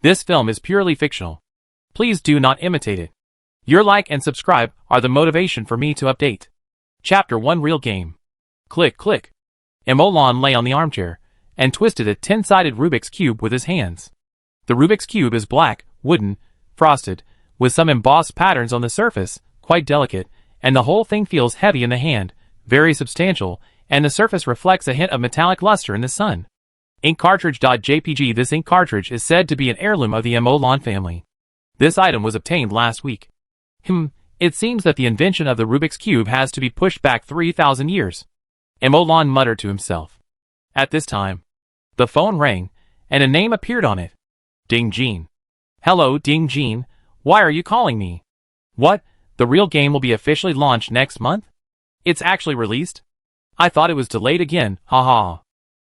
This film is purely fictional. Please do not imitate it. Your like and subscribe are the motivation for me to update. Chapter 1 Real Game. Click, click. Emolan lay on the armchair and twisted a 10-sided Rubik's Cube with his hands. The Rubik's Cube is black, wooden, frosted, with some embossed patterns on the surface, quite delicate, and the whole thing feels heavy in the hand, very substantial, and the surface reflects a hint of metallic luster in the sun. Ink cartridge.jpg. This ink cartridge is said to be an heirloom of the Emolan family. This item was obtained last week. It seems that the invention of the Rubik's Cube has to be pushed back 3,000 years. Emolan muttered to himself. At this time, the phone rang, and a name appeared on it. Ding Jean. Hello, Ding Jean. Why are you calling me? What? The real game will be officially launched next month? It's actually released? I thought it was delayed again, haha.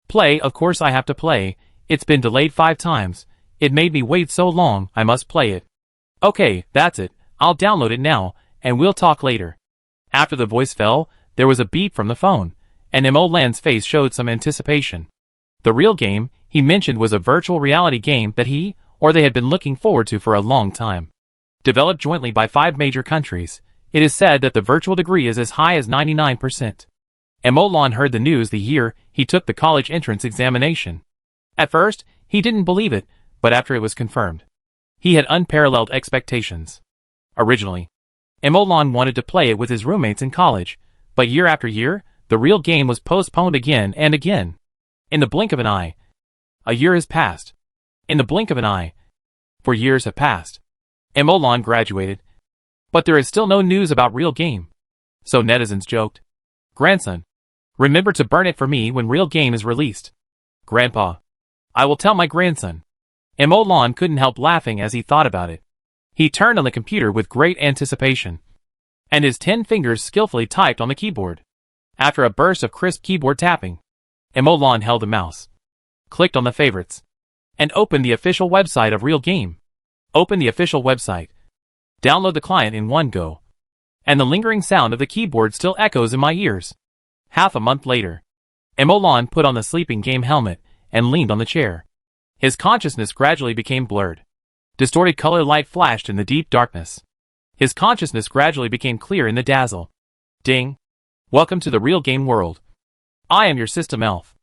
Play, of course I have to play. It's been delayed 5 times. It made me wait so long, I must play it. Okay, that's it. I'll download it now, and we'll talk later. After the voice fell, there was a beep from the phone, and Emolan's face showed some anticipation. The real game, he mentioned, was a virtual reality game that he, or they had been looking forward to for a long time. Developed jointly by 5 major countries, it is said that the virtual degree is as high as 99%. Emolan heard the news the year he took the college entrance examination. At first, he didn't believe it, but after it was confirmed, he had unparalleled expectations. Originally, Emolan wanted to play it with his roommates in college, but year after year, the real game was postponed again and again. In the blink of an eye, a year has passed. In the blink of an eye, 4 years have passed. Emolan graduated, but there is still no news about real game. So netizens joked, "Grandson, remember to burn it for me when real game is released." "Grandpa, I will tell my grandson." Emolan couldn't help laughing as he thought about it. He turned on the computer with great anticipation, and his 10 fingers skillfully typed on the keyboard. After a burst of crisp keyboard tapping, Emolan held the mouse, clicked on the favorites, and opened the official website of Real Game. Open the official website. Download the client in one go. And the lingering sound of the keyboard still echoes in my ears. Half a month later, Emolan put on the sleeping game helmet and leaned on the chair. His consciousness gradually became blurred. Distorted color light flashed in the deep darkness. His consciousness gradually became clear in the dazzle. Ding. Welcome to the real game world. I am your system elf.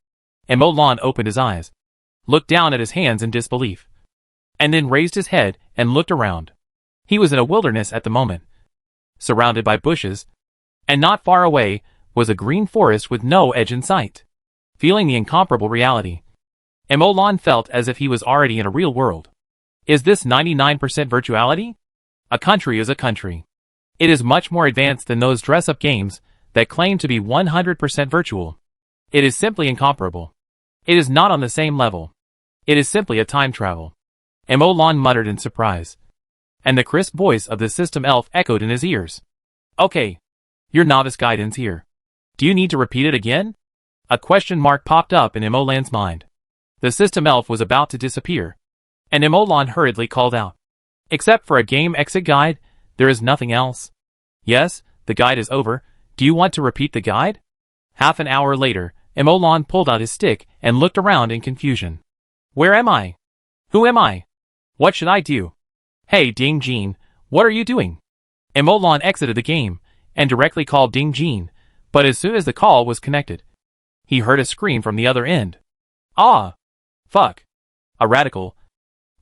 Emolan opened his eyes, looked down at his hands in disbelief, and then raised his head and looked around. He was in a wilderness at the moment, surrounded by bushes, and not far away was a green forest with no edge in sight. Feeling the incomparable reality, Emolan felt as if he was already in a real world. Is this 99% virtuality? A country is a country. It is much more advanced than those dress-up games that claim to be 100% virtual. It is simply incomparable. It is not on the same level. It is simply a time travel. Emolan muttered in surprise, and the crisp voice of the system elf echoed in his ears. Okay, your novice guidance here. Do you need to repeat it again? A question mark popped up in Emolan's mind. The system elf was about to disappear, and Emolan hurriedly called out, "Except for a game exit guide, there is nothing else." "Yes, the guide is over. Do you want to repeat the guide?" Half an hour later, Emolan pulled out his stick and looked around in confusion. "Where am I? Who am I? What should I do? Hey Ding Jean, what are you doing?" Emolan exited the game and directly called Ding Jean, but as soon as the call was connected, he heard a scream from the other end. "Ah! Fuck! A radical,"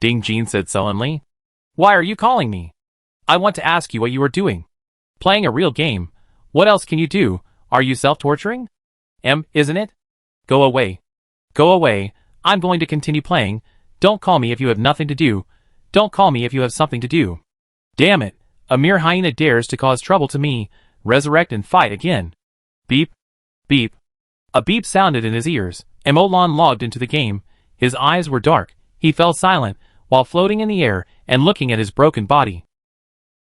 Ding Jean said sullenly. "Why are you calling me? I want to ask you what you are doing. Playing a real game. What else can you do? Are you self-torturing? Isn't it? Go away. Go away. I'm going to continue playing. Don't call me if you have nothing to do. Don't call me if you have something to do. Damn it. A mere hyena dares to cause trouble to me. Resurrect and fight again." Beep. Beep. A beep sounded in his ears. Emolan logged into the game. His eyes were dark. He fell silent, while floating in the air and looking at his broken body.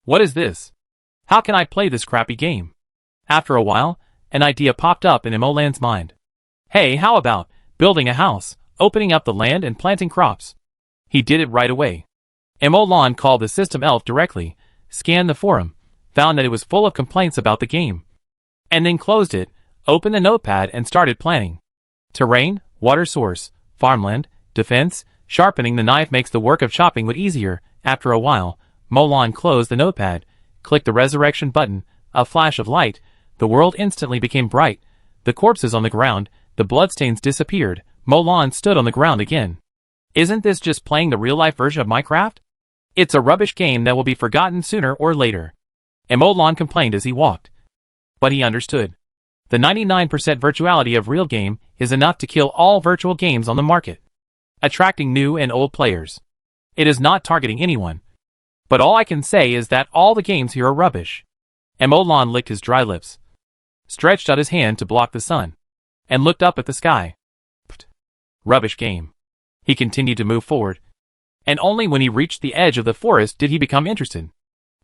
What is this? How can I play this crappy game? After a while, an idea popped up in Emolan's mind. Hey, how about building a house, opening up the land and planting crops? He did it right away. Emolan called the system elf directly, scanned the forum, found that it was full of complaints about the game, and then closed it, opened the notepad and started planning. Terrain, water source, farmland, defense, Sharpening the knife makes the work of chopping wood easier. After a while, Molon closed the notepad, clicked the resurrection button, a flash of light, the world instantly became bright, the corpses on the ground, the bloodstains disappeared, Molon stood on the ground again. Isn't this just playing the real-life version of Minecraft? It's a rubbish game that will be forgotten sooner or later. Molon complained as he walked. But he understood. The 99% virtuality of real game is enough to kill all virtual games on the market, attracting new and old players. It is not targeting anyone. But all I can say is that all the games here are rubbish. Molon licked his dry lips, stretched out his hand to block the sun, and looked up at the sky. Pfft. Rubbish game. He continued to move forward, and only when he reached the edge of the forest did he become interested.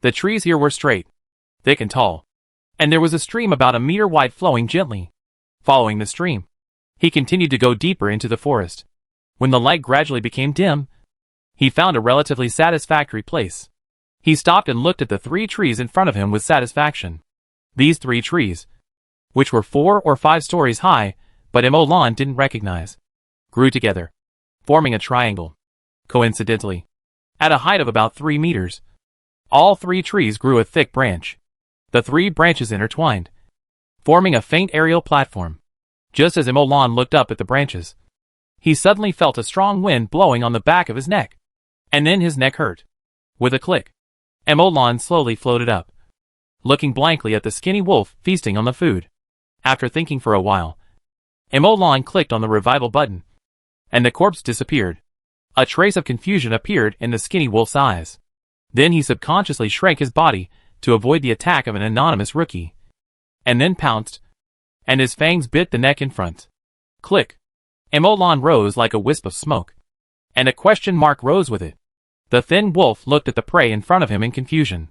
The trees here were straight, thick and tall, and there was a stream about a meter wide flowing gently. Following the stream, he continued to go deeper into the forest. When the light gradually became dim, he found a relatively satisfactory place. He stopped and looked at the 3 trees in front of him with satisfaction. These 3 trees, which were 4 or 5 stories high, but Molon didn't recognize, grew together, forming a triangle. Coincidentally, at a height of about 3 meters, all 3 trees grew a thick branch. The 3 branches intertwined, forming a faint aerial platform. Just as Molon looked up at the branches, he suddenly felt a strong wind blowing on the back of his neck. And then his neck hurt. With a click, Molon slowly floated up, looking blankly at the skinny wolf feasting on the food. After thinking for a while, Molon clicked on the revival button, and the corpse disappeared. A trace of confusion appeared in the skinny wolf's eyes. Then he subconsciously shrank his body to avoid the attack of an anonymous rookie, and then pounced, and his fangs bit the neck in front. Click. Molon rose like a wisp of smoke, and a question mark rose with it. The thin wolf looked at the prey in front of him in confusion.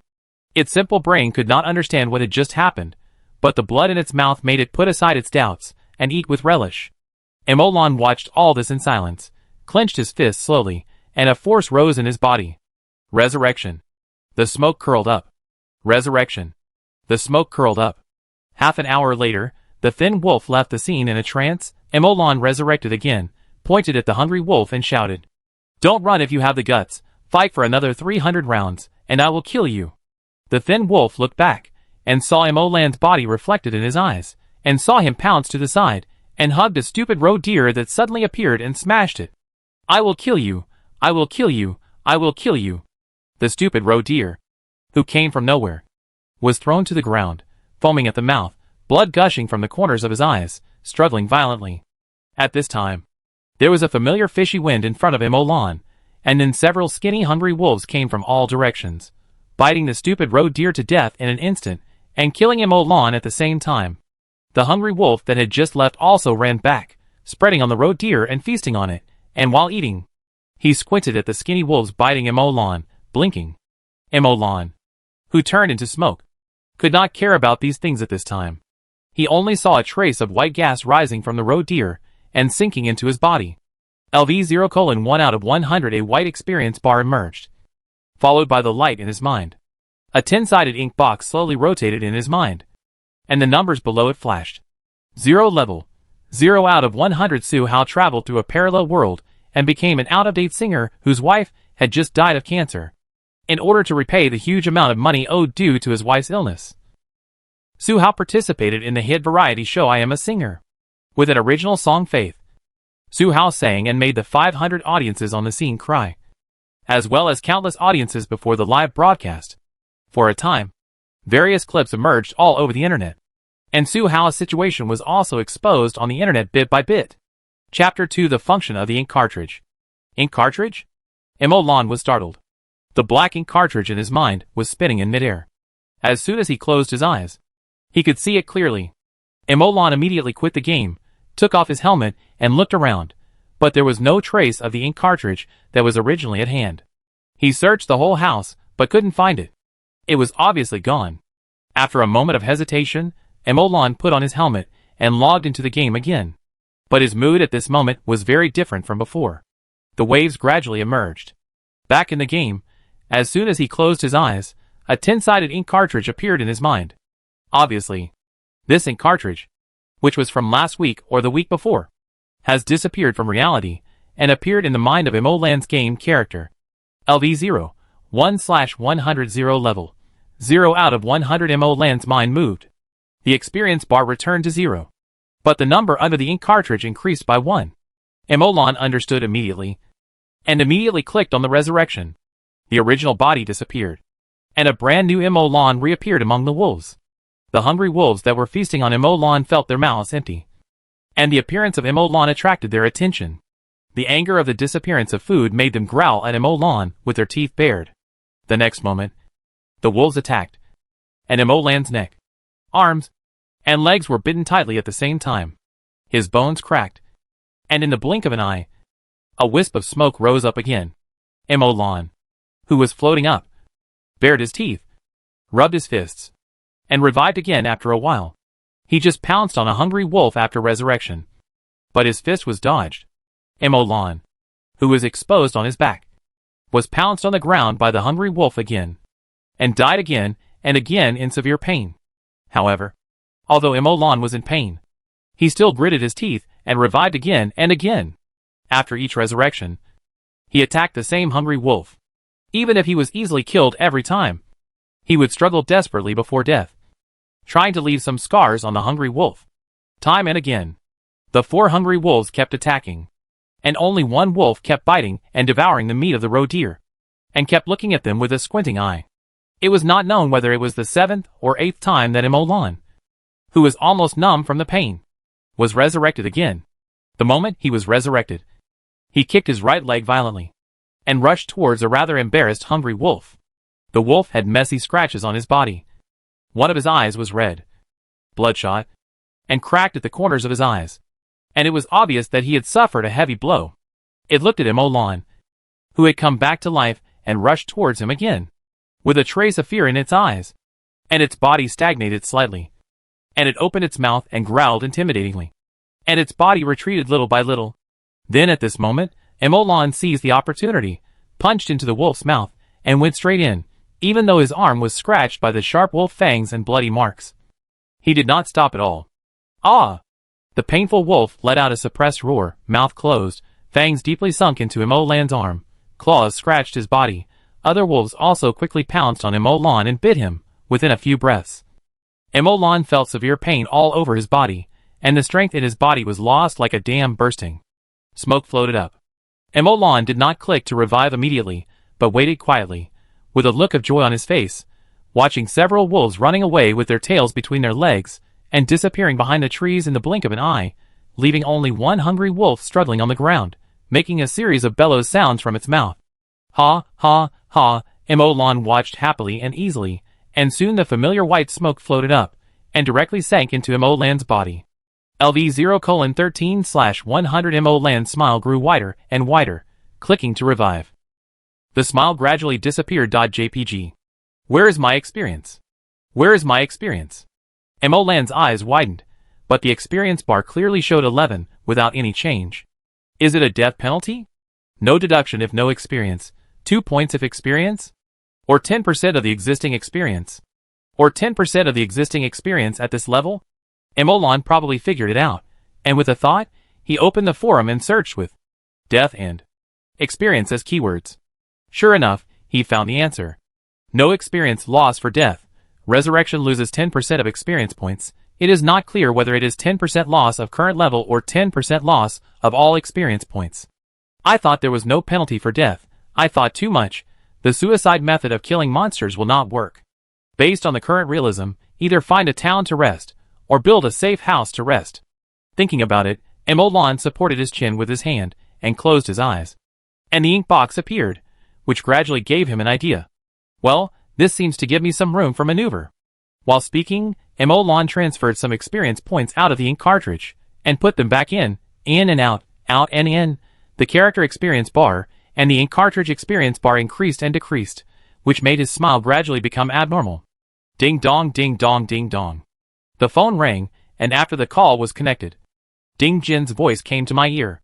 Its simple brain could not understand what had just happened, but the blood in its mouth made it put aside its doubts and eat with relish. Molon watched all this in silence, clenched his fists slowly, and a force rose in his body. Resurrection. The smoke curled up. Resurrection. The smoke curled up. Half an hour later, the thin wolf left the scene in a trance. Molon resurrected again, pointed at the hungry wolf and shouted, "Don't run if you have the guts. Fight for another 300 rounds, and I will kill you." The thin wolf looked back, and saw Molon's body reflected in his eyes, and saw him pounce to the side, and hugged a stupid roe deer that suddenly appeared and smashed it. "I will kill you, I will kill you, I will kill you." The stupid roe deer, who came from nowhere, was thrown to the ground, foaming at the mouth, blood gushing from the corners of his eyes, struggling violently. At this time, there was a familiar fishy wind in front of Molon, and then several skinny hungry wolves came from all directions, biting the stupid roe deer to death in an instant, and killing Molon at the same time. The hungry wolf that had just left also ran back, spreading on the roe deer and feasting on it, and while eating, he squinted at the skinny wolves biting Molon, blinking. Molon, who turned into smoke, could not care about these things at this time. He only saw a trace of white gas rising from the roe deer and sinking into his body. LV0:1 out of 100 a white experience bar emerged, followed by the light in his mind. A 10-sided ink box slowly rotated in his mind, and the numbers below it flashed. 0 level. 0 out of 100. Su Hao traveled through a parallel world and became an out-of-date singer whose wife had just died of cancer, in order to repay the huge amount of money owed due to his wife's illness. Su Hao participated in the hit variety show I Am a Singer, with an original song Faith. Su Hao sang and made the 500 audiences on the scene cry, as well as countless audiences before the live broadcast. For a time, various clips emerged all over the internet, and Su Hao's situation was also exposed on the internet bit by bit. Chapter 2: The function of the ink cartridge. Ink cartridge? Molon was startled. The black ink cartridge in his mind was spinning in midair. As soon as he closed his eyes, he could see it clearly. Molon immediately quit the game, took off his helmet, and looked around, but there was no trace of the ink cartridge that was originally at hand. He searched the whole house, but couldn't find it. It was obviously gone. After a moment of hesitation, Molon put on his helmet and logged into the game again. But his mood at this moment was very different from before. The waves gradually emerged. Back in the game, as soon as he closed his eyes, a 10-sided ink cartridge appeared in his mind. Obviously, this ink cartridge, which was from last week or the week before, has disappeared from reality, and appeared in the mind of Imolan's game character. LV0, 1/100 level. 0 out of 100 Imolan's mind moved. The experience bar returned to 0. But the number under the ink cartridge increased by 1. Imolan understood immediately, and immediately clicked on the resurrection. The original body disappeared, and a brand new Imolan reappeared among the wolves. The hungry wolves that were feasting on Imolan felt their mouths empty, and the appearance of Imolan attracted their attention. The anger of the disappearance of food made them growl at Imolan with their teeth bared. The next moment, the wolves attacked, and Imolan's neck, arms, and legs were bitten tightly at the same time. His bones cracked, and in the blink of an eye, a wisp of smoke rose up again. Imolan, who was floating up, bared his teeth, rubbed his fists, and revived again after a while. He just pounced on a hungry wolf after resurrection, but his fist was dodged. Imolan, who was exposed on his back, was pounced on the ground by the hungry wolf again, and died again and again in severe pain. However, although Imolan was in pain, he still gritted his teeth and revived again and again. After each resurrection, he attacked the same hungry wolf. Even if he was easily killed every time, he would struggle desperately before death, trying to leave some scars on the hungry wolf. Time and again, the 4 hungry wolves kept attacking, and only one wolf kept biting and devouring the meat of the roe deer, and kept looking at them with a squinting eye. It was not known whether it was the 7th or 8th time that Imolan, who was almost numb from the pain, was resurrected again. The moment he was resurrected, he kicked his right leg violently, and rushed towards a rather embarrassed hungry wolf. The wolf had messy scratches on his body. One of his eyes was red, bloodshot, and cracked at the corners of his eyes, and it was obvious that he had suffered a heavy blow. It looked at Imolan, who had come back to life, and rushed towards him again, with a trace of fear in its eyes, and its body stagnated slightly, and it opened its mouth and growled intimidatingly, and its body retreated little by little. Then at this moment, Imolan seized the opportunity, punched into the wolf's mouth, and went straight in, even though his arm was scratched by the sharp wolf fangs and bloody marks. He did not stop at all. Ah! The painful wolf let out a suppressed roar, mouth closed, fangs deeply sunk into Imolan's arm, claws scratched his body. Other wolves also quickly pounced on Imolan and bit him, within a few breaths. Imolan felt severe pain all over his body, and the strength in his body was lost like a dam bursting. Smoke floated up. Imolan did not click to revive immediately, but waited quietly, with a look of joy on his face, watching several wolves running away with their tails between their legs, and disappearing behind the trees in the blink of an eye, leaving only one hungry wolf struggling on the ground, making a series of bellows sounds from its mouth. Ha, ha, ha, Imolan watched happily and easily, and soon the familiar white smoke floated up, and directly sank into Imolan's body. LV0:13/100 Imolan's smile grew wider and wider, clicking to revive. The smile gradually disappeared. JPG. Where is my experience? Where is my experience? Imolan's eyes widened, but the experience bar clearly showed 11, without any change. Is it a death penalty? No deduction if no experience, 2 points if experience? Or 10% of the existing experience? Or 10% of the existing experience at this level? Imolan probably figured it out, and with a thought, he opened the forum and searched with death and experience as keywords. Sure enough, he found the answer. No experience lost for death. Resurrection loses 10% of experience points. It is not clear whether it is 10% loss of current level or 10% loss of all experience points. I thought there was no penalty for death. I thought too much. The suicide method of killing monsters will not work. Based on the current realism, either find a town to rest, or build a safe house to rest. Thinking about it, Imolan supported his chin with his hand, and closed his eyes. And the ink box appeared, which gradually gave him an idea. Well, this seems to give me some room for maneuver. While speaking, Imolan transferred some experience points out of the ink cartridge, and put them back in and out and in. The character experience bar, and the ink cartridge experience bar increased and decreased, which made his smile gradually become abnormal. Ding dong, ding dong, ding dong. The phone rang, and after the call was connected, Ding Jin's voice came to my ear.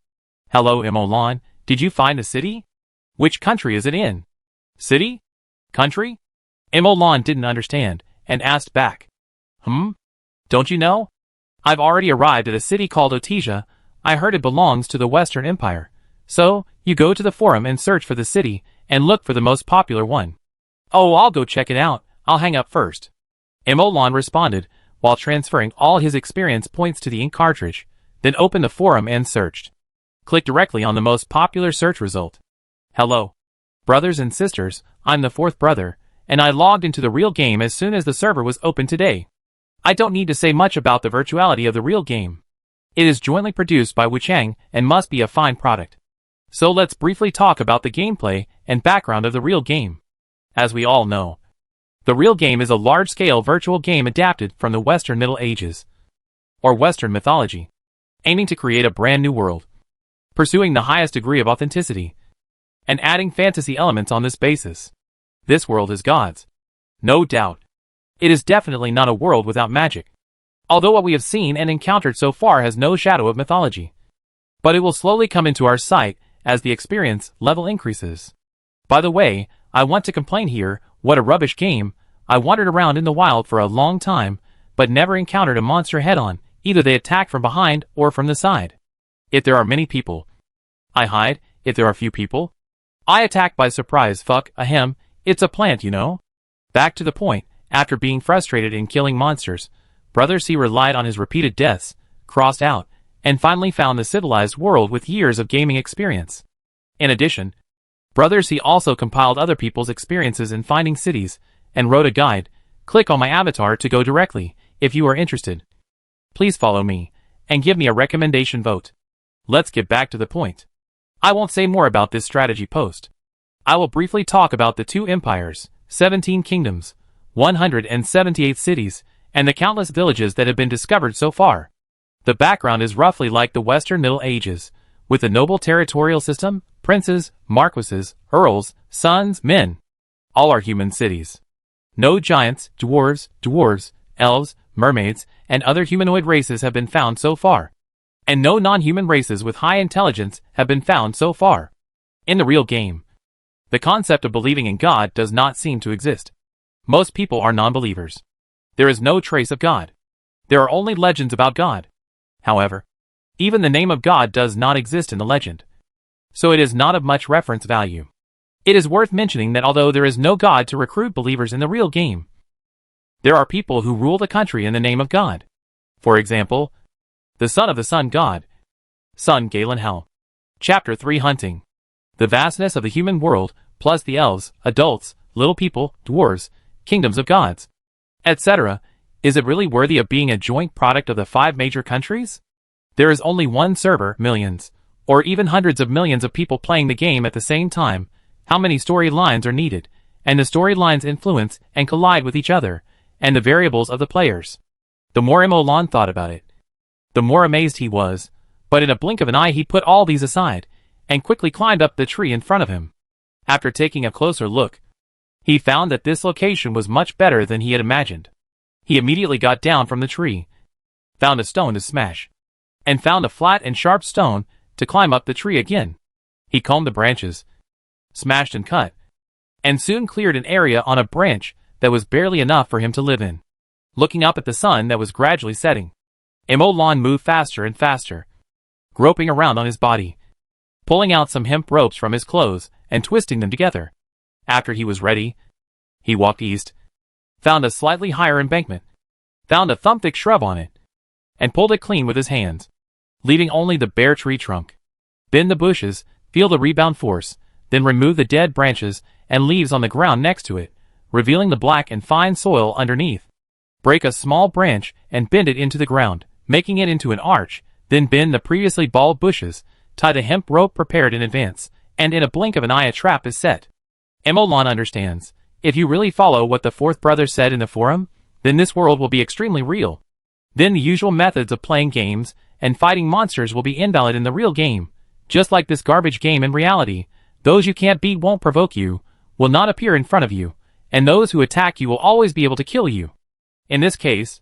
Hello Imolan, did you find a city? Which country is it in? City? Country? Imolan didn't understand, and asked back. Don't you know? I've already arrived at a city called Otesia. I heard it belongs to the Western Empire. So, you go to the forum and search for the city, and look for the most popular one. Oh, I'll go check it out, I'll hang up first. Emolan responded, while transferring all his experience points to the ink cartridge, then opened the forum and searched. Click directly on the most popular search result. Hello. Brothers and sisters, I'm the fourth brother, and I logged into the real game as soon as the server was open today. I don't need to say much about the virtuality of the real game. It is jointly produced by Wuchang and must be a fine product. So let's briefly talk about the gameplay and background of the real game. As we all know, the real game is a large-scale virtual game adapted from the Western Middle Ages, or Western mythology, aiming to create a brand new world, pursuing the highest degree of authenticity, and adding fantasy elements on this basis. This world is God's. No doubt. It is definitely not a world without magic. Although what we have seen and encountered so far has no shadow of mythology. But it will slowly come into our sight as the experience level increases. By the way, I want to complain here, what a rubbish game. I wandered around in the wild for a long time, but never encountered a monster head-on. Either they attack from behind or from the side. If there are many people, I hide. If there are few people, I attack by surprise. Fuck, ahem, it's a plant, you know? Back to the point, after being frustrated in killing monsters, Brother C relied on his repeated deaths, crossed out, and finally found the civilized world with years of gaming experience. In addition, Brother C also compiled other people's experiences in finding cities, and wrote a guide. Click on my avatar to go directly, if you are interested. Please follow me, and give me a recommendation vote. Let's get back to the point. I won't say more about this strategy post. I will briefly talk about the 2 empires, 17 kingdoms, 178 cities, and the countless villages that have been discovered so far. The background is roughly like the Western Middle Ages, with a noble territorial system, princes, marquises, earls, sons, men. All are human cities. No giants, dwarves, elves, mermaids, and other humanoid races have been found so far. And no non-human races with high intelligence have been found so far. In the real game, the concept of believing in God does not seem to exist. Most people are non-believers. There is no trace of God. There are only legends about God. However, even the name of God does not exist in the legend. So it is not of much reference value. It is worth mentioning that although there is no God to recruit believers in the real game, there are people who rule the country in the name of God. For example, the son of the sun god, Sun Galen Hell. Chapter 3 Hunting. The vastness of the human world, plus the elves, adults, little people, dwarves, kingdoms of gods, etc. Is it really worthy of being a joint product of the 5 major countries? There is only one server, millions, or even hundreds of millions of people playing the game at the same time. How many storylines are needed, and the storylines influence and collide with each other, and the variables of the players. The more Emolan thought about it, the more amazed he was, but in a blink of an eye he put all these aside, and quickly climbed up the tree in front of him. After taking a closer look, he found that this location was much better than he had imagined. He immediately got down from the tree, found a stone to smash, and found a flat and sharp stone to climb up the tree again. He combed the branches, smashed and cut, and soon cleared an area on a branch that was barely enough for him to live in. Looking up at the sun that was gradually setting, Emolan moved faster and faster, groping around on his body, pulling out some hemp ropes from his clothes and twisting them together. After he was ready, he walked east, found a slightly higher embankment, found a thumb-thick shrub on it, and pulled it clean with his hands, leaving only the bare tree trunk. Bend the bushes, feel the rebound force, then remove the dead branches and leaves on the ground next to it, revealing the black and fine soil underneath. Break a small branch and bend it into the ground, making it into an arch, then bend the previously bald bushes, tie the hemp rope prepared in advance, and in a blink of an eye a trap is set. Emolan understands. If you really follow what the 4th brother said in the forum, then this world will be extremely real. Then the usual methods of playing games and fighting monsters will be invalid in the real game. Just like this garbage game in reality, those you can't beat won't provoke you, will not appear in front of you, and those who attack you will always be able to kill you. In this case,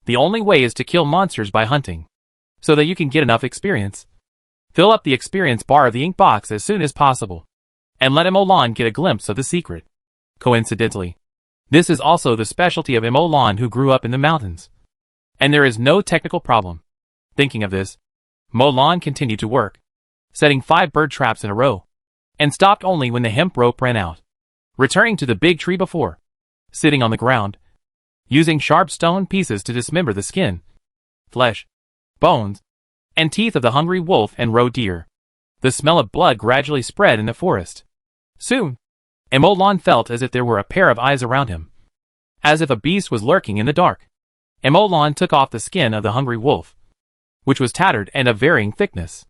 the only way is to kill monsters by hunting, so that you can get enough experience. Fill up the experience bar of the ink box as soon as possible, and let Emolan get a glimpse of the secret. Coincidentally, this is also the specialty of Emolan, who grew up in the mountains. And there is no technical problem. Thinking of this, Emolan continued to work. setting 5 bird traps in a row, and stopped only when the hemp rope ran out. Returning to the big tree before, sitting on the ground, using sharp stone pieces to dismember the skin, flesh, bones, and teeth of the hungry wolf and roe deer. The smell of blood gradually spread in the forest. Soon, Emolan felt as if there were a pair of eyes around him, as if a beast was lurking in the dark. Emolan took off the skin of the hungry wolf, which was tattered and of varying thickness.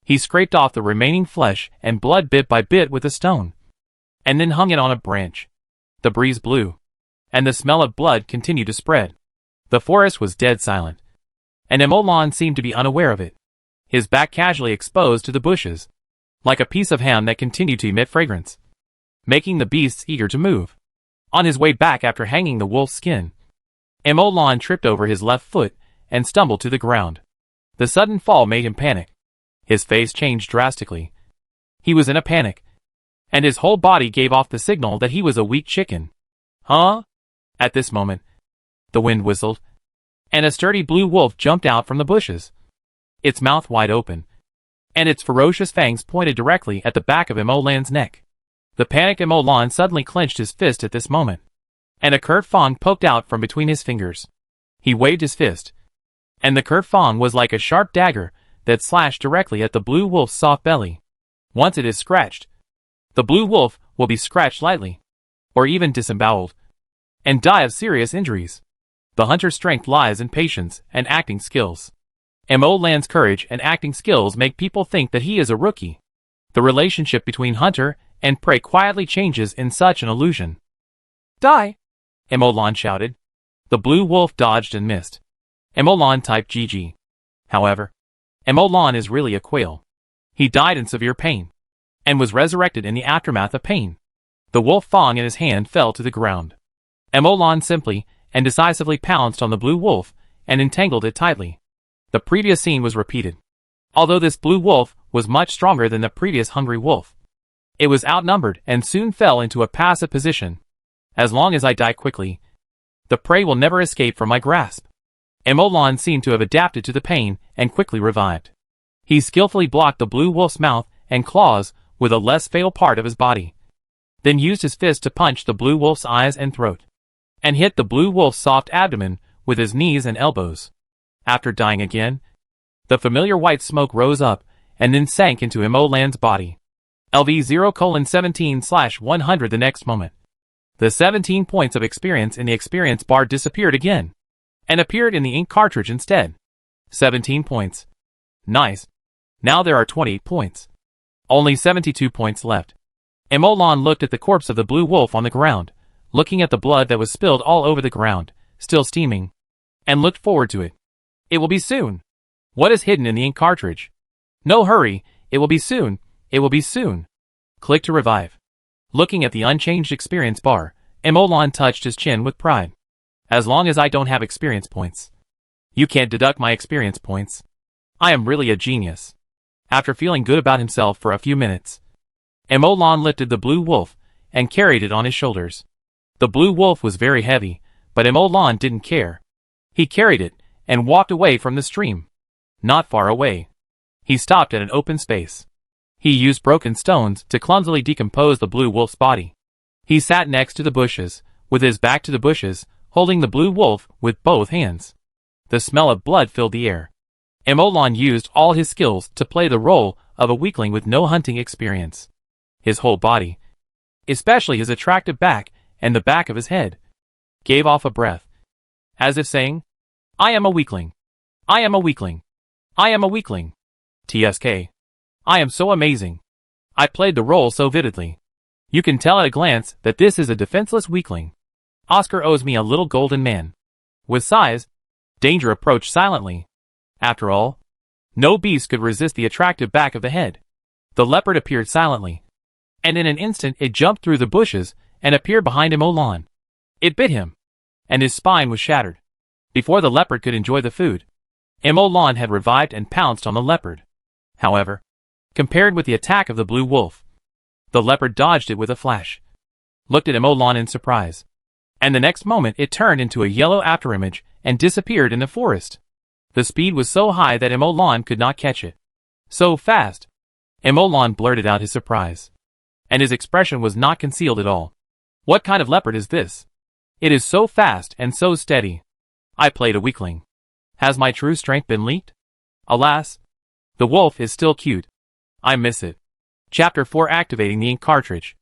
He scraped off the remaining flesh and blood bit by bit with a stone, and then hung it on a branch. The breeze blew, and the smell of blood continued to spread. The forest was dead silent, and Emolan seemed to be unaware of it, his back casually exposed to the bushes, like a piece of ham that continued to emit fragrance, making the beasts eager to move. On his way back after hanging the wolf's skin, Emolan tripped over his left foot and stumbled to the ground. The sudden fall made him panic. His face changed drastically. He was in a panic, and his whole body gave off the signal that he was a weak chicken. Huh? At this moment, the wind whistled, and a sturdy blue wolf jumped out from the bushes, its mouth wide open, and its ferocious fangs pointed directly at the back of Emolan's neck. The panicked Emolan suddenly clenched his fist at this moment, and a curved fang poked out from between his fingers. He waved his fist, and the curved fang was like a sharp dagger that slashed directly at the blue wolf's soft belly. Once it is scratched, the blue wolf will be scratched lightly, or even disemboweled, and die of serious injuries. The hunter's strength lies in patience and acting skills. Emolan's courage and acting skills make people think that he is a rookie. The relationship between hunter and prey quietly changes in such an illusion. Die! Emolan shouted. The blue wolf dodged and missed. Emolan typed GG. However, Emolan is really a quail. He died in severe pain, and was resurrected in the aftermath of pain. The wolf fang in his hand fell to the ground. Emolan simply and decisively pounced on the blue wolf and entangled it tightly. The previous scene was repeated. Although this blue wolf was much stronger than the previous hungry wolf, it was outnumbered and soon fell into a passive position. As long as I die quickly, the prey will never escape from my grasp. Emolan seemed to have adapted to the pain and quickly revived. He skillfully blocked the blue wolf's mouth and claws with a less fatal part of his body, then used his fist to punch the blue wolf's eyes and throat, and hit the blue wolf's soft abdomen with his knees and elbows. After dying again, the familiar white smoke rose up and then sank into Emolan's body. LV 0:17/100. The next moment, the 17 points of experience in the experience bar disappeared again, and appeared in the ink cartridge instead. 17 points. Nice. Now there are 28 points. Only 72 points left. Emolan looked at the corpse of the blue wolf on the ground, looking at the blood that was spilled all over the ground, still steaming, and looked forward to it. It will be soon. What is hidden in the ink cartridge? No hurry, it will be soon, it will be soon. Click to revive. Looking at the unchanged experience bar, Emolan touched his chin with pride. As long as I don't have experience points, you can't deduct my experience points. I am really a genius. After feeling good about himself for a few minutes, Emolan lifted the blue wolf and carried it on his shoulders. The blue wolf was very heavy, but Emolan didn't care. He carried it and walked away from the stream. Not far away, he stopped at an open space. He used broken stones to clumsily decompose the blue wolf's body. He sat next to the bushes, with his back to the bushes, holding the blue wolf with both hands. The smell of blood filled the air. Emolan used all his skills to play the role of a weakling with no hunting experience. His whole body, especially his attractive back and the back of his head, gave off a breath, as if saying, I am a weakling. I am a weakling. I am a weakling. TSK. I am so amazing. I played the role so vividly. You can tell at a glance that this is a defenseless weakling. Oscar owes me a little golden man. With size, danger approached silently. After all, no beast could resist the attractive back of the head. The leopard appeared silently, and in an instant it jumped through the bushes and appeared behind Emolan. It bit him, and his spine was shattered. Before the leopard could enjoy the food, Emolan had revived and pounced on the leopard. However, compared with the attack of the blue wolf, the leopard dodged it with a flash, looked at Emolan in surprise, and the next moment it turned into a yellow afterimage and disappeared in the forest. The speed was so high that Emolan could not catch it. So fast. Emolan blurted out his surprise. And his expression was not concealed at all. What kind of leopard is this? It is so fast and so steady. I played a weakling. Has my true strength been leaked? Alas, the wolf is still cute. I miss it. Chapter 4 Activating the ink cartridge.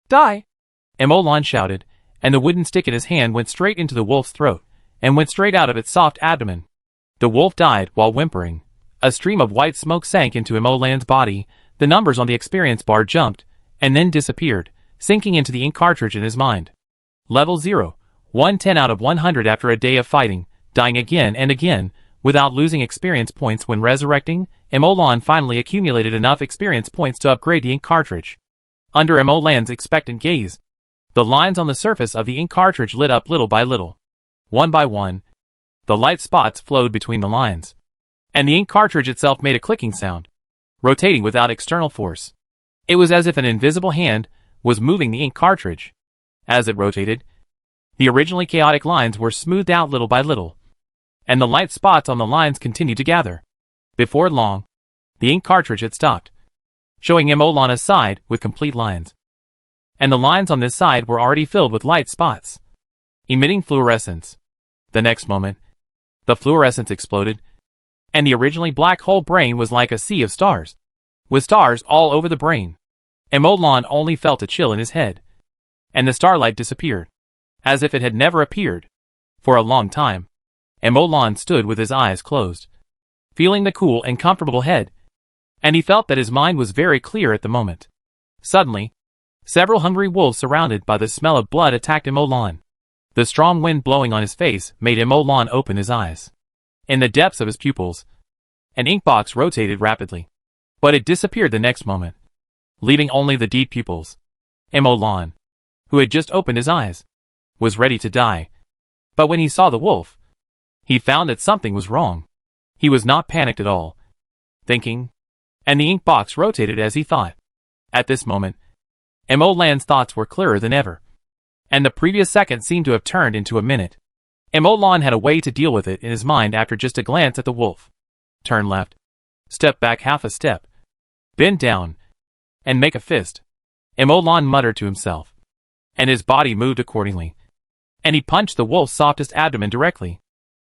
Die! Emolan shouted, and the wooden stick in his hand went straight into the wolf's throat, and went straight out of its soft abdomen. The wolf died while whimpering. A stream of white smoke sank into Emolan's body, the numbers on the experience bar jumped, and then disappeared, sinking into the ink cartridge in his mind. Level 0, 110 out of 100 after a day of fighting, dying again and again, without losing experience points when resurrecting, Emolan finally accumulated enough experience points to upgrade the ink cartridge. Under Emolan's expectant gaze, the lines on the surface of the ink cartridge lit up little by little. One by one, the light spots flowed between the lines. And the ink cartridge itself made a clicking sound, rotating without external force. It was as if an invisible hand was moving the ink cartridge. As it rotated, the originally chaotic lines were smoothed out little by little, and the light spots on the lines continued to gather. Before long, the ink cartridge had stopped, showing Emolan a side with complete lines. And the lines on this side were already filled with light spots, emitting fluorescence. The next moment, the fluorescence exploded, and the originally black hole brain was like a sea of stars, with stars all over the brain. Emolan only felt a chill in his head, and the starlight disappeared, as if it had never appeared. For a long time, Emolan stood with his eyes closed, feeling the cool and comfortable head, and he felt that his mind was very clear at the moment. Suddenly, several hungry wolves surrounded by the smell of blood attacked Emolan. The strong wind blowing on his face made Emolan open his eyes. In the depths of his pupils, an ink box rotated rapidly, but it disappeared the next moment, leaving only the deep pupils. Emolan, who had just opened his eyes, was ready to die. But when he saw the wolf, he found that something was wrong. He was not panicked at all, thinking, and the ink box rotated as he thought. At this moment, Emolan's thoughts were clearer than ever, and the previous second seemed to have turned into a minute. Emolan had a way to deal with it in his mind after just a glance at the wolf. Turn left, step back half a step, bend down, and make a fist. Emolan muttered to himself, and his body moved accordingly, and he punched the wolf's softest abdomen directly.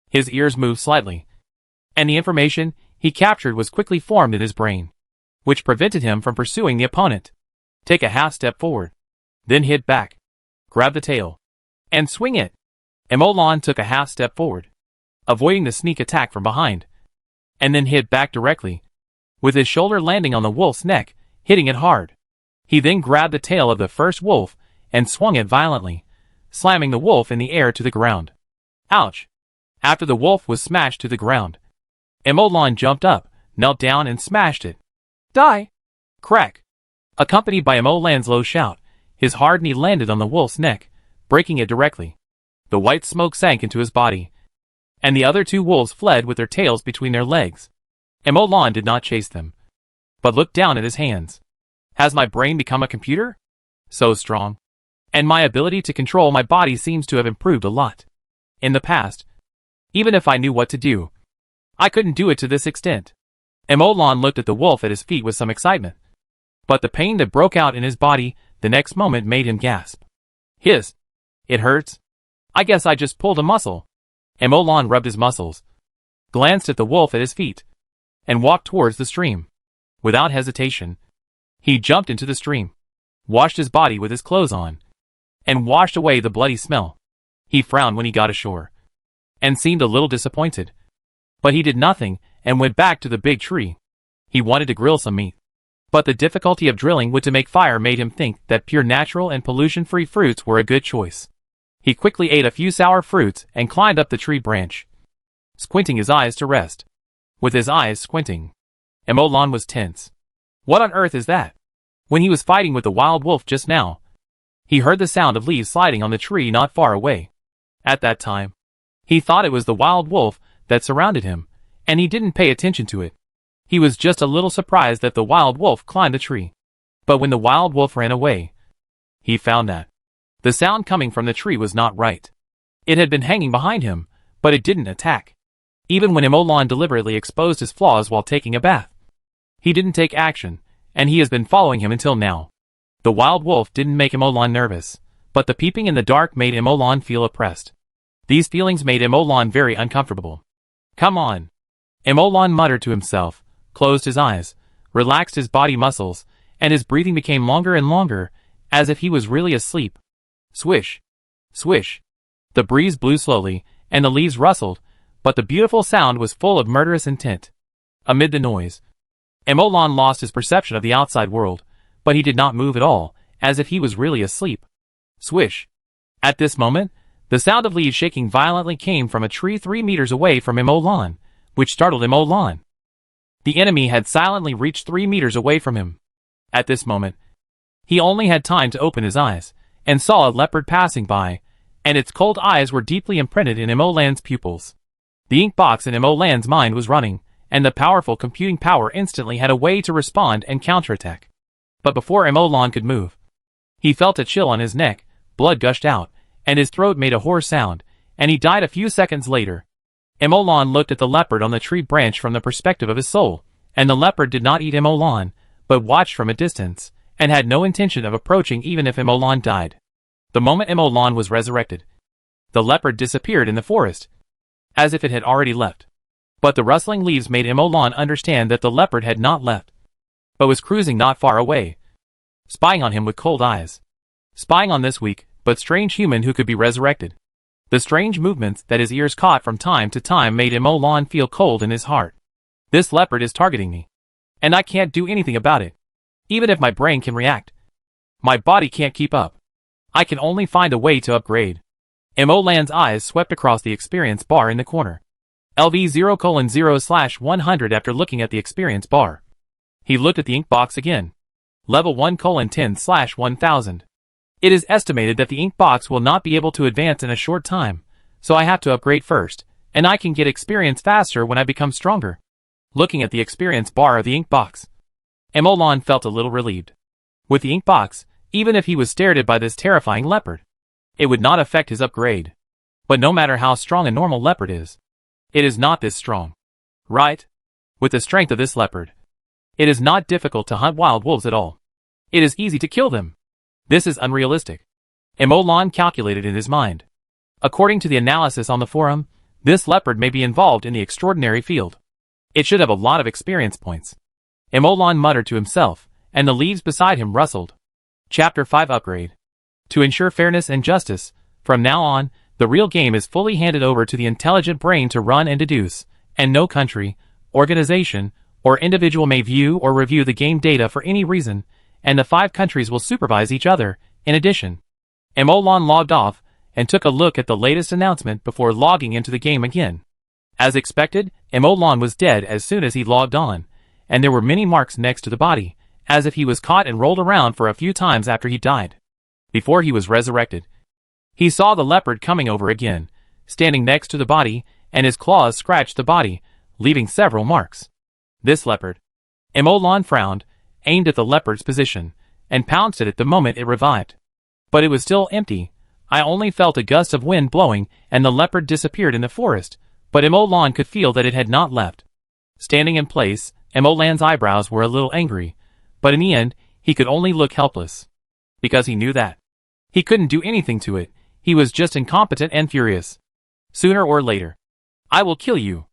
His ears moved slightly, and the information he captured was quickly formed in his brain, which prevented him from pursuing the opponent. Take a half step forward, then hit back, grab the tail, and swing it. Emolan took a half step forward, avoiding the sneak attack from behind, and then hit back directly, with his shoulder landing on the wolf's neck, hitting it hard. He then grabbed the tail of the first wolf and swung it violently, slamming the wolf in the air to the ground. Ouch! After the wolf was smashed to the ground, Emolan jumped up, knelt down and smashed it. Die! Crack! Accompanied by Emolan's low shout, his hard knee landed on the wolf's neck, breaking it directly. The white smoke sank into his body, and the other two wolves fled with their tails between their legs. Emolan did not chase them, but looked down at his hands. Has my brain become a computer? So strong. And my ability to control my body seems to have improved a lot. In the past, even if I knew what to do, I couldn't do it to this extent. Emolan looked at the wolf at his feet with some excitement, but the pain that broke out in his body the next moment made him gasp. Hiss! It hurts? I guess I just pulled a muscle. Emolan rubbed his muscles, glanced at the wolf at his feet, and walked towards the stream. Without hesitation, he jumped into the stream, washed his body with his clothes on, and washed away the bloody smell. He frowned when he got ashore, and seemed a little disappointed. But he did nothing, and went back to the big tree. He wanted to grill some meat, but the difficulty of drilling wood to make fire made him think that pure natural and pollution-free fruits were a good choice. He quickly ate a few sour fruits and climbed up the tree branch, squinting his eyes to rest. With his eyes squinting, Emolan was tense. What on earth is that? When he was fighting with the wild wolf just now, he heard the sound of leaves sliding on the tree not far away. At that time, he thought it was the wild wolf that surrounded him, and he didn't pay attention to it. He was just a little surprised that the wild wolf climbed the tree. But when the wild wolf ran away, he found that the sound coming from the tree was not right. It had been hanging behind him, but it didn't attack. Even when Emolan deliberately exposed his flaws while taking a bath, he didn't take action, and he has been following him until now. The wild wolf didn't make Emolan nervous, but the peeping in the dark made Emolan feel oppressed. These feelings made Emolan very uncomfortable. Come on. Emolan muttered to himself, closed his eyes, relaxed his body muscles, and his breathing became longer and longer, as if he was really asleep. Swish. Swish. The breeze blew slowly, and the leaves rustled, but the beautiful sound was full of murderous intent. Amid the noise, Emolan lost his perception of the outside world, but he did not move at all, as if he was really asleep. Swish. At this moment, the sound of leaves shaking violently came from a tree 3 meters away from Emolan, which startled Emolan. The enemy had silently reached 3 meters away from him. At this moment, he only had time to open his eyes, and saw a leopard passing by, and its cold eyes were deeply imprinted in Emolan's pupils. The ink box in Emolan's mind was running, and the powerful computing power instantly had a way to respond and counterattack. But before Emolan could move, he felt a chill on his neck, blood gushed out, and his throat made a hoarse sound, and he died a few seconds later. Emolan looked at the leopard on the tree branch from the perspective of his soul, and the leopard did not eat Emolan, but watched from a distance, and had no intention of approaching even if Emolan died. The moment Emolan was resurrected, the leopard disappeared in the forest, as if it had already left. But the rustling leaves made Emolan understand that the leopard had not left, but was cruising not far away, spying on him with cold eyes. Spying on this weak, but strange human who could be resurrected. The strange movements that his ears caught from time to time made Emolan feel cold in his heart. This leopard is targeting me, and I can't do anything about it. Even if my brain can react, my body can't keep up. I can only find a way to upgrade. Emolan's eyes swept across the experience bar in the corner. LV 0:0/100. After looking at the experience bar, he looked at the ink box again. Level 1:10/1000. It is estimated that the ink box will not be able to advance in a short time, so I have to upgrade first, and I can get experience faster when I become stronger. Looking at the experience bar of the ink box, Emolan felt a little relieved. With the ink box, even if he was stared at by this terrifying leopard, it would not affect his upgrade. But no matter how strong a normal leopard is, it is not this strong. Right? With the strength of this leopard, it is not difficult to hunt wild wolves at all. It is easy to kill them. This is unrealistic. Emolan calculated in his mind. According to the analysis on the forum, this leopard may be involved in the extraordinary field. It should have a lot of experience points. Emolan muttered to himself, and the leaves beside him rustled. Chapter 5 Upgrade. To ensure fairness and justice, from now on, the real game is fully handed over to the intelligent brain to run and deduce, and no country, organization, or individual may view or review the game data for any reason, and the 5 countries will supervise each other. In addition, Emolan logged off and took a look at the latest announcement before logging into the game again. As expected, Emolan was dead as soon as he logged on, and there were many marks next to the body, as if he was caught and rolled around for a few times after he died. Before he was resurrected, he saw the leopard coming over again, standing next to the body, and his claws scratched the body, leaving several marks. This leopard. Emolan frowned, aimed at the leopard's position, and pounced at it the moment it revived. But it was still empty. I only felt a gust of wind blowing, and the leopard disappeared in the forest, but Emolan could feel that it had not left. Standing in place, Emolan's eyebrows were a little angry, but in the end, he could only look helpless. Because he knew that he couldn't do anything to it, he was just incompetent and furious. Sooner or later, I will kill you.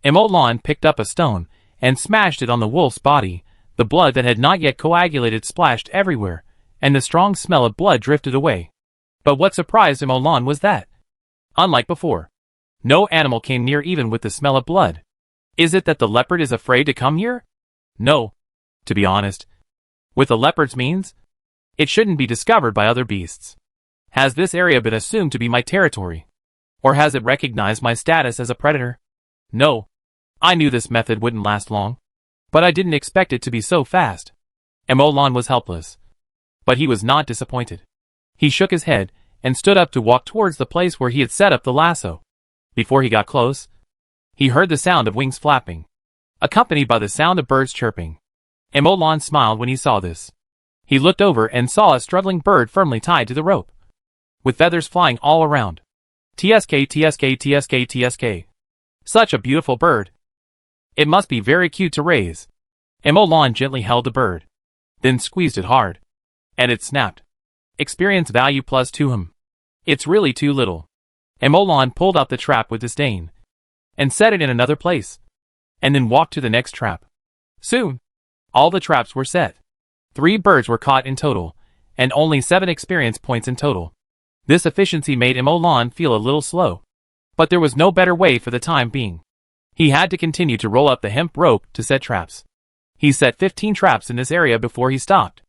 Emolan picked up a stone, and smashed it on the wolf's body. The blood that had not yet coagulated splashed everywhere, and the strong smell of blood drifted away. But what surprised Emolan was that, unlike before, no animal came near even with the smell of blood. Is it that the leopard is afraid to come here? No. To be honest, with the leopard's means, it shouldn't be discovered by other beasts. Has this area been assumed to be my territory? Or has it recognized my status as a predator? No. I knew this method wouldn't last long, but I didn't expect it to be so fast. Emolan was helpless, but he was not disappointed. He shook his head and stood up to walk towards the place where he had set up the lasso. Before he got close, he heard the sound of wings flapping, accompanied by the sound of birds chirping. Emolan smiled when he saw this. He looked over and saw a struggling bird firmly tied to the rope, with feathers flying all around. TSK, TSK, TSK, TSK. Such a beautiful bird. It must be very cute to raise. Emolan gently held the bird. then squeezed it hard. And it snapped. Experience value plus 2 It's really too little. Emolon pulled out the trap with disdain and set it in another place, and then walked to the next trap. Soon, all the traps were set. 3 birds were caught in total, and only 7 experience points in total. This efficiency made Emolon feel a little slow, but there was no better way for the time being. He had to continue to roll up the hemp rope to set traps. He set 15 traps in this area before he stopped,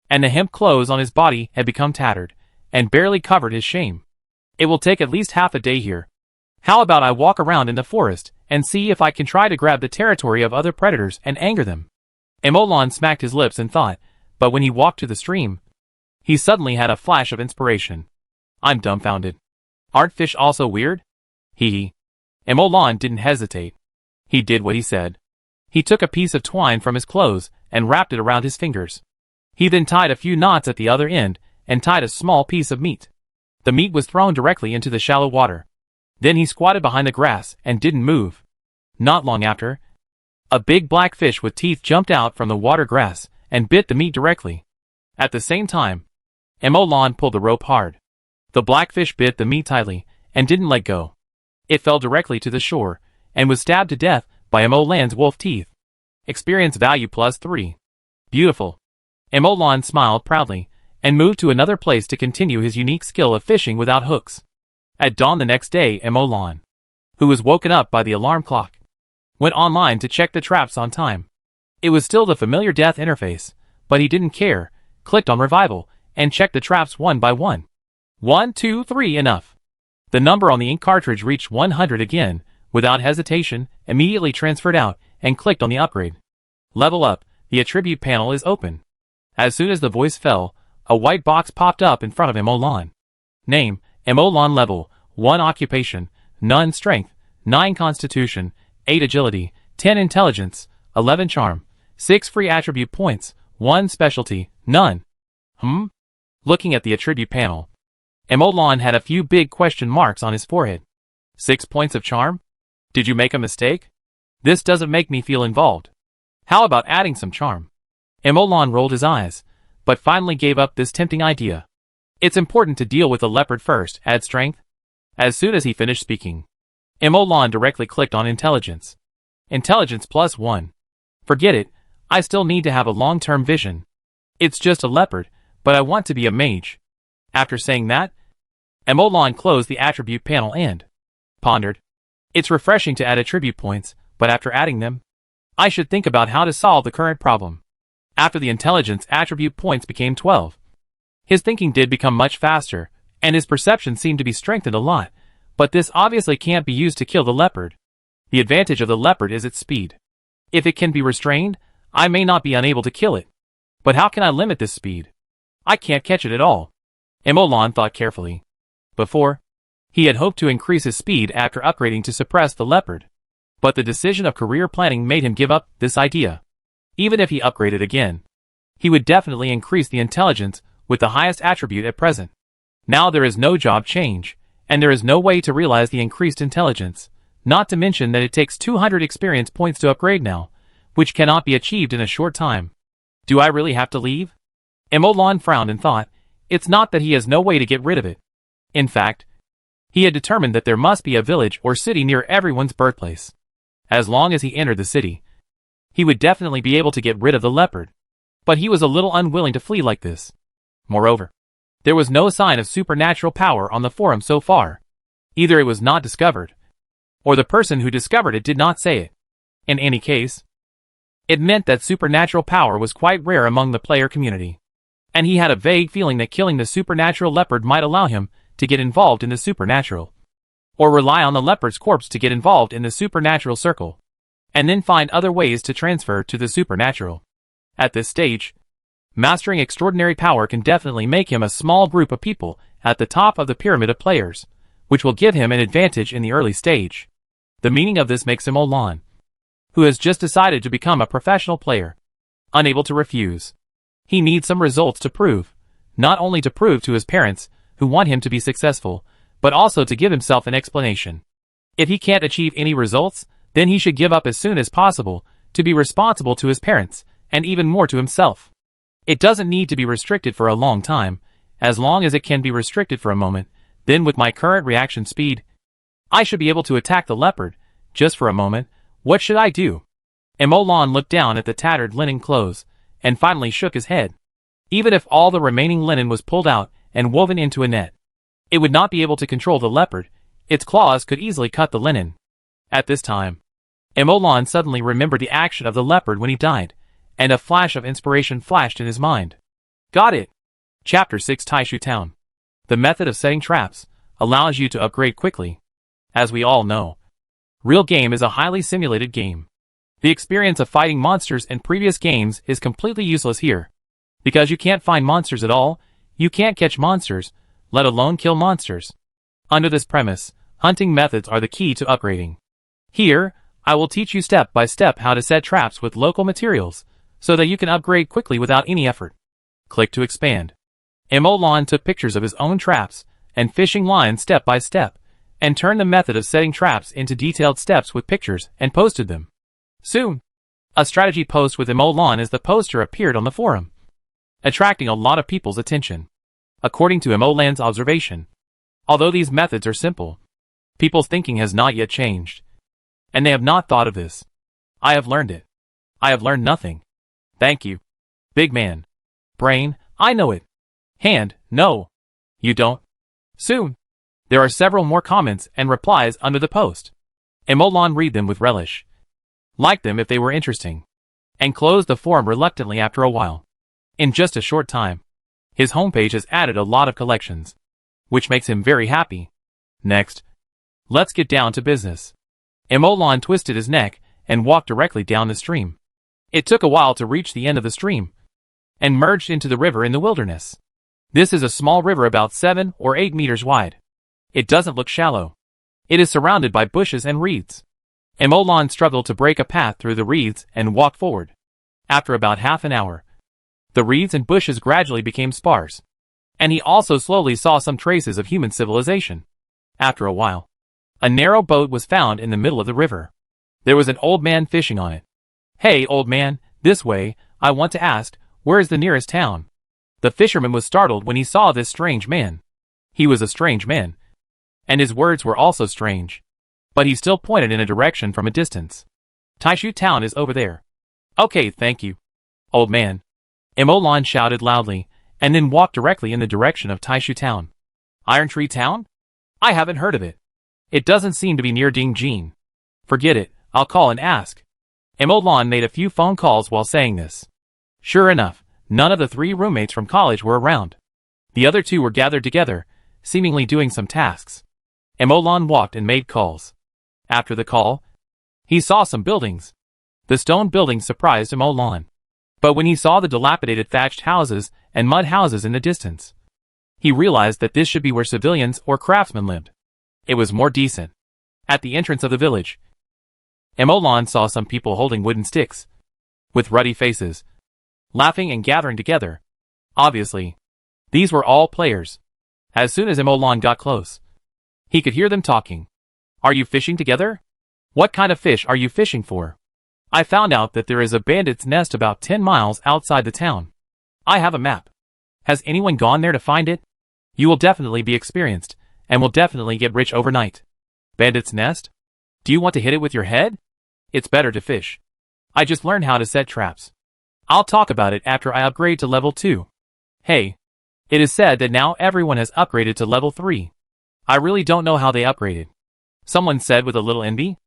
and the hemp clothes on his body had become tattered, and barely covered his shame. It will take at least half a day here. How about I walk around in the forest, and see if I can try to grab the territory of other predators and anger them? Emolon smacked his lips in thought, but when he walked to the stream, he suddenly had a flash of inspiration. I'm dumbfounded. Aren't fish also weird? Hee. Emolon didn't hesitate. He did what he said. He took a piece of twine from his clothes and wrapped it around his fingers. He then tied a few knots at the other end and tied a small piece of meat. The meat was thrown directly into the shallow water. Then he squatted behind the grass and didn't move. Not long after, a big black fish with teeth jumped out from the water grass and bit the meat directly. At the same time, Emolon pulled the rope hard. The black fish bit the meat tightly and didn't let go. It fell directly to the shore and was stabbed to death by Emolon's wolf teeth. Experience value plus 3. Beautiful. Emolon smiled proudly and moved to another place to continue his unique skill of fishing without hooks. At dawn the next day, Emolon, who was woken up by the alarm clock, went online to check the traps on time. It was still the familiar death interface, but he didn't care, clicked on revival, and checked the traps one by one. 1, 2, 3 enough. The number on the ink cartridge reached 100 again, without hesitation, immediately transferred out, and clicked on the upgrade. Level up, the attribute panel is open. As soon as the voice fell, a white box popped up in front of Emolon. Name, Emolon level, 1 occupation, none strength, 9 constitution, 8 agility, 10 intelligence, 11 charm, 6 free attribute points, 1 specialty, none. Looking at the attribute panel, Emolon had a few big question marks on his forehead. 6 points of charm? Did you make a mistake? This doesn't make me feel involved. How about adding some charm? Emolon rolled his eyes, but finally gave up this tempting idea. It's important to deal with the leopard first, add strength. As soon as he finished speaking, Emolon directly clicked on intelligence. Intelligence plus 1. Forget it, I still need to have a long-term vision. It's just a leopard, but I want to be a mage. After saying that, Emolon closed the attribute panel and pondered. It's refreshing to add attribute points, but after adding them, I should think about how to solve the current problem. After the intelligence attribute points became 12. His thinking did become much faster, and his perception seemed to be strengthened a lot, but this obviously can't be used to kill the leopard. The advantage of the leopard is its speed. If it can be restrained, I may not be unable to kill it. But how can I limit this speed? I can't catch it at all. Emolon thought carefully. Before, he had hoped to increase his speed after upgrading to suppress the leopard. But the decision of career planning made him give up this idea. Even if he upgraded again, he would definitely increase the intelligence with the highest attribute at present. Now there is no job change, and there is no way to realize the increased intelligence, not to mention that it takes 200 experience points to upgrade now, which cannot be achieved in a short time. Do I really have to leave? Emolon frowned and thought, it's not that he has no way to get rid of it. In fact, he had determined that there must be a village or city near everyone's birthplace. As long as he entered the city, he would definitely be able to get rid of the leopard. But he was a little unwilling to flee like this. Moreover, there was no sign of supernatural power on the forum so far. Either it was not discovered, or the person who discovered it did not say it. In any case, it meant that supernatural power was quite rare among the player community. And he had a vague feeling that killing the supernatural leopard might allow him to get involved in the supernatural. Or rely on the leopard's corpse to get involved in the supernatural circle. And then find other ways to transfer to the supernatural. At this stage, mastering extraordinary power can definitely make him a small group of people at the top of the pyramid of players, which will give him an advantage in the early stage. The meaning of this makes Emolon, who has just decided to become a professional player, unable to refuse. He needs some results to prove, not only to prove to his parents, who want him to be successful, but also to give himself an explanation. If he can't achieve any results, then he should give up as soon as possible, to be responsible to his parents, and even more to himself. It doesn't need to be restricted for a long time, as long as it can be restricted for a moment. Then with my current reaction speed, I should be able to attack the leopard, just for a moment. What should I do? Emolan looked down at the tattered linen clothes, and finally shook his head. Even if all the remaining linen was pulled out and woven into a net, it would not be able to control the leopard. Its claws could easily cut the linen. At this time, Emolan suddenly remembered the action of the leopard when he died, and a flash of inspiration flashed in his mind. Got it! Chapter 6 Taishu Town. The method of setting traps allows you to upgrade quickly. As we all know, real game is a highly simulated game. The experience of fighting monsters in previous games is completely useless here. Because you can't find monsters at all, you can't catch monsters, let alone kill monsters. Under this premise, hunting methods are the key to upgrading. Here, I will teach you step by step how to set traps with local materials, so that you can upgrade quickly without any effort. Click to expand. Emolan took pictures of his own traps and fishing lines step by step, and turned the method of setting traps into detailed steps with pictures and posted them. Soon, a strategy post with Emolan as the poster appeared on the forum, attracting a lot of people's attention. According to Emolan's observation, although these methods are simple, people's thinking has not yet changed, and they have not thought of this. I have learned it. I have learned nothing. Thank you. Big man. Brain, I know it. Hand, no. You don't. Soon, there are several more comments and replies under the post. Emolan read them with relish, liked them if they were interesting, and closed the forum reluctantly after a while. In just a short time, his homepage has added a lot of collections, which makes him very happy. Next, let's get down to business. Emolan twisted his neck and walked directly down the stream. It took a while to reach the end of the stream, and merged into the river in the wilderness. This is a small river about 7 or 8 meters wide. It doesn't look shallow. It is surrounded by bushes and reeds. Emolan struggled to break a path through the reeds and walked forward. After about half an hour, the reeds and bushes gradually became sparse, and he also slowly saw some traces of human civilization. After a while, a narrow boat was found in the middle of the river. There was an old man fishing on it. Hey, old man, this way, I want to ask, where is the nearest town? The fisherman was startled when he saw this strange man. He was a strange man, and his words were also strange, but he still pointed in a direction from a distance. Taishu Town is over there. Okay, thank you, old man. Emolan shouted loudly, and then walked directly in the direction of Taishu Town. Iron Tree Town? I haven't heard of it. It doesn't seem to be near Dingjin. Forget it, I'll call and ask. Emolan made a few phone calls while saying this. Sure enough, none of the 3 roommates from college were around. The other 2 were gathered together, seemingly doing some tasks. Emolan walked and made calls. After the call, he saw some buildings. The stone buildings surprised Emolan. But when he saw the dilapidated thatched houses and mud houses in the distance, he realized that this should be where civilians or craftsmen lived. It was more decent. At the entrance of the village, Emolan saw some people holding wooden sticks, with ruddy faces, laughing and gathering together. Obviously, these were all players. As soon as Emolan got close, he could hear them talking. Are you fishing together? What kind of fish are you fishing for? I found out that there is a bandit's nest about 10 miles outside the town. I have a map. Has anyone gone there to find it? You will definitely be experienced, and will definitely get rich overnight. Bandit's nest? Do you want to hit it with your head? It's better to fish. I just learned how to set traps. I'll talk about it after I upgrade to level 2. Hey. It is said that now everyone has upgraded to level 3. I really don't know how they upgraded. Someone said with a little envy.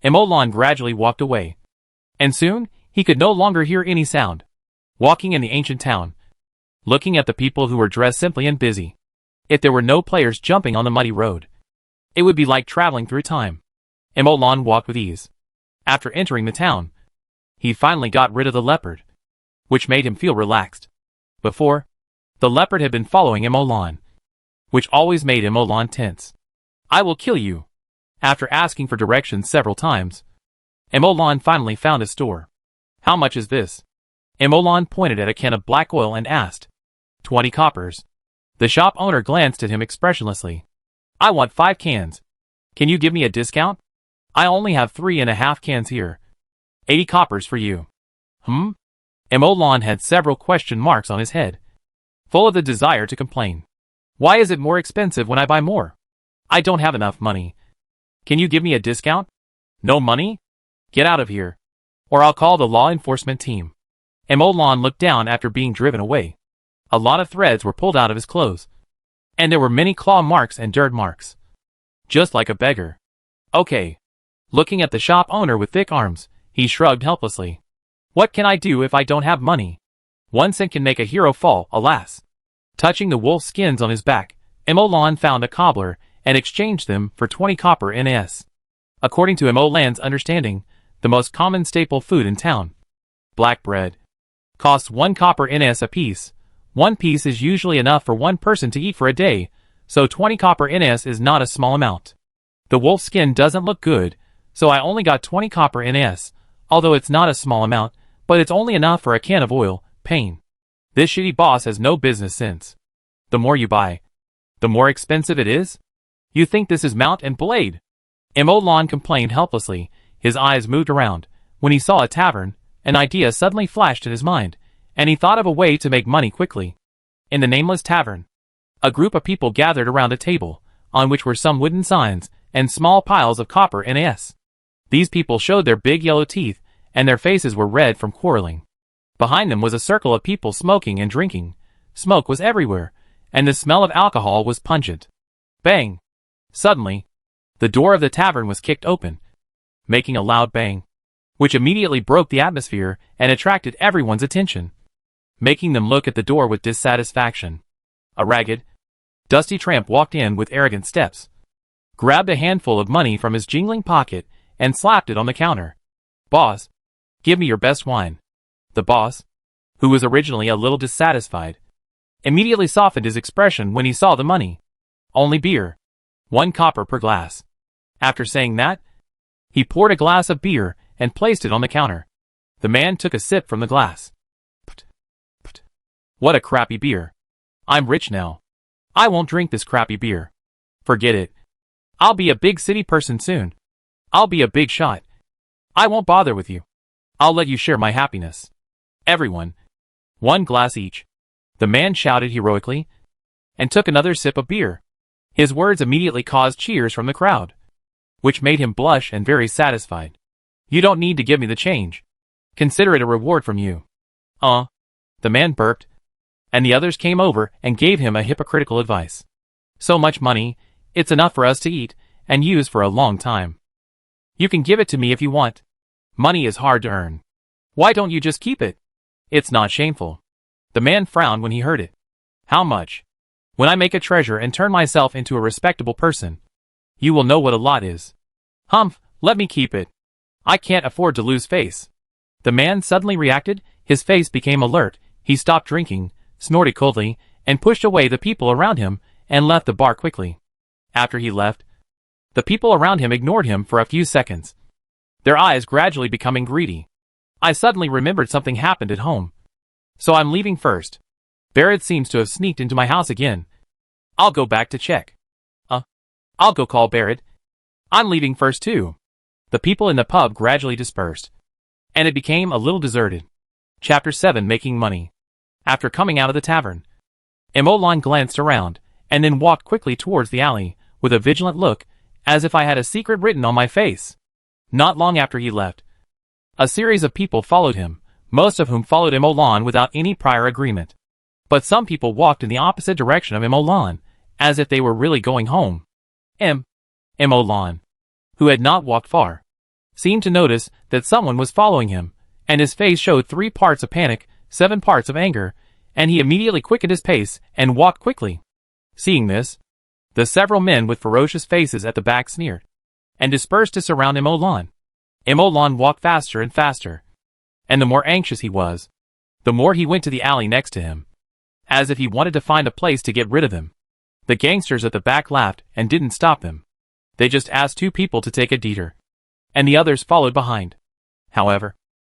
Emolan gradually walked away, and soon, he could no longer hear any sound. Walking in the ancient town, looking at the people who were dressed simply and busy. If there were no players jumping on the muddy road, it would be like traveling through time. Emolan walked with ease. After entering the town, he finally got rid of the leopard, which made him feel relaxed. Before, the leopard had been following Emolan, which always made Emolan tense. I will kill you. After asking for directions several times, Emolan finally found a store. How much is this? Emolan pointed at a can of black oil and asked. 20 coppers. The shop owner glanced at him expressionlessly. I want 5 cans. Can you give me a discount? I only have 3.5 cans here. 80 coppers for you. Emolan had several question marks on his head, full of the desire to complain. Why is it more expensive when I buy more? I don't have enough money. Can you give me a discount? No money? Get out of here, or I'll call the law enforcement team. Emolan looked down after being driven away. A lot of threads were pulled out of his clothes, and there were many claw marks and dirt marks. Just like a beggar. Okay. Looking at the shop owner with thick arms, he shrugged helplessly. What can I do if I don't have money? 1 cent can make a hero fall, alas. Touching the wolf skins on his back, Emolan found a cobbler and exchanged them for 20 copper NS. According to Emolan's understanding, the most common staple food in town, black bread, costs 1 copper NS apiece. 1 piece is usually enough for 1 person to eat for a day, so 20 copper NS is not a small amount. The wolf skin doesn't look good, so I only got 20 copper NS, although it's not a small amount, but it's only enough for a can of oil, pain. This shitty boss has no business sense. The more you buy, the more expensive it is? You think this is mount and blade? Emolan complained helplessly. His eyes moved around. When he saw a tavern, an idea suddenly flashed in his mind, and he thought of a way to make money quickly. In the nameless tavern, a group of people gathered around a table, on which were some wooden signs and small piles of copper NS. These people showed their big yellow teeth, and their faces were red from quarreling. Behind them was a circle of people smoking and drinking. Smoke was everywhere, and the smell of alcohol was pungent. Bang! Suddenly, the door of the tavern was kicked open, making a loud bang, which immediately broke the atmosphere and attracted everyone's attention, making them look at the door with dissatisfaction. A ragged, dusty tramp walked in with arrogant steps, grabbed a handful of money from his jingling pocket, and slapped it on the counter. Boss, give me your best wine. The boss, who was originally a little dissatisfied, immediately softened his expression when he saw the money. Only beer. 1 copper per glass. After saying that, he poured a glass of beer and placed it on the counter. The man took a sip from the glass. P't, p't. What a crappy beer. I'm rich now. I won't drink this crappy beer. Forget it. I'll be a big city person soon. I'll be a big shot. I won't bother with you. I'll let you share my happiness. Everyone. 1 glass each. The man shouted heroically, and took another sip of beer. His words immediately caused cheers from the crowd, which made him blush and very satisfied. You don't need to give me the change. Consider it a reward from you. The man burped, and the others came over and gave him a hypocritical advice. So much money, it's enough for us to eat and use for a long time. You can give it to me if you want. Money is hard to earn. Why don't you just keep it? It's not shameful. The man frowned when he heard it. How much? When I make a treasure and turn myself into a respectable person, you will know what a lot is. Humph, let me keep it. I can't afford to lose face. The man suddenly reacted, his face became alert, he stopped drinking, snorted coldly, and pushed away the people around him, and left the bar quickly. After he left, the people around him ignored him for a few seconds, their eyes gradually becoming greedy. I suddenly remembered something happened at home, so I'm leaving first. Barrett seems to have sneaked into my house again. I'll go back to check. I'll go call Barrett. I'm leaving first too. The people in the pub gradually dispersed, and it became a little deserted. Chapter 7: Making Money. After coming out of the tavern, Emolan glanced around, and then walked quickly towards the alley, with a vigilant look, as if I had a secret written on my face. Not long after he left, a series of people followed him, most of whom followed Emolan without any prior agreement. But some people walked in the opposite direction of Emolan, as if they were really going home. Emolan, who had not walked far, seemed to notice that someone was following him, and his face showed 3 parts of panic, 7 parts of anger, and he immediately quickened his pace and walked quickly. Seeing this, the several men with ferocious faces at the back sneered, and dispersed to surround Emolan. Emolan walked faster and faster, and the more anxious he was, the more he went to the alley next to him, as if he wanted to find a place to get rid of him. The gangsters at the back laughed and didn't stop him. They just asked 2 people to take a detour, and the others followed behind. However,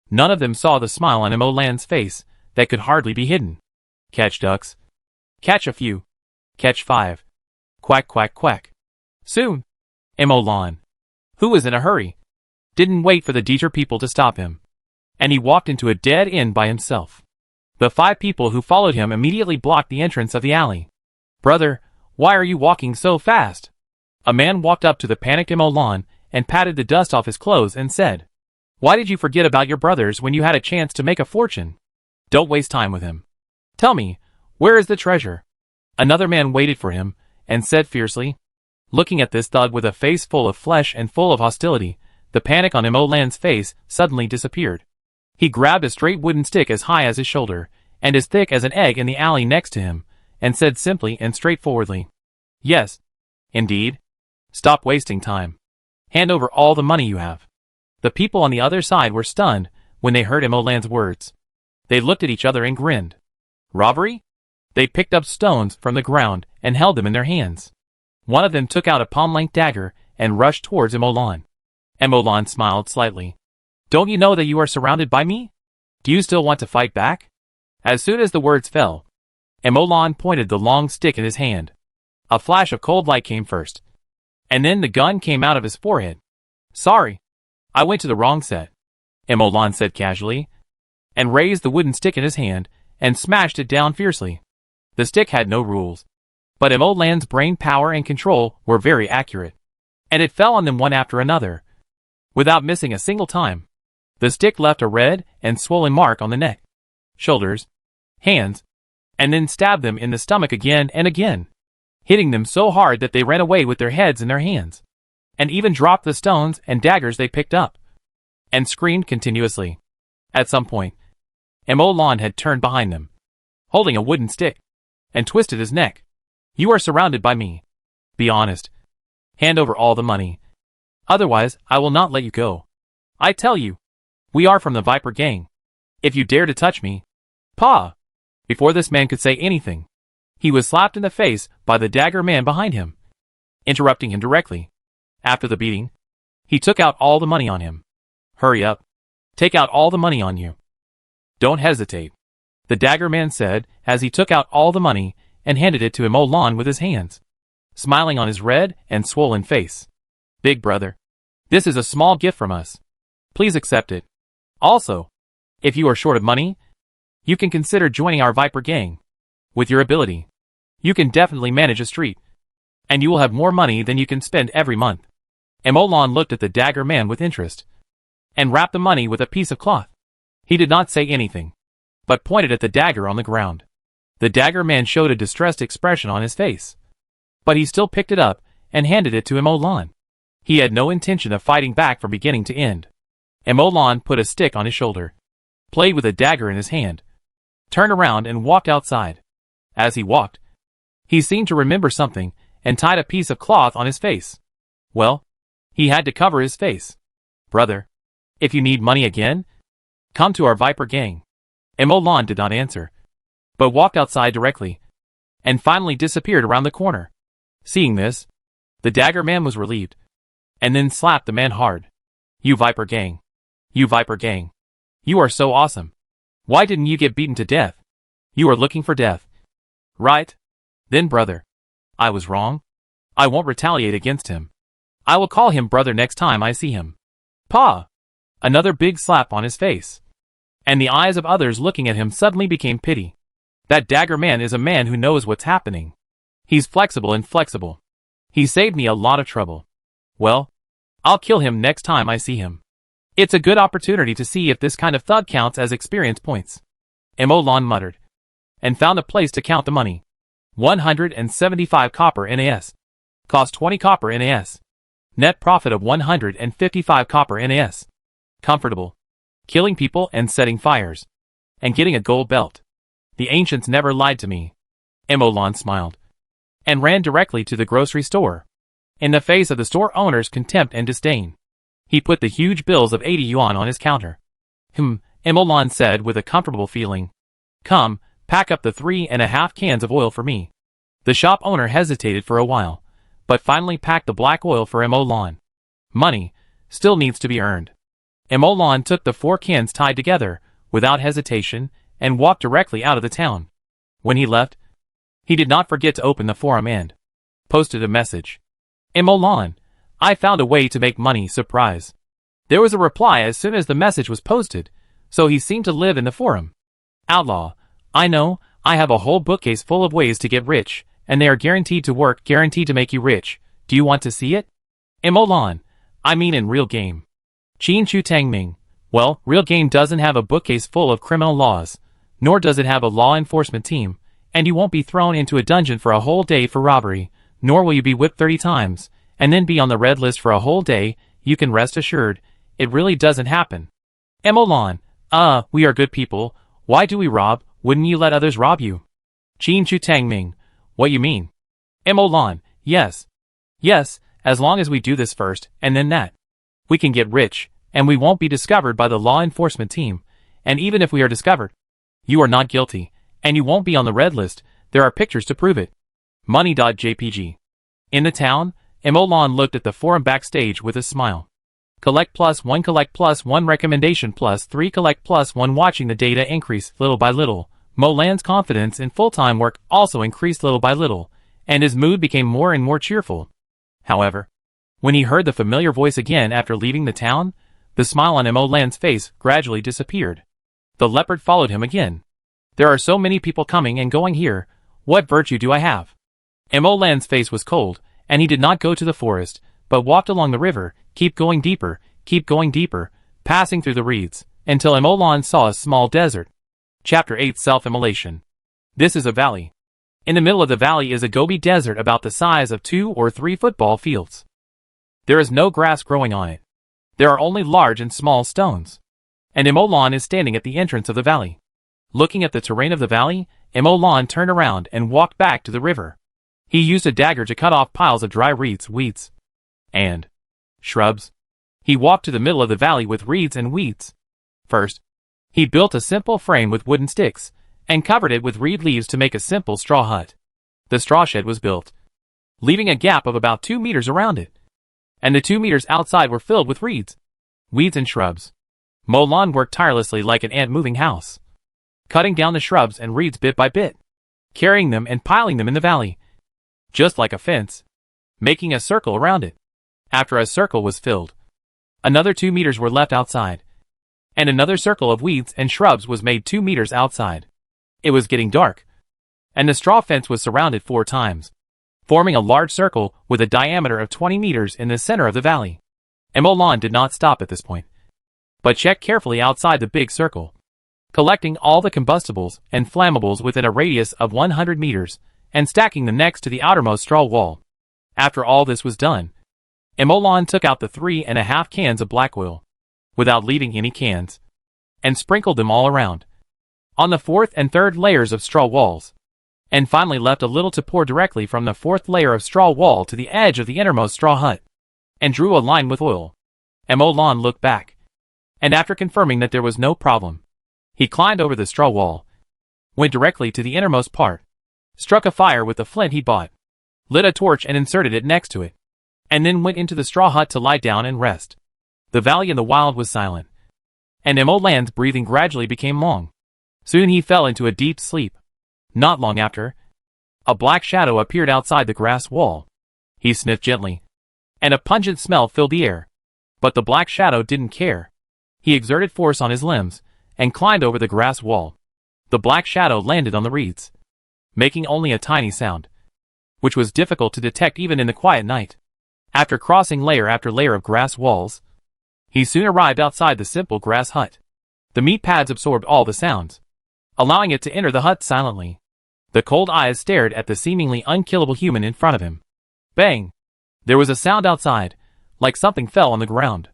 none of them saw the smile on Emolan's face that could hardly be hidden. Catch ducks. Catch a few. Catch 5. Quack quack quack. Soon. Emolan, who was in a hurry, didn't wait for the detour people to stop him. and he walked into a dead end by himself. The 5 people who followed him immediately blocked the entrance of the alley. "Brother, why are you walking so fast?" A man walked up to the panicked Emolan and patted the dust off his clothes and said, "Why did you forget about your brothers when you had a chance to make a fortune? Don't waste time with him. Tell me, where is the treasure?" Another man waited for him and said fiercely, looking at this thug with a face full of flesh and full of hostility, the panic on Emolan's face suddenly disappeared. He grabbed a straight wooden stick as high as his shoulder, and as thick as an egg in the alley next to him, and said simply and straightforwardly, "Yes, indeed. Stop wasting time. Hand over all the money you have." The people on the other side were stunned when they heard Emolan's words. They looked at each other and grinned. Robbery? They picked up stones from the ground and held them in their hands. One of them took out a palm-length dagger and rushed towards Emolan. Emolan smiled slightly. "Don't you know that you are surrounded by me? Do you still want to fight back?" As soon as the words fell, Emolan pointed the long stick in his hand. A flash of cold light came first, and then the gun came out of his forehead. "Sorry, I went to the wrong set," Emolan said casually, and raised the wooden stick in his hand and smashed it down fiercely. The stick had no rules, but Emolan's brain power and control were very accurate, and it fell on them one after another, without missing a single time. The stick left a red and swollen mark on the neck, shoulders, hands, and then stabbed them in the stomach again and again, hitting them so hard that they ran away with their heads in their hands, and even dropped the stones and daggers they picked up, and screamed continuously. At some point, Emolan had turned behind them, holding a wooden stick, and twisted his neck. "You are surrounded by me. Be honest. Hand over all the money. Otherwise, I will not let you go. I tell you, we are from the Viper Gang. If you dare to touch me..." "Pa!" Before this man could say anything, he was slapped in the face by the dagger man behind him, interrupting him directly. After the beating, he took out all the money on him. "Hurry up. Take out all the money on you. Don't hesitate," the dagger man said as he took out all the money and handed it to Emolan with his hands, smiling on his red and swollen face. "Big brother, this is a small gift from us. Please accept it. Also, if you are short of money, you can consider joining our Viper Gang. With your ability, you can definitely manage a street, and you will have more money than you can spend every month." Emolan looked at the dagger man with interest, and wrapped the money with a piece of cloth. He did not say anything, but pointed at the dagger on the ground. The dagger man showed a distressed expression on his face, but he still picked it up and handed it to Emolan. He had no intention of fighting back from beginning to end. Emolan put a stick on his shoulder, played with a dagger in his hand, turned around and walked outside. As he walked, he seemed to remember something and tied a piece of cloth on his face. Well, he had to cover his face. "Brother, if you need money again, come to our Viper Gang." Emolan did not answer, but walked outside directly, and finally disappeared around the corner. Seeing this, the dagger man was relieved, and then slapped the man hard. "You Viper Gang. You Viper Gang. You are so awesome. Why didn't you get beaten to death? You are looking for death. Right? Then brother, I was wrong. I won't retaliate against him. I will call him brother next time I see him." "Pa!" Another big slap on his face, and the eyes of others looking at him suddenly became pity. That dagger man is a man who knows what's happening. He's flexible and flexible. He saved me a lot of trouble. Well, I'll kill him next time I see him. It's a good opportunity to see if this kind of thug counts as experience points." Emolan muttered, and found a place to count the money. 175 copper NAS. Cost 20 copper NAS. Net profit of 155 copper NAS. Comfortable. Killing people and setting fires. And getting a gold belt. The ancients never lied to me. Emolan smiled, and ran directly to the grocery store. In the face of the store owner's contempt and disdain, he put the huge bills of 80 yuan on his counter. Emolan said with a comfortable feeling. "Come, pack up the 3.5 cans of oil for me." The shop owner hesitated for a while, but finally packed the black oil for Emolan. Money still needs to be earned. Emolan took the 4 cans tied together, without hesitation, and walked directly out of the town. When he left, he did not forget to open the forum and posted a message. "Emolan, I found a way to make money, surprise." There was a reply as soon as the message was posted, so he seemed to live in the forum. Outlaw, I know, I have a whole bookcase full of ways to get rich, and they are guaranteed to work, guaranteed to make you rich. Do you want to see it? Imolan, I mean in real game. Qin Chu Tang Ming. Well, real game doesn't have a bookcase full of criminal laws, nor does it have a law enforcement team, and you won't be thrown into a dungeon for a whole day for robbery, nor will you be whipped 30 times, and then be on the red list for a whole day. You can rest assured, it really doesn't happen. Imolan, we are good people. Why do we rob? Wouldn't you let others rob you? Qin Chu Tang Ming. What you mean? Imolan, yes. Yes, as long as we do this first, and then that. We can get rich, and we won't be discovered by the law enforcement team, and even if we are discovered, you are not guilty, and you won't be on the red list. There are pictures to prove it. Money.jpg. In the town, Imolan looked at the forum backstage with a smile. Collect +1 recommendation +3 collect +1 watching the data increase little by little. Molan's confidence in full-time work also increased little by little, and his mood became more and more cheerful. However, when he heard the familiar voice again after leaving the town, the smile on Molan's face gradually disappeared. The leopard followed him again. There are so many people coming and going here. What virtue do I have? Molan's face was cold, and he did not go to the forest, but walked along the river, keep going deeper, passing through the reeds, until Imolan saw a small desert. Chapter 8 Self-Immolation. This is a valley. In the middle of the valley is a Gobi desert about the size of 2 or 3 football fields. There is no grass growing on it. There are only large and small stones. And Imolan is standing at the entrance of the valley. Looking at the terrain of the valley, Imolan turned around and walked back to the river. He used a dagger to cut off piles of dry reeds, weeds, and shrubs. He walked to the middle of the valley with reeds and weeds. First, he built a simple frame with wooden sticks, and covered it with reed leaves to make a simple straw hut. The straw shed was built, leaving a gap of about 2 meters around it, and the 2 meters outside were filled with reeds, weeds and shrubs. Molan worked tirelessly like an ant moving house, cutting down the shrubs and reeds bit by bit, carrying them and piling them in the valley, just like a fence, making a circle around it. After a circle was filled, another 2 meters were left outside, and another circle of weeds and shrubs was made 2 meters outside. It was getting dark, and the straw fence was surrounded 4 times, forming a large circle with a diameter of 20 meters in the center of the valley. Imolan did not stop at this point, but checked carefully outside the big circle, collecting all the combustibles and flammables within a radius of 100 meters, and stacking them next to the outermost straw wall. After all this was done, Imolan took out the 3.5 cans of black oil, without leaving any cans, and sprinkled them all around, on the 4th and 3rd layers of straw walls, and finally left a little to pour directly from the 4th layer of straw wall to the edge of the innermost straw hut, and drew a line with oil. Imolan looked back, and after confirming that there was no problem, he climbed over the straw wall, went directly to the innermost part, struck a fire with the flint he bought, lit a torch and inserted it next to it, and then went into the straw hut to lie down and rest. The valley in the wild was silent, and Imolan's breathing gradually became long. Soon he fell into a deep sleep. Not long after, a black shadow appeared outside the grass wall. He sniffed gently, and a pungent smell filled the air. But the black shadow didn't care. He exerted force on his limbs, and climbed over the grass wall. The black shadow landed on the reeds, making only a tiny sound, which was difficult to detect even in the quiet night. After crossing layer after layer of grass walls, he soon arrived outside the simple grass hut. The meat pads absorbed all the sounds, allowing it to enter the hut silently. The cold eyes stared at the seemingly unkillable human in front of him. Bang! There was a sound outside, like something fell on the ground.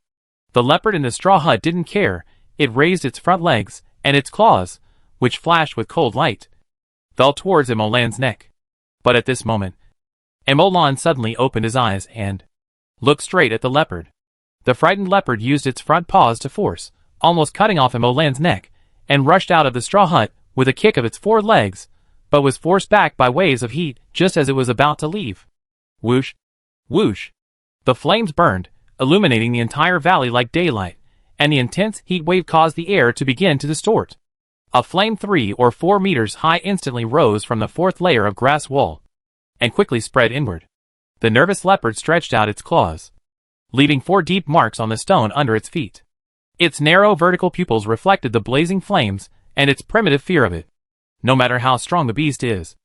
The leopard in the straw hut didn't care. It raised its front legs, and its claws, which flashed with cold light, fell towards Imolan's neck. But at this moment, Imolan suddenly opened his eyes and looked straight at the leopard. The frightened leopard used its front paws to force, almost cutting off Imolan's neck, and rushed out of the straw hut with a kick of its 4 legs, but was forced back by waves of heat just as it was about to leave. Whoosh! Whoosh! The flames burned, illuminating the entire valley like daylight, and the intense heat wave caused the air to begin to distort. A flame 3 or 4 meters high instantly rose from the 4th layer of grass wall, and quickly spread inward. The nervous leopard stretched out its claws, leaving 4 deep marks on the stone under its feet. Its narrow vertical pupils reflected the blazing flames and its primitive fear of it. No matter how strong the beast is,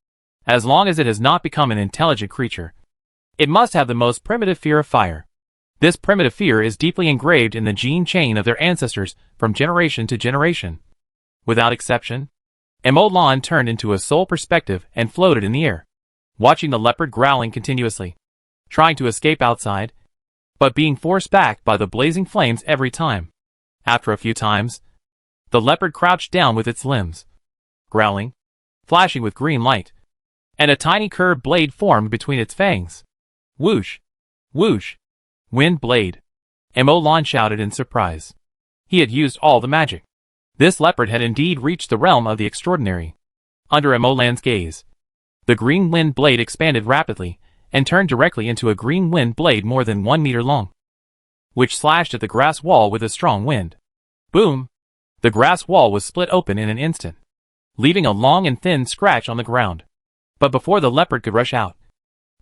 as long as it has not become an intelligent creature, it must have the most primitive fear of fire. This primitive fear is deeply engraved in the gene chain of their ancestors from generation to generation. Without exception, Emolan turned into a sole perspective and floated in the air, watching the leopard growling continuously, trying to escape outside, but being forced back by the blazing flames every time. After a few times, the leopard crouched down with its limbs growling, flashing with green light, and a tiny curved blade formed between its fangs. Whoosh! Whoosh! Wind blade! Emolan shouted in surprise. He had used all the magic. This leopard had indeed reached the realm of the extraordinary. Under Emolan's gaze, the green wind blade expanded rapidly and turned directly into a green wind blade more than 1 meter long, which slashed at the grass wall with a strong wind. Boom! The grass wall was split open in an instant, leaving a long and thin scratch on the ground. But before the leopard could rush out,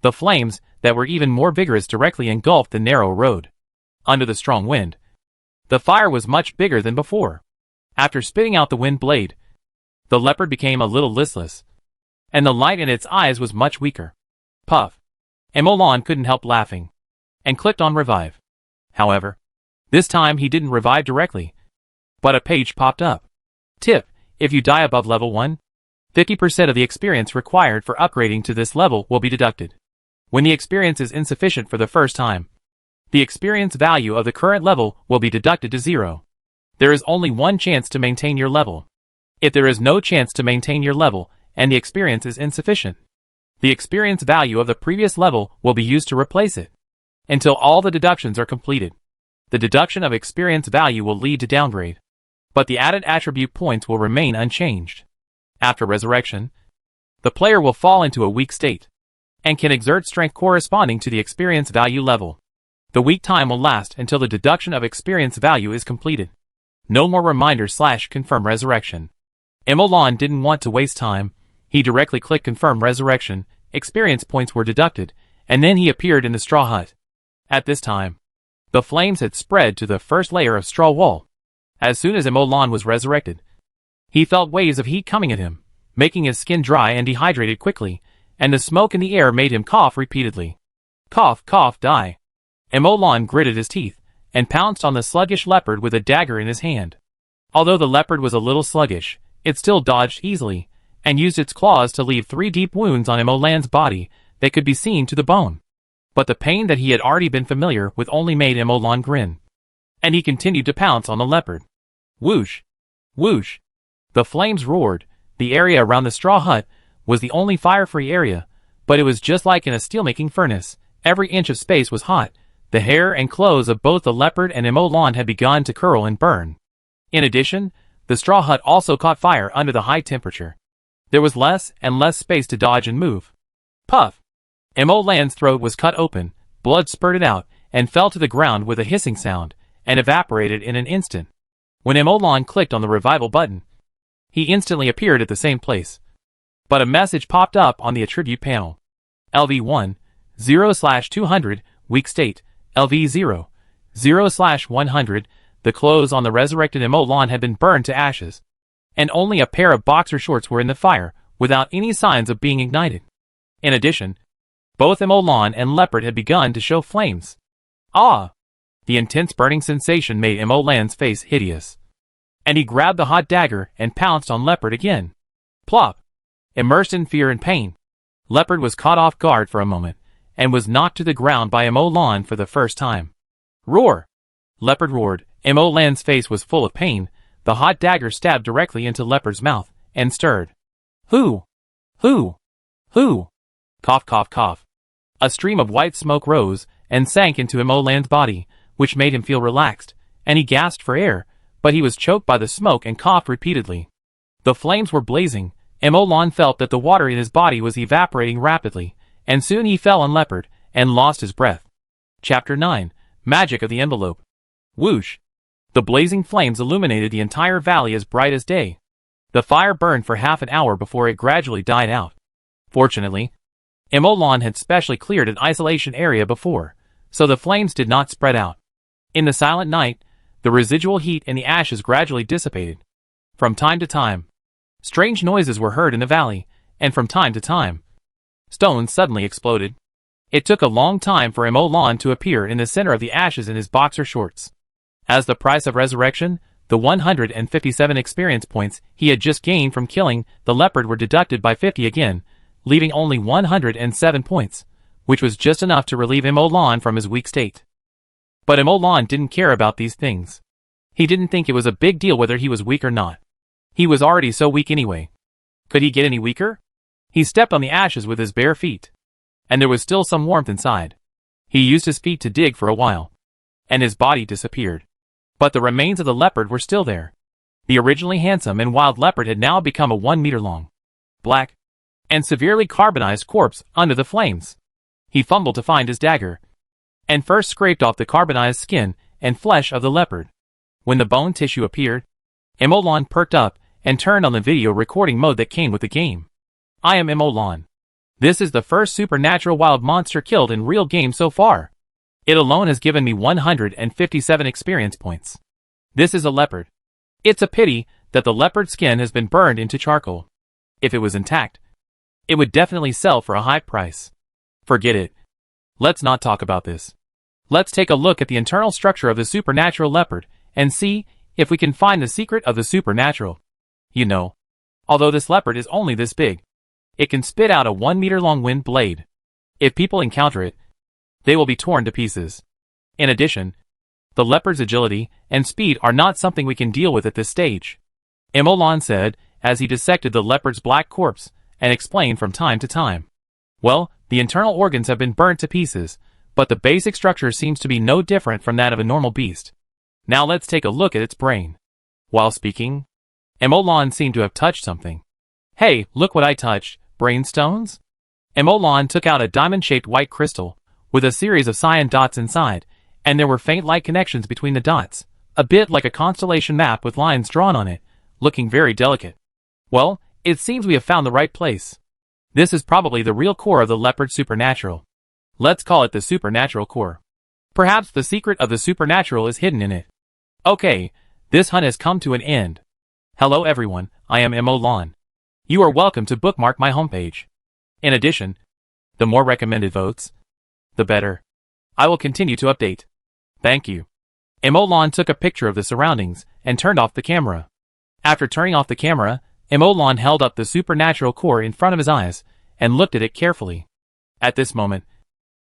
the flames, that were even more vigorous, directly engulfed the narrow road. Under the strong wind, the fire was much bigger than before. After spitting out the wind blade, the leopard became a little listless, and the light in its eyes was much weaker. Puff! Emolan couldn't help laughing, and clicked on revive. However, this time he didn't revive directly, but a page popped up. Tip: if you die above level 1, 50% of the experience required for upgrading to this level will be deducted. When the experience is insufficient for the first time, the experience value of the current level will be deducted to 0. There is only one chance to maintain your level. If there is no chance to maintain your level and the experience is insufficient, the experience value of the previous level will be used to replace it. Until all the deductions are completed, the deduction of experience value will lead to downgrade, but the added attribute points will remain unchanged. After resurrection, the player will fall into a weak state, and can exert strength corresponding to the experience value level. The weak time will last until the deduction of experience value is completed. No more reminder/confirm resurrection. Emolan didn't want to waste time. He directly clicked confirm resurrection, experience points were deducted, and then he appeared in the straw hut. At this time, the flames had spread to the first layer of straw wall. As soon as Emolan was resurrected, he felt waves of heat coming at him, making his skin dry and dehydrated quickly, and the smoke in the air made him cough repeatedly. Cough, cough, die. Emolan gritted his teeth, and pounced on the sluggish leopard with a dagger in his hand. Although the leopard was a little sluggish, it still dodged easily, and used its claws to leave 3 deep wounds on Emolan's body that could be seen to the bone. But the pain that he had already been familiar with only made Emolan grin, and he continued to pounce on the leopard. Whoosh! Whoosh! The flames roared. The area around the straw hut was the only fire-free area, but it was just like in a steelmaking furnace. Every inch of space was hot. The hair and clothes of both the leopard and Emolan had begun to curl and burn. In addition, the straw hut also caught fire under the high temperature. There was less and less space to dodge and move. Puff! Emolan's throat was cut open, blood spurted out, and fell to the ground with a hissing sound, and evaporated in an instant. When Emolan clicked on the revival button, he instantly appeared at the same place. But a message popped up on the attribute panel. LV1, 0/200, weak state. LV0, 0/100, the clothes on the resurrected Emolan had been burned to ashes, and only a pair of boxer shorts were in the fire, without any signs of being ignited. In addition, both Emolan and leopard had begun to show flames. Ah! The intense burning sensation made Emolan's face hideous, and he grabbed the hot dagger and pounced on leopard again. Plop! Immersed in fear and pain, leopard was caught off guard for a moment, and was knocked to the ground by Emolan for the first time. Roar! Leopard roared. Emolan's face was full of pain. The hot dagger stabbed directly into leopard's mouth, and stirred. Who? Who? Who? Cough, cough, cough. A stream of white smoke rose, and sank into Emolan's body, which made him feel relaxed, and he gasped for air, but he was choked by the smoke and coughed repeatedly. The flames were blazing. Emolan felt that the water in his body was evaporating rapidly, and soon he fell on leopard, and lost his breath. Chapter 9, Magic of the Envelope. Whoosh! The blazing flames illuminated the entire valley as bright as day. The fire burned for half an hour before it gradually died out. Fortunately, Emolan had specially cleared an isolation area before, so the flames did not spread out. In the silent night, The residual heat in the ashes gradually dissipated. From time to time, strange noises were heard in the valley, and from time to time, stones suddenly exploded. It took a long time for Emolan to appear in the center of the ashes in his boxer shorts. As the price of resurrection, the 157 experience points he had just gained from killing the leopard were deducted by 50 again, leaving only 107 points, which was just enough to relieve Emolan from his weak state. But Emolan didn't care about these things. He didn't think it was a big deal whether he was weak or not. He was already so weak anyway. Could he get any weaker? He stepped on the ashes with his bare feet. And there was still some warmth inside. He used his feet to dig for a while. And his body disappeared. But the remains of the leopard were still there. The originally handsome and wild leopard had now become a 1 meter long, black, and severely carbonized corpse under the flames. He fumbled to find his dagger, and first scraped off the carbonized skin and flesh of the leopard. When the bone tissue appeared, Emolan perked up and turned on the video recording mode that came with the game. I am Emolan. This is the first supernatural wild monster killed in real game so far. It alone has given me 157 experience points. This is a leopard. It's a pity that the leopard skin has been burned into charcoal. If it was intact, it would definitely sell for a high price. Forget it. Let's not talk about this. Let's take a look at the internal structure of the supernatural leopard and see if we can find the secret of the supernatural. You know, although this leopard is only this big, it can spit out a 1 meter long wind blade. If people encounter it, they will be torn to pieces. In addition, the leopard's agility and speed are not something we can deal with at this stage, Emolan said as he dissected the leopard's black corpse and explained from time to time. Well, the internal organs have been burnt to pieces, but the basic structure seems to be no different from that of a normal beast. Now let's take a look at its brain. While speaking, Emolan seemed to have touched something. Hey, look what I touched, brain stones? Emolan took out a diamond-shaped white crystal, with a series of cyan dots inside, and there were faint light connections between the dots, a bit like a constellation map with lines drawn on it, looking very delicate. Well, it seems we have found the right place. This is probably the real core of the leopard supernatural. Let's call it the supernatural core. Perhaps the secret of the supernatural is hidden in it. Okay, this hunt has come to an end. Hello everyone, I am Emolan. You are welcome to bookmark my homepage. In addition, the more recommended votes, the better. I will continue to update. Thank you. Emolan took a picture of the surroundings and turned off the camera. After turning off the camera, Emolan held up the supernatural core in front of his eyes and looked at it carefully. At this moment,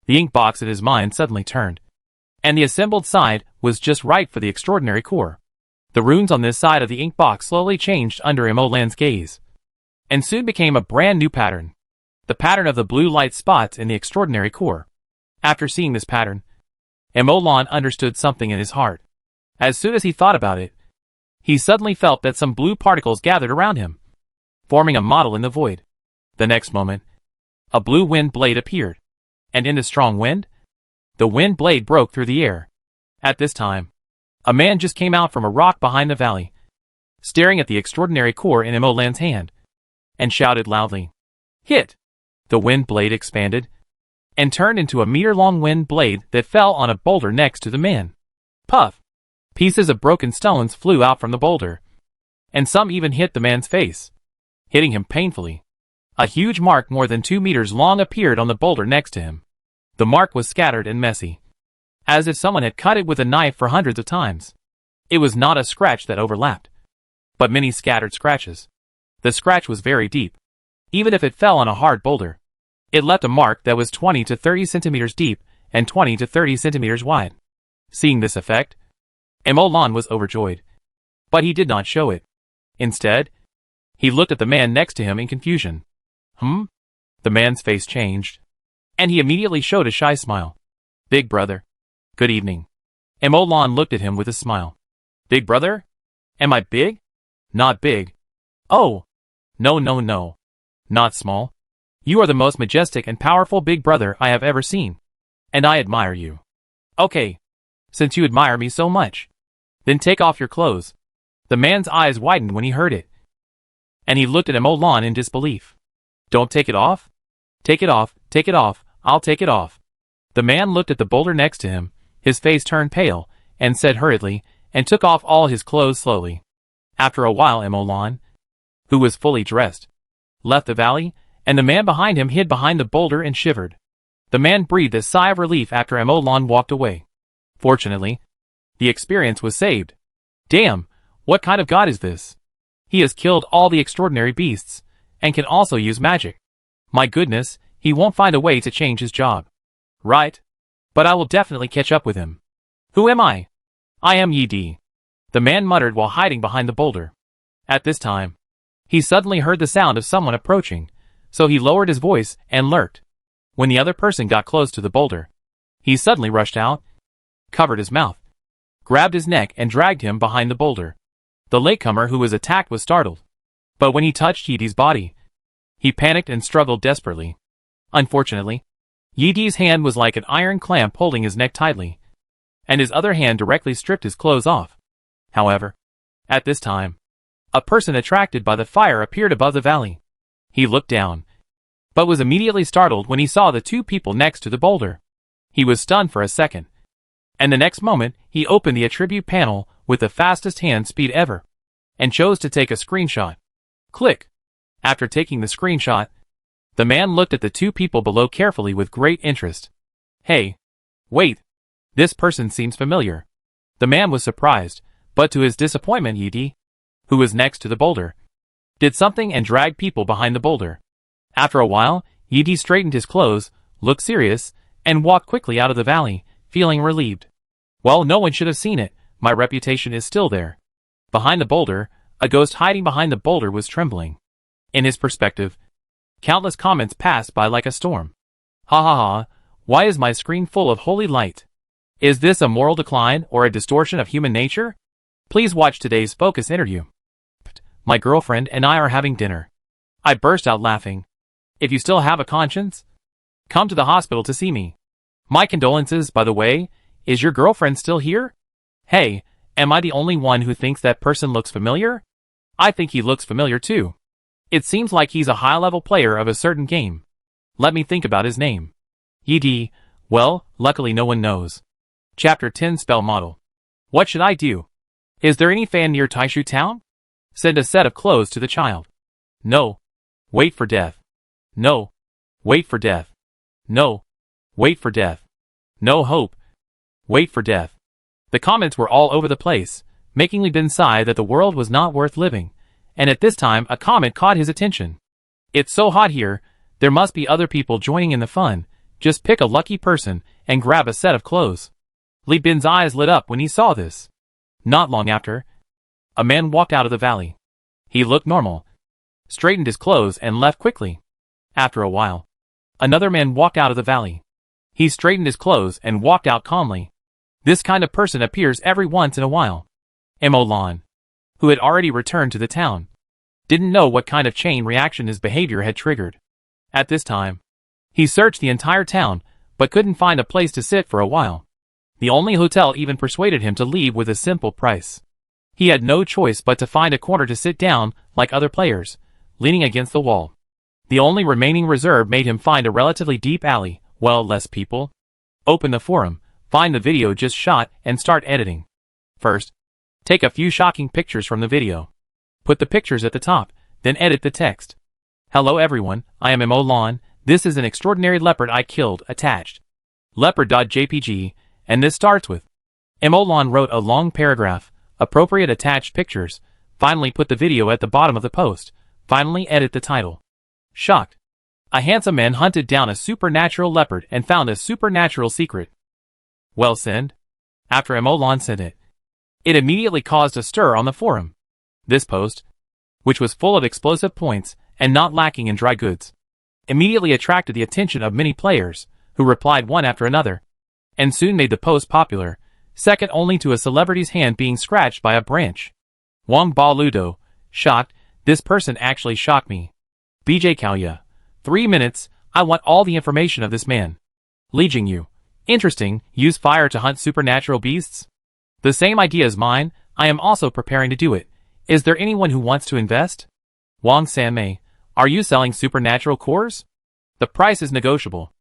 the ink box in his mind suddenly turned, and the assembled side was just right for the extraordinary core. The runes on this side of the ink box slowly changed under Emolan's gaze, and soon became a brand new pattern. The pattern of the blue light spots in the extraordinary core. After seeing this pattern, Emolan understood something in his heart. As soon as he thought about it, he suddenly felt that some blue particles gathered around him, forming a model in the void. The next moment, a blue wind blade appeared, and in the strong wind, the wind blade broke through the air. At this time, a man just came out from a rock behind the valley, staring at the extraordinary core in Emolan's hand, and shouted loudly, "Hit!" The wind blade expanded, and turned into a meter-long wind blade that fell on a boulder next to the man. Puff! Pieces of broken stones flew out from the boulder, and some even hit the man's face, hitting him painfully. A huge mark more than 2 meters long appeared on the boulder next to him. The mark was scattered and messy, as if someone had cut it with a knife for hundreds of times. It was not a scratch that overlapped, but many scattered scratches. The scratch was very deep. Even if it fell on a hard boulder, it left a mark that was 20 to 30 centimeters deep and 20 to 30 centimeters wide. Seeing this effect, Emolan was overjoyed, but he did not show it. Instead, he looked at the man next to him in confusion. The man's face changed, and he immediately showed a shy smile. "Big brother. Good evening." Emolan looked at him with a smile. "Big brother? Am I big?" "Not big. Oh, no. Not small. You are the most majestic and powerful big brother I have ever seen, and I admire you. Okay, since you admire me so much, then take off your clothes." The man's eyes widened when he heard it, and he looked at Emolan in disbelief. "Don't take it off? Take it off, I'll take it off." The man looked at the boulder next to him, his face turned pale, and said hurriedly, and took off all his clothes slowly. After a while Emolan, who was fully dressed, left the valley, and the man behind him hid behind the boulder and shivered. The man breathed a sigh of relief after Emolan walked away. Fortunately, the experience was saved. Damn, what kind of god is this? He has killed all the extraordinary beasts, and can also use magic. My goodness, he won't find a way to change his job. Right? But I will definitely catch up with him. Who am I? I am Yi, the man muttered while hiding behind the boulder. At this time, he suddenly heard the sound of someone approaching, so he lowered his voice and lurked. When the other person got close to the boulder, he suddenly rushed out, covered his mouth, grabbed his neck and dragged him behind the boulder. The latecomer who was attacked was startled, but when he touched Yidi's body, he panicked and struggled desperately. Unfortunately, Yidi's hand was like an iron clamp holding his neck tightly, and his other hand directly stripped his clothes off. However, at this time, a person attracted by the fire appeared above the valley. He looked down, but was immediately startled when he saw the two people next to the boulder. He was stunned for a second, and the next moment he opened the attribute panel with the fastest hand speed ever, and chose to take a screenshot. Click. After taking the screenshot, the man looked at the two people below carefully with great interest. Hey, wait, this person seems familiar. The man was surprised, but to his disappointment Yidi, who was next to the boulder, did something and dragged people behind the boulder. After a while, Yidi straightened his clothes, looked serious, and walked quickly out of the valley, feeling relieved. Well, no one should have seen it, my reputation is still there. Behind the boulder, a ghost hiding behind the boulder was trembling. In his perspective, countless comments passed by like a storm. Ha ha ha, why is my screen full of holy light? Is this a moral decline or a distortion of human nature? Please watch today's focus interview. My girlfriend and I are having dinner. I burst out laughing. If you still have a conscience, come to the hospital to see me. My condolences, by the way. Is your girlfriend still here? Hey, am I the only one who thinks that person looks familiar? I think he looks familiar too. It seems like he's a high-level player of a certain game. Let me think about his name. Yi. Well, luckily no one knows. Chapter 10 Spell Model. What should I do? Is there any fan near Taishu town? Send a set of clothes to the child. No. Wait for death. No. Wait for death. No. Wait for death. No hope. Wait for death. The comments were all over the place, making Li Bin sigh that the world was not worth living, and at this time a comment caught his attention. It's so hot here, there must be other people joining in the fun, just pick a lucky person and grab a set of clothes. Li Bin's eyes lit up when he saw this. Not long after, a man walked out of the valley. He looked normal, straightened his clothes and left quickly. After a while, another man walked out of the valley. He straightened his clothes and walked out calmly. This kind of person appears every once in a while. Emolan, who had already returned to the town, didn't know what kind of chain reaction his behavior had triggered. At this time, he searched the entire town, but couldn't find a place to sit for a while. The only hotel even persuaded him to leave with a simple price. He had no choice but to find a corner to sit down, like other players, leaning against the wall. The only remaining reserve made him find a relatively deep alley, well, less people. Open the forum, find the video just shot, and start editing. First, take a few shocking pictures from the video. Put the pictures at the top, then edit the text. Hello everyone, I am Emolan, this is an extraordinary leopard I killed, attached. Leopard.jpg, and this starts with. Emolan wrote a long paragraph, appropriate attached pictures, finally put the video at the bottom of the post, finally edit the title. Shocked. A handsome man hunted down a supernatural leopard and found a supernatural secret. Well, send. After Emolan sent it, it immediately caused a stir on the forum. This post, which was full of explosive points and not lacking in dry goods, immediately attracted the attention of many players, who replied one after another, and soon made the post popular, second only to a celebrity's hand being scratched by a branch. Wang Ba Ludo, shocked, this person actually shocked me. BJ Kauya, 3 minutes, I want all the information of this man. Li Jingyu, interesting, use fire to hunt supernatural beasts? The same idea as mine, I am also preparing to do it. Is there anyone who wants to invest? Wang Sanmei, are you selling supernatural cores? The price is negotiable.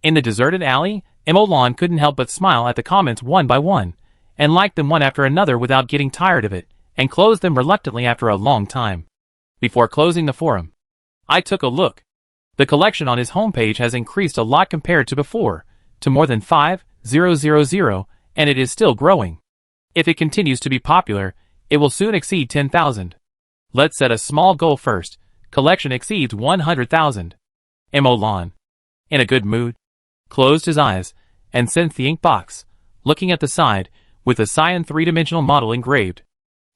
In the deserted alley, Emolan couldn't help but smile at the comments one by one, and liked them one after another without getting tired of it, and closed them reluctantly after a long time. Before closing the forum, I took a look. The collection on his homepage has increased a lot compared to before, to more than 5,000, and it is still growing. If it continues to be popular, it will soon exceed 10,000. Let's set a small goal first. Collection exceeds 100,000. Emolan, in a good mood, closed his eyes, and sensed the ink box, looking at the side, with the cyan three-dimensional model engraved.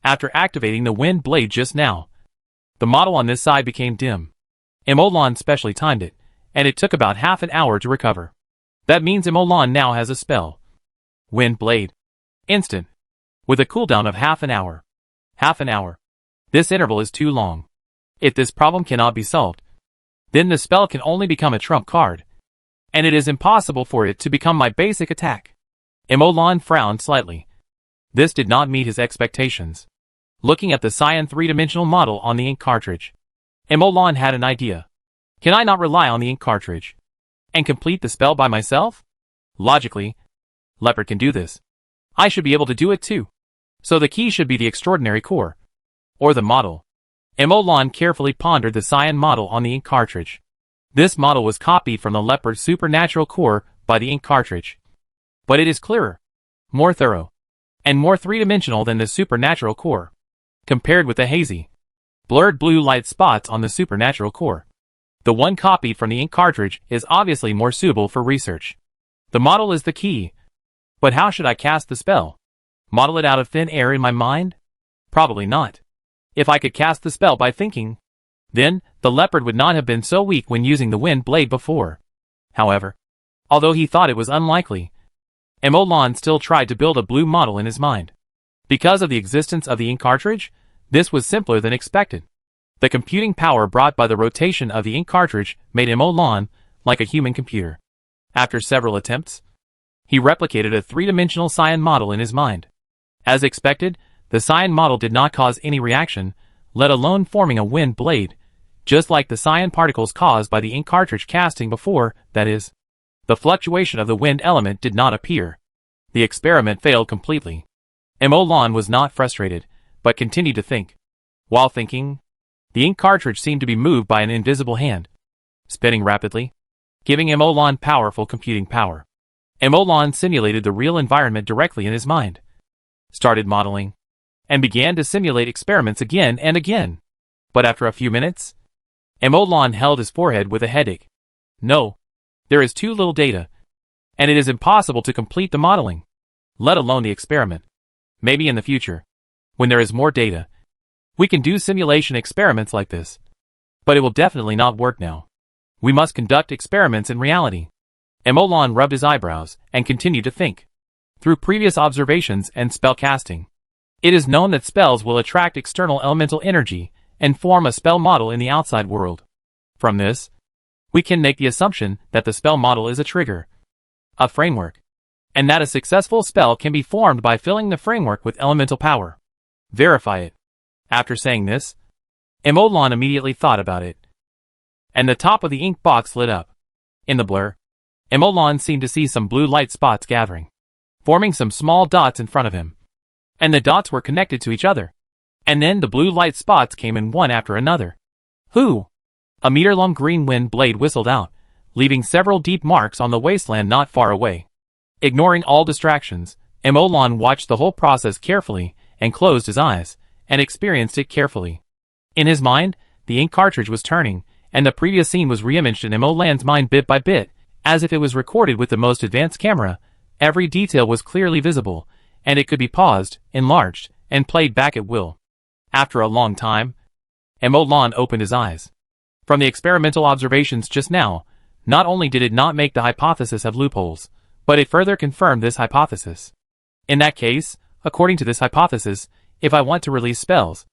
After activating the wind blade just now, the model on this side became dim. Emolan specially timed it, and it took about half an hour to recover. That means Emolan now has a spell. Wind blade. Instant. With a cooldown of half an hour. Half an hour. This interval is too long. If this problem cannot be solved, then the spell can only become a trump card, and it is impossible for it to become my basic attack. Emolan frowned slightly. This did not meet his expectations. Looking at the cyan three-dimensional model on the ink cartridge, Emolan had an idea. Can I not rely on the ink cartridge and complete the spell by myself? Logically, Leopard can do this. I should be able to do it too. So the key should be the extraordinary core, or the model. Emolan carefully pondered the cyan model on the ink cartridge. This model was copied from the Leopard supernatural core by the ink cartridge. But it is clearer, more thorough, and more three-dimensional than the supernatural core. Compared with the hazy, blurred blue light spots on the supernatural core, the one copied from the ink cartridge is obviously more suitable for research. The model is the key. But how should I cast the spell? Model it out of thin air in my mind? Probably not. If I could cast the spell by thinking, then the Leopard would not have been so weak when using the wind blade before. However, although he thought it was unlikely, Emolan still tried to build a blue model in his mind. Because of the existence of the ink cartridge, this was simpler than expected. The computing power brought by the rotation of the ink cartridge made Emolan like a human computer. After several attempts, he replicated a three-dimensional cyan model in his mind. As expected, the cyan model did not cause any reaction, let alone forming a wind blade, just like the cyan particles caused by the ink cartridge casting before, that is, the fluctuation of the wind element did not appear. The experiment failed completely. Emolan was not frustrated, but continued to think. While thinking, the ink cartridge seemed to be moved by an invisible hand, spinning rapidly, giving Emolan powerful computing power. Emolan simulated the real environment directly in his mind, started modeling, and began to simulate experiments again and again. But after a few minutes, Emolan held his forehead with a headache. No, there is too little data, and it is impossible to complete the modeling, let alone the experiment. Maybe in the future, when there is more data, we can do simulation experiments like this. But it will definitely not work now. We must conduct experiments in reality. Emolan rubbed his eyebrows and continued to think. Through previous observations and spell casting, it is known that spells will attract external elemental energy and form a spell model in the outside world. From this, we can make the assumption that the spell model is a trigger, a framework, and that a successful spell can be formed by filling the framework with elemental power. Verify it. After saying this, Emolan immediately thought about it, and the top of the ink box lit up. In the blur, Emolan seemed to see some blue light spots gathering, forming some small dots in front of him. And the dots were connected to each other. And then the blue light spots came in one after another. Whoo! A meter-long green wind blade whistled out, leaving several deep marks on the wasteland not far away. Ignoring all distractions, Emolan watched the whole process carefully and closed his eyes, and experienced it carefully. In his mind, the ink cartridge was turning, and the previous scene was reimaged in Emolan's mind bit by bit, as if it was recorded with the most advanced camera. Every detail was clearly visible, and it could be paused, enlarged, and played back at will. After a long time, Emolan opened his eyes. From the experimental observations just now, not only did it not make the hypothesis have loopholes, but it further confirmed this hypothesis. In that case, according to this hypothesis, if I want to release spells,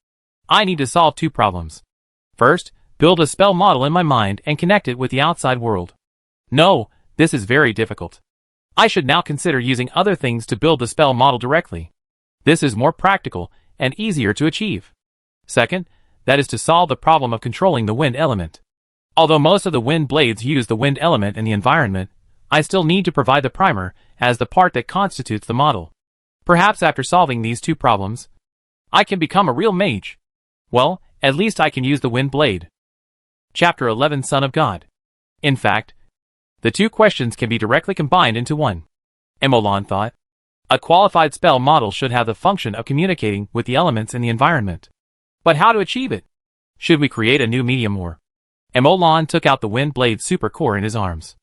I need to solve two problems. First, build a spell model in my mind and connect it with the outside world. No, this is very difficult. I should now consider using other things to build the spell model directly. This is more practical and easier to achieve. Second, that is to solve the problem of controlling the wind element. Although most of the wind blades use the wind element in the environment, I still need to provide the primer as the part that constitutes the model. Perhaps after solving these two problems, I can become a real mage. Well, at least I can use the wind blade. Chapter 11 Son of God. In fact, the two questions can be directly combined into one. Emolan thought. A qualified spell model should have the function of communicating with the elements in the environment. But how to achieve it? Should we create a new medium or? Emolan took out the wind blade super core in his arms.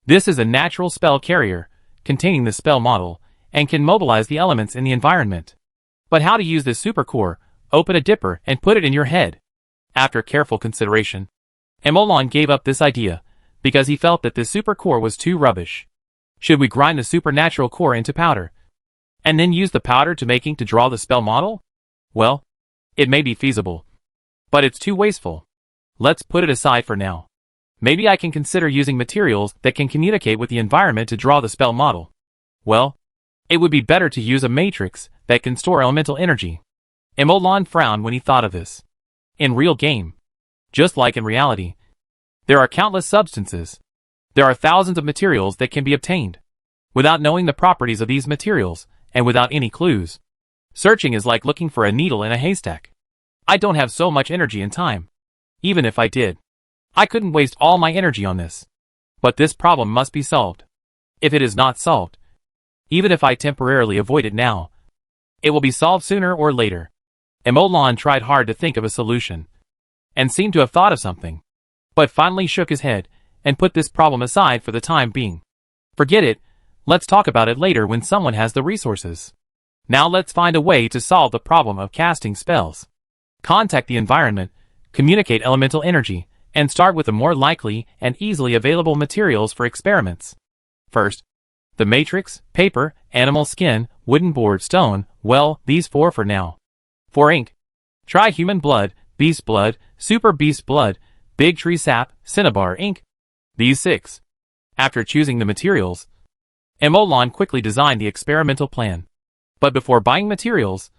This is a natural spell carrier, containing the spell model, and can mobilize the elements in the environment. But how to use this super core? Open a dipper and put it in your head. After careful consideration, Emolan gave up this idea, because he felt that this super core was too rubbish. Should we grind the supernatural core into powder, and then use the powder to draw the spell model? Well, it may be feasible, but it's too wasteful. Let's put it aside for now. Maybe I can consider using materials that can communicate with the environment to draw the spell model. Well, it would be better to use a matrix that can store elemental energy. Emolan frowned when he thought of this. In real game, just like in reality, there are countless substances. There are thousands of materials that can be obtained. Without knowing the properties of these materials, and without any clues, searching is like looking for a needle in a haystack. I don't have so much energy and time. Even if I did, I couldn't waste all my energy on this. But this problem must be solved. If it is not solved, even if I temporarily avoid it now, it will be solved sooner or later. Emolan tried hard to think of a solution, and seemed to have thought of something, but finally shook his head, and put this problem aside for the time being. Forget it, let's talk about it later when someone has the resources. Now let's find a way to solve the problem of casting spells. Contact the environment, communicate elemental energy, and start with the more likely and easily available materials for experiments. First, the matrix, paper, animal skin, wooden board, stone, well, these four for now. For ink, try human blood, beast blood, super beast blood, big tree sap, cinnabar ink. These 6. After choosing the materials, Emolan quickly designed the experimental plan. But before buying materials,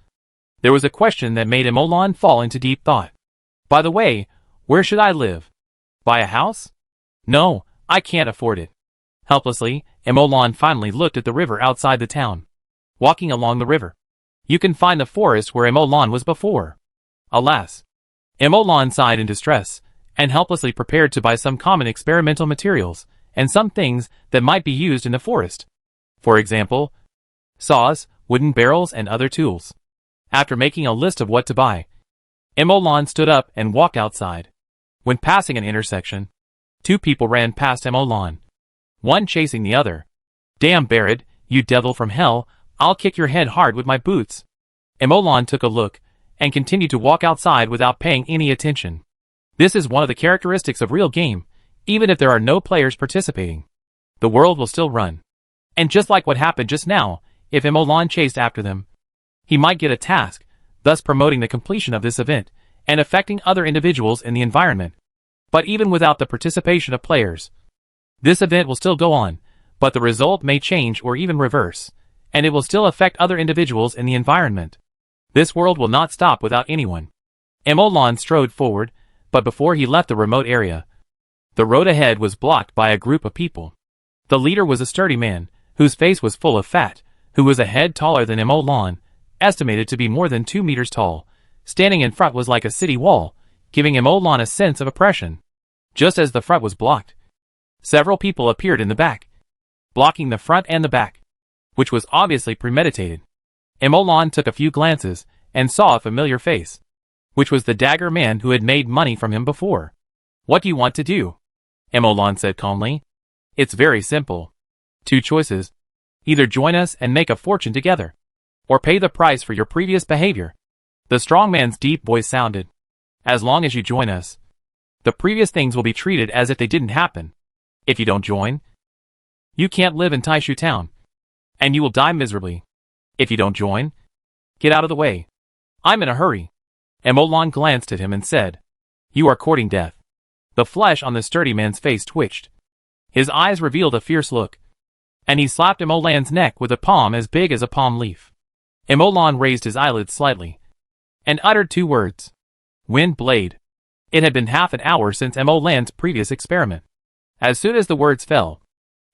there was a question that made Emolan fall into deep thought. By the way, where should I live? Buy a house? No, I can't afford it. Helplessly, Emolan finally looked at the river outside the town. Walking along the river, you can find the forest where Emolan was before. Alas! Emolan sighed in distress, and helplessly prepared to buy some common experimental materials, and some things that might be used in the forest. For example, saws, wooden barrels, and other tools. After making a list of what to buy, Emolan stood up and walked outside. When passing an intersection, 2 people ran past Emolan, one chasing the other. Damn Barad, you devil from hell, I'll kick your head hard with my boots. Emolan took a look, and continued to walk outside without paying any attention. This is one of the characteristics of real game. Even if there are no players participating, the world will still run. And just like what happened just now, if Emolan chased after them, he might get a task, thus promoting the completion of this event, and affecting other individuals in the environment. But even without the participation of players, this event will still go on, but the result may change or even reverse, and it will still affect other individuals in the environment. This world will not stop without anyone. Emolan strode forward, but before he left the remote area, the road ahead was blocked by a group of people. The leader was a sturdy man, whose face was full of fat, who was a head taller than Emolan, estimated to be more than 2 meters tall. Standing in front was like a city wall, giving Emolan a sense of oppression. Just as the front was blocked, several people appeared in the back, blocking the front and the back, which was obviously premeditated. Emolan took a few glances, and saw a familiar face, which was the dagger man who had made money from him before. What do you want to do? Emolan said calmly. It's very simple. 2 choices. Either join us and make a fortune together, or pay the price for your previous behavior. The strong man's deep voice sounded. As long as you join us, the previous things will be treated as if they didn't happen. If you don't join, you can't live in Taishu Town, and you will die miserably. If you don't join, get out of the way. I'm in a hurry. Emolan glanced at him and said, You are courting death. The flesh on the sturdy man's face twitched. His eyes revealed a fierce look, and he slapped Emolan's neck with a palm as big as a palm leaf. Emolan raised his eyelids slightly, and uttered 2 words. Wind blade. It had been half an hour since Emolan's previous experiment. As soon as the words fell,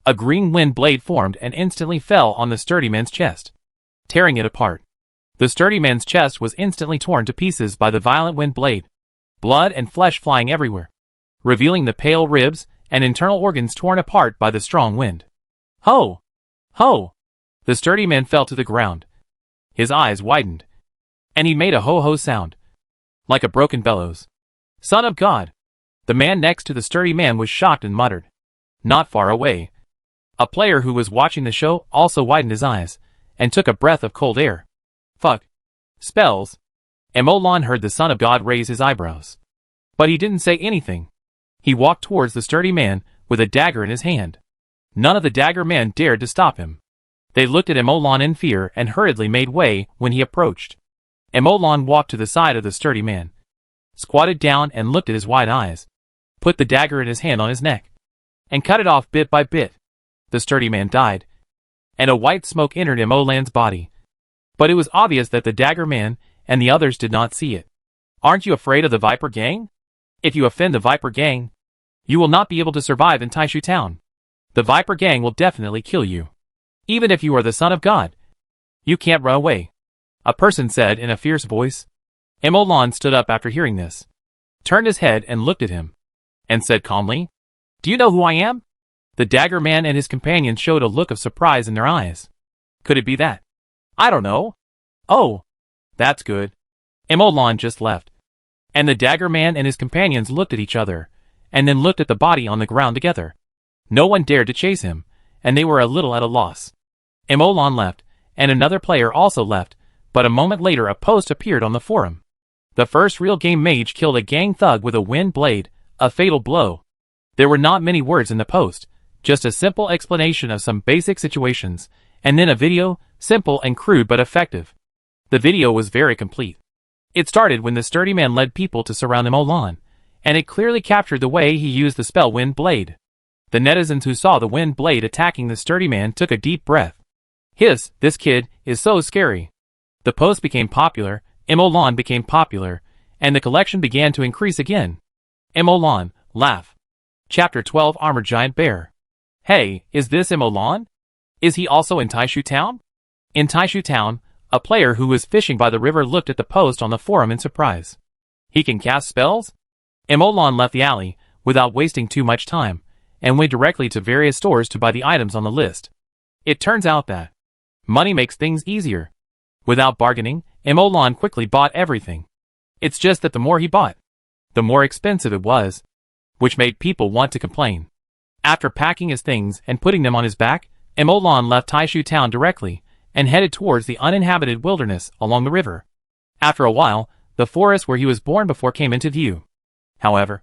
a green wind blade formed and instantly fell on the sturdy man's chest. tearing it apart. The sturdy man's chest was instantly torn to pieces by the violent wind blade, blood and flesh flying everywhere, revealing the pale ribs and internal organs torn apart by the strong wind. Ho! Ho! The sturdy man fell to the ground. His eyes widened, and he made a ho-ho sound, like a broken bellows. Son of God! The man next to the sturdy man was shocked and muttered. Not far away, a player who was watching the show also widened his eyes, and took a breath of cold air. Fuck. Spells. Emolan heard the son of God raise his eyebrows. But he didn't say anything. He walked towards the sturdy man, with a dagger in his hand. None of the dagger men dared to stop him. They looked at Emolan in fear and hurriedly made way when he approached. Emolan walked to the side of the sturdy man, squatted down and looked at his wide eyes, put the dagger in his hand on his neck, and cut it off bit by bit. The sturdy man died, and a white smoke entered Emolan's body. But it was obvious that the dagger man and the others did not see it. Aren't you afraid of the Viper Gang? If you offend the Viper Gang, you will not be able to survive in Taishu Town. The Viper Gang will definitely kill you. Even if you are the son of God, you can't run away, a person said in a fierce voice. Emolan stood up after hearing this, turned his head and looked at him, and said calmly, Do you know who I am? The dagger man and his companion showed a look of surprise in their eyes. Could it be that? I don't know. Oh, that's good. Emolan just left, and the dagger man and his companions looked at each other, and then looked at the body on the ground together. No one dared to chase him, and they were a little at a loss. Emolan left, and another player also left, but a moment later a post appeared on the forum. The first real game mage killed a gang thug with a wind blade, a fatal blow. There were not many words in the post, just a simple explanation of some basic situations, and then a video, simple and crude but effective. The video was very complete. It started when the sturdy man led people to surround Emolan, and it clearly captured the way he used the spell Wind Blade. The netizens who saw the wind blade attacking the sturdy man took a deep breath. Hiss, this kid is so scary. The post became popular, Emolan became popular, and the collection began to increase again. Emolan, laugh. Chapter 12 Armored Giant Bear. Hey, is this Emolan? Is he also in Taishu Town? In Taishu Town, a player who was fishing by the river looked at the post on the forum in surprise. He can cast spells? Emolan left the alley, without wasting too much time, and went directly to various stores to buy the items on the list. It turns out that money makes things easier. Without bargaining, Emolan quickly bought everything. It's just that the more he bought, the more expensive it was, which made people want to complain. After packing his things and putting them on his back, Emolan left Taishu Town directly, and headed towards the uninhabited wilderness along the river. After a while, the forest where he was born before came into view. However,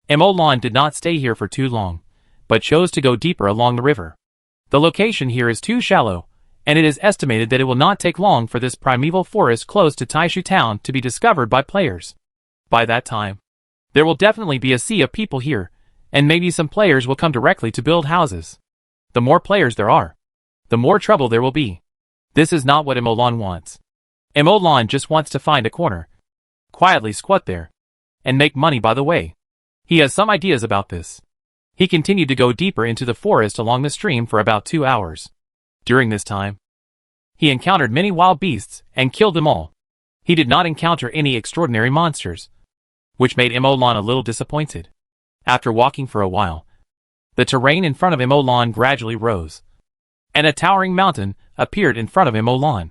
Emolan did not stay here for too long, but chose to go deeper along the river. The location here is too shallow, and it is estimated that it will not take long for this primeval forest close to Taishu Town to be discovered by players. By that time, there will definitely be a sea of people here, and maybe some players will come directly to build houses. The more players there are, the more trouble there will be. This is not what Emolan wants. Emolan just wants to find a corner, quietly squat there, and make money by the way. He has some ideas about this. He continued to go deeper into the forest along the stream for about 2 hours. During this time, he encountered many wild beasts and killed them all. He did not encounter any extraordinary monsters, which made Emolan a little disappointed. After walking for a while, the terrain in front of Emolan gradually rose, and a towering mountain appeared in front of Emolan.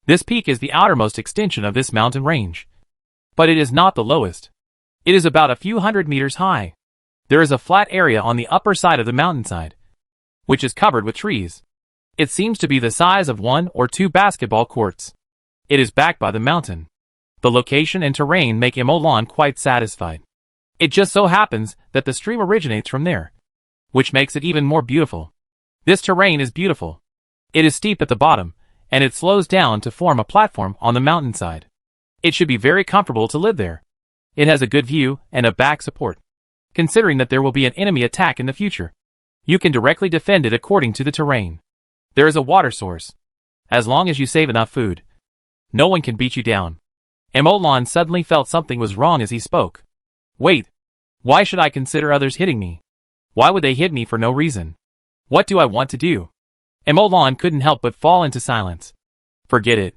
This peak is the outermost extension of this mountain range, but it is not the lowest. It is about a few hundred meters high. There is a flat area on the upper side of the mountainside, which is covered with trees. It seems to be the size of 1 or 2 basketball courts. It is backed by the mountain. The location and terrain make Emolan quite satisfied. It just so happens that the stream originates from there, which makes it even more beautiful. This terrain is beautiful. It is steep at the bottom, and it slows down to form a platform on the mountainside. It should be very comfortable to live there. It has a good view and a back support. Considering that there will be an enemy attack in the future, you can directly defend it according to the terrain. There is a water source. As long as you save enough food, no one can beat you down. Emolan suddenly felt something was wrong as he spoke. Wait, why should I consider others hitting me? Why would they hit me for no reason? What do I want to do? Emolan couldn't help but fall into silence. Forget it.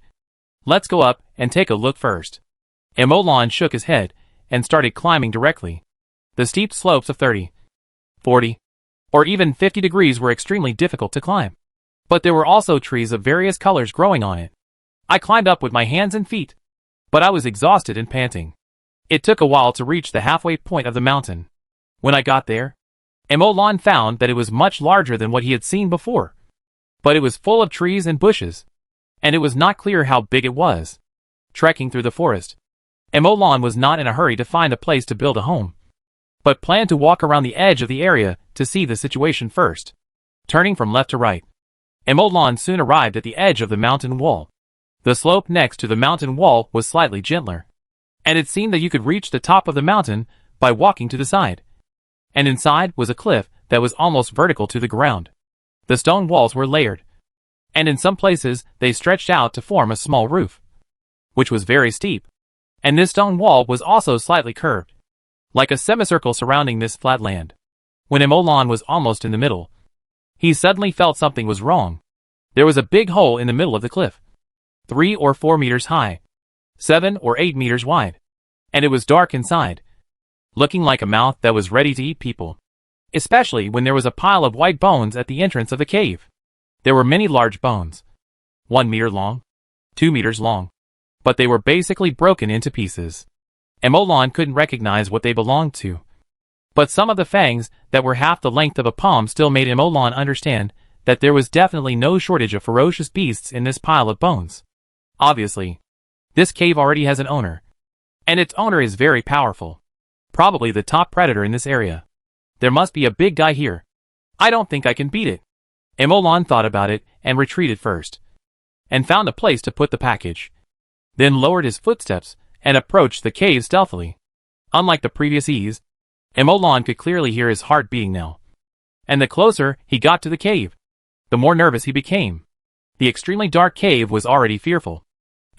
Let's go up and take a look first. Emolon shook his head and started climbing directly. The steep slopes of 30, 40, or even 50 degrees were extremely difficult to climb. But there were also trees of various colors growing on it. I climbed up with my hands and feet, but I was exhausted and panting. It took a while to reach the halfway point of the mountain. When I got there, Emolon found that it was much larger than what he had seen before. But it was full of trees and bushes, and it was not clear how big it was. Trekking through the forest, Emolon was not in a hurry to find a place to build a home, but planned to walk around the edge of the area to see the situation first. Turning from left to right, Emolon soon arrived at the edge of the mountain wall. The slope next to the mountain wall was slightly gentler, and it seemed that you could reach the top of the mountain by walking to the side. And inside was a cliff that was almost vertical to the ground. The stone walls were layered, and in some places they stretched out to form a small roof, which was very steep. And this stone wall was also slightly curved, like a semicircle surrounding this flat land. When Emolon was almost in the middle, he suddenly felt something was wrong. There was a big hole in the middle of the cliff, 3 or 4 meters high, 7 or 8 meters wide, and it was dark inside, looking like a mouth that was ready to eat people, especially when there was a pile of white bones at the entrance of the cave. There were many large bones, 1 meter long, 2 meters long, but they were basically broken into pieces. Emolon couldn't recognize what they belonged to, but some of the fangs that were half the length of a palm still made Emolon understand that there was definitely no shortage of ferocious beasts in this pile of bones. Obviously, this cave already has an owner, and its owner is very powerful, probably the top predator in this area. There must be a big guy here. I don't think I can beat it. Emolon thought about it and retreated first, and found a place to put the package, then lowered his footsteps and approached the cave stealthily. Unlike the previous ease, Emolon could clearly hear his heart beating now. And the closer he got to the cave, the more nervous he became. The extremely dark cave was already fearful,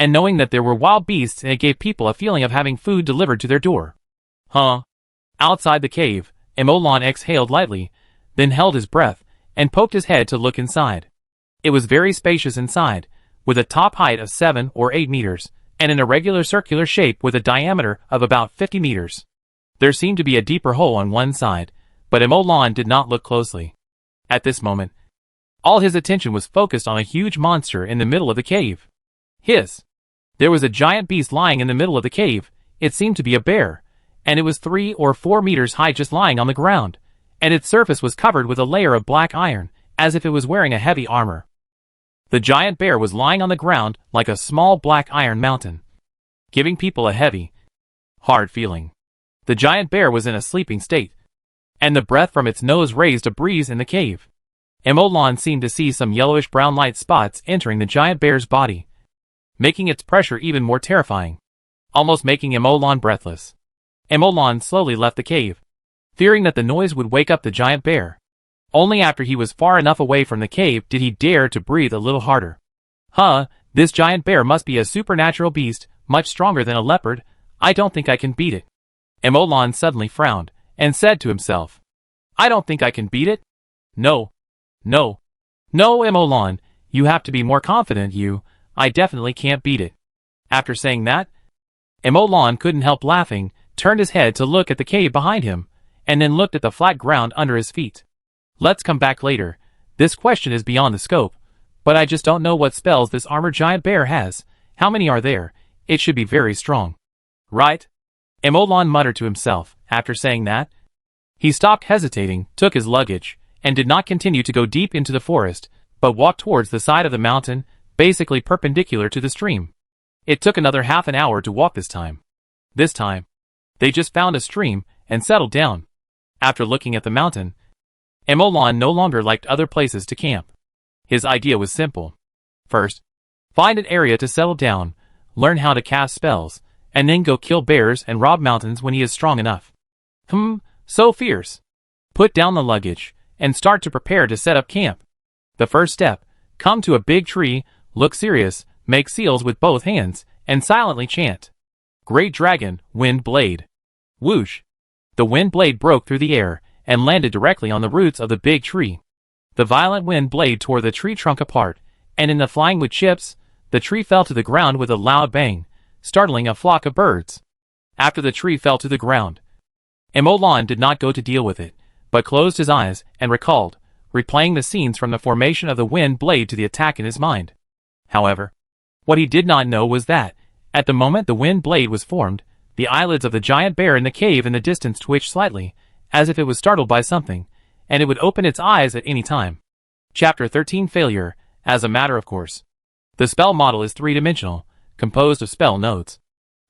and knowing that there were wild beasts, it gave people a feeling of having food delivered to their door. Outside the cave, Emolon exhaled lightly, then held his breath, and poked his head to look inside. It was very spacious inside, with a top height of 7 or 8 meters, and an irregular circular shape with a diameter of about 50 meters. There seemed to be a deeper hole on one side, but Emolon did not look closely. At this moment, all his attention was focused on a huge monster in the middle of the cave. There was a giant beast lying in the middle of the cave. It seemed to be a bear, and it was 3 or 4 meters high, just lying on the ground, and its surface was covered with a layer of black iron, as if it was wearing a heavy armor. The giant bear was lying on the ground like a small black iron mountain, giving people a heavy, hard feeling. The giant bear was in a sleeping state, and the breath from its nose raised a breeze in the cave. Emolon seemed to see some yellowish-brown light spots entering the giant bear's body, making its pressure even more terrifying, almost making Emolon breathless. Emolon slowly left the cave, fearing that the noise would wake up the giant bear. Only after he was far enough away from the cave did he dare to breathe a little harder. This giant bear must be a supernatural beast, much stronger than a leopard. I don't think I can beat it. Emolon suddenly frowned, and said to himself, I don't think I can beat it? No, Emolon, you have to be more confident. I definitely can't beat it. After saying that, Emolon couldn't help laughing, turned his head to look at the cave behind him, and then looked at the flat ground under his feet. Let's come back later. This question is beyond the scope, but I just don't know what spells this armored giant bear has. How many are there? It should be very strong. Right? Emolon muttered to himself. After saying that, he stopped hesitating, took his luggage, and did not continue to go deep into the forest, but walked towards the side of the mountain, basically perpendicular to the stream. It took another half an hour to walk this time. This time, they just found a stream and settled down. After looking at the mountain, Emolon no longer liked other places to camp. His idea was simple. First, find an area to settle down, learn how to cast spells, and then go kill bears and rob mountains when he is strong enough. So fierce. Put down the luggage, and start to prepare to set up camp. The first step, come to a big tree, look serious, make seals with both hands, and silently chant. Great Dragon, Wind Blade. Whoosh! The wind blade broke through the air, and landed directly on the roots of the big tree. The violent wind blade tore the tree trunk apart, and in the flying wood chips, the tree fell to the ground with a loud bang, startling a flock of birds. After the tree fell to the ground, Emolan did not go to deal with it, but closed his eyes and recalled, replaying the scenes from the formation of the wind blade to the attack in his mind. However, what he did not know was that, at the moment the wind blade was formed, the eyelids of the giant bear in the cave in the distance twitched slightly, as if it was startled by something, and it would open its eyes at any time. Chapter 13 Failure, as a matter of course. The spell model is three-dimensional, composed of spell nodes.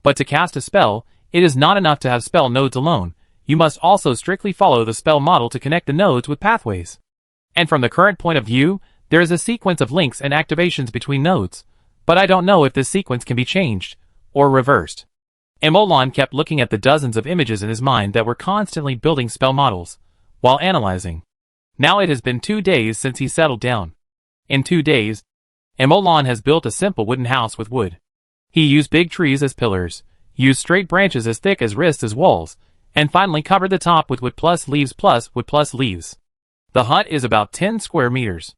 But to cast a spell, it is not enough to have spell nodes alone, you must also strictly follow the spell model to connect the nodes with pathways. And from the current point of view, there is a sequence of links and activations between nodes, but I don't know if this sequence can be changed, or reversed. Emolan kept looking at the dozens of images in his mind that were constantly building spell models, while analyzing. Now it has been 2 days since he settled down. In 2 days, Emolan has built a simple wooden house with wood. He used big trees as pillars, used straight branches as thick as wrists as walls, and finally covered the top with wood plus leaves plus wood plus leaves. The hut is about 10 square meters.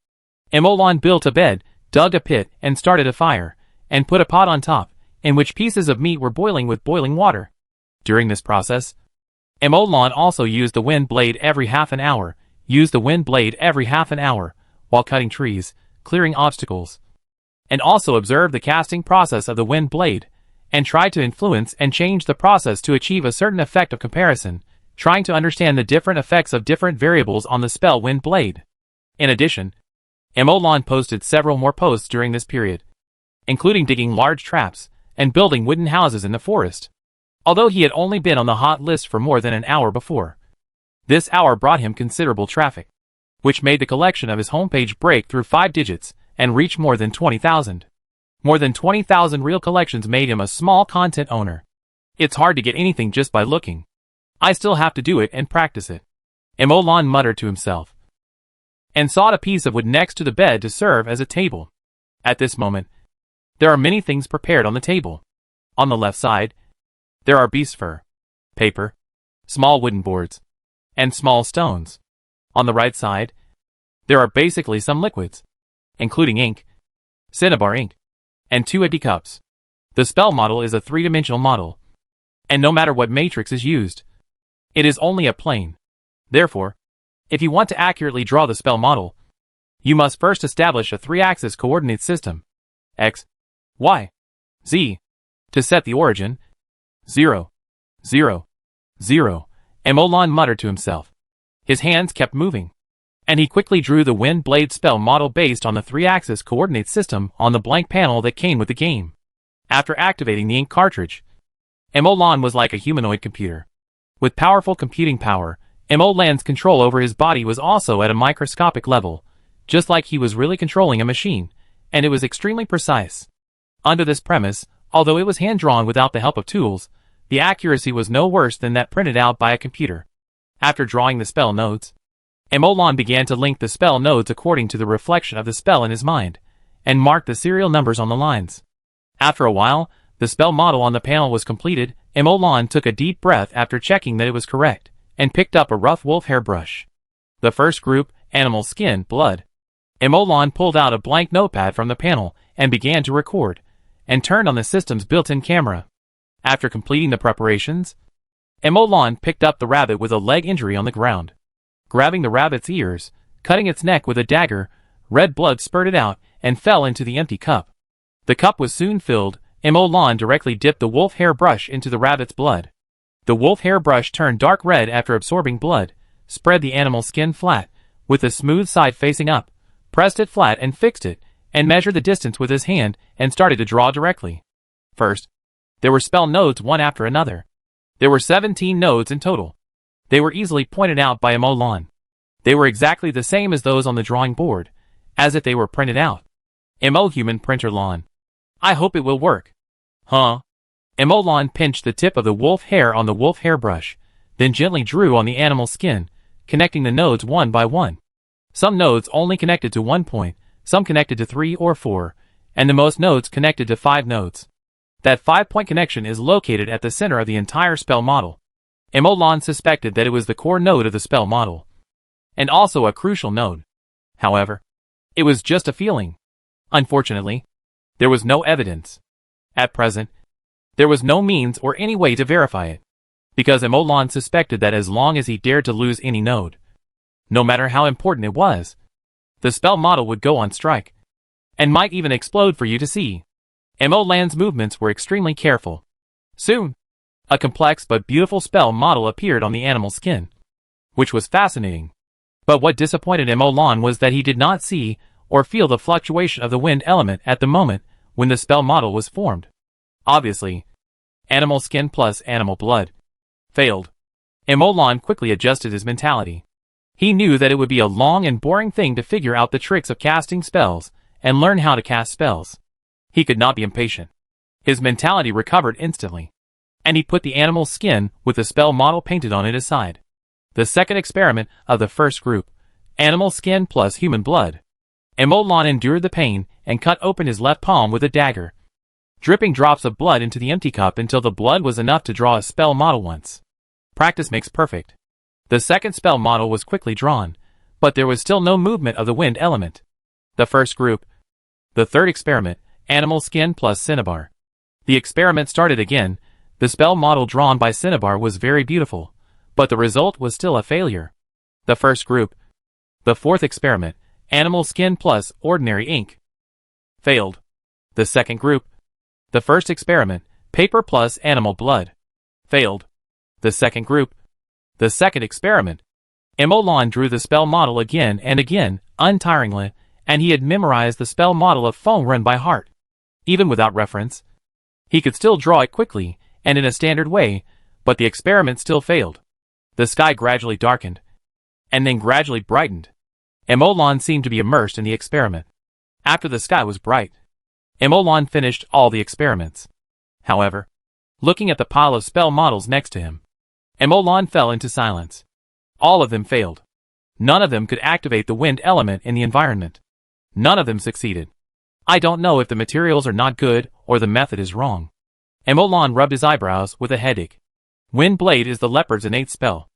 Emolan built a bed, dug a pit, and started a fire, and put a pot on top, in which pieces of meat were boiling with boiling water. During this process, Emolan also used the wind blade every half an hour, while cutting trees, clearing obstacles, and also observed the casting process of the wind blade, and tried to influence and change the process to achieve a certain effect of comparison, trying to understand the different effects of different variables on the spell wind blade. In addition, Emolan posted several more posts during this period, including digging large traps and building wooden houses in the forest. Although he had only been on the hot list for more than an hour before, this hour brought him considerable traffic, which made the collection of his homepage break through 5 digits and reach more than 20,000. More than 20,000 real collections made him a small content owner. It's hard to get anything just by looking. I still have to do it and practice it, Emolan muttered to himself, and sought a piece of wood next to the bed to serve as a table. At this moment, there are many things prepared on the table. On the left side, there are beast fur, paper, small wooden boards, and small stones. On the right side, there are basically some liquids, including ink, cinnabar ink, and 2 empty cups. The spell model is a 3-dimensional model, and no matter what matrix is used, it is only a plane. Therefore, if you want to accurately draw the spell model, you must first establish a 3-axis coordinate system, x, y, z, to set the origin, 0, 0, 0, Emolan muttered to himself. His hands kept moving, and he quickly drew the wind blade spell model based on the 3-axis coordinate system on the blank panel that came with the game. After activating the ink cartridge, Emolan was like a humanoid computer. With powerful computing power, Emolan's control over his body was also at a microscopic level, just like he was really controlling a machine, and it was extremely precise. Under this premise, although it was hand-drawn without the help of tools, the accuracy was no worse than that printed out by a computer. After drawing the spell nodes, Emolan began to link the spell nodes according to the reflection of the spell in his mind, and marked the serial numbers on the lines. After a while, the spell model on the panel was completed. Emolan took a deep breath after checking that it was correct, and picked up a rough wolf hair brush. The first group, animal skin, blood. Emolan pulled out a blank notepad from the panel, and began to record, and turned on the system's built-in camera. After completing the preparations, Emolan picked up the rabbit with a leg injury on the ground. Grabbing the rabbit's ears, cutting its neck with a dagger, red blood spurted out, and fell into the empty cup. The cup was soon filled. Emolan directly dipped the wolf hair brush into the rabbit's blood. The wolf hair brush turned dark red after absorbing blood, spread the animal skin flat, with the smooth side facing up, pressed it flat and fixed it, and measured the distance with his hand, and started to draw directly. First, there were spell nodes one after another. There were 17 nodes in total. They were easily pointed out by Emolan. They were exactly the same as those on the drawing board, as if they were printed out. Human printer lawn. I hope it will work. Huh? Emolan pinched the tip of the wolf hair on the wolf hairbrush, then gently drew on the animal skin, connecting the nodes one by one. Some nodes only connected to 1 point, some connected to 3 or 4, and the most nodes connected to 5 nodes. That 5-point connection is located at the center of the entire spell model. Emolan suspected that it was the core node of the spell model, and also a crucial node. However, it was just a feeling. Unfortunately, There was no evidence. At present, there was no means or any way to verify it, because Emolan suspected that as long as he dared to lose any node, no matter how important it was, the spell model would go on strike, and might even explode for you to see. Emolan's movements were extremely careful. Soon, a complex but beautiful spell model appeared on the animal's skin, which was fascinating. But what disappointed Emolan was that he did not see or feel the fluctuation of the wind element at the moment when the spell model was formed. Obviously, animal skin plus animal blood failed. Emolan quickly adjusted his mentality. He knew that it would be a long and boring thing to figure out the tricks of casting spells and learn how to cast spells. He could not be impatient. His mentality recovered instantly, and he put the animal's skin with the spell model painted on it aside. The second experiment of the first group, animal skin plus human blood. Emolan endured the pain and cut open his left palm with a dagger, dripping drops of blood into the empty cup until the blood was enough to draw a spell model once. Practice makes perfect. The second spell model was quickly drawn, but there was still no movement of the wind element. The first group. The third experiment, animal skin plus cinnabar. The experiment started again. The spell model drawn by cinnabar was very beautiful, but the result was still a failure. The first group. The fourth experiment, animal skin plus ordinary ink. Failed. The second group. The first experiment, paper plus animal blood. Failed. The second group. The second experiment. Emolan drew the spell model again and again, untiringly, and he had memorized the spell model of foam run by heart. Even without reference, he could still draw it quickly and in a standard way, but the experiment still failed. The sky gradually darkened, and then gradually brightened. Emolan seemed to be immersed in the experiment. After the sky was bright, Emolan finished all the experiments. However, looking at the pile of spell models next to him, Emolan fell into silence. All of them failed. None of them could activate the wind element in the environment. None of them succeeded. I don't know if the materials are not good or the method is wrong. Emolan rubbed his eyebrows with a headache. Wind Blade is the leopard's innate spell,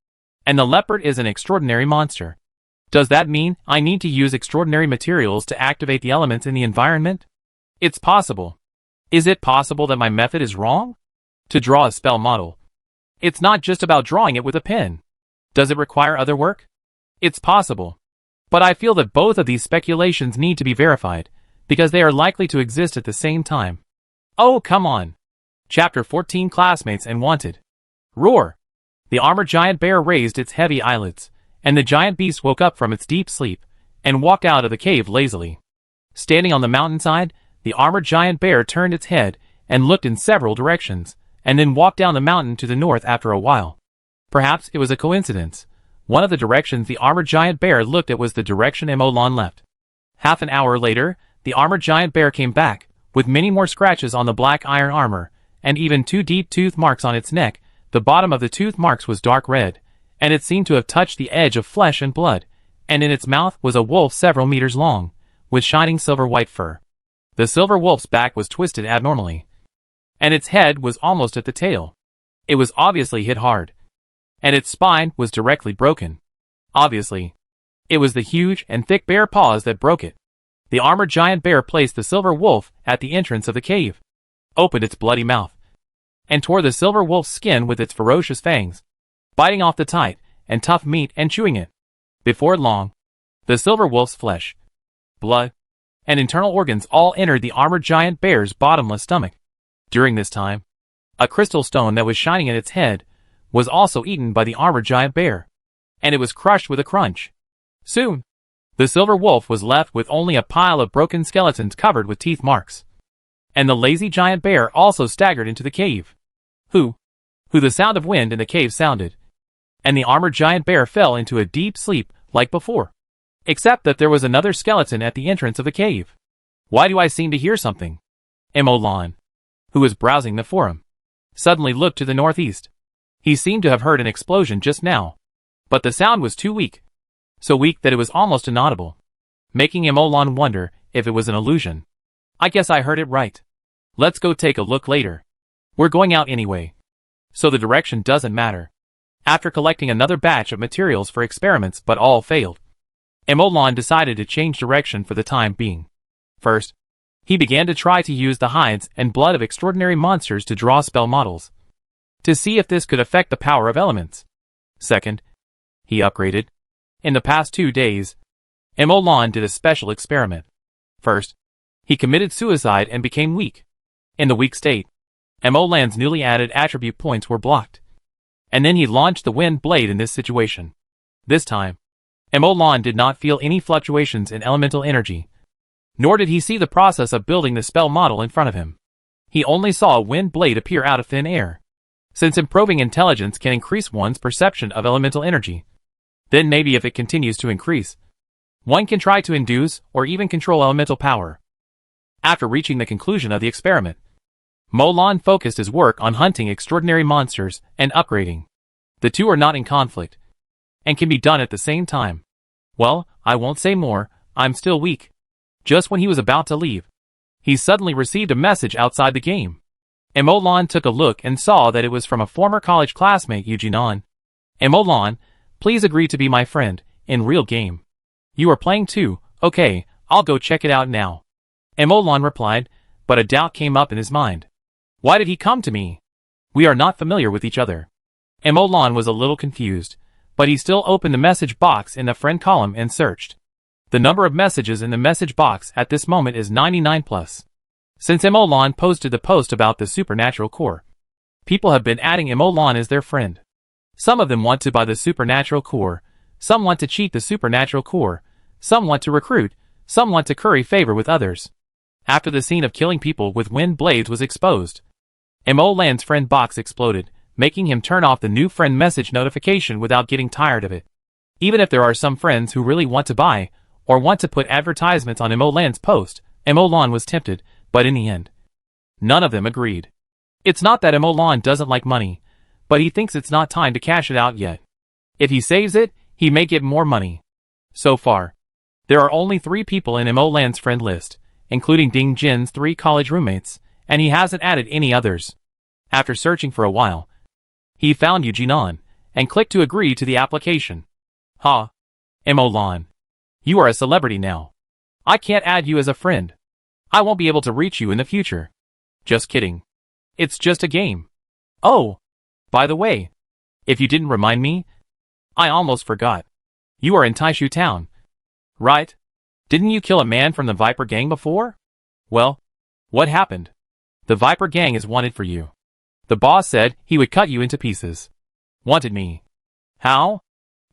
and the leopard is an extraordinary monster. Does that mean I need to use extraordinary materials to activate the elements in the environment? It's possible. Is it possible that my method is wrong? To draw a spell model, it's not just about drawing it with a pen. Does it require other work? It's possible. But I feel that both of these speculations need to be verified, because they are likely to exist at the same time. Oh, come on. Chapter 14 Classmates and Wanted. Roar! The armored giant bear raised its heavy eyelids, and the giant beast woke up from its deep sleep, and walked out of the cave lazily. Standing on the mountainside, the armored giant bear turned its head, and looked in several directions, and then walked down the mountain to the north after a while. Perhaps it was a coincidence. One of the directions the armored giant bear looked at was the direction Emolan left. Half an hour later, the armored giant bear came back, with many more scratches on the black iron armor, and even 2 deep tooth marks on its neck. The bottom of the tooth marks was dark red, and it seemed to have touched the edge of flesh and blood, and in its mouth was a wolf several meters long, with shining silver-white fur. The silver wolf's back was twisted abnormally, and its head was almost at the tail. It was obviously hit hard, and its spine was directly broken. Obviously, it was the huge and thick bear paws that broke it. The armored giant bear placed the silver wolf at the entrance of the cave, opened its bloody mouth, and tore the silver wolf's skin with its ferocious fangs, biting off the tight and tough meat and chewing it. Before long, the silver wolf's flesh, blood, and internal organs all entered the armored giant bear's bottomless stomach. During this time, a crystal stone that was shining at its head was also eaten by the armored giant bear, and it was crushed with a crunch. Soon, the silver wolf was left with only a pile of broken skeletons covered with teeth marks. And the lazy giant bear also staggered into the cave. Who the sound of wind in the cave sounded, and the armored giant bear fell into a deep sleep like before. Except that there was another skeleton at the entrance of the cave. Why do I seem to hear something? Emolan, who was browsing the forum, suddenly looked to the northeast. He seemed to have heard an explosion just now, but the sound was too weak. So weak that it was almost inaudible, making Emolan wonder if it was an illusion. I guess I heard it right. Let's go take a look later. We're going out anyway, so the direction doesn't matter. After collecting another batch of materials for experiments but all failed, Emolan decided to change direction for the time being. First, He began to try to use the hides and blood of extraordinary monsters to draw spell models, to see if this could affect the power of elements. Second, he upgraded. In the past 2 days, Emolan did a special experiment. First, he committed suicide and became weak. In the weak state, Emolan's newly added attribute points were blocked. And then he launched the wind blade in this situation. This time, Emolan did not feel any fluctuations in elemental energy, nor did he see the process of building the spell model in front of him. He only saw a wind blade appear out of thin air. Since improving intelligence can increase one's perception of elemental energy, then maybe if it continues to increase, one can try to induce or even control elemental power. After reaching the conclusion of the experiment, Molan focused his work on hunting extraordinary monsters and upgrading. The two are not in conflict, and can be done at the same time. Well, I won't say more, I'm still weak. Just when he was about to leave, he suddenly received a message outside the game. Emolan took a look and saw that it was from a former college classmate, Eugenon. Emolan, please agree to be my friend, in real game. You are playing too, okay, I'll go check it out now. Emolan replied, but a doubt came up in his mind. Why did he come to me? We are not familiar with each other. Emolan was a little confused, but he still opened the message box in the friend column and searched. The number of messages in the message box at this moment is 99 plus. Since Emolan posted the post about the supernatural core, people have been adding Emolan as their friend. Some of them want to buy the supernatural core, some want to cheat the supernatural core, some want to recruit, some want to curry favor with others. After the scene of killing people with wind blades was exposed, Emolan's friend box exploded, making him turn off the new friend message notification without getting tired of it. Even if there are some friends who really want to buy, or want to put advertisements on Emolan's post, Emolan was tempted, but in the end, none of them agreed. It's not that Emolan doesn't like money, but he thinks it's not time to cash it out yet. If he saves it, he may get more money. So far, there are only 3 people in Emolan's friend list, including Ding Jin's 3 college roommates, and he hasn't added any others. After searching for a while, he found Eugenon, and clicked to agree to the application. Ha! Emolan, you are a celebrity now. I can't add you as a friend. I won't be able to reach you in the future. Just kidding. It's just a game. Oh! By the way, if you didn't remind me, I almost forgot. You are in Taishu Town, right? Didn't you kill a man from the Viper Gang before? Well, what happened? The Viper Gang is wanted for you. The boss said he would cut you into pieces. Wanted me. How?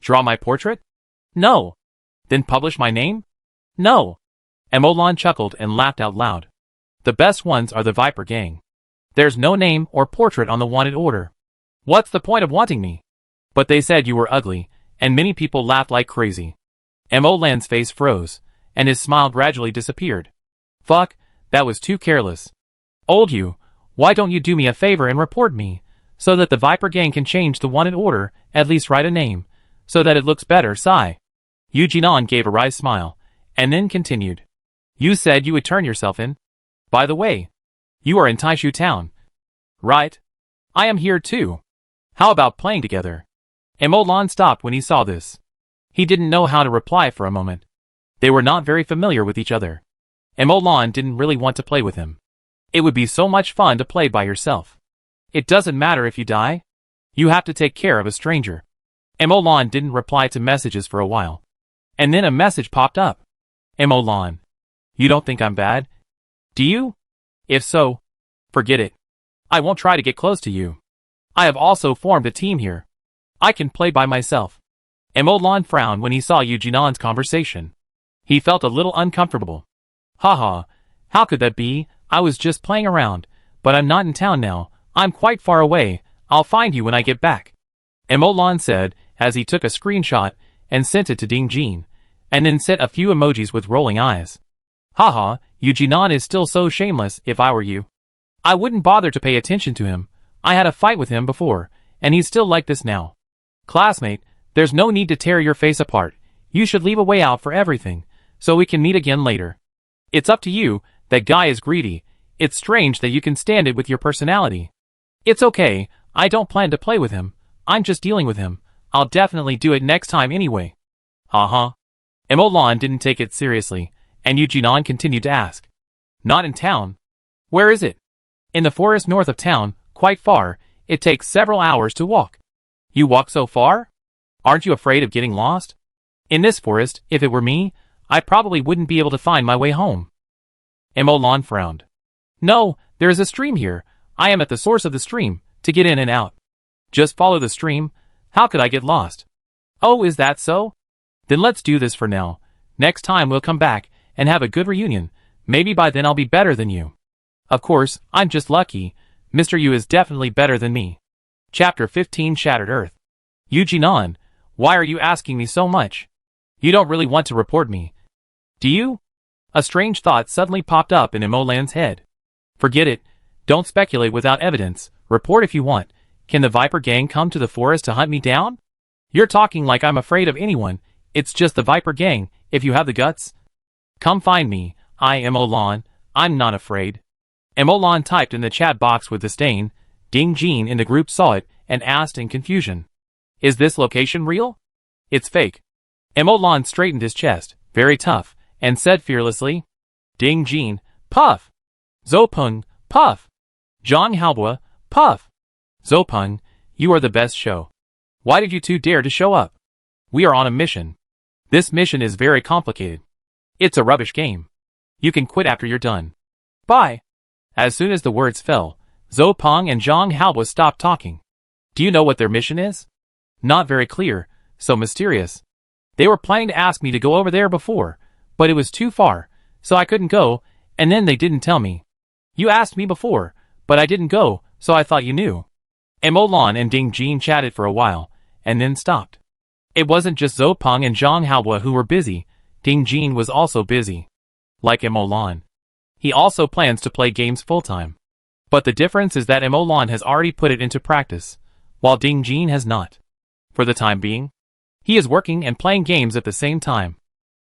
Draw my portrait? No. Then publish my name? No. Emolan chuckled and laughed out loud. The best ones are the Viper Gang. There's no name or portrait on the wanted order. What's the point of wanting me? But they said you were ugly, and many people laughed like crazy. Emolan's face froze, and his smile gradually disappeared. Fuck, that was too careless. Old you, why don't you do me a favor and report me, so that the Viper Gang can change the wanted order, at least write a name, so that it looks better, sigh. Eugenon gave a wry smile, and then continued. You said you would turn yourself in? By the way, you are in Taishu Town. Right? I am here too. How about playing together? Emolan stopped when he saw this. He didn't know how to reply for a moment. They were not very familiar with each other. Emolan didn't really want to play with him. It would be so much fun to play by yourself. It doesn't matter if you die. You have to take care of a stranger. Emolan didn't reply to messages for a while. And then a message popped up. Emolan, you don't think I'm bad? Do you? If so, forget it. I won't try to get close to you. I have also formed a team here. I can play by myself. Emolan frowned when he saw Eugenon's conversation. He felt a little uncomfortable. Haha, how could that be? I was just playing around, but I'm not in town now. I'm quite far away. I'll find you when I get back. Emolan said, as he took a screenshot and sent it to Ding Jin, and then sent a few emojis with rolling eyes. Haha, Eugenon is still so shameless. If I were you, I wouldn't bother to pay attention to him. I had a fight with him before, and he's still like this now. Classmate, there's no need to tear your face apart. You should leave a way out for everything, so we can meet again later. It's up to you. That guy is greedy. It's strange that you can stand it with your personality. It's okay, I don't plan to play with him. I'm just dealing with him. I'll definitely do it next time anyway. Emolan didn't take it seriously, and Eugenon continued to ask. Not in town. Where is it? In the forest north of town, quite far. It takes several hours to walk. You walk so far? Aren't you afraid of getting lost? In this forest, if it were me, I probably wouldn't be able to find my way home. Emolan frowned. No, there is a stream here. I am at the source of the stream, to get in and out. Just follow the stream. How could I get lost? Oh, is that so? Then let's do this for now. Next time we'll come back and have a good reunion. Maybe by then I'll be better than you. Of course, I'm just lucky. Mr. Yu is definitely better than me. Chapter 15 Shattered Earth. Eugenon, why are you asking me so much? You don't really want to report me, do you? A strange thought suddenly popped up in Emolan's head. Forget it. Don't speculate without evidence. Report if you want. Can the Viper Gang come to the forest to hunt me down? You're talking like I'm afraid of anyone. It's just the Viper Gang, if you have the guts. Come find me. I am Emolan. I'm not afraid. Emolan typed in the chat box with disdain. Ding Jean in the group saw it and asked in confusion. Is this location real? It's fake. Emolan straightened his chest, very tough, and said fearlessly, Ding Jean, puff! Zopeng, puff! Zhang Haobua, puff! Zopeng, you are the best show. Why did you two dare to show up? We are on a mission. This mission is very complicated. It's a rubbish game. You can quit after you're done. Bye. As soon as the words fell, Zopeng and Zhang Haobua stopped talking. Do you know what their mission is? Not very clear, so mysterious. They were planning to ask me to go over there before, but it was too far, so I couldn't go, and then they didn't tell me. You asked me before, but I didn't go, so I thought you knew. Emolan and Ding Jean chatted for a while, and then stopped. It wasn't just Zopeng and Zhang Haobua who were busy. Ding Jean was also busy. Like Emolan. He also plans to play games full-time. But the difference is that Emolan has already put it into practice, while Ding Jean has not. For the time being, he is working and playing games at the same time.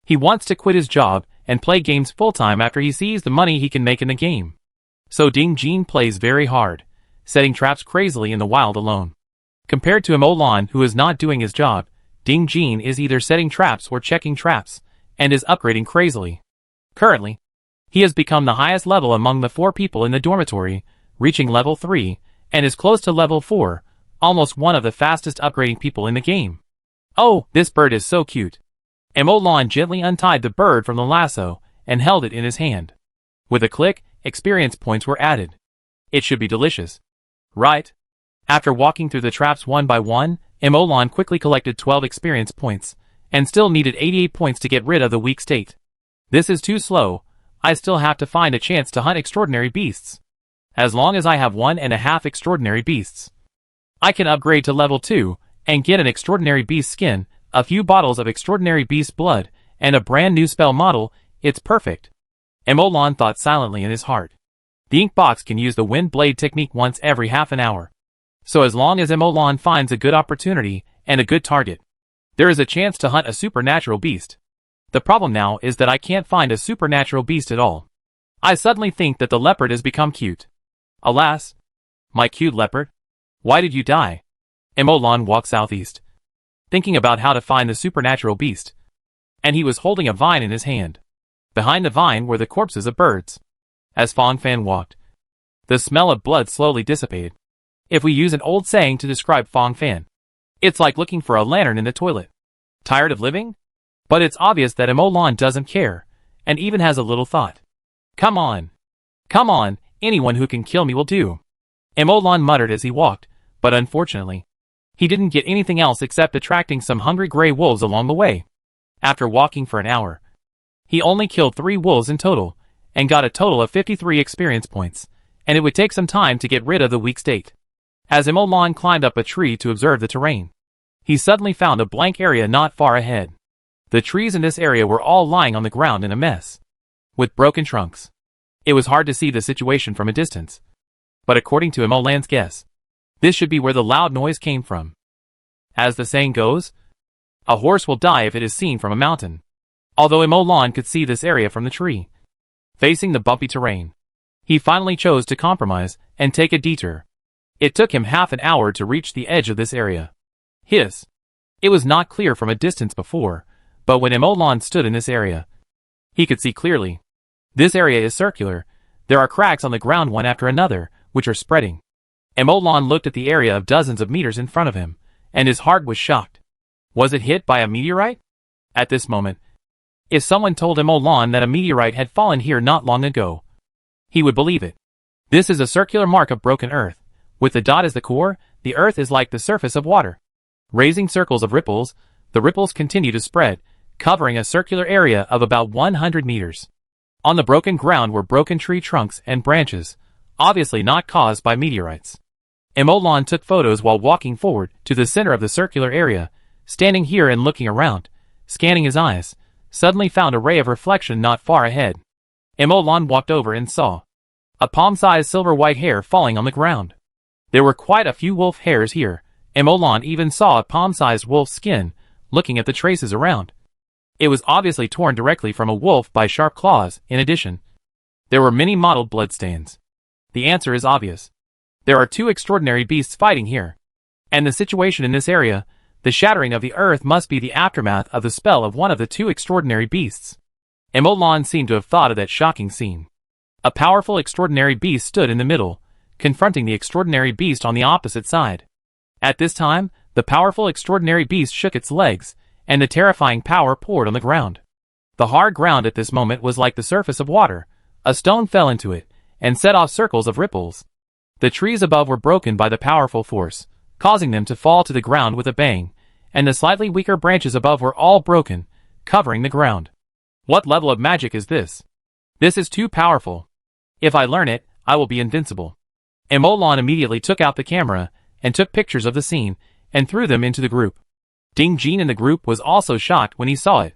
He wants to quit his job and play games full-time after he sees the money he can make in the game. So Ding Jean plays very hard, setting traps crazily in the wild alone. Compared to Emolan, who is not doing his job, Ding Jean is either setting traps or checking traps, and is upgrading crazily. Currently, he has become the highest level among the 4 people in the dormitory, reaching level 3, and is close to level 4, almost one of the fastest upgrading people in the game. Oh, this bird is so cute. Emolan gently untied the bird from the lasso and held it in his hand. With a click, experience points were added. It should be delicious. Right? After walking through the traps one by one, Emolan quickly collected 12 experience points, and still needed 88 points to get rid of the weak state. This is too slow. I still have to find a chance to hunt extraordinary beasts. As long as I have 1.5 extraordinary beasts, I can upgrade to level 2, and get an extraordinary beast skin, a few bottles of extraordinary beast blood, and a brand new spell model. It's perfect. Emolan thought silently in his heart. The ink box can use the wind blade technique once every half an hour. So as long as Emolan finds a good opportunity and a good target, there is a chance to hunt a supernatural beast. The problem now is that I can't find a supernatural beast at all. I suddenly think that the leopard has become cute. Alas, my cute leopard, why did you die? Emolan walked southeast, thinking about how to find the supernatural beast. And he was holding a vine in his hand. Behind the vine were the corpses of birds. As Fong Fan walked, the smell of blood slowly dissipated. If we use an old saying to describe Fong Fan, it's like looking for a lantern in the toilet. Tired of living? But it's obvious that Emolan doesn't care, and even has a little thought. Come on. Come on, anyone who can kill me will do. Emolan muttered as he walked, but unfortunately, he didn't get anything else except attracting some hungry gray wolves along the way. After walking for an hour, he only killed 3 wolves in total, and got a total of 53 experience points, and it would take some time to get rid of the weak state. As Emolan climbed up a tree to observe the terrain, he suddenly found a blank area not far ahead. The trees in this area were all lying on the ground in a mess, with broken trunks. It was hard to see the situation from a distance, but according to Emolan's guess, this should be where the loud noise came from. As the saying goes, a horse will die if it is seen from a mountain. Although Emolan could see this area from the tree, facing the bumpy terrain, he finally chose to compromise and take a detour. It took him half an hour to reach the edge of this area. Hiss! It was not clear from a distance before, but when Emolan stood in this area, he could see clearly. This area is circular, There are cracks on the ground one after another, which are spreading. Emolan looked at the area of dozens of meters in front of him, and his heart was shocked. Was it hit by a meteorite? At this moment, if someone told Emolan that a meteorite had fallen here not long ago, he would believe it. This is a circular mark of broken earth. With the dot as the core, the earth is like the surface of water. Raising circles of ripples, the ripples continue to spread, covering a circular area of about 100 meters. On the broken ground were broken tree trunks and branches, obviously not caused by meteorites. Emolan took photos while walking forward to the center of the circular area, standing here and looking around, scanning his eyes, suddenly found a ray of reflection not far ahead. Emolan walked over and saw a palm-sized silver-white hair falling on the ground. There were quite a few wolf hairs here. Emolan even saw a palm-sized wolf's skin, looking at the traces around. It was obviously torn directly from a wolf by sharp claws. In addition, there were many mottled bloodstains. The answer is obvious. There are two extraordinary beasts fighting here. And the situation in this area, the shattering of the earth, must be the aftermath of the spell of one of the two extraordinary beasts. Emolan seemed to have thought of that shocking scene. A powerful extraordinary beast stood in the middle, confronting the extraordinary beast on the opposite side. At this time, the powerful extraordinary beast shook its legs, and the terrifying power poured on the ground. The hard ground at this moment was like the surface of water. A stone fell into it, and set off circles of ripples. The trees above were broken by the powerful force, causing them to fall to the ground with a bang, and the slightly weaker branches above were all broken, covering the ground. What level of magic is this? This is too powerful. If I learn it, I will be invincible. Emolan immediately took out the camera, and took pictures of the scene, and threw them into the group. Ding Jin in the group was also shocked when he saw it.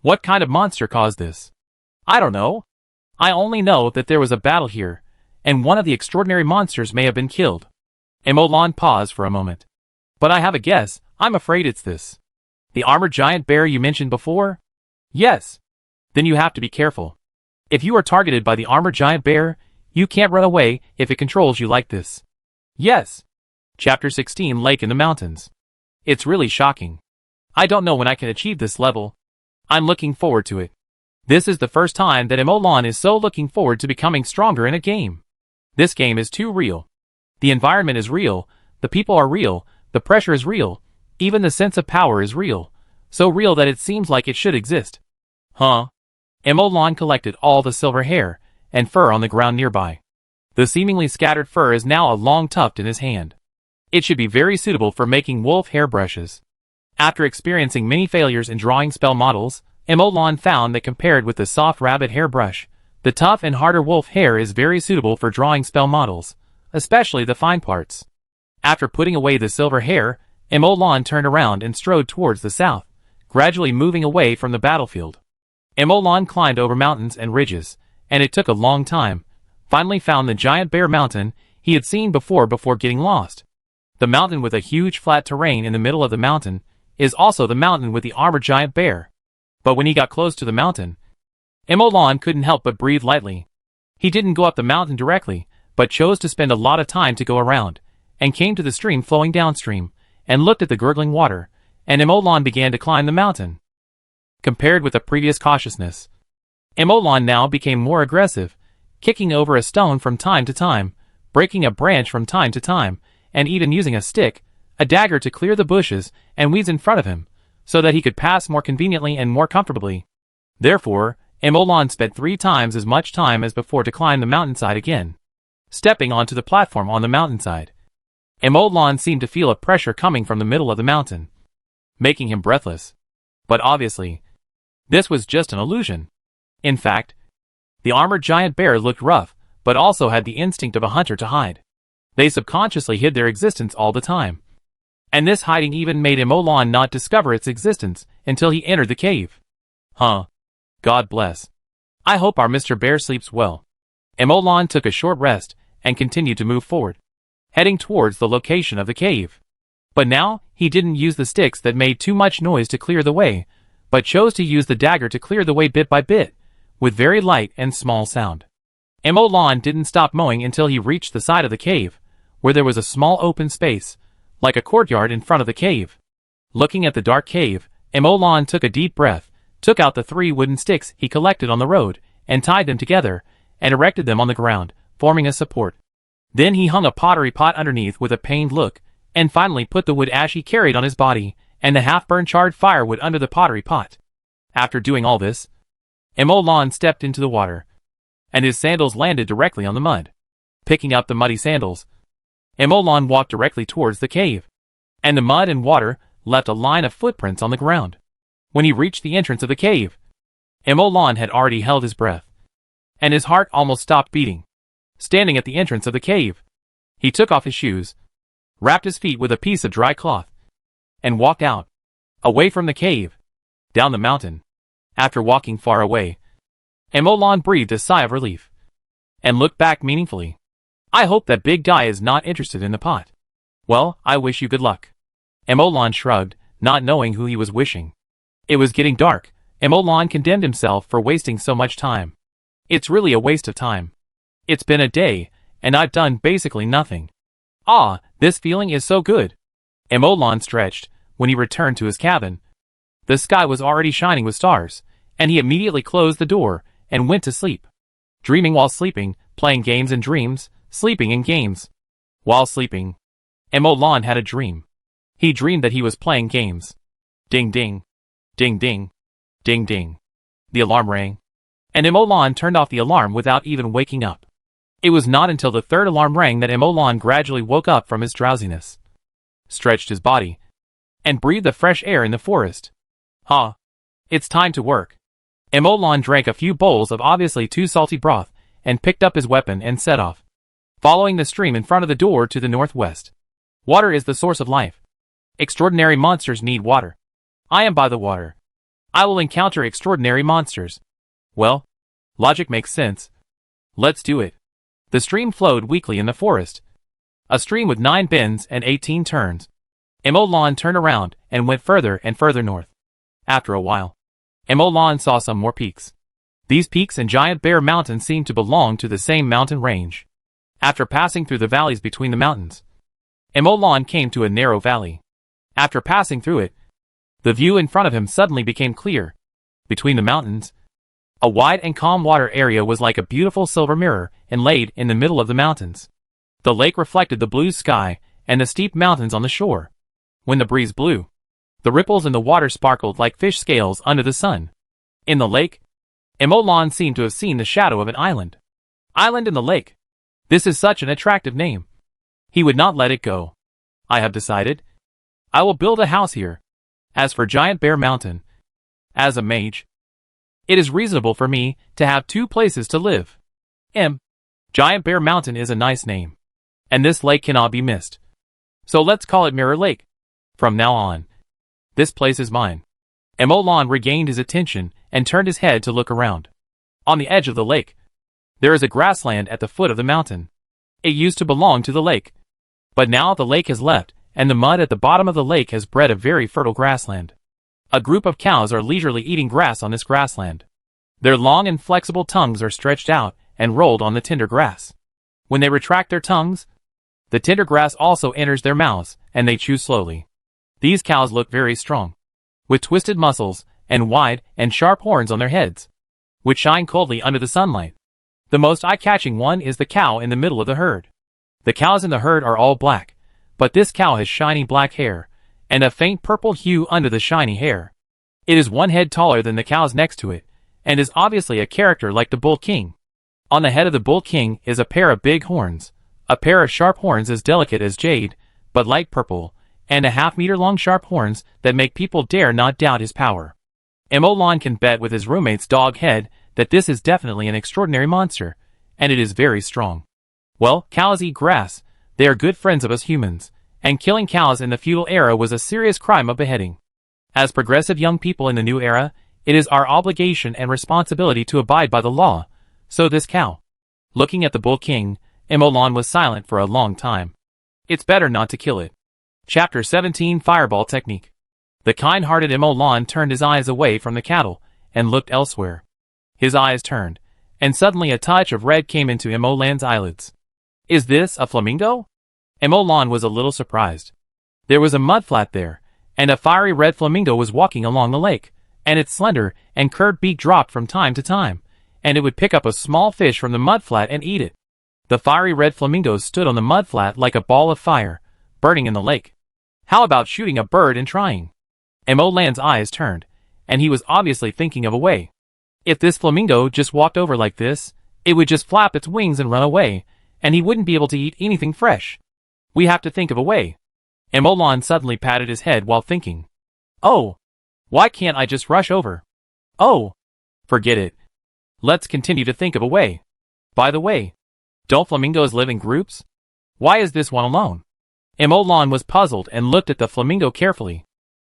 What kind of monster caused this? I don't know. I only know that there was a battle here, and one of the extraordinary monsters may have been killed. Emolan paused for a moment. But I have a guess. I'm afraid it's this. The armored giant bear you mentioned before? Yes. Then you have to be careful. If you are targeted by the armored giant bear, you can't run away if it controls you like this. Yes. Chapter 16, Lake in the Mountains. It's really shocking. I don't know when I can achieve this level. I'm looking forward to it. This is the first time that Emolan is so looking forward to becoming stronger in a game. This game is too real. The environment is real, the people are real, the pressure is real, even the sense of power is real. So real that it seems like it should exist. Huh? Emolan collected all the silver hair and fur on the ground nearby. The seemingly scattered fur is now a long tuft in his hand. It should be very suitable for making wolf hair brushes. After experiencing many failures in drawing spell models, Emolan found that compared with the soft rabbit hair brush, the tough and harder wolf hair is very suitable for drawing spell models, especially the fine parts. After putting away the silver hair, Emolan turned around and strode towards the south, gradually moving away from the battlefield. Emolan climbed over mountains and ridges, and it took a long time, finally found the giant bear mountain he had seen before getting lost. The mountain with a huge flat terrain in the middle of the mountain is also the mountain with the armored giant bear. But when he got close to the mountain, Emolan couldn't help but breathe lightly. He didn't go up the mountain directly, but chose to spend a lot of time to go around, and came to the stream flowing downstream, and looked at the gurgling water, and Emolan began to climb the mountain. Compared with the previous cautiousness, Emolan now became more aggressive, kicking over a stone from time to time, breaking a branch from time to time, and even using a stick, a dagger to clear the bushes and weeds in front of him, so that he could pass more conveniently and more comfortably. Therefore, Emolan spent 3 times as much time as before to climb the mountainside again. Stepping onto the platform on the mountainside, Emolan seemed to feel a pressure coming from the middle of the mountain, making him breathless. But obviously, this was just an illusion. In fact, the armored giant bear looked rough, but also had the instinct of a hunter to hide. They subconsciously hid their existence all the time. And this hiding even made Emolan not discover its existence until he entered the cave. Huh. God bless. I hope our Mr. Bear sleeps well. Emolan took a short rest and continued to move forward, heading towards the location of the cave. But now, he didn't use the sticks that made too much noise to clear the way, but chose to use the dagger to clear the way bit by bit, with very light and small sound. Emolan didn't stop mowing until he reached the side of the cave, where there was a small open space, like a courtyard in front of the cave. Looking at the dark cave, Emolan took a deep breath, took out the 3 wooden sticks he collected on the road, and tied them together, and erected them on the ground, forming a support. Then he hung a pottery pot underneath with a pained look, and finally put the wood ash he carried on his body, and the half-burned charred firewood under the pottery pot. After doing all this, Emolan stepped into the water, and his sandals landed directly on the mud. Picking up the muddy sandals, Emolan walked directly towards the cave, and the mud and water left a line of footprints on the ground. When he reached the entrance of the cave, Emolan had already held his breath, and his heart almost stopped beating. Standing at the entrance of the cave, he took off his shoes, wrapped his feet with a piece of dry cloth, and walked out, away from the cave, down the mountain. After walking far away, Emolan breathed a sigh of relief, and looked back meaningfully. I hope that big guy is not interested in the pot. Well, I wish you good luck. Emolan shrugged, not knowing who he was wishing. It was getting dark. Emolan condemned himself for wasting so much time. It's really a waste of time. It's been a day, and I've done basically nothing. Ah, this feeling is so good. Emolan stretched. When he returned to his cabin, the sky was already shining with stars, and he immediately closed the door and went to sleep. Dreaming while sleeping, playing games and dreams, sleeping in games. While sleeping, Emolan had a dream. He dreamed that he was playing games. Ding ding. Ding ding. Ding ding. The alarm rang, and Emolan turned off the alarm without even waking up. It was not until the third alarm rang that Emolan gradually woke up from his drowsiness, stretched his body, and breathed the fresh air in the forest. It's time to work. Emolan drank a few bowls of obviously too salty broth, and picked up his weapon and set off, following the stream in front of the door to the northwest. Water is the source of life. Extraordinary monsters need water. I am by the water. I will encounter extraordinary monsters. Well, logic makes sense. Let's do it. The stream flowed weakly in the forest, a stream with 9 bends and 18 turns. Emolan turned around and went further and further north. After a while, Emolan saw some more peaks. These peaks and Giant Bear Mountain seemed to belong to the same mountain range. After passing through the valleys between the mountains, Emolan came to a narrow valley. After passing through it, the view in front of him suddenly became clear. Between the mountains, a wide and calm water area was like a beautiful silver mirror inlaid in the middle of the mountains. The lake reflected the blue sky and the steep mountains on the shore. When the breeze blew, the ripples in the water sparkled like fish scales under the sun. In the lake, Emolan seemed to have seen the shadow of an island. Island in the lake. This is such an attractive name. He would not let it go. I have decided. I will build a house here. As for Giant Bear Mountain, as a mage, it is reasonable for me to have 2 places to live. Giant Bear Mountain is a nice name, and this lake cannot be missed. So let's call it Mirror Lake. From now on, this place is mine. Emolan regained his attention and turned his head to look around. On the edge of the lake, there is a grassland at the foot of the mountain. It used to belong to the lake, but now the lake has left, and the mud at the bottom of the lake has bred a very fertile grassland. A group of cows are leisurely eating grass on this grassland. Their long and flexible tongues are stretched out and rolled on the tender grass. When they retract their tongues, the tender grass also enters their mouths, and they chew slowly. These cows look very strong, with twisted muscles and wide and sharp horns on their heads, which shine coldly under the sunlight. The most eye-catching one is the cow in the middle of the herd. The cows in the herd are all black, but this cow has shiny black hair, and a faint purple hue under the shiny hair. It is 1 head taller than the cows next to it, and is obviously a character like the Bull King. On the head of the Bull King is a pair of big horns, a pair of sharp horns as delicate as jade, but light purple, and a half-meter-long sharp horns that make people dare not doubt his power. Emolan can bet with his roommate's dog head that this is definitely an extraordinary monster, and it is very strong. Well, cows eat grass. They are good friends of us humans, and killing cows in the feudal era was a serious crime of beheading. As progressive young people in the new era, it is our obligation and responsibility to abide by the law. So this cow. Looking at the Bull King, Emolan was silent for a long time. It's better not to kill it. Chapter 17 Fireball Technique. The kind-hearted Emolan turned his eyes away from the cattle and looked elsewhere. His eyes turned, and suddenly a touch of red came into Emolan's eyelids. Is this a flamingo? Emolan was a little surprised. There was a mudflat there, and a fiery red flamingo was walking along the lake, and its slender and curved beak dropped from time to time, and it would pick up a small fish from the mudflat and eat it. The fiery red flamingo stood on the mudflat like a ball of fire, burning in the lake. How about shooting a bird and trying? Emolan's eyes turned, and he was obviously thinking of a way. If this flamingo just walked over like this, it would just flap its wings and run away, and he wouldn't be able to eat anything fresh. We have to think of a way. Emolan suddenly patted his head while thinking. Oh, why can't I just rush over? Oh, forget it. Let's continue to think of a way. By the way, don't flamingos live in groups? Why is this one alone? Emolan was puzzled and looked at the flamingo carefully.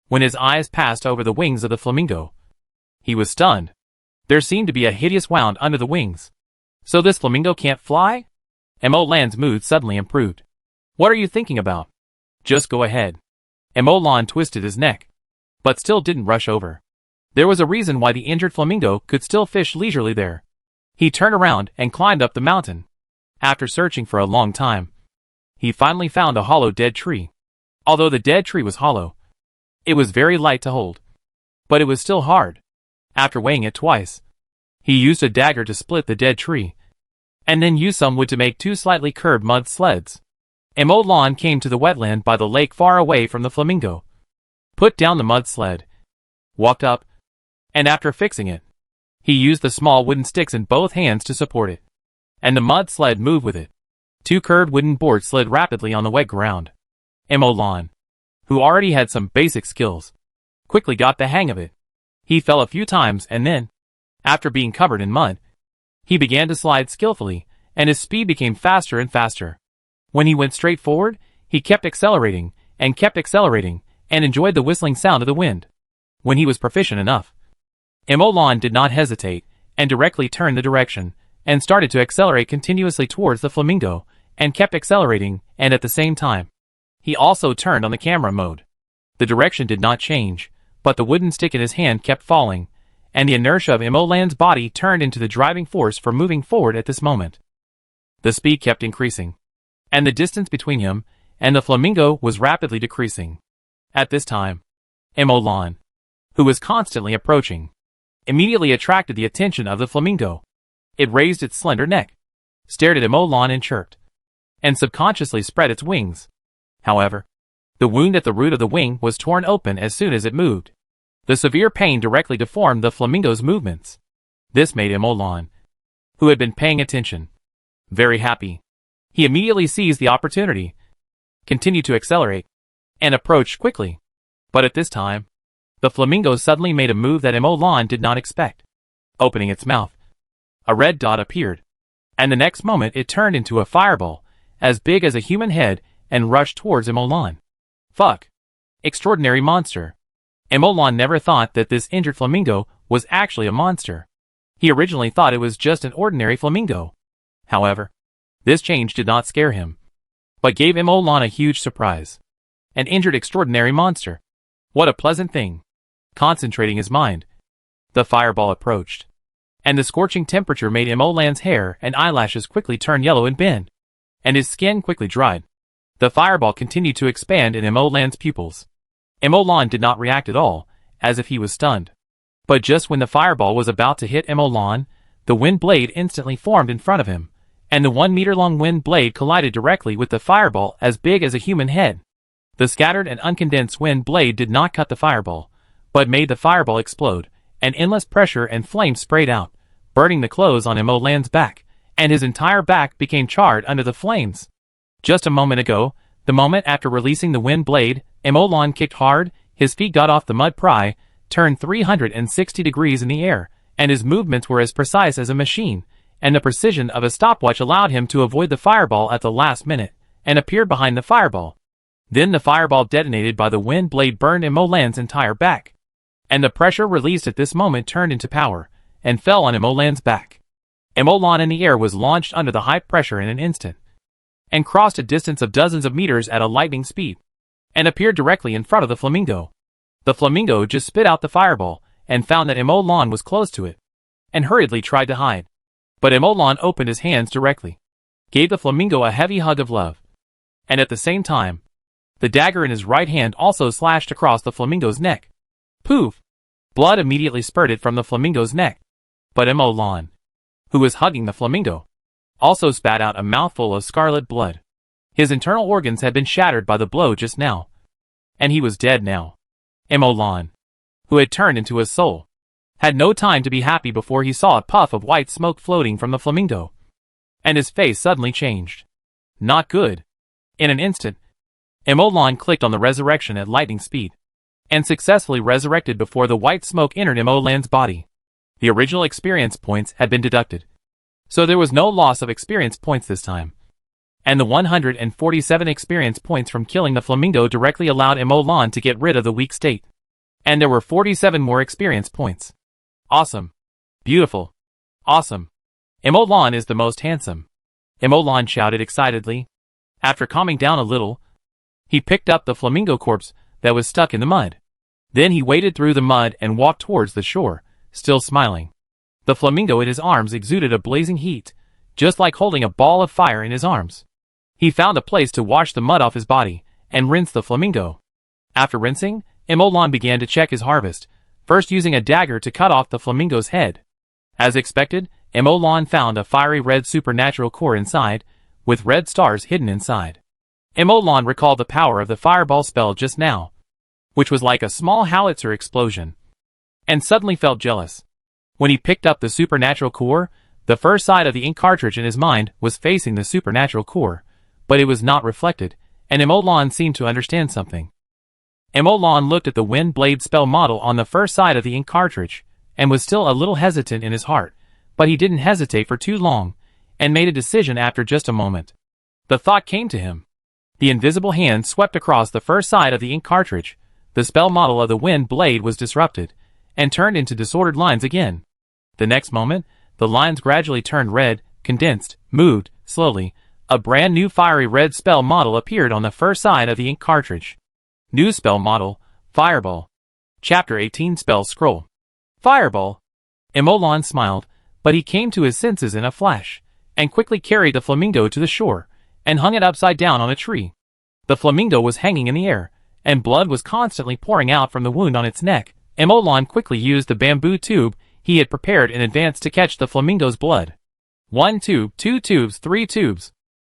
When his eyes passed over the wings of the flamingo, he was stunned. There seemed to be a hideous wound under the wings. So this flamingo can't fly? Emolan's mood suddenly improved. What are you thinking about? Just go ahead. Emolan twisted his neck, but still didn't rush over. There was a reason why the injured flamingo could still fish leisurely there. He turned around and climbed up the mountain. After searching for a long time, he finally found a hollow dead tree. Although the dead tree was hollow, it was very light to hold. But it was still hard. After weighing it twice, he used a dagger to split the dead tree, and then used some wood to make 2 slightly curved mud sleds. Emolan came to the wetland by the lake far away from the flamingo, put down the mud sled, walked up, and after fixing it, he used the small wooden sticks in both hands to support it, and the mud sled moved with it. 2 curved wooden boards slid rapidly on the wet ground. Emolan, who already had some basic skills, quickly got the hang of it. He fell a few times and then, after being covered in mud, he began to slide skillfully, and his speed became faster and faster. When he went straight forward, he kept accelerating, and enjoyed the whistling sound of the wind. When he was proficient enough, Emolan did not hesitate, and directly turned the direction, and started to accelerate continuously towards the flamingo, and kept accelerating, and at the same time, he also turned on the camera mode. The direction did not change, but the wooden stick in his hand kept falling, and the inertia of Emolan's body turned into the driving force for moving forward at this moment. The speed kept increasing, and the distance between him and the flamingo was rapidly decreasing. At this time, Emolan, who was constantly approaching, immediately attracted the attention of the flamingo. It raised its slender neck, stared at Emolan and chirped, and subconsciously spread its wings. However, the wound at the root of the wing was torn open as soon as it moved. The severe pain directly deformed the flamingo's movements. This made Emolan, who had been paying attention, very happy. He immediately seized the opportunity, continued to accelerate, and approached quickly. But at this time, the flamingo suddenly made a move that Emolan did not expect. Opening its mouth, a red dot appeared, and the next moment it turned into a fireball, as big as a human head, and rushed towards Emolan. Fuck. Extraordinary monster. Emolan never thought that this injured flamingo was actually a monster. He originally thought it was just an ordinary flamingo. However, this change did not scare him, but gave Emolan a huge surprise. An injured extraordinary monster. What a pleasant thing. Concentrating his mind, the fireball approached, and the scorching temperature made Emolan's hair and eyelashes quickly turn yellow and bend, and his skin quickly dried. The fireball continued to expand in Emolan's pupils. Emolan did not react at all, as if he was stunned. But just when the fireball was about to hit Emolan, the wind blade instantly formed in front of him, and the 1-meter-long wind blade collided directly with the fireball as big as a human head. The scattered and uncondensed wind blade did not cut the fireball, but made the fireball explode, and endless pressure and flame sprayed out, burning the clothes on Emolan's back, and his entire back became charred under the flames. Just a moment ago, the moment after releasing the wind blade, Emolan kicked hard, his feet got off the mud pry, turned 360 degrees in the air, and his movements were as precise as a machine, and the precision of a stopwatch allowed him to avoid the fireball at the last minute, and appeared behind the fireball. Then the fireball detonated by the wind blade burned Emolan's entire back, and the pressure released at this moment turned into power, and fell on Emolan's back. Emolan in the air was launched under the high pressure in an instant, and crossed a distance of dozens of meters at a lightning speed, and appeared directly in front of the flamingo. The flamingo just spit out the fireball, and found that Emolan was close to it, and hurriedly tried to hide. But Emolan opened his hands directly, gave the flamingo a heavy hug of love, and at the same time, the dagger in his right hand also slashed across the flamingo's neck. Poof! Blood immediately spurted from the flamingo's neck. But Emolan, who was hugging the flamingo, also spat out a mouthful of scarlet blood. His internal organs had been shattered by the blow just now, and he was dead now. Emolan, who had turned into a soul, had no time to be happy before he saw a puff of white smoke floating from the flamingo, and his face suddenly changed. Not good. In an instant, Emolan clicked on the resurrection at lightning speed, and successfully resurrected before the white smoke entered Emolan's body. The original experience points had been deducted, so there was no loss of experience points this time. And the 147 experience points from killing the flamingo directly allowed Emolan to get rid of the weak state. And there were 47 more experience points. Awesome. Beautiful. Awesome. Emolan is the most handsome. Emolan shouted excitedly. After calming down a little, he picked up the flamingo corpse that was stuck in the mud. Then he waded through the mud and walked towards the shore, still smiling. The flamingo in his arms exuded a blazing heat, just like holding a ball of fire in his arms. He found a place to wash the mud off his body, and rinse the flamingo. After rinsing, Emolan began to check his harvest, first using a dagger to cut off the flamingo's head. As expected, Emolan found a fiery red supernatural core inside, with red stars hidden inside. Emolan recalled the power of the fireball spell just now, which was like a small howitzer explosion, and suddenly felt jealous. When he picked up the supernatural core, the first side of the ink cartridge in his mind was facing the supernatural core, but it was not reflected, and Emolan seemed to understand something. Emolan looked at the wind blade spell model on the first side of the ink cartridge, and was still a little hesitant in his heart, but he didn't hesitate for too long, and made a decision after just a moment. The thought came to him. The invisible hand swept across the first side of the ink cartridge. The spell model of the wind blade was disrupted, and turned into disordered lines again. The next moment, the lines gradually turned red, condensed, moved, slowly. A brand new fiery red spell model appeared on the first side of the ink cartridge. New spell model, Fireball. Chapter 18 Spell Scroll. Fireball. Emolan smiled, but he came to his senses in a flash, and quickly carried the flamingo to the shore, and hung it upside down on a tree. The flamingo was hanging in the air, and blood was constantly pouring out from the wound on its neck. Emolan quickly used the bamboo tube he had prepared in advance to catch the flamingo's blood. 1 tube, 2 tubes, 3 tubes.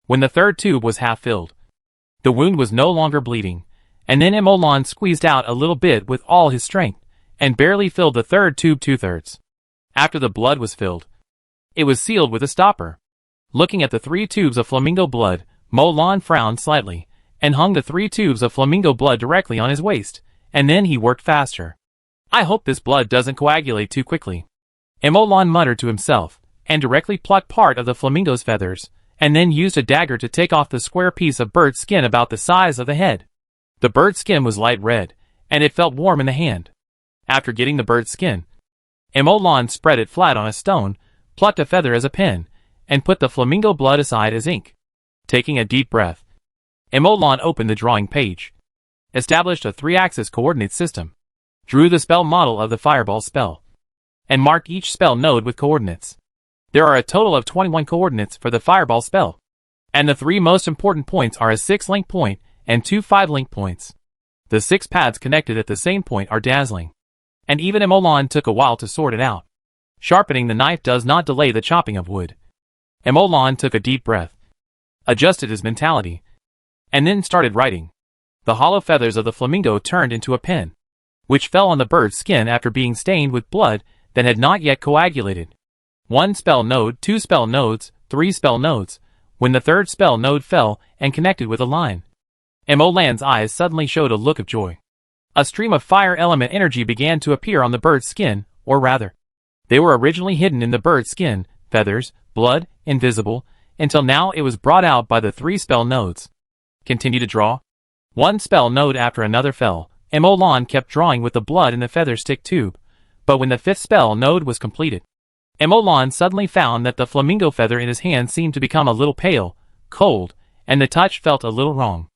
When the third tube was half filled, the wound was no longer bleeding, and then Emolan squeezed out a little bit with all his strength, and barely filled the third tube 2/3. After the blood was filled, it was sealed with a stopper. Looking at the 3 tubes of flamingo blood, Emolan frowned slightly, and hung the 3 tubes of flamingo blood directly on his waist, and then he worked faster. I hope this blood doesn't coagulate too quickly. Emolan muttered to himself, and directly plucked part of the flamingo's feathers, and then used a dagger to take off the square piece of bird skin about the size of the head. The bird skin was light red, and it felt warm in the hand. After getting the bird skin, Emolan spread it flat on a stone, plucked a feather as a pen, and put the flamingo blood aside as ink. Taking a deep breath, Emolan opened the drawing page, established a 3-axis coordinate system, drew the spell model of the fireball spell, and marked each spell node with coordinates. There are a total of 21 coordinates for the fireball spell, and the 3 most important points are a 6-link point and 2 5-link points. The 6 paths connected at the same point are dazzling, and even Emolan took a while to sort it out. Sharpening the knife does not delay the chopping of wood. Emolan took a deep breath, adjusted his mentality, and then started writing. The hollow feathers of the flamingo turned into a pen, which fell on the bird's skin after being stained with blood that had not yet coagulated. 1 spell node, 2 spell nodes, 3 spell nodes, when the 3rd spell node fell and connected with a line. Emolan's eyes suddenly showed a look of joy. A stream of fire element energy began to appear on the bird's skin, or rather, they were originally hidden in the bird's skin, feathers, blood, invisible, until now it was brought out by the 3 spell nodes. Continue to draw. 1 spell node after another fell. Emolan kept drawing with the blood in the feather stick tube, but when the 5th spell node was completed, Emolan suddenly found that the flamingo feather in his hand seemed to become a little pale, cold, and the touch felt a little wrong.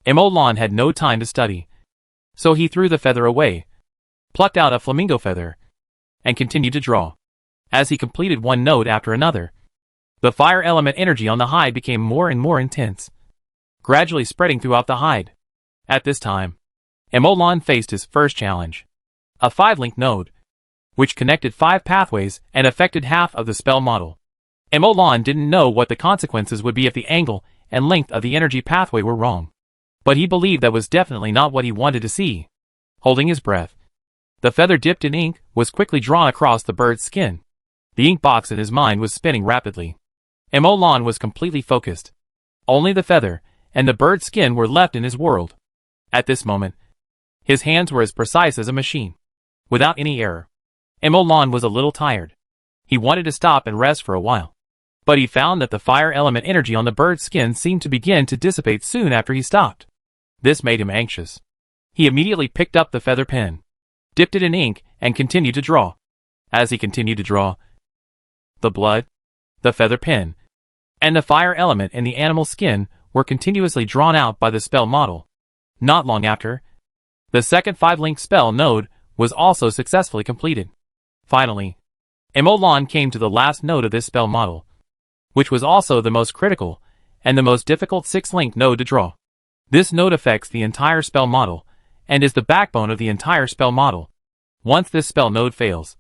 Emolan had no time to study, so he threw the feather away, plucked out a flamingo feather, and continued to draw. As he completed one node after another, the fire element energy on the hide became more and more intense, gradually spreading throughout the hide. At this time, Emolan faced his first challenge, a 5-link node, which connected 5 pathways and affected half of the spell model. Emolan didn't know what the consequences would be if the angle and length of the energy pathway were wrong. But he believed that was definitely not what he wanted to see. Holding his breath, the feather dipped in ink was quickly drawn across the bird's skin. The ink box in his mind was spinning rapidly. Emolan was completely focused. Only the feather and the bird's skin were left in his world. At this moment, his hands were as precise as a machine, without any error. Emolan was a little tired. He wanted to stop and rest for a while. But he found that the fire element energy on the bird's skin seemed to begin to dissipate soon after he stopped. This made him anxious. He immediately picked up the feather pen, dipped it in ink, and continued to draw. As he continued to draw, the blood, the feather pen, and the fire element in the animal's skin were continuously drawn out by the spell model. Not long after, the second 5-link spell node was also successfully completed. Finally, Emolan came to the last node of this spell model, which was also the most critical and the most difficult 6-link node to draw. This node affects the entire spell model and is the backbone of the entire spell model. Once this spell node fails,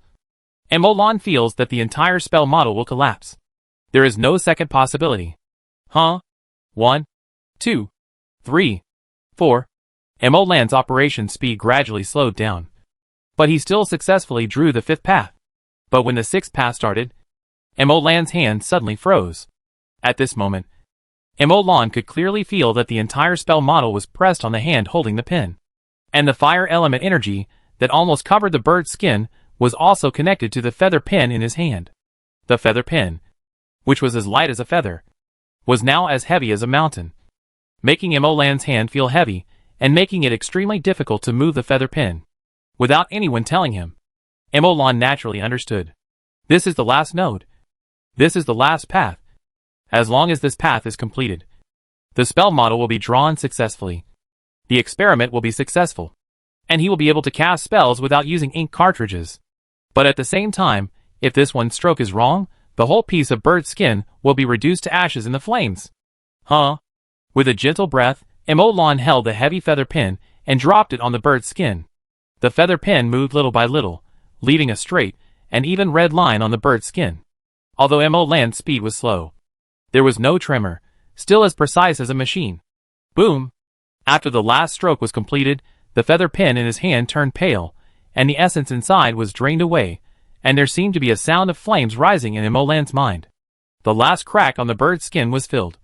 Emolan feels that the entire spell model will collapse. There is no second possibility. 1, 2, 3, 4. Emolan's operation speed gradually slowed down, but he still successfully drew the 5th path. But when the 6th path started, Emolan's hand suddenly froze. At this moment, Emolan could clearly feel that the entire spell model was pressed on the hand holding the pen. And the fire element energy that almost covered the bird's skin was also connected to the feather pen in his hand. The feather pen, which was as light as a feather, was now as heavy as a mountain, making Emolan's hand feel heavy and making it extremely difficult to move the feather pen. Without anyone telling him, Emolan naturally understood. This is the last node. This is the last path. As long as this path is completed, the spell model will be drawn successfully. The experiment will be successful, and he will be able to cast spells without using ink cartridges. But at the same time, if this one stroke is wrong, the whole piece of bird skin will be reduced to ashes in the flames. With a gentle breath, Emolan held the heavy feather pen and dropped it on the bird's skin. The feather pen moved little by little, leaving a straight and even red line on the bird's skin. Although Emolan's speed was slow, there was no tremor, still as precise as a machine. Boom! After the last stroke was completed, the feather pen in his hand turned pale, and the essence inside was drained away, and there seemed to be a sound of flames rising in Emolan's mind. The last crack on the bird's skin was filled,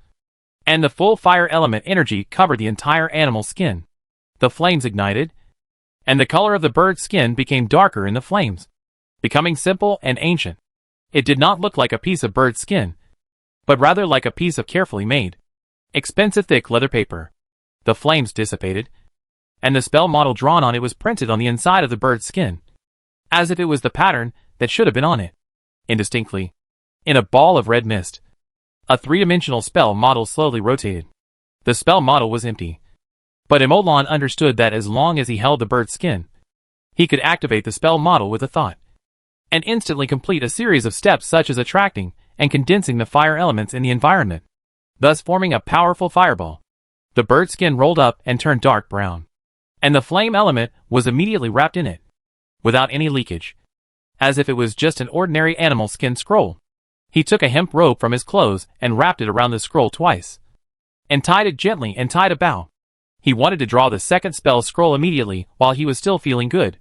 and the full fire element energy covered the entire animal's skin. The flames ignited, and the color of the bird's skin became darker in the flames, becoming simple and ancient. It did not look like a piece of bird skin, but rather like a piece of carefully made, expensive thick leather paper. The flames dissipated, and the spell model drawn on it was printed on the inside of the bird's skin, as if it was the pattern that should have been on it. Indistinctly, in a ball of red mist, a 3-dimensional spell model slowly rotated. The spell model was empty, but Emolan understood that as long as he held the bird's skin, he could activate the spell model with a thought, and instantly complete a series of steps such as attracting and condensing the fire elements in the environment, thus forming a powerful fireball. The bird's skin rolled up and turned dark brown, and the flame element was immediately wrapped in it, without any leakage, as if it was just an ordinary animal skin scroll. He took a hemp rope from his clothes and wrapped it around the scroll twice, and tied it gently and tied a bow. He wanted to draw the second spell scroll immediately while he was still feeling good,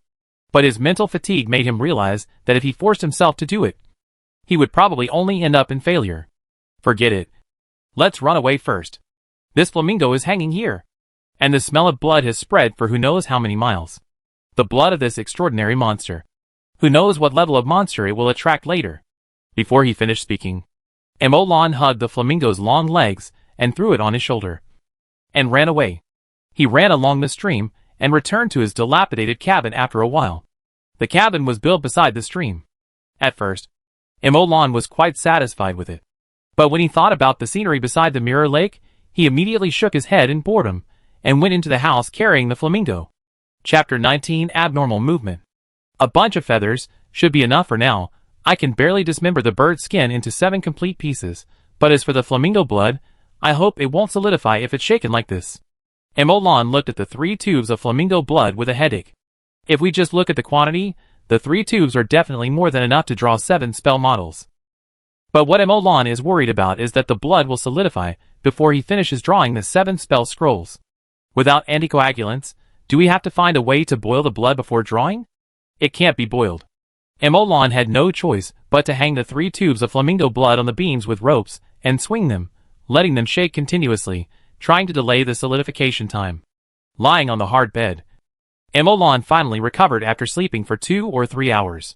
but his mental fatigue made him realize that if he forced himself to do it, he would probably only end up in failure. Forget it. Let's run away first. This flamingo is hanging here, and the smell of blood has spread for who knows how many miles. The blood of this extraordinary monster. Who knows what level of monster it will attract later. Before he finished speaking, Emolan hugged the flamingo's long legs and threw it on his shoulder, and ran away. He ran along the stream and returned to his dilapidated cabin after a while. The cabin was built beside the stream. At first, Emolan was quite satisfied with it. But when he thought about the scenery beside the mirror lake, he immediately shook his head in boredom and went into the house carrying the flamingo. Chapter 19 Abnormal Movement. A bunch of feathers should be enough for now. I can barely dismember the bird's skin into 7 complete pieces, but as for the flamingo blood, I hope it won't solidify if it's shaken like this. Emolan looked at the 3 tubes of flamingo blood with a headache. If we just look at the quantity, the 3 tubes are definitely more than enough to draw 7 spell models. But what Emolan is worried about is that the blood will solidify before he finishes drawing the 7 spell scrolls. Without anticoagulants, do we have to find a way to boil the blood before drawing? It can't be boiled. Emolan had no choice but to hang the 3 tubes of flamingo blood on the beams with ropes and swing them, letting them shake continuously, trying to delay the solidification time. Lying on the hard bed, Emolan finally recovered after sleeping for 2 or 3 hours.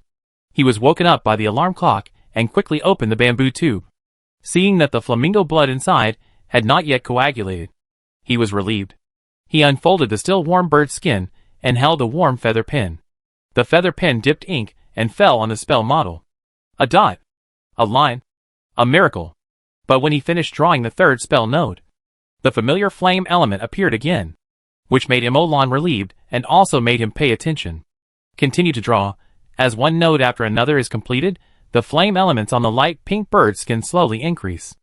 He was woken up by the alarm clock and quickly opened the bamboo tube. Seeing that the flamingo blood inside had not yet coagulated, he was relieved. He unfolded the still warm bird's skin and held a warm feather pen. The feather pen dipped ink and fell on the spell model. A dot. A line. A miracle. But when he finished drawing the 3rd spell node, the familiar flame element appeared again, which made Emolan relieved and also made him pay attention. Continue to draw. As one node after another is completed, the flame elements on the light pink bird skin slowly increase.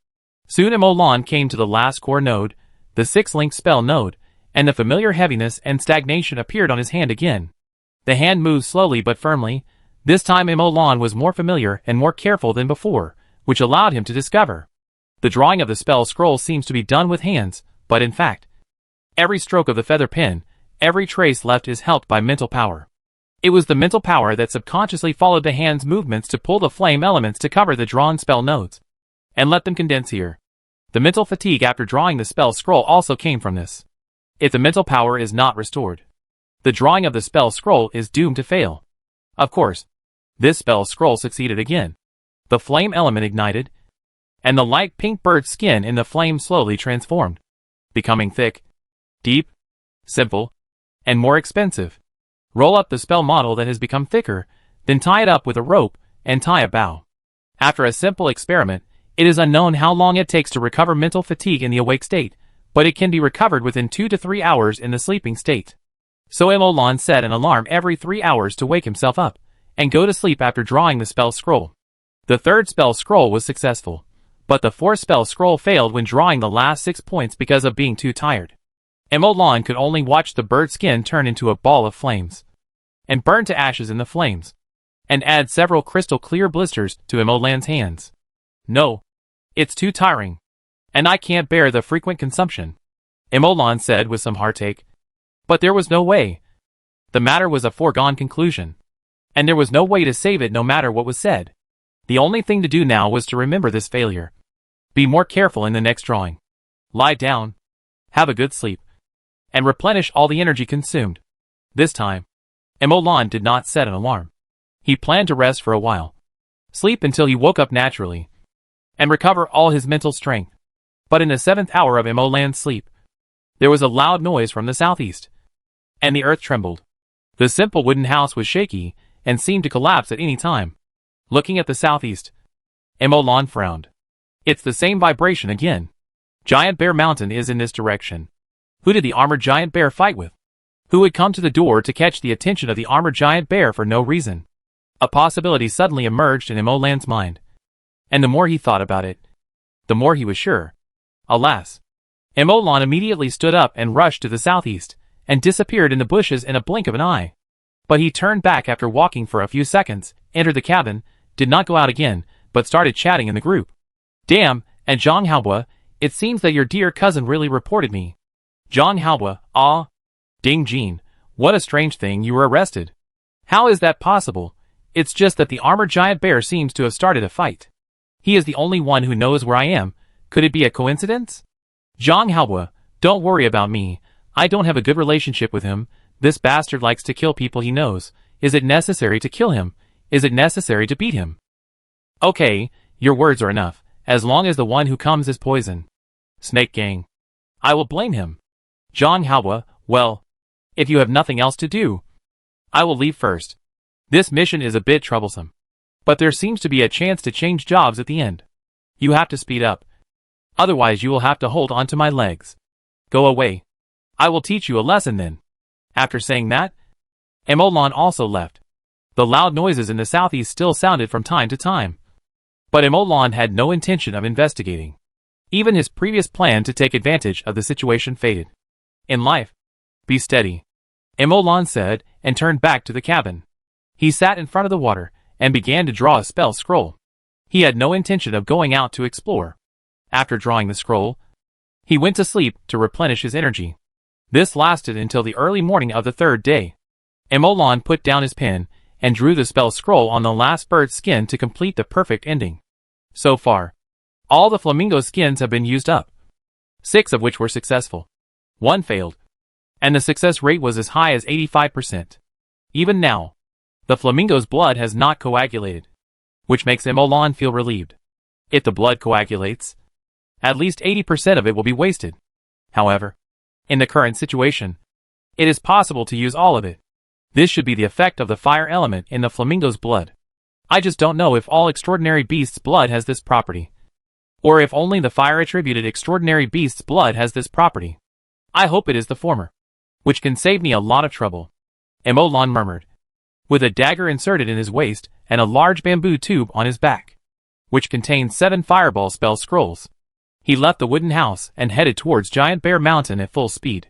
Soon Emolan came to the last core node, the 6-link spell node, and the familiar heaviness and stagnation appeared on his hand again. The hand moved slowly but firmly. This time Emolan was more familiar and more careful than before, which allowed him to discover. The drawing of the spell scroll seems to be done with hands, but in fact, every stroke of the feather pen, every trace left is helped by mental power. It was the mental power that subconsciously followed the hand's movements to pull the flame elements to cover the drawn spell nodes, and let them condense here. The mental fatigue after drawing the spell scroll also came from this. If the mental power is not restored, the drawing of the spell scroll is doomed to fail. Of course, this spell scroll succeeded again. The flame element ignited, and the light pink bird skin in the flame slowly transformed, becoming thick, deep, simple, and more expensive. Roll up the spell model that has become thicker, then tie it up with a rope and tie a bow. After a simple experiment, it is unknown how long it takes to recover mental fatigue in the awake state, but it can be recovered within 2 to 3 hours in the sleeping state. So Emolan set an alarm every 3 hours to wake himself up and go to sleep after drawing the spell scroll. The 3rd spell scroll was successful, but the 4th spell scroll failed when drawing the last 6 points because of being too tired. Emolan could only watch the bird skin turn into a ball of flames, and burn to ashes in the flames, and add several crystal clear blisters to Emolan's hands. No, it's too tiring, and I can't bear the frequent consumption, Emolan said with some heartache. But there was no way. The matter was a foregone conclusion, and there was no way to save it no matter what was said. The only thing to do now was to remember this failure. Be more careful in the next drawing. Lie down, have a good sleep, and replenish all the energy consumed. This time, Emolan did not set an alarm. He planned to rest for a while, sleep until he woke up naturally, and recover all his mental strength. But in the 7th hour of Emolan's sleep, there was a loud noise from the southeast, and the earth trembled. The simple wooden house was shaky and seemed to collapse at any time. Looking at the southeast, Emolan frowned. It's the same vibration again. Giant Bear Mountain is in this direction. Who did the armored giant bear fight with? Who had come to the door to catch the attention of the armored giant bear for no reason? A possibility suddenly emerged in Emolan's mind, and the more he thought about it, the more he was sure. Alas! Emolan immediately stood up and rushed to the southeast, and disappeared in the bushes in a blink of an eye. But he turned back after walking for a few seconds, entered the cabin, did not go out again, but started chatting in the group. Damn, and Zhang Haobo, it seems that your dear cousin really reported me. Zhang Haobo, ah. Ding Jin, what a strange thing, you were arrested. How is that possible? It's just that the armored giant bear seems to have started a fight. He is the only one who knows where I am. Could it be a coincidence? Zhang Haobo, don't worry about me. I don't have a good relationship with him. This bastard likes to kill people he knows. Is it necessary to kill him? Is it necessary to beat him? Okay, your words are enough, as long as the one who comes is poison. Snake Gang. I will blame him. Zhang Haobo, well, if you have nothing else to do, I will leave first. This mission is a bit troublesome, but there seems to be a chance to change jobs at the end. You have to speed up. Otherwise you will have to hold onto my legs. Go away. I will teach you a lesson then. After saying that, Emolan also left. The loud noises in the southeast still sounded from time to time, but Emolan had no intention of investigating. Even his previous plan to take advantage of the situation faded. In life, be steady, Emolan said, and turned back to the cabin. He sat in front of the water and began to draw a spell scroll. He had no intention of going out to explore. After drawing the scroll, he went to sleep to replenish his energy. This lasted until the early morning of the third day. Emolan put down his pen and drew the spell scroll on the last bird's skin to complete the perfect ending. So far, all the flamingo skins have been used up, 6 of which were successful. 1 failed, and the success rate was as high as 85%. Even now, the flamingo's blood has not coagulated, which makes Emolan feel relieved. If the blood coagulates, at least 80% of it will be wasted. However, in the current situation, it is possible to use all of it. This should be the effect of the fire element in the flamingo's blood. I just don't know if all extraordinary beasts' blood has this property, or if only the fire-attributed extraordinary beast's blood has this property. I hope it is the former, which can save me a lot of trouble. Emolan murmured, with a dagger inserted in his waist and a large bamboo tube on his back, which contained 7 fireball spell scrolls. He left the wooden house and headed towards Giant Bear Mountain at full speed.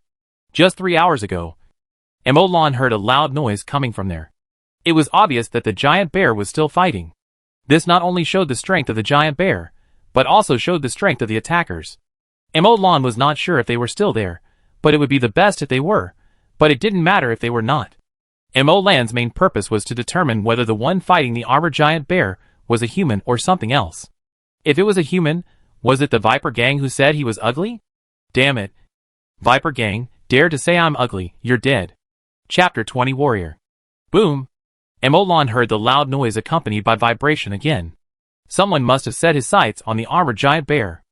Just 3 hours ago, Emolan heard a loud noise coming from there. It was obvious that the giant bear was still fighting. This not only showed the strength of the giant bear, but also showed the strength of the attackers. Emolan was not sure if they were still there, but it would be the best if they were, but it didn't matter if they were not. Emolan's main purpose was to determine whether the one fighting the armored giant bear was a human or something else. If it was a human, was it the Viper Gang who said he was ugly? Damn it. Viper Gang, dare to say I'm ugly, you're dead. Chapter 20 Warrior. Boom. Emolan heard the loud noise accompanied by vibration again. Someone must have set his sights on the armored giant bear.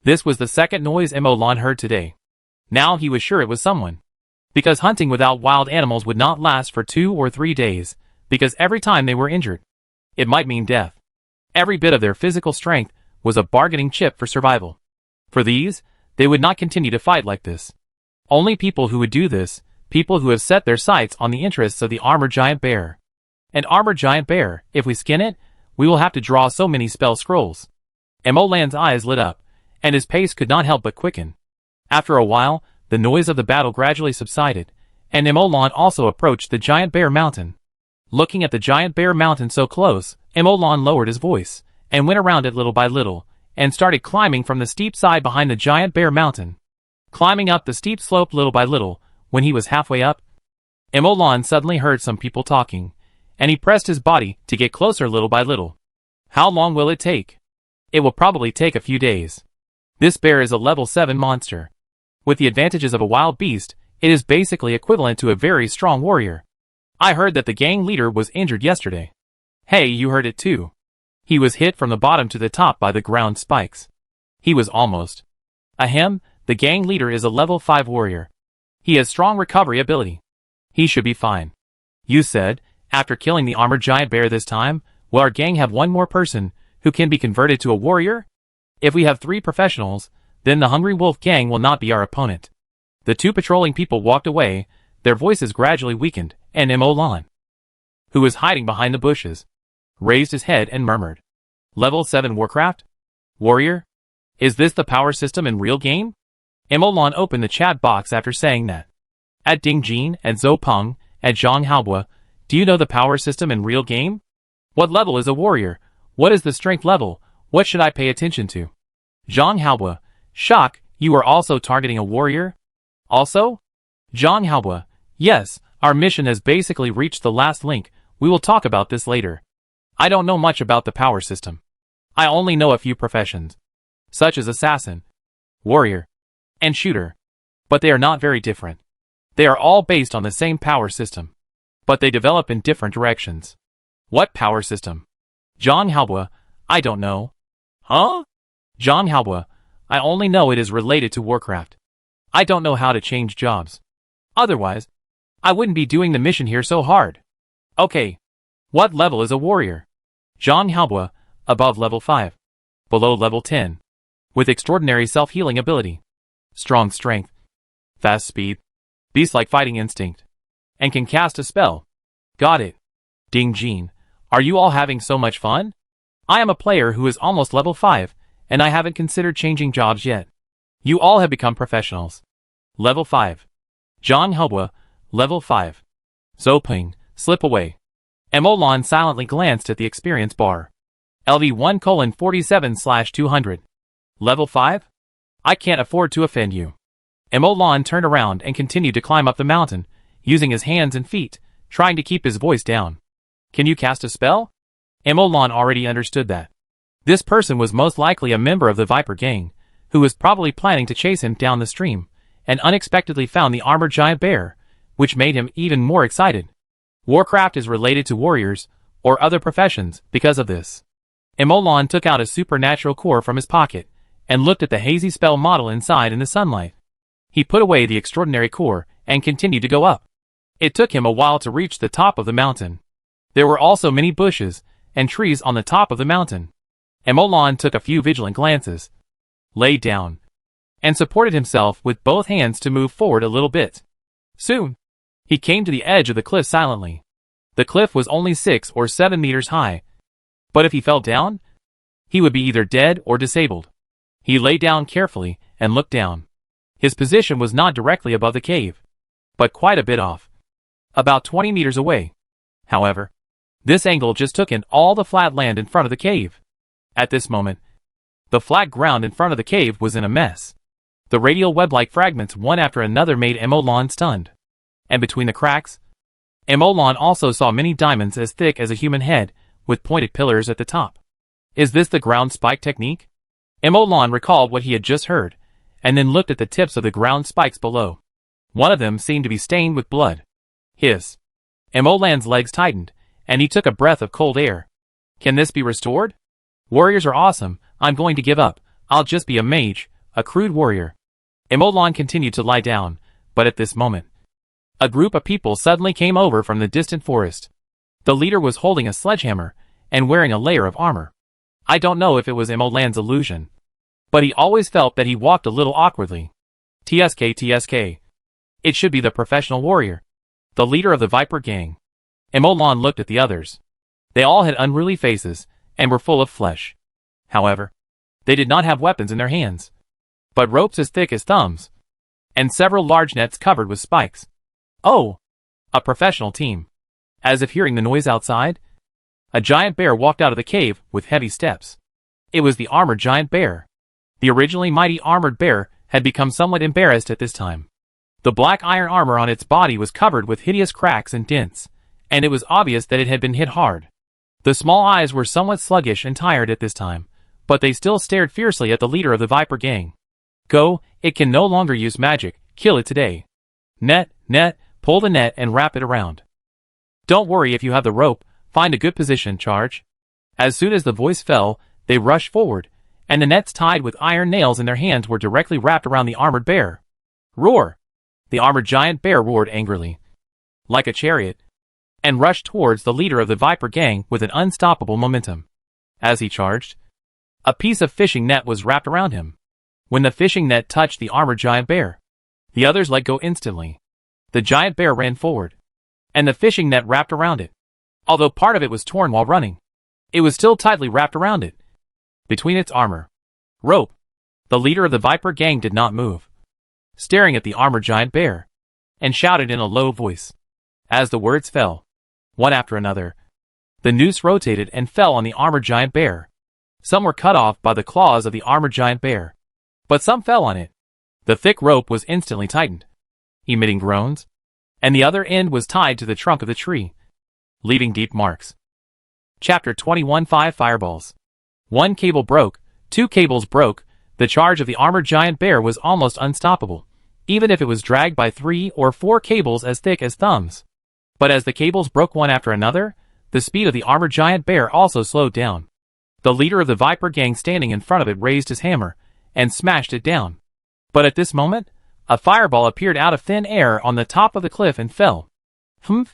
This was the second noise Emolan heard today. Now he was sure it was someone. Because hunting without wild animals would not last for 2 or 3 days, because every time they were injured, it might mean death. Every bit of their physical strength was a bargaining chip for survival. For these, they would not continue to fight like this. Only people who would do this, people who have set their sights on the interests of the armored giant bear. An armored giant bear, if we skin it, we will have to draw so many spell scrolls. Emolan's eyes lit up, and his pace could not help but quicken. After a while, the noise of the battle gradually subsided, and Emolan also approached the giant bear mountain. Looking at the giant bear mountain so close, Emolan lowered his voice, and went around it little by little, and started climbing from the steep side behind the giant bear mountain. Climbing up the steep slope little by little, when he was halfway up, Emolan suddenly heard some people talking, and he pressed his body to get closer little by little. How long will it take? It will probably take a few days. This bear is a level 7 monster. With the advantages of a wild beast, it is basically equivalent to a very strong warrior. I heard that the gang leader was injured yesterday. Hey, you heard it too. He was hit from the bottom to the top by the ground spikes. He was almost. Ahem, the gang leader is a level 5 warrior. He has strong recovery ability. He should be fine. You said, after killing the armored giant bear this time, will our gang have one more person who can be converted to a warrior? If we have 3 professionals, then the Hungry Wolf gang will not be our opponent. The 2 patrolling people walked away, their voices gradually weakened, and Emolan, who was hiding behind the bushes, raised his head and murmured, Level 7 Warcraft? Warrior? Is this the power system in real game? Emolan opened the chat box after saying that. At Ding Jin and Zhou Peng, at Zhang Haobua, do you know the power system in real game? What level is a warrior? What is the strength level? What should I pay attention to? Zhang Haobua, shock, you are also targeting a warrior? Also? Zhang Haobua, yes, our mission has basically reached the last link, we will talk about this later. I don't know much about the power system. I only know a few professions, such as assassin, warrior, and shooter. But they are not very different. They are all based on the same power system, but they develop in different directions. What power system? Zhang Haobua, I don't know. Huh? Zhang Haobua, I only know it is related to Warcraft. I don't know how to change jobs. Otherwise, I wouldn't be doing the mission here so hard. Okay. What level is a warrior? Zhang Haobua, above level 5. Below level 10. With extraordinary self-healing ability. Strong strength. Fast speed. Beast-like fighting instinct. And can cast a spell. Got it. Ding Jin, are you all having so much fun? I am a player who is almost level 5, and I haven't considered changing jobs yet. You all have become professionals. Level 5. Zhang Haobua, level 5. Zhou Peng, slip away. Emolan silently glanced at the experience bar. LV1:47/200. Level 5? I can't afford to offend you. Emolan turned around and continued to climb up the mountain, using his hands and feet, trying to keep his voice down. Can you cast a spell? Emolan already understood that. This person was most likely a member of the Viper gang, who was probably planning to chase him down the stream, and unexpectedly found the armored giant bear, which made him even more excited. Warcraft is related to warriors, or other professions, because of this. Emolan took out a supernatural core from his pocket, and looked at the hazy spell model inside in the sunlight. He put away the extraordinary core, and continued to go up. It took him a while to reach the top of the mountain. There were also many bushes, and trees on the top of the mountain. Emolan took a few vigilant glances, laid down, and supported himself with both hands to move forward a little bit. Soon, he came to the edge of the cliff silently. The cliff was only 6 or 7 meters high, but if he fell down, he would be either dead or disabled. He lay down carefully and looked down. His position was not directly above the cave, but quite a bit off, about 20 meters away. However, this angle just took in all the flat land in front of the cave. At this moment, the flat ground in front of the cave was in a mess. The radial web-like fragments one after another made Emolan stunned. And between the cracks, Emolan also saw many diamonds as thick as a human head, with pointed pillars at the top. Is this the ground spike technique? Emolan recalled what he had just heard, and then looked at the tips of the ground spikes below. One of them seemed to be stained with blood. Hiss. Emolan's legs tightened, and he took a breath of cold air. Can this be restored? Warriors are awesome. I'm going to give up. I'll just be a mage, a crude warrior. Emolan continued to lie down, but at this moment, a group of people suddenly came over from the distant forest. The leader was holding a sledgehammer and wearing a layer of armor. I don't know if it was Emolan's illusion, but he always felt that he walked a little awkwardly. TSK. It should be the professional warrior, the leader of the Viper gang. Emolan looked at the others. They all had unruly faces and were full of flesh. However, they did not have weapons in their hands, but ropes as thick as thumbs, and several large nets covered with spikes. Oh! A professional team. As if hearing the noise outside, a giant bear walked out of the cave with heavy steps. It was the armored giant bear. The originally mighty armored bear had become somewhat embarrassed at this time. The black iron armor on its body was covered with hideous cracks and dents, and it was obvious that it had been hit hard. The small eyes were somewhat sluggish and tired at this time, but they still stared fiercely at the leader of the Viper gang. Go, it can no longer use magic, kill it today. Net, pull the net and wrap it around. Don't worry if you have the rope, find a good position, charge. As soon as the voice fell, they rushed forward, and the nets tied with iron nails in their hands were directly wrapped around the armored bear. Roar! The armored giant bear roared angrily, like a chariot, and rushed towards the leader of the Viper gang with an unstoppable momentum. As he charged, a piece of fishing net was wrapped around him. When the fishing net touched the armored giant bear, the others let go instantly. The giant bear ran forward, and the fishing net wrapped around it. Although part of it was torn while running, it was still tightly wrapped around it. Between its armor, rope, the leader of the Viper gang did not move, staring at the armored giant bear, and shouted in a low voice. As the words fell, one after another, the noose rotated and fell on the armored giant bear. Some were cut off by the claws of the armored giant bear, but some fell on it. The thick rope was instantly tightened, emitting groans, and the other end was tied to the trunk of the tree, leaving deep marks. Chapter 21 5 Fireballs. One cable broke, 2 cables broke. The charge of the armored giant bear was almost unstoppable, even if it was dragged by 3 or 4 cables as thick as thumbs. But as the cables broke one after another, the speed of the armored giant bear also slowed down. The leader of the Viper gang standing in front of it raised his hammer and smashed it down. But at this moment, a fireball appeared out of thin air on the top of the cliff and fell.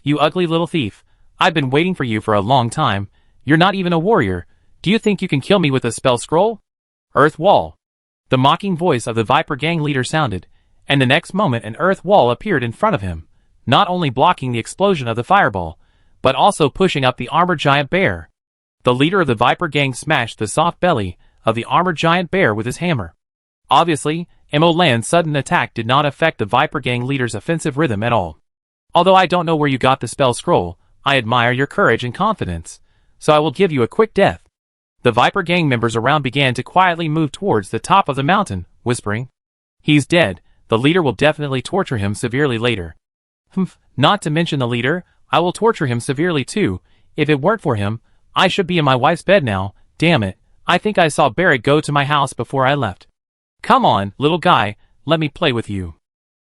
You ugly little thief. I've been waiting for you for a long time. You're not even a warrior. Do you think you can kill me with a spell scroll? Earth wall. The mocking voice of the Viper gang leader sounded, and the next moment an earth wall appeared in front of him, not only blocking the explosion of the fireball, but also pushing up the armored giant bear. The leader of the Viper gang smashed the soft belly of the armored giant bear with his hammer. Obviously, Emolan's sudden attack did not affect the Viper gang leader's offensive rhythm at all. Although I don't know where you got the spell scroll, I admire your courage and confidence, so I will give you a quick death. The Viper gang members around began to quietly move towards the top of the mountain, whispering, "He's dead. The leader will definitely torture him severely later." "Humph, not to mention the leader, I will torture him severely too. If it weren't for him, I should be in my wife's bed now. Damn it, I think I saw Barrett go to my house before I left. Come on, little guy, let me play with you."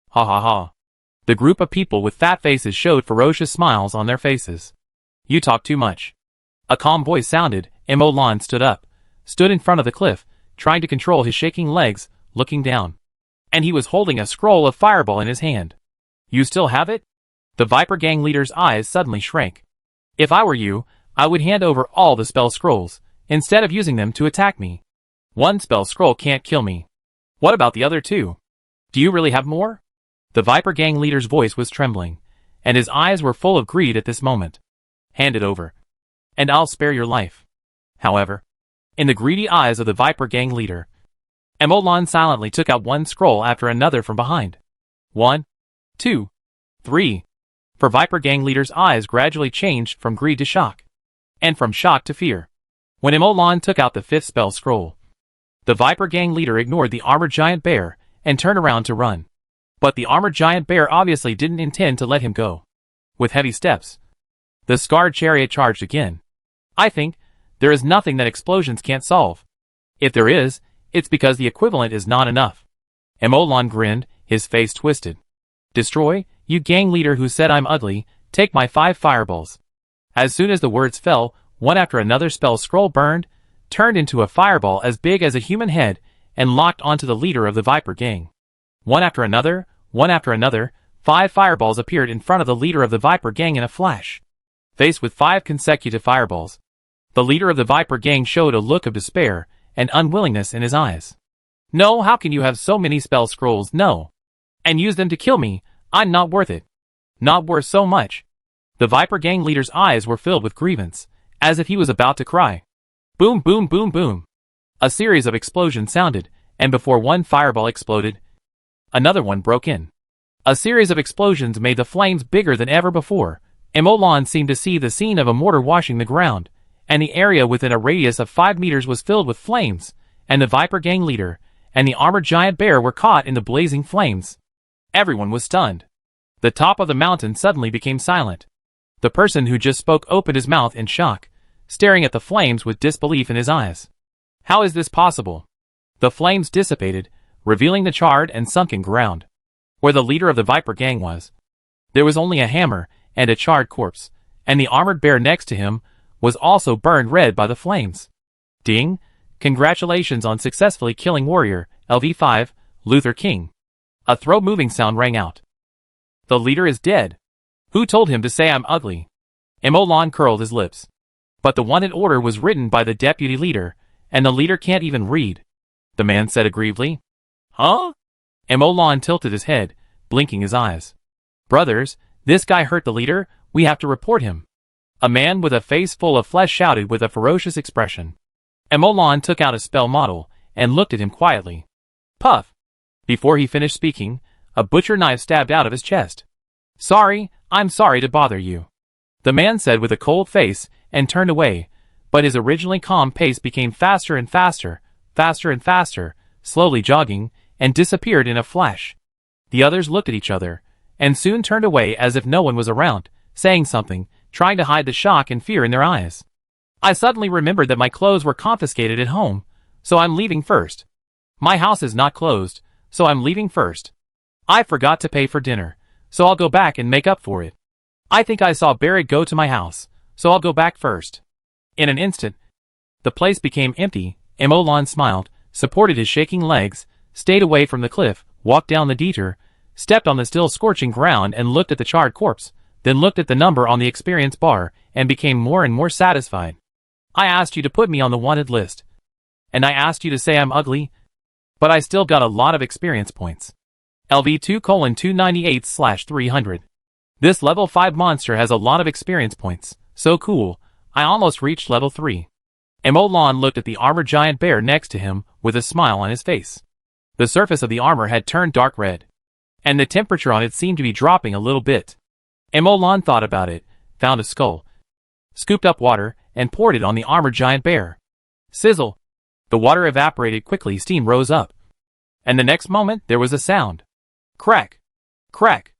Ha ha ha. The group of people with fat faces showed ferocious smiles on their faces. "You talk too much." A calm voice sounded, and Molan stood up, stood in front of the cliff, trying to control his shaking legs, looking down. And he was holding a scroll of fireball in his hand. "You still have it?" The Viper gang leader's eyes suddenly shrank. "If I were you, I would hand over all the spell scrolls, instead of using them to attack me. One spell scroll can't kill me. What about the other two? Do you really have more?" The Viper gang leader's voice was trembling, and his eyes were full of greed at this moment. "Hand it over, and I'll spare your life." However, in the greedy eyes of the Viper gang leader, Emolan silently took out one scroll after another from behind. 1, 2, 3. For Viper gang leader's eyes gradually changed from greed to shock, and from shock to fear. When Emolan took out the fifth spell scroll, the Viper gang leader ignored the armored giant bear and turned around to run. But the armored giant bear obviously didn't intend to let him go. With heavy steps, the scarred chariot charged again. "I think there is nothing that explosions can't solve. If there is, it's because the equivalent is not enough." Emolan grinned, his face twisted. "Destroy, you gang leader who said I'm ugly, take my 5 fireballs." As soon as the words fell, one after another spell scroll burned, turned into a fireball as big as a human head, and locked onto the leader of the Viper gang. One after another, 5 fireballs appeared in front of the leader of the Viper gang in a flash. Faced with 5 consecutive fireballs, the leader of the Viper gang showed a look of despair and unwillingness in his eyes. "No, how can you have so many spell scrolls? No. And use them to kill me? I'm not worth it. Not worth so much." The Viper gang leader's eyes were filled with grievance, as if he was about to cry. Boom, boom, boom, boom. A series of explosions sounded, and before one fireball exploded, another one broke in. A series of explosions made the flames bigger than ever before. Emolan seemed to see the scene of a mortar washing the ground, and the area within a radius of 5 meters was filled with flames, and the Viper gang leader and the armored giant bear were caught in the blazing flames. Everyone was stunned. The top of the mountain suddenly became silent. The person who just spoke opened his mouth in shock, staring at the flames with disbelief in his eyes. How is this possible? The flames dissipated, revealing the charred and sunken ground. Where the leader of the Viper gang was, there was only a hammer and a charred corpse, and the armored bear next to him was also burned red by the flames. Ding! Congratulations on successfully killing warrior, LV5, Luther King. A throat-moving sound rang out. The leader is dead. Who told him to say I'm ugly? Emolan curled his lips. But the wanted order was written by the deputy leader, and the leader can't even read. The man said aggrievedly. Huh? Emolan tilted his head, blinking his eyes. Brothers, this guy hurt the leader, we have to report him. A man with a face full of flesh shouted with a ferocious expression. Emolan took out a spell model, and looked at him quietly. Puff! Before he finished speaking, a butcher knife stabbed out of his chest. Sorry, I'm sorry to bother you. The man said with a cold face, and turned away, but his originally calm pace became faster and faster, faster and faster, slowly jogging, and disappeared in a flash. The others looked at each other, and soon turned away as if no one was around, saying something, trying to hide the shock and fear in their eyes. I suddenly remembered that my clothes were confiscated at home, so I'm leaving first. My house is not closed, so I'm leaving first. I forgot to pay for dinner, so I'll go back and make up for it. I think I saw Barrett go to my house, so I'll go back first. In an instant, the place became empty. Emolan smiled, supported his shaking legs, stayed away from the cliff, walked down the detour, stepped on the still scorching ground and looked at the charred corpse, then looked at the number on the experience bar, and became more and more satisfied. I asked you to put me on the wanted list. And I asked you to say I'm ugly. But I still got a lot of experience points. LV2:298/300. This level 5 monster has a lot of experience points. So cool, I almost reached level 3. Emolan looked at the armored giant bear next to him with a smile on his face. The surface of the armor had turned dark red, and the temperature on it seemed to be dropping a little bit. Emolan thought about it, found a skull, scooped up water, and poured it on the armored giant bear. Sizzle. The water evaporated quickly, steam rose up. And the next moment there was a sound. Crack. Crack.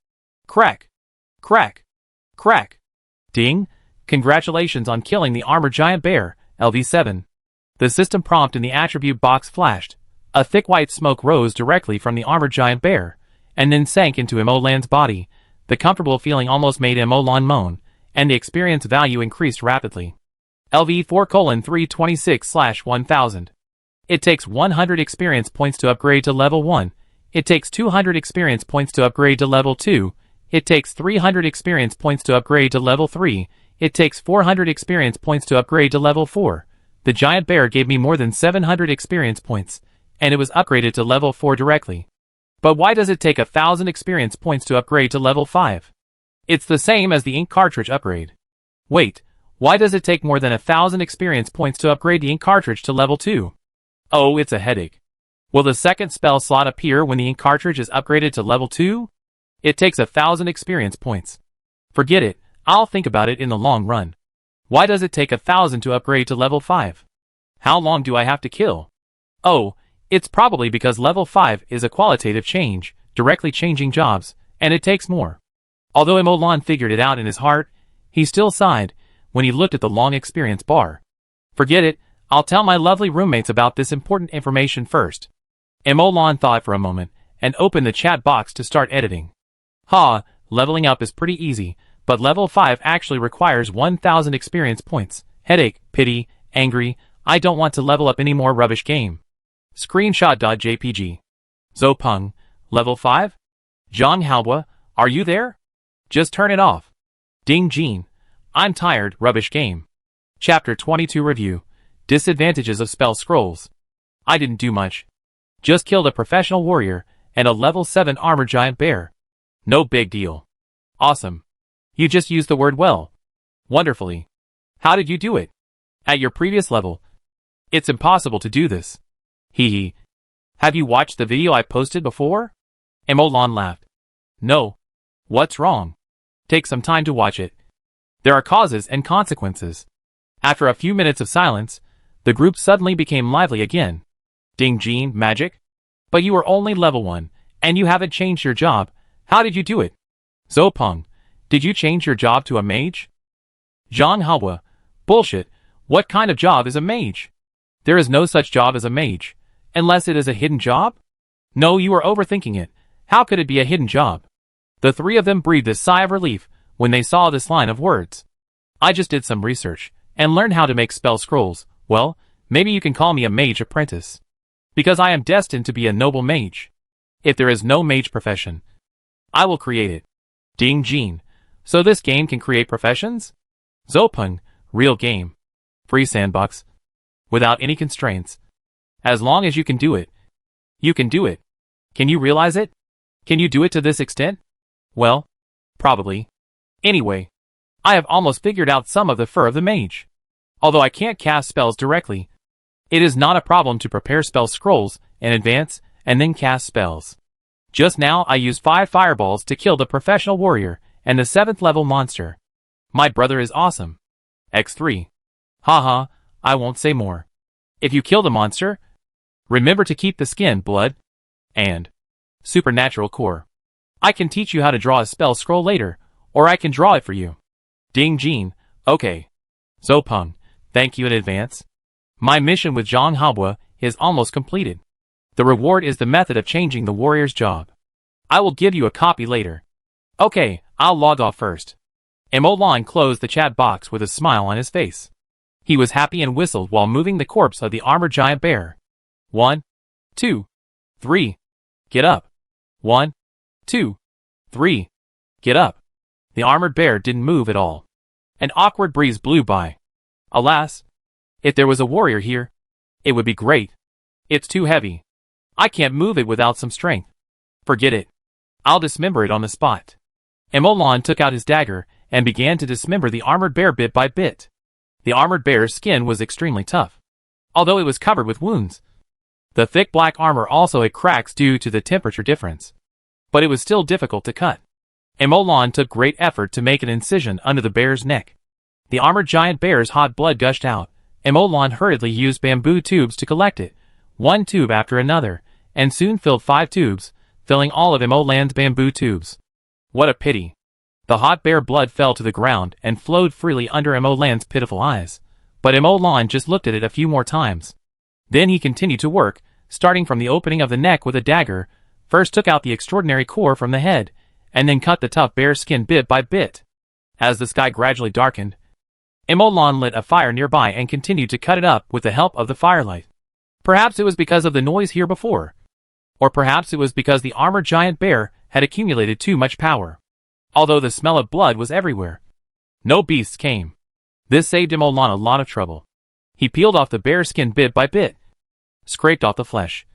Crack. Crack. Crack. Ding. Congratulations on killing the armored giant bear, LV7. The system prompt in the attribute box flashed. A thick white smoke rose directly from the armored giant bear, and then sank into Emolan's body. The comfortable feeling almost made Emolan moan, and the experience value increased rapidly. LV4:326/1000. It takes 100 experience points to upgrade to level 1. It takes 200 experience points to upgrade to level 2. It takes 300 experience points to upgrade to level 3. It takes 400 experience points to upgrade to level 4. The giant bear gave me more than 700 experience points, and it was upgraded to level 4 directly. But why does it take 1,000 experience points to upgrade to level 5? It's the same as the ink cartridge upgrade. Wait, why does it take more than 1,000 experience points to upgrade the ink cartridge to level 2? Oh, it's a headache. Will the second spell slot appear when the ink cartridge is upgraded to level 2? It takes 1,000 experience points. Forget it, I'll think about it in the long run. Why does it take 1,000 to upgrade to level 5? How long do I have to kill? Oh, it's probably because level 5 is a qualitative change, directly changing jobs, and it takes more. Although Emolan figured it out in his heart, he still sighed when he looked at the long experience bar. Forget it, I'll tell my lovely roommates about this important information first. Emolan thought for a moment, and opened the chat box to start editing. Leveling up is pretty easy, but level 5 actually requires 1,000 experience points. Headache, pity, angry, I don't want to level up any more rubbish game. Screenshot.jpg. Zopeng, level 5? Zhang Haobo, are you there? Just turn it off. Ding Jean, I'm tired, rubbish game. Chapter 22 Review. Disadvantages of Spell Scrolls. I didn't do much. Just killed a professional warrior and a level 7 armored giant bear. No big deal. Awesome. You just used the word well. Wonderfully. How did you do it? At your previous level. It's impossible to do this. Hee. Have you watched the video I posted before? Emolan laughed. No. What's wrong? Take some time to watch it. There are causes and consequences. After a few minutes of silence, the group suddenly became lively again. Ding Jean, magic? But you are only level 1, and you haven't changed your job. How did you do it? Zopeng, did you change your job to a mage? Zhang Haobo, bullshit, what kind of job is a mage? There is no such job as a mage, unless it is a hidden job? No, you are overthinking it. How could it be a hidden job? The three of them breathed a sigh of relief when they saw this line of words. I just did some research, and learned how to make spell scrolls. Well, maybe you can call me a mage apprentice. Because I am destined to be a noble mage. If there is no mage profession, I will create it. Ding Jean. So this game can create professions? Zopeng, real game. Free sandbox. Without any constraints. As long as you can do it. You can do it. Can you realize it? Can you do it to this extent? Well, probably. Anyway, I have almost figured out some of the fur of the mage. Although I can't cast spells directly, it is not a problem to prepare spell scrolls in advance and then cast spells. Just now I used 5 fireballs to kill the professional warrior and the 7th level monster. My brother is awesome. X3. Haha, I won't say more. If you kill the monster, remember to keep the skin, blood, and supernatural core. I can teach you how to draw a spell scroll later, or I can draw it for you. Ding Jean, okay. Zopeng, thank you in advance. My mission with Zhang Haobo is almost completed. The reward is the method of changing the warrior's job. I will give you a copy later. Okay, I'll log off first. Emolan closed the chat box with a smile on his face. He was happy and whistled while moving the corpse of the armored giant bear. 1, 2, 3. Get up. 1, 2, 3. Get up. The armored bear didn't move at all. An awkward breeze blew by. Alas, if there was a warrior here, it would be great. It's too heavy. I can't move it without some strength. Forget it. I'll dismember it on the spot. Emolan took out his dagger and began to dismember the armored bear bit by bit. The armored bear's skin was extremely tough, although it was covered with wounds. The thick black armor also had cracks due to the temperature difference, but it was still difficult to cut. Emolan took great effort to make an incision under the bear's neck. The armored giant bear's hot blood gushed out, Emolan hurriedly used bamboo tubes to collect it, one tube after another, and soon filled 5 tubes, filling all of Emolan's bamboo tubes. What a pity. The hot bear blood fell to the ground and flowed freely under Emolan's pitiful eyes, but Emolan just looked at it a few more times. Then he continued to work, starting from the opening of the neck with a dagger, first took out the extraordinary core from the head, and then cut the tough bear skin bit by bit. As the sky gradually darkened, Emolan lit a fire nearby and continued to cut it up with the help of the firelight. Perhaps it was because of the noise here before. Or perhaps it was because the armored giant bear had accumulated too much power. Although the smell of blood was everywhere, no beasts came. This saved Emolan a lot of trouble. He peeled off the bear skin bit by bit, scraped off the flesh,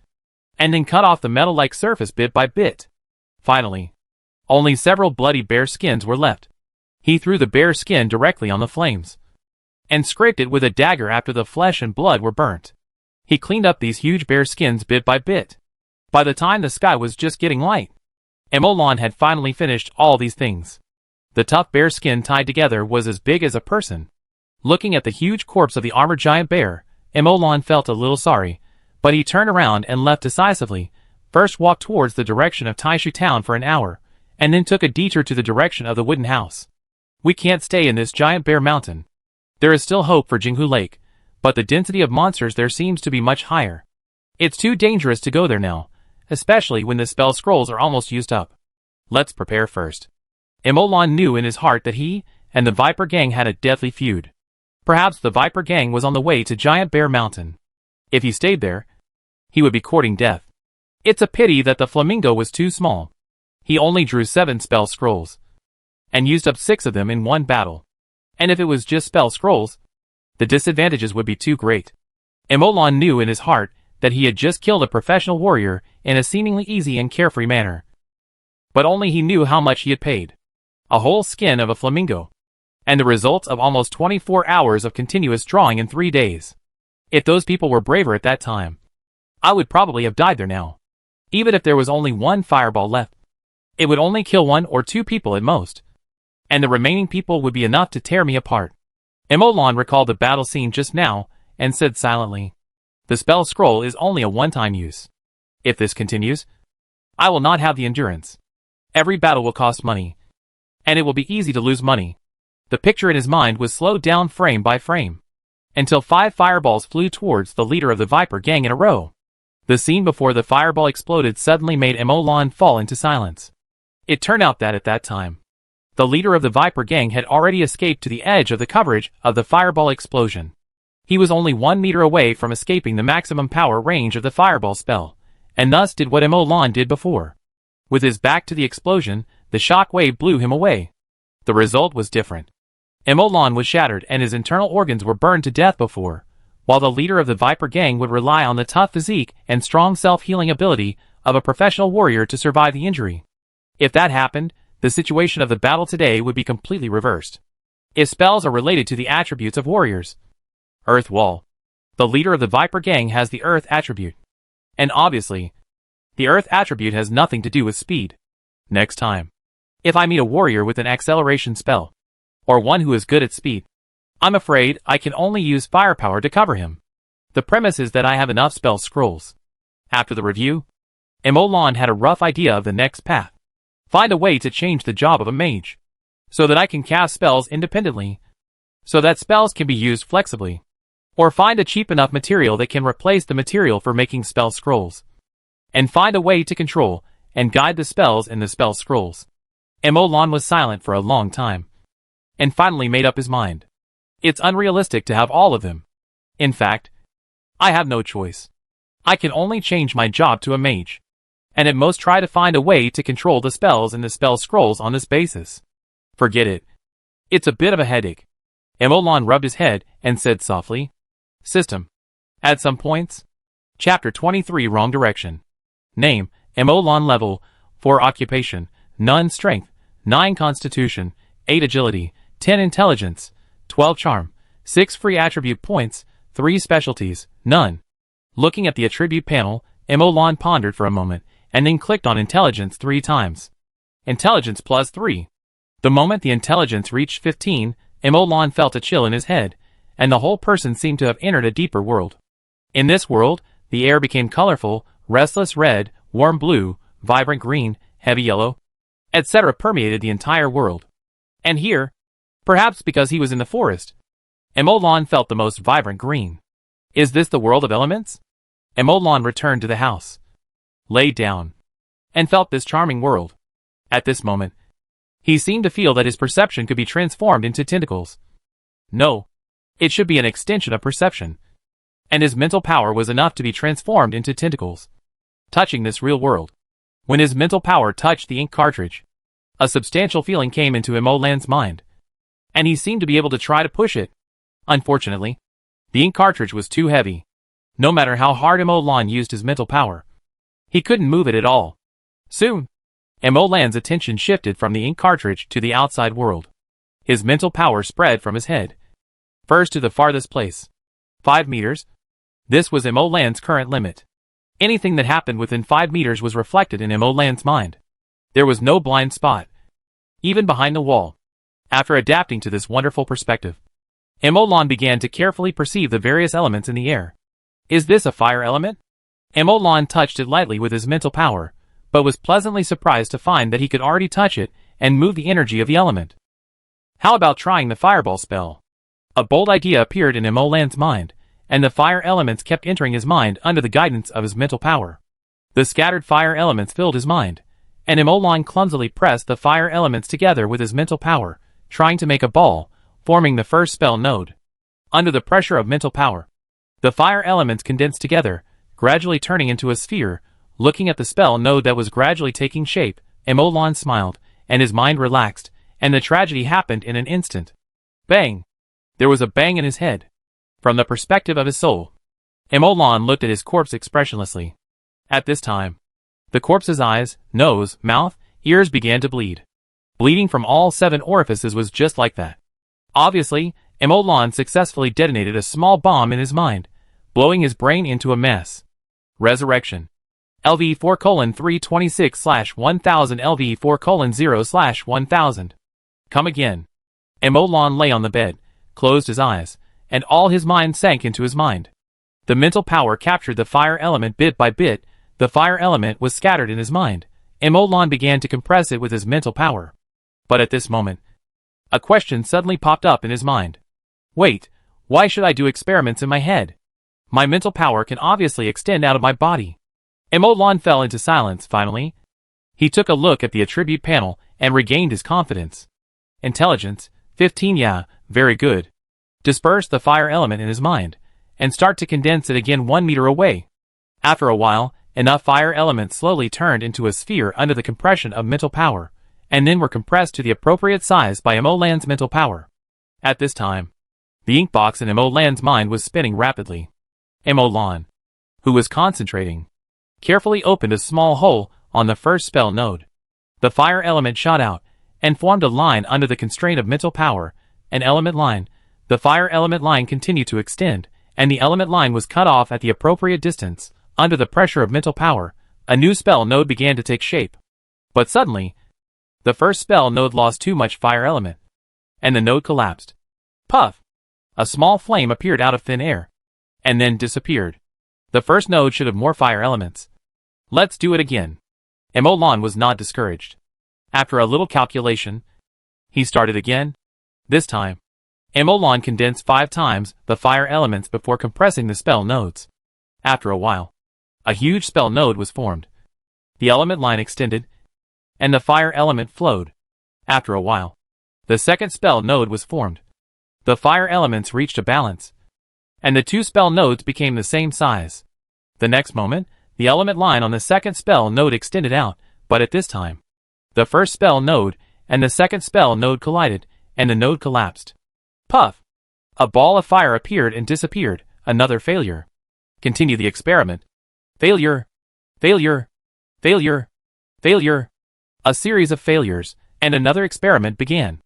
and then cut off the metal-like surface bit by bit. Finally, only several bloody bear skins were left. He threw the bear skin directly on the flames, and scraped it with a dagger after the flesh and blood were burnt. He cleaned up these huge bear skins bit by bit. By the time the sky was just getting light, Emolan had finally finished all these things. The tough bear skin tied together was as big as a person. Looking at the huge corpse of the armored giant bear, Emolan felt a little sorry, but he turned around and left decisively, first walked towards the direction of Taishu town for an hour, and then took a detour to the direction of the wooden house. We can't stay in this giant bear mountain. There is still hope for Jinghu Lake, but the density of monsters there seems to be much higher. It's too dangerous to go there now, especially when the spell scrolls are almost used up. Let's prepare first. Emolan knew in his heart that he and the Viper Gang had a deadly feud. Perhaps the Viper Gang was on the way to Giant Bear Mountain. If he stayed there, he would be courting death. It's a pity that the flamingo was too small. He only drew 7 spell scrolls, and used up 6 of them in one battle. And if it was just spell scrolls, the disadvantages would be too great. Emolan knew in his heart that he had just killed a professional warrior in a seemingly easy and carefree manner. But only he knew how much he had paid. A whole skin of a flamingo. And the result of almost 24 hours of continuous drawing in 3 days. If those people were braver at that time, I would probably have died there now. Even if there was only 1 fireball left, it would only kill 1 or 2 people at most. And the remaining people would be enough to tear me apart. Emolan recalled the battle scene just now, and said silently, "The spell scroll is only a one-time use. If this continues, I will not have the endurance. Every battle will cost money, and it will be easy to lose money." The picture in his mind was slowed down frame by frame, until 5 fireballs flew towards the leader of the Viper Gang in a row. The scene before the fireball exploded suddenly made Emolan fall into silence. It turned out that at that time, the leader of the Viper Gang had already escaped to the edge of the coverage of the fireball explosion. He was only 1 meter away from escaping the maximum power range of the fireball spell, and thus did what Emolan did before. With his back to the explosion, the shock wave blew him away. The result was different. Emolan was shattered and his internal organs were burned to death before, while the leader of the Viper Gang would rely on the tough physique and strong self-healing ability of a professional warrior to survive the injury. If that happened, the situation of the battle today would be completely reversed. If spells are related to the attributes of warriors, Earth Wall, the leader of the Viper Gang has the Earth attribute. And obviously, the Earth attribute has nothing to do with speed. Next time, if I meet a warrior with an acceleration spell, or one who is good at speed, I'm afraid I can only use firepower to cover him. The premise is that I have enough spell scrolls. After the review, Emolan had a rough idea of the next path. Find a way to change the job of a mage, so that I can cast spells independently, so that spells can be used flexibly. Or find a cheap enough material that can replace the material for making spell scrolls. And find a way to control and guide the spells in the spell scrolls. Emolan was silent for a long time, and finally made up his mind. It's unrealistic to have all of them. In fact, I have no choice. I can only change my job to a mage, and at most try to find a way to control the spells in the spell scrolls on this basis. Forget it. It's a bit of a headache. Emolan rubbed his head and said softly, "System. Add some points." Chapter 23 Wrong Direction. Name, Emolan Level, 4 Occupation, none Strength, 9 Constitution, 8 Agility, 10 Intelligence, 12 Charm, 6 Free Attribute Points, 3 Specialties, none. Looking at the attribute panel, Emolan pondered for a moment, and then clicked on Intelligence 3 times. Intelligence plus 3. The moment the intelligence reached 15, Emolan felt a chill in his head, and the whole person seemed to have entered a deeper world. In this world, the air became colorful, restless red, warm blue, vibrant green, heavy yellow, etc. permeated the entire world. And here, perhaps because he was in the forest, Emolan felt the most vibrant green. Is this the world of elements? Emolan returned to the house, laid down, and felt this charming world. At this moment, he seemed to feel that his perception could be transformed into tentacles. No, it should be an extension of perception. And his mental power was enough to be transformed into tentacles, touching this real world. When his mental power touched the ink cartridge, a substantial feeling came into Emolan's mind, and he seemed to be able to try to push it. Unfortunately, the ink cartridge was too heavy. No matter how hard Emolan used his mental power, he couldn't move it at all. Soon, Emolan's attention shifted from the ink cartridge to the outside world. His mental power spread from his head, first to the farthest place, 5 meters. This was Emolan's current limit. Anything that happened within 5 meters was reflected in Emolan's mind. There was no blind spot, even behind the wall. After adapting to this wonderful perspective, Emolan began to carefully perceive the various elements in the air. Is this a fire element? Emolan touched it lightly with his mental power, but was pleasantly surprised to find that he could already touch it and move the energy of the element. How about trying the fireball spell? A bold idea appeared in Emolan's mind, and the fire elements kept entering his mind under the guidance of his mental power. The scattered fire elements filled his mind, and Emolan clumsily pressed the fire elements together with his mental power, trying to make a ball, forming the first spell node. Under the pressure of mental power, the fire elements condensed together, gradually turning into a sphere. Looking at the spell node that was gradually taking shape, Emolan smiled, and his mind relaxed, and the tragedy happened in an instant. Bang! There was a bang in his head. From the perspective of his soul, Emolan looked at his corpse expressionlessly. At this time, the corpse's eyes, nose, mouth, ears began to bleed. Bleeding from all 7 orifices was just like that. Obviously, Emolan successfully detonated a small bomb in his mind, blowing his brain into a mess. Resurrection. LV4:326/1000 LV4:0/1000. Come again. Emolan lay on the bed, closed his eyes, and all his mind sank into his mind. The mental power captured the fire element bit by bit. The fire element was scattered in his mind. Emolan began to compress it with his mental power. But at this moment, a question suddenly popped up in his mind. Wait, why should I do experiments in my head? My mental power can obviously extend out of my body. Emolan fell into silence finally. He took a look at the attribute panel and regained his confidence. Intelligence, 15. Yeah, very good. Disperse the fire element in his mind, and start to condense it again 1 meter away. After a while, enough fire elements slowly turned into a sphere under the compression of mental power, and then were compressed to the appropriate size by Emolan's mental power. At this time, the ink box in Emolan's mind was spinning rapidly. Emolan, who was concentrating, carefully opened a small hole on the first spell node. The fire element shot out, and formed a line under the constraint of mental power, an element line. The fire element line continued to extend, and the element line was cut off at the appropriate distance. Under the pressure of mental power, a new spell node began to take shape. But suddenly, the first spell node lost too much fire element, and the node collapsed. Puff! A small flame appeared out of thin air, and then disappeared. The first node should have more fire elements. Let's do it again. Emolan was not discouraged. After a little calculation, he started again. This time, Emolan condensed 5 times the fire elements before compressing the spell nodes. After a while, a huge spell node was formed. The element line extended, and the fire element flowed. After a while, the second spell node was formed. The fire elements reached a balance, and the 2 spell nodes became the same size. The next moment, the element line on the second spell node extended out, but at this time, the first spell node and the second spell node collided, and the node collapsed. Puff! A ball of fire appeared and disappeared. Another failure. Continue the experiment. Failure. Failure. Failure. Failure. A series of failures, and another experiment began.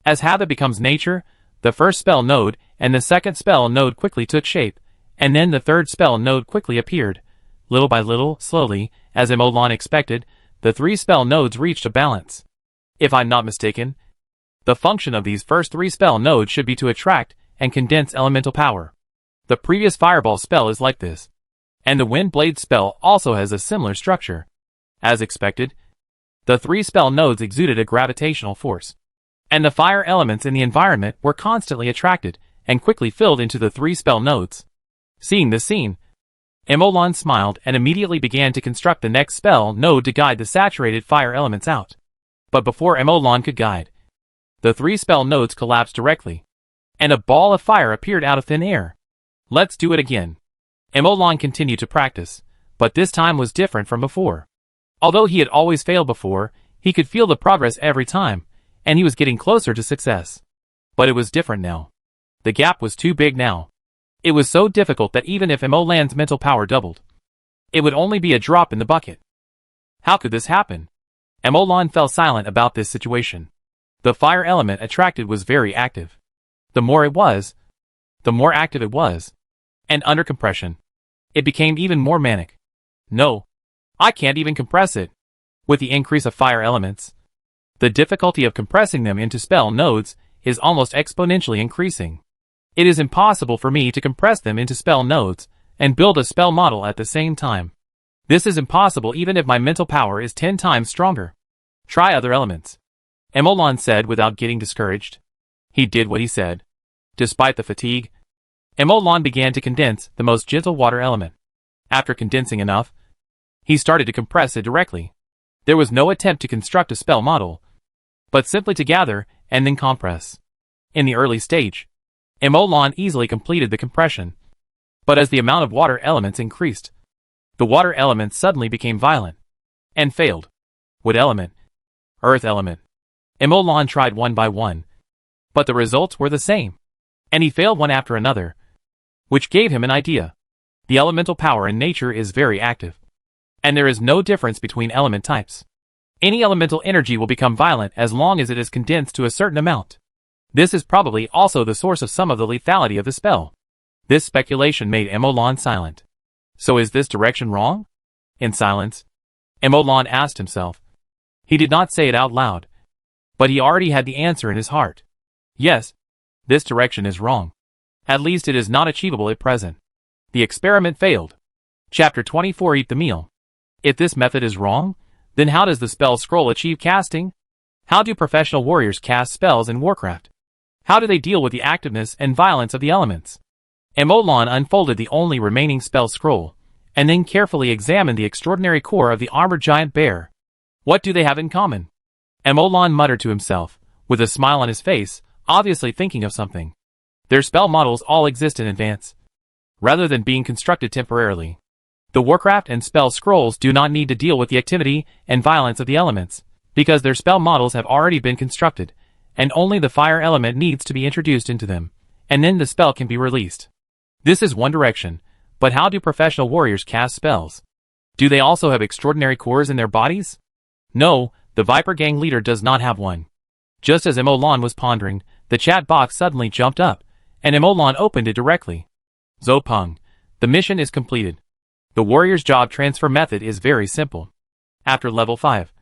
As habit becomes nature, the first spell node and the second spell node quickly took shape, and then the third spell node quickly appeared. Little by little, slowly, as Emolan expected, the 3 spell nodes reached a balance. If I'm not mistaken, the function of these first 3 spell nodes should be to attract and condense elemental power. The previous fireball spell is like this. And the wind blade spell also has a similar structure. As expected, the 3 spell nodes exuded a gravitational force. And the fire elements in the environment were constantly attracted and quickly filled into the 3 spell nodes. Seeing this scene, Emolan smiled and immediately began to construct the next spell node to guide the saturated fire elements out. But before Emolan could guide, the 3 spell nodes collapsed directly, and a ball of fire appeared out of thin air. Let's do it again. Emolan continued to practice, but this time was different from before. Although he had always failed before, he could feel the progress every time, and he was getting closer to success. But it was different now. The gap was too big now. It was so difficult that even if Emolan's mental power doubled, it would only be a drop in the bucket. How could this happen? Emolan fell silent about this situation. The fire element attracted was very active. The more it was, the more active it was. And under compression, it became even more manic. No, I can't even compress it. With the increase of fire elements, the difficulty of compressing them into spell nodes is almost exponentially increasing. It is impossible for me to compress them into spell nodes and build a spell model at the same time. This is impossible even if my mental power is 10 times stronger. Try other elements, Emolan said without getting discouraged. He did what he said. Despite the fatigue, Emolan began to condense the most gentle water element. After condensing enough, he started to compress it directly. There was no attempt to construct a spell model, but simply to gather and then compress. In the early stage, Emolan easily completed the compression. But as the amount of water elements increased, the water elements suddenly became violent and failed. Wood element, earth element. Emolan tried one by one, but the results were the same, and he failed one after another, which gave him an idea. The elemental power in nature is very active, and there is no difference between element types. Any elemental energy will become violent as long as it is condensed to a certain amount. This is probably also the source of some of the lethality of the spell. This speculation made Emolan silent. So is this direction wrong? In silence, Emolan asked himself. He did not say it out loud, but he already had the answer in his heart. Yes, this direction is wrong. At least it is not achievable at present. The experiment failed. Chapter 24 Eat the Meal. If this method is wrong, then how does the spell scroll achieve casting? How do professional warriors cast spells in Warcraft? How do they deal with the activeness and violence of the elements? Emolan unfolded the only remaining spell scroll, and then carefully examined the extraordinary core of the armored giant bear. What do they have in common? Emolan muttered to himself, with a smile on his face, obviously thinking of something. Their spell models all exist in advance, rather than being constructed temporarily. The Warcraft and spell scrolls do not need to deal with the activity and violence of the elements, because their spell models have already been constructed, and only the fire element needs to be introduced into them, and then the spell can be released. This is one direction, but how do professional warriors cast spells? Do they also have extraordinary cores in their bodies? No, the Viper Gang leader does not have one. Just as Emolan was pondering, the chat box suddenly jumped up, and Emolan opened it directly. Zopeng, the mission is completed. The warrior's job transfer method is very simple. After level 5,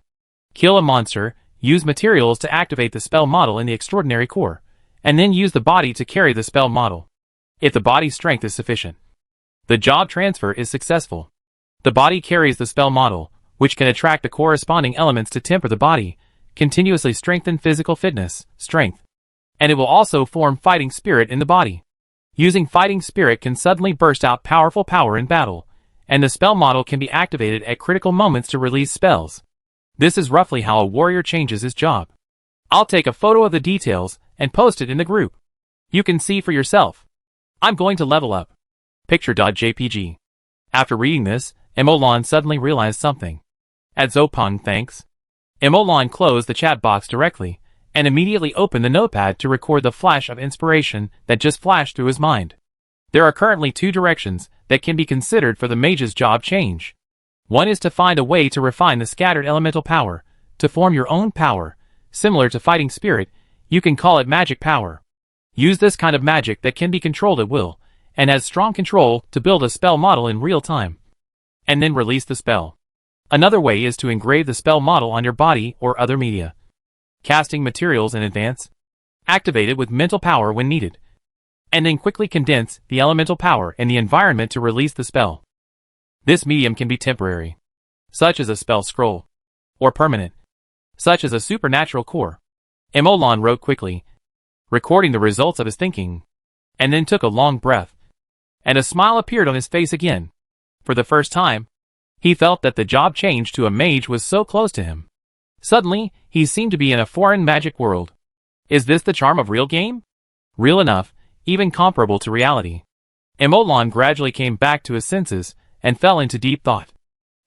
kill a monster, use materials to activate the spell model in the extraordinary core, and then use the body to carry the spell model. If the body's strength is sufficient, the job transfer is successful. The body carries the spell model, which can attract the corresponding elements to temper the body, continuously strengthen physical fitness, strength, and it will also form fighting spirit in the body. Using fighting spirit can suddenly burst out powerful power in battle, and the spell model can be activated at critical moments to release spells. This is roughly how a warrior changes his job. I'll take a photo of the details and post it in the group. You can see for yourself. I'm going to level up. Picture.jpg. After reading this, Emolan suddenly realized something. At Zopeng, thanks. Emolan closed the chat box directly, and immediately opened the notepad to record the flash of inspiration that just flashed through his mind. There are currently 2 directions that can be considered for the mage's job change. One is to find a way to refine the scattered elemental power, to form your own power, similar to fighting spirit. You can call it magic power. Use this kind of magic that can be controlled at will, and has strong control to build a spell model in real time, and then release the spell. Another way is to engrave the spell model on your body or other media. Casting materials in advance. Activate it with mental power when needed. and then quickly condense the elemental power in the environment to release the spell. This medium can be temporary, such as a spell scroll, or permanent, such as a supernatural core. Emolan wrote quickly, recording the results of his thinking, and then took a long breath, and a smile appeared on his face again. For the first time, he felt that the job change to a mage was so close to him. Suddenly, he seemed to be in a foreign magic world. Is this the charm of real game? Real enough, even comparable to reality. Emolan gradually came back to his senses and fell into deep thought.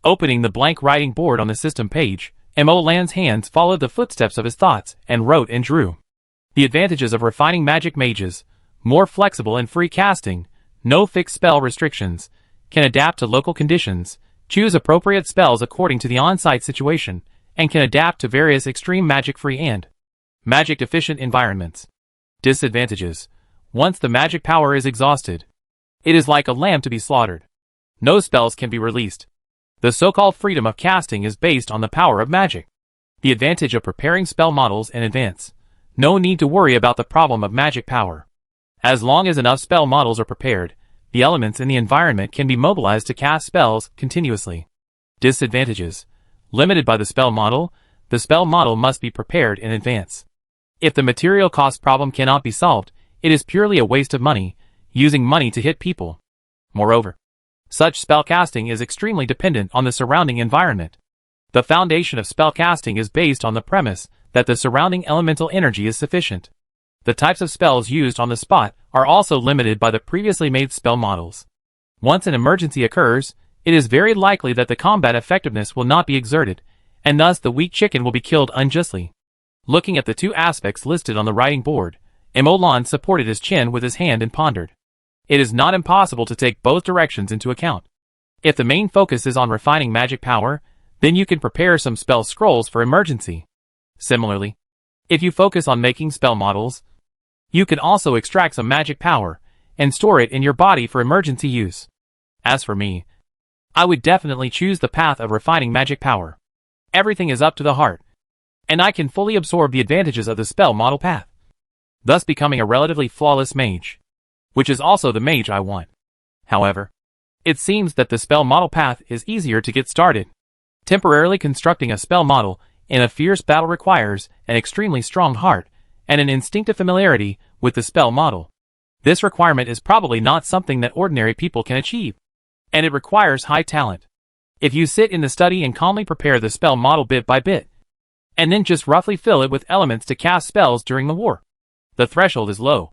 Opening the blank writing board on the system page, Emolan's hands followed the footsteps of his thoughts and wrote and drew. The advantages of refining magic mages: more flexible and free casting, no fixed spell restrictions, can adapt to local conditions, choose appropriate spells according to the on-site situation, and can adapt to various extreme magic-free and magic-deficient environments. Disadvantages: once the magic power is exhausted, it is like a lamb to be slaughtered. No spells can be released. The so-called freedom of casting is based on the power of magic. The advantage of preparing spell models in advance: no need to worry about the problem of magic power. As long as enough spell models are prepared, the elements in the environment can be mobilized to cast spells continuously. Disadvantages: limited by the spell model must be prepared in advance. If the material cost problem cannot be solved, it is purely a waste of money, using money to hit people. Moreover, such spellcasting is extremely dependent on the surrounding environment. The foundation of spellcasting is based on the premise that the surrounding elemental energy is sufficient. The types of spells used on the spot are also limited by the previously made spell models. Once an emergency occurs, it is very likely that the combat effectiveness will not be exerted, and thus the weak chicken will be killed unjustly. Looking at the two aspects listed on the writing board, Emolan supported his chin with his hand and pondered. It is not impossible to take both directions into account. If the main focus is on refining magic power, then you can prepare some spell scrolls for emergency. Similarly, if you focus on making spell models, you can also extract some magic power and store it in your body for emergency use. As for me, I would definitely choose the path of refining magic power. Everything is up to the heart, and I can fully absorb the advantages of the spell model path, thus becoming a relatively flawless mage, which is also the mage I want. However, it seems that the spell model path is easier to get started. Temporarily constructing a spell model in a fierce battle requires an extremely strong heart and an instinctive familiarity with the spell model. This requirement is probably not something that ordinary people can achieve, and it requires high talent. If you sit in the study and calmly prepare the spell model bit by bit, and then just roughly fill it with elements to cast spells during the war, the threshold is low,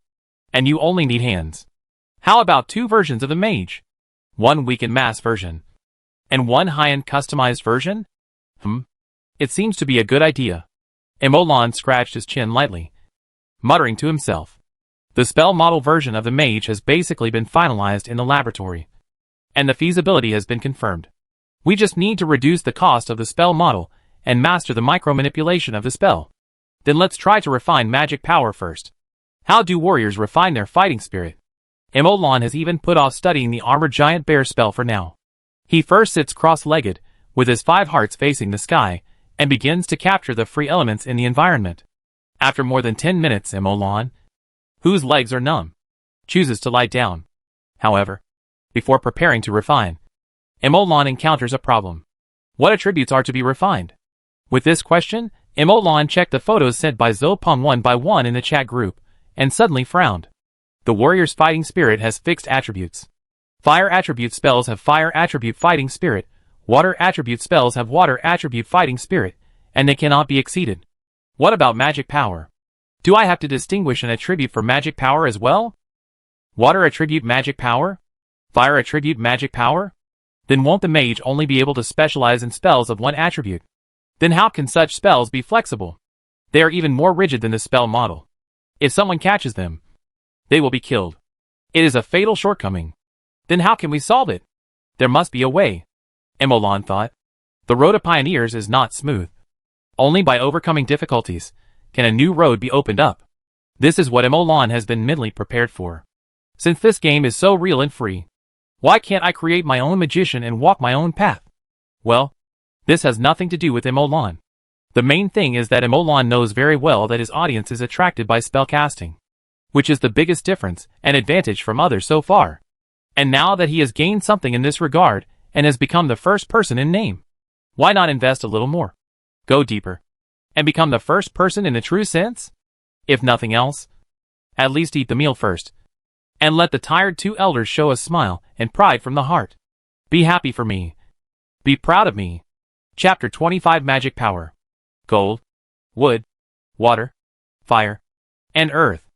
and you only need hands. How about two versions of the mage? One weakened mass version, and one high-end customized version? It seems to be a good idea. Emolan scratched his chin lightly, muttering to himself. The spell model version of the mage has basically been finalized in the laboratory, and the feasibility has been confirmed. We just need to reduce the cost of the spell model and master the micro-manipulation of the spell. Then let's try to refine magic power first. How do warriors refine their fighting spirit? Emolan has even put off studying the armored giant bear spell for now. He first sits cross-legged, with his 5 hearts facing the sky, and begins to capture the free elements in the environment. After more than 10 minutes, Emolan, whose legs are numb, chooses to lie down. However, before preparing to refine, Emolan encounters a problem. What attributes are to be refined? With this question, Emolan checked the photos sent by Zopong one by one in the chat group, and suddenly frowned. The warrior's fighting spirit has fixed attributes. Fire attribute spells have fire attribute fighting spirit, water attribute spells have water attribute fighting spirit, and they cannot be exceeded. What about magic power? Do I have to distinguish an attribute for magic power as well? Water attribute magic power? Fire attribute magic power? Then won't the mage only be able to specialize in spells of one attribute? Then how can such spells be flexible? They are even more rigid than the spell model. If someone catches them, they will be killed. It is a fatal shortcoming. Then how can we solve it? There must be a way, Emolan thought. The road of pioneers is not smooth. Only by overcoming difficulties can a new road be opened up. This is what Emolan has been mentally prepared for. Since this game is so real and free, why can't I create my own magician and walk my own path? Well, this has nothing to do with Emolan. The main thing is that Emolan knows very well that his audience is attracted by spellcasting. which is the biggest difference and advantage from others so far. And now that he has gained something in this regard and has become the first person in name, why not invest a little more? Go deeper. And become the first person in the true sense? If nothing else, at least eat the meal first. And let the tired two elders show a smile and pride from the heart. Be happy for me. Be proud of me. Chapter 25 Magic Power. Gold, wood, water, fire, and earth.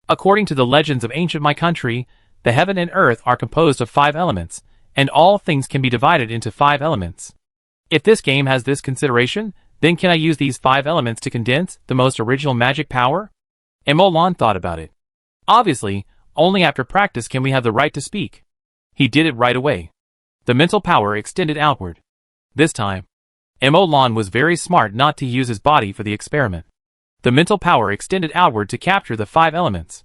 According to the legends of ancient my country, the heaven and earth are composed of 5 elements, and all things can be divided into 5 elements. If this game has this consideration, then can I use these 5 elements to condense the most original magic power? Emolan thought about it. Obviously, only after practice can we have the right to speak. He did it right away. The mental power extended outward. This time, Emolan was very smart not to use his body for the experiment. The mental power extended outward to capture the 5 elements.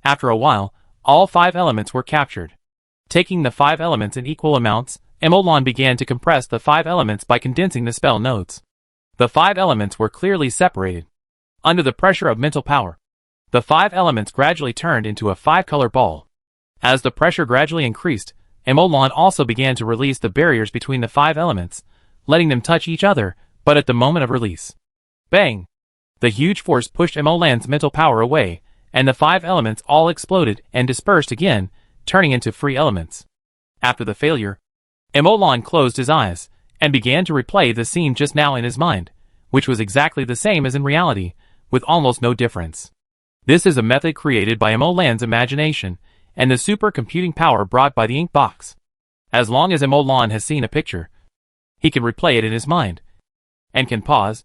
After a while, all 5 elements were captured. Taking the 5 elements in equal amounts, Emolan began to compress the 5 elements by condensing the spell nodes. The 5 elements were clearly separated. Under the pressure of mental power, the 5 elements gradually turned into a 5-color ball. As the pressure gradually increased, Emolan also began to release the barriers between the 5 elements, letting them touch each other, but at the moment of release. Bang! The huge force pushed Emolan's mental power away, and the 5 elements all exploded and dispersed again, turning into free elements. After the failure, Emolan closed his eyes, and began to replay the scene just now in his mind, which was exactly the same as in reality, with almost no difference. This is a method created by Emolan's imagination, and the supercomputing power brought by the ink box. As long as Emolan has seen a picture, he can replay it in his mind, and can pause,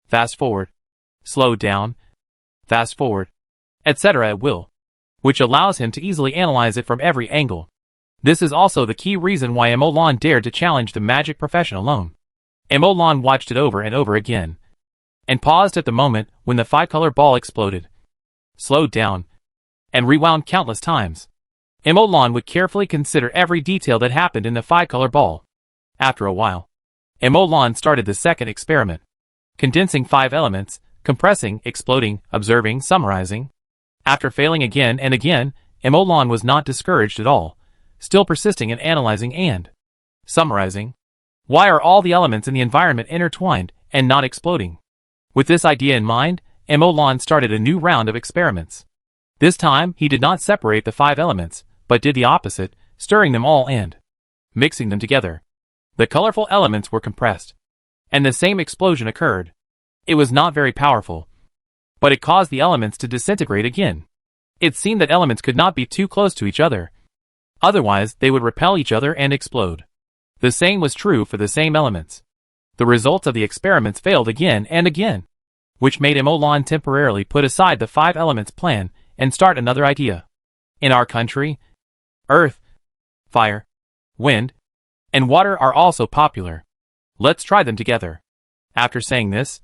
fast forward, slow down, fast forward, etc. at will, which allows him to easily analyze it from every angle. This is also the key reason why Emolan dared to challenge the magic profession alone. Emolan watched it over and over again, and paused at the moment when the 5-color ball exploded, slowed down, and rewound countless times. Emolan would carefully consider every detail that happened in the 5-color ball. After a while, Emolan started the second experiment, condensing 5 elements, compressing, exploding, observing, summarizing. After failing again and again, Emolan was not discouraged at all, still persisting in analyzing and summarizing. Why are all the elements in the environment intertwined and not exploding? With this idea in mind, Emolan started a new round of experiments. This time, he did not separate the 5 elements, but did the opposite, stirring them all and mixing them together. The colorful elements were compressed, and the same explosion occurred. It was not very powerful, but it caused the elements to disintegrate again. It seemed that elements could not be too close to each other. Otherwise, they would repel each other and explode. The same was true for the same elements. The results of the experiments failed again and again, which made Emolan temporarily put aside the 5 elements plan and start another idea. In our country, earth, fire, wind, and water are also popular. Let's try them together. After saying this,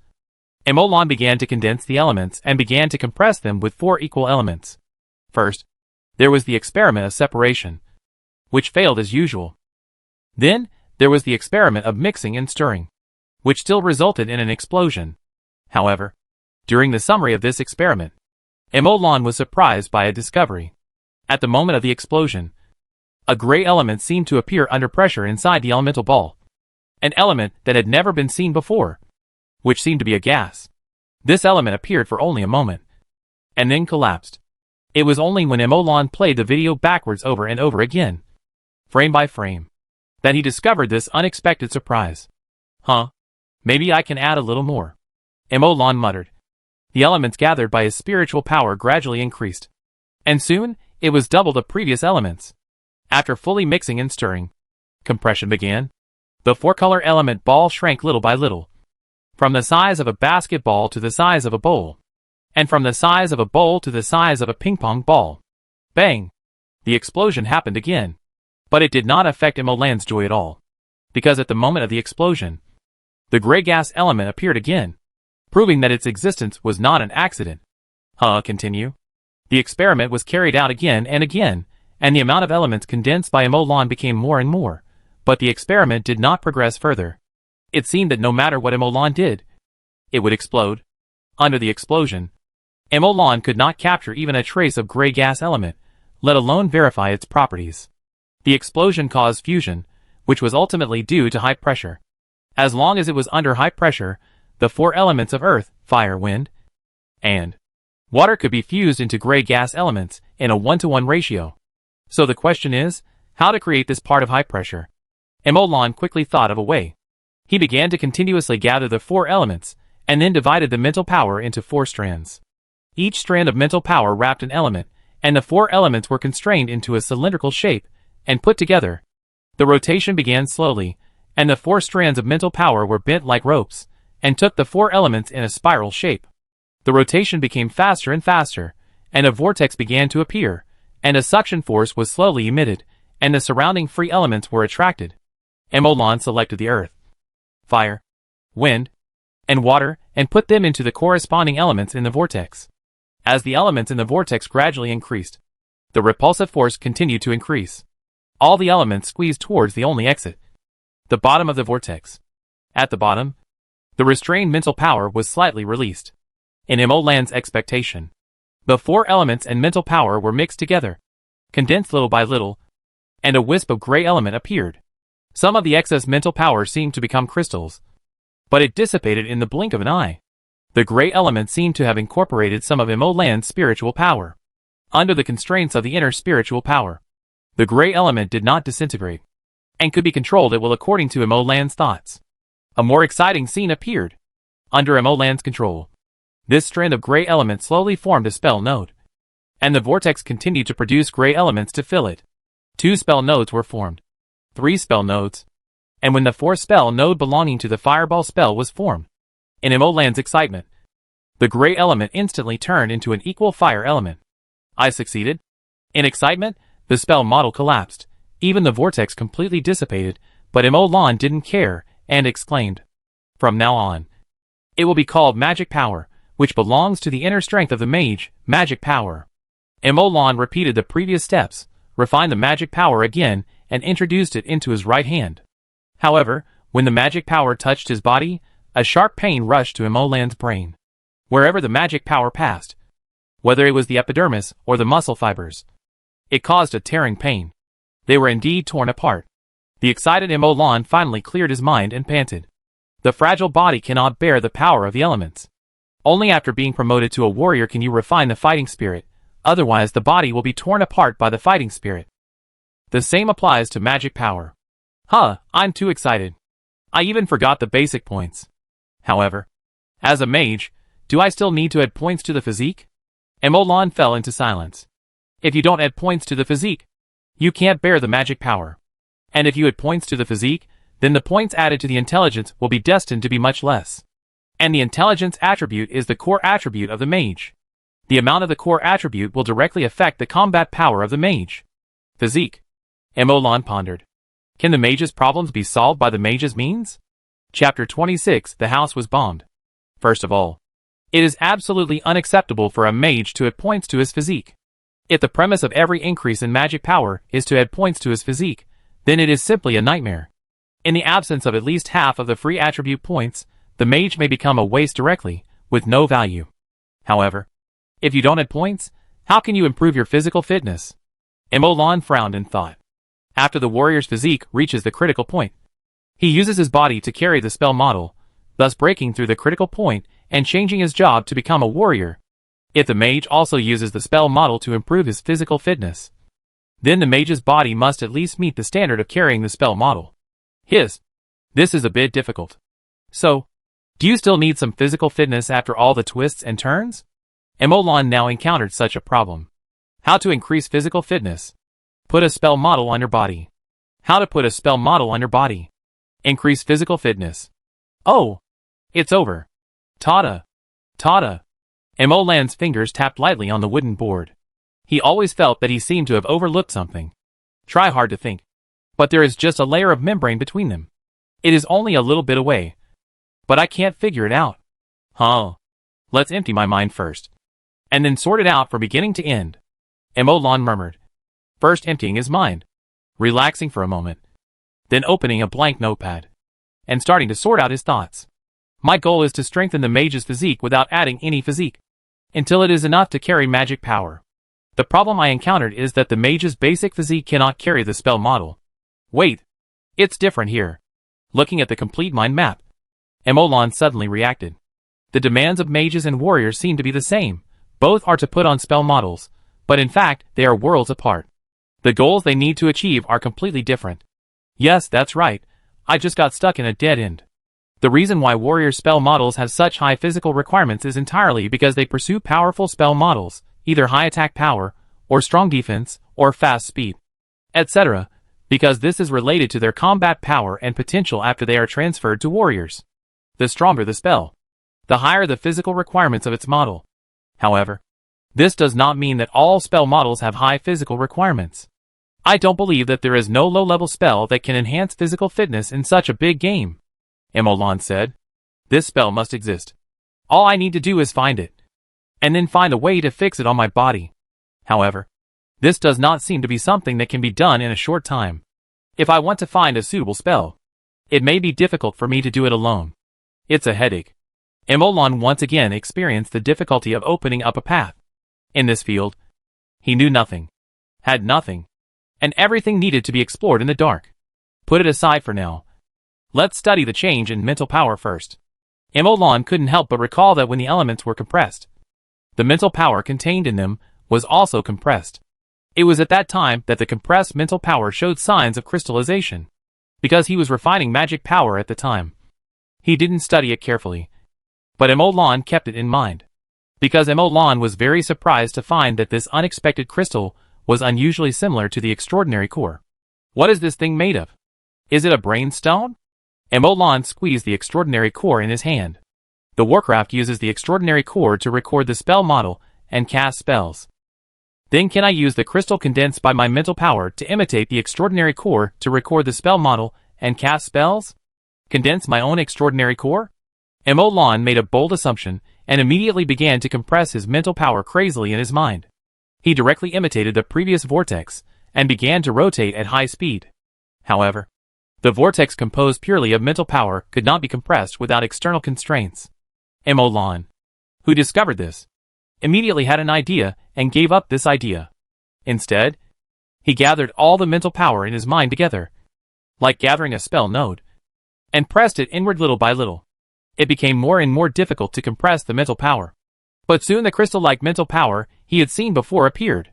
Emolan began to condense the elements and began to compress them with 4 equal elements. First, there was the experiment of separation, which failed as usual. Then, there was the experiment of mixing and stirring, which still resulted in an explosion. However, during the summary of this experiment, Emolan was surprised by a discovery. At the moment of the explosion, a gray element seemed to appear under pressure inside the elemental ball, an element that had never been seen before, which seemed to be a gas. This element appeared for only a moment, and then collapsed. It was only when Emolan played the video backwards over and over again, frame by frame, that he discovered this unexpected surprise. Maybe I can add a little more, Emolan muttered. The elements gathered by his spiritual power gradually increased, and soon, it was double the previous elements. After fully mixing and stirring, compression began. The 4-color element ball shrank little by little, from the size of a basketball to the size of a bowl, and from the size of a bowl to the size of a ping-pong ball. Bang! The explosion happened again. But it did not affect Emolan's joy at all, because at the moment of the explosion, the gray gas element appeared again, proving that its existence was not an accident. Continue. The experiment was carried out again, and the amount of elements condensed by Emolan became more and more, but the experiment did not progress further. It seemed that no matter what Emolan did, it would explode. Under the explosion, Emolan could not capture even a trace of gray gas element, let alone verify its properties. The explosion caused fusion, which was ultimately due to high pressure. As long as it was under high pressure, the four elements of earth, fire, wind, and water could be fused into gray gas elements in a 1-to-1 ratio. So the question is, how to create this part of high pressure? Emolan quickly thought of a way. He began to continuously gather the four elements, and then divided the mental power into four strands. Each strand of mental power wrapped an element, and the four elements were constrained into a cylindrical shape, and put together. The rotation began slowly, and the four strands of mental power were bent like ropes, and took the four elements in a spiral shape. The rotation became faster and faster, and a vortex began to appear, and a suction force was slowly emitted, and the surrounding free elements were attracted. Emolan selected the earth, fire, wind, and water, and put them into the corresponding elements in the vortex. As the elements in the vortex gradually increased, the repulsive force continued to increase. All the elements squeezed towards the only exit, the bottom of the vortex. At the bottom, the restrained mental power was slightly released. In Emolan's expectation, the four elements and mental power were mixed together, condensed little by little, and a wisp of gray element appeared. Some of the excess mental power seemed to become crystals, but it dissipated in the blink of an eye. The gray element seemed to have incorporated some of Emolan's spiritual power. Under the constraints of the inner spiritual power, the gray element did not disintegrate, and could be controlled at will according to Emolan's thoughts. A more exciting scene appeared. Under Emolan's control, this strand of gray element slowly formed a spell node, and the vortex continued to produce gray elements to fill it. 2 spell nodes were formed, 3 spell nodes, and when the 4th spell node belonging to the fireball spell was formed, in Emolan's excitement, the gray element instantly turned into an equal fire element. I succeeded. In excitement, the spell model collapsed, even the vortex completely dissipated, but Emolan didn't care, and exclaimed, "From now on, it will be called magic power, which belongs to the inner strength of the mage, magic power." Emolan repeated the previous steps, refined the magic power again, and introduced it into his right hand. However, when the magic power touched his body, a sharp pain rushed to Emolan's brain. Wherever the magic power passed, whether it was the epidermis or the muscle fibers, it caused a tearing pain. They were indeed torn apart. The excited Emolan finally cleared his mind and panted. The fragile body cannot bear the power of the elements. Only after being promoted to a warrior can you refine the fighting spirit, otherwise the body will be torn apart by the fighting spirit. The same applies to magic power. I'm too excited. I even forgot the basic points. However, as a mage, do I still need to add points to the physique? Emolan fell into silence. If you don't add points to the physique, you can't bear the magic power. And if you add points to the physique, then the points added to the intelligence will be destined to be much less. And the intelligence attribute is the core attribute of the mage. The amount of the core attribute will directly affect the combat power of the mage. Physique. Emolan pondered. Can the mage's problems be solved by the mage's means? Chapter 26. The house was bombed. First of all, it is absolutely unacceptable for a mage to add points to his physique. If the premise of every increase in magic power is to add points to his physique, then it is simply a nightmare. In the absence of at least half of the free attribute points, the mage may become a waste directly, with no value. However, if you don't add points, how can you improve your physical fitness? Emolan frowned and thought. After the warrior's physique reaches the critical point, he uses his body to carry the spell model, thus breaking through the critical point and changing his job to become a warrior. If the mage also uses the spell model to improve his physical fitness, then the mage's body must at least meet the standard of carrying the spell model. This is a bit difficult. So, do you still need some physical fitness after all the twists and turns? Emolan now encountered such a problem. How to increase physical fitness? Put a spell model on your body. How to put a spell model on your body? Increase physical fitness. Oh! It's over. Tada! Tada! Emolan's fingers tapped lightly on the wooden board. He always felt that he seemed to have overlooked something. Try hard to think. But there is just a layer of membrane between them. It is only a little bit away. But I can't figure it out. Let's empty my mind first. And then sort it out from beginning to end. Emolan murmured. First emptying his mind. Relaxing for a moment. Then opening a blank notepad. And starting to sort out his thoughts. My goal is to strengthen the mage's physique without adding any physique. until it is enough to carry magic power. The problem I encountered is that the mage's basic physique cannot carry the spell model. Wait. It's different here. Looking at the complete mind map, Emolan suddenly reacted. The demands of mages and warriors seem to be the same. Both are to put on spell models, but in fact, they are worlds apart. The goals they need to achieve are completely different. Yes, that's right. I just got stuck in a dead end. The reason why warrior spell models have such high physical requirements is entirely because they pursue powerful spell models, either high attack power, or strong defense, or fast speed, etc., because this is related to their combat power and potential after they are transferred to warriors. The stronger the spell, the higher the physical requirements of its model. However, this does not mean that all spell models have high physical requirements. I don't believe that there is no low-level spell that can enhance physical fitness in such a big game, Emolan said. This spell must exist. All I need to do is find it, and then find a way to fix it on my body. However, this does not seem to be something that can be done in a short time. If I want to find a suitable spell, it may be difficult for me to do it alone. It's a headache. Emolan once again experienced the difficulty of opening up a path. In this field, he knew nothing, had nothing, and everything needed to be explored in the dark. Put it aside for now. Let's study the change in mental power first. Emolan couldn't help but recall that when the elements were compressed, the mental power contained in them was also compressed. It was at that time that the compressed mental power showed signs of crystallization, because he was refining magic power at the time. He didn't study it carefully, but Emolan kept it in mind, because Emolan was very surprised to find that this unexpected crystal was unusually similar to the extraordinary core. What is this thing made of? Is it a brain stone? Emolan squeezed the extraordinary core in his hand. The Warcraft uses the extraordinary core to record the spell model and cast spells. Then can I use the crystal condensed by my mental power to imitate the extraordinary core to record the spell model and cast spells? Condense my own extraordinary core? Emolan made a bold assumption and immediately began to compress his mental power crazily in his mind. He directly imitated the previous vortex and began to rotate at high speed. However, the vortex composed purely of mental power could not be compressed without external constraints. Emolan, who discovered this, immediately had an idea and gave up this idea. Instead, he gathered all the mental power in his mind together, like gathering a spell node, and pressed it inward little by little. It became more and more difficult to compress the mental power. But soon the crystal-like mental power he had seen before appeared.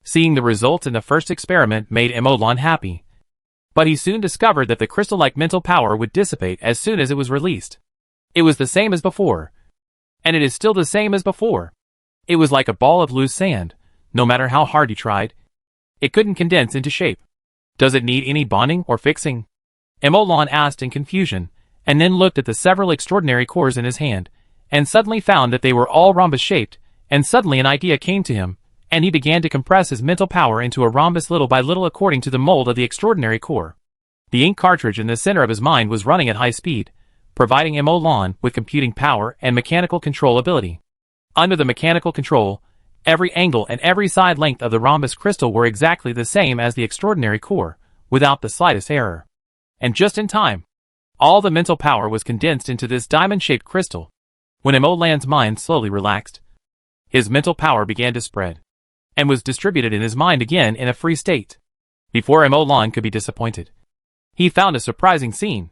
Seeing the results in the first experiment made Emolan happy. But he soon discovered that the crystal-like mental power would dissipate as soon as it was released. It was the same as before. And it is still the same as before. It was like a ball of loose sand. No matter how hard he tried, it couldn't condense into shape. Does it need any bonding or fixing? Emolan asked in confusion, and then looked at the several extraordinary cores in his hand, and suddenly found that they were all rhombus-shaped, and suddenly an idea came to him, and he began to compress his mental power into a rhombus little by little according to the mold of the extraordinary core. The ink cartridge in the center of his mind was running at high speed, providing Emolan with computing power and mechanical control ability. Under the mechanical control, every angle and every side length of the rhombus crystal were exactly the same as the extraordinary core, without the slightest error. And just in time, all the mental power was condensed into this diamond-shaped crystal. When Emolan's mind slowly relaxed, his mental power began to spread, and was distributed in his mind again in a free state. Before Emolan could be disappointed, he found a surprising scene.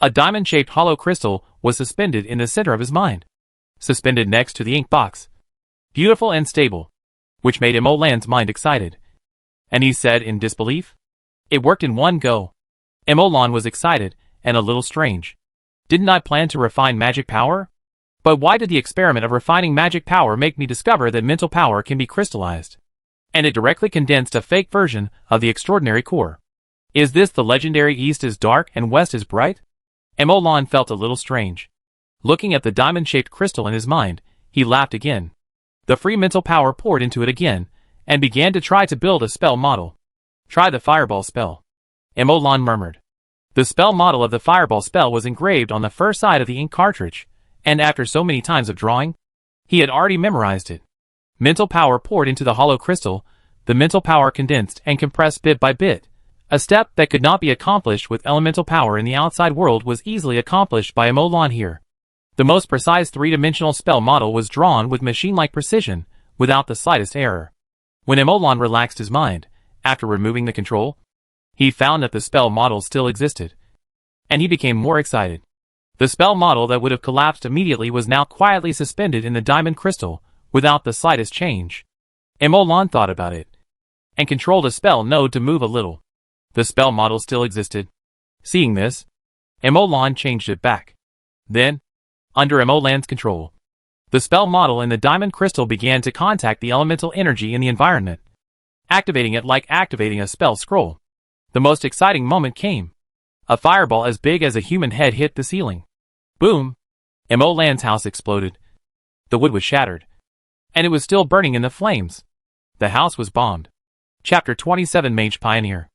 A diamond-shaped hollow crystal was suspended in the center of his mind, suspended next to the ink box, beautiful and stable, which made Emolan's mind excited. And he said in disbelief, "It worked in one go." Emolan was excited and a little strange. Didn't I plan to refine magic power? But why did the experiment of refining magic power make me discover that mental power can be crystallized? And it directly condensed a fake version of the extraordinary core. Is this the legendary East is dark and West is bright? Emolan felt a little strange. Looking at the diamond-shaped crystal in his mind, he laughed again. The free mental power poured into it again, and began to try to build a spell model. Try the fireball spell, Emolan murmured. The spell model of the fireball spell was engraved on the first side of the ink cartridge, and after so many times of drawing, he had already memorized it. Mental power poured into the hollow crystal, the mental power condensed and compressed bit by bit. A step that could not be accomplished with elemental power in the outside world was easily accomplished by Emolan here. The most precise three-dimensional spell model was drawn with machine-like precision, without the slightest error. When Emolon relaxed his mind, after removing the control, he found that the spell model still existed, and he became more excited. The spell model that would have collapsed immediately was now quietly suspended in the diamond crystal, without the slightest change. Emolon thought about it, and controlled a spell node to move a little. The spell model still existed. Seeing this, Emolon changed it back. Then, under Emolon's control, the spell model in the diamond crystal began to contact the elemental energy in the environment, activating it like activating a spell scroll. The most exciting moment came. A fireball as big as a human head hit the ceiling. Boom! Emolon's house exploded. The wood was shattered, and it was still burning in the flames. The house was bombed. Chapter 27 Mage Pioneer.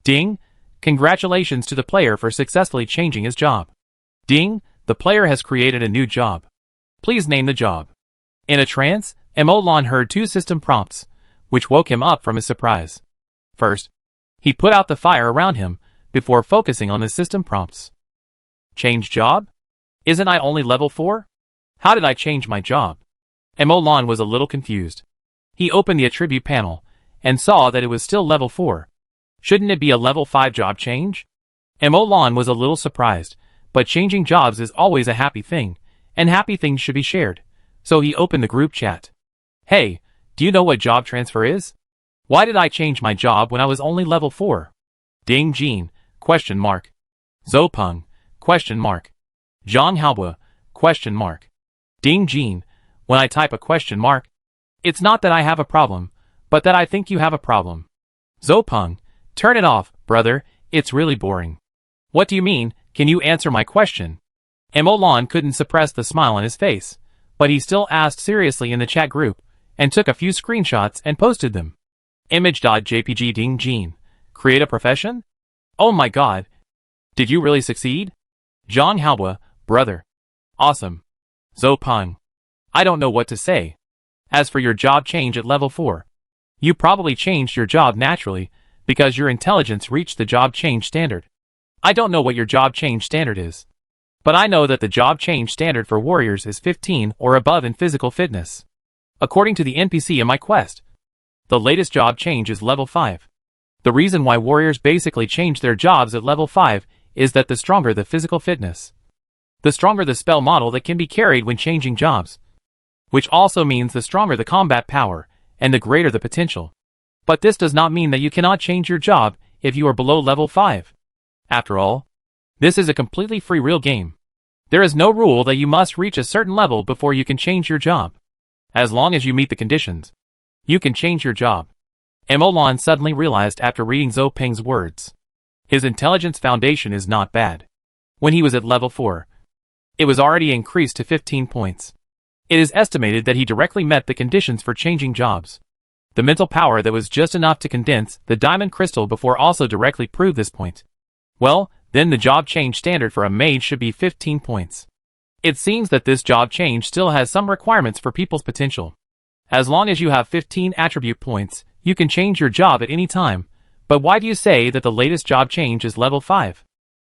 Ding! Congratulations to the player for successfully changing his job. Ding! The player has created a new job. Please name the job. In a trance, Emolon heard two system prompts, which woke him up from his surprise. First, he put out the fire around him, before focusing on the system prompts. Change job? Isn't I only level 4? How did I change my job? Emolon was a little confused. He opened the attribute panel, and saw that it was still level 4. Shouldn't it be a level 5 job change? Emolon was a little surprised, but changing jobs is always a happy thing, and happy things should be shared. So he opened the group chat. Hey, do you know what job transfer is? Why did I change my job when I was only level 4? Ding Jean, question mark. Zopeng, question mark. Zhang Haobo, question mark. Ding Jean, when I type a question mark, it's not that I have a problem, but that I think you have a problem. Zopeng, turn it off, brother, it's really boring. What do you mean, can you answer my question? Emolon couldn't suppress the smile on his face, but he still asked seriously in the chat group, and took a few screenshots and posted them. Image.jpg Ding Jean. Create a profession? Oh my god. Did you really succeed? Zhang Haobo, brother. Awesome. Zopeng. I don't know what to say. As for your job change at level 4, you probably changed your job naturally, because your intelligence reached the job change standard. I don't know what your job change standard is, but I know that the job change standard for warriors is 15 or above in physical fitness. According to the NPC in my quest, the latest job change is level 5. The reason why warriors basically change their jobs at level 5 is that the stronger the physical fitness, the stronger the spell model that can be carried when changing jobs, which also means the stronger the combat power, and the greater the potential. But this does not mean that you cannot change your job if you are below level 5. After all, this is a completely free real game. There is no rule that you must reach a certain level before you can change your job. As long as you meet the conditions, you can change your job. Emolon suddenly realized after reading Zopeng's words. His intelligence foundation is not bad. When he was at level 4, it was already increased to 15 points. It is estimated that he directly met the conditions for changing jobs. The mental power that was just enough to condense the diamond crystal before also directly proved this point. Well, then the job change standard for a mage should be 15 points. It seems that this job change still has some requirements for people's potential. As long as you have 15 attribute points, you can change your job at any time. But why do you say that the latest job change is level 5?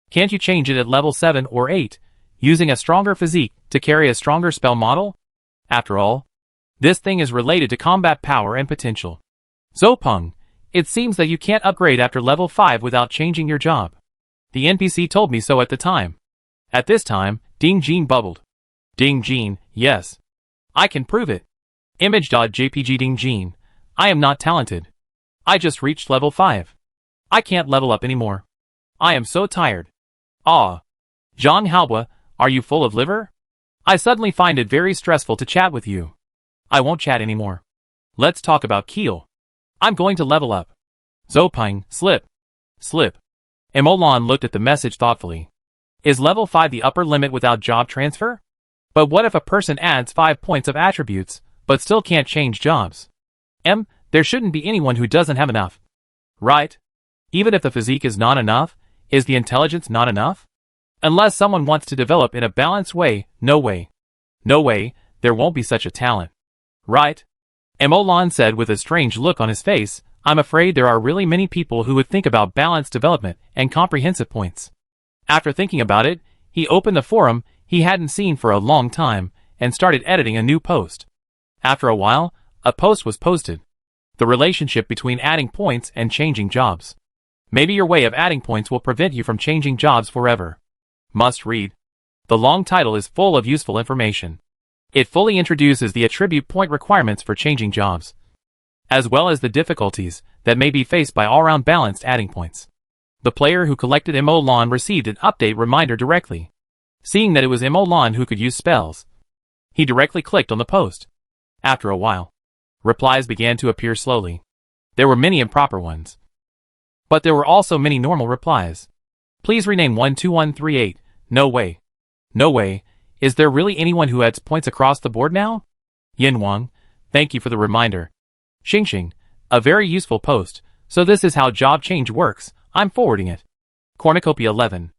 Can't you change it at level 7 or 8, using a stronger physique to carry a stronger spell model? After all, this thing is related to combat power and potential. Zopeng, it seems that you can't upgrade after level 5 without changing your job. The NPC told me so at the time. At this time, Ding Jean bubbled. Ding Jean, yes. I can prove it. Image.jpg Ding Jean. I am not talented. I just reached level 5. I can't level up anymore. I am so tired. Ah. Zhang Haobo, are you full of liver? I suddenly find it very stressful to chat with you. I won't chat anymore. Let's talk about Keel. I'm going to level up. Zopeng, slip. Slip. Emolon looked at the message thoughtfully. Is level 5 the upper limit without job transfer? But what if a person adds 5 points of attributes, but still can't change jobs? There shouldn't be anyone who doesn't have enough. Right? Even if the physique is not enough, is the intelligence not enough? Unless someone wants to develop in a balanced way, no way. No way, there won't be such a talent. Right? Emolon said with a strange look on his face, I'm afraid there are really many people who would think about balanced development and comprehensive points. After thinking about it, he opened the forum. he hadn't seen for a long time, and started editing a new post. After a while, a post was posted. The relationship between adding points and changing jobs. Maybe your way of adding points will prevent you from changing jobs forever. Must read. The long title is full of useful information. It fully introduces the attribute point requirements for changing jobs, as well as the difficulties that may be faced by all-round balanced adding points. The player who collected Emolan received an update reminder directly. Seeing that it was Emolan who could use spells, he directly clicked on the post. After a while, replies began to appear slowly. There were many improper ones, but there were also many normal replies. Please rename 12138. No way. No way. Is there really anyone who adds points across the board now? Yin Wang, thank you for the reminder. Xing, a very useful post. So this is how job change works. I'm forwarding it. Cornucopia 11.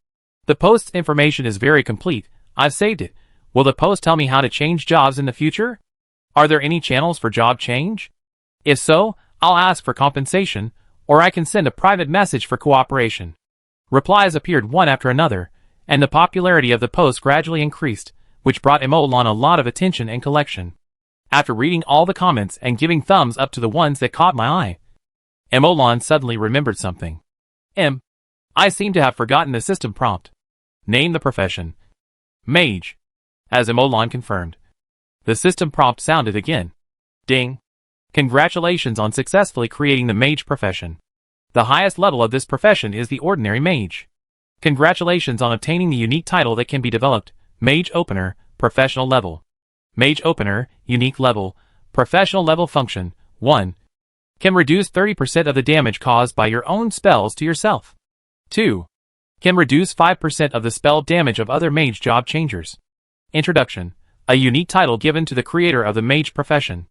The post's information is very complete. I've saved it. Will the post tell me how to change jobs in the future? Are there any channels for job change? If so, I'll ask for compensation, or I can send a private message for cooperation. Replies appeared one after another, and the popularity of the post gradually increased, which brought Emolan a lot of attention and collection. After reading all the comments and giving thumbs up to the ones that caught my eye, Emolan suddenly remembered something. I seem to have forgotten the system prompt. Name the profession. Mage. As Emolan confirmed. The system prompt sounded again. Ding. Congratulations on successfully creating the mage profession. The highest level of this profession is the ordinary mage. Congratulations on obtaining the unique title that can be developed. Mage Opener, Professional Level. Mage Opener, Unique Level, Professional Level Function, 1. Can reduce 30% of the damage caused by your own spells to yourself. 2. Can reduce 5% of the spell damage of other mage job changers. Introduction. A unique title given to the creator of the mage profession.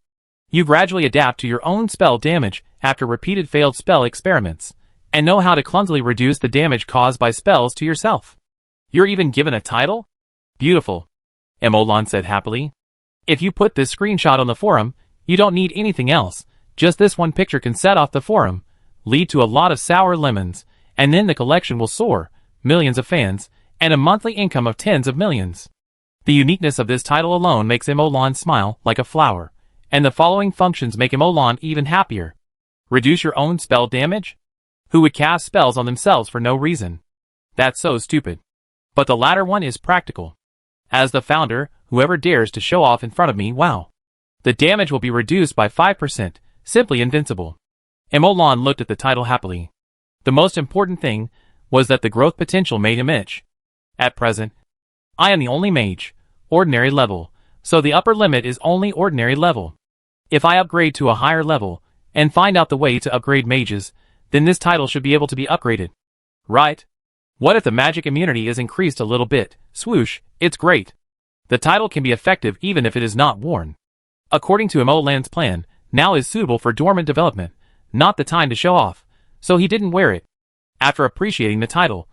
You gradually adapt to your own spell damage after repeated failed spell experiments, and know how to clumsily reduce the damage caused by spells to yourself. You're even given a title? Beautiful. Emolan said happily. If you put this screenshot on the forum, you don't need anything else. Just this one picture can set off the forum, lead to a lot of sour lemons, and then the collection will soar, millions of fans, and a monthly income of tens of millions. The uniqueness of this title alone makes Emolan smile like a flower, and the following functions make Emolan even happier. Reduce your own spell damage? Who would cast spells on themselves for no reason? That's so stupid. But the latter one is practical. As the founder, whoever dares to show off in front of me, wow. The damage will be reduced by 5%, simply invincible. Emolan looked at the title happily. The most important thing was that the growth potential made him itch. At present, I am the only mage, ordinary level, so the upper limit is only ordinary level. If I upgrade to a higher level, and find out the way to upgrade mages, then this title should be able to be upgraded. Right? What if the magic immunity is increased a little bit? Swoosh, it's great. The title can be effective even if it is not worn. According to Emolan's plan, now is suitable for dormant development, not the time to show off, so he didn't wear it. After appreciating the title,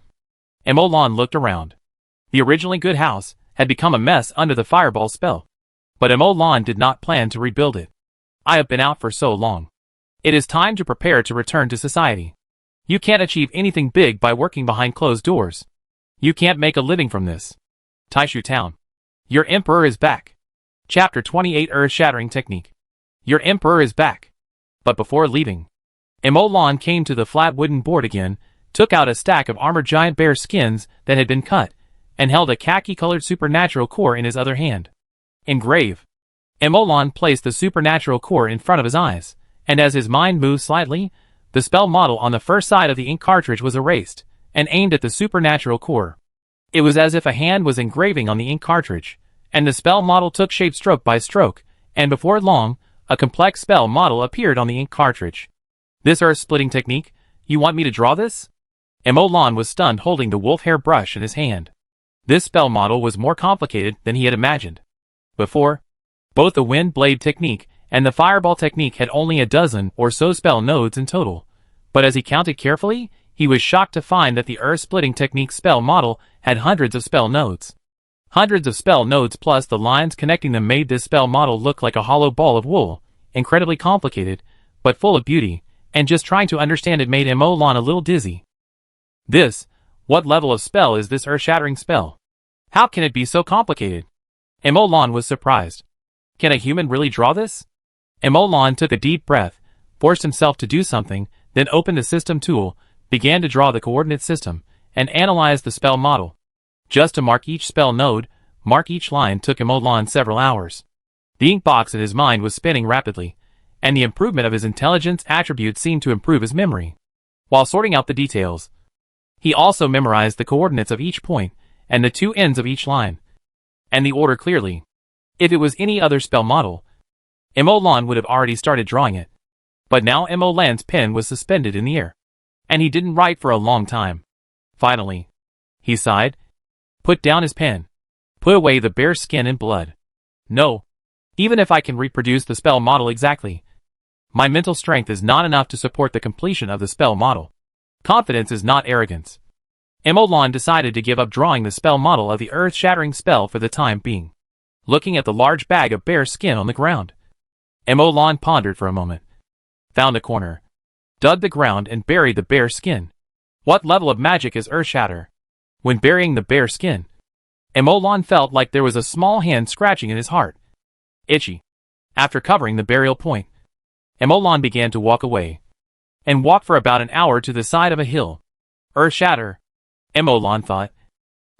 Emolan looked around. The originally good house had become a mess under the fireball spell. But Emolan did not plan to rebuild it. I have been out for so long. It is time to prepare to return to society. You can't achieve anything big by working behind closed doors. You can't make a living from this. Taishu Town. Your Emperor is back. Chapter 28 Earth-Shattering Technique. Your Emperor is back. But before leaving, Emolan came to the flat wooden board again, took out a stack of armored giant bear skins that had been cut, and held a khaki-colored supernatural core in his other hand. Engrave. Emolan placed the supernatural core in front of his eyes, and as his mind moved slightly, the spell model on the first side of the ink cartridge was erased, and aimed at the supernatural core. It was as if a hand was engraving on the ink cartridge, and the spell model took shape stroke by stroke, and before long, a complex spell model appeared on the ink cartridge. This earth-splitting technique? You want me to draw this? Emolan was stunned, holding the wolf hair brush in his hand. This spell model was more complicated than he had imagined. Before, both the wind blade technique and the fireball technique had only a dozen or so spell nodes in total, but as he counted carefully, he was shocked to find that the earth-splitting technique spell model had hundreds of spell nodes. Hundreds of spell nodes plus the lines connecting them made this spell model look like a hollow ball of wool, incredibly complicated, but full of beauty, and just trying to understand it made Emolan a little dizzy. What level of spell is this earth-shattering spell? How can it be so complicated? Emolan was surprised. Can a human really draw this? Emolan took a deep breath, forced himself to do something, then opened the system tool, began to draw the coordinate system, and analyze the spell model. Just to mark each spell node, mark each line took Emolan several hours. The ink box in his mind was spinning rapidly, and the improvement of his intelligence attributes seemed to improve his memory. While sorting out the details, he also memorized the coordinates of each point, and the two ends of each line, and the order clearly. If it was any other spell model, Emolan would have already started drawing it. But now Emolan's pen was suspended in the air, and he didn't write for a long time. Finally, he sighed, put down his pen, put away the bare skin and blood. No, even if I can reproduce the spell model exactly, my mental strength is not enough to support the completion of the spell model. Confidence is not arrogance. Emolan decided to give up drawing the spell model of the earth-shattering spell for the time being. Looking at the large bag of bare skin on the ground, Emolan pondered for a moment, found a corner, dug the ground and buried the bare skin. What level of magic is earth-shatter? When burying the bare skin, Emolan felt like there was a small hand scratching in his heart. Itchy. After covering the burial point, Emolan began to walk away, and walked for about an hour to the side of a hill. Earth-shatter, Emolan thought.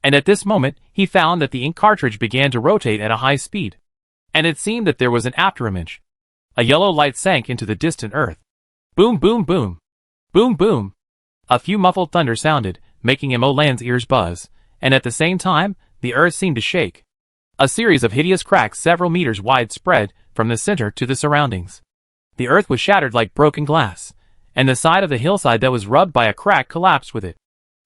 And at this moment, he found that the ink cartridge began to rotate at a high speed, and it seemed that there was an afterimage. A yellow light sank into the distant earth. Boom, boom, boom. Boom, boom. A few muffled thunder sounded, making Emolan's ears buzz, and at the same time, the earth seemed to shake. A series of hideous cracks several meters wide spread from the center to the surroundings. The earth was shattered like broken glass, and the side of the hillside that was rubbed by a crack collapsed with it.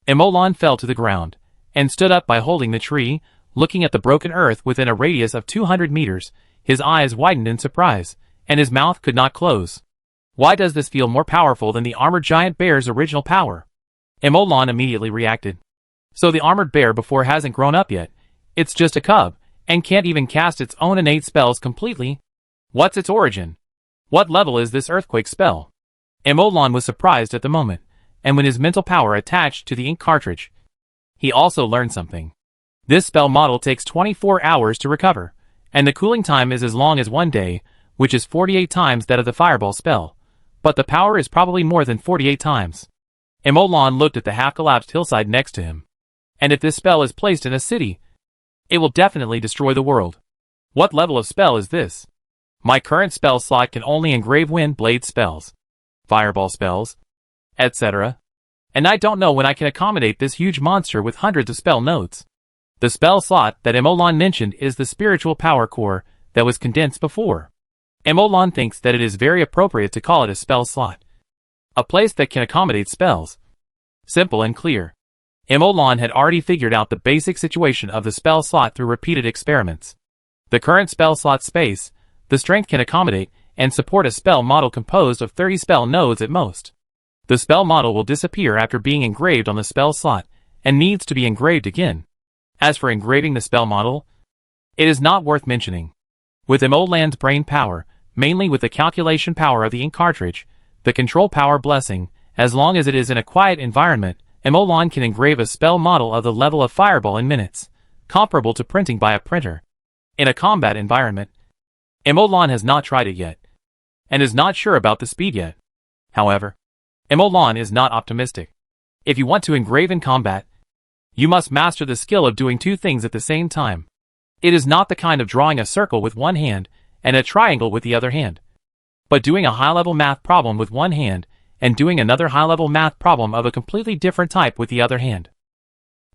Emolan fell to the ground, and stood up by holding the tree, looking at the broken earth within a radius of 200 meters. His eyes widened in surprise, and his mouth could not close. Why does this feel more powerful than the armored giant bear's original power? Emolan immediately reacted. So the armored bear before hasn't grown up yet. It's just a cub, and can't even cast its own innate spells completely. What's its origin? What level is this earthquake spell? Emolan was surprised at the moment, and when his mental power attached to the ink cartridge, he also learned something. This spell model takes 24 hours to recover, and the cooling time is as long as 1 day, which is 48 times that of the fireball spell, but the power is probably more than 48 times. Emolan looked at the half-collapsed hillside next to him. And if this spell is placed in a city, it will definitely destroy the world. What level of spell is this? My current spell slot can only engrave wind blade spells, fireball spells, etc. And I don't know when I can accommodate this huge monster with hundreds of spell nodes. The spell slot that Emolan mentioned is the spiritual power core that was condensed before. Emolan thinks that it is very appropriate to call it a spell slot. A place that can accommodate spells. Simple and clear. Emolan had already figured out the basic situation of the spell slot through repeated experiments. The current spell slot space, the strength can accommodate and support a spell model composed of 30 spell nodes at most. The spell model will disappear after being engraved on the spell slot, and needs to be engraved again. As for engraving the spell model, it is not worth mentioning. With Emolan's brain power, mainly with the calculation power of the ink cartridge, the control power blessing, as long as it is in a quiet environment, Emolan can engrave a spell model of the level of fireball in minutes, comparable to printing by a printer. In a combat environment, Emolan has not tried it yet, and is not sure about the speed yet. However, Emolan is not optimistic. If you want to engrave in combat, you must master the skill of doing two things at the same time. It is not the kind of drawing a circle with one hand and a triangle with the other hand, but doing a high-level math problem with one hand and doing another high-level math problem of a completely different type with the other hand.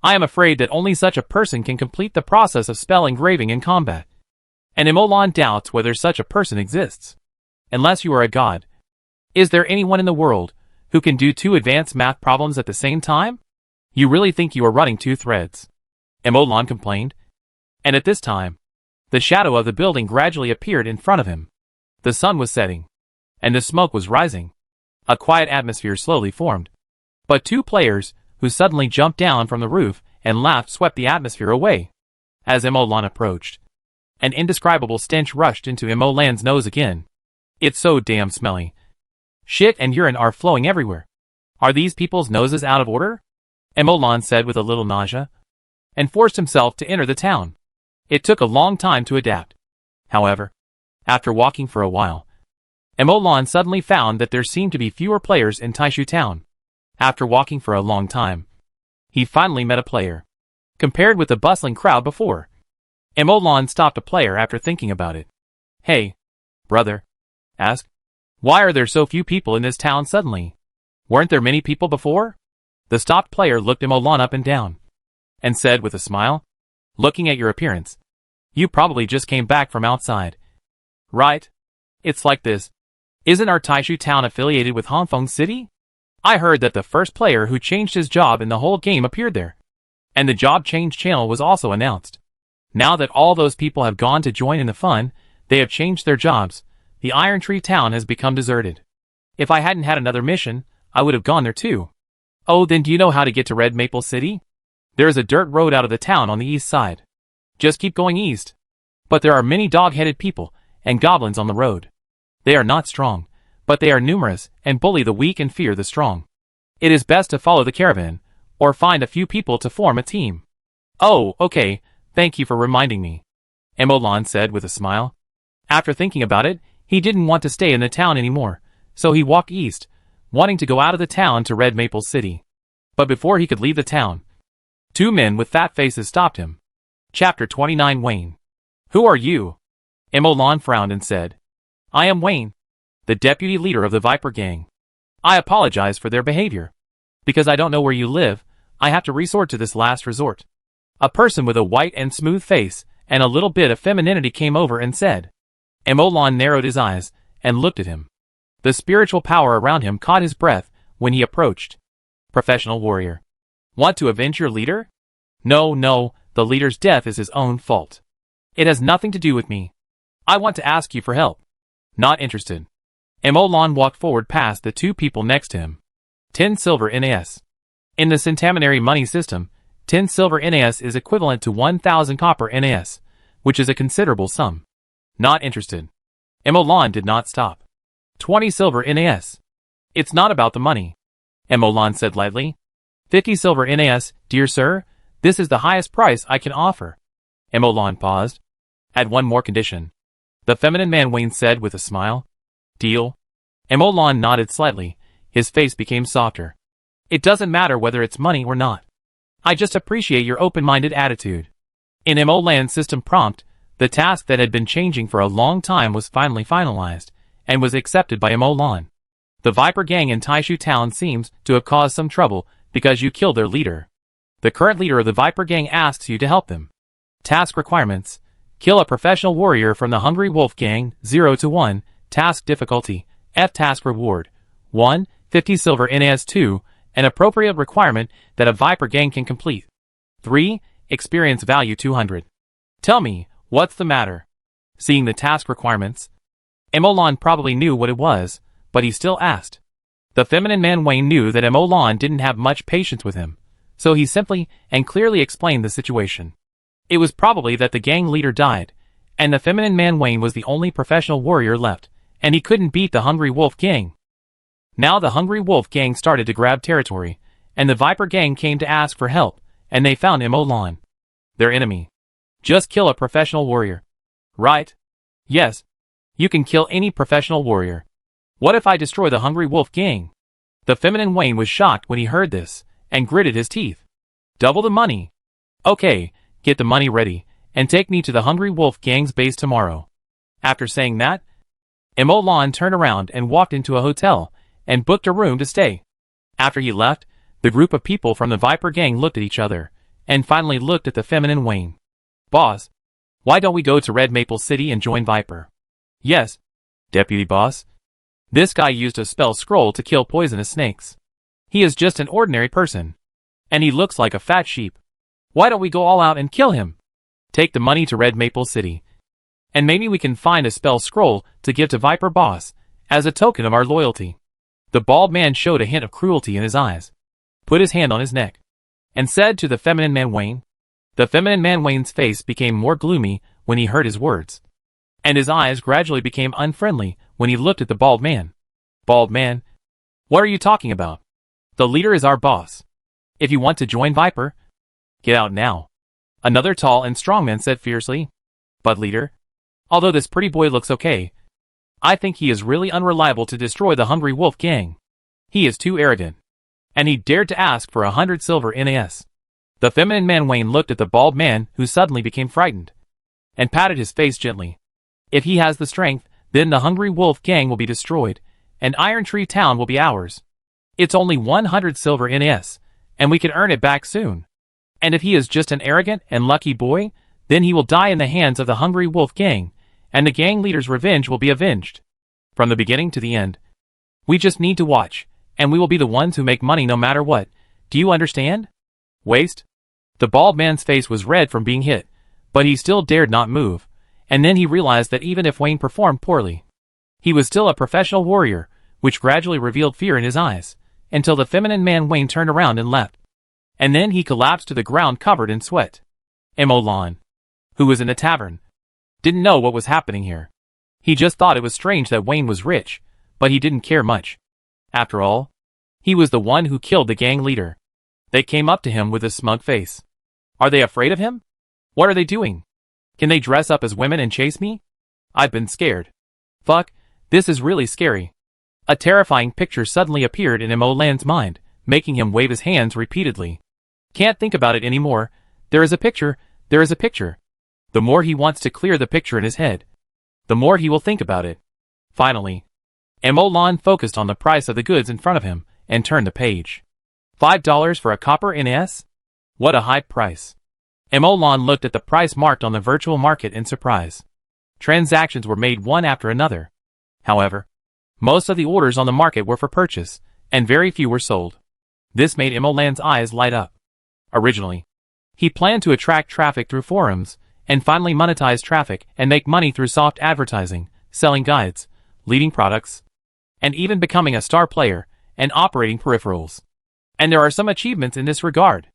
I am afraid that only such a person can complete the process of spell engraving in combat, and Emolan doubts whether such a person exists. Unless you are a god. Is there anyone in the world who can do two advanced math problems at the same time? You really think you are running two threads? Emolan complained. And at this time, the shadow of the building gradually appeared in front of him. The sun was setting, and the smoke was rising. A quiet atmosphere slowly formed. But two players, who suddenly jumped down from the roof and laughed, swept the atmosphere away. As Emolan approached, an indescribable stench rushed into Emolan's nose again. It's so damn smelly. Shit and urine are flowing everywhere. Are these people's noses out of order? Emolan said with a little nausea. and forced himself to enter the town. It took a long time to adapt. However, after walking for a while, Emolon suddenly found that there seemed to be fewer players in Taishu Town. After walking for a long time, he finally met a player. Compared with the bustling crowd before, Emolon stopped a player after thinking about it. "Hey, brother," asked. "Why are there so few people in this town suddenly? Weren't there many people before?" The stopped player looked Emolon up and down, and said with a smile, "Looking at your appearance, you probably just came back from outside. Right? It's like this. Isn't our Taishu town affiliated with Hongfeng City? I heard that the first player who changed his job in the whole game appeared there. And the job change channel was also announced. Now that all those people have gone to join in the fun, they have changed their jobs. The Iron Tree town has become deserted. If I hadn't had another mission, I would have gone there too. Oh, then do you know how to get to Red Maple City? There is a dirt road out of the town on the east side. Just keep going east. But there are many dog-headed people and goblins on the road. They are not strong, but they are numerous and bully the weak and fear the strong. It is best to follow the caravan, or find a few people to form a team." "Oh, okay, thank you for reminding me," Emolon said with a smile. After thinking about it, he didn't want to stay in the town anymore, so he walked east, wanting to go out of the town to Red Maple City. But before he could leave the town, two men with fat faces stopped him. Chapter 29 Wayne. "Who are you?" Emolon frowned and said. "I am Wayne, the deputy leader of the Viper Gang. I apologize for their behavior. Because I don't know where you live, I have to resort to this last resort." A person with a white and smooth face and a little bit of femininity came over and said. Emolon narrowed his eyes and looked at him. The spiritual power around him caught his breath when he approached. "Professional warrior. Want to avenge your leader?" No, the leader's death is his own fault. It has nothing to do with me. I want to ask you for help." "Not interested." Emolon walked forward past the two people next to him. 10 silver NAS. In the Centaminary money system, 10 silver NAS is equivalent to 1,000 copper NAS, which is a considerable sum. "Not interested." Emolon did not stop. 20 silver NAS. "It's not about the money," Emolon said lightly. 50 silver NAS, dear sir, this is the highest price I can offer. Emolon paused. "Add one more condition," the feminine man Wayne said with a smile. "Deal?" Emolon nodded slightly. His face became softer. "It doesn't matter whether it's money or not. I just appreciate your open-minded attitude." In Emolon's system prompt, the task that had been changing for a long time was finally finalized, and was accepted by Emolon. The Viper Gang in Taishu Town seems to have caused some trouble because you killed their leader. The current leader of the Viper Gang asks you to help them. Task requirements: kill a professional warrior from the Hungry Wolf Gang, 0 to 1, task difficulty, F. Task reward, 1, 50 silver NAS. 2, an appropriate requirement that a Viper Gang can complete. 3, experience value 200. Tell me, what's the matter? Seeing the task requirements, Emolon probably knew what it was, but he still asked. The feminine man Wayne knew that Emolon didn't have much patience with him, so he simply and clearly explained the situation. It was probably that the gang leader died, and the feminine man Wayne was the only professional warrior left, and he couldn't beat the Hungry Wolf Gang. Now the Hungry Wolf Gang started to grab territory, and the Viper Gang came to ask for help, and they found Emolon, their enemy. Just kill a professional warrior. Right? Yes. You can kill any professional warrior. What if I destroy the Hungry Wolf Gang? The feminine Wayne was shocked when he heard this, and gritted his teeth. Double the money. Okay, get the money ready, and take me to the Hungry Wolf Gang's base tomorrow. After saying that, Emolon turned around and walked into a hotel, and booked a room to stay. After he left, the group of people from the Viper Gang looked at each other, and finally looked at the feminine Wayne. "Boss, why don't we go to Red Maple City and join Viper?" "Yes, Deputy Boss. This guy used a spell scroll to kill poisonous snakes. He is just an ordinary person. And he looks like a fat sheep. Why don't we go all out and kill him? Take the money to Red Maple City. And maybe we can find a spell scroll to give to Viper Boss, as a token of our loyalty." The bald man showed a hint of cruelty in his eyes, put his hand on his neck, and said to the feminine man Wayne. The feminine man Wayne's face became more gloomy when he heard his words, and his eyes gradually became unfriendly when he looked at the bald man. "Bald man, what are you talking about? The leader is our boss. If you want to join Viper, get out now." Another tall and strong man said fiercely. But leader, although this pretty boy looks okay, I think he is really unreliable to destroy the Hungry Wolf gang. He is too arrogant. And he dared to ask for 100 silver NAS. The feminine man Wayne looked at the bald man, who suddenly became frightened, and patted his face gently. If he has the strength, then the Hungry Wolf gang will be destroyed, and Iron Tree Town will be ours. It's only 100 silver NAS, and we can earn it back soon. And if he is just an arrogant and lucky boy, then he will die in the hands of the Hungry Wolf gang, and the gang leader's revenge will be avenged. From the beginning to the end. We just need to watch, and we will be the ones who make money no matter what. Do you understand? Waste? The bald man's face was red from being hit, but he still dared not move, and then he realized that even if Wayne performed poorly, he was still a professional warrior, which gradually revealed fear in his eyes, until the feminine man Wayne turned around and left. And then he collapsed to the ground covered in sweat. Emolan, who was in a tavern, didn't know what was happening here. He just thought it was strange that Wayne was rich, but he didn't care much. After all, he was the one who killed the gang leader. They came up to him with a smug face. Are they afraid of him? What are they doing? Can they dress up as women and chase me? I've been scared. Fuck, this is really scary. A terrifying picture suddenly appeared in Emolan's mind, making him wave his hands repeatedly. Can't think about it anymore. There is a picture, there is a picture. The more he wants to clear the picture in his head, the more he will think about it. Finally, Emolan focused on the price of the goods in front of him, and turned the page. $5 for a copper NAS? What a high price. Emolan looked at the price marked on the virtual market in surprise. Transactions were made one after another. However, most of the orders on the market were for purchase, and very few were sold. This made Emolan's eyes light up. Originally, he planned to attract traffic through forums, and finally monetize traffic and make money through soft advertising, selling guides, leading products, and even becoming a star player and operating peripherals. And there are some achievements in this regard.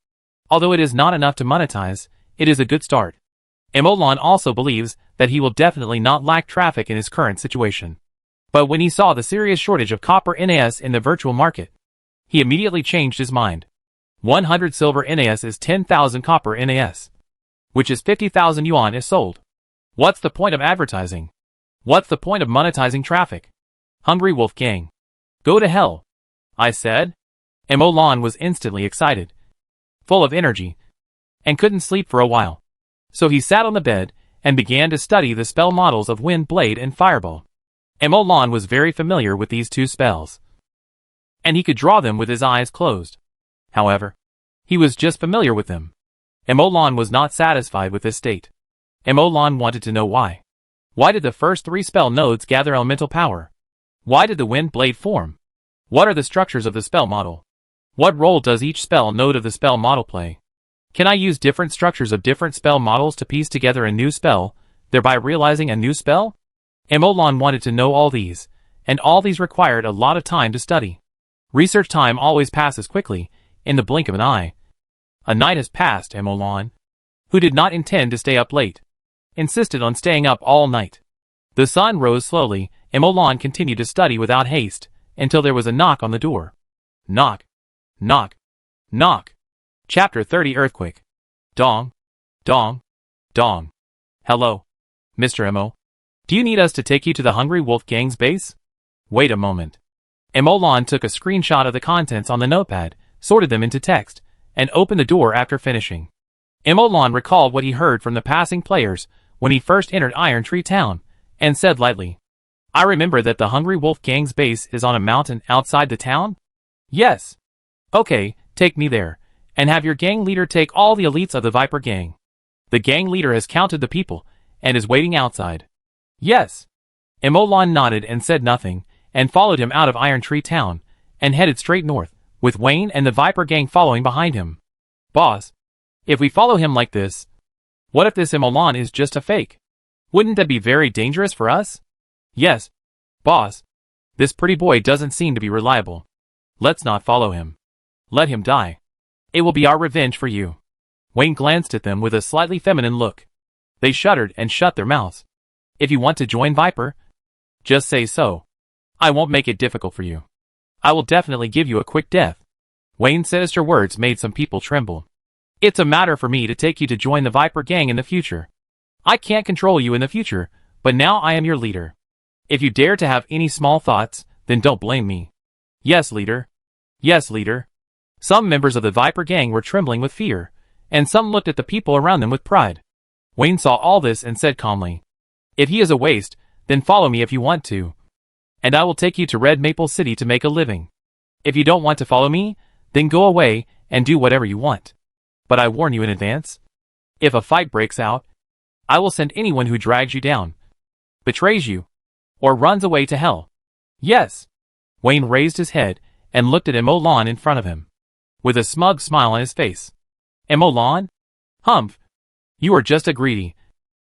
Although it is not enough to monetize, it is a good start. Emolan also believes that he will definitely not lack traffic in his current situation. But when he saw the serious shortage of copper NAS in the virtual market, he immediately changed his mind. 100 silver NAS is 10,000 copper NAS, which is 50,000 yuan if sold. What's the point of advertising? What's the point of monetizing traffic? Hungry Wolf Gang. Go to hell, I said. Emolan was instantly excited, full of energy, and couldn't sleep for a while. So he sat on the bed and began to study the spell models of Wind Blade and Fireball. Emolan was very familiar with these two spells, and he could draw them with his eyes closed. However, he was just familiar with them. Emolan was not satisfied with this state. Emolan wanted to know why. Why did the first three spell nodes gather elemental power? Why did the Wind Blade form? What are the structures of the spell model? What role does each spell node of the spell model play? Can I use different structures of different spell models to piece together a new spell, thereby realizing a new spell? Emolan wanted to know all these, and all these required a lot of time to study. Research time always passes quickly, in the blink of an eye. A night has passed. Emolan, who did not intend to stay up late, insisted on staying up all night. The sun rose slowly. Emolan continued to study without haste, until there was a knock on the door. Knock. Knock. Knock. Chapter 30 Earthquake. Dong. Dong. Dong. Hello, Mr. Emo. Do you need us to take you to the Hungry Wolf Gang's base? Wait a moment. Emolan took a screenshot of the contents on the notepad, sorted them into text, and opened the door after finishing. Emolan recalled what he heard from the passing players when he first entered Iron Tree Town, and said lightly, I remember that the Hungry Wolf Gang's base is on a mountain outside the town? Yes. Okay, take me there, and have your gang leader take all the elites of the Viper Gang. The gang leader has counted the people, and is waiting outside. Yes. Emolan nodded and said nothing, and followed him out of Iron Tree Town, and headed straight north, with Wayne and the Viper Gang following behind him. Boss, if we follow him like this, what if this Emolan is just a fake? Wouldn't that be very dangerous for us? Yes, boss. This pretty boy doesn't seem to be reliable. Let's not follow him. Let him die. It will be our revenge for you. Wayne glanced at them with a slightly feminine look. They shuddered and shut their mouths. If you want to join Viper, just say so. I won't make it difficult for you. I will definitely give you a quick death. Wayne's sinister words made some people tremble. It's a matter for me to take you to join the Viper gang in the future. I can't control you in the future, but now I am your leader. If you dare to have any small thoughts, then don't blame me. Yes, leader. Yes, leader. Some members of the Viper gang were trembling with fear, and some looked at the people around them with pride. Wayne saw all this and said calmly, "If he is a waste, then follow me if you want to. And I will take you to Red Maple City to make a living. If you don't want to follow me, then go away and do whatever you want. But I warn you in advance. If a fight breaks out, I will send anyone who drags you down, betrays you, or runs away to hell." Yes. Wayne raised his head and looked at Emolan in front of him, with a smug smile on his face. Emolan? Humph. You are just a greedy,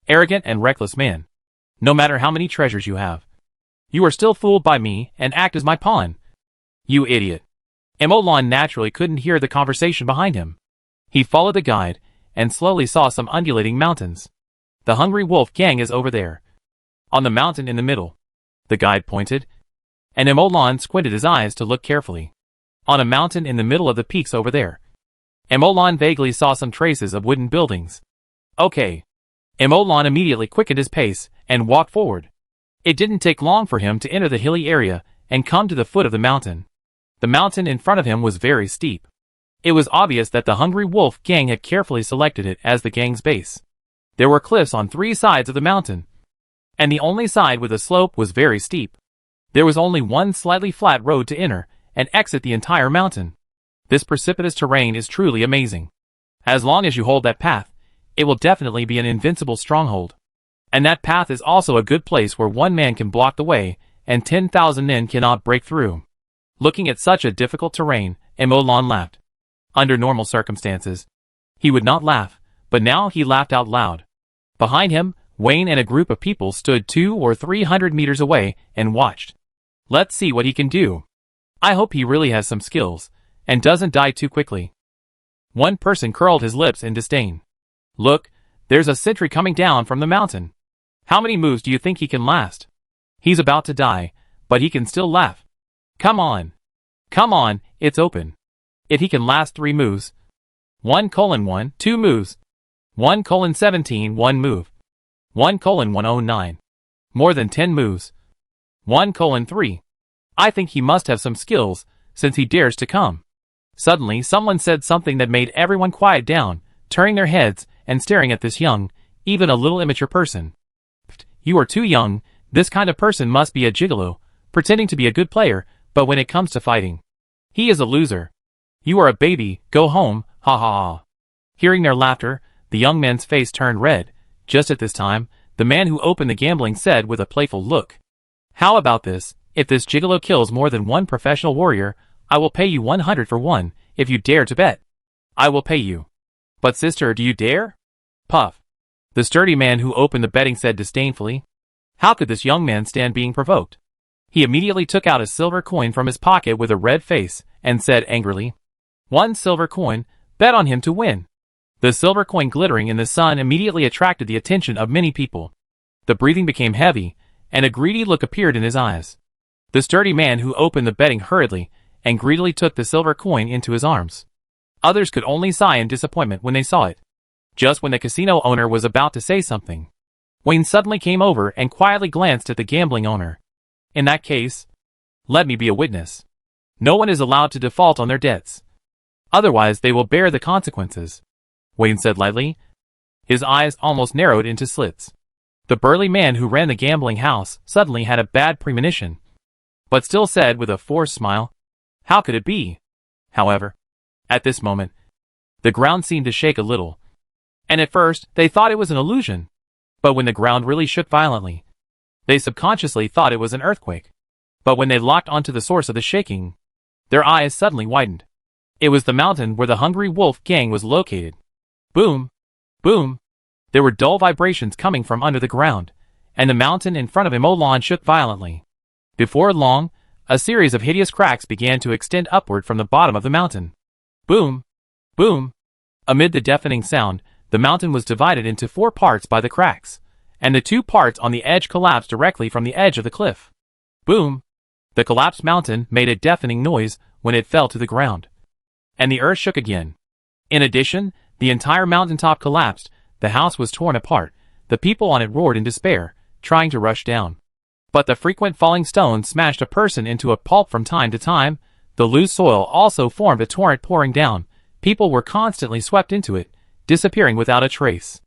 arrogant and reckless man. No matter how many treasures you have, you are still fooled by me and act as my pawn. You idiot. Emolan naturally couldn't hear the conversation behind him. He followed the guide and slowly saw some undulating mountains. The Hungry Wolf gang is over there, on the mountain in the middle. The guide pointed, and Emolan squinted his eyes to look carefully. On a mountain in the middle of the peaks over there. Emolan vaguely saw some traces of wooden buildings. Okay. Emolan immediately quickened his pace and walked forward. It didn't take long for him to enter the hilly area and come to the foot of the mountain. The mountain in front of him was very steep. It was obvious that the Hungry Wolf gang had carefully selected it as the gang's base. There were cliffs on 3 sides of the mountain, and the only side with a slope was very steep. There was only one slightly flat road to enter and exit the entire mountain. This precipitous terrain is truly amazing. As long as you hold that path, it will definitely be an invincible stronghold. And that path is also a good place where one man can block the way and 10,000 men cannot break through. Looking at such a difficult terrain, Emolan laughed. Under normal circumstances, he would not laugh, but now he laughed out loud. Behind him, Wayne and a group of people stood 200 or 300 meters away and watched. Let's see what he can do. I hope he really has some skills, and doesn't die too quickly. One person curled his lips in disdain. Look, there's a sentry coming down from the mountain. How many moves do you think he can last? He's about to die, but he can still laugh. Come on. Come on, it's open. If he can last 3 moves. 1:1, 2 moves. 1:17, 1 move. 1:109. More than 10 moves. 1:3. I think he must have some skills, since he dares to come. Suddenly someone said something that made everyone quiet down, turning their heads and staring at this young, even a little immature person. You are too young. This kind of person must be a gigolo, pretending to be a good player, but when it comes to fighting, he is a loser. You are a baby, go home, ha ha ha. Hearing their laughter, the young man's face turned red. Just at this time, the man who opened the gambling said with a playful look, "How about this? If this gigolo kills more than 1 professional warrior, I will pay you 100 for 1, if you dare to bet. I will pay you. But sister, do you dare?" Puff. The sturdy man who opened the betting said disdainfully. How could this young man stand being provoked? He immediately took out a silver coin from his pocket with a red face, and said angrily, 1 silver coin, bet on him to win. The silver coin glittering in the sun immediately attracted the attention of many people. The breathing became heavy, and a greedy look appeared in his eyes. The sturdy man who opened the betting hurriedly and greedily took the silver coin into his arms. Others could only sigh in disappointment when they saw it. Just when the casino owner was about to say something, Wayne suddenly came over and quietly glanced at the gambling owner. In that case, let me be a witness. No one is allowed to default on their debts. Otherwise they will bear the consequences, Wayne said lightly. His eyes almost narrowed into slits. The burly man who ran the gambling house suddenly had a bad premonition, but still said with a forced smile, how could it be? However, at this moment, the ground seemed to shake a little, and at first they thought it was an illusion. But when the ground really shook violently, they subconsciously thought it was an earthquake. But when they locked onto the source of the shaking, their eyes suddenly widened. It was the mountain where the Hungry Wolf gang was located. Boom! Boom! There were dull vibrations coming from under the ground, and the mountain in front of Emolan shook violently. Before long, a series of hideous cracks began to extend upward from the bottom of the mountain. Boom! Boom! Amid the deafening sound, the mountain was divided into 4 parts by the cracks, and the 2 parts on the edge collapsed directly from the edge of the cliff. Boom! The collapsed mountain made a deafening noise when it fell to the ground, and the earth shook again. In addition, The entire mountaintop collapsed, the house was torn apart, the people on it roared in despair, trying to rush down. But the frequent falling stones smashed a person into a pulp from time to time, the loose soil also formed a torrent pouring down, people were constantly swept into it, disappearing without a trace.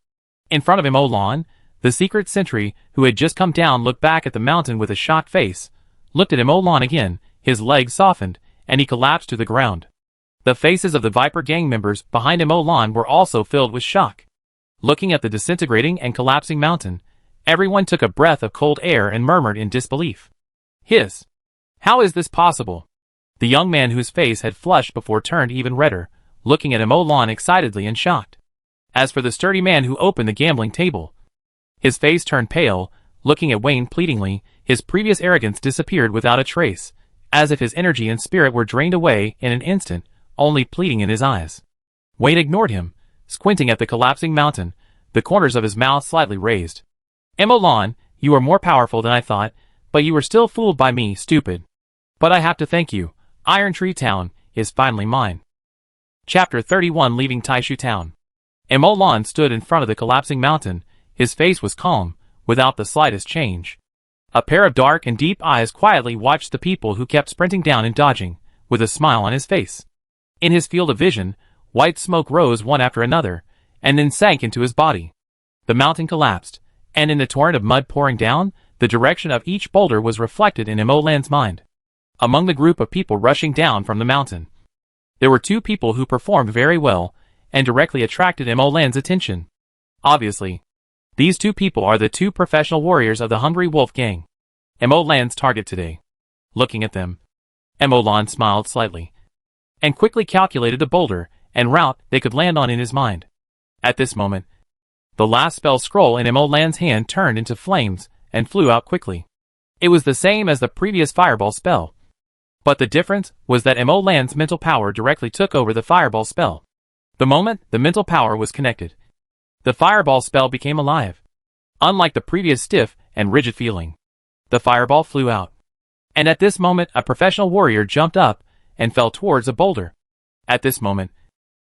In front of Emolan, the secret sentry, who had just come down, looked back at the mountain with a shocked face, looked at Emolan again, his legs softened, and he collapsed to the ground. The faces of the Viper gang members behind Emolan were also filled with shock. Looking at the disintegrating and collapsing mountain, everyone took a breath of cold air and murmured in disbelief. How is this possible? The young man, whose face had flushed before, turned even redder, looking at Emolan excitedly and shocked. As for the sturdy man who opened the gambling table, his face turned pale, looking at Wayne pleadingly, his previous arrogance disappeared without a trace, as if his energy and spirit were drained away in an instant, only pleading in his eyes. Wayne ignored him, squinting at the collapsing mountain, the corners of his mouth slightly raised. Emolan, you are more powerful than I thought, but you were still fooled by me, stupid. But I have to thank you. Iron Tree Town is finally mine. Chapter 31. Leaving Taishu Town. Emolan stood in front of the collapsing mountain, his face was calm, without the slightest change. A pair of dark and deep eyes quietly watched the people who kept sprinting down and dodging, with a smile on his face. In his field of vision, white smoke rose one after another, and then sank into his body. The mountain collapsed, and in the torrent of mud pouring down, the direction of each boulder was reflected in Emolan's mind. Among the group of people rushing down from the mountain, there were two people who performed very well, and directly attracted Emolan's attention. Obviously, these two people are the two professional warriors of the Hungry Wolf Gang. Emolan's target today. Looking at them, Emolan smiled slightly, and quickly calculated the boulder and route they could land on in his mind. At this moment, the last spell scroll in Emolan's hand turned into flames and flew out quickly. It was the same as the previous fireball spell, but the difference was that Emolan's mental power directly took over the fireball spell. The moment the mental power was connected, the fireball spell became alive. Unlike the previous stiff and rigid feeling, the fireball flew out. And at this moment, a professional warrior jumped up and fell towards a boulder. At this moment,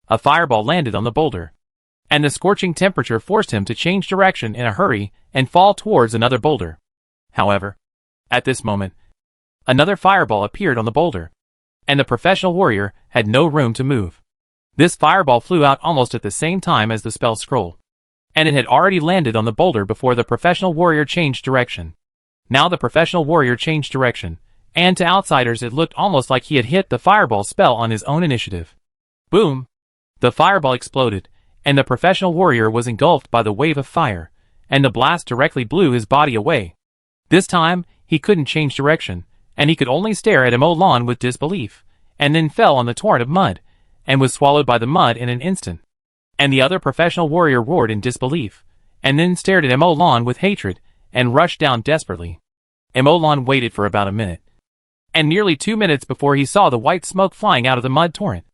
a fireball landed on the boulder, and the scorching temperature forced him to change direction in a hurry and fall towards another boulder. However, at this moment, another fireball appeared on the boulder, and the professional warrior had no room to move. This fireball flew out almost at the same time as the spell scroll, and it had already landed on the boulder before the professional warrior changed direction. Now the professional warrior changed direction, and to outsiders it looked almost like he had hit the fireball spell on his own initiative. Boom! The fireball exploded, and the professional warrior was engulfed by the wave of fire, and the blast directly blew his body away. This time, he couldn't change direction, and he could only stare at Emolan with disbelief, and then fell on the torrent of mud, and was swallowed by the mud in an instant. And the other professional warrior roared in disbelief, and then stared at Emolan with hatred, and rushed down desperately. Emolan waited for about a minute, and nearly 2 minutes before he saw the white smoke flying out of the mud torrent.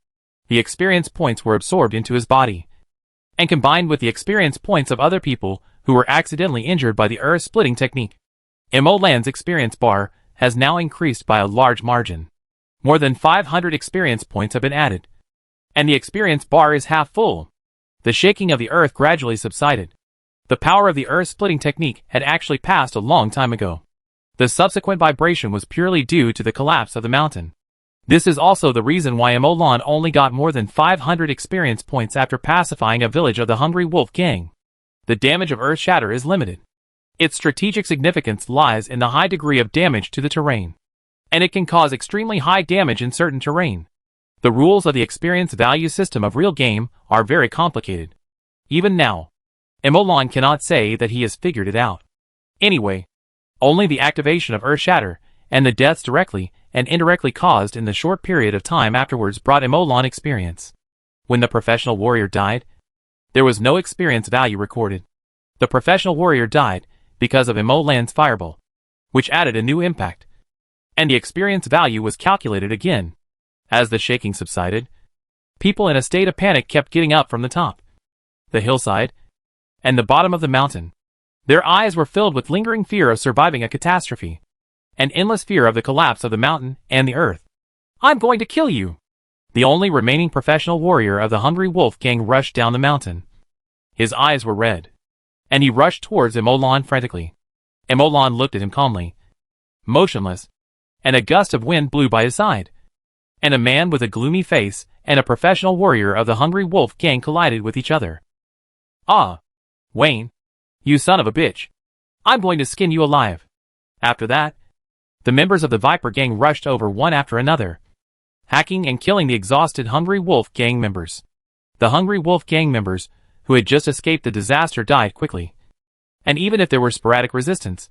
The experience points were absorbed into his body, and combined with the experience points of other people who were accidentally injured by the earth-splitting technique. Emolan's experience bar has now increased by a large margin. More than 500 experience points have been added, and the experience bar is half full. The shaking of the earth gradually subsided. The power of the earth-splitting technique had actually passed a long time ago. The subsequent vibration was purely due to the collapse of the mountain. This is also the reason why Emolan only got more than 500 experience points after pacifying a village of the Hungry Wolf Gang. The damage of Earth Shatter is limited. Its strategic significance lies in the high degree of damage to the terrain, and it can cause extremely high damage in certain terrain. The rules of the experience value system of real game are very complicated. Even now, Emolan cannot say that he has figured it out. Anyway, only the activation of Earth Shatter and the deaths directly and indirectly caused in the short period of time afterwards brought Emolan experience. When the professional warrior died, there was no experience value recorded. The professional warrior died because of Emolan's fireball, which added a new impact, and the experience value was calculated again. As the shaking subsided, people in a state of panic kept getting up from the top, the hillside, and the bottom of the mountain. Their eyes were filled with lingering fear of surviving a catastrophe, an endless fear of the collapse of the mountain and the earth. "I'm going to kill you!" The only remaining professional warrior of the Hungry Wolf gang rushed down the mountain. His eyes were red, and he rushed towards Emolan frantically. Emolan looked at him calmly, motionless, and a gust of wind blew by his side. And a man with a gloomy face and a professional warrior of the Hungry Wolf gang collided with each other. "Ah! Wayne, you son of a bitch. I'm going to skin you alive." After that, the members of the Viper gang rushed over one after another, hacking and killing the exhausted Hungry Wolf gang members. The Hungry Wolf gang members, who had just escaped the disaster, died quickly. And even if there were sporadic resistance,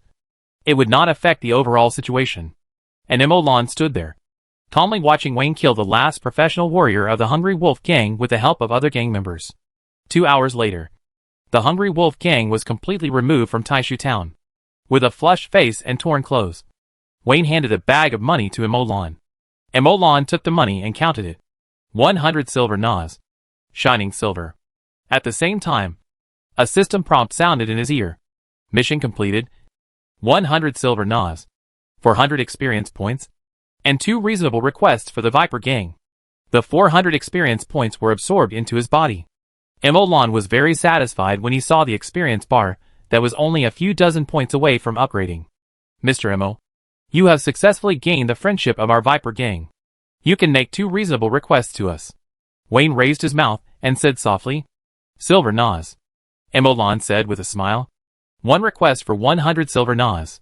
it would not affect the overall situation. And Emolan stood there, calmly watching Wayne kill the last professional warrior of the Hungry Wolf gang with the help of other gang members. 2 hours later, the Hungry Wolf gang was completely removed from Taishu town. With a flushed face and torn clothes, Wayne handed a bag of money to Emolan. Emolan took the money and counted it. 100 silver nas. Shining silver. At the same time, a system prompt sounded in his ear. Mission completed. 100 silver nas. 400 experience points. And 2 reasonable requests for the Viper gang. The 400 experience points were absorbed into his body. Emolan was very satisfied when he saw the experience bar that was only a few dozen points away from upgrading. "Mr. Emo, you have successfully gained the friendship of our Viper gang. You can make 2 reasonable requests to us." Wayne raised his mouth and said softly, "Silver nas." Emolan said with a smile, "1 request for 100 silver nas."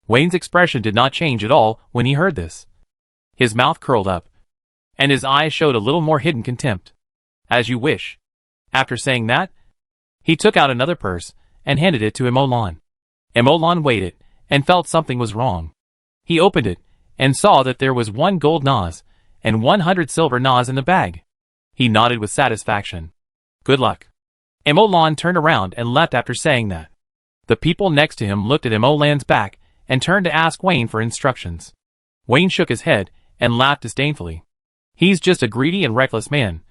Wayne's expression did not change at all when he heard this. His mouth curled up, and his eyes showed a little more hidden contempt. "As you wish." After saying that, he took out another purse and handed it to Emolan. Emolan weighed it and felt something was wrong. He opened it and saw that there was 1 gold nas and 100 silver nas in the bag. He nodded with satisfaction. "Good luck." Emolan turned around and left after saying that. The people next to him looked at Emolan's back and turned to ask Wayne for instructions. Wayne shook his head and laughed disdainfully. "He's just a greedy and reckless man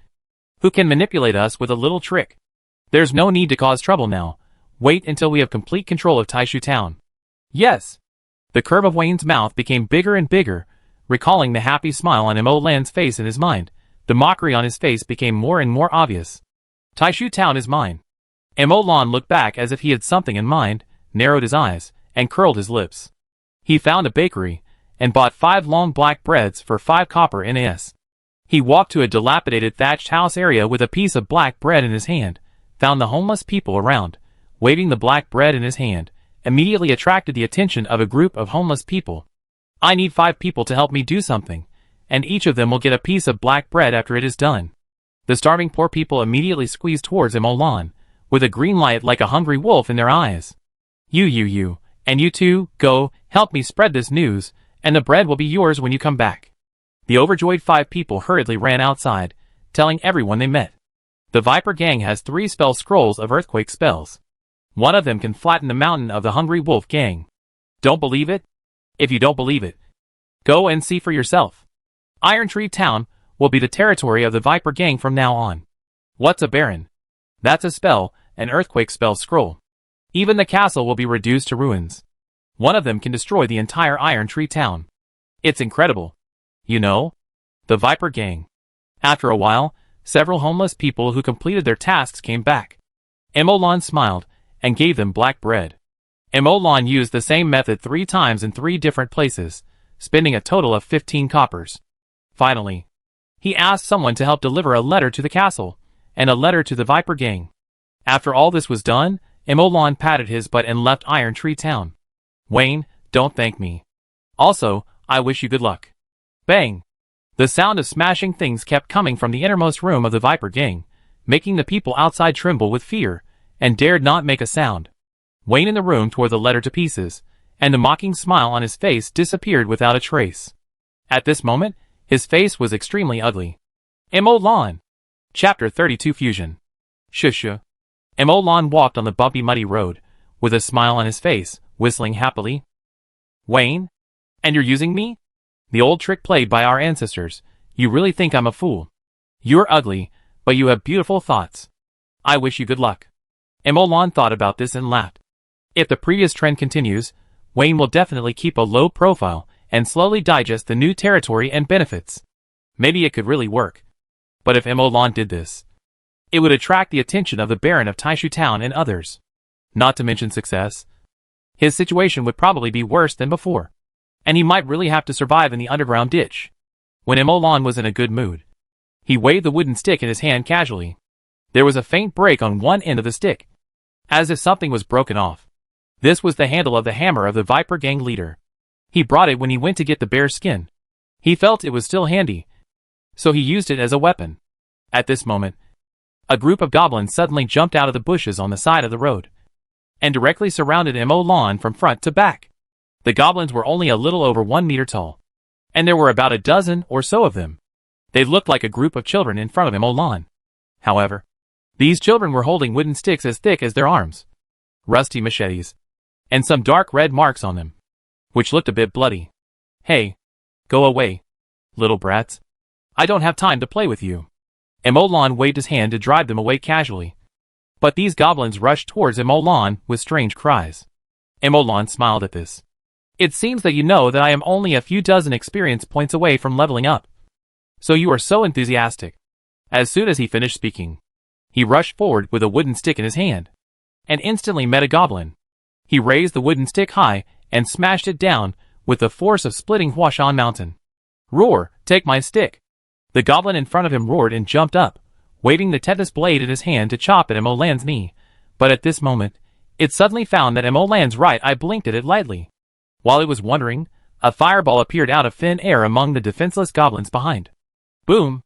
who can manipulate us with a little trick. There's no need to cause trouble now. Wait until we have complete control of Taishu town." "Yes." The curve of Wayne's mouth became bigger and bigger, recalling the happy smile on Emolan's face in his mind. The mockery on his face became more and more obvious. "Taishu town is mine." Emolan looked back as if he had something in mind, narrowed his eyes, and curled his lips. He found a bakery and bought 5 long black breads for 5 copper nas. He walked to a dilapidated thatched house area with a piece of black bread in his hand, found the homeless people around, waving the black bread in his hand, immediately attracted the attention of a group of homeless people. "I need 5 people to help me do something, and each of them will get a piece of black bread after it is done." The starving poor people immediately squeezed towards Emolan, with a green light like a hungry wolf in their eyes. You, and you too, go, help me spread this news, and the bread will be yours when you come back." The overjoyed 5 people hurriedly ran outside, telling everyone they met. The Viper gang has 3 spell scrolls of earthquake spells. One of them can flatten the mountain of the Hungry Wolf gang. Don't believe it? If you don't believe it, go and see for yourself. Iron Tree Town will be the territory of the Viper gang from now on. What's a baron? That's a spell, an earthquake spell scroll. Even the castle will be reduced to ruins. One of them can destroy the entire Iron Tree Town. It's incredible. You know? The Viper gang. After a while, several homeless people who completed their tasks came back. Emolan smiled and gave them black bread. Emolan used the same method 3 times in 3 different places, spending a total of 15 coppers. Finally, he asked someone to help deliver a letter to the castle, and a letter to the Viper gang. After all this was done, Emolan patted his butt and left Iron Tree Town. "Wayne, don't thank me. Also, I wish you good luck." Bang! The sound of smashing things kept coming from the innermost room of the Viper gang, making the people outside tremble with fear, and dared not make a sound. Wayne in the room tore the letter to pieces, and the mocking smile on his face disappeared without a trace. At this moment, his face was extremely ugly. Emolan! Chapter 32 Fusion. Shusha. Emolan walked on the bumpy muddy road, with a smile on his face, whistling happily. "Wayne? And you're using me? The old trick played by our ancestors. You really think I'm a fool? You're ugly, but you have beautiful thoughts. I wish you good luck." Emolan thought about this and laughed. If the previous trend continues, Wayne will definitely keep a low profile and slowly digest the new territory and benefits. Maybe it could really work. But if Emolan did this, it would attract the attention of the Baron of Taishu Town and others. Not to mention success. His situation would probably be worse than before, and he might really have to survive in the underground ditch. When Emolan was in a good mood, he waved the wooden stick in his hand casually. There was a faint break on one end of the stick, as if something was broken off. This was the handle of the hammer of the Viper Gang leader. He brought it when he went to get the bear's skin. He felt it was still handy, so he used it as a weapon. At this moment, a group of goblins suddenly jumped out of the bushes on the side of the road, and directly surrounded Emolan from front to back. The goblins were only a little over 1 meter tall, and there were about a dozen or so of them. They looked like a group of children in front of Emolan. However, these children were holding wooden sticks as thick as their arms, rusty machetes, and some dark red marks on them, which looked a bit bloody. "Hey, go away, little brats. I don't have time to play with you." Emolan waved his hand to drive them away casually. But these goblins rushed towards Emolan with strange cries. Emolan smiled at this. "It seems that you know that I am only a few dozen experience points away from leveling up. So you are so enthusiastic." As soon as he finished speaking, he rushed forward with a wooden stick in his hand, and instantly met a goblin. He raised the wooden stick high and smashed it down with the force of splitting Huashan Mountain. "Roar, take my stick!" The goblin in front of him roared and jumped up, waving the tetanus blade in his hand to chop at Emolan's knee. But at this moment, it suddenly found that Emolan's right eye blinked at it lightly. While it was wondering, a fireball appeared out of thin air among the defenseless goblins behind. Boom!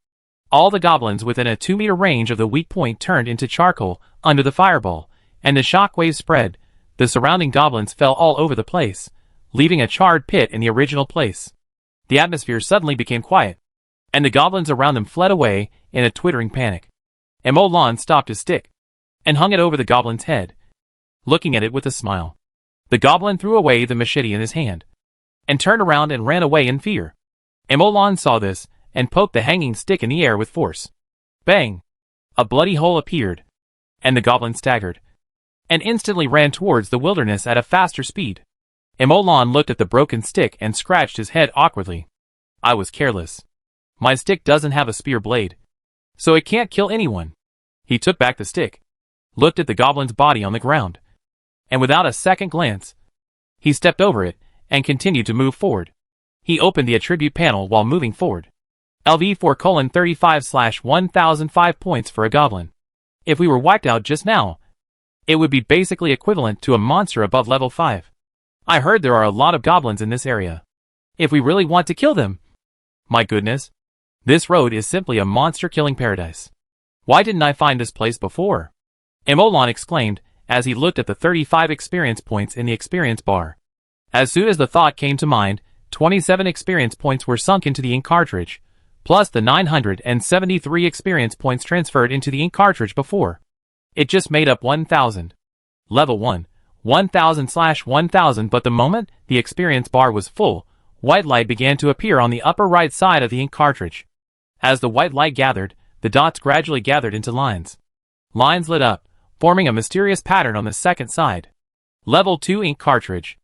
All the goblins within a 2-meter range of the weak point turned into charcoal under the fireball, and the shockwave spread. The surrounding goblins fell all over the place, leaving a charred pit in the original place. The atmosphere suddenly became quiet, and the goblins around them fled away in a twittering panic. Emolan stopped his stick and hung it over the goblin's head, looking at it with a smile. The goblin threw away the machete in his hand and turned around and ran away in fear. Emolan saw this and poked the hanging stick in the air with force. Bang! A bloody hole appeared, and the goblin staggered and instantly ran towards the wilderness at a faster speed. Emolan looked at the broken stick and scratched his head awkwardly. "I was careless. My stick doesn't have a spear blade, so it can't kill anyone." He took back the stick, looked at the goblin's body on the ground, and without a second glance, he stepped over it and continued to move forward. He opened the attribute panel while moving forward. LV4:35/1005 points for a goblin. If we were wiped out just now, it would be basically equivalent to a monster above level 5. I heard there are a lot of goblins in this area. If we really want to kill them, my goodness, this road is simply a monster-killing paradise. Why didn't I find this place before? Emolan exclaimed as he looked at the 35 experience points in the experience bar. As soon as the thought came to mind, 27 experience points were sunk into the ink cartridge, plus the 973 experience points transferred into the ink cartridge before. It just made up 1,000. Level 1, 1,000/1000, but the moment the experience bar was full, white light began to appear on the upper right side of the ink cartridge. As the white light gathered, the dots gradually gathered into lines. Lines lit up, forming a mysterious pattern on the second side. Level 2 ink cartridge.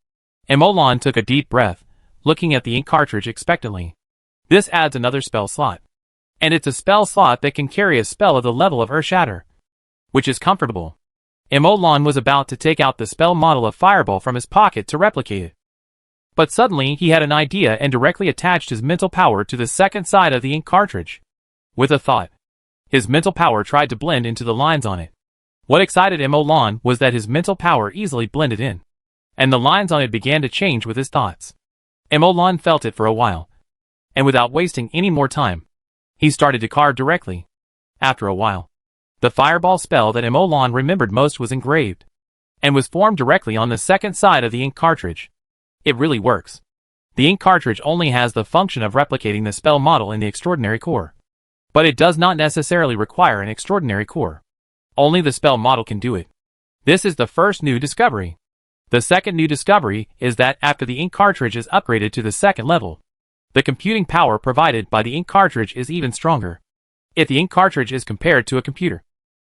Emolan took a deep breath, looking at the ink cartridge expectantly. This adds another spell slot. And it's a spell slot that can carry a spell of the level of Earth Shatter, which is comfortable. Emolan was about to take out the spell model of Fireball from his pocket to replicate it. But suddenly he had an idea and directly attached his mental power to the second side of the ink cartridge. With a thought, his mental power tried to blend into the lines on it. What excited Emolan was that his mental power easily blended in, and the lines on it began to change with his thoughts. Emolan felt it for a while, and without wasting any more time, he started to carve directly. After a while, the fireball spell that Emolan remembered most was engraved, and was formed directly on the second side of the ink cartridge. It really works. The ink cartridge only has the function of replicating the spell model in the extraordinary core. But it does not necessarily require an extraordinary core. Only the spell model can do it. This is the first new discovery. The second new discovery is that after the ink cartridge is upgraded to the second level, the computing power provided by the ink cartridge is even stronger. If the ink cartridge is compared to a computer,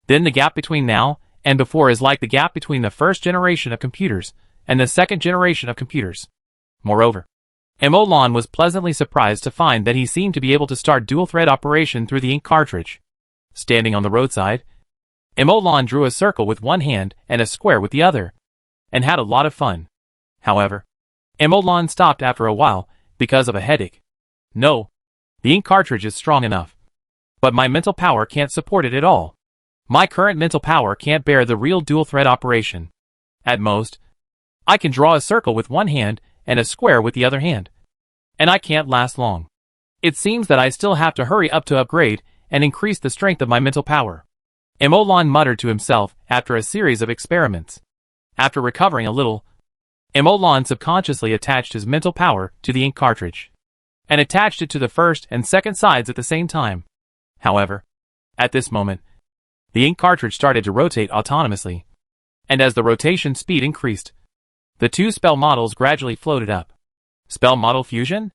then the gap between now and before is like the gap between the first generation of computers and the second generation of computers. Moreover, Emolan was pleasantly surprised to find that he seemed to be able to start dual-thread operation through the ink cartridge. Standing on the roadside, Emolan drew a circle with one hand and a square with the other, and had a lot of fun. However, Emolan stopped after a while because of a headache. No, the ink cartridge is strong enough, but my mental power can't support it at all. My current mental power can't bear the real dual-thread operation. At most, I can draw a circle with one hand and a square with the other hand, and I can't last long. It seems that I still have to hurry up to upgrade and increase the strength of my mental power. Emolan muttered to himself after a series of experiments. After recovering a little, Emolan subconsciously attached his mental power to the ink cartridge, and attached it to the first and second sides at the same time. However, at this moment, the ink cartridge started to rotate autonomously, and as the rotation speed increased, the two spell models gradually floated up. Spell model fusion?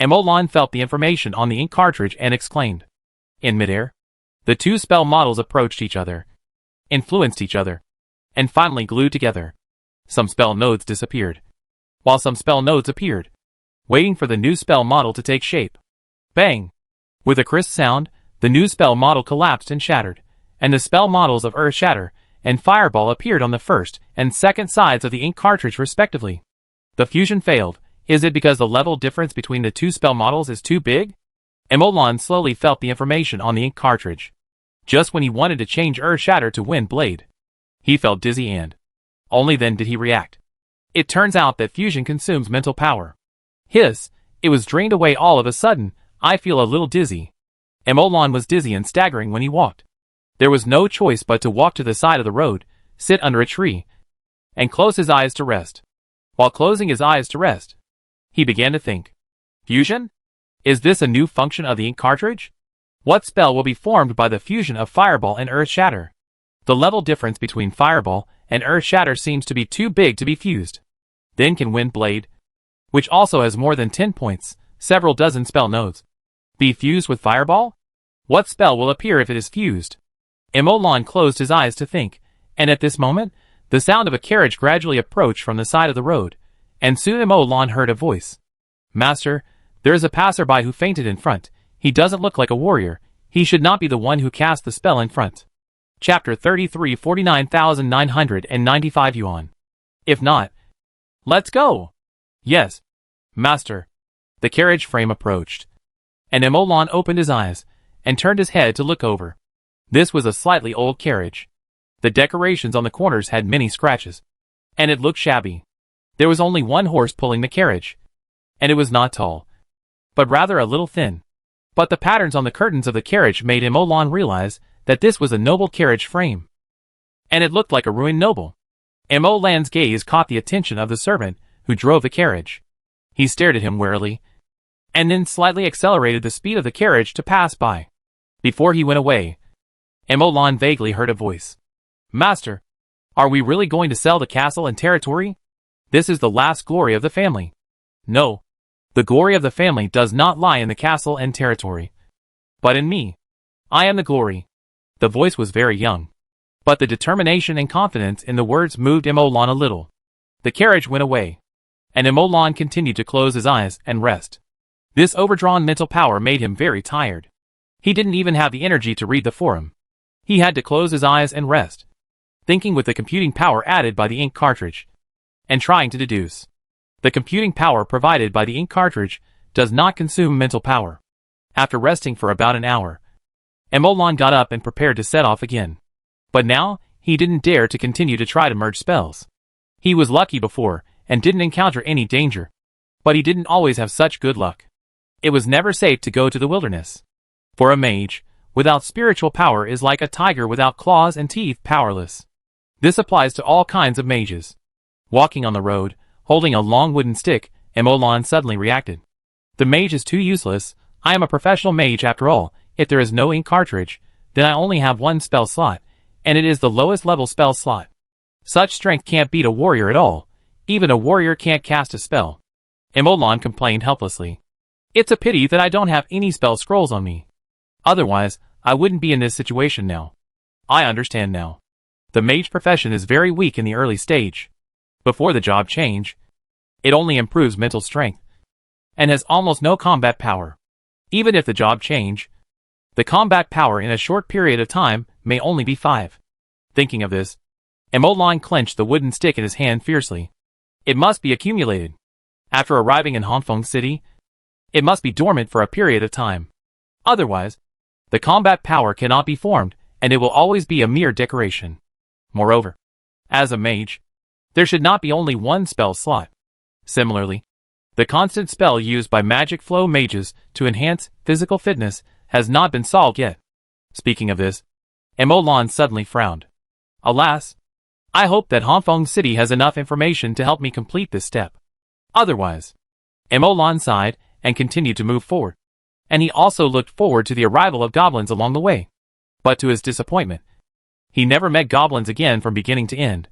Emolan felt the information on the ink cartridge and exclaimed. In midair, the two spell models approached each other, influenced each other, and finally glued together. Some spell nodes disappeared, while some spell nodes appeared, waiting for the new spell model to take shape. Bang! With a crisp sound, the new spell model collapsed and shattered, and the spell models of Earth Shatter and Fireball appeared on the first and second sides of the ink cartridge respectively. The fusion failed. Is it because the level difference between the two spell models is too big? Emolan slowly felt the information on the ink cartridge. Just when he wanted to change Earth Shatter to Wind Blade, he felt dizzy and only then did he react. It turns out that fusion consumes mental power. Hiss, it was drained away all of a sudden. I feel a little dizzy. Emolan was dizzy and staggering when he walked. There was no choice but to walk to the side of the road, sit under a tree, and close his eyes to rest. While closing his eyes to rest, he began to think. Fusion? Is this a new function of the ink cartridge? What spell will be formed by the fusion of Fireball and Earth Shatter? The level difference between Fireball and Earth Shatter seems to be too big to be fused. Then can Wind Blade, which also has more than 10 points, several dozen spell nodes, be fused with Fireball? What spell will appear if it is fused? Emolan closed his eyes to think, and at this moment, the sound of a carriage gradually approached from the side of the road, and soon Emolan heard a voice. Master, there is a passerby who fainted in front. He doesn't look like a warrior. He should not be the one who cast the spell in front. Chapter 33 49,995 yuan. If not, let's go. Yes, Master. The carriage frame approached, and Emolan opened his eyes and turned his head to look over. This was a slightly old carriage. The decorations on the corners had many scratches, and it looked shabby. There was only one horse pulling the carriage, and it was not tall, but rather a little thin. But the patterns on the curtains of the carriage made Emolan realize that this was a noble carriage frame, and it looked like a ruined noble. Emolan's gaze caught the attention of the servant who drove the carriage. He stared at him warily, and then slightly accelerated the speed of the carriage to pass by. Before he went away, Emolan vaguely heard a voice. Master, are we really going to sell the castle and territory? This is the last glory of the family. No, the glory of the family does not lie in the castle and territory, but in me. I am the glory. The voice was very young, but the determination and confidence in the words moved Emolan a little. The carriage went away, and Emolan continued to close his eyes and rest. This overdrawn mental power made him very tired. He didn't even have the energy to read the forum. He had to close his eyes and rest, thinking with the computing power added by the ink cartridge, and trying to deduce. The computing power provided by the ink cartridge does not consume mental power. After resting for about an hour, Emolan got up and prepared to set off again. But now, he didn't dare to continue to try to merge spells. He was lucky before, and didn't encounter any danger. But he didn't always have such good luck. It was never safe to go to the wilderness. For a mage, without spiritual power is like a tiger without claws and teeth, powerless. This applies to all kinds of mages. Walking on the road, holding a long wooden stick, Emolan suddenly reacted. The mage is too useless. I am a professional mage after all. If there is no ink cartridge, then I only have one spell slot, and it is the lowest level spell slot. Such strength can't beat a warrior at all. Even a warrior can't cast a spell. Emolan complained helplessly. It's a pity that I don't have any spell scrolls on me. Otherwise, I wouldn't be in this situation now. I understand now. The mage profession is very weak in the early stage. Before the job change, it only improves mental strength. and has almost no combat power. Even if the job change, the combat power in a short period of time may only be 5. Thinking of this, Emolan clenched the wooden stick in his hand fiercely. It must be accumulated. After arriving in Hongfeng City, it must be dormant for a period of time. Otherwise, the combat power cannot be formed, and it will always be a mere decoration. Moreover, as a mage, there should not be only one spell slot. Similarly, the constant spell used by magic flow mages to enhance physical fitness has not been solved yet. Speaking of this, Emolan suddenly frowned. Alas, I hope that Hongfeng City has enough information to help me complete this step. Otherwise, Emolan sighed and continued to move forward, and he also looked forward to the arrival of goblins along the way. But to his disappointment, he never met goblins again from beginning to end.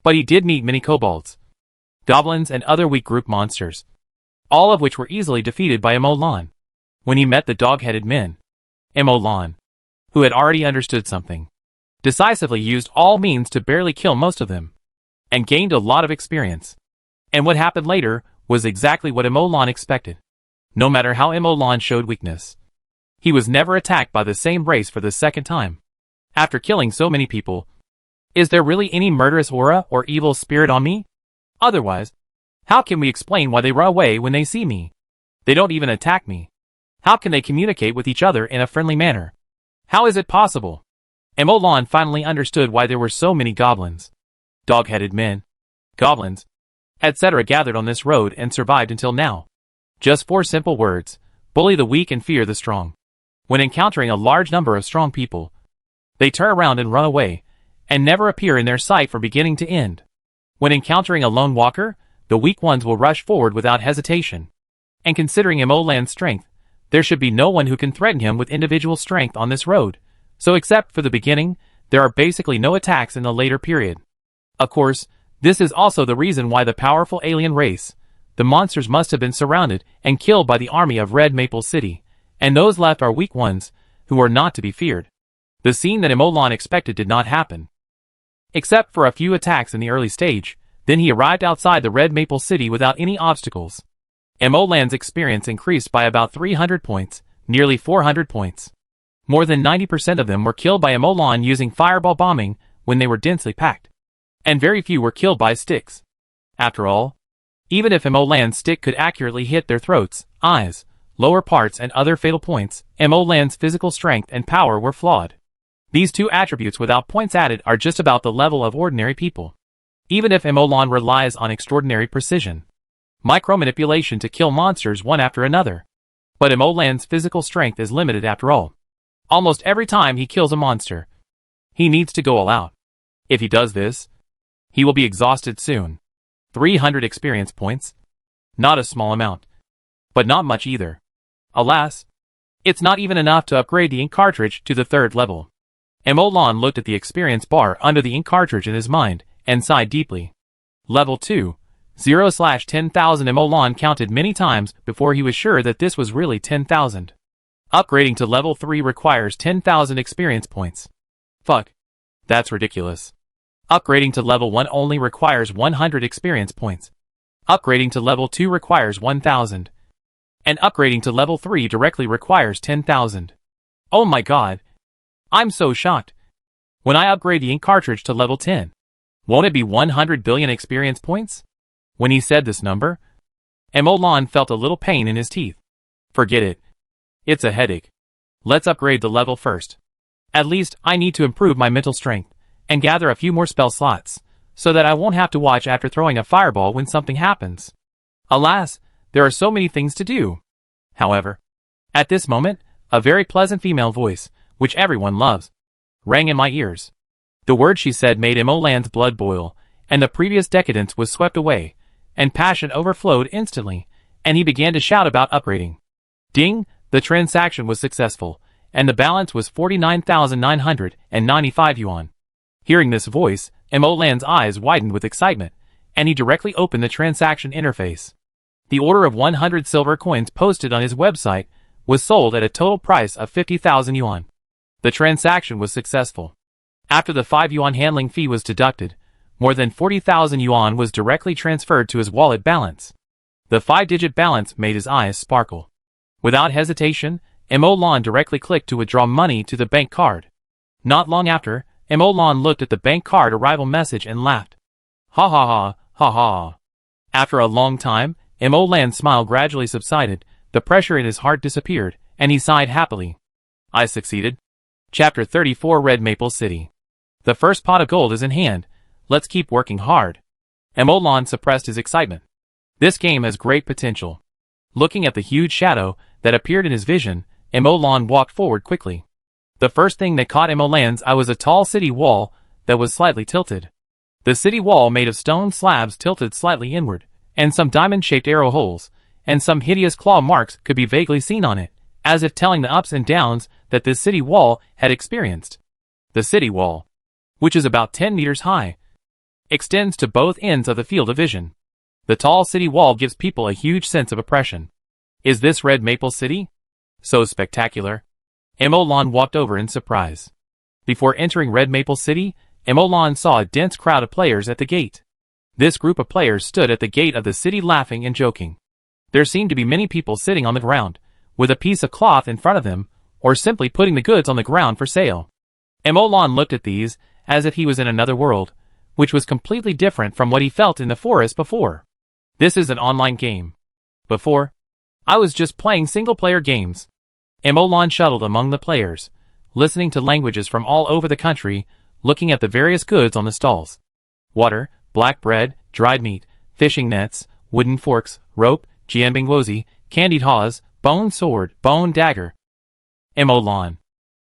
But he did meet many kobolds, goblins and other weak group monsters, all of which were easily defeated by Emolan. When he met the dog-headed men, Emolan, who had already understood something, decisively used all means to barely kill most of them, and gained a lot of experience. And what happened later was exactly what Emolan expected. No matter how Emolan showed weakness, he was never attacked by the same race for the second time. After killing so many people, is there really any murderous aura or evil spirit on me? Otherwise, how can we explain why they run away when they see me? They don't even attack me. How can they communicate with each other in a friendly manner? How is it possible? Emolan finally understood why there were so many goblins, dog-headed men, goblins, etc. gathered on this road and survived until now. Just 4 simple words: bully the weak and fear the strong. When encountering a large number of strong people, they turn around and run away, and never appear in their sight from beginning to end. When encountering a lone walker, the weak ones will rush forward without hesitation. And considering Emolan's strength, there should be no one who can threaten him with individual strength on this road, so except for the beginning, there are basically no attacks in the later period. Of course, this is also the reason why the powerful alien race, the monsters, must have been surrounded and killed by the army of Red Maple City, and those left are weak ones, who are not to be feared. The scene that Emolan expected did not happen. Except for a few attacks in the early stage, then he arrived outside the Red Maple City without any obstacles. Emolan's experience increased by about 300 points, nearly 400 points. More than 90% of them were killed by Emolan using fireball bombing when they were densely packed, and very few were killed by sticks. After all, even if Emolan's stick could accurately hit their throats, eyes, lower parts and other fatal points, Emolan's physical strength and power were flawed. These 2 attributes without points added are just about the level of ordinary people. Even if Emolan relies on extraordinary precision, micro-manipulation to kill monsters one after another. But Emolan's physical strength is limited after all. Almost every time he kills a monster, he needs to go all out. If he does this, he will be exhausted soon. 300 experience points. Not a small amount. But not much either. Alas, it's not even enough to upgrade the ink cartridge to the 3rd level. Emolan looked at the experience bar under the ink cartridge in his mind, and sighed deeply. Level 2. 0/10,000. Emolan counted many times before he was sure that this was really 10,000. Upgrading to level 3 requires 10,000 experience points. Fuck. That's ridiculous. Upgrading to level 1 only requires 100 experience points. Upgrading to level 2 requires 1,000. And upgrading to level 3 directly requires 10,000. Oh my god. I'm so shocked. When I upgrade the ink cartridge to level 10, won't it be 100 billion experience points? When he said this number, Emolan felt a little pain in his teeth. Forget it. It's a headache. Let's upgrade the level first. At least I need to improve my mental strength and gather a few more spell slots, so that I won't have to watch after throwing a fireball when something happens. Alas, there are so many things to do. However, at this moment, a very pleasant female voice, which everyone loves, rang in my ears. The word she said made Emolan's blood boil, and the previous decadence was swept away, and passion overflowed instantly, and he began to shout about upgrading. Ding! The transaction was successful, and the balance was 49,995 yuan. Hearing this voice, Emolan's eyes widened with excitement, and he directly opened the transaction interface. The order of 100 silver coins posted on his website was sold at a total price of 50,000 yuan. The transaction was successful. After the 5 yuan handling fee was deducted, more than 40,000 yuan was directly transferred to his wallet balance. The 5-digit balance made his eyes sparkle. Without hesitation, Emolan directly clicked to withdraw money to the bank card. Not long after, Emolan looked at the bank card arrival message and laughed. Ha ha ha, ha ha. After a long time, Emolan's smile gradually subsided, the pressure in his heart disappeared, and he sighed happily. I succeeded. Chapter 34 Red Maple City. The first pot of gold is in hand. Let's keep working hard. Emolan suppressed his excitement. This game has great potential. Looking at the huge shadow that appeared in his vision, Emolan walked forward quickly. The first thing that caught Emolan's eye was a tall city wall that was slightly tilted. The city wall made of stone slabs tilted slightly inward, and some diamond-shaped arrow holes, and some hideous claw marks could be vaguely seen on it, as if telling the ups and downs that this city wall had experienced. The city wall, which is about 10 meters high, extends to both ends of the field of vision. The tall city wall gives people a huge sense of oppression. Is this Red Maple City? So spectacular. Emolan walked over in surprise. Before entering Red Maple City, Emolan saw a dense crowd of players at the gate. This group of players stood at the gate of the city laughing and joking. There seemed to be many people sitting on the ground, with a piece of cloth in front of them, or simply putting the goods on the ground for sale. Emolan looked at these, as if he was in another world, which was completely different from what he felt in the forest before. This is an online game. Before, I was just playing single-player games. Emolan shuttled among the players, listening to languages from all over the country, looking at the various goods on the stalls. Water, black bread, dried meat, fishing nets, wooden forks, rope, jianbingwozi, candied haws, bone sword, bone dagger. Emolan,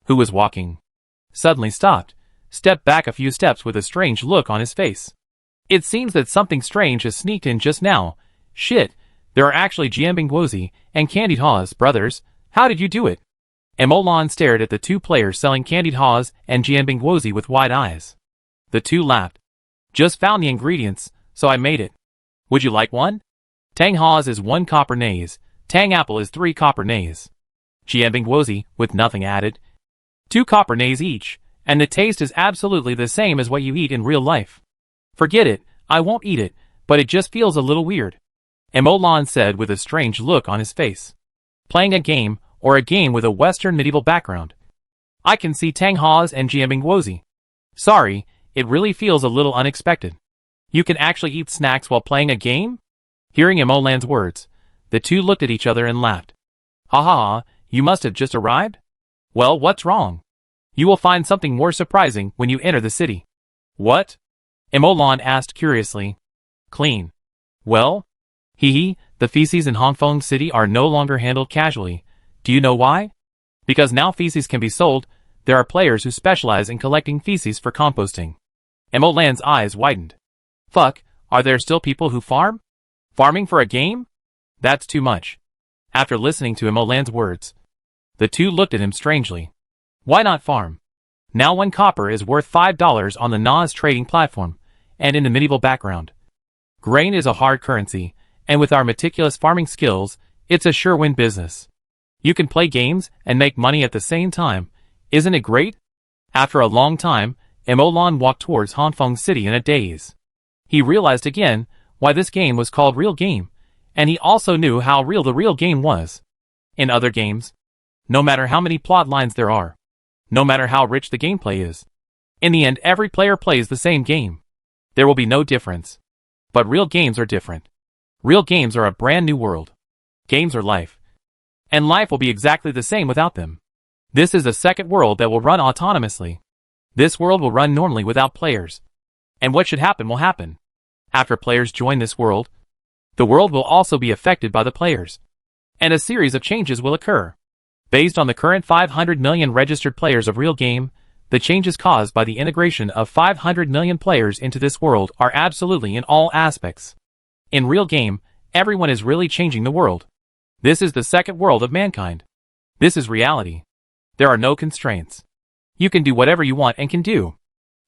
who was walking, suddenly stopped, stepped back a few steps with a strange look on his face. It seems that something strange has sneaked in just now. Shit, there are actually jianbingwozi and candied haws, brothers. How did you do it? Emolan stared at the two players selling candied haws and jianbingwozi with wide eyes. The two laughed. Just found the ingredients, so I made it. Would you like one? Tang haws is 1 copper nays, tang apple is 3 copper nays. Jianbingwozi, with nothing added, 2 copper nays each, and the taste is absolutely the same as what you eat in real life. Forget it, I won't eat it, but it just feels a little weird. Emolan said with a strange look on his face. Playing a game, or a game with a Western medieval background. I can see tang haws and jianbingwozi. Sorry, it really feels a little unexpected. You can actually eat snacks while playing a game? Hearing Emolan's words, the two looked at each other and laughed. Ha ha ha, you must have just arrived? Well, what's wrong? You will find something more surprising when you enter the city. What? Emolan asked curiously. Clean. Well? Hee, the feces in Hongfeng City are no longer handled casually. Do you know why? Because now feces can be sold. There are players who specialize in collecting feces for composting. Emolan's eyes widened. Fuck, are there still people who farm? Farming for a game? That's too much. After listening to Emolan's words, the two looked at him strangely. Why not farm? Now 1 copper is worth $5 on the Nas trading platform, and in the medieval background. Grain is a hard currency, and with our meticulous farming skills, it's a sure win business. You can play games and make money at the same time. Isn't it great? After a long time, Emolan walked towards Hongfeng City in a daze. He realized again why this game was called Real Game, and he also knew how real the real game was. In other games, no matter how many plot lines there are, no matter how rich the gameplay is, in the end every player plays the same game. There will be no difference. But real games are different. Real games are a brand new world. Games are life. And life will be exactly the same without them. This is a second world that will run autonomously. This world will run normally without players. And what should happen will happen. After players join this world, the world will also be affected by the players. And a series of changes will occur. Based on the current 500 million registered players of Real Game, the changes caused by the integration of 500 million players into this world are absolutely in all aspects. In Real Game, everyone is really changing the world. This is the second world of mankind. This is reality. There are no constraints. You can do whatever you want and can do.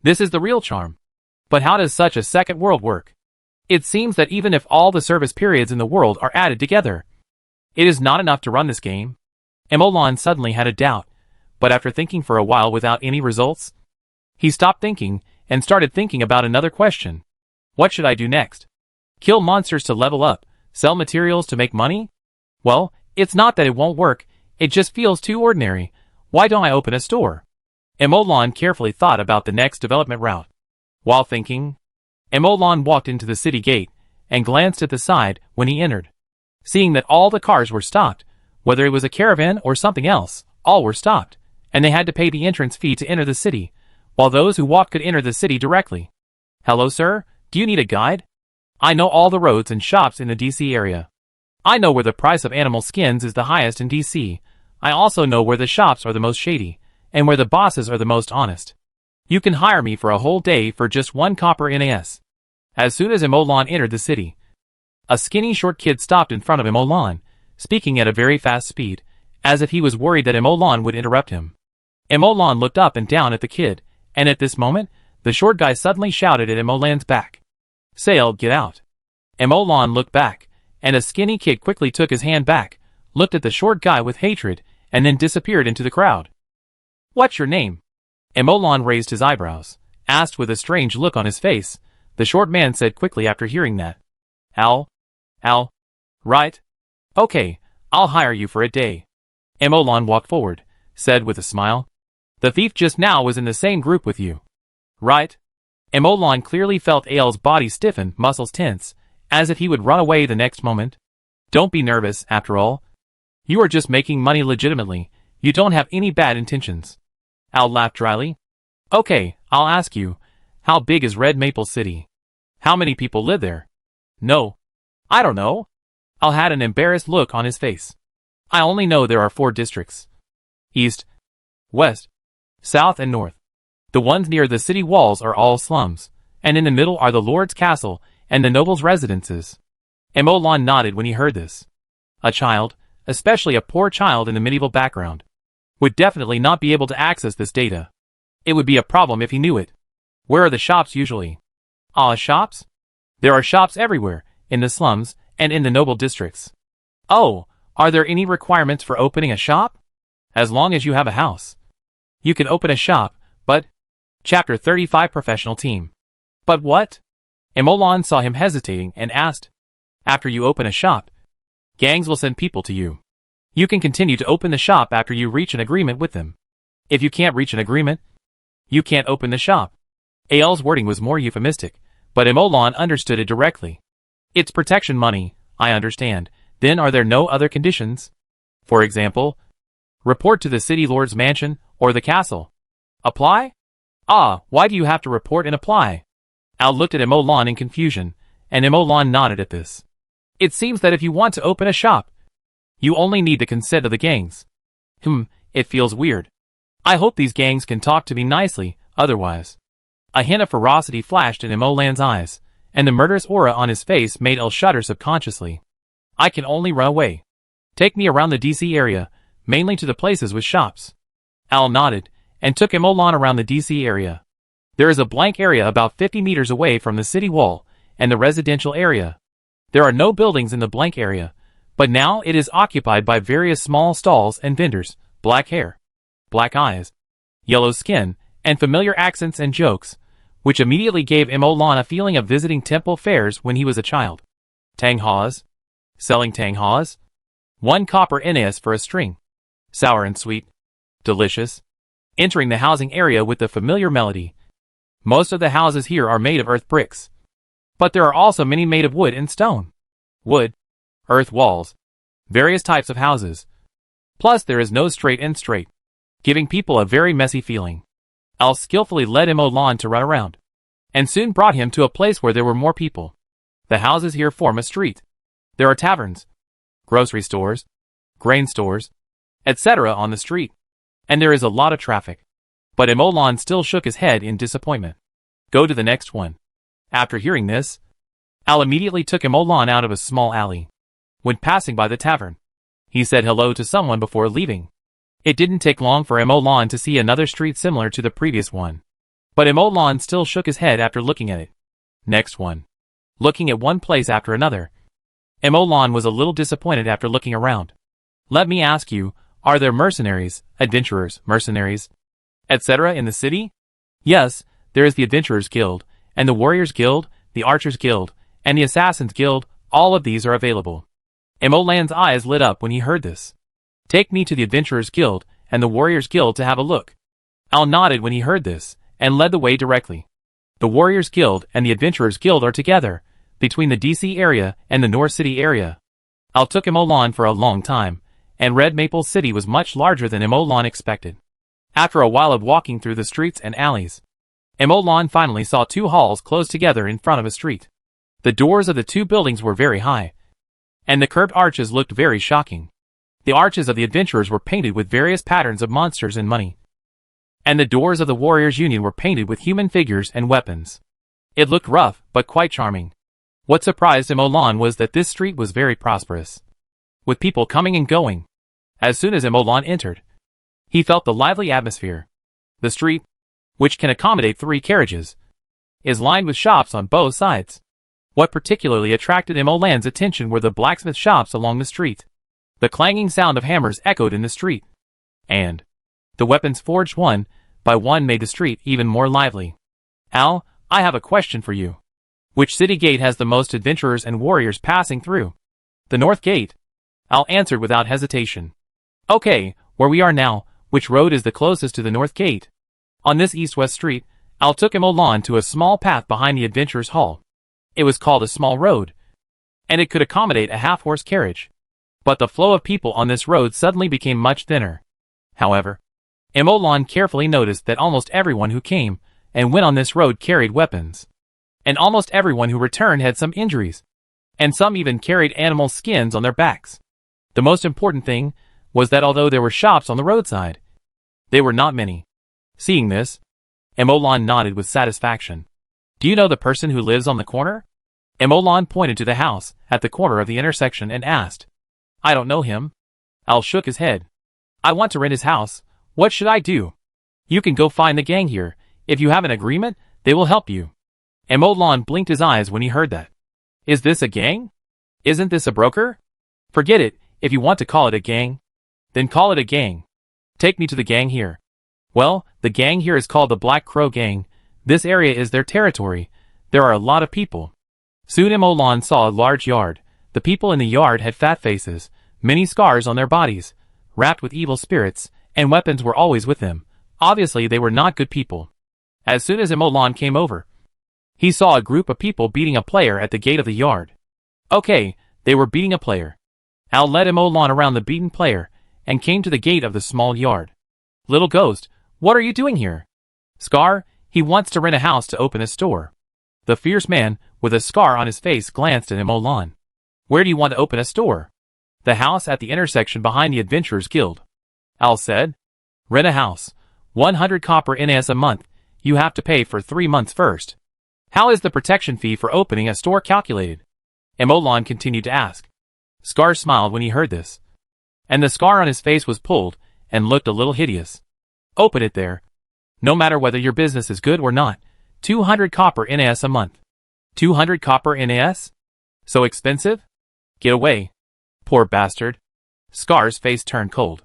This is the real charm. But how does such a second world work? It seems that even if all the service periods in the world are added together, it is not enough to run this game. Emolan suddenly had a doubt, but after thinking for a while without any results, he stopped thinking and started thinking about another question. What should I do next? Kill monsters to level up, Sell materials to make money? Well, it's not that it won't work, it just feels too ordinary. Why don't I open a store? Emolan carefully thought about the next development route. While thinking, Emolan walked into the city gate and glanced at the side when he entered. Seeing that all the cars were stopped, whether it was a caravan or something else, all were stopped, and they had to pay the entrance fee to enter the city, while those who walked could enter the city directly. Hello, sir, do you need a guide? I know all the roads and shops in the DC area. I know where the price of animal skins is the highest in DC. I also know where the shops are the most shady, and where the bosses are the most honest. You can hire me for a whole day for just 1 copper NAS. As soon as Emolan entered the city, a skinny short kid stopped in front of Emolan, speaking at a very fast speed, as if he was worried that Emolan would interrupt him. Emolan looked up and down at the kid, and at this moment, the short guy suddenly shouted at Emolan's back. "Sale, get out." Emolan looked back, and a skinny kid quickly took his hand back, looked at the short guy with hatred, and then disappeared into the crowd. "What's your name?" Emolan raised his eyebrows, asked with a strange look on his face. The short man said quickly after hearing that. Al? Right? Okay, I'll hire you for a day." Emolan walked forward, said with a smile. "The thief just now was in the same group with you. Right?" Emolan clearly felt Al's body stiffen, muscles tense, as if he would run away the next moment. "Don't be nervous, after all. You are just making money legitimately. You don't have any bad intentions." Al laughed dryly. "Okay, I'll ask you, how big is Red Maple City? How many people live there?" "No. I don't know." Al had an embarrassed look on his face. "I only know there are 4 districts. East, West, South and North. The ones near the city walls are all slums, and in the middle are the Lord's Castle and the nobles' residences." Emolan nodded when he heard this. A child, especially a poor child in the medieval background, would definitely not be able to access this data. It would be a problem if he knew it. Where are the shops usually? Shops? There are shops everywhere, in the slums, and in the noble districts. Oh, are there any requirements for opening a shop? As long as you have a house. You can open a shop, but... Chapter 35 Professional Team. But what? Emolan saw him hesitating and asked. After you open a shop, gangs will send people to you. You can continue to open the shop after you reach an agreement with them. If you can't reach an agreement, you can't open the shop. Al's wording was more euphemistic, but Emolan understood it directly. It's protection money, I understand. Then are there no other conditions? For example, report to the city lord's mansion or the castle. Apply? Why do you have to report and apply? Al looked at Emolan in confusion, and Emolan nodded at this. It seems that if you want to open a shop, you only need the consent of the gangs. It feels weird. I hope these gangs can talk to me nicely, otherwise. A hint of ferocity flashed in Emolan's eyes, and the murderous aura on his face made El shudder subconsciously. I can only run away. Take me around the DC area, mainly to the places with shops. Al nodded, and took Emolan around the DC area. There is a blank area about 50 meters away from the city wall, and the residential area. There are no buildings in the blank area, but now it is occupied by various small stalls and vendors, black hair, black eyes, yellow skin, and familiar accents and jokes, which immediately gave Emolan a feeling of visiting temple fairs when he was a child. Tang Haws? Selling Tang Haws? 1 copper NAS for a string. Sour and sweet. Delicious. Entering the housing area with the familiar melody. Most of the houses here are made of earth bricks. But there are also many made of wood and stone. Wood. Earth walls. Various types of houses. Plus there is no straight and straight, giving people a very messy feeling. Al skillfully led Emolan to run around, and soon brought him to a place where there were more people. The houses here form a street. There are taverns, grocery stores, grain stores, etc. on the street, and there is a lot of traffic. But Emolan still shook his head in disappointment. Go to the next one. After hearing this, Al immediately took Emolan out of a small alley. When passing by the tavern, he said hello to someone before leaving. It didn't take long for Emolan to see another street similar to the previous one. But Emolan still shook his head after looking at it. Next one. Looking at one place after another. Emolan was a little disappointed after looking around. Let me ask you, are there mercenaries, adventurers, mercenaries, etc. in the city? Yes, there is the Adventurers Guild, and the Warriors Guild, the Archers Guild, and the Assassins Guild, All of these are available. Emolan's eyes lit up when he heard this. Take me to the Adventurers Guild and the Warriors Guild to have a look. Al nodded when he heard this, and led the way directly. The Warriors Guild and the Adventurers Guild are together, between the DC area and the North City area. Al took Emolan for a long time, and Red Maple City was much larger than Emolan expected. After a while of walking through the streets and alleys, Emolan finally saw two halls close together in front of a street. The doors of the two buildings were very high, and the curved arches looked very shocking. The arches of the adventurers were painted with various patterns of monsters and money, and the doors of the Warriors Union were painted with human figures and weapons. It looked rough, but quite charming. What surprised Emolan was that this street was very prosperous, with people coming and going. As soon as Emolan entered, he felt the lively atmosphere. The street, which can accommodate 3 carriages, is lined with shops on both sides. What particularly attracted Emolan's attention were the blacksmith shops along the street. The clanging sound of hammers echoed in the street, and the weapons forged one by one made the street even more lively. Al, I have a question for you. Which city gate has the most adventurers and warriors passing through? The North Gate. Al answered without hesitation. Okay, where we are now, which road is the closest to the North Gate? On this east-west street, Al took Emolan to a small path behind the Adventurers Hall. It was called a small road, and it could accommodate a half-horse carriage. But the flow of people on this road suddenly became much thinner. However, Emolan carefully noticed that almost everyone who came and went on this road carried weapons, and almost everyone who returned had some injuries, and some even carried animal skins on their backs. The most important thing was that although there were shops on the roadside, they were not many. Seeing this, Emolan nodded with satisfaction. Do you know the person who lives on the corner? Emolan pointed to the house at the corner of the intersection and asked. I don't know him. Al shook his head. I want to rent his house. What should I do? You can go find the gang here. If you have an agreement, they will help you. Emolan blinked his eyes when he heard that. Is this a gang? Isn't this a broker? Forget it. If you want to call it a gang, then call it a gang. Take me to the gang here. Well, the gang here is called the Black Crow Gang. This area is their territory. There are a lot of people. Soon Emolan saw a large yard. The people in the yard had fat faces, many scars on their bodies, wrapped with evil spirits, and weapons were always with them. Obviously they were not good people. As soon as Emolan came over, he saw a group of people beating a player at the gate of the yard. Okay, they were beating a player. Al led Emolan around the beaten player, and came to the gate of the small yard. Little ghost, what are you doing here? Scar, he wants to rent a house to open a store. The fierce man, with a scar on his face, glanced at Emolan. Where do you want to open a store? The house at the intersection behind the Adventurers Guild. Al said. Rent a house. 100 copper NS a month. You have to pay for 3 months first. How is the protection fee for opening a store calculated? Emolan continued to ask. Scar smiled when he heard this, and the scar on his face was pulled and looked a little hideous. Open it there. No matter whether your business is good or not. 200 copper NS a month. 200 copper NS? So expensive? Get away. Poor bastard. Scar's face turned cold.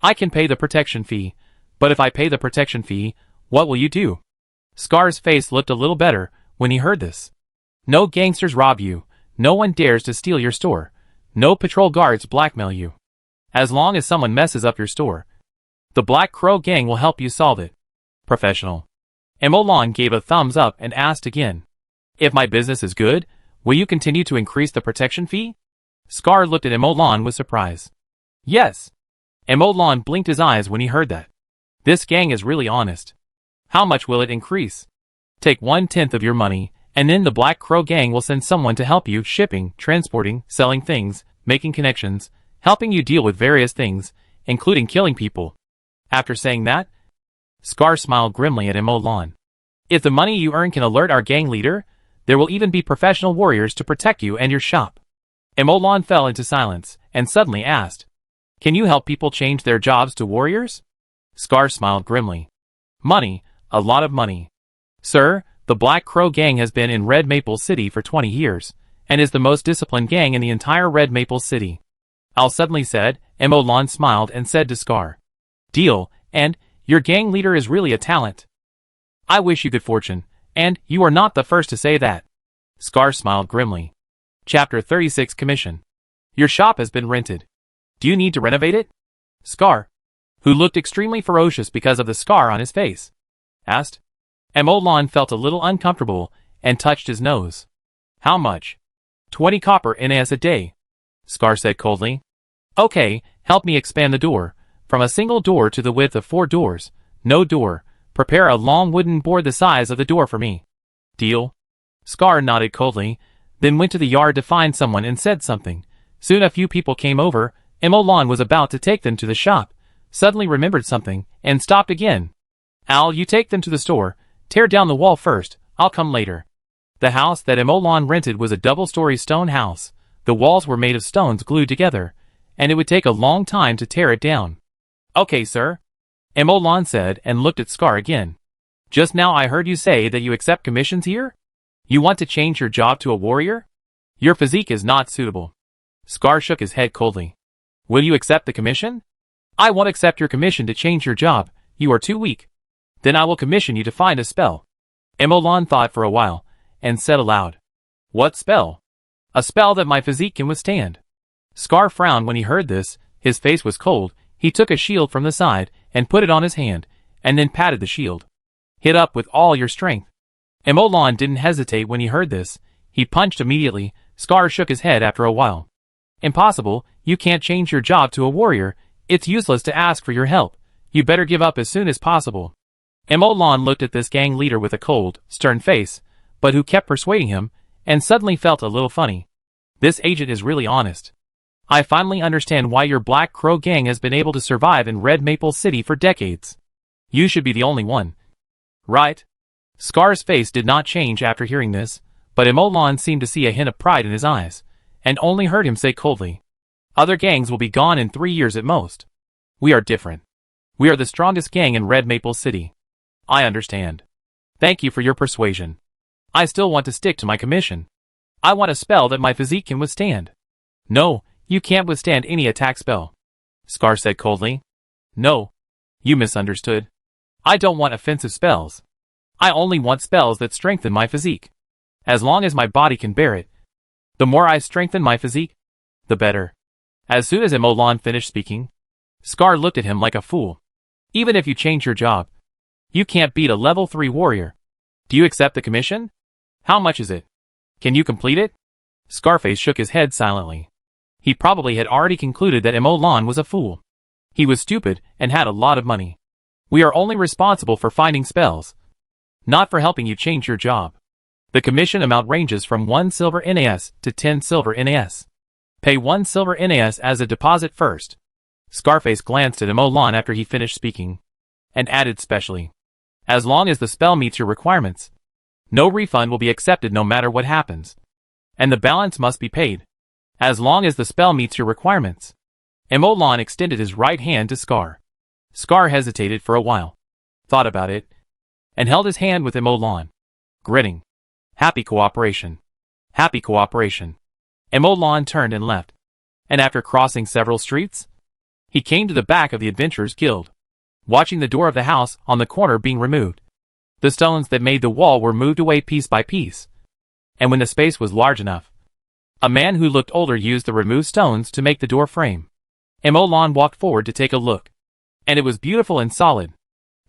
I can pay the protection fee, but if I pay the protection fee, what will you do? Scar's face looked a little better when he heard this. No gangsters rob you. No one dares to steal your store. No patrol guards blackmail you. As long as someone messes up your store, the Black Crow Gang will help you solve it. Professional. Emolan gave a thumbs up and asked again. If my business is good, will you continue to increase the protection fee? Scar looked at Emolan with surprise. Yes. Emolan blinked his eyes when he heard that. This gang is really honest. How much will it increase? Take 1/10 of your money, and then the Black Crow Gang will send someone to help you shipping, transporting, selling things, making connections, helping you deal with various things, including killing people. After saying that, Scar smiled grimly at Emolan. If the money you earn can alert our gang leader, there will even be professional warriors to protect you and your shop. Emolan fell into silence, and suddenly asked, Can you help people change their jobs to warriors? Scar smiled grimly. Money, a lot of money. Sir, the Black Crow Gang has been in Red Maple City for 20 years, and is the most disciplined gang in the entire Red Maple City. Al suddenly said. Emolan smiled and said to Scar, Deal, and your gang leader is really a talent. I wish you good fortune, and you are not the first to say that. Scar smiled grimly. Chapter 36 Commission. Your shop has been rented. Do you need to renovate it? Scar, who looked extremely ferocious because of the scar on his face, asked. Emolon felt a little uncomfortable and touched his nose. How much? 20 copper NAS a day, Scar said coldly. Okay, help me expand the door, from a single door to the width of 4 doors, no door, prepare a long wooden board the size of the door for me. Deal? Scar nodded coldly, then went to the yard to find someone and said something. Soon a few people came over. Emolon was about to take them to the shop, suddenly remembered something, and stopped again. Al, you take them to the store, tear down the wall first, I'll come later. The house that Emolon rented was a double-story stone house. The walls were made of stones glued together, and it would take a long time to tear it down. Okay, sir, Emolon said and looked at Scar again. Just now I heard you say that you accept commissions here? You want to change your job to a warrior? Your physique is not suitable. Scar shook his head coldly. Will you accept the commission? I won't accept your commission to change your job. You are too weak. Then I will commission you to find a spell. Emolon thought for a while, and said aloud. What spell? A spell that my physique can withstand. Scar frowned when he heard this. His face was cold. He took a shield from the side, and put it on his hand, and then patted the shield. Hit up with all your strength. Emolon didn't hesitate when he heard this. He punched immediately. Scar shook his head after a while. Impossible, you can't change your job to a warrior. It's useless to ask for your help. You better give up as soon as possible. Emolon looked at this gang leader with a cold, stern face, but who kept persuading him, and suddenly felt a little funny. This agent is really honest. I finally understand why your Black Crow gang has been able to survive in Red Maple City for decades. You should be the only one. Right? Scar's face did not change after hearing this, but Emolon seemed to see a hint of pride in his eyes, and only heard him say coldly, Other gangs will be gone in 3 years at most. We are different. We are the strongest gang in Red Maple City. I understand. Thank you for your persuasion. I still want to stick to my commission. I want a spell that my physique can withstand. No, you can't withstand any attack spell, Scar said coldly. No, you misunderstood. I don't want offensive spells. I only want spells that strengthen my physique. As long as my body can bear it. The more I strengthen my physique, the better. As soon as Emolon finished speaking, Scar looked at him like a fool. Even if you change your job, you can't beat a level 3 warrior. Do you accept the commission? How much is it? Can you complete it? Scarface shook his head silently. He probably had already concluded that Emolon was a fool. He was stupid and had a lot of money. We are only responsible for finding spells, not for helping you change your job. The commission amount ranges from 1 silver NAS to 10 silver NAS. Pay 1 silver NAS as a deposit first. Scarface glanced at Emolon after he finished speaking, and added specially, as long as the spell meets your requirements. No refund will be accepted no matter what happens. And the balance must be paid, as long as the spell meets your requirements. Emolon extended his right hand to Scar. Scar hesitated for a while, thought about it, and held his hand with Emolon, grinning. Happy cooperation. Happy cooperation. Emolon turned and left, and after crossing several streets, he came to the back of the Adventurers Guild, watching the door of the house on the corner being removed. The stones that made the wall were moved away piece by piece, and when the space was large enough, a man who looked older used the removed stones to make the door frame. Emolon walked forward to take a look, and it was beautiful and solid.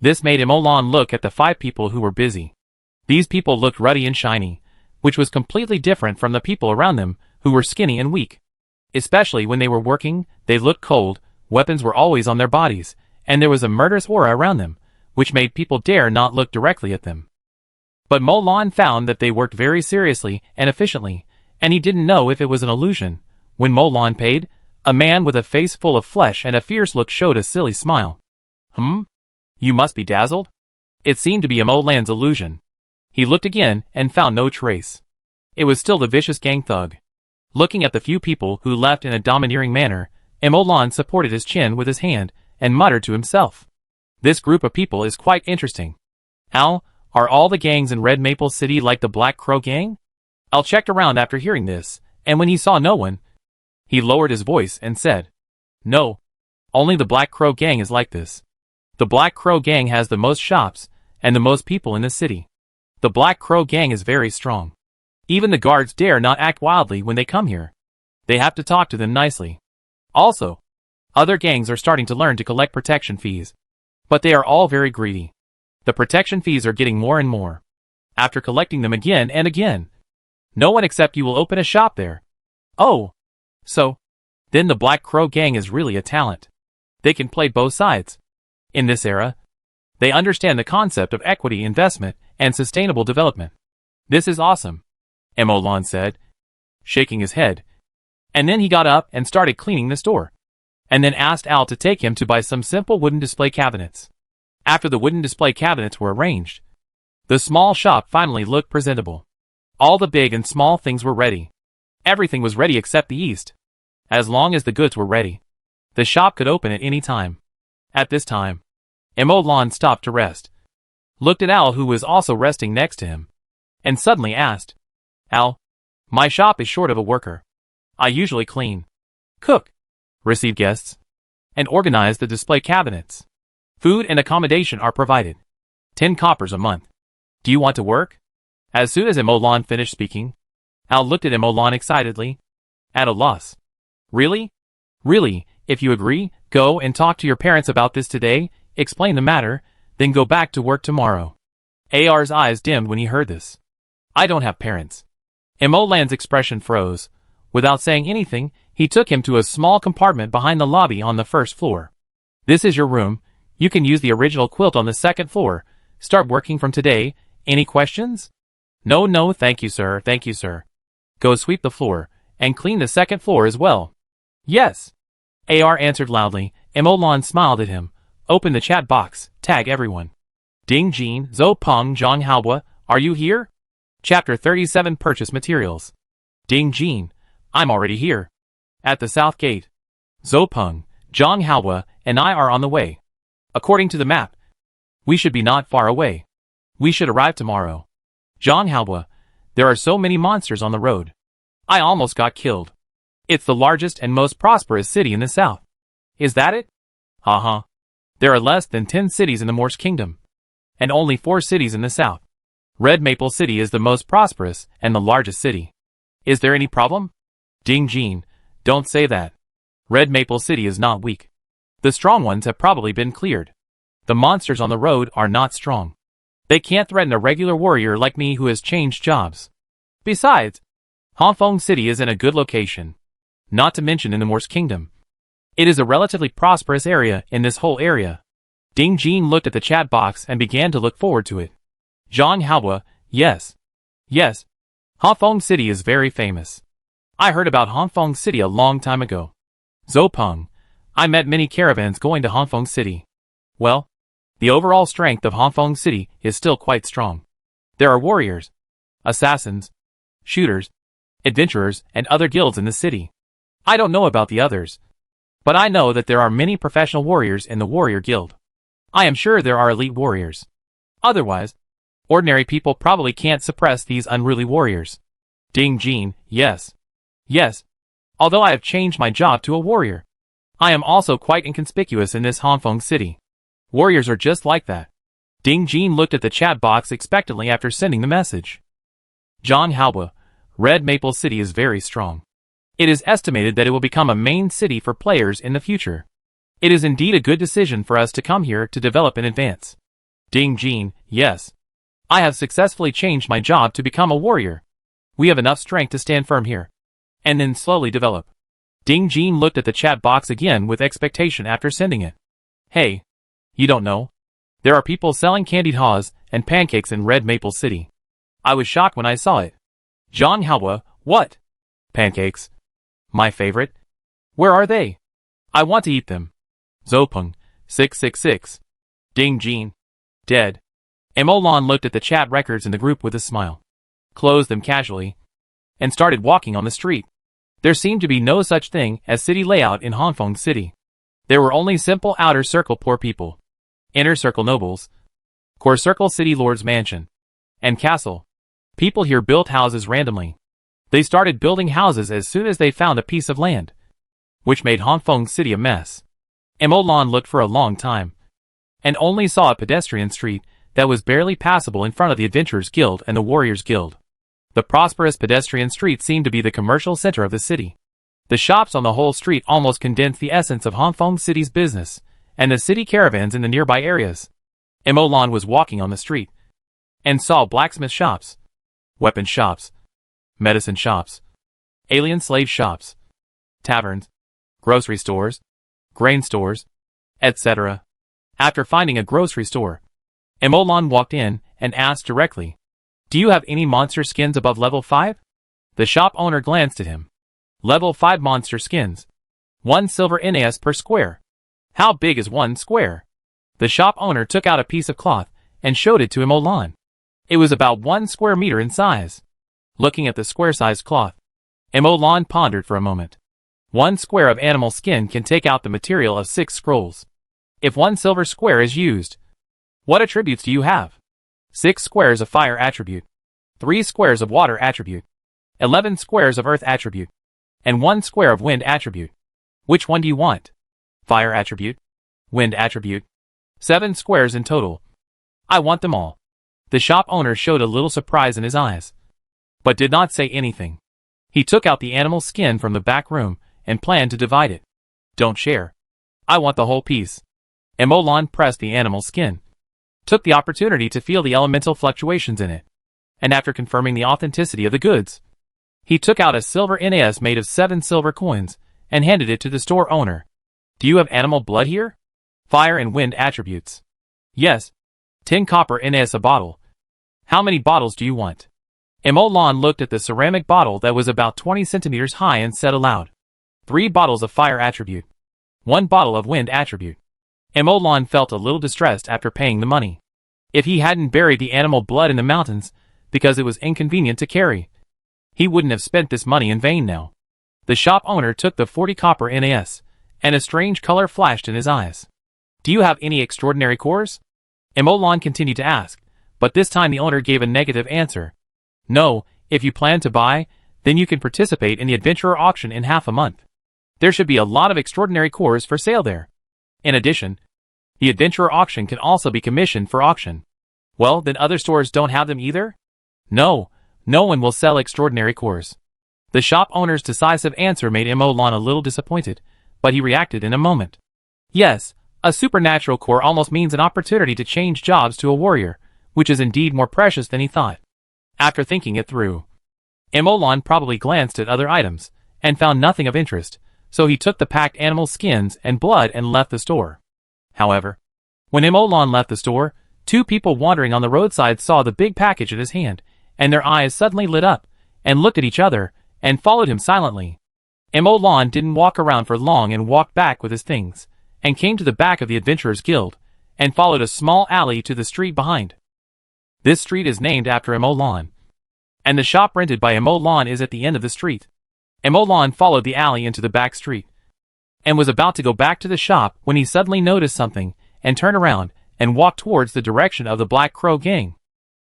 This made Emolon look at the 5 people who were busy. These people looked ruddy and shiny, which was completely different from the people around them who were skinny and weak. Especially when they were working, they looked cold, weapons were always on their bodies, and there was a murderous aura around them, which made people dare not look directly at them. But Emolon found that they worked very seriously and efficiently, and he didn't know if it was an illusion. When Emolon paid, a man with a face full of flesh and a fierce look showed a silly smile. You must be dazzled? It seemed to be Emolon's illusion. He looked again and found no trace. It was still the vicious gang thug. Looking at the few people who left in a domineering manner, Emolon supported his chin with his hand and muttered to himself. This group of people is quite interesting. Al, are all the gangs in Red Maple City like the Black Crow gang? Al checked around after hearing this, and when he saw no one, he lowered his voice and said, No, only the Black Crow gang is like this. The Black Crow gang has the most shops and the most people in the city. The Black Crow gang is very strong. Even the guards dare not act wildly when they come here. They have to talk to them nicely. Also, other gangs are starting to learn to collect protection fees. But they are all very greedy. The protection fees are getting more and more. After collecting them again and again, no one except you will open a shop there. Oh, so, then the Black Crow gang is really a talent. They can play both sides. In this era, they understand the concept of equity investment and sustainable development. This is awesome, Emolan said, shaking his head. And then he got up and started cleaning the store. And then asked Al to take him to buy some simple wooden display cabinets. After the wooden display cabinets were arranged, the small shop finally looked presentable. All the big and small things were ready. Everything was ready except the yeast. As long as the goods were ready, the shop could open at any time. At this time, Emolan stopped to rest, looked at Al, who was also resting next to him, and suddenly asked, Al, my shop is short of a worker. I usually clean, cook, receive guests, and organize the display cabinets. Food and accommodation are provided. 10 coppers a month. Do you want to work? As soon as Emolan finished speaking, Al looked at Emolan excitedly, at a loss. Really? Really, if you agree, go and talk to your parents about this today, explain the matter, then go back to work tomorrow. AR's eyes dimmed when he heard this. I don't have parents. Emolan's expression froze. Without saying anything, he took him to a small compartment behind the lobby on the first floor. This is your room. You can use the original quilt on the second floor. Start working from today. Any questions? No, thank you, sir, thank you, sir. Go sweep the floor, and clean the second floor as well. Yes. AR answered loudly. Emolan smiled at him. Open the chat box. Tag everyone. Ding Jin, Zhou Peng, Zhang Haobo, are you here? Chapter 37 Purchase Materials. Ding Jin, I'm already here. At the south gate. Zhou Peng, Zhang Haobo, and I are on the way. According to the map, we should be not far away. We should arrive tomorrow. Zhang Haobo, there are so many monsters on the road. I almost got killed. It's the largest and most prosperous city in the south. Is that it? Haha. There are less than 10 cities in the Morse Kingdom, and only 4 cities in the south. Red Maple City is the most prosperous and the largest city. Is there any problem? Ding Jin, don't say that. Red Maple City is not weak. The strong ones have probably been cleared. The monsters on the road are not strong. They can't threaten a regular warrior like me who has changed jobs. Besides, Hanfeng City is in a good location. Not to mention in the Morse Kingdom. It is a relatively prosperous area in this whole area. Ding Jin looked at the chat box and began to look forward to it. Zhang Haobo, yes. Yes. Hanfeng City is very famous. I heard about Hanfeng City a long time ago. Zhou Peng, I met many caravans going to Hanfeng City. Well, the overall strength of Hanfeng City is still quite strong. There are warriors, assassins, shooters, adventurers, and other guilds in the city. I don't know about the others, but I know that there are many professional warriors in the warrior guild. I am sure there are elite warriors. Otherwise, ordinary people probably can't suppress these unruly warriors. Ding Jin, yes. Yes. Although I have changed my job to a warrior, I am also quite inconspicuous in this Hanfeng City. Warriors are just like that. Ding Jin looked at the chat box expectantly after sending the message. Zhang Haobo, Red Maple City is very strong. It is estimated that it will become a main city for players in the future. It is indeed a good decision for us to come here to develop and advance. Ding Jin, yes. I have successfully changed my job to become a warrior. We have enough strength to stand firm here, and then slowly develop. Ding Jin looked at the chat box again with expectation after sending it. Hey, you don't know? There are people selling candied haws and pancakes in Red Maple City. I was shocked when I saw it. Zhang Haobo, what? Pancakes? My favorite? Where are they? I want to eat them. Zhou Peng, 666. Ding Jin. Dead. Emolan looked at the chat records in the group with a smile, closed them casually, and started walking on the street. There seemed to be no such thing as city layout in Hanfeng City. There were only simple outer circle poor people, inner circle nobles, core circle city lord's mansion, and castle. People here built houses randomly. They started building houses as soon as they found a piece of land, which made Hanfeng City a mess. Emolan looked for a long time, and only saw a pedestrian street that was barely passable in front of the Adventurers Guild and the Warriors Guild. The prosperous pedestrian street seemed to be the commercial center of the city. The shops on the whole street almost condensed the essence of Hong Kong City's business, and the city caravans in the nearby areas. Emolan was walking on the street and saw blacksmith shops, weapon shops, medicine shops, alien slave shops, taverns, grocery stores, grain stores, etc. After finding a grocery store, Emolan walked in and asked directly, "Do you have any monster skins above level 5? The shop owner glanced at him. Level 5 monster skins. 1 silver NAS per square. How big is 1 square? The shop owner took out a piece of cloth and showed it to Emolan. It was about 1 square meter in size. Looking at the square-sized cloth, Emolan pondered for a moment. 1 square of animal skin can take out the material of 6 scrolls. If 1 silver square is used, what attributes do you have? 6 squares of fire attribute, 3 squares of water attribute, 11 squares of earth attribute, and 1 square of wind attribute. Which one do you want? Fire attribute, wind attribute. 7 squares in total. I want them all. The shop owner showed a little surprise in his eyes, but did not say anything. He took out the animal skin from the back room and planned to divide it. Don't share. I want the whole piece. Emolan pressed the animal skin, took the opportunity to feel the elemental fluctuations in it, and after confirming the authenticity of the goods, he took out a silver NAS made of 7 silver coins and handed it to the store owner. Do you have animal blood here? Fire and wind attributes. Yes. 10 copper NAS a bottle. How many bottles do you want? Emolan looked at the ceramic bottle that was about 20 centimeters high and said aloud, 3 bottles of fire attribute. 1 bottle of wind attribute. Emolan felt a little distressed after paying the money. If he hadn't buried the animal blood in the mountains because it was inconvenient to carry, he wouldn't have spent this money in vain now. The shop owner took the 40 copper NAS, and a strange color flashed in his eyes. Do you have any extraordinary cores? Emolan continued to ask, but this time the owner gave a negative answer. No, if you plan to buy, then you can participate in the adventurer auction in half a month. There should be a lot of extraordinary cores for sale there. In addition, the adventurer auction can also be commissioned for auction. Well, then other stores don't have them either? No, no one will sell extraordinary cores. The shop owner's decisive answer made Emolan a little disappointed, but he reacted in a moment. Yes, a supernatural core almost means an opportunity to change jobs to a warrior, which is indeed more precious than he thought. After thinking it through, Emolan probably glanced at other items, and found nothing of interest, so he took the packed animal skins and blood and left the store. However, when Emolan left the store, 2 people wandering on the roadside saw the big package in his hand, and their eyes suddenly lit up, and looked at each other, and followed him silently. Emolan didn't walk around for long and walked back with his things, and came to the back of the Adventurers Guild, and followed a small alley to the street behind. This street is named after Emolan, and the shop rented by Emolan is at the end of the street. Emolan followed the alley into the back street, and was about to go back to the shop when he suddenly noticed something, and turned around, and walked towards the direction of the Black Crow gang.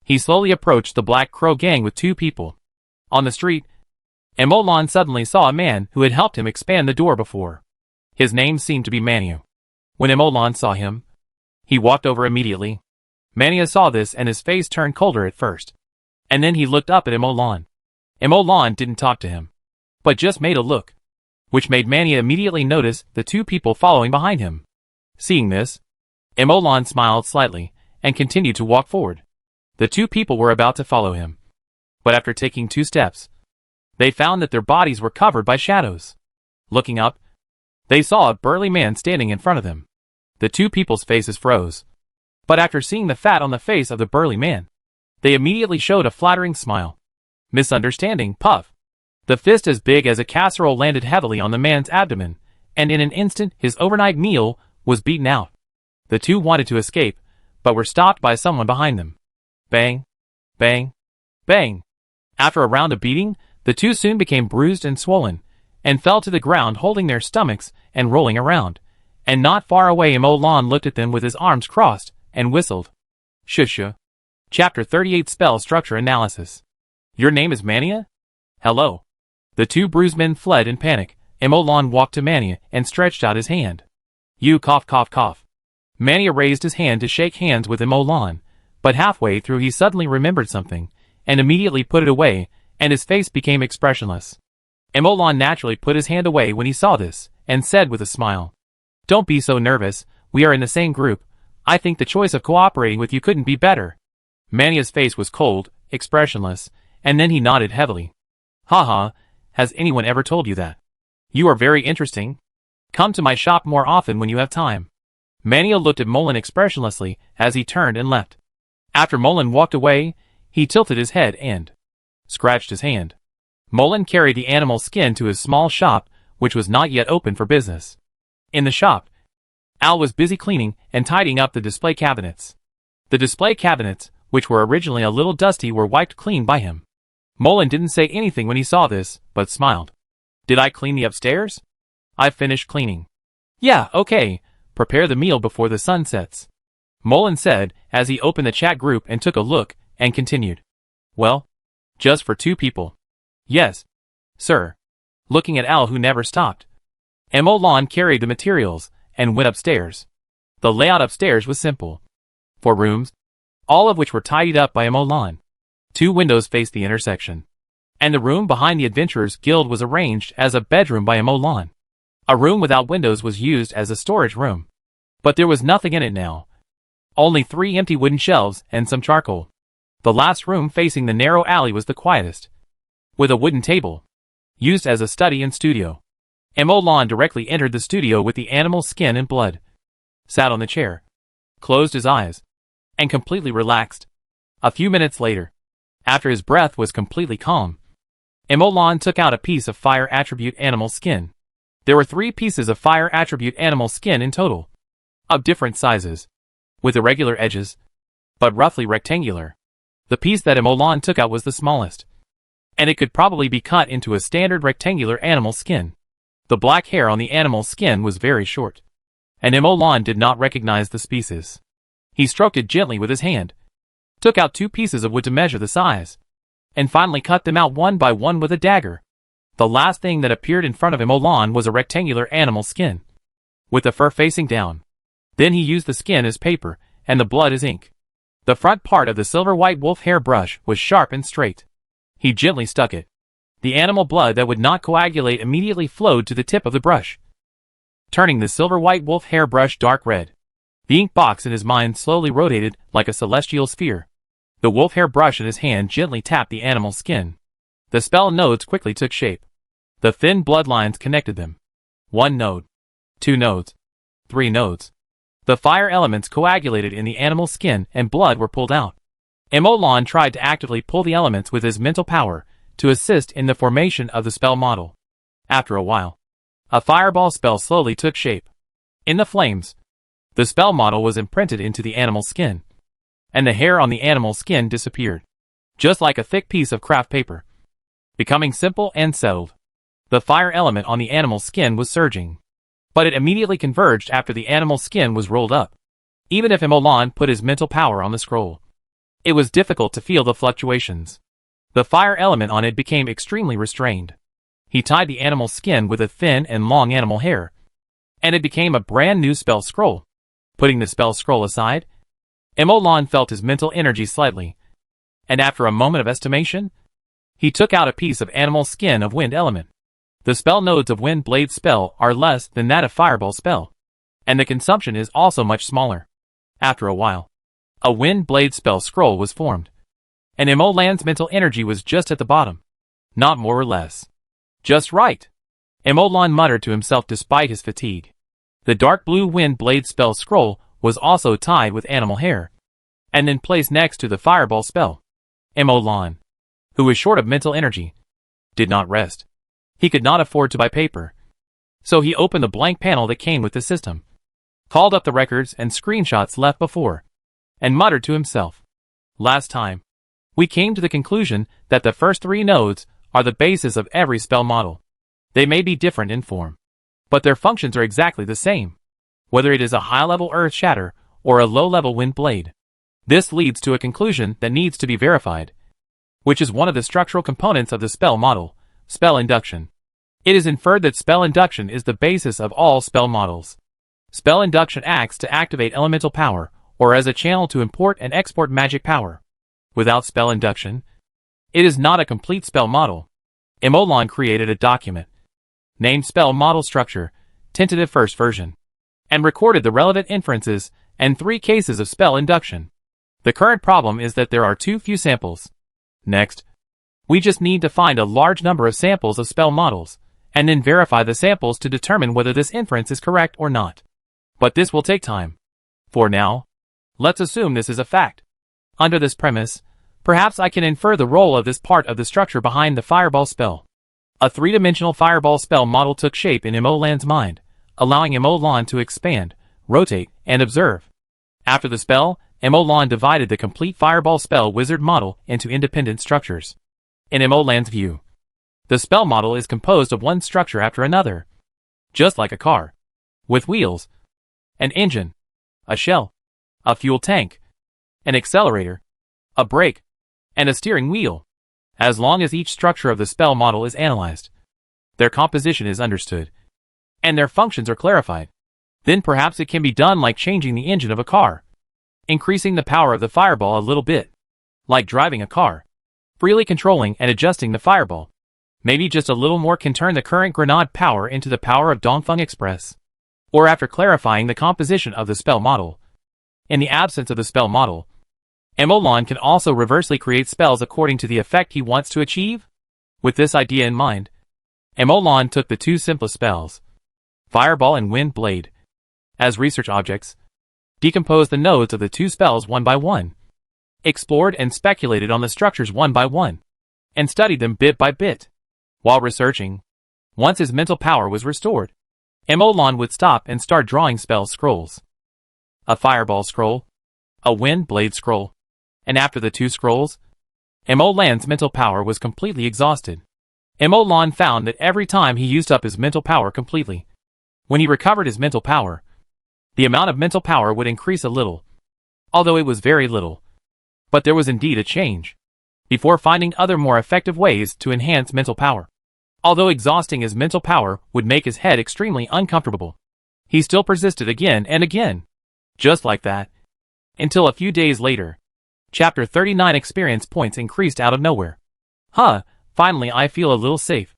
He slowly approached the Black Crow gang with 2 people. On the street, Emolan suddenly saw a man who had helped him expand the door before. His name seemed to be Manu. When Emolan saw him, he walked over immediately. Mania saw this and his face turned colder at first. And then he looked up at Emolan. Emolan didn't talk to him, but just made a look, which made Mania immediately notice the 2 people following behind him. Seeing this, Emolan smiled slightly and continued to walk forward. The 2 people were about to follow him, but after taking 2 steps, they found that their bodies were covered by shadows. Looking up, they saw a burly man standing in front of them. The 2 people's faces froze, but after seeing the fat on the face of the burly man, they immediately showed a flattering smile. Misunderstanding, puff. The fist as big as a casserole landed heavily on the man's abdomen, and in an instant his overnight meal was beaten out. The 2 wanted to escape, but were stopped by someone behind them. Bang, bang, bang. After a round of beating, the 2 soon became bruised and swollen, and fell to the ground holding their stomachs and rolling around. And not far away Emolan looked at them with his arms crossed, and whistled. Shusha. Chapter 38 Spell Structure Analysis. Your name is Mania? Hello. The 2 bruised men fled in panic. Emolan walked to Mania and stretched out his hand. You cough cough cough. Mania raised his hand to shake hands with Emolan, but halfway through he suddenly remembered something, and immediately put it away, and his face became expressionless. Emolon naturally put his hand away when he saw this, and said with a smile, "Don't be so nervous, we are in the same group. I think the choice of cooperating with you couldn't be better." Mania's face was cold, expressionless, and then he nodded heavily. "Haha, has anyone ever told you that? You are very interesting. Come to my shop more often when you have time." Mania looked at Molin expressionlessly as he turned and left. After Molin walked away, he tilted his head and scratched his hand. Molin carried the animal skin to his small shop, which was not yet open for business. In the shop, Al was busy cleaning and tidying up the display cabinets. The display cabinets, which were originally a little dusty, were wiped clean by him. Molin didn't say anything when he saw this, but smiled. "Did I clean the upstairs?" "I've finished cleaning." "Yeah, okay. Prepare the meal before the sun sets," Molin said as he opened the chat group and took a look, and continued. "Well, just for 2 people." "Yes, sir." Looking at Al, who never stopped, Emolon carried the materials and went upstairs. The layout upstairs was simple. 4 rooms, all of which were tidied up by Emolon. 2 windows faced the intersection, and the room behind the Adventurers Guild was arranged as a bedroom by Emolon. A room without windows was used as a storage room, but there was nothing in it now. Only 3 empty wooden shelves and some charcoal. The last room facing the narrow alley was the quietest, with a wooden table, used as a study and studio. Emolon directly entered the studio with the animal skin and blood, sat on the chair, closed his eyes, and completely relaxed. A few minutes later, after his breath was completely calm, Emolon took out a piece of fire attribute animal skin. There were 3 pieces of fire attribute animal skin in total, of different sizes, with irregular edges, but roughly rectangular. The piece that Emolon took out was the smallest, and it could probably be cut into a standard rectangular animal skin. The black hair on the animal skin was very short, and Emolon did not recognize the species. He stroked it gently with his hand, took out 2 pieces of wood to measure the size, and finally cut them out one by one with a dagger. The last thing that appeared in front of Emolon was a rectangular animal skin, with the fur facing down. Then he used the skin as paper, and the blood as ink. The front part of the silver-white wolf hair brush was sharp and straight. He gently stuck it. The animal blood that would not coagulate immediately flowed to the tip of the brush, turning the silver-white wolf hair brush dark red. The ink box in his mind slowly rotated like a celestial sphere. The wolf hair brush in his hand gently tapped the animal skin. The spell nodes quickly took shape. The thin bloodlines connected them. 1 node, 2 nodes, 3 nodes. The fire elements coagulated in the animal skin and blood were pulled out. Emolon tried to actively pull the elements with his mental power to assist in the formation of the spell model. After a while, a fireball spell slowly took shape. In the flames, the spell model was imprinted into the animal skin, and the hair on the animal skin disappeared, just like a thick piece of craft paper, becoming simple and settled. The fire element on the animal skin was surging, but it immediately converged after the animal skin was rolled up. Even if Emolon put his mental power on the scroll, it was difficult to feel the fluctuations. The fire element on it became extremely restrained. He tied the animal skin with a thin and long animal hair, and it became a brand new spell scroll. Putting the spell scroll aside, Emolon felt his mental energy slightly, and after a moment of estimation, he took out a piece of animal skin of wind element. The spell nodes of Wind Blade spell are less than that of Fireball spell, and the consumption is also much smaller. After a while, a Wind Blade spell scroll was formed, and Emolon's mental energy was just at the bottom. Not more or less. Just right. Emolon muttered to himself despite his fatigue. The dark blue Wind Blade spell scroll was also tied with animal hair, and then placed next to the Fireball spell. Emolon, who was short of mental energy, did not rest. He could not afford to buy paper, so he opened the blank panel that came with the system, called up the records and screenshots left before, and muttered to himself. Last time, we came to the conclusion that the first 3 nodes are the basis of every spell model. They may be different in form, but their functions are exactly the same, whether it is a high-level Earth Shatter or a low-level Wind Blade. This leads to a conclusion that needs to be verified, which is one of the structural components of the spell model, spell induction. It is inferred that spell induction is the basis of all spell models. Spell induction acts to activate elemental power, or as a channel to import and export magic power. Without spell induction, It is not a complete spell model. Emolon created a document named Spell Model Structure, tentative first version, and recorded the relevant inferences and 3 cases of spell induction. The current problem is that there are too few samples. Next, we just need to find a large number of samples of spell models, and then verify the samples to determine whether this inference is correct or not. But this will take time. For now, let's assume this is a fact. Under this premise, perhaps I can infer the role of this part of the structure behind the fireball spell. A 3-dimensional fireball spell model took shape in Emolan's mind, allowing Emolon to expand, rotate, and observe. After the spell, Emolon divided the complete fireball spell wizard model into independent structures. In Emolan's view, the spell model is composed of one structure after another, just like a car, with wheels, an engine, a shell, a fuel tank, an accelerator, a brake, and a steering wheel. As long as each structure of the spell model is analyzed, their composition is understood, and their functions are clarified, then perhaps it can be done like changing the engine of a car, increasing the power of the fireball a little bit, like driving a car, freely controlling and adjusting the fireball. Maybe just a little more can turn the current grenade power into the power of Dongfeng Express. Or after clarifying the composition of the spell model, in the absence of the spell model, Emolon can also reversely create spells according to the effect he wants to achieve. With this idea in mind, Emolon took the 2 simplest spells, Fireball and Wind Blade, as research objects, decomposed the nodes of the 2 spells one by one, explored and speculated on the structures one by one, and studied them bit by bit. While researching, once his mental power was restored, Emolon would stop and start drawing spell scrolls. A fireball scroll, a wind blade scroll, and after the 2 scrolls, Emolon's mental power was completely exhausted. Emolon found that every time he used up his mental power completely, when he recovered his mental power, the amount of mental power would increase a little, although it was very little. But there was indeed a change. Before finding other more effective ways to enhance mental power, although exhausting his mental power would make his head extremely uncomfortable, he still persisted again and again, just like that, until a few days later, Chapter 39 experience points increased out of nowhere. Finally I feel a little safe.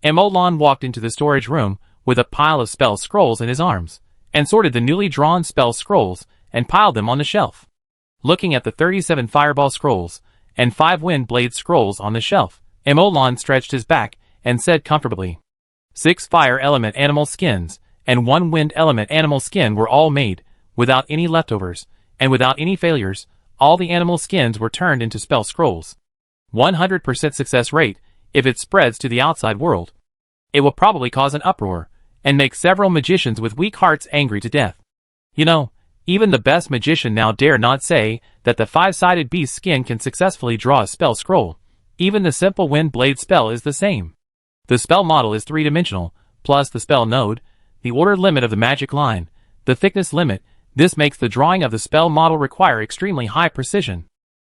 Emolon walked into the storage room with a pile of spell scrolls in his arms, and sorted the newly drawn spell scrolls and piled them on the shelf. Looking at the 37 fireball scrolls and 5 wind blade scrolls on the shelf, Emolon stretched his back and said comfortably, 6 fire element animal skins and 1 wind element animal skin were all made, without any leftovers, and without any failures. All the animal skins were turned into spell scrolls. 100% success rate. If it spreads to the outside world, it will probably cause an uproar, and make several magicians with weak hearts angry to death. You know, even the best magician now dare not say that the 5-sided beast skin can successfully draw a spell scroll. Even the simple wind blade spell is the same. The spell model is 3-dimensional, plus the spell node, the order limit of the magic line, the thickness limit. This makes the drawing of the spell model require extremely high precision.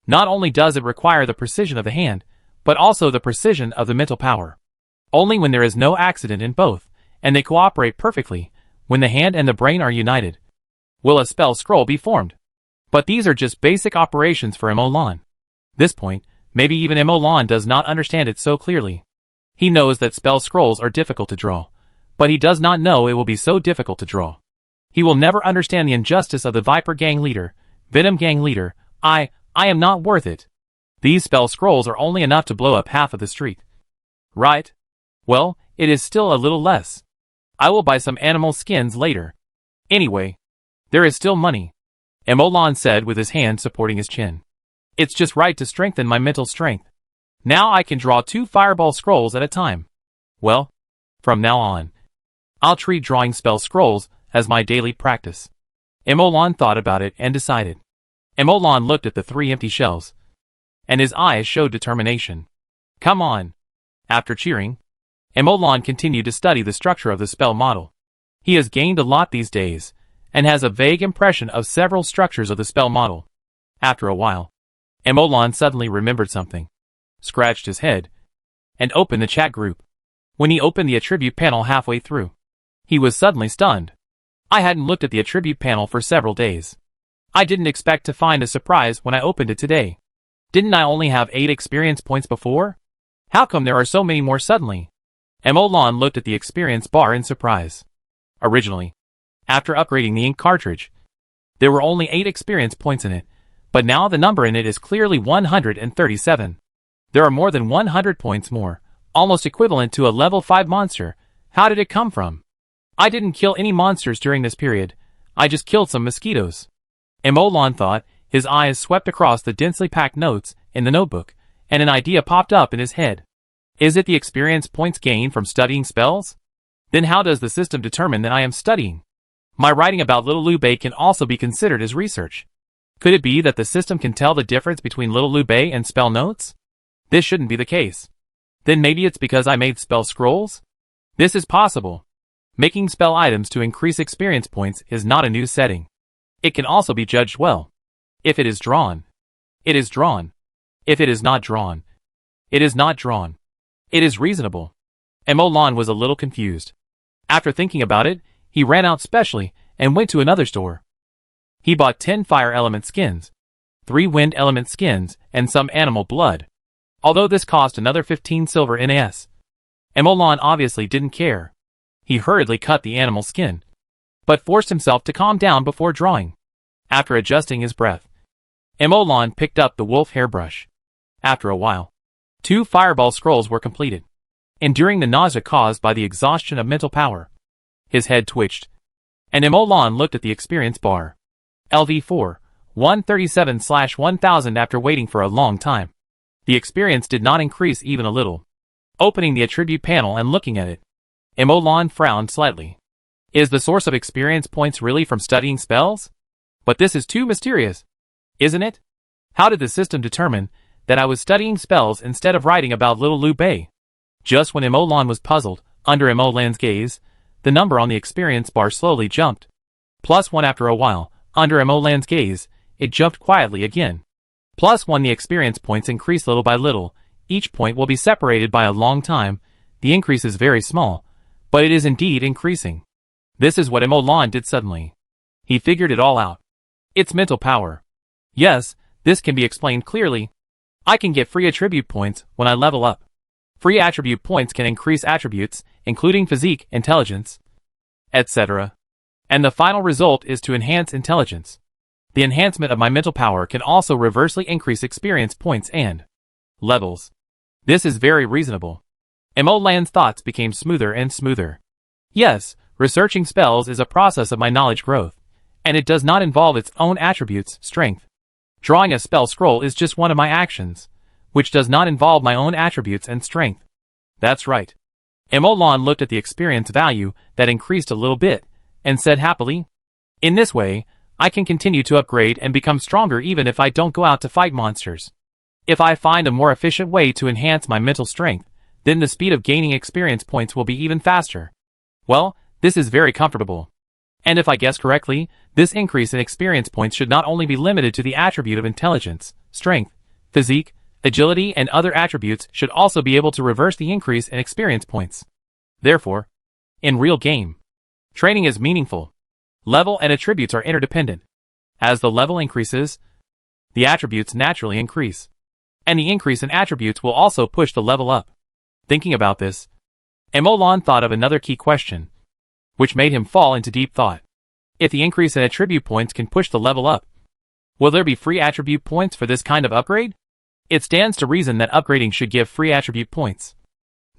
Not only does it require the precision of the hand, but also the precision of the mental power. Only when there is no accident in both, and they cooperate perfectly, when the hand and the brain are united, will a spell scroll be formed. But these are just basic operations for Emolon. This point, maybe even Emolon does not understand it so clearly. He knows that spell scrolls are difficult to draw, but he does not know it will be so difficult to draw. He will never understand the injustice of the Viper Gang leader, Venom Gang leader. I am not worth it. These spell scrolls are only enough to blow up half of the street. Right? Well, it is still a little less. I will buy some animal skins later. Anyway, there is still money, Emolon said with his hand supporting his chin. It's just right to strengthen my mental strength. Now I can draw 2 fireball scrolls at a time. Well, from now on, I'll treat drawing spell scrolls as my daily practice. Emolon thought about it and decided. Emolon looked at the 3 empty shells, and his eyes showed determination. Come on. After cheering, Emolon continued to study the structure of the spell model. He has gained a lot these days, and has a vague impression of several structures of the spell model. After a while, Emolon suddenly remembered something, scratched his head, and opened the chat group. When he opened the attribute panel halfway through, he was suddenly stunned. I hadn't looked at the attribute panel for several days. I didn't expect to find a surprise when I opened it today. Didn't I only have 8 experience points before? How come there are so many more suddenly? Emolan looked at the experience bar in surprise. Originally, after upgrading the ink cartridge, there were only 8 experience points in it, but now the number in it is clearly 137. There are more than 100 points more, almost equivalent to a level 5 monster. How did it come from? I didn't kill any monsters during this period, I just killed some mosquitoes. Emolan thought. His eyes swept across the densely packed notes in the notebook, and an idea popped up in his head. Is it the experience points gained from studying spells? Then how does the system determine that I am studying? My writing about Little Liu can also be considered as research. Could it be that the system can tell the difference between Little Liu and spell notes? This shouldn't be the case. Then maybe it's because I made spell scrolls? This is possible. Making spell items to increase experience points is not a new setting. It can also be judged well. If it is drawn, it is drawn. If it is not drawn, it is not drawn. It is reasonable. Emolan was a little confused. After thinking about it, he ran out specially and went to another store. He bought 10 fire element skins, 3 wind element skins, and some animal blood. Although this cost another 15 silver NAS. Emolan obviously didn't care. He hurriedly cut the animal skin, but forced himself to calm down before drawing. After adjusting his breath, Emolan picked up the wolf hairbrush. After a while, 2 fireball scrolls were completed. Enduring the nausea caused by the exhaustion of mental power, his head twitched, and Emolan looked at the experience bar. LV4, 137/1000. After waiting for a long time, the experience did not increase even a little. Opening the attribute panel and looking at it, Emolan frowned slightly. Is the source of experience points really from studying spells? But this is too mysterious, isn't it? How did the system determine that I was studying spells instead of writing about Little Liu Bei? Just when Emolan was puzzled, under Emolan's gaze, the number on the experience bar slowly jumped. +1 after a while, under Emolan's gaze, it jumped quietly again. +1 the experience points increase little by little, each point will be separated by a long time, the increase is very small, but it is indeed increasing. This is what Emolan did suddenly. He figured it all out. It's mental power. Yes, this can be explained clearly. I can get free attribute points when I level up. Free attribute points can increase attributes, including physique, intelligence, etc. And the final result is to enhance intelligence. The enhancement of my mental power can also reversely increase experience points and levels. This is very reasonable. Emolan's thoughts became smoother and smoother. Yes, researching spells is a process of my knowledge growth, and it does not involve its own attributes, strength. Drawing a spell scroll is just one of my actions, which does not involve my own attributes and strength. That's right. Emolan looked at the experience value that increased a little bit, and said happily, in this way, I can continue to upgrade and become stronger even if I don't go out to fight monsters. If I find a more efficient way to enhance my mental strength, then the speed of gaining experience points will be even faster. Well, this is very comfortable. And if I guess correctly, this increase in experience points should not only be limited to the attribute of intelligence, strength, physique, agility, and other attributes should also be able to reverse the increase in experience points. Therefore, in real game, training is meaningful. Level and attributes are interdependent. As the level increases, the attributes naturally increase. And the increase in attributes will also push the level up. Thinking about this, Emolan thought of another key question, which made him fall into deep thought. If the increase in attribute points can push the level up, will there be free attribute points for this kind of upgrade? It stands to reason that upgrading should give free attribute points,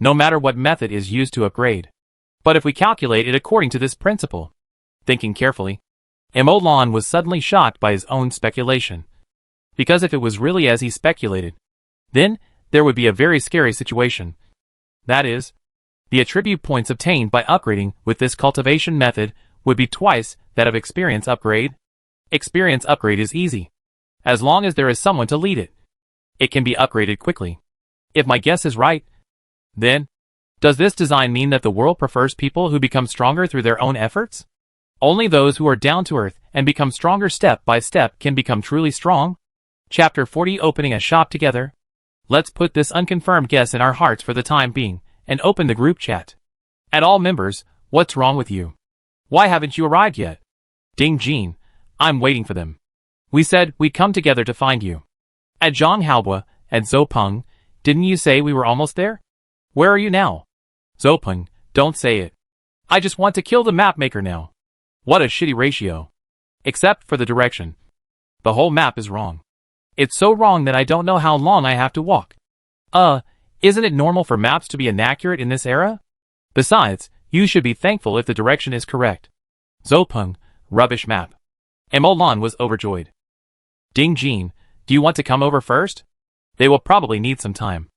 no matter what method is used to upgrade. But if we calculate it according to this principle, thinking carefully, Emolan was suddenly shocked by his own speculation. Because if it was really as he speculated, then there would be a very scary situation. That is, the attribute points obtained by upgrading with this cultivation method would be twice that of experience upgrade. Experience upgrade is easy, as long as there is someone to lead it. It can be upgraded quickly. If my guess is right, then, does this design mean that the world prefers people who become stronger through their own efforts? Only those who are down to earth and become stronger step by step can become truly strong? Chapter 40 Opening a shop together. Let's put this unconfirmed guess in our hearts for the time being, and open the group chat. At all members, what's wrong with you? Why haven't you arrived yet? Ding Jean, I'm waiting for them. We said we'd come together to find you. At Zhang Haobua and Zhou Peng, didn't you say we were almost there? Where are you now? Zhou Peng, don't say it. I just want to kill the map maker now. What a shitty ratio. Except for the direction. The whole map is wrong. It's so wrong that I don't know how long I have to walk. Isn't it normal for maps to be inaccurate in this era? Besides, you should be thankful if the direction is correct. Zhou Peng, rubbish map. Emolan was overjoyed. Ding Jin, do you want to come over first? They will probably need some time.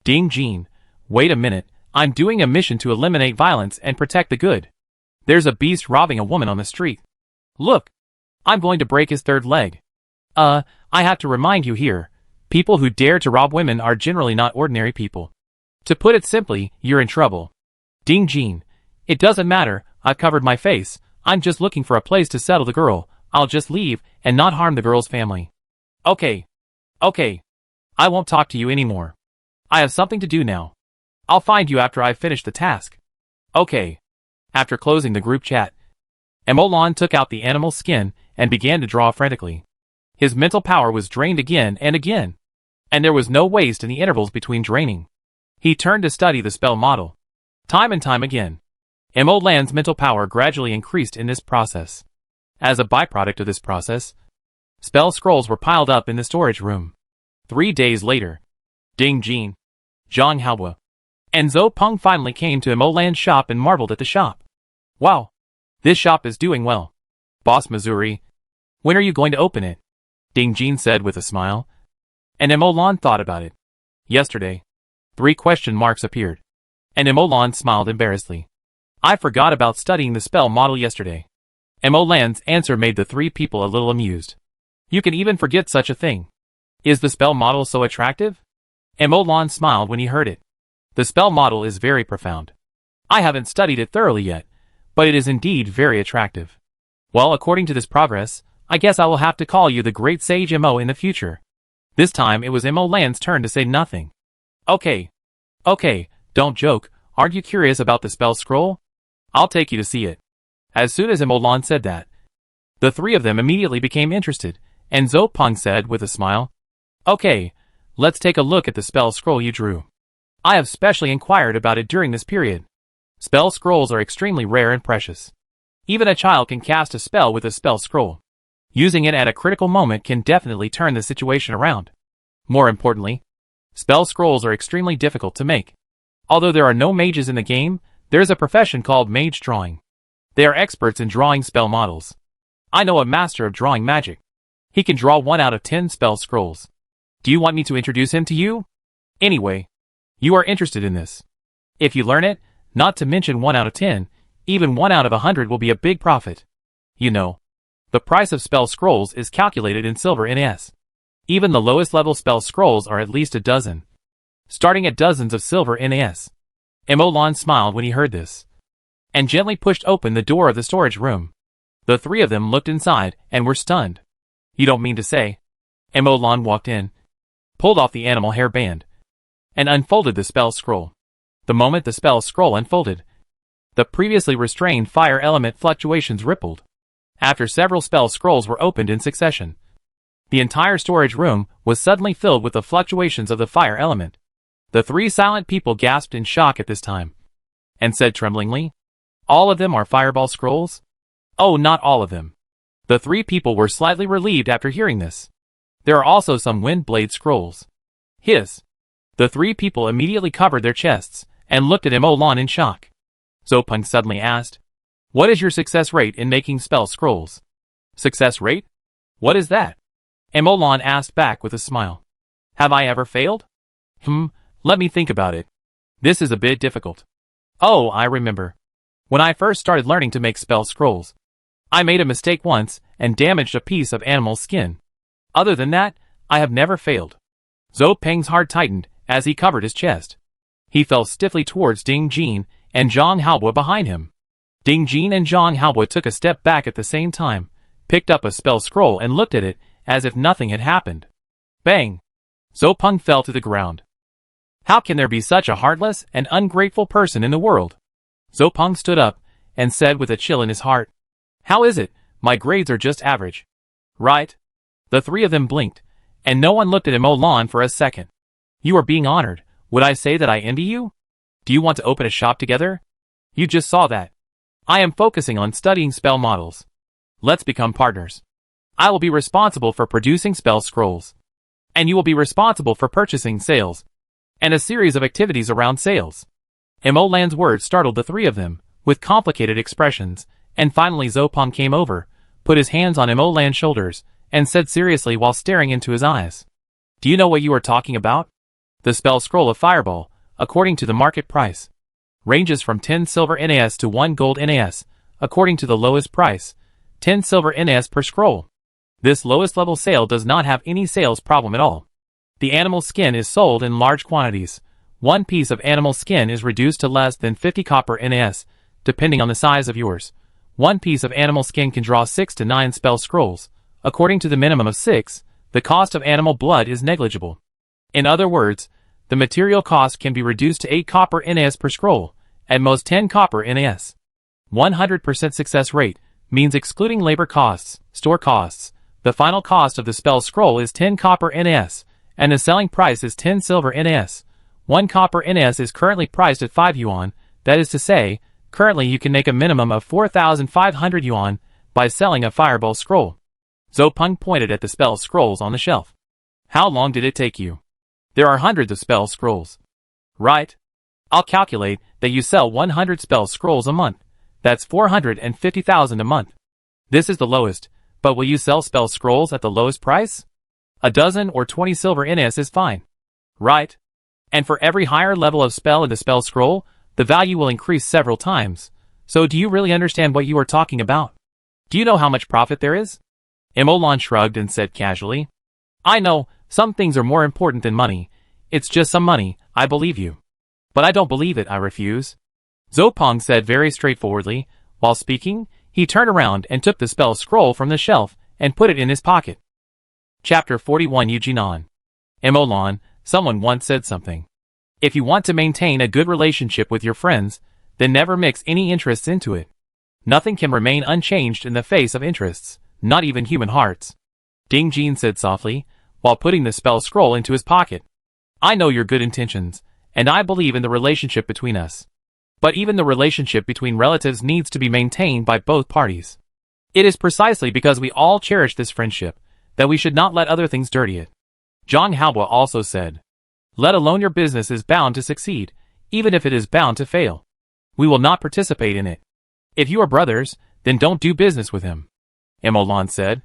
Ding Jin, wait a minute, I'm doing a mission to eliminate violence and protect the good. There's a beast robbing a woman on the street. Look, I'm going to break his third leg. I have to remind you here, people who dare to rob women are generally not ordinary people. To put it simply, you're in trouble. Ding Jin, it doesn't matter, I've covered my face, I'm just looking for a place to settle the girl, I'll just leave and not harm the girl's family. Okay. I won't talk to you anymore. I have something to do now. I'll find you after I've finished the task. Okay. After closing the group chat, Emolan took out the animal's skin and began to draw frantically. His mental power was drained again and again, and there was no waste in the intervals between draining. He turned to study the spell model. Time and time again, Emolan's mental power gradually increased in this process. As a byproduct of this process, spell scrolls were piled up in the storage room. 3 days later, Ding Jin, Zhang Haobua, and Zhou Peng finally came to Emolan's shop and marveled at the shop. Wow, this shop is doing well. Boss Missouri, when are you going to open it? Ding Jin said with a smile. And Emolan thought about it. Yesterday. 3 question marks appeared. And Emolan smiled embarrassedly. I forgot about studying the spell model yesterday. Emolan's answer made the 3 people a little amused. You can even forget such a thing. Is the spell model so attractive? Emolan smiled when he heard it. The spell model is very profound. I haven't studied it thoroughly yet, but it is indeed very attractive. Well, according to this progress, I guess I will have to call you the Great Sage Mo in the future. This time it was Emolan's turn to say nothing. Okay, don't joke, aren't you curious about the spell scroll? I'll take you to see it. As soon as Emolan said that, the 3 of them immediately became interested, and Zhou Peng said with a smile, Okay, let's take a look at the spell scroll you drew. I have specially inquired about it during this period. Spell scrolls are extremely rare and precious. Even a child can cast a spell with a spell scroll. Using it at a critical moment can definitely turn the situation around. More importantly, spell scrolls are extremely difficult to make. Although there are no mages in the game, there is a profession called mage drawing. They are experts in drawing spell models. I know a master of drawing magic. He can draw 1 out of 10 spell scrolls. Do you want me to introduce him to you? Anyway, you are interested in this. If you learn it, not to mention 1 out of 10, even 1 out of 100 will be a big profit. You know, the price of spell scrolls is calculated in silver NS. Even the lowest level spell scrolls are at least a dozen, starting at dozens of silver NS. Emolan smiled when he heard this, and gently pushed open the door of the storage room. The 3 of them looked inside and were stunned. You don't mean to say? Emolan walked in, pulled off the animal hair band, and unfolded the spell scroll. The moment the spell scroll unfolded, the previously restrained fire element fluctuations rippled. After several spell scrolls were opened in succession, the entire storage room was suddenly filled with the fluctuations of the fire element. The 3 silent people gasped in shock at this time, and said tremblingly, All of them are fireball scrolls? Oh, not all of them. The 3 people were slightly relieved after hearing this. There are also some wind blade scrolls. Hiss. The 3 people immediately covered their chests, and looked at Emolan in shock. Zhou Peng suddenly asked, What is your success rate in making spell scrolls? Success rate? What is that? Emolan asked back with a smile. Have I ever failed? Let me think about it. This is a bit difficult. Oh, I remember. When I first started learning to make spell scrolls, I made a mistake once and damaged a piece of animal skin. Other than that, I have never failed. Zhou Peng's heart tightened as he covered his chest. He fell stiffly towards Ding Jin and Zhang Haobua behind him. Ding Jin and Zhang Haobua took a step back at the same time, picked up a spell scroll and looked at it as if nothing had happened. Bang! Zhou Peng fell to the ground. How can there be such a heartless and ungrateful person in the world? Zhou Peng stood up and said with a chill in his heart, How is it? My grades are just average. Right? The 3 of them blinked, And no one looked at Emolan for a second. You are being honored. Would I say that I envy you? Do you want to open a shop together? You just saw that. I am focusing on studying spell models. Let's become partners. I will be responsible for producing spell scrolls. And you will be responsible for purchasing sales. And a series of activities around sales. Emolan's words startled the three of them, with complicated expressions, and finally Zopong came over, put his hands on Emolan's shoulders, and said seriously while staring into his eyes. Do you know what you are talking about? The spell scroll of Fireball, according to the market price, ranges from 10 silver NAS to 1 gold NAS, according to the lowest price, 10 silver NAS per scroll. This lowest level sale does not have any sales problem at all. The animal skin is sold in large quantities. One piece of animal skin is reduced to less than 50 copper NAS, depending on the size of yours. One piece of animal skin can draw 6 to 9 spell scrolls. According to the minimum of 6, the cost of animal blood is negligible. In other words, the material cost can be reduced to 8 copper NAS per scroll, at most 10 copper NAS. 100% success rate means excluding labor costs, store costs. The final cost of the spell scroll is 10 copper NAS, and the selling price is 10 silver NAS. 1 copper NAS is currently priced at 5 yuan, that is to say, currently you can make a minimum of 4,500 yuan by selling a fireball scroll. Zopong pointed at the spell scrolls on the shelf. How long did it take you? There are hundreds of spell scrolls. Right? I'll calculate that you sell 100 spell scrolls a month. That's 450,000 a month. This is the lowest, but will you sell spell scrolls at the lowest price? A dozen or 20 silver NAS is fine. Right? And for every higher level of spell in the spell scroll, the value will increase several times. So do you really understand what you are talking about? Do you know how much profit there is? Emolan shrugged and said casually. I know, some things are more important than money. It's just some money, I believe you. But I don't believe it, I refuse. Zopong said very straightforwardly. While speaking, he turned around and took the spell scroll from the shelf and put it in his pocket. Chapter 41 Eugenon. Emolan, someone once said something. If you want to maintain a good relationship with your friends, then never mix any interests into it. Nothing can remain unchanged in the face of interests, not even human hearts. Ding Jin said softly, while putting the spell scroll into his pocket. I know your good intentions, and I believe in the relationship between us. But even the relationship between relatives needs to be maintained by both parties. It is precisely because we all cherish this friendship that we should not let other things dirty it. Zhang Haobo also said, let alone your business is bound to succeed, even if it is bound to fail. We will not participate in it. If you are brothers, then don't do business with him. Emolan said.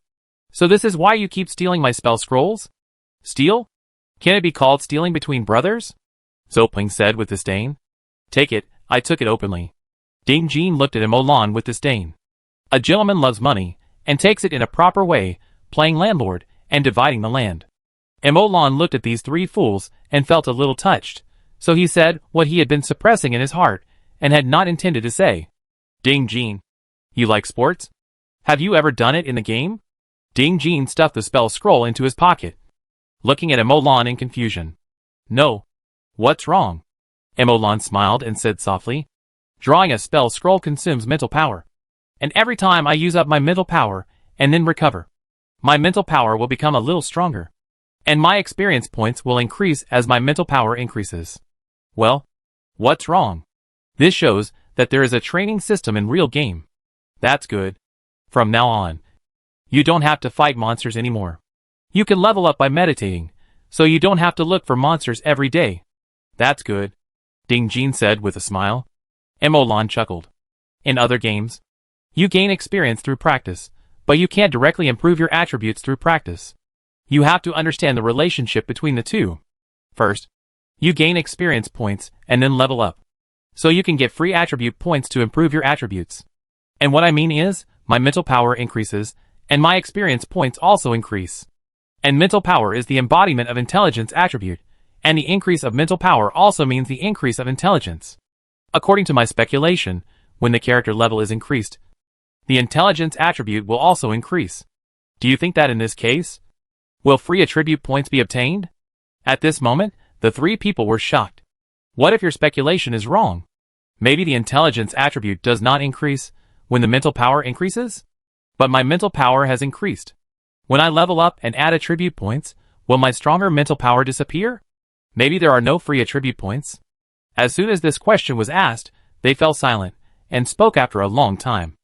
So this is why you keep stealing my spell scrolls? Steal? Can it be called stealing between brothers? Zopong said with disdain. Take it, I took it openly. Ding Jin looked at Emolan with disdain. A gentleman loves money, and takes it in a proper way, playing landlord, and dividing the land. Emolan looked at these three fools, and felt a little touched, so he said what he had been suppressing in his heart, and had not intended to say. Ding Jin. You like sports? Have you ever done it in the game? Ding Jin stuffed the spell scroll into his pocket, looking at Emolan in confusion. No. What's wrong? Emolan smiled and said softly. Drawing a spell scroll consumes mental power. And every time I use up my mental power, and then recover, my mental power will become a little stronger. And my experience points will increase as my mental power increases. Well, what's wrong? This shows that there is a training system in real game. That's good. From now on, you don't have to fight monsters anymore. You can level up by meditating, so you don't have to look for monsters every day. That's good, Ding Jin said with a smile. Emolan chuckled. In other games, you gain experience through practice, but you can't directly improve your attributes through practice. You have to understand the relationship between the two. First, you gain experience points and then level up, so you can get free attribute points to improve your attributes. And what I mean is, my mental power increases, and my experience points also increase. And mental power is the embodiment of intelligence attribute, and the increase of mental power also means the increase of intelligence. According to my speculation, when the character level is increased, the intelligence attribute will also increase. Do you think that in this case, will free attribute points be obtained? At this moment, the three people were shocked. What if your speculation is wrong? Maybe the intelligence attribute does not increase when the mental power increases? But my mental power has increased. When I level up and add attribute points, Will my stronger mental power disappear? Maybe there are no free attribute points. As soon as this question was asked, they fell silent, and spoke after a long time.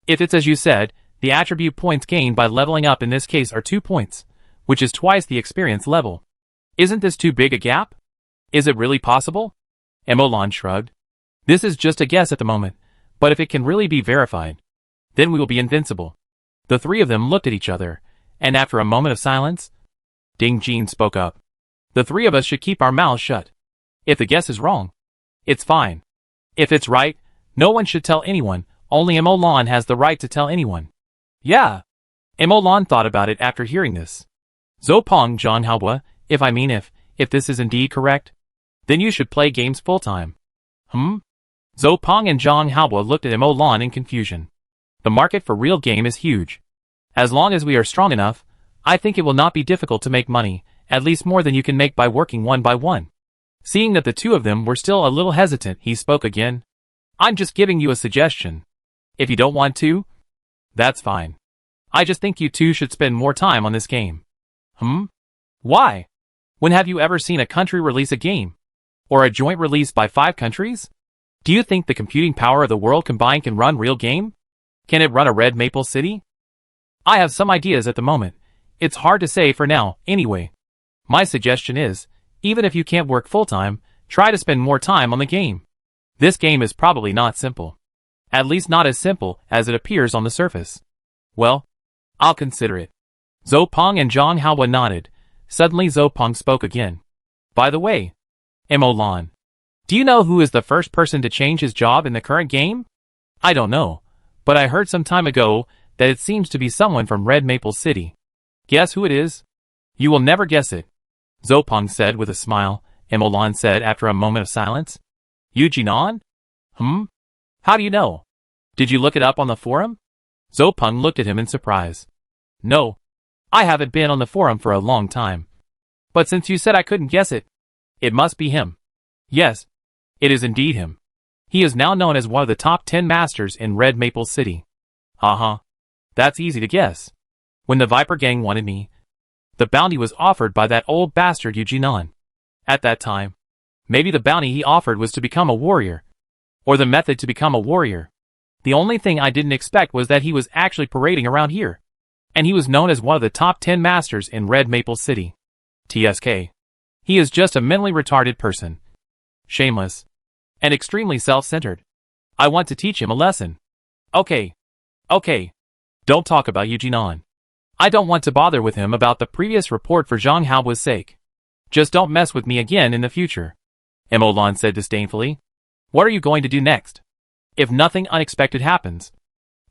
If it's as you said, the attribute points gained by leveling up in this case are 2 points, which is twice the experience level. Isn't this too big a gap? Is it really possible? Emolan shrugged. This is just a guess at the moment, but if it can really be verified, then we will be invincible. The three of them looked at each other, and after a moment of silence, Ding Jin spoke up. The three of us should keep our mouths shut. If the guess is wrong, it's fine. If it's right, no one should tell anyone, only Emolan has the right to tell anyone. Yeah. Emolan thought about it after hearing this. Zopong Zhang Haobua, if this is indeed correct, then you should play games full-time. Zopong and Zhang Haobua looked at Emolan in confusion. The market for real game is huge. As long as we are strong enough, I think it will not be difficult to make money, at least more than you can make by working one by one. Seeing that the two of them were still a little hesitant, he spoke again. I'm just giving you a suggestion. If you don't want to, that's fine. I just think you two should spend more time on this game. Why? When have you ever seen a country release a game? Or a joint release by 5 countries? Do you think the computing power of the world combined can run real game? Can it run a Red Maple City? I have some ideas at the moment. It's hard to say for now, anyway. My suggestion is, even if you can't work full-time, try to spend more time on the game. This game is probably not simple. At least not as simple as it appears on the surface. Well, I'll consider it. Zopong and Zhang Haobua nodded. Suddenly Zopong spoke again. By the way, Emolan, do you know who is the first person to change his job in the current game? I don't know, but I heard some time ago that it seems to be someone from Red Maple City. Guess who it is? You will never guess it. Zopong said with a smile. Emolan said after a moment of silence. Yujinan? How do you know? Did you look it up on the forum? Zopong looked at him in surprise. No. I haven't been on the forum for a long time. But since you said I couldn't guess it, it must be him. Yes, it is indeed him. He is now known as one of the top 10 masters in Red Maple City. That's easy to guess. When the Viper Gang wanted me, the bounty was offered by that old bastard Yujinan. At that time, maybe the bounty he offered was to become a warrior. Or the method to become a warrior. The only thing I didn't expect was that he was actually parading around here. And he was known as one of the top 10 masters in Red Maple City. TSK. He is just a mentally retarded person. Shameless. And extremely self-centered. I want to teach him a lesson. Okay. Don't talk about Yujinan. I don't want to bother with him about the previous report for Zhang Haobua's sake. Just don't mess with me again in the future. Emolan said disdainfully. What are you going to do next? If nothing unexpected happens,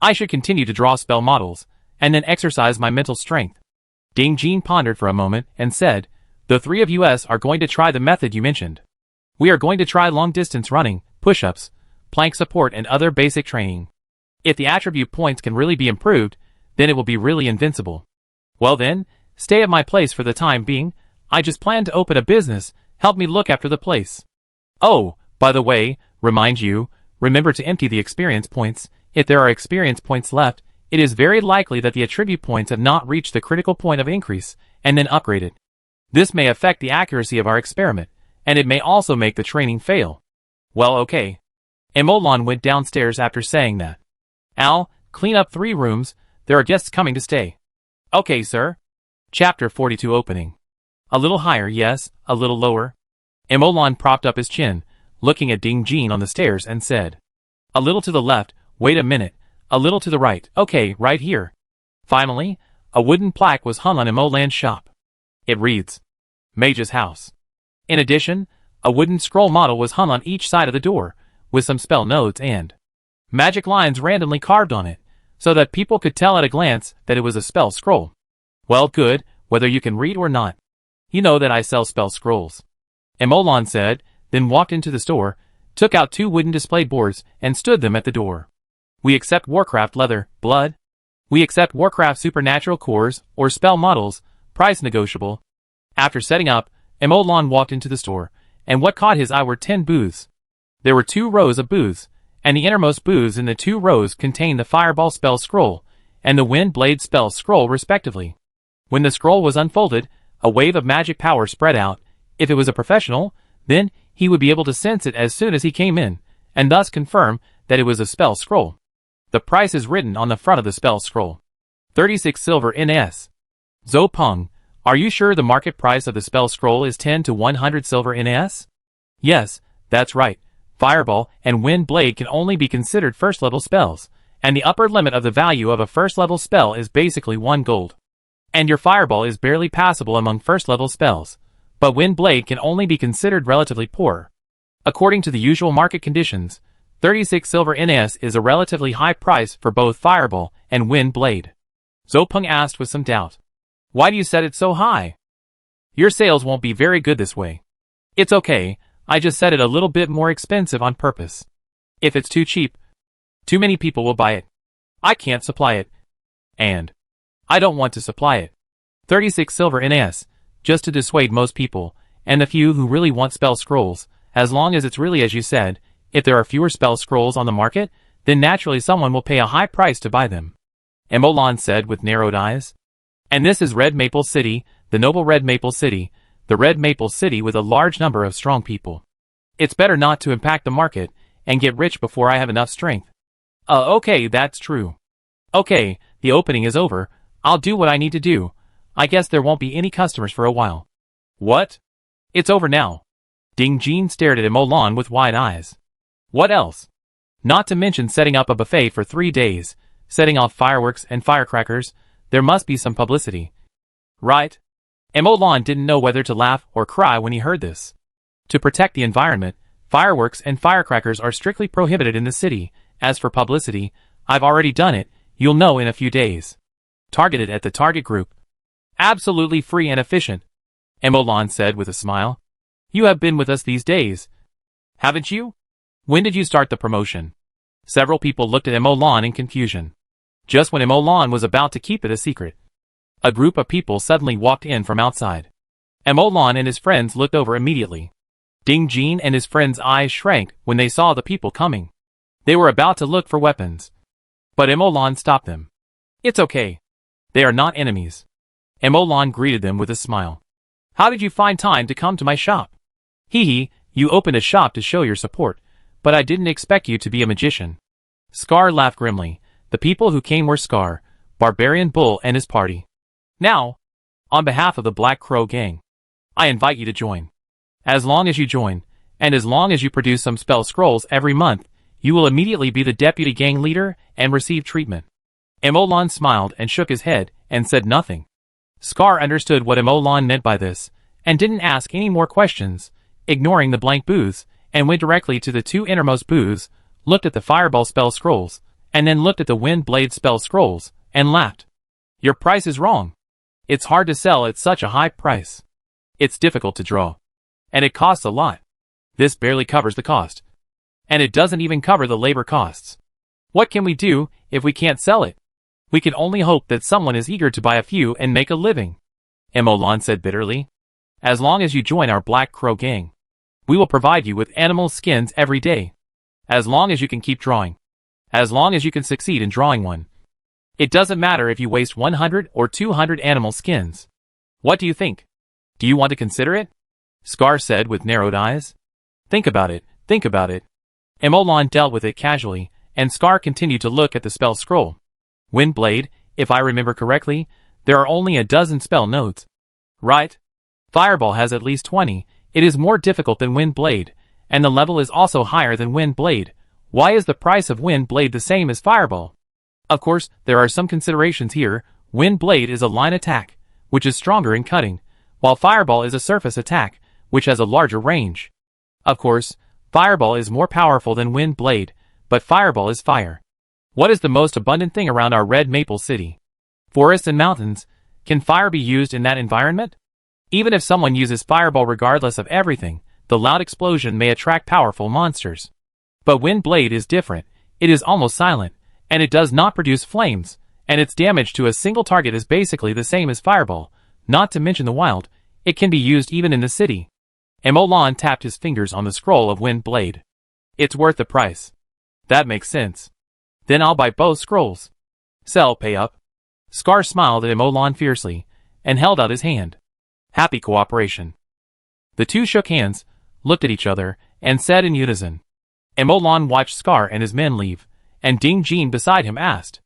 I should continue to draw spell models, and then exercise my mental strength. Ding Jin pondered for a moment and said, the three of us are going to try the method you mentioned. We are going to try long-distance running, push-ups, plank support and other basic training. If the attribute points can really be improved, then it will be really invincible. Well then, stay at my place for the time being. I just plan to open a business. Help me look after the place. Oh, by the way, remember to empty the experience points. If there are experience points left, it is very likely that the attribute points have not reached the critical point of increase, and then upgraded. This may affect the accuracy of our experiment, and it may also make the training fail. Well, okay. Emolan went downstairs after saying that. Al, clean up 3 rooms, there are guests coming to stay. Okay, sir. Chapter 42 Opening. A little higher, yes, a little lower. Emolan propped up his chin, looking at Ding Jin on the stairs and said. A little to the left, wait a minute, a little to the right, okay, right here. Finally, a wooden plaque was hung on Emolan's shop. It reads, Mage's House. In addition, a wooden scroll model was hung on each side of the door, with some spell notes and magic lines randomly carved on it, so that people could tell at a glance that it was a spell scroll. Well, good, whether you can read or not. You know that I sell spell scrolls. Emolan said, then walked into the store, took out 2 wooden display boards, and stood them at the door. We accept Warcraft leather, blood. We accept Warcraft supernatural cores, or spell models, price negotiable. After setting up, Emolan walked into the store, and what caught his eye were 10 booths. There were 2 rows of booths, and the innermost booths in the 2 rows contained the Fireball spell scroll, and the Wind Blade spell scroll respectively. When the scroll was unfolded, A wave of magic power spread out. If it was a professional, then he would be able to sense it as soon as he came in, and thus confirm that it was a spell scroll. The price is written on the front of the spell scroll. 36 silver NS. Zhou Peng, are you sure the market price of the spell scroll is 10 to 100 silver NS? Yes, that's right. Fireball and Wind Blade can only be considered first-level spells, and the upper limit of the value of a first-level spell is basically 1 gold. And your Fireball is barely passable among first-level spells, but Wind Blade can only be considered relatively poor. According to the usual market conditions, 36 silver NS is a relatively high price for both Fireball and Wind Blade. Zhou Peng asked with some doubt. Why do you set it so high? Your sales won't be very good this way. It's okay, I just set it a little bit more expensive on purpose. If it's too cheap, too many people will buy it. I can't supply it. And I don't want to supply it. 36 silver NS, just to dissuade most people, and the few who really want spell scrolls, as long as it's really as you said. If there are fewer spell scrolls on the market, then naturally someone will pay a high price to buy them. Emolan said with narrowed eyes. And this is Red Maple City, the noble Red Maple City, the Red Maple City with a large number of strong people. It's better not to impact the market and get rich before I have enough strength. Okay, that's true. Okay, the opening is over. I'll do what I need to do. I guess there won't be any customers for a while. What? It's over now. Ding Jin stared at Emolan with wide eyes. What else? Not to mention setting up a buffet for 3 days, setting off fireworks and firecrackers. There must be some publicity. Right? Emolan didn't know whether to laugh or cry when he heard this. To protect the environment, fireworks and firecrackers are strictly prohibited in the city. As for publicity, I've already done it, you'll know in a few days. Targeted at the target group. Absolutely free and efficient, Emolan said with a smile. You have been with us these days, haven't you? When did you start the promotion? Several people looked at Emolan in confusion. Just when Emolan was about to keep it a secret, a group of people suddenly walked in from outside. Emolan and his friends looked over immediately. Ding Jin and his friends' eyes shrank when they saw the people coming. They were about to look for weapons. But Emolan stopped them. It's okay. They are not enemies. Emolan greeted them with a smile. How did you find time to come to my shop? Hee hee, you opened a shop to show your support, but I didn't expect you to be a magician. Scar laughed grimly. The people who came were Scar, Barbarian Bull and his party. Now, on behalf of the Black Crow Gang, I invite you to join. As long as you join, and as long as you produce some spell scrolls every month, you will immediately be the deputy gang leader and receive treatment. Emolan smiled and shook his head and said nothing. Scar understood what Emolan meant by this, and didn't ask any more questions, ignoring the blank booths, and went directly to the 2 innermost booths, looked at the Fireball spell scrolls, and then looked at the Wind Blade spell scrolls, and laughed. Your price is wrong. It's hard to sell at such a high price. It's difficult to draw. And it costs a lot. This barely covers the cost. And it doesn't even cover the labor costs. What can we do if we can't sell it? We can only hope that someone is eager to buy a few and make a living. Emolan said bitterly. As long as you join our Black Crow Gang, we will provide you with animal skins every day. As long as you can keep drawing. As long as you can succeed in drawing one. It doesn't matter if you waste 100 or 200 animal skins. What do you think? Do you want to consider it? Scar said with narrowed eyes. Think about it, think about it. Emolan dealt with it casually, and Scar continued to look at the spell scroll. Wind Blade, if I remember correctly, there are only a dozen spell nodes. Right? Fireball has at least 20, it is more difficult than Wind Blade, and the level is also higher than Wind Blade. Why is the price of Wind Blade the same as Fireball? Of course, there are some considerations here. Wind Blade is a line attack, which is stronger in cutting, while Fireball is a surface attack, which has a larger range. Of course, Fireball is more powerful than Wind Blade, but Fireball is fire. What is the most abundant thing around our Red Maple City? Forests and mountains. Can fire be used in that environment? Even if someone uses Fireball regardless of everything, the loud explosion may attract powerful monsters. But Wind Blade is different. It is almost silent, and it does not produce flames, and its damage to a single target is basically the same as Fireball, not to mention the wild. It can be used even in the city. Emolan tapped his fingers on the scroll of Wind Blade. It's worth the price. That makes sense. Then I'll buy both scrolls. Sell, pay up. Scar smiled at Emolan fiercely, and held out his hand. Happy cooperation. The two shook hands, looked at each other, and said in unison. Emolan watched Scar and his men leave, and Ding Jin beside him asked,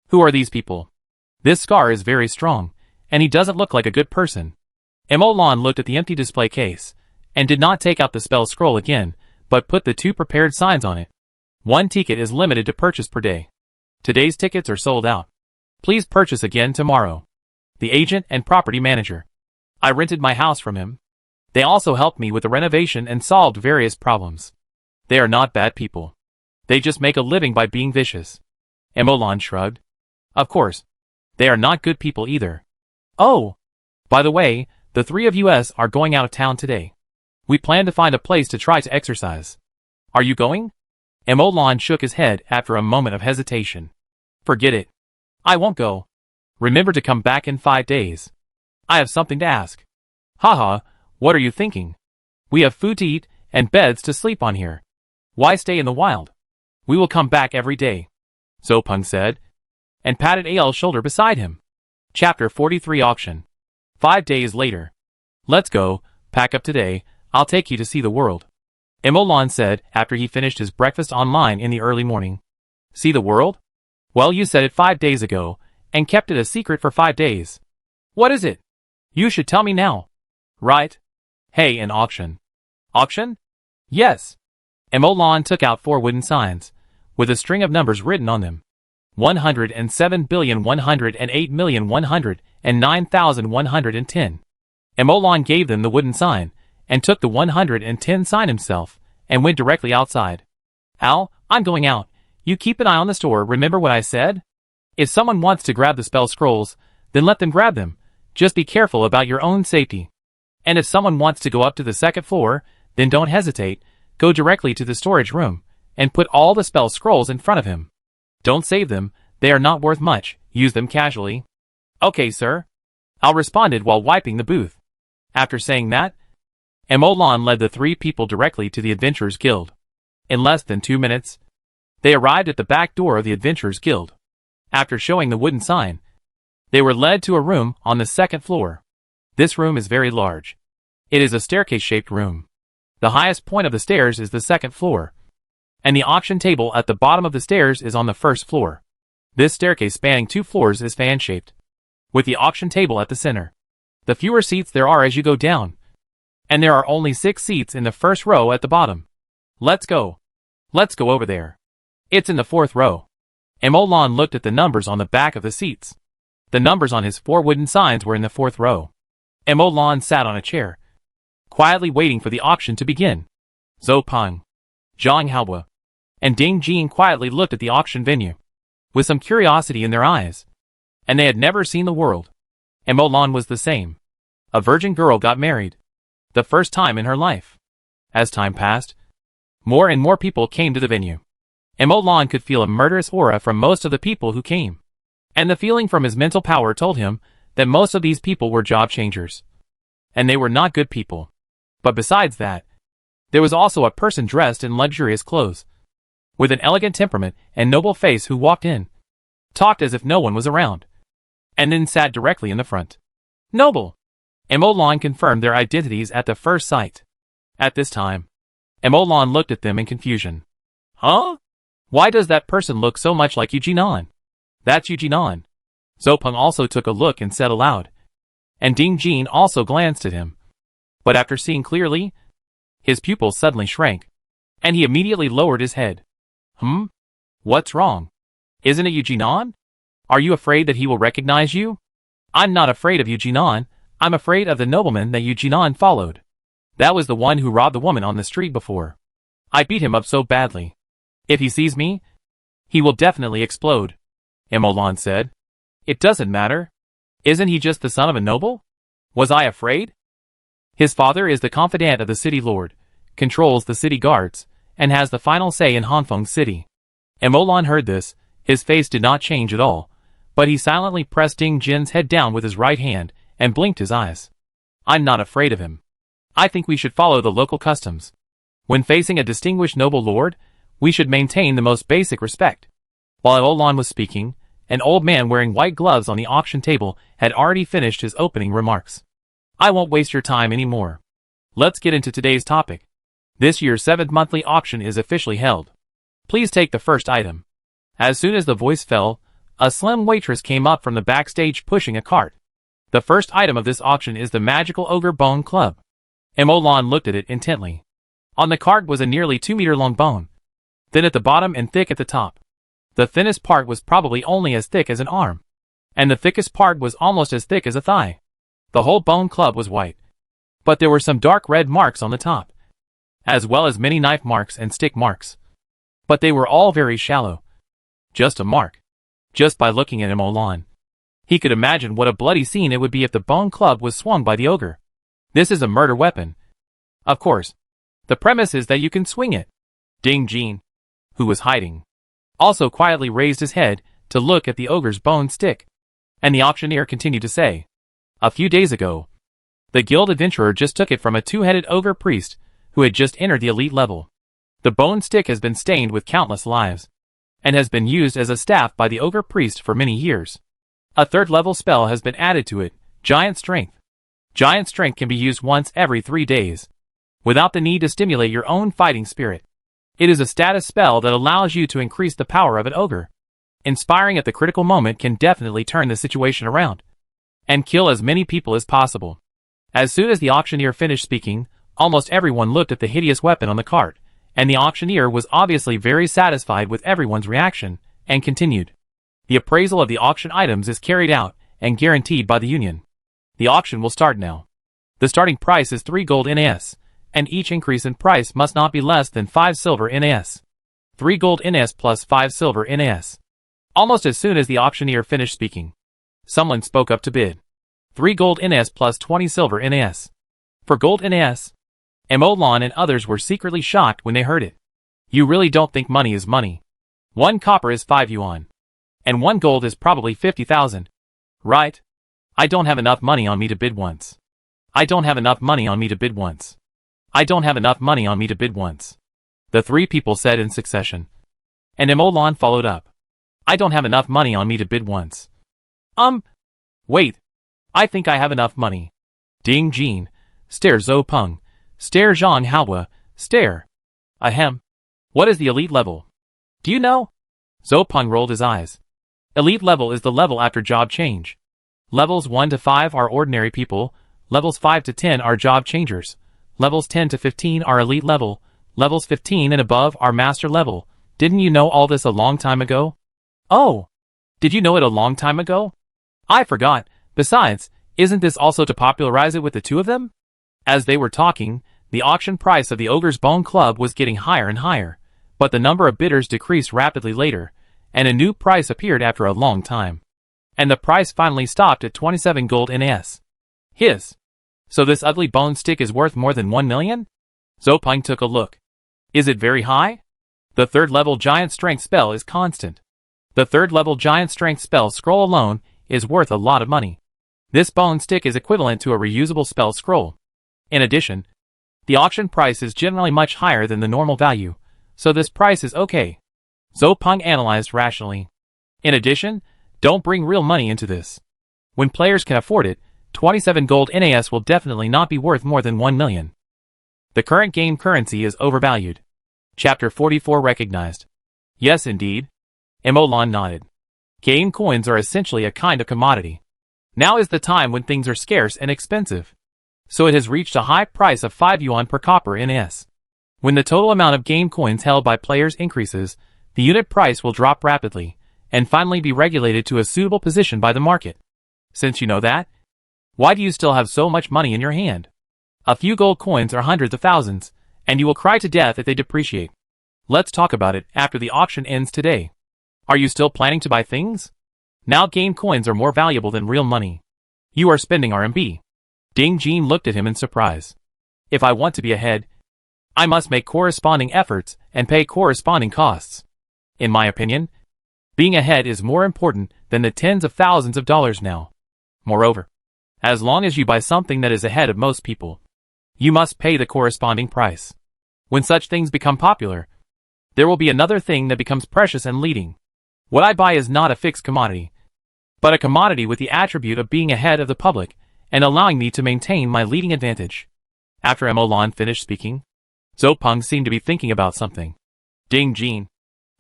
"Who are these people? This Scar is very strong, and he doesn't look like a good person." Emolan looked at the empty display case, and did not take out the spell scroll again, but put the two prepared signs on it. One ticket is limited to purchase per day. Today's tickets are sold out. Please purchase again tomorrow. The agent and property manager. I rented my house from him. They also helped me with the renovation and solved various problems. They are not bad people. They just make a living by being vicious. Emolan shrugged. Of course. They are not good people either. Oh! By the way, the three of us are going out of town today. We plan to find a place to try to exercise. Are you going? Emolan shook his head after a moment of hesitation. Forget it. I won't go. Remember to come back in 5 days. I have something to ask. Haha, what are you thinking? We have food to eat and beds to sleep on here. Why stay in the wild? We will come back every day, Zopeng said, and patted Ael's shoulder beside him. Chapter 43 Auction. 5 days later. Let's go, pack up today, I'll take you to see the world. Emolan said after he finished his breakfast online in the early morning. See the world? Well, you said it 5 days ago, and kept it a secret for 5 days. What is it? You should tell me now. Right? Hey, an auction. Auction? Yes. Emolan took out 4 wooden signs, with a string of numbers written on them. 107,108,109,110. Emolan gave them the wooden sign, and took the 110 sign himself, and went directly outside. Al, I'm going out. You keep an eye on the store, remember what I said? If someone wants to grab the spell scrolls, then let them grab them. Just be careful about your own safety. And if someone wants to go up to the 2nd floor, then don't hesitate, go directly to the storage room, and put all the spell scrolls in front of him. Don't save them, they are not worth much, use them casually. Okay, sir. Al responded while wiping the booth. After saying that, Emolan led the 3 people directly to the Adventurers Guild. In less than 2 minutes, they arrived at the back door of the Adventurers Guild. After showing the wooden sign, they were led to a room on the 2nd floor. This room is very large. It is a staircase-shaped room. The highest point of the stairs is the 2nd floor, and the auction table at the bottom of the stairs is on the 1st floor. This staircase spanning 2 floors is fan-shaped, with the auction table at the center. The fewer seats there are as you go down, and there are only 6 seats in the 1st row at the bottom. Let's go. Let's go over there. It's in the 4th row. Emolan looked at the numbers on the back of the seats. The numbers on his 4 wooden signs were in the 4th row. Emolan sat on a chair, quietly waiting for the auction to begin. Zopeng, Zhang Haobo, and Ding Jin quietly looked at the auction venue, with some curiosity in their eyes, and they had never seen the world. Emolan was the same. A virgin girl got married. The first time in her life. As time passed, more and more people came to the venue. Emolan could feel a murderous aura from most of the people who came, and the feeling from his mental power told him that most of these people were job changers, and they were not good people. But besides that, there was also a person dressed in luxurious clothes, with an elegant temperament and noble face who walked in, talked as if no one was around, and then sat directly in the front. Noble! Emolan confirmed their identities at the first sight. At this time, Emolan looked at them in confusion. Huh? Why does that person look so much like Eugenon? That's Eugenon. Zopeng also took a look and said aloud, and Ding Jin also glanced at him. But after seeing clearly, his pupils suddenly shrank, and he immediately lowered his head. What's wrong? Isn't it Eugenon? Are you afraid that he will recognize you? I'm not afraid of Eugenon, I'm afraid of the nobleman that Eugenon followed. That was the one who robbed the woman on the street before. I beat him up so badly. If he sees me, he will definitely explode. Emolan said. It doesn't matter. Isn't he just the son of a noble? Was I afraid? His father is the confidant of the city lord, controls the city guards, and has the final say in Hanfeng City. Emolan heard this, his face did not change at all, but he silently pressed Ding Jin's head down with his right hand, and blinked his eyes. I'm not afraid of him. I think we should follow the local customs. When facing a distinguished noble lord, we should maintain the most basic respect. While Emolan was speaking, an old man wearing white gloves on the auction table had already finished his opening remarks. I won't waste your time anymore. Let's get into today's topic. This year's 7th monthly auction is officially held. Please take the first item. As soon as the voice fell, a slim waitress came up from the backstage pushing a cart. The first item of this auction is the Magical Ogre Bone Club. Emolan looked at it intently. On the cart was a nearly 2-meter long bone, thin at the bottom and thick at the top. The thinnest part was probably only as thick as an arm, and the thickest part was almost as thick as a thigh. The whole bone club was white, but there were some dark red marks on the top, as well as many knife marks and stick marks. But they were all very shallow. Just a mark. Just by looking at Emolan, he could imagine what a bloody scene it would be if the bone club was swung by the ogre. This is a murder weapon. Of course, the premise is that you can swing it. Ding Jean, who was hiding, also quietly raised his head to look at the ogre's bone stick. And the auctioneer continued to say, "A few days ago, the guild adventurer just took it from a 2-headed ogre priest who had just entered the elite level. The bone stick has been stained with countless lives, and has been used as a staff by the ogre priest for many years. A 3rd level spell has been added to it, Giant Strength. Giant Strength can be used once every 3 days, without the need to stimulate your own fighting spirit. It is a status spell that allows you to increase the power of an ogre. Inspiring at the critical moment can definitely turn the situation around, and kill as many people as possible." As soon as the auctioneer finished speaking, almost everyone looked at the hideous weapon on the cart, and the auctioneer was obviously very satisfied with everyone's reaction, and continued. "The appraisal of the auction items is carried out and guaranteed by the union. The auction will start now. The starting price is 3 gold NAS, and each increase in price must not be less than 5 silver NAS. 3 gold NAS plus 5 silver NAS. Almost as soon as the auctioneer finished speaking, someone spoke up to bid. 3 gold NAS plus 20 silver NAS. For gold NAS. Emolan and others were secretly shocked when they heard it. You really don't think money is money? 1 copper is 5 yuan. And 1 gold is probably 50,000. Right? I don't have enough money on me to bid once. I don't have enough money on me to bid once. I don't have enough money on me to bid once. The 3 people said in succession. And Emolan followed up. I don't have enough money on me to bid once. Wait. I think I have enough money. Ding Jean. Stare Zhou Peng. Stare Zhang Haohua. Stare. Ahem. What is the elite level? Do you know? Zhou Peng rolled his eyes. Elite level is the level after job change. Levels 1 to 5 are ordinary people, levels 5 to 10 are job changers, levels 10 to 15 are elite level, levels 15 and above are master level. Didn't you know all this a long time ago? Oh! Did you know it a long time ago? I forgot. Besides, isn't this also to popularize it with the 2 of them? As they were talking, the auction price of the Ogre's Bone Club was getting higher and higher, but the number of bidders decreased rapidly later, and a new price appeared after a long time. And the price finally stopped at 27 gold NAS. Hiss. So this ugly bone stick is worth more than 1 million? Zhou Peng took a look. Is it very high? The 3rd level Giant Strength spell is constant. The 3rd level Giant Strength spell scroll alone is worth a lot of money. This bone stick is equivalent to a reusable spell scroll. In addition, the auction price is generally much higher than the normal value, so this price is okay. Zhou Peng analyzed rationally. In addition, don't bring real money into this. When players can afford it, 27 gold NAS will definitely not be worth more than 1 million. The current game currency is overvalued. Chapter 44 recognized. Yes indeed. Emolan nodded. Game coins are essentially a kind of commodity. Now is the time when things are scarce and expensive. So it has reached a high price of 5 yuan per copper NAS. When the total amount of game coins held by players increases, the unit price will drop rapidly, and finally be regulated to a suitable position by the market. Since you know that, why do you still have so much money in your hand? A few gold coins are hundreds of thousands, and you will cry to death if they depreciate. Let's talk about it after the auction ends today. Are you still planning to buy things? Now game coins are more valuable than real money. You are spending RMB. Ding Jean looked at him in surprise. If I want to be ahead, I must make corresponding efforts and pay corresponding costs. In my opinion, being ahead is more important than the tens of thousands of dollars now. Moreover, as long as you buy something that is ahead of most people, you must pay the corresponding price. When such things become popular, there will be another thing that becomes precious and leading. What I buy is not a fixed commodity, but a commodity with the attribute of being ahead of the public and allowing me to maintain my leading advantage. After Emolan finished speaking, Zopeng seemed to be thinking about something. Ding Jin.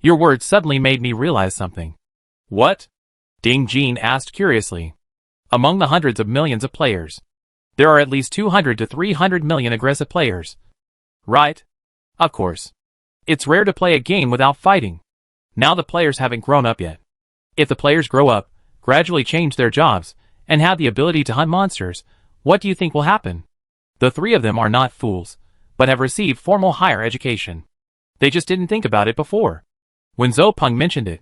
Your words suddenly made me realize something. What? Ding Jin asked curiously. Among the hundreds of millions of players, there are at least 200 to 300 million aggressive players. Right? Of course. It's rare to play a game without fighting. Now the players haven't grown up yet. If the players grow up, gradually change their jobs, and have the ability to hunt monsters, what do you think will happen? The three of them are not fools, but have received formal higher education. They just didn't think about it before. When Zopeng mentioned it,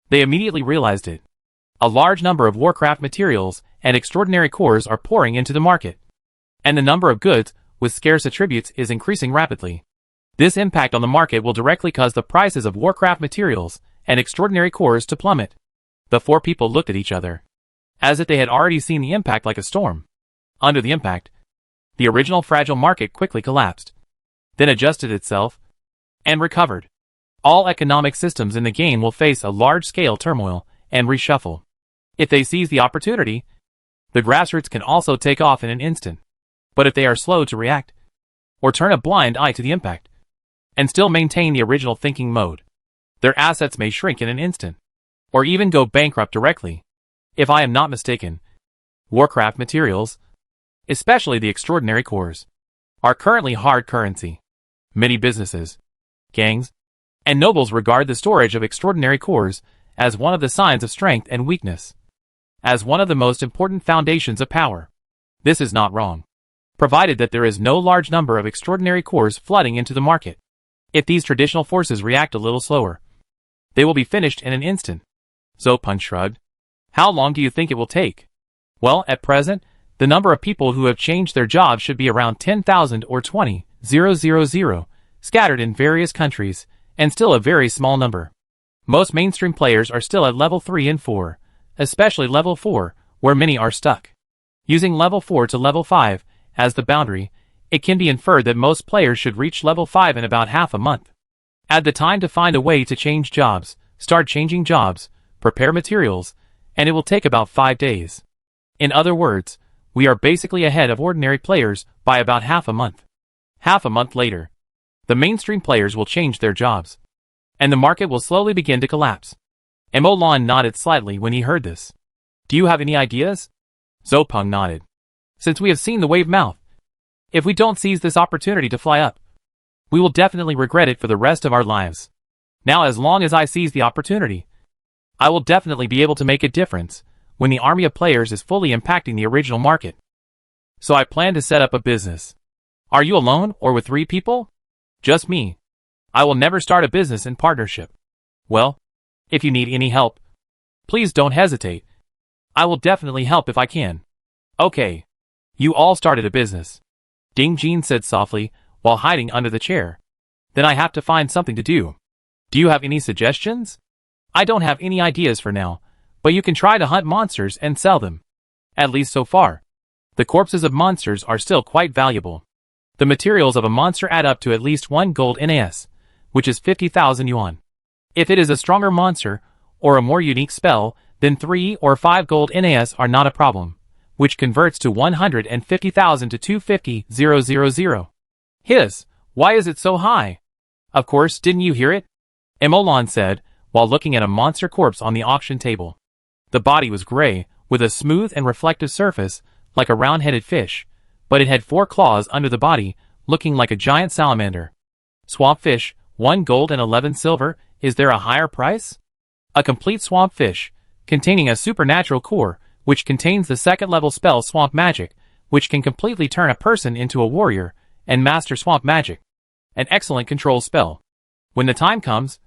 they immediately realized it. A large number of Warcraft materials and extraordinary cores are pouring into the market, and the number of goods with scarce attributes is increasing rapidly. This impact on the market will directly cause the prices of Warcraft materials and extraordinary cores to plummet. The four people looked at each other, as if they had already seen the impact like a storm. Under the impact, the original fragile market quickly collapsed, then adjusted itself, and recovered. All economic systems in the game will face a large-scale turmoil and reshuffle. If they seize the opportunity, the grassroots can also take off in an instant. But if they are slow to react, or turn a blind eye to the impact, and still maintain the original thinking mode, their assets may shrink in an instant, or even go bankrupt directly. If I am not mistaken, Warcraft materials, especially the extraordinary cores, are currently hard currency. Many businesses, gangs, and nobles regard the storage of extraordinary cores as one of the signs of strength and weakness, as one of the most important foundations of power. This is not wrong, provided that there is no large number of extraordinary cores flooding into the market. If these traditional forces react a little slower, they will be finished in an instant. Zopeng shrugged. How long do you think it will take? Well, at present, the number of people who have changed their jobs should be around 10,000 or 20,000, scattered in various countries, and still a very small number. Most mainstream players are still at level 3 and 4, especially level 4, where many are stuck. Using level 4 to level 5 as the boundary, it can be inferred that most players should reach level 5 in about half a month. Add the time to find a way to change jobs, start changing jobs, prepare materials, and it will take about 5 days. In other words, we are basically ahead of ordinary players by about half a month. Half a month later, the mainstream players will change their jobs, and the market will slowly begin to collapse. Emolan nodded slightly when he heard this. Do you have any ideas? Zopeng nodded. Since we have seen the wave mouth, if we don't seize this opportunity to fly up, we will definitely regret it for the rest of our lives. Now, as long as I seize the opportunity, I will definitely be able to make a difference when the army of players is fully impacting the original market. So I plan to set up a business. Are you alone or with 3 people? Just me. I will never start a business in partnership. Well, if you need any help, please don't hesitate. I will definitely help if I can. Okay. You all started a business, Ding Jin said softly while hiding under the chair. Then I have to find something to do. Do you have any suggestions? I don't have any ideas for now, but you can try to hunt monsters and sell them. At least so far. The corpses of monsters are still quite valuable. The materials of a monster add up to at least 1 gold NAS, which is 50,000 yuan. If it is a stronger monster, or a more unique spell, then 3 or 5 gold NAS are not a problem, which converts to 150,000 to 250,000. Hiss, why is it so high? Of course, didn't you hear it? Emolan said, while looking at a monster corpse on the auction table. The body was gray, with a smooth and reflective surface, like a round-headed fish, but it had 4 claws under the body, looking like a giant salamander. Swamp fish, 1 gold and 11 silver, is there a higher price? A complete swamp fish, containing a supernatural core, which contains the 2nd level spell Swamp Magic, which can completely turn a person into a warrior, and master Swamp Magic. An excellent control spell. When the time comes,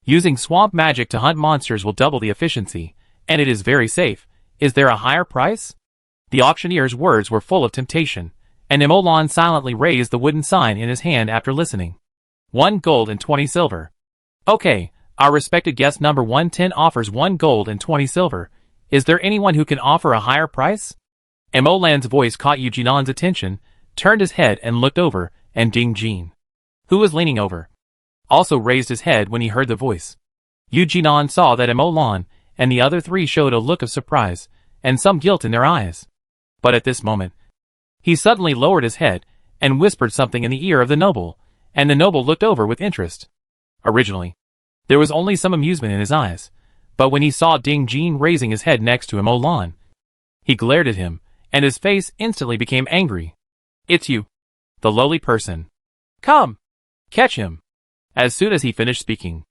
using Swamp Magic to hunt monsters will double the efficiency, and it is very safe. Is there a higher price? The auctioneer's words were full of temptation, and Emolan silently raised the wooden sign in his hand after listening. 1 gold and 20 silver. Okay, our respected guest number 110 offers 1 gold and 20 silver. Is there anyone who can offer a higher price? Emolan's voice caught Yu Jinan's attention, turned his head and looked over, and Ding Jin, who was leaning over, also raised his head when he heard the voice. Yu Jinan saw that Emolan and the other 3 showed a look of surprise, and some guilt in their eyes. But at this moment, he suddenly lowered his head and whispered something in the ear of the noble, and the noble looked over with interest. Originally, there was only some amusement in his eyes, but when he saw Ding Jin raising his head next to him Olan, he glared at him, and his face instantly became angry. "It's you, the lowly person. Come, catch him." As soon as he finished speaking,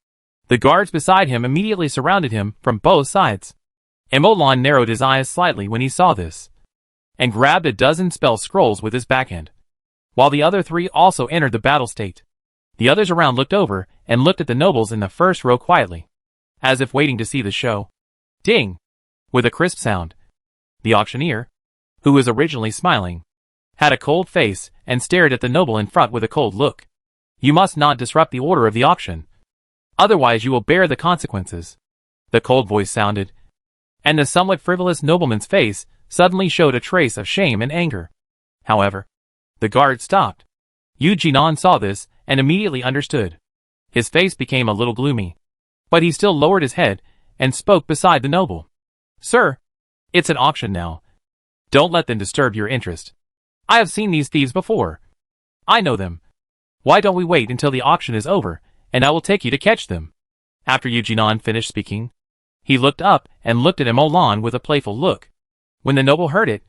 the guards beside him immediately surrounded him from both sides. Olan narrowed his eyes slightly when he saw this, and grabbed a dozen spell scrolls with his backhand, while the other three also entered the battle state. The others around looked over and looked at the nobles in the first row quietly, as if waiting to see the show. Ding! With a crisp sound, the auctioneer, who was originally smiling, had a cold face and stared at the noble in front with a cold look. "You must not disrupt the order of the auction. Otherwise you will bear the consequences." The cold voice sounded, and the somewhat frivolous nobleman's face suddenly showed a trace of shame and anger. However, the guard stopped. Yu Jinan saw this and immediately understood. His face became a little gloomy, but he still lowered his head and spoke beside the noble. "Sir, it's an auction now. Don't let them disturb your interest. I have seen these thieves before. I know them. Why don't we wait until the auction is over, and I will take you to catch them?" After Yu Jinan finished speaking, he looked up and looked at Olan with a playful look. When the noble heard it,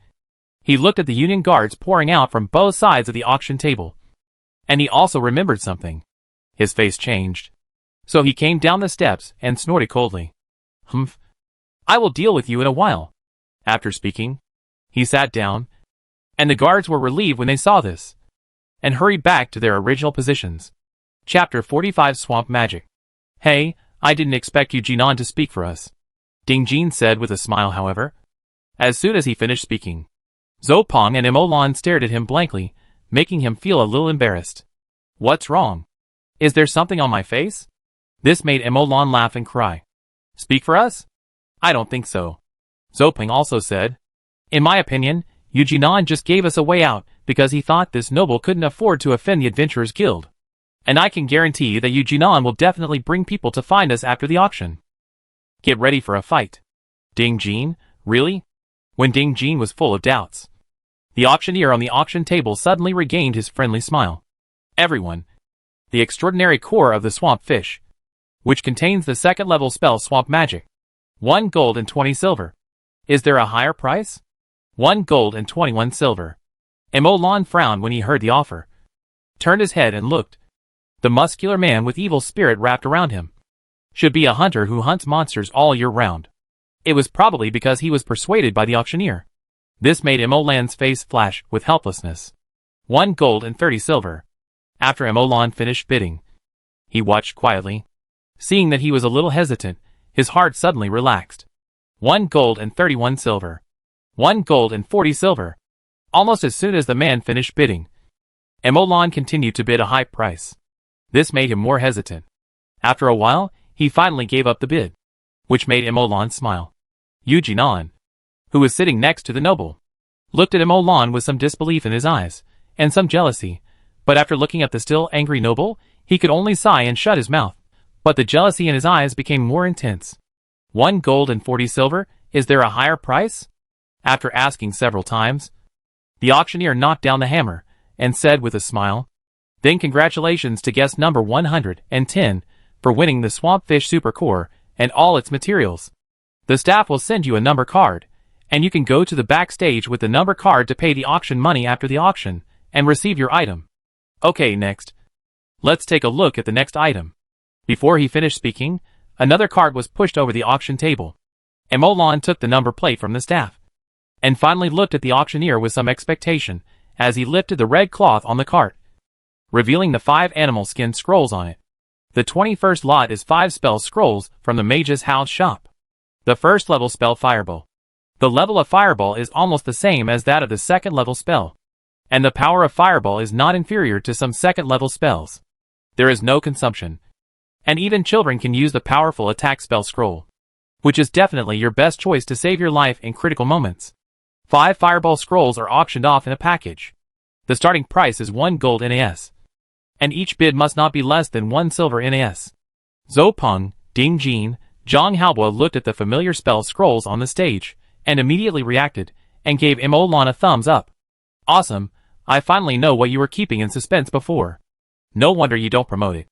he looked at the Union guards pouring out from both sides of the auction table, and he also remembered something. His face changed. So he came down the steps and snorted coldly. "Humph. I will deal with you in a while." After speaking, he sat down, and the guards were relieved when they saw this, and hurried back to their original positions. Chapter 45 Swamp Magic. "Hey, I didn't expect Yu Jinan to speak for us," Ding Jin said with a smile. However, as soon as he finished speaking, Zhou Peng and Olan stared at him blankly, making him feel a little embarrassed. "What's wrong? Is there something on my face?" This made Olan laugh and cry. "Speak for us? I don't think so." Zhou Peng also said, "In my opinion, Yu Jinan just gave us a way out because he thought this noble couldn't afford to offend the Adventurers Guild. And I can guarantee that Yu Jinan will definitely bring people to find us after the auction. Get ready for a fight." Ding Jin, really? When Ding Jin was full of doubts, the auctioneer on the auction table suddenly regained his friendly smile. "Everyone, the extraordinary core of the swamp fish, which contains the second-level spell Swamp Magic. 1 gold and 20 silver. Is there a higher price?" 1 gold and 21 silver. Olan frowned when he heard the offer, turned his head and looked. The muscular man with evil spirit wrapped around him should be a hunter who hunts monsters all year round. It was probably because he was persuaded by the auctioneer. This made Olan's face flash with helplessness. 1 gold and 30 silver. After Olan finished bidding, he watched quietly. Seeing that he was a little hesitant, his heart suddenly relaxed. 1 gold and 31 silver. 1 gold and 40 silver. Almost as soon as the man finished bidding, Olan continued to bid a high price. This made him more hesitant. After a while, he finally gave up the bid, which made Olan smile. Yu Jinan, who was sitting next to the noble, looked at Olan with some disbelief in his eyes, and some jealousy, but after looking at the still angry noble, he could only sigh and shut his mouth, but the jealousy in his eyes became more intense. 1 gold and 40 silver, is there a higher price? After asking several times, the auctioneer knocked down the hammer, and said with a smile, "Then congratulations to guest number 110 for winning the Swamp Fish Super Core and all its materials. The staff will send you a number card, and you can go to the backstage with the number card to pay the auction money after the auction, and receive your item." Okay, next. Let's take a look at the next item. Before he finished speaking, another card was pushed over the auction table. Olan took the number plate from the staff, and finally looked at the auctioneer with some expectation as he lifted the red cloth on the cart, revealing the 5 animal skin scrolls on it. The 21st lot is 5 spell scrolls from the Mage's House shop. The first level spell Fireball. The level of Fireball is almost the same as that of the second level spell, and the power of Fireball is not inferior to some second level spells. There is no consumption, and even children can use the powerful attack spell scroll, which is definitely your best choice to save your life in critical moments. 5 Fireball scrolls are auctioned off in a package. The starting price is 1 gold NAS, and each bid must not be less than 1 silver NAS. Zhou Peng, Ding Jin, Zhang Haobo looked at the familiar spell scrolls on the stage, and immediately reacted, and gave Emolon a thumbs up. Awesome, I finally know what you were keeping in suspense before. No wonder you don't promote it.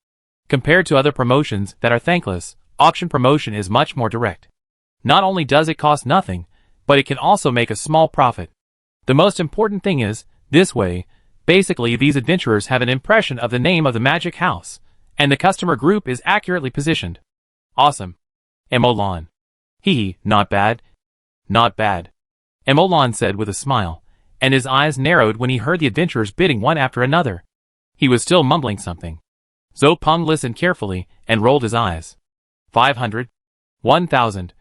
Compared to other promotions that are thankless, auction promotion is much more direct. Not only does it cost nothing, but it can also make a small profit. The most important thing is, this way, basically these adventurers have an impression of the name of the magic house, and the customer group is accurately positioned. Awesome. Emolon. Hee, not bad. Not bad. Emolon said with a smile, and his eyes narrowed when he heard the adventurers bidding one after another. He was still mumbling something. Zhou Peng listened carefully and rolled his eyes. 500. 1,000.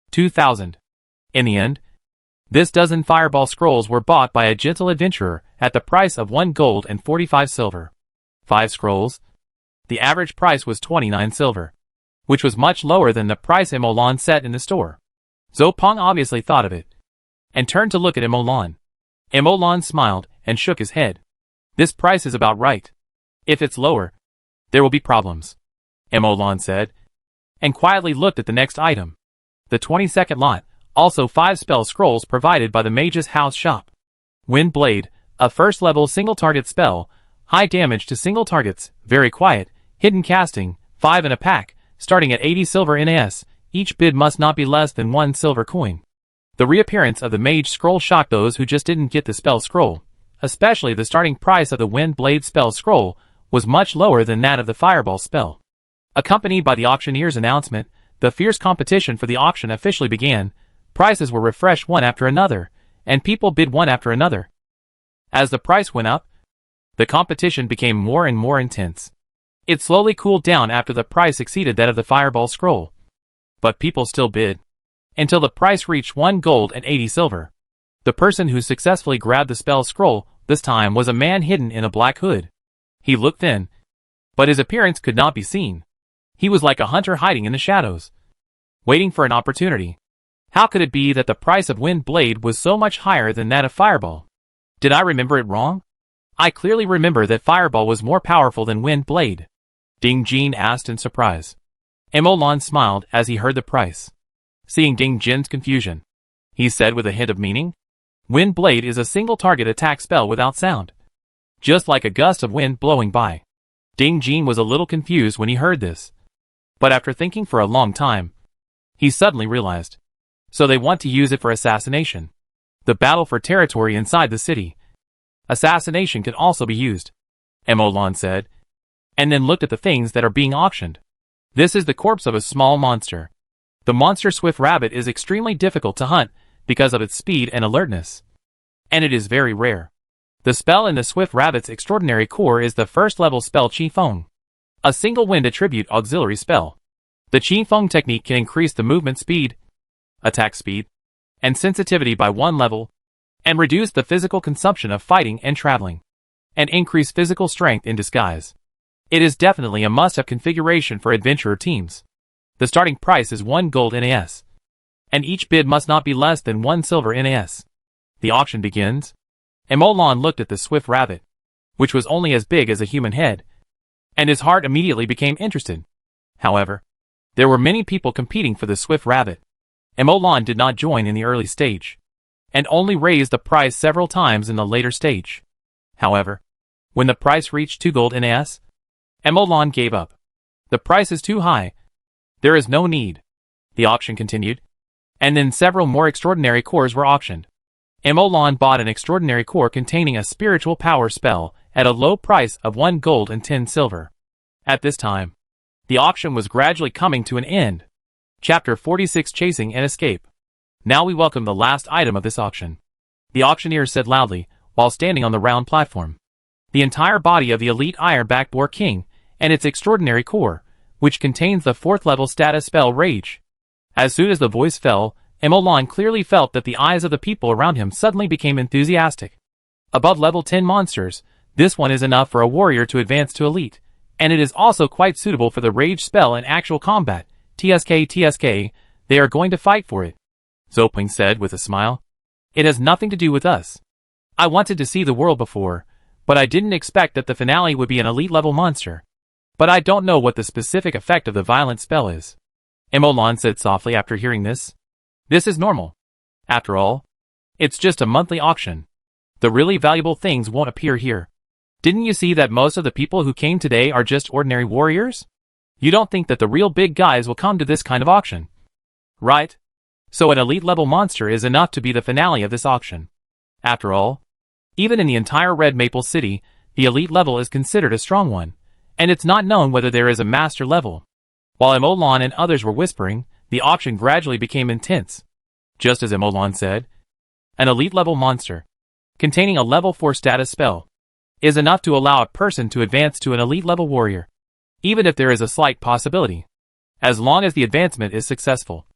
2,000. In the end, this dozen fireball scrolls were bought by a gentle adventurer at the price of 1 gold and 45 silver. 5 scrolls? The average price was 29 silver, which was much lower than the price Emolon set in the store. Zhou Peng obviously thought of it, and turned to look at Emolon. Emolon smiled and shook his head. This price is about right. If it's lower, there will be problems, Emolon said, and quietly looked at the next item. The 22nd lot, also 5 spell scrolls provided by the Mage's House shop. Wind Blade, a first-level single-target spell, high damage to single targets, very quiet, hidden casting, 5 in a pack, starting at 80 silver NAS, each bid must not be less than 1 silver coin. The reappearance of the Mage Scroll shocked those who just didn't get the spell scroll, especially the starting price of the Wind Blade spell scroll was much lower than that of the Fireball spell. Accompanied by the auctioneer's announcement, the fierce competition for the auction officially began. Prices were refreshed one after another, and people bid one after another. As the price went up, the competition became more and more intense. It slowly cooled down after the price exceeded that of the Fireball scroll. But people still bid, until the price reached 1 gold and 80 silver. The person who successfully grabbed the spell scroll this time was a man hidden in a black hood. He looked thin, but his appearance could not be seen. He was like a hunter hiding in the shadows, waiting for an opportunity. How could it be that the price of Wind Blade was so much higher than that of Fireball? Did I remember it wrong? I clearly remember that Fireball was more powerful than Wind Blade. Ding Jin asked in surprise. Emolon smiled as he heard the price. Seeing Ding Jin's confusion, he said with a hint of meaning, Wind Blade is a single-target attack spell without sound, just like a gust of wind blowing by. Ding Jin was a little confused when he heard this, but after thinking for a long time, he suddenly realized. So they want to use it for assassination. The battle for territory inside the city. Assassination can also be used, Emolon said, and then looked at the things that are being auctioned. This is the corpse of a small monster. The monster Swift Rabbit is extremely difficult to hunt because of its speed and alertness, and it is very rare. The spell in the Swift Rabbit's extraordinary core is the first-level spell Qi Feng, a single wind attribute auxiliary spell. The Qi Feng technique can increase the movement speed, attack speed, and sensitivity by 1 level, and reduce the physical consumption of fighting and traveling, and increase physical strength in disguise. It is definitely a must-have configuration for adventurer teams. The starting price is 1 gold NAS, and each bid must not be less than 1 silver NAS. The auction begins. Emolon looked at the Swift Rabbit, which was only as big as a human head, and his heart immediately became interested. However, there were many people competing for the Swift Rabbit. Emolon did not join in the early stage, and only raised the price several times in the later stage. However, when the price reached 2 gold NAS, Emolon gave up. The price is too high. There is no need. The auction continued, and then several more extraordinary cores were auctioned. Emolon bought an extraordinary core containing a spiritual power spell at a low price of 1 gold and 10 silver. At this time, the auction was gradually coming to an end. Chapter 46 Chasing and Escape. Now we welcome the last item of this auction, the auctioneer said loudly, while standing on the round platform. The entire body of the elite Ironback Boar King, and its extraordinary core, which contains the 4th level status spell Rage. As soon as the voice fell, Emolon clearly felt that the eyes of the people around him suddenly became enthusiastic. Above level 10 monsters, this one is enough for a warrior to advance to elite, and it is also quite suitable for the Rage spell in actual combat. TSK, they are going to fight for it, Zhou Peng said with a smile. It has nothing to do with us. I wanted to see the world before, but I didn't expect that the finale would be an elite level monster. But I don't know what the specific effect of the violent spell is, Emolon said softly after hearing this. This is normal. After all, It's just a monthly auction. The really valuable things won't appear here. Didn't you see that most of the people who came today are just ordinary warriors? You don't think that the real big guys will come to this kind of auction, right? So an elite level monster is enough to be the finale of this auction. After all, even in the entire Red Maple City, the elite level is considered a strong one, and it's not known whether there is a master level. While Emolan and others were whispering, the auction gradually became intense. Just as Emolan said, an elite level monster, containing a level 4 status spell, is enough to allow a person to advance to an elite level warrior, even if there is a slight possibility, as long as the advancement is successful.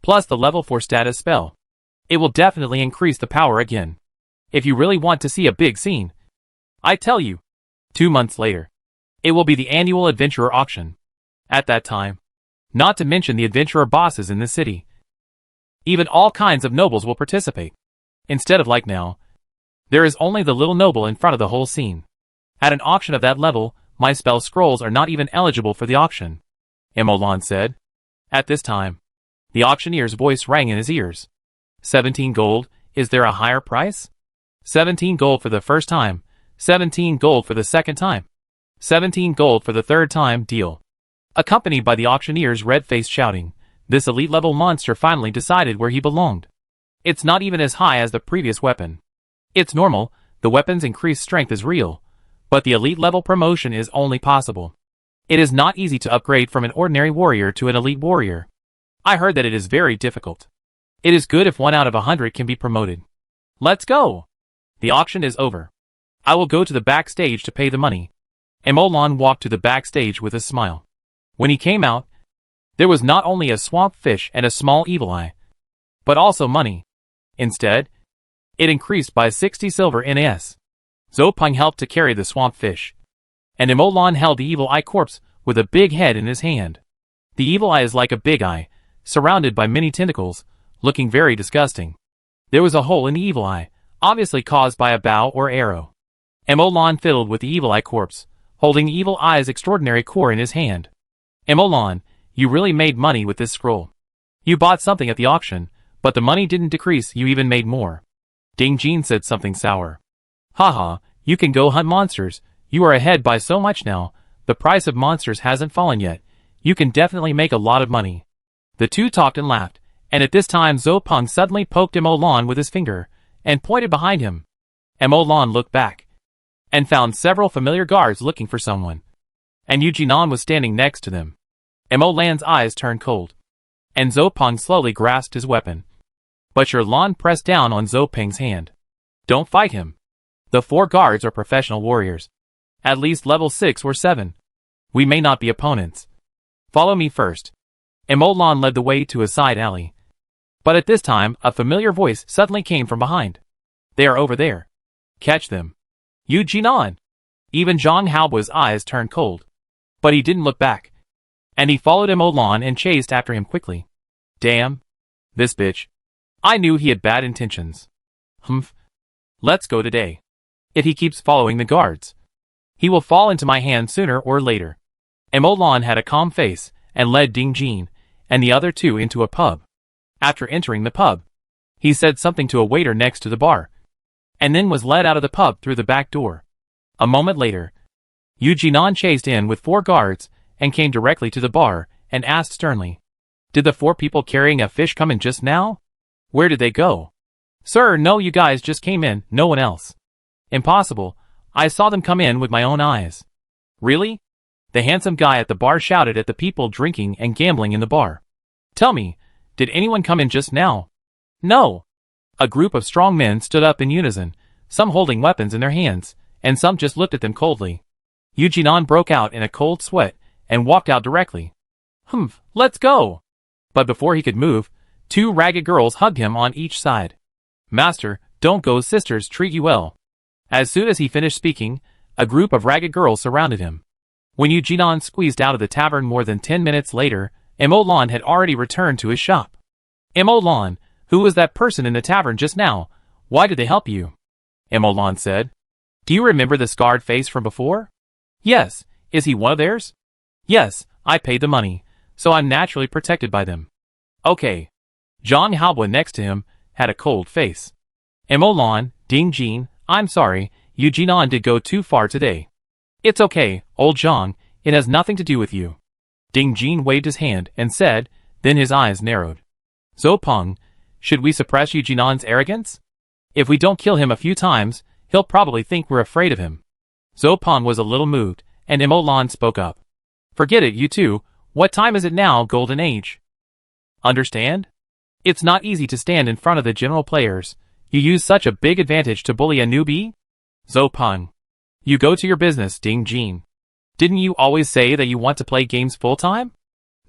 Plus the level 4 status spell, it will definitely increase the power again. If you really want to see a big scene, I tell you, 2 months later, it will be the annual adventurer auction. At that time, not to mention the adventurer bosses in the city, even all kinds of nobles will participate. Instead of like now, there is only the little noble in front of the whole scene. At an auction of that level, my spell scrolls are not even eligible for the auction, Emolan said. At this time, the auctioneer's voice rang in his ears. 17 gold, is there a higher price? 17 gold for the first time, 17 gold for the second time, 17 gold for the third time, deal. Accompanied by the auctioneer's red face shouting, this elite level monster finally decided where he belonged. It's not even as high as the previous weapon. It's normal, the weapon's increased strength is real, but the elite level promotion is only possible. It is not easy to upgrade from an ordinary warrior to an elite warrior. I heard that it is very difficult. It is good if 1 out of 100 can be promoted. Let's go! The auction is over. I will go to the backstage to pay the money. Emolan walked to the backstage with a smile. When he came out, there was not only a swamp fish and a small evil eye, but also money. Instead, it increased by 60 silver NAS. Zopeng helped to carry the swamp fish, and Emolan held the evil eye corpse with a big head in his hand. The evil eye is like a big eye, surrounded by many tentacles, looking very disgusting. There was a hole in the evil eye, obviously caused by a bow or arrow. Emolan fiddled with the evil eye corpse, holding the evil eye's extraordinary core in his hand. Emolan, you really made money with this scroll. You bought something at the auction, but the money didn't decrease, you even made more. Ding Jin said something sour. Haha, you can go hunt monsters, you are ahead by so much now, the price of monsters hasn't fallen yet, you can definitely make a lot of money. The two talked and laughed, and at this time Zopeng suddenly poked Emolan with his finger, and pointed behind him. Emolan looked back, and found several familiar guards looking for someone. And Yujinan was standing next to them. Emolan's eyes turned cold, and Zopeng slowly grasped his weapon. But Sherlan pressed down on Zopeng's hand. Don't fight him. The 4 guards are professional warriors. At least level 6 or 7. We may not be opponents. Follow me first. Emolan led the way to a side alley. But at this time, a familiar voice suddenly came from behind. They are over there. Catch them. Yujinan. Even Zhang Haobu's eyes turned cold. But he didn't look back. And he followed Emolan and chased after him quickly. Damn. This bitch. I knew he had bad intentions. Humph. Let's go today. If he keeps following the guards, he will fall into my hands sooner or later. Emolan had a calm face, and led Ding Jin, and the other 2 into a pub. After entering the pub, he said something to a waiter next to the bar, and then was led out of the pub through the back door. A moment later, Yujinan chased in with 4 guards, and came directly to the bar, and asked sternly, Did the 4 people carrying a fish come in just now? Where did they go? Sir, no, you guys just came in, no one else. Impossible, I saw them come in with my own eyes. Really? The handsome guy at the bar shouted at the people drinking and gambling in the bar. Tell me, did anyone come in just now? No. A group of strong men stood up in unison, some holding weapons in their hands, and some just looked at them coldly. Yujinan broke out in a cold sweat, and walked out directly. Humph, let's go! But before he could move, 2 ragged girls hugged him on each side. Master, don't go, sisters treat you well. As soon as he finished speaking, a group of ragged girls surrounded him. When Yujinan squeezed out of the tavern more than 10 minutes later, Emolan had already returned to his shop. Emolan, who was that person in the tavern just now? Why did they help you? Emolan said. Do you remember the scarred face from before? Yes, is he one of theirs? Yes, I paid the money, so I'm naturally protected by them. Okay. Zhang Haobu next to him had a cold face. Emolan, Ding Jin, I'm sorry, Eugenon did go too far today. It's okay, old Zhang, it has nothing to do with you. Ding Jin waved his hand and said, then his eyes narrowed. Zhou Peng, should we suppress Eugenon's arrogance? If we don't kill him a few times, he'll probably think we're afraid of him. Zhou Peng was a little moved, and Emolan spoke up. Forget it, you two, what time is it now, Golden Age? Understand? It's not easy to stand in front of the general players. You use such a big advantage to bully a newbie? Zhou Peng. You go to your business, Ding Jin. Didn't you always say that you want to play games full-time?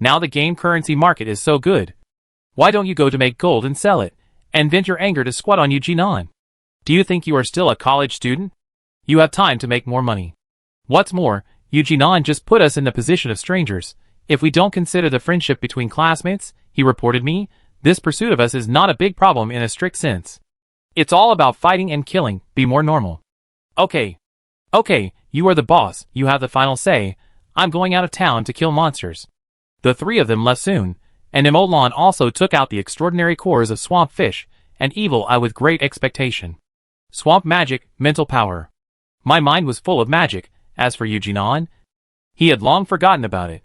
Now the game currency market is so good. Why don't you go to make gold and sell it, and vent your anger to squat on Eugenon? Do you think you are still a college student? You have time to make more money. What's more, Eugenon just put us in the position of strangers. If we don't consider the friendship between classmates, he reported me, this pursuit of us is not a big problem in a strict sense. It's all about fighting and killing, be more normal. Okay, you are the boss, you have the final say, I'm going out of town to kill monsters. The three of them left soon, and Emolan also took out the extraordinary cores of swamp fish, and evil eye with great expectation. Swamp magic, mental power. My mind was full of magic, as for Eugenon, he had long forgotten about it.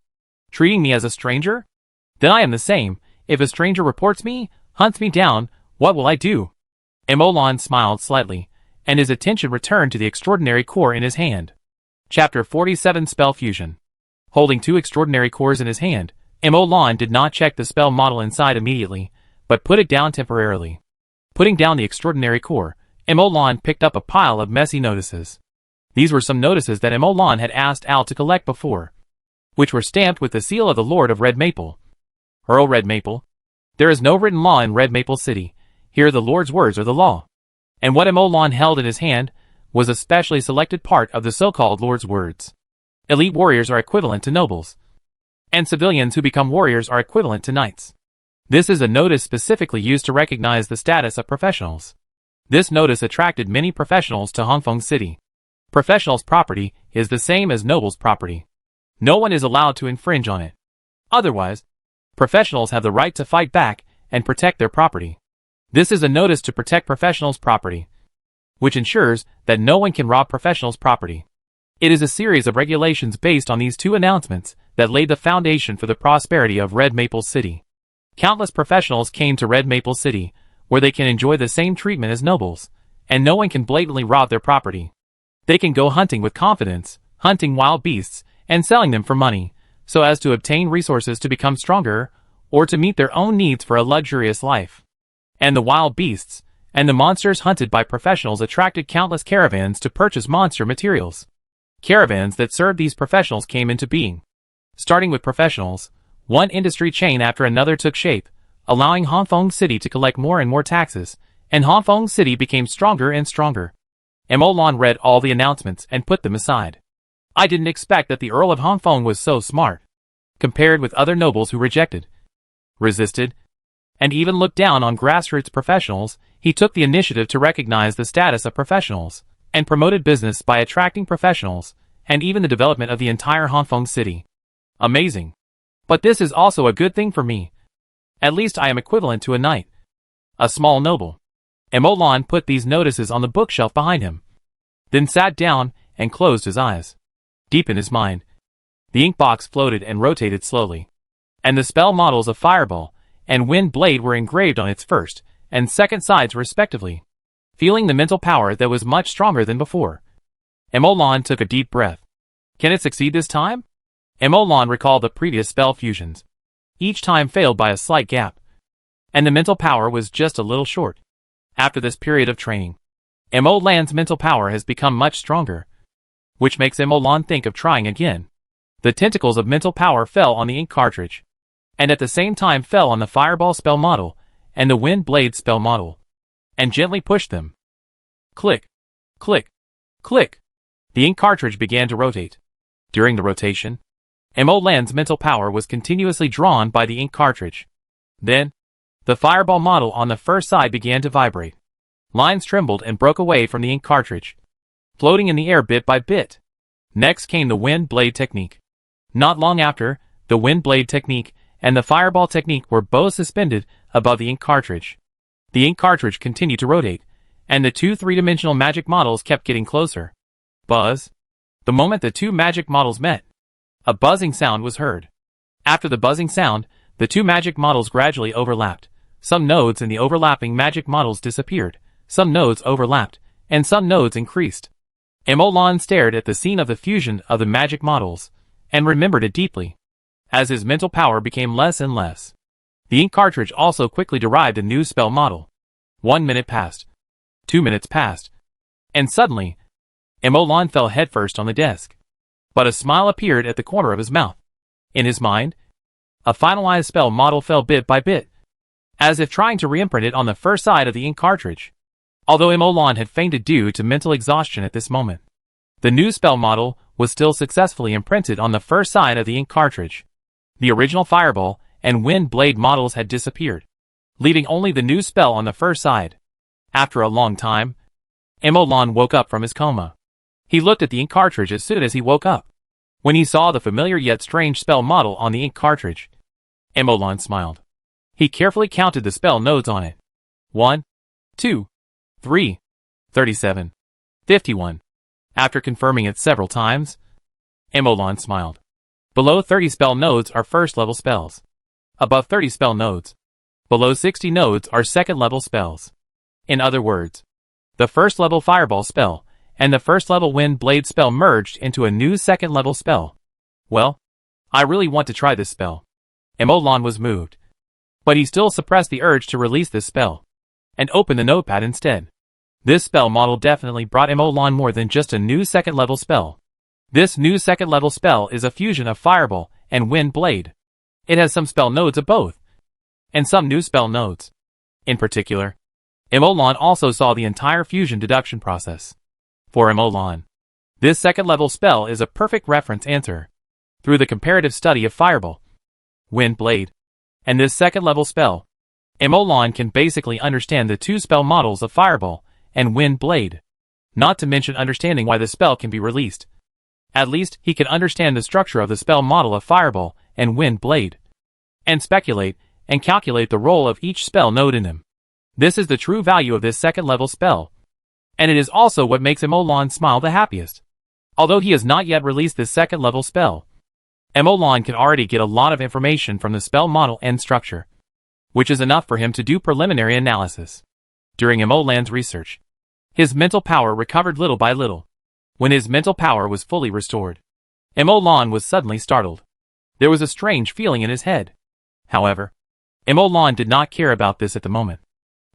Treating me as a stranger? Then I am the same, if a stranger reports me, hunts me down, what will I do? Emolan smiled slightly, and his attention returned to the extraordinary core in his hand. Chapter 47 Spell Fusion. Holding two extraordinary cores in his hand, Emolan did not check the spell model inside immediately, but put it down temporarily. Putting down the extraordinary core, Emolan picked up a pile of messy notices. These were some notices that Emolan had asked Al to collect before, which were stamped with the seal of the Lord of Red Maple. Earl Red Maple. There is no written law in Red Maple City. Here the Lord's words are the law. And what Emolan held in his hand was a specially selected part of the so-called Lord's words. Elite warriors are equivalent to nobles, and civilians who become warriors are equivalent to knights. This is a notice specifically used to recognize the status of professionals. This notice attracted many professionals to Hongfeng City. Professionals' property is the same as nobles' property. No one is allowed to infringe on it. Otherwise, professionals have the right to fight back and protect their property. This is a notice to protect professionals' property, which ensures that no one can rob professionals' property. It is a series of regulations based on these two announcements that laid the foundation for the prosperity of Red Maple City. Countless professionals came to Red Maple City, where they can enjoy the same treatment as nobles, and no one can blatantly rob their property. They can go hunting with confidence, hunting wild beasts, and selling them for money, so as to obtain resources to become stronger, or to meet their own needs for a luxurious life. And the wild beasts, and the monsters hunted by professionals attracted countless caravans to purchase monster materials. Caravans that served these professionals came into being. Starting with professionals, one industry chain after another took shape, allowing Hongfeng City to collect more and more taxes, and Hongfeng City became stronger and stronger. Emolan read all the announcements and put them aside. I didn't expect that the Earl of Hongfeng was so smart. Compared with other nobles who rejected, resisted, and even looked down on grassroots professionals, he took the initiative to recognize the status of professionals, and promoted business by attracting professionals, and even the development of the entire Hongfeng City. Amazing. But this is also a good thing for me. At least I am equivalent to a knight. A small noble. Emolan put these notices on the bookshelf behind him, then sat down and closed his eyes. Deep in his mind, the ink box floated and rotated slowly, and the spell models of Fireball and Wind Blade were engraved on its first and second sides respectively. Feeling the mental power that was much stronger than before, Emolan took a deep breath. Can it succeed this time? Emolan recalled the previous spell fusions. Each time failed by a slight gap, and the mental power was just a little short. After this period of training, Emolan's mental power has become much stronger, which makes Emolan think of trying again. The tentacles of mental power fell on the ink cartridge, and at the same time fell on the Fireball spell model and the Wind Blade spell model, and gently pushed them. Click, click, click. The ink cartridge began to rotate. During the rotation, Emolan's mental power was continuously drawn by the ink cartridge. Then, the Fireball model on the first side began to vibrate. Lines trembled and broke away from the ink cartridge, floating in the air bit by bit. Next came the Wind Blade technique. Not long after, the Wind Blade technique and the Fireball technique were both suspended above the ink cartridge. The ink cartridge continued to rotate, and the two three-dimensional magic models kept getting closer. Buzz. The moment the two magic models met, a buzzing sound was heard. After the buzzing sound, the two magic models gradually overlapped. Some nodes in the overlapping magic models disappeared, some nodes overlapped, and some nodes increased. Emolan stared at the scene of the fusion of the magic models, and remembered it deeply. As his mental power became less and less, the ink cartridge also quickly derived a new spell model. 1 minute passed. 2 minutes passed. And suddenly, Emolan fell headfirst on the desk. But a smile appeared at the corner of his mouth. In his mind, a finalized spell model fell bit by bit, as if trying to re-imprint it on the first side of the ink cartridge. Although Emolan had fainted due to mental exhaustion at this moment, the new spell model was still successfully imprinted on the first side of the ink cartridge. The original Fireball and Wind Blade models had disappeared, leaving only the new spell on the first side. After a long time, Emolan woke up from his coma. He looked at the ink cartridge as soon as he woke up. When he saw the familiar yet strange spell model on the ink cartridge, Emolan smiled. He carefully counted the spell nodes on it. 1, 2, 3, 37, 51. After confirming it several times, Emolan smiled. Below 30 spell nodes are first-level spells. Above 30 spell nodes, below 60 nodes are second-level spells. In other words, the first-level Fireball spell and the first-level Wind Blade spell merged into a new second-level spell. Well, I really want to try this spell. Emolan was moved, but he still suppressed the urge to release this spell, and opened the notepad instead. This spell model definitely brought Emolan more than just a new second-level spell. This new second-level spell is a fusion of Fireball and Wind Blade. It has some spell nodes of both, and some new spell nodes. In particular, Emolan also saw the entire fusion deduction process. For Emolan, this second-level spell is a perfect reference answer. Through the comparative study of Fireball, Wind Blade, and this second-level spell, Emolan can basically understand the two spell models of Fireball and Wind Blade. Not to mention understanding why the spell can be released. At least he can understand the structure of the spell model of Fireball and Wind Blade, and speculate and calculate the role of each spell node in them. This is the true value of this second-level spell, and it is also what makes Emolan smile the happiest. Although he has not yet released this second-level spell, Emolan can already get a lot of information from the spell model and structure, which is enough for him to do preliminary analysis. During Emolan's research, his mental power recovered little by little. When his mental power was fully restored, Emolan was suddenly startled. There was a strange feeling in his head. However, Emolan did not care about this at the moment.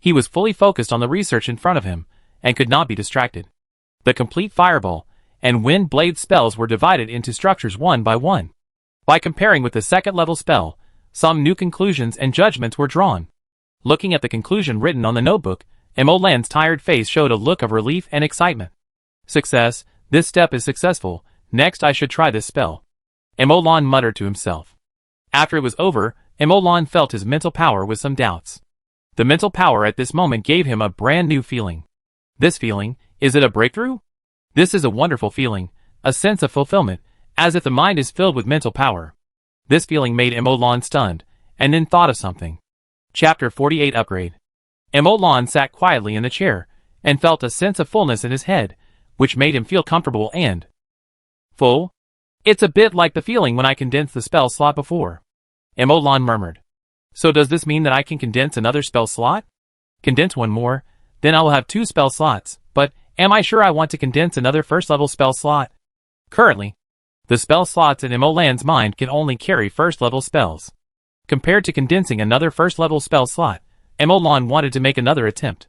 He was fully focused on the research in front of him, and could not be distracted. The complete Fireball and Wind Blade spells were divided into structures one by one. By comparing with the second-level spell, some new conclusions and judgments were drawn. Looking at the conclusion written on the notebook, Emolan's tired face showed a look of relief and excitement. Success, this step is successful, next I should try this spell, Emolan muttered to himself. After it was over, Emolan felt his mental power with some doubts. The mental power at this moment gave him a brand new feeling. This feeling, is it a breakthrough? This is a wonderful feeling, a sense of fulfillment, as if the mind is filled with mental power. This feeling made Emolan stunned, and then thought of something. Chapter 48 Upgrade. Emolan sat quietly in the chair, and felt a sense of fullness in his head, which made him feel comfortable and full. It's a bit like the feeling when I condensed the spell slot before, Emolan murmured. So does this mean that I can condense another spell slot? Condense one more, then I will have 2 spell slots, but am I sure I want to condense another first-level spell slot? Currently, the spell slots in Emolan's mind can only carry first-level spells. Compared to condensing another first-level spell slot, Emolan wanted to make another attempt.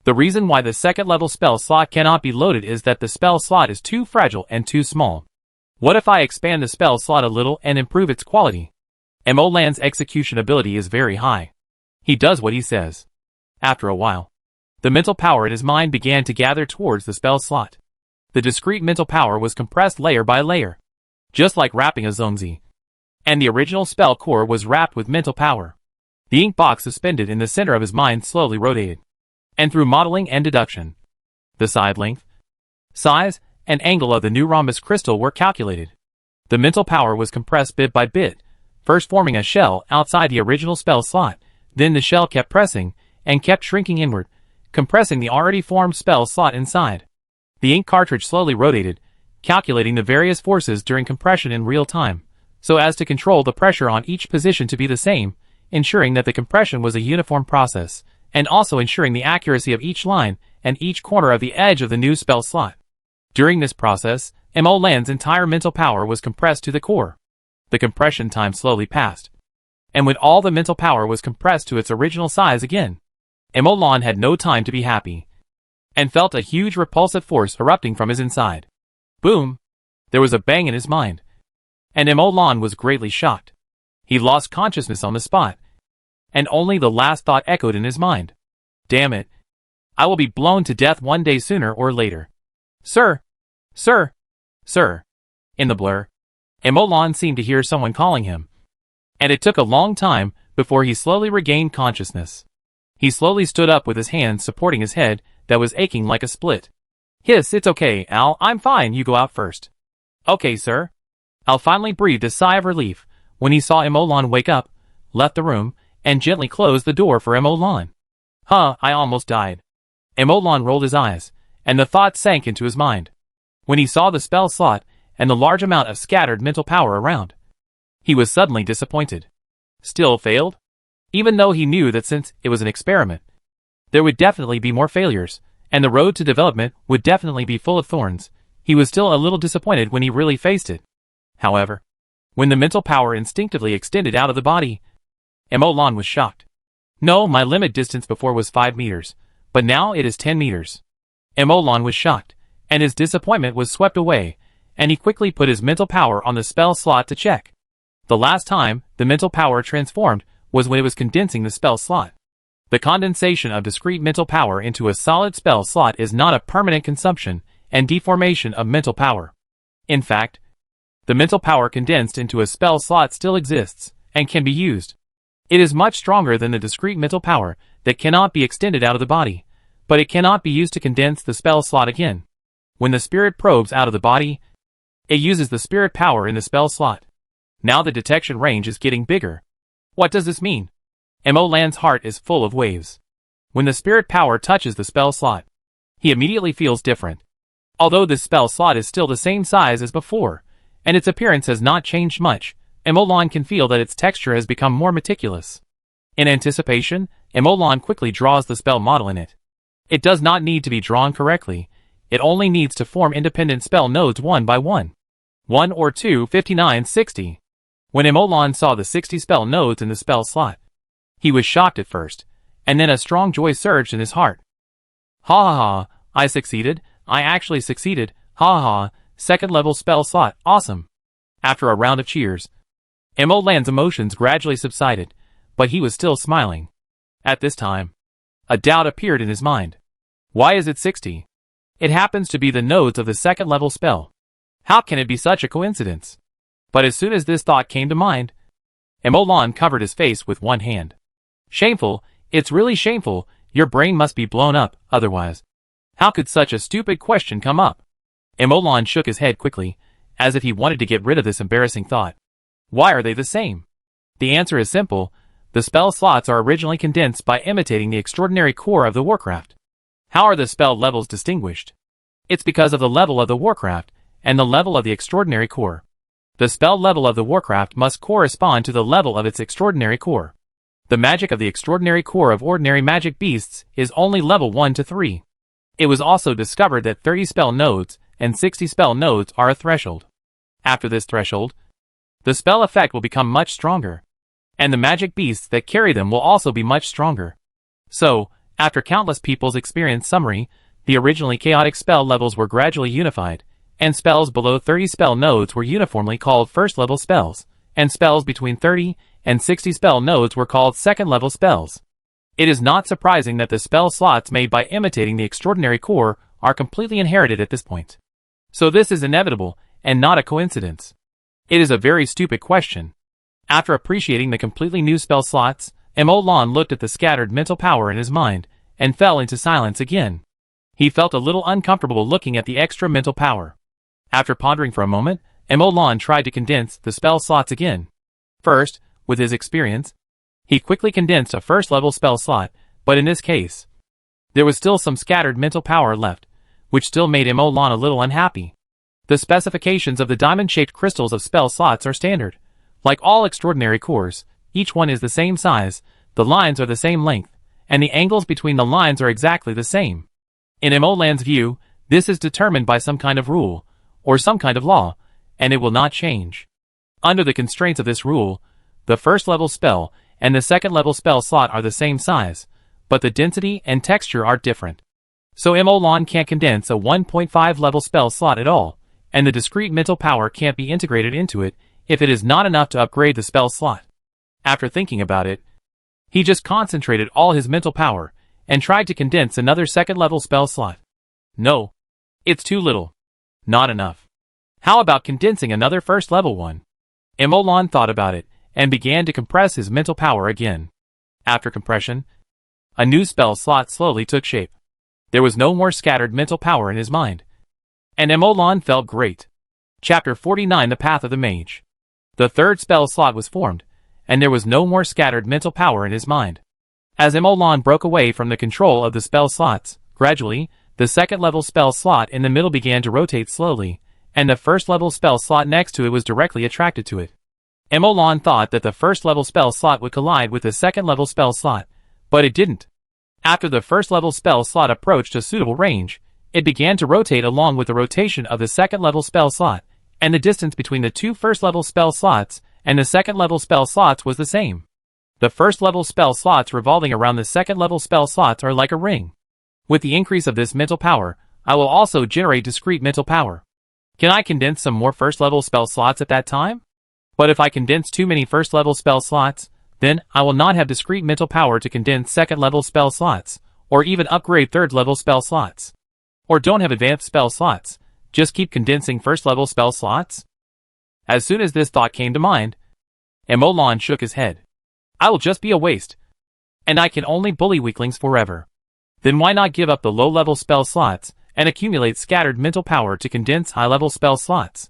The reason why the second-level spell slot cannot be loaded is that the spell slot is too fragile and too small. What if I expand the spell slot a little and improve its quality? Emolan's execution ability is very high. He does what he says. After a while, the mental power in his mind began to gather towards the spell slot. The discrete mental power was compressed layer by layer, just like wrapping a zongzi. And the original spell core was wrapped with mental power. The ink box suspended in the center of his mind slowly rotated. And through modeling and deduction, the side length, size, and angle of the new rhombus crystal were calculated. The mental power was compressed bit by bit, first forming a shell outside the original spell slot, then the shell kept pressing, and kept shrinking inward, compressing the already formed spell slot inside. The ink cartridge slowly rotated, calculating the various forces during compression in real time, so as to control the pressure on each position to be the same, ensuring that the compression was a uniform process, and also ensuring the accuracy of each line and each corner of the edge of the new spell slot. During this process, Mo-Lan's entire mental power was compressed to the core. The compression time slowly passed. And when all the mental power was compressed to its original size again, Mo-Lan had no time to be happy, and felt a huge repulsive force erupting from his inside. Boom! There was a bang in his mind, and Mo-Lan was greatly shocked. He lost consciousness on the spot, and only the last thought echoed in his mind. Damn it! I will be blown to death one day sooner or later. Sir! Sir! Sir! In the blur, Mo-Lan seemed to hear someone calling him, and it took a long time before he slowly regained consciousness. He slowly stood up with his hands supporting his head that was aching like a split. Hiss, it's okay, Al, I'm fine, you go out first. Okay, sir. Al finally breathed a sigh of relief when he saw Mo-Lan wake up, left the room, and gently closed the door for Mo-Lan. Huh, I almost died. Mo-Lan rolled his eyes, and the thought sank into his mind. When he saw the spell slot and the large amount of scattered mental power around, he was suddenly disappointed. Still failed? Even though he knew that since it was an experiment, there would definitely be more failures, and the road to development would definitely be full of thorns, he was still a little disappointed when he really faced it. However, when the mental power instinctively extended out of the body, Mo-Lan was shocked. No, my limit distance before was 5 meters, but now it is 10 meters. Mo-Lan was shocked, and his disappointment was swept away, and he quickly put his mental power on the spell slot to check. The last time the mental power transformed was when it was condensing the spell slot. The condensation of discrete mental power into a solid spell slot is not a permanent consumption and deformation of mental power. In fact, the mental power condensed into a spell slot still exists and can be used. It is much stronger than the discrete mental power that cannot be extended out of the body, but it cannot be used to condense the spell slot again. When the spirit probes out of the body, it uses the spirit power in the spell slot. Now the detection range is getting bigger. What does this mean? Mo-Lan's heart is full of waves. When the spirit power touches the spell slot, he immediately feels different. Although this spell slot is still the same size as before, and its appearance has not changed much, Mo-Lan can feel that its texture has become more meticulous. In anticipation, Mo-Lan quickly draws the spell model in it. It does not need to be drawn correctly, it only needs to form independent spell nodes one by one. 1 or 2, 59, 60. When Mo-Lan saw the 60 spell nodes in the spell slot, he was shocked at first, and then a strong joy surged in his heart. Ha ha ha, I succeeded, I actually succeeded, ha ha ha, second level spell slot, awesome. After a round of cheers, Mo-Lan's emotions gradually subsided, but he was still smiling. At this time, a doubt appeared in his mind. Why is it 60? It happens to be the nodes of the second level spell. How can it be such a coincidence? But as soon as this thought came to mind, Mo-Lan covered his face with one hand. Shameful, it's really shameful, your brain must be blown up, otherwise. How could such a stupid question come up? Mo-Lan shook his head quickly, as if he wanted to get rid of this embarrassing thought. Why are they the same? The answer is simple, the spell slots are originally condensed by imitating the extraordinary core of the Warcraft. How are the spell levels distinguished? It's because of the level of the Warcraft, and the level of the extraordinary core. The spell level of the Warcraft must correspond to the level of its extraordinary core. The magic of the extraordinary core of ordinary magic beasts is only level 1 to 3. It was also discovered that 30 spell nodes and 60 spell nodes are a threshold. After this threshold, the spell effect will become much stronger, and the magic beasts that carry them will also be much stronger. So, after countless people's experience summary, the originally chaotic spell levels were gradually unified, and spells below 30 spell nodes were uniformly called first-level spells, and spells between 30 and 60 spell nodes were called second-level spells. It is not surprising that the spell slots made by imitating the extraordinary core are completely inherited at this point. So this is inevitable, and not a coincidence. It is a very stupid question. After appreciating the completely new spell slots, Mo-Lan looked at the scattered mental power in his mind, and fell into silence again. He felt a little uncomfortable looking at the extra mental power. After pondering for a moment, Mo-Lan tried to condense the spell slots again. First, with his experience, he quickly condensed a first-level spell slot, but in this case, There was still some scattered mental power left, which still made Emolon a little unhappy. The specifications of the diamond-shaped crystals of spell slots are standard. Like all extraordinary cores, each one is the same size, the lines are the same length, and the angles between the lines are exactly the same. In Emolon's view, this is determined by some kind of rule, or some kind of law, and it will not change. Under the constraints of this rule, the first level spell and the second level spell slot are the same size, but the density and texture are different. So Emolon can't condense a 1.5 level spell slot at all, and the discrete mental power can't be integrated into it if it is not enough to upgrade the spell slot. After thinking about it, he just concentrated all his mental power and tried to condense another second level spell slot. No. It's too little. Not enough. How about condensing another first level one? Emolon thought about it and began to compress his mental power again. After compression, a new spell slot slowly took shape. There was no more scattered mental power in his mind. And Emolon felt great. Chapter 49 The Path of the Mage. The third spell slot was formed, and there was no more scattered mental power in his mind. As Emolon broke away from the control of the spell slots, gradually, the second level spell slot in the middle began to rotate slowly, and the first level spell slot next to it was directly attracted to it. Emolon thought that the first level spell slot would collide with the second level spell slot, but it didn't. After the first level spell slot approached a suitable range, it began to rotate along with the rotation of the second level spell slot, and the distance between the two first level spell slots and the second level spell slots was the same. The first level spell slots revolving around the second level spell slots are like a ring. With the increase of this mental power, I will also generate discrete mental power. Can I condense some more first level spell slots at that time? But if I condense too many first level spell slots, then I will not have discrete mental power to condense second level spell slots, or even upgrade third level spell slots. Or don't have advanced spell slots, just keep condensing first level spell slots? As soon as this thought came to mind, Emolon shook his head. I will just be a waste. And I can only bully weaklings forever. Then why not give up the low level spell slots and accumulate scattered mental power to condense high level spell slots?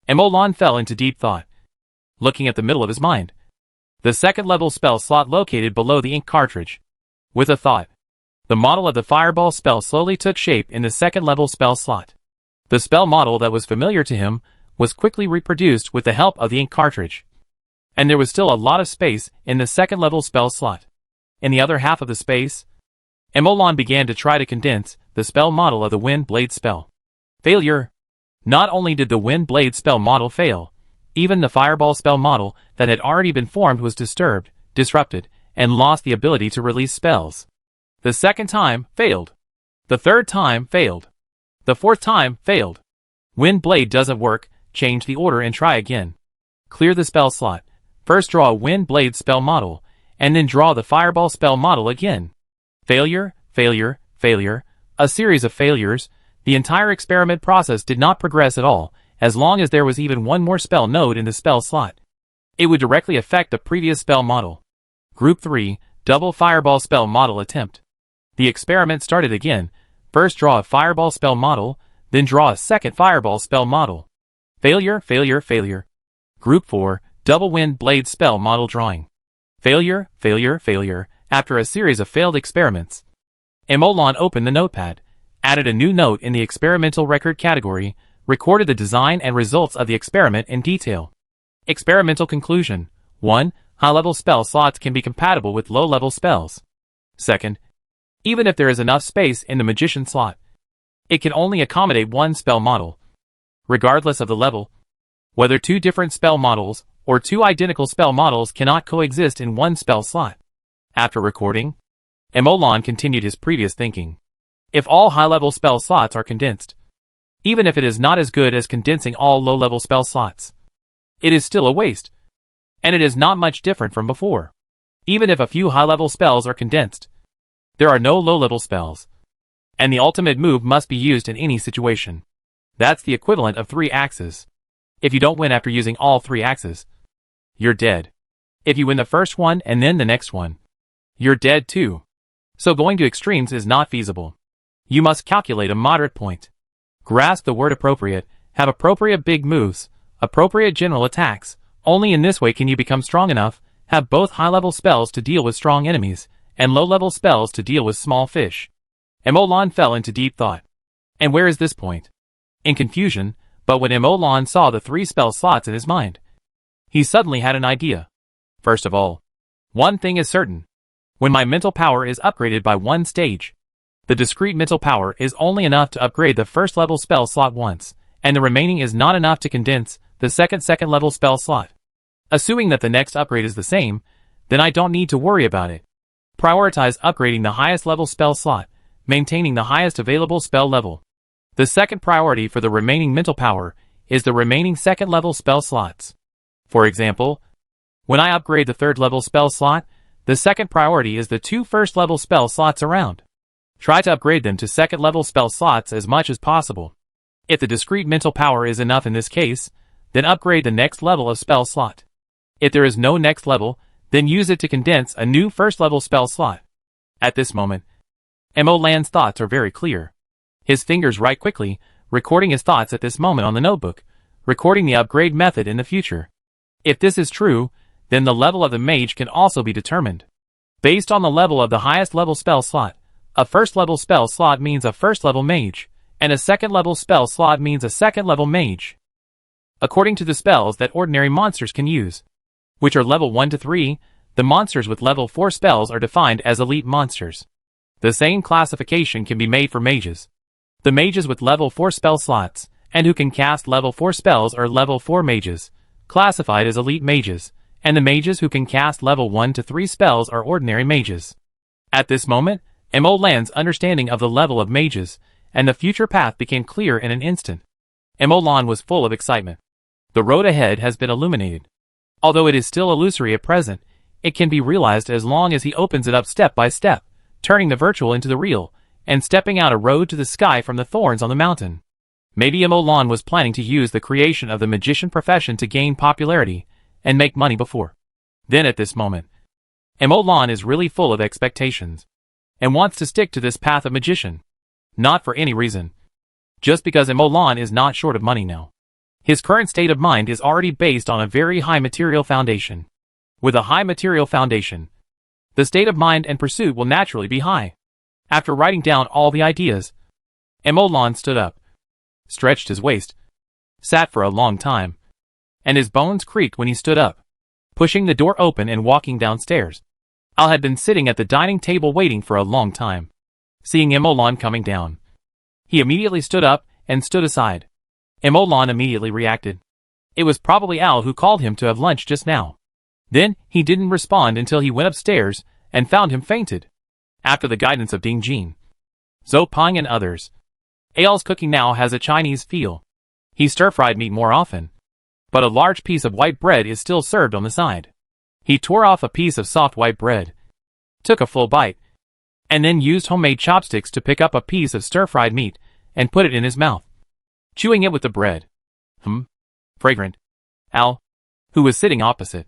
Emolon fell into deep thought. Looking at the middle of his mind, the second level spell slot located below the ink cartridge. With a thought, the model of the fireball spell slowly took shape in the second level spell slot. The spell model that was familiar to him was quickly reproduced with the help of the ink cartridge. And there was still a lot of space in the second level spell slot. In the other half of the space, Emolon began to try to condense the spell model of the Wind Blade spell. Failure. Not only did the Wind Blade spell model fail, even the Fireball spell model that had already been formed was disturbed, disrupted, and lost the ability to release spells. The second time, failed. The third time, failed. The fourth time, failed. Wind Blade doesn't work, change the order and try again. Clear the spell slot. First draw a Wind Blade spell model, and then draw the Fireball spell model again. Failure, failure, failure, a series of failures. The entire experiment process did not progress at all, as long as there was even one more spell node in the spell slot. It would directly affect the previous spell model. Group 3, Double Fireball Spell Model Attempt. The experiment started again. First draw a Fireball spell model, then draw a second Fireball spell model. Failure, failure, failure. Group 4, Double Wind Blade Spell Model Drawing. Failure, failure, failure. After a series of failed experiments, Emolon opened the notepad, added a new note in the experimental record category, recorded the design and results of the experiment in detail. Experimental conclusion. 1. High-level spell slots can be compatible with low-level spells. 2. Even if there is enough space in the magician slot, it can only accommodate one spell model, regardless of the level. Whether two different spell models or two identical spell models cannot coexist in one spell slot. After recording, Emolon continued his previous thinking. If all high-level spell slots are condensed, even if it is not as good as condensing all low-level spell slots, it is still a waste. And it is not much different from before. Even if a few high-level spells are condensed, there are no low-level spells. And the ultimate move must be used in any situation. That's the equivalent of 3 axes. If you don't win after using all 3 axes, you're dead. If you win the first one and then the next one, you're dead too. So going to extremes is not feasible. You must calculate a moderate point. Grasp the word appropriate, have appropriate big moves, appropriate general attacks. Only in this way can you become strong enough, have both high-level spells to deal with strong enemies, and low-level spells to deal with small fish. Emolan fell into deep thought. And where is this point? In confusion, but when Emolan saw the 3 spell slots in his mind, he suddenly had an idea. First of all, one thing is certain. When my mental power is upgraded by 1 stage, the discrete mental power is only enough to upgrade the first level spell slot once, and the remaining is not enough to condense the second level spell slot. Assuming that the next upgrade is the same, then I don't need to worry about it. Prioritize upgrading the highest level spell slot, maintaining the highest available spell level. The second priority for the remaining mental power is the remaining second level spell slots. For example, when I upgrade the 3rd level spell slot, the second priority is the 2 first level spell slots around. Try to upgrade them to 2nd level spell slots as much as possible. If the discrete mental power is enough in this case, then upgrade the next level of spell slot. If there is no next level, then use it to condense a new 1st level spell slot. At this moment, Emolan's thoughts are very clear. His fingers write quickly, recording his thoughts at this moment on the notebook, recording the upgrade method in the future. If this is true, then the level of the mage can also be determined. Based on the level of the highest level spell slot, a 1st level spell slot means a 1st level mage, and a 2nd level spell slot means a 2nd level mage. According to the spells that ordinary monsters can use, which are level 1 to 3, the monsters with level 4 spells are defined as elite monsters. The same classification can be made for mages. The mages with level 4 spell slots, and who can cast level 4 spells are level 4 mages, classified as elite mages, and the mages who can cast level 1 to 3 spells are ordinary mages. At this moment, Emolan's understanding of the level of mages and the future path became clear in an instant. Emolan was full of excitement. The road ahead has been illuminated. Although it is still illusory at present, it can be realized as long as he opens it up step by step, turning the virtual into the real, and stepping out a road to the sky from the thorns on the mountain. Maybe Emolan was planning to use the creation of the magician profession to gain popularity and make money before. Then at this moment, Emolan is really full of expectations, and wants to stick to this path of magician. Not for any reason. Just because Emolan is not short of money now. His current state of mind is already based on a very high material foundation. With a high material foundation, the state of mind and pursuit will naturally be high. After writing down all the ideas, Emolan stood up, stretched his waist, sat for a long time, and his bones creaked when he stood up, pushing the door open and walking downstairs. Al had been sitting at the dining table waiting for a long time. Seeing Emolan coming down, he immediately stood up and stood aside. Emolan immediately reacted. It was probably Al who called him to have lunch just now. Then, he didn't respond until he went upstairs and found him fainted. After the guidance of Ding Jin, Zhou Peng and others, Al's cooking now has a Chinese feel. He stir-fried meat more often, but a large piece of white bread is still served on the side. He tore off a piece of soft white bread, took a full bite, and then used homemade chopsticks to pick up a piece of stir-fried meat and put it in his mouth, chewing it with the bread. Fragrant. Al, who was sitting opposite,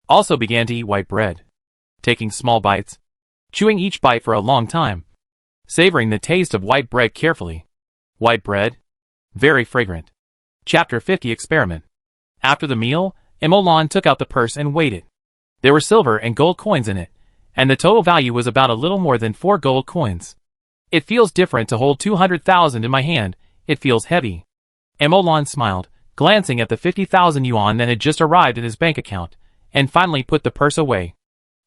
also began to eat white bread, taking small bites, chewing each bite for a long time, savoring the taste of white bread carefully. White bread? Very fragrant. Chapter 50 Experiment. After the meal, Emolan took out the purse and weighed it. There were silver and gold coins in it, and the total value was about a little more than 4 gold coins. It feels different to hold 200,000 in my hand, it feels heavy. Emolan smiled, glancing at the 50,000 yuan that had just arrived in his bank account, and finally put the purse away.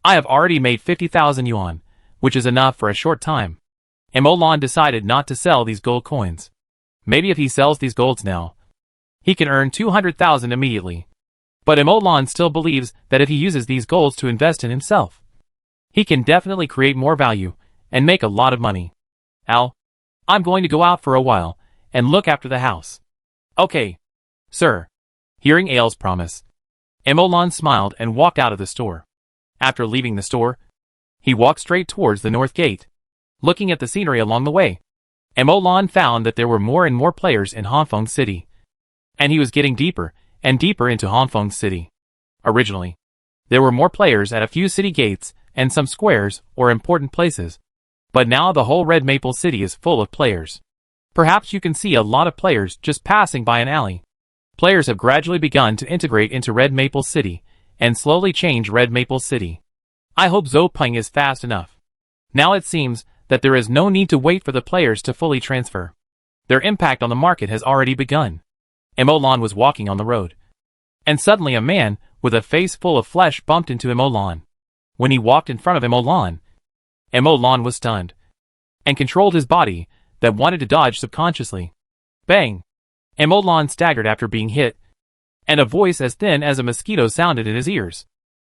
I have already made 50,000 yuan, which is enough for a short time. Emolan decided not to sell these gold coins. Maybe if he sells these golds now, he can earn 200,000 immediately. But Emolan still believes that if he uses these golds to invest in himself, he can definitely create more value and make a lot of money. Al, I'm going to go out for a while and look after the house. Okay, sir. Hearing Al's promise, Emolan smiled and walked out of the store. After leaving the store, he walked straight towards the north gate, looking at the scenery along the way. Emolan found that there were more and more players in Hanfeng City, and he was getting deeper and deeper into Hanfeng City. Originally, there were more players at a few city gates and some squares or important places, but now the whole Red Maple City is full of players. Perhaps you can see a lot of players just passing by an alley. Players have gradually begun to integrate into Red Maple City and slowly change Red Maple City. I hope Zhou Peng is fast enough. Now it seems that there is no need to wait for the players to fully transfer. Their impact on the market has already begun. Emolan was walking on the road. And suddenly a man, with a face full of flesh, bumped into Emolan. When he walked in front of Emolan was stunned. And controlled his body, that wanted to dodge subconsciously. Bang! Emolan staggered after being hit. And a voice as thin as a mosquito sounded in his ears.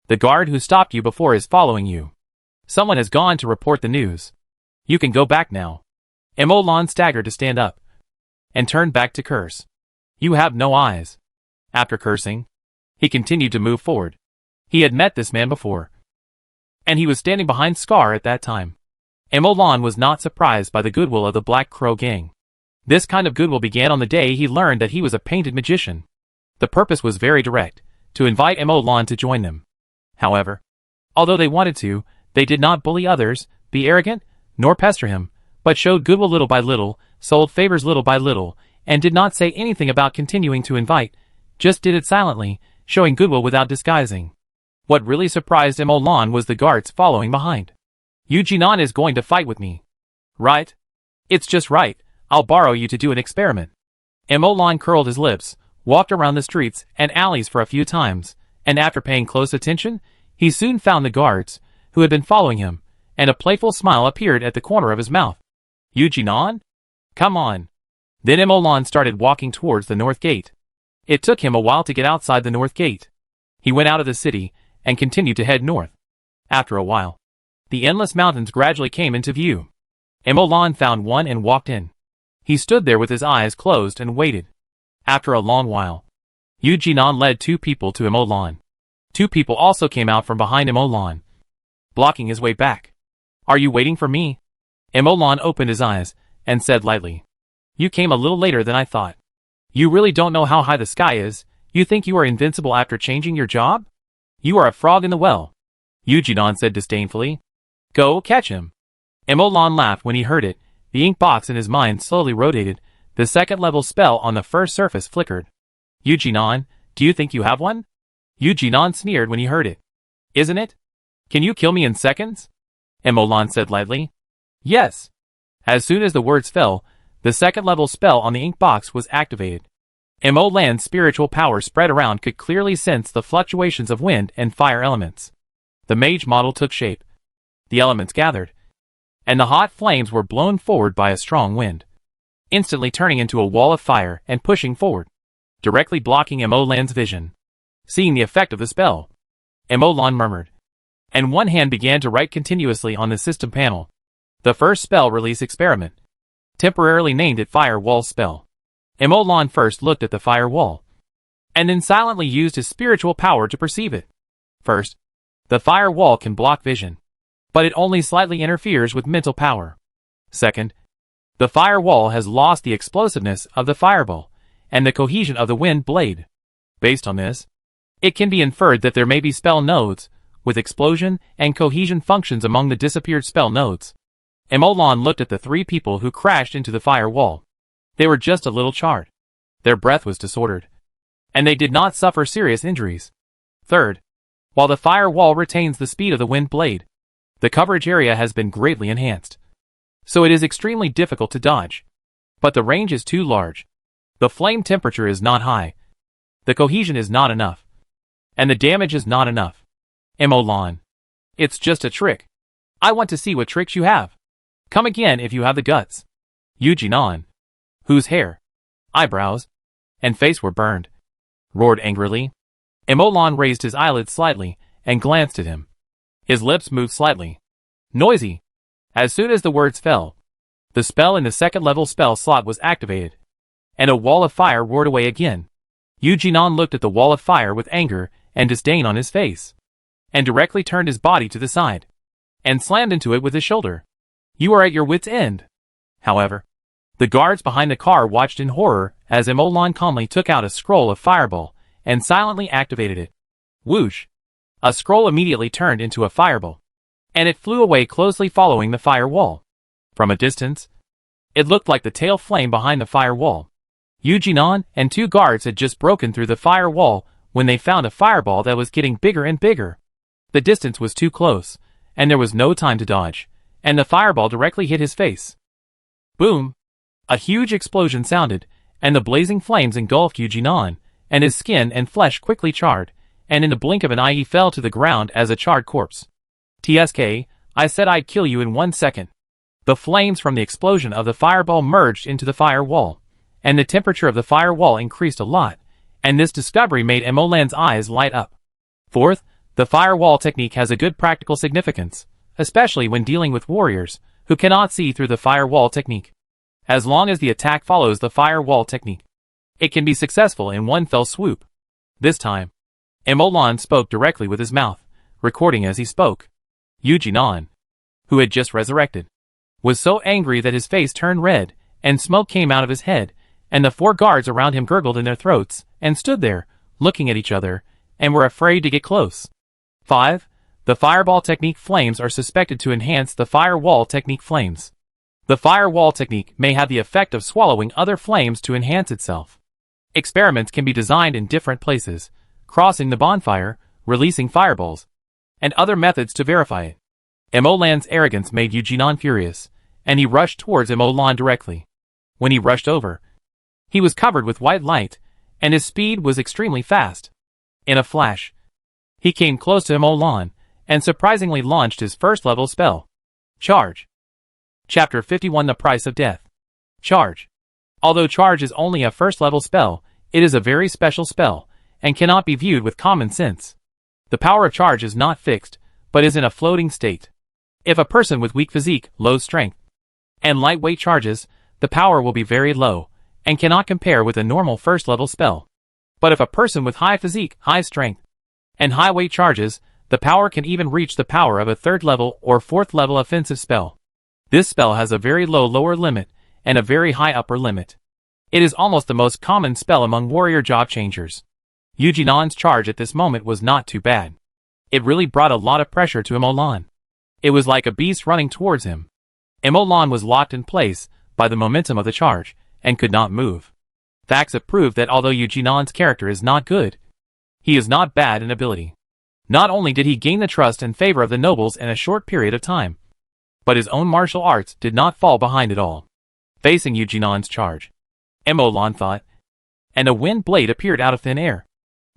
The guard who stopped you before is following you. Someone has gone to report the news. You can go back now. Emolan staggered to stand up. And turned back to curse. You have no eyes. After cursing, he continued to move forward. He had met this man before. And he was standing behind Scar at that time. Emolan was not surprised by the goodwill of the Black Crow gang. This kind of goodwill began on the day he learned that he was a painted magician. The purpose was very direct, to invite Emolan to join them. However, although they wanted to, they did not bully others, be arrogant, nor pester him, but showed goodwill little by little, sold favors little by little, and did not say anything about continuing to invite, just did it silently, showing goodwill without disguising. What really surprised Emolan was the guards following behind. Eugenon is going to fight with me. Right? It's just right, I'll borrow you to do an experiment. Emolan curled his lips, walked around the streets and alleys for a few times, and after paying close attention, he soon found the guards, who had been following him, and a playful smile appeared at the corner of his mouth. Eugenon? Come on. Then Emolan started walking towards the north gate. It took him a while to get outside the north gate. He went out of the city, and continued to head north. After a while, the endless mountains gradually came into view. Emolan found one and walked in. He stood there with his eyes closed and waited. After a long while, Eugenon led two people to Emolan. Two people also came out from behind Emolan, blocking his way back. Are you waiting for me? Emolan opened his eyes, and said lightly. You came a little later than I thought. You really don't know how high the sky is. You think you are invincible after changing your job? You are a frog in the well. Eugenon said disdainfully. Go catch him. Emolan laughed when he heard it. The ink box in his mind slowly rotated. The second level spell on the first surface flickered. Eugenon, do you think you have one? Eugenon sneered when he heard it. Isn't it? Can you kill me in seconds? Emolan said lightly. Yes. As soon as the words fell, the second level spell on the ink box was activated. Emolan's spiritual power spread around, could clearly sense the fluctuations of wind and fire elements. The mage model took shape. The elements gathered, and the hot flames were blown forward by a strong wind, instantly turning into a wall of fire and pushing forward, directly blocking Emolan's vision. Seeing the effect of the spell, Emolan murmured, and one hand began to write continuously on the system panel. The first spell release experiment, temporarily named it Fire Wall spell. Emolan first looked at the fire wall, and then silently used his spiritual power to perceive it. First, the fire wall can block vision, but it only slightly interferes with mental power. Second, the fire wall has lost the explosiveness of the fireball and the cohesion of the wind blade. Based on this, it can be inferred that there may be spell nodes with explosion and cohesion functions among the disappeared spell nodes. Emolan looked at the three people who crashed into the fire wall. They were just a little charred. Their breath was disordered, and they did not suffer serious injuries. Third, while the fire wall retains the speed of the wind blade, the coverage area has been greatly enhanced, so it is extremely difficult to dodge. But the range is too large. The flame temperature is not high. The cohesion is not enough. And the damage is not enough. Emolan, it's just a trick. I want to see what tricks you have. Come again if you have the guts. Eugenon, whose hair, eyebrows, and face were burned, roared angrily. Emolan raised his eyelids slightly and glanced at him. His lips moved slightly. Noisy. As soon as the words fell, the spell in the second level spell slot was activated, and a wall of fire roared away again. Eugenon looked at the wall of fire with anger and disdain on his face, and directly turned his body to the side, and slammed into it with his shoulder. You are at your wit's end. However, the guards behind the car watched in horror as Emolan calmly took out a scroll of fireball and silently activated it. Whoosh! A scroll immediately turned into a fireball, and it flew away closely following the fire wall. From a distance, it looked like the tail flame behind the fire wall. Eugenon and two guards had just broken through the fire wall when they found a fireball that was getting bigger and bigger. The distance was too close, and there was no time to dodge. and the fireball directly hit his face. Boom! A huge explosion sounded, and the blazing flames engulfed Yujinon, and his skin and flesh quickly charred, and in the blink of an eye he fell to the ground as a charred corpse. TSK, I said I'd kill you in 1 second. The flames from the explosion of the fireball merged into the firewall, and the temperature of the firewall increased a lot, and this discovery made Emolan's eyes light up. Fourth, the firewall technique has a good practical significance, especially when dealing with warriors who cannot see through the firewall technique. As long as the attack follows the firewall technique, it can be successful in one fell swoop. This time, Emolan spoke directly with his mouth, recording as he spoke. Yujinon, who had just resurrected, was so angry that his face turned red, and smoke came out of his head, and the 4 guards around him gurgled in their throats, and stood there, looking at each other, and were afraid to get close. 5. The fireball technique flames are suspected to enhance the firewall technique flames. The firewall technique may have the effect of swallowing other flames to enhance itself. Experiments can be designed in different places, crossing the bonfire, releasing fireballs, and other methods to verify it. Emolan's arrogance made Yujinon furious, and he rushed towards Emolan directly. When he rushed over, he was covered with white light, and his speed was extremely fast. In a flash, he came close to Emolan, and surprisingly launched his first level spell. Charge. Chapter 51 The Price of Death. Charge. Although Charge is only a first level spell, it is a very special spell, and cannot be viewed with common sense. The power of Charge is not fixed, but is in a floating state. If a person with weak physique, low strength, and lightweight charges, the power will be very low, and cannot compare with a normal first level spell. But if a person with high physique, high strength, and high weight charges, the power can even reach the power of a 3rd level or 4th level offensive spell. This spell has a very low lower limit, and a very high upper limit. It is almost the most common spell among warrior job changers. Yujinon's charge at this moment was not too bad. It really brought a lot of pressure to Emolan. It was like a beast running towards him. Emolan was locked in place by the momentum of the charge, and could not move. Facts have proved that although Yujinon's character is not good, he is not bad in ability. Not only did he gain the trust and favor of the nobles in a short period of time, but his own martial arts did not fall behind at all. Facing Yujinon's charge, Emolan thought, and a wind blade appeared out of thin air,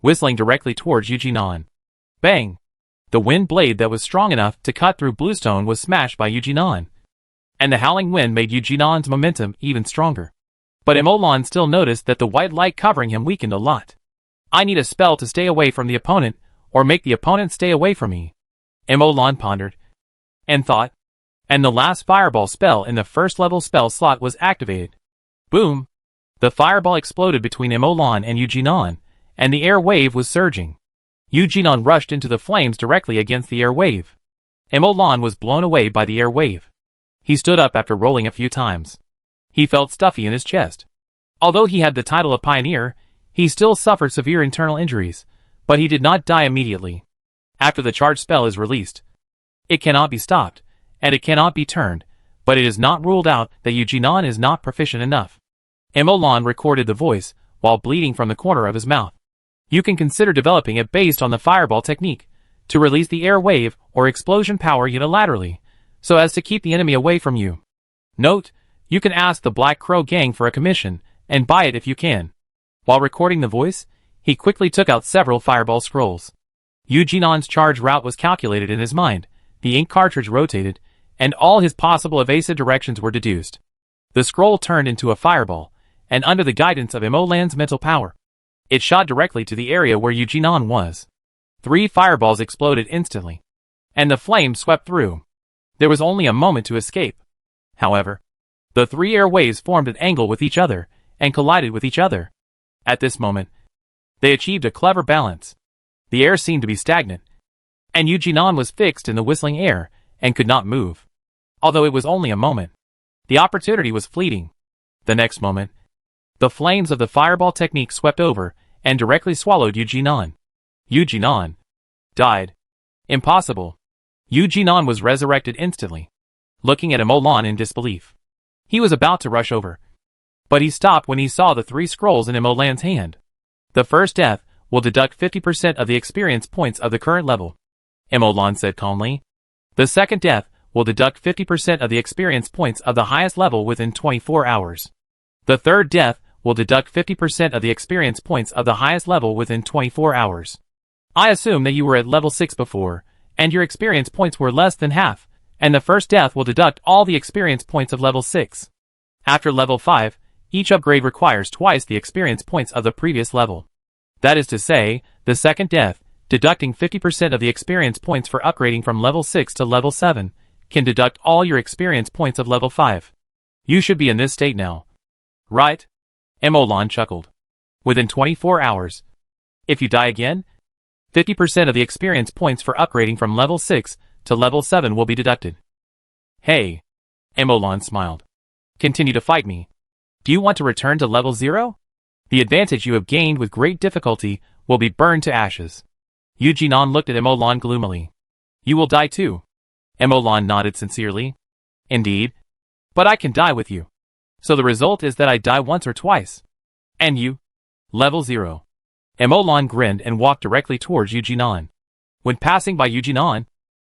whistling directly towards Yujinon. Bang! The wind blade that was strong enough to cut through bluestone was smashed by Yujinon, and the howling wind made Yujinon's momentum even stronger. But Emolan still noticed that the white light covering him weakened a lot. I need a spell to stay away from the opponent, or make the opponent stay away from me. Emolan pondered, and thought, and the last fireball spell in the first level spell slot was activated. Boom! The fireball exploded between Emolan and Yujinon, and the air wave was surging. Yujinon rushed into the flames directly against the air wave. Emolan was blown away by the air wave. He stood up after rolling a few times. He felt stuffy in his chest. Although he had the title of Pioneer, he still suffered severe internal injuries, but he did not die immediately. After the charge spell is released, it cannot be stopped, and it cannot be turned, but it is not ruled out that Yujinon is not proficient enough. Emolan recorded the voice, while bleeding from the corner of his mouth. You can consider developing it based on the fireball technique, to release the air wave or explosion power unilaterally, so as to keep the enemy away from you. Note, you can ask the Black Crow gang for a commission, and buy it if you can. While recording the voice, he quickly took out several fireball scrolls. Yujinon's charge route was calculated in his mind, the ink cartridge rotated, and all his possible evasive directions were deduced. The scroll turned into a fireball, and under the guidance of Emolan's mental power, it shot directly to the area where Yujinon was. 3 fireballs exploded instantly, and the flames swept through. There was only a moment to escape. However, the 3 air waves formed an angle with each other, and collided with each other. At this moment, they achieved a clever balance. The air seemed to be stagnant, and Yujinon was fixed in the whistling air, and could not move. Although it was only a moment, the opportunity was fleeting. The next moment, the flames of the fireball technique swept over, and directly swallowed Yujinon. Yujinon died. Impossible. Yujinon was resurrected instantly, looking at Emolan in disbelief. He was about to rush over, but he stopped when he saw the 3 scrolls in Emolan's hand. The first death will deduct 50% of the experience points of the current level, Emolan said calmly. The second death will deduct 50% of the experience points of the highest level within 24 hours. The third death will deduct 50% of the experience points of the highest level within 24 hours. I assume that you were at level 6 before, and your experience points were less than half, and the first death will deduct all the experience points of level 6. After level 5, each upgrade requires twice the experience points of the previous level. That is to say, the second death, deducting 50% of the experience points for upgrading from level 6 to level 7, can deduct all your experience points of level 5. You should be in this state now. Right? Emolan chuckled. Within 24 hours. If you die again, 50% of the experience points for upgrading from level 6 to level 7 will be deducted. Hey. Emolan smiled. Continue to fight me. Do you want to return to level 0? The advantage you have gained with great difficulty will be burned to ashes. Yujinon looked at Emolan gloomily. You will die too. Emolan nodded sincerely. Indeed. But I can die with you. So the result is that I die once or twice. And you? Level 0. Emolan grinned and walked directly towards Yujinon. When passing by Yujinon,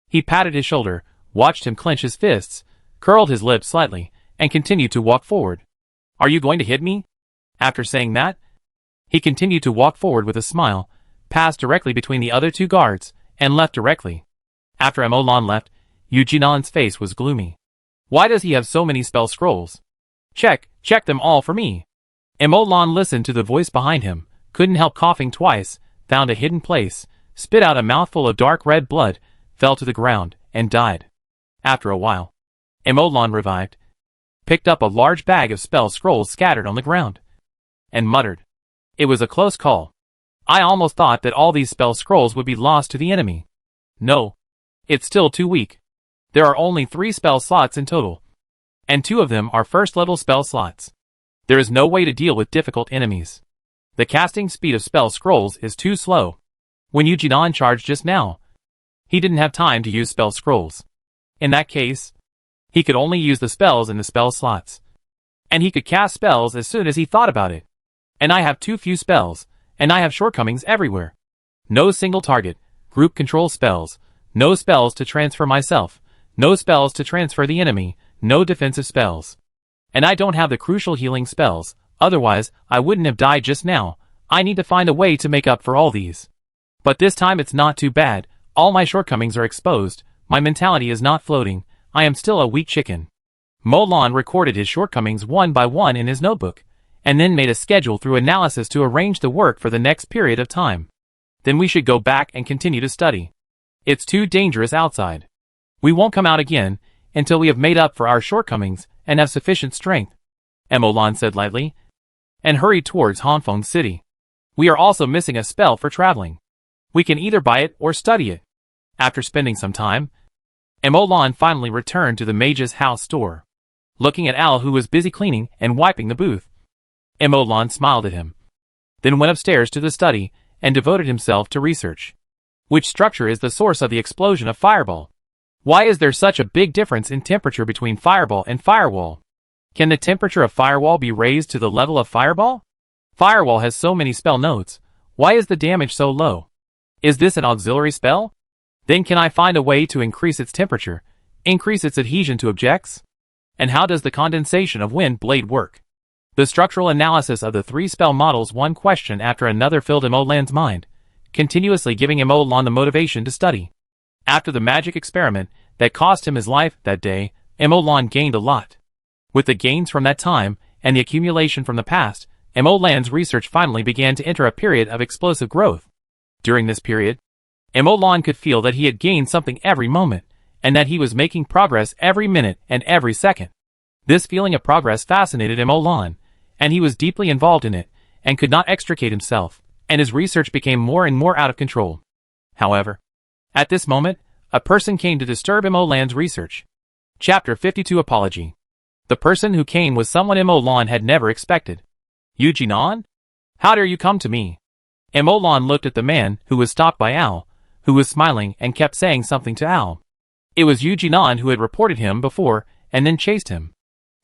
he patted his shoulder, watched him clench his fists, curled his lips slightly, and continued to walk forward. Are you going to hit me? After saying that, he continued to walk forward with a smile, passed directly between the other two guards, and left directly. After Emolan left, Yuginon's face was gloomy. Why does he have so many spell scrolls? Check them all for me. Emolan listened to the voice behind him, couldn't help coughing twice, found a hidden place, spit out a mouthful of dark red blood, fell to the ground, and died. After a while, Emolan revived, picked up a large bag of spell scrolls scattered on the ground, and muttered. It was a close call. I almost thought that all these spell scrolls would be lost to the enemy. No. It's still too weak. There are only 3 spell slots in total, and 2 of them are first-level spell slots. There is no way to deal with difficult enemies. The casting speed of spell scrolls is too slow. When Yujinon charged just now, he didn't have time to use spell scrolls. In that case, he could only use the spells in the spell slots. And he could cast spells as soon as he thought about it. And I have too few spells, and I have shortcomings everywhere. No single target, group control spells, no spells to transfer myself, no spells to transfer the enemy, no defensive spells. And I don't have the crucial healing spells, otherwise I wouldn't have died just now. I need to find a way to make up for all these. But this time it's not too bad, all my shortcomings are exposed, my mentality is not floating, I am still a weak chicken. Molan recorded his shortcomings one by one in his notebook, and then made a schedule through analysis to arrange the work for the next period of time. Then we should go back and continue to study. It's too dangerous outside. We won't come out again until we have made up for our shortcomings and have sufficient strength, Emolan said lightly, and hurried towards Hanfeng City. We are also missing a spell for traveling. We can either buy it or study it. After spending some time, Emolan finally returned to the mage's house store. Looking at Al, who was busy cleaning and wiping the booth, Emolan smiled at him, then went upstairs to the study and devoted himself to research. Which structure is the source of the explosion of Fireball? Why is there such a big difference in temperature between Fireball and Firewall? Can the temperature of Firewall be raised to the level of Fireball? Firewall has so many spell nodes. Why is the damage so low? Is this an auxiliary spell? Then can I find a way to increase its temperature, increase its adhesion to objects? And how does the condensation of wind blade work? The structural analysis of the 3 spell models, one question after another, filled Emolan's mind, continuously giving Emolan the motivation to study. After the magic experiment that cost him his life that day, Emolan gained a lot. With the gains from that time, and the accumulation from the past, Emolan's research finally began to enter a period of explosive growth. During this period, Emolan could feel that he had gained something every moment, and that he was making progress every minute and every second. This feeling of progress fascinated Emolan, and he was deeply involved in it, and could not extricate himself, and his research became more and more out of control. However, at this moment, a person came to disturb Emolan's research. Chapter 52 Apology. The person who came was someone Emolan had never expected. Yujinon? How dare you come to me? Emolan looked at the man who was stopped by Al, who was smiling and kept saying something to Al. It was Yujinon who had reported him before and then chased him.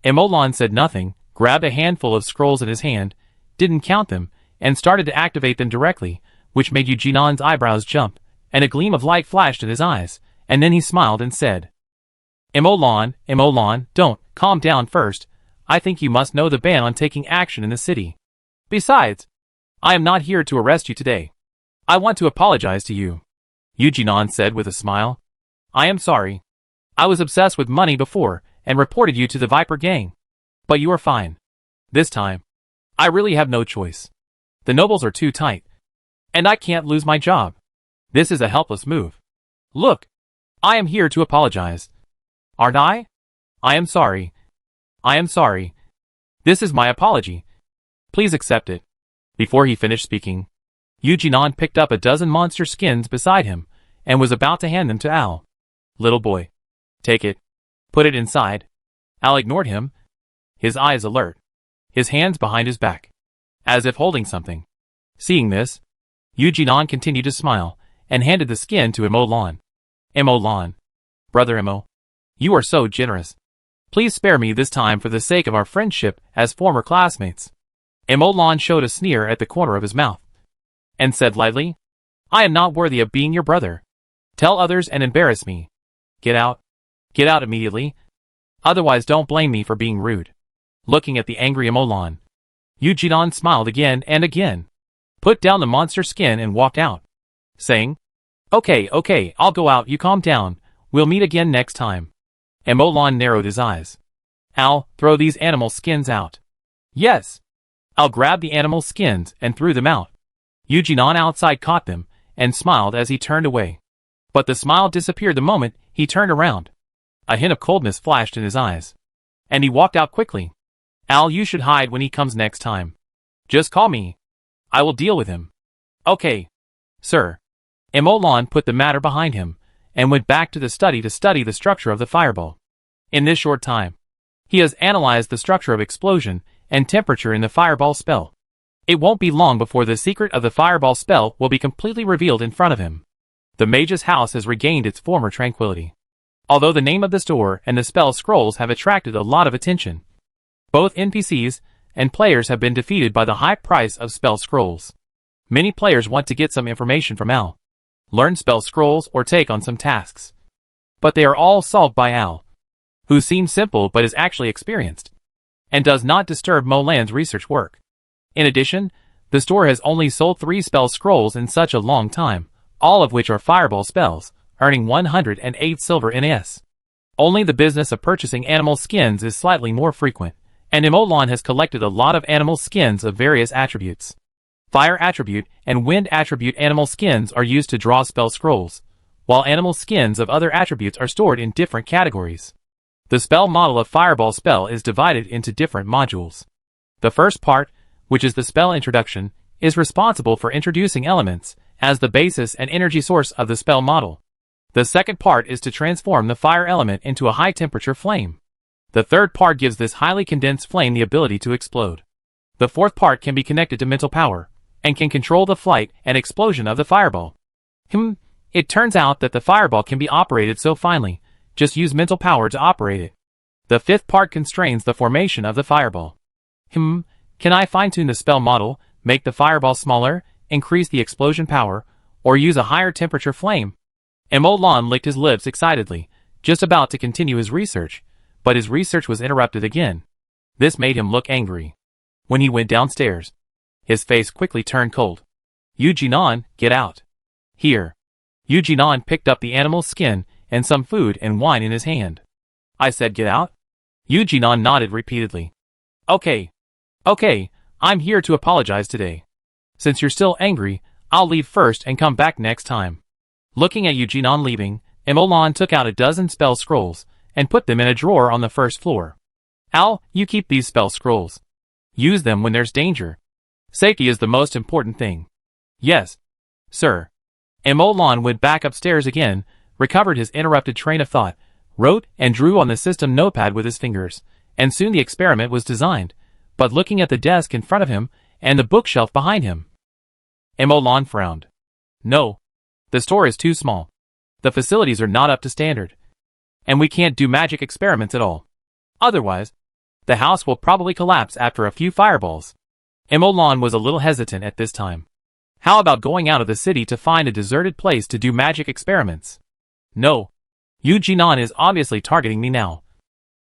Emolan said nothing, grabbed a handful of scrolls in his hand, didn't count them, and started to activate them directly, which made Yuginon's eyebrows jump, and a gleam of light flashed in his eyes, and then he smiled and said, Imolan, don't, calm down first. I think you must know the ban on taking action in the city. Besides, I am not here to arrest you today. I want to apologize to you. Yujinon said with a smile. I am sorry. I was obsessed with money before and reported you to the Viper gang. But you are fine. This time, I really have no choice. The nobles are too tight. And I can't lose my job. This is a helpless move. Look, I am here to apologize. Aren't I? I am sorry. I am sorry. This is my apology. Please accept it. Before he finished speaking, Yujinon picked up a dozen monster skins beside him and was about to hand them to Al. Little boy. Take it. Put it inside. Al ignored him, his eyes alert, his hands behind his back, as if holding something. Seeing this, Yujinon continued to smile and handed the skin to Imolan. Imolan. Brother Imo. You are so generous. Please spare me this time for the sake of our friendship as former classmates. Imolan showed a sneer at the corner of his mouth and said lightly, I am not worthy of being your brother. Tell others and embarrass me. Get out. Get out immediately. Otherwise don't blame me for being rude. Looking at the angry Imolan, Yujinon smiled again and again, put down the monster skin and walked out, saying, Okay, I'll go out, you calm down, we'll meet again next time. Imolan narrowed his eyes. Al, throw these animal skins out. Yes. Al grabbed the animal skins and threw them out. Yujinon outside caught them and smiled as he turned away. But the smile disappeared the moment he turned around. A hint of coldness flashed in his eyes, and he walked out quickly. Al, you should hide when he comes next time. Just call me. I will deal with him. Okay, sir. Imolan put the matter behind him and went back to the study to study the structure of the fireball. In this short time, he has analyzed the structure of explosion and temperature in the fireball spell. It won't be long before the secret of the fireball spell will be completely revealed in front of him. The mage's house has regained its former tranquility. Although the name of the store and the spell scrolls have attracted a lot of attention, both NPCs and players have been defeated by the high price of spell scrolls. Many players want to get some information from Al, learn spell scrolls or take on some tasks. But they are all solved by Al, who seems simple but is actually experienced, and does not disturb Molan's research work. In addition, the store has only sold 3 spell scrolls in such a long time, all of which are fireball spells, earning 108 silver NS. Only the business of purchasing animal skins is slightly more frequent, and Imolan has collected a lot of animal skins of various attributes. Fire attribute and wind attribute animal skins are used to draw spell scrolls, while animal skins of other attributes are stored in different categories. The spell model of fireball spell is divided into different modules. The first part, which is the spell introduction, is responsible for introducing elements as the basis and energy source of the spell model. The second part is to transform the fire element into a high-temperature flame. The third part gives this highly condensed flame the ability to explode. The fourth part can be connected to mental power, and can control the flight and explosion of the fireball. It turns out that the fireball can be operated so finely, just use mental power to operate it. The fifth part constrains the formation of the fireball. Can I fine-tune the spell model, make the fireball smaller, increase the explosion power, or use a higher temperature flame? Imolan licked his lips excitedly, just about to continue his research, but his research was interrupted again. This made him look angry. When he went downstairs, his face quickly turned cold. Yujinon, get out. Here. Yujinon picked up the animal's skin and some food and wine in his hand. I said get out? Yujinon nodded repeatedly. Okay, I'm here to apologize today. Since you're still angry, I'll leave first and come back next time. Looking at Yujinon leaving, Imolan took out a dozen spell scrolls and put them in a drawer on the first floor. Al, you keep these spell scrolls. Use them when there's danger. Safety is the most important thing. Yes, sir. Imolan went back upstairs again, recovered his interrupted train of thought, wrote and drew on the system notepad with his fingers, and soon the experiment was designed, but looking at the desk in front of him and the bookshelf behind him, Imolan frowned. No. The store is too small. The facilities are not up to standard. And we can't do magic experiments at all. Otherwise, the house will probably collapse after a few fireballs. Imolan was a little hesitant at this time. How about going out of the city to find a deserted place to do magic experiments? No. Yu Jinan is obviously targeting me now.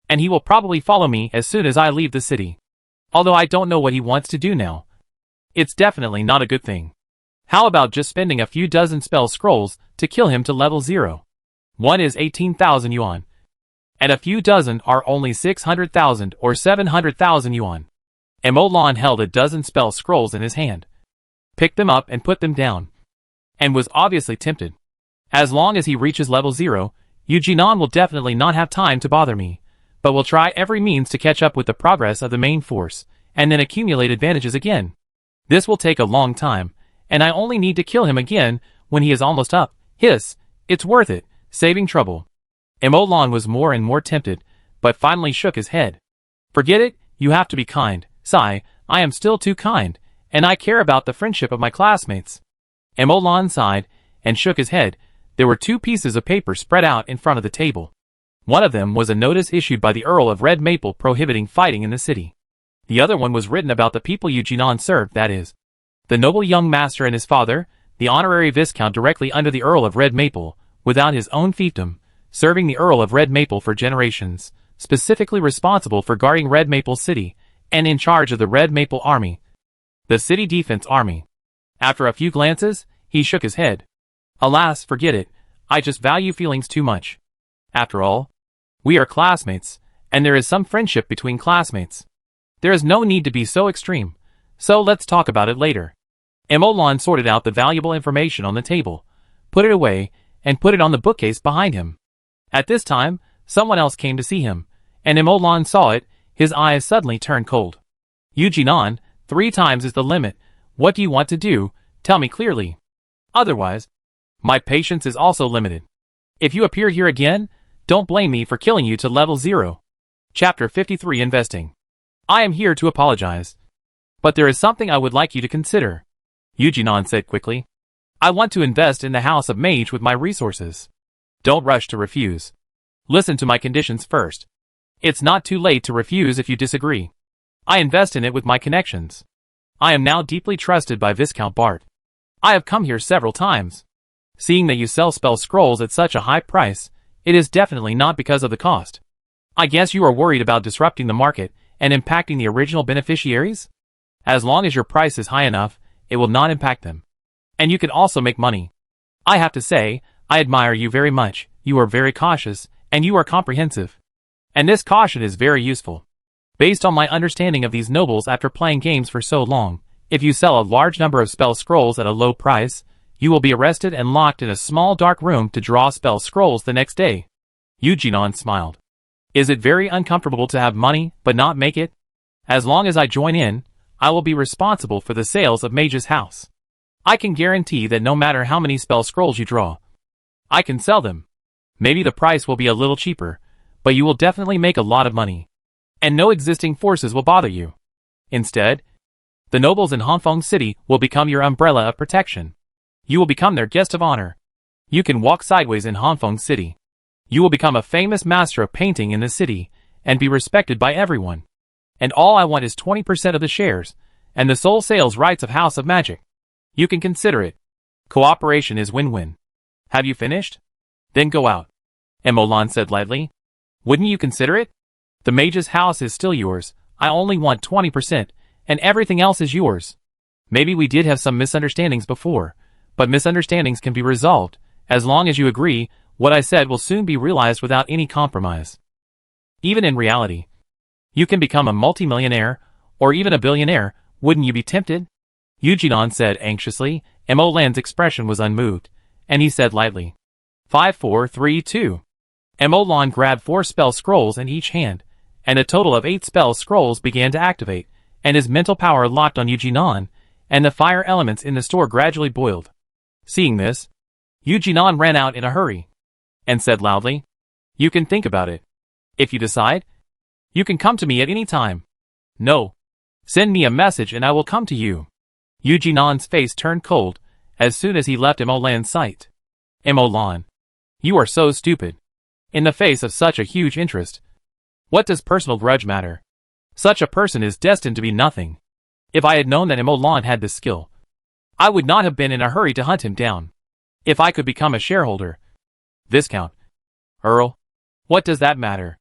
And he will probably follow me as soon as I leave the city. Although I don't know what he wants to do now. It's definitely not a good thing. How about just spending a few dozen spell scrolls to kill him to level 0? One is 18,000 yuan. And a few dozen are only 600,000 or 700,000 yuan. Emolan held a dozen spell scrolls in his hand, picked them up and put them down, and was obviously tempted. As long as he reaches level 0, Yu Jinan will definitely not have time to bother me, but will try every means to catch up with the progress of the main force, and then accumulate advantages again. This will take a long time, and I only need to kill him again when he is almost up. Hiss, it's worth it, saving trouble. Emolan was more and more tempted, but finally shook his head. Forget it, you have to be kind. Sigh, I am still too kind, and I care about the friendship of my classmates. Emolan sighed, and shook his head. There were 2 pieces of paper spread out in front of the table. One of them was a notice issued by the Earl of Red Maple prohibiting fighting in the city. The other one was written about the people Yu Jinan served, that is, the noble young master and his father, the honorary viscount directly under the Earl of Red Maple, without his own fiefdom, serving the Earl of Red Maple for generations, specifically responsible for guarding Red Maple City, and in charge of the Red Maple Army, the City Defense Army. After a few glances, he shook his head. Alas, forget it, I just value feelings too much. After all, we are classmates, and there is some friendship between classmates. There is no need to be so extreme, so let's talk about it later. Emolan sorted out the valuable information on the table, put it away, and put it on the bookcase behind him. At this time, someone else came to see him, and Emolan saw it. His eyes suddenly turned cold. Yu Jinan, 3 times is the limit. What do you want to do? Tell me clearly. Otherwise, my patience is also limited. If you appear here again, don't blame me for killing you to level 0. Chapter 53 Investing. I am here to apologize. But there is something I would like you to consider. Yu Jinan said quickly. I want to invest in the House of Mage with my resources. Don't rush to refuse. Listen to my conditions first. It's not too late to refuse if you disagree. I invest in it with my connections. I am now deeply trusted by Viscount Bart. I have come here several times. Seeing that you sell spell scrolls at such a high price, it is definitely not because of the cost. I guess you are worried about disrupting the market and impacting the original beneficiaries? As long as your price is high enough, it will not impact them. And you can also make money. I have to say, I admire you very much. You are very cautious, and you are comprehensive. And this caution is very useful. Based on my understanding of these nobles after playing games for so long, if you sell a large number of spell scrolls at a low price, you will be arrested and locked in a small dark room to draw spell scrolls the next day. Yu Jinan smiled. Is it very uncomfortable to have money but not make it? As long as I join in, I will be responsible for the sales of Mage's house. I can guarantee that no matter how many spell scrolls you draw, I can sell them. Maybe the price will be a little cheaper, but you will definitely make a lot of money. And no existing forces will bother you. Instead, the nobles in Hanfeng City will become your umbrella of protection. You will become their guest of honor. You can walk sideways in Hanfeng City. You will become a famous master of painting in the city, and be respected by everyone. And all I want is 20% of the shares, and the sole sales rights of House of Magic. You can consider it. Cooperation is win-win. Have you finished? Then go out. Emolan said lightly. Wouldn't you consider it? The mage's house is still yours. I only want 20%, and everything else is yours. Maybe we did have some misunderstandings before, but misunderstandings can be resolved. As long as you agree, what I said will soon be realized without any compromise. Even in reality, you can become a multimillionaire, or even a billionaire. Wouldn't you be tempted? Yu Jinan said anxiously. Emolan's expression was unmoved, and he said lightly. 5, 4, 3, 2. Emolan grabbed 4 spell scrolls in each hand, and a total of 8 spell scrolls began to activate, and his mental power locked on Yu Jinan, and the fire elements in the store gradually boiled. Seeing this, Yu Jinan ran out in a hurry, and said loudly, You can think about it. If you decide, you can come to me at any time. No. Send me a message and I will come to you. Yu Jinan's face turned cold as soon as he left Emolan's sight. Emolan, you are so stupid. In the face of such a huge interest, what does personal grudge matter? Such a person is destined to be nothing. If I had known that Emolan had this skill, I would not have been in a hurry to hunt him down. If I could become a shareholder, Viscount, Earl, what does that matter?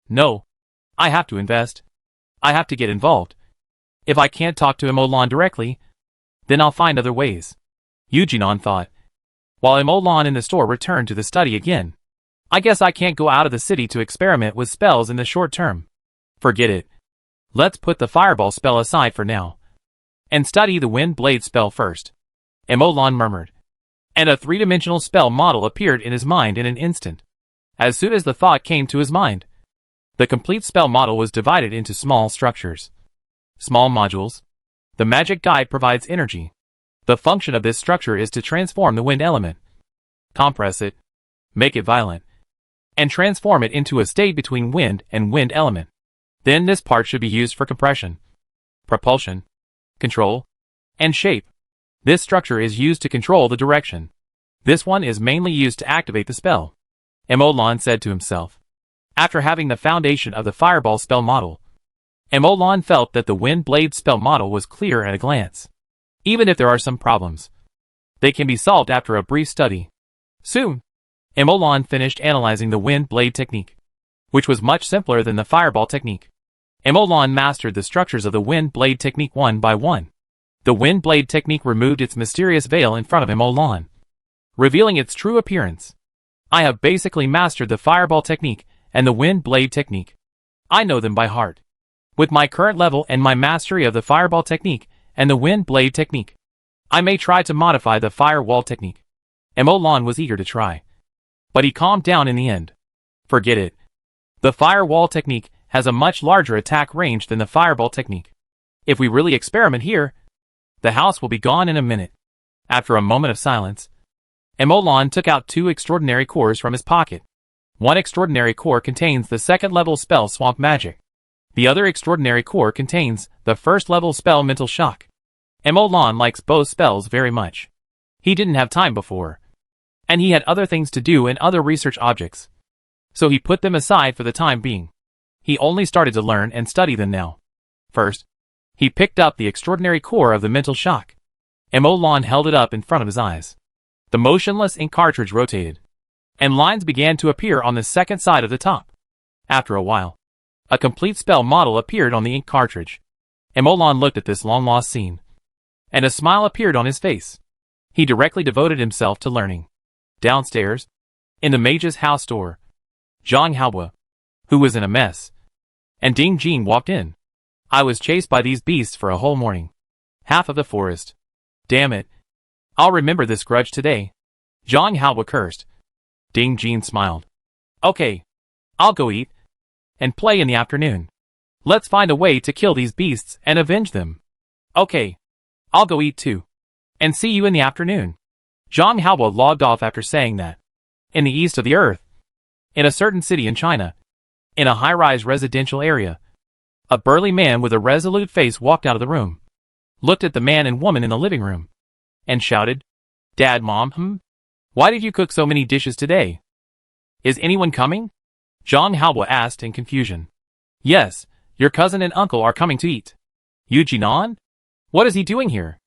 No. I have to invest. I have to get involved. If I can't talk to Emolan directly, then I'll find other ways. Eugenon thought, while Emolan in the store returned to the study again. I guess I can't go out of the city to experiment with spells in the short term. Forget it. Let's put the fireball spell aside for now, and study the wind blade spell first. Emolan murmured, and a three-dimensional spell model appeared in his mind in an instant. As soon as the thought came to his mind, the complete spell model was divided into small structures. Small modules. The magic guide provides energy. The function of this structure is to transform the wind element, compress it, make it violent, and transform it into a state between wind and wind element. Then this part should be used for compression, propulsion, control, and shape. This structure is used to control the direction. This one is mainly used to activate the spell, Emolan said to himself. After having the foundation of the fireball spell model, Emolan felt that the wind blade spell model was clear at a glance. Even if there are some problems, they can be solved after a brief study. Soon, Emolan finished analyzing the wind blade technique, which was much simpler than the fireball technique. Emolan mastered the structures of the wind blade technique one by one. The wind blade technique removed its mysterious veil in front of Emolan, revealing its true appearance. I have basically mastered the fireball technique and the wind blade technique. I know them by heart. With my current level and my mastery of the fireball technique and the wind blade technique, I may try to modify the firewall technique. Emolan was eager to try, but he calmed down in the end. Forget it. The firewall technique has a much larger attack range than the fireball technique. If we really experiment here, the house will be gone in a minute. After a moment of silence, Emolan took out 2 extraordinary cores from his pocket. One extraordinary core contains the second-level spell Swamp Magic. The other extraordinary core contains the first-level spell Mental Shock. Emolan likes both spells very much. He didn't have time before, and he had other things to do and other research objects, so he put them aside for the time being. He only started to learn and study them now. First, he picked up the extraordinary core of the Mental Shock. Emolan held it up in front of his eyes. The motionless ink cartridge rotated, and lines began to appear on the second side of the top. After a while, a complete spell model appeared on the ink cartridge. Emolan looked at this long-lost scene, and a smile appeared on his face. He directly devoted himself to learning. Downstairs, in the mage's house door, Zhang Haobo, who was in a mess, and Ding Jin walked in. I was chased by these beasts for a whole morning. Half of the forest. Damn it. I'll remember this grudge today. Zhang Haobo cursed. Ding Jin smiled. Okay. I'll go eat and play in the afternoon. Let's find a way to kill these beasts and avenge them. Okay. I'll go eat too. And see you in the afternoon. Zhang Haobo logged off after saying that. In the east of the earth, in a certain city in China, in a high-rise residential area, a burly man with a resolute face walked out of the room, looked at the man and woman in the living room, and shouted, Dad, Mom, why did you cook so many dishes today? Is anyone coming? Zhang Haobo asked in confusion. Yes, your cousin and uncle are coming to eat. Eugenon? What is he doing here?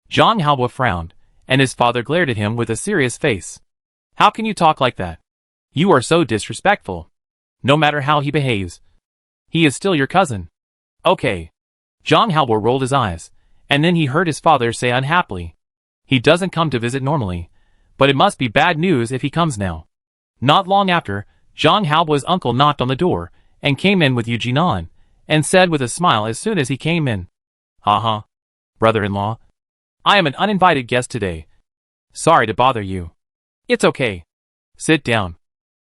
Zhang Haobo frowned, and his father glared at him with a serious face. How can you talk like that? You are so disrespectful. No matter how he behaves, he is still your cousin. Okay. Zhang Haobo rolled his eyes, and then he heard his father say unhappily, he doesn't come to visit normally, but it must be bad news if he comes now. Not long after, Zhang Haobo's uncle knocked on the door, and came in with Eugenon, and said with a smile as soon as he came in, Haha, brother-in-law, I am an uninvited guest today. Sorry to bother you. It's okay. Sit down,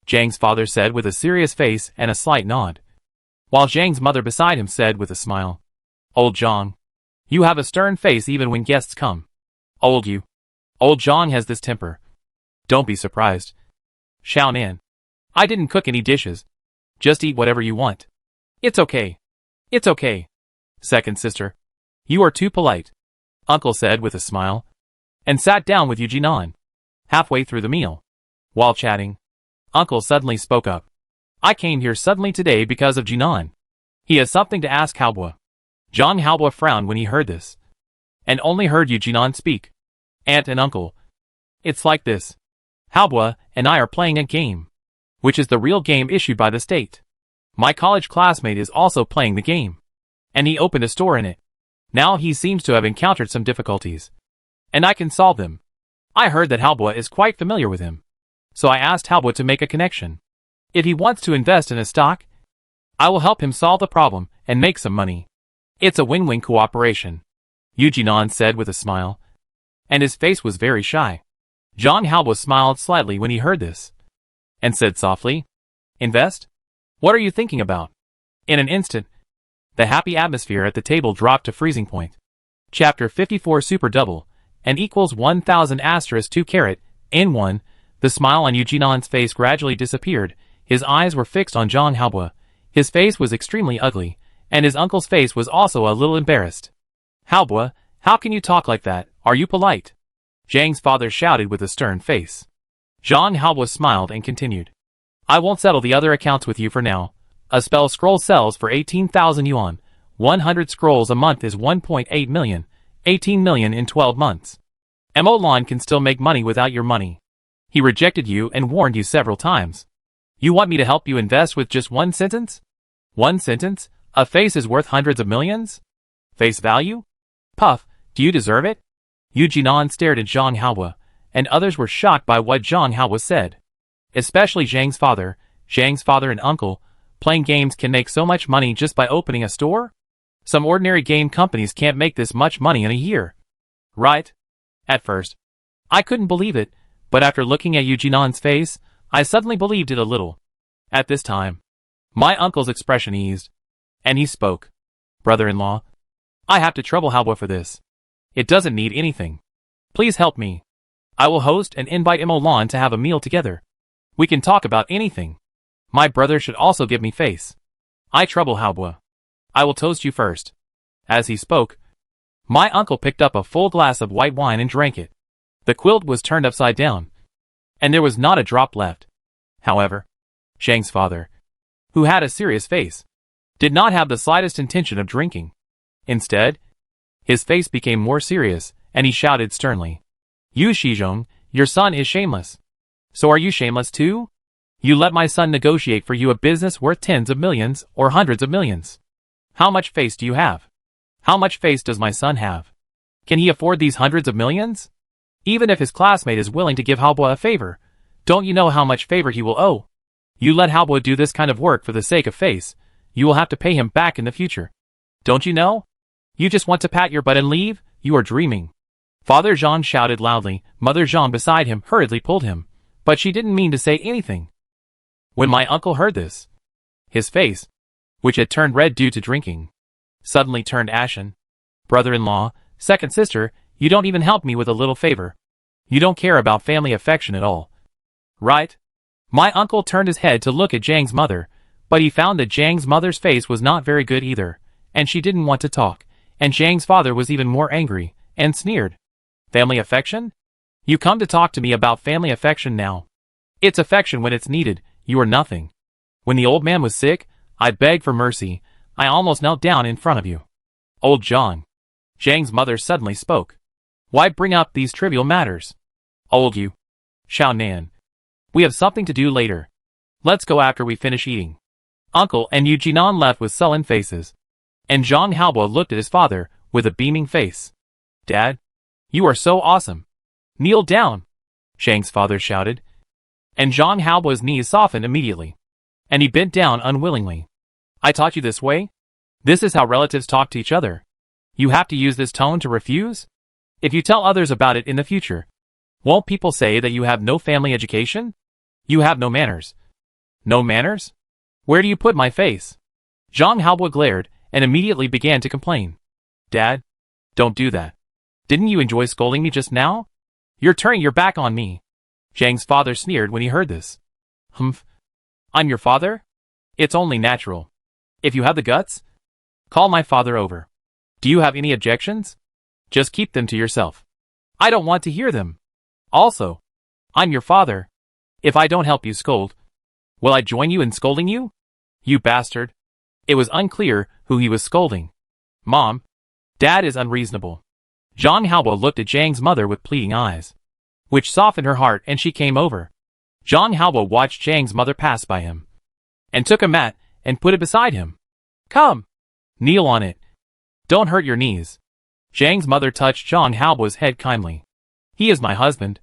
Zhang's father said with a serious face and a slight nod, while Zhang's mother beside him said with a smile, Old Zhang, you have a stern face even when guests come. Old Zhang has this temper. Don't be surprised. Xiaonan, I didn't cook any dishes. Just eat whatever you want. It's okay. It's okay. Second sister, you are too polite, Uncle said with a smile, and sat down with Eugenon. Halfway through the meal, while chatting, Uncle suddenly spoke up. I came here suddenly today because of Jinan. He has something to ask Haobo. Zhang Haobo frowned when he heard this, and only heard Eugenon speak. Aunt and uncle, it's like this. Haobo and I are playing a game. which is the real game issued by the state. My college classmate is also playing the game, and he opened a store in it. Now he seems to have encountered some difficulties, and I can solve them. I heard that Halbwa is quite familiar with him, so I asked Halbwa to make a connection. If he wants to invest in a stock, I will help him solve the problem and make some money. It's a win-win cooperation, Eugenon said with a smile, and his face was very shy. John Halbwa smiled slightly when he heard this, and said softly, "Invest? What are you thinking about?" In an instant, the happy atmosphere at the table dropped to freezing point. Chapter 54 Super Double, and equals 1000 asterisk 2 carat, in 1, the smile on Eugenon's face gradually disappeared, his eyes were fixed on John Halbwa. His face was extremely ugly, and his uncle's face was also a little embarrassed. "Halbwa, how can you talk like that? Are you polite?" Zhang's father shouted with a stern face. John Halbwa smiled and continued, "I won't settle the other accounts with you for now. A spell scroll sells for 18,000 yuan. 100 scrolls a month is 1.8 million, 18 million in 12 months. Emolon can still make money without your money. He rejected you and warned you several times. You want me to help you invest with just one sentence? One sentence? A face is worth hundreds of millions? Face value? Puff, do you deserve it?" Eugenon stared at Zhang Halbwa, and others were shocked by what Zhang Halbwa said. Especially Zhang's father and uncle. Playing games can make so much money just by opening a store? Some ordinary game companies can't make this much money in a year. Right? At first, I couldn't believe it, but after looking at Eugenon's face, I suddenly believed it a little. At this time, my uncle's expression eased, and he spoke. "Brother-in-law, I have to trouble Halbwa for this. It doesn't need anything. Please help me. I will host and invite Emolon to have a meal together. We can talk about anything. My brother should also give me face. I trouble Halbwa. I will toast you first." As he spoke, my uncle picked up a full glass of white wine and drank it. The quilt was turned upside down, and there was not a drop left. However, Zhang's father, who had a serious face, did not have the slightest intention of drinking. Instead, his face became more serious, and he shouted sternly, "You Shizhong, your son is shameless. So are you shameless too? You let my son negotiate for you a business worth tens of millions or hundreds of millions. How much face do you have? How much face does my son have? Can he afford these hundreds of millions? Even if his classmate is willing to give Halbwa a favor, don't you know how much favor he will owe? You let Halbwa do this kind of work for the sake of face, you will have to pay him back in the future. Don't you know? You just want to pat your butt and leave? You are dreaming." Father Jean shouted loudly. Mother Jean beside him hurriedly pulled him, but she didn't mean to say anything. When my uncle heard this, his face, which had turned red due to drinking, suddenly turned ashen. "Brother-in-law, second sister, you don't even help me with a little favor. You don't care about family affection at all. Right?" My uncle turned his head to look at Zhang's mother, but he found that Zhang's mother's face was not very good either, and she didn't want to talk, and Zhang's father was even more angry, and sneered. "Family affection? You come to talk to me about family affection now. It's affection when it's needed, you are nothing. When the old man was sick, I begged for mercy, I almost knelt down in front of you." "Old John." Zhang's mother suddenly spoke. "Why bring up these trivial matters? Old you. Xiao Nan. We have something to do later. Let's go after we finish eating." Uncle and Eugenon left with sullen faces, and Zhang Halbwa looked at his father with a beaming face. "Dad, you are so awesome. Kneel down," Zhang's father shouted, and Zhang Halbwa's knees softened immediately, and he bent down unwillingly. "I taught you this way? This is how relatives talk to each other. You have to use this tone to refuse? If you tell others about it in the future, won't people say that you have no family education? You have no manners." "No manners? Where do you put my face?" Zhang Halbwa glared and immediately began to complain. "Dad, don't do that. Didn't you enjoy scolding me just now? You're turning your back on me." Zhang's father sneered when he heard this. "Humph. I'm your father? It's only natural. If you have the guts, call my father over. Do you have any objections? Just keep them to yourself. I don't want to hear them. Also, I'm your father. If I don't help you scold, will I join you in scolding you? You bastard." It was unclear who he was scolding. "Mom, Dad is unreasonable." Zhang Halbwa looked at Zhang's mother with pleading eyes, which softened her heart, and she came over. Zhang Haobo watched Zhang's mother pass by him, and took a mat and put it beside him. Come, kneel on it. Don't hurt your knees. Zhang's mother touched Zhang Haobo's head kindly. He is my husband,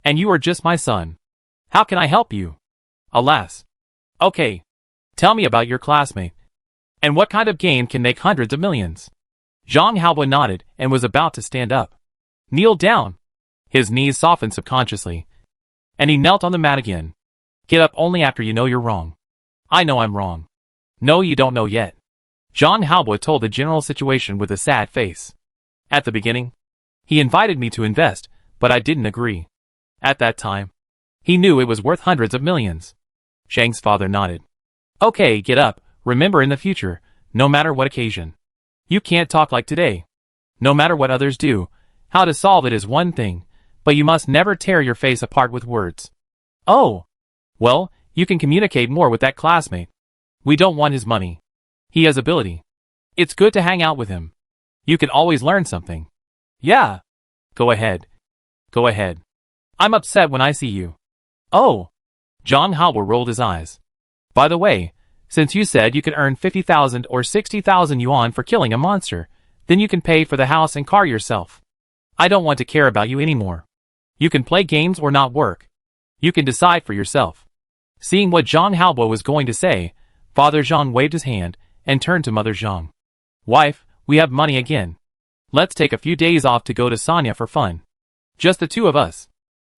and you are just my son. How can I help you? Alas. Okay, tell me about your classmate. And what kind of game can make hundreds of millions? Zhang Haobo nodded and was about to stand up. Kneel down. His knees softened subconsciously, and he knelt on the mat again. Get up only after you know you're wrong. I know I'm wrong. No, you don't know yet. Zhang Haobo told the general situation with a sad face. At the beginning, he invited me to invest, but I didn't agree. At that time, he knew it was worth hundreds of millions. Zhang's father nodded. Okay, get up. Remember in the future, no matter what occasion. You can't talk like today. No matter what others do, how to solve it is one thing, but you must never tear your face apart with words. Oh. Well, you can communicate more with that classmate. We don't want his money. He has ability. It's good to hang out with him. You can always learn something. Yeah. Go ahead. Go ahead. I'm upset when I see you. Oh. Zhang Haobo rolled his eyes. By the way, since you said you could earn 50,000 or 60,000 yuan for killing a monster, then you can pay for the house and car yourself. I don't want to care about you anymore. You can play games or not work. You can decide for yourself. Seeing what Zhang Haobo was going to say, Father Zhang waved his hand and turned to Mother Zhang. Wife, we have money again. Let's take a few days off to go to Sanya for fun. Just the two of us.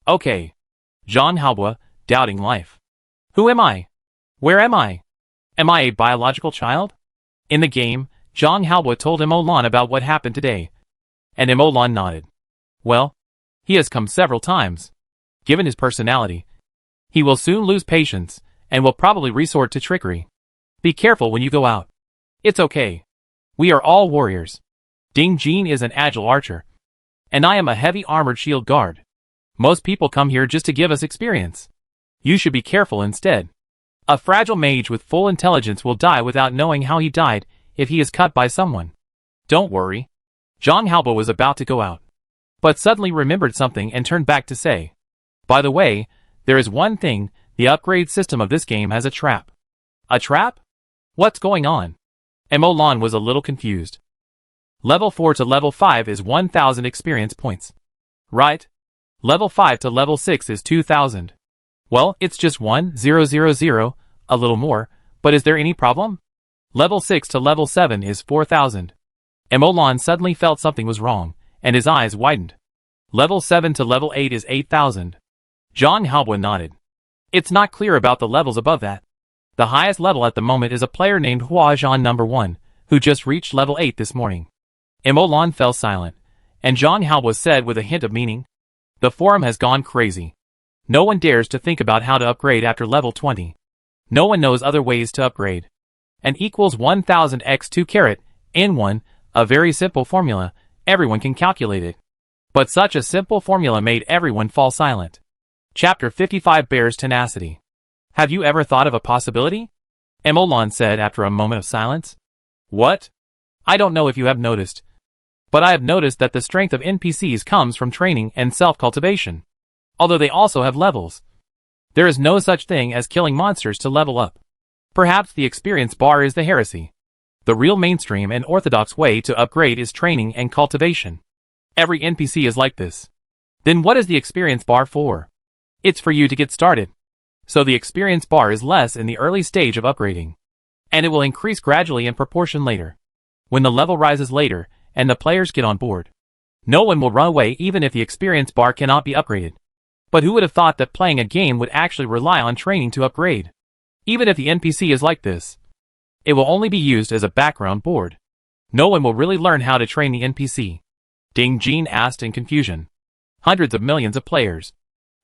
Okay. Zhang Haobo, doubting life. Who am I? Where am I? Am I a biological child? In the game, Zhang Haobo told Emolan about what happened today, and Emolan nodded. Well, he has come several times. Given his personality, he will soon lose patience, and will probably resort to trickery. Be careful when you go out. It's okay. We are all warriors. Ding Jin is an agile archer, and I am a heavy armored shield guard. Most people come here just to give us experience. You should be careful instead. A fragile mage with full intelligence will die without knowing how he died if he is cut by someone. Don't worry. Zhang Haobo was about to go out, but suddenly remembered something and turned back to say, by the way, there is one thing, the upgrade system of this game has a trap. A trap? What's going on? Emolan was a little confused. Level 4 to level 5 is 1,000 experience points. Right? Level 5 to level 6 is 2,000. Well, it's just 1,000, a little more, but is there any problem? Level 6 to level 7 is 4,000. Emolan suddenly felt something was wrong, and his eyes widened. Level 7 to level 8 is 8,000. Zhang Haobo nodded. It's not clear about the levels above that. The highest level at the moment is a player named Hua Zhan No. 1, who just reached level 8 this morning. Emolan fell silent, and Zhang Haobo said with a hint of meaning, the forum has gone crazy. No one dares to think about how to upgrade after level 20. No one knows other ways to upgrade. N equals 1000 x 2 carat, N1, a very simple formula, everyone can calculate it. But such a simple formula made everyone fall silent. Chapter 55 bears tenacity. Have you ever thought of a possibility? Emolan said after a moment of silence. What? I don't know if you have noticed, but I have noticed that the strength of NPCs comes from training and self-cultivation. Although they also have levels. There is no such thing as killing monsters to level up. Perhaps the experience bar is the heresy. The real mainstream and orthodox way to upgrade is training and cultivation. Every NPC is like this. Then what is the experience bar for? It's for you to get started. So the experience bar is less in the early stage of upgrading. And it will increase gradually in proportion later. When the level rises later, and the players get on board. No one will run away even if the experience bar cannot be upgraded. But who would have thought that playing a game would actually rely on training to upgrade? Even if the NPC is like this, it will only be used as a background board. No one will really learn how to train the NPC. Ding Jin asked in confusion. Hundreds of millions of players.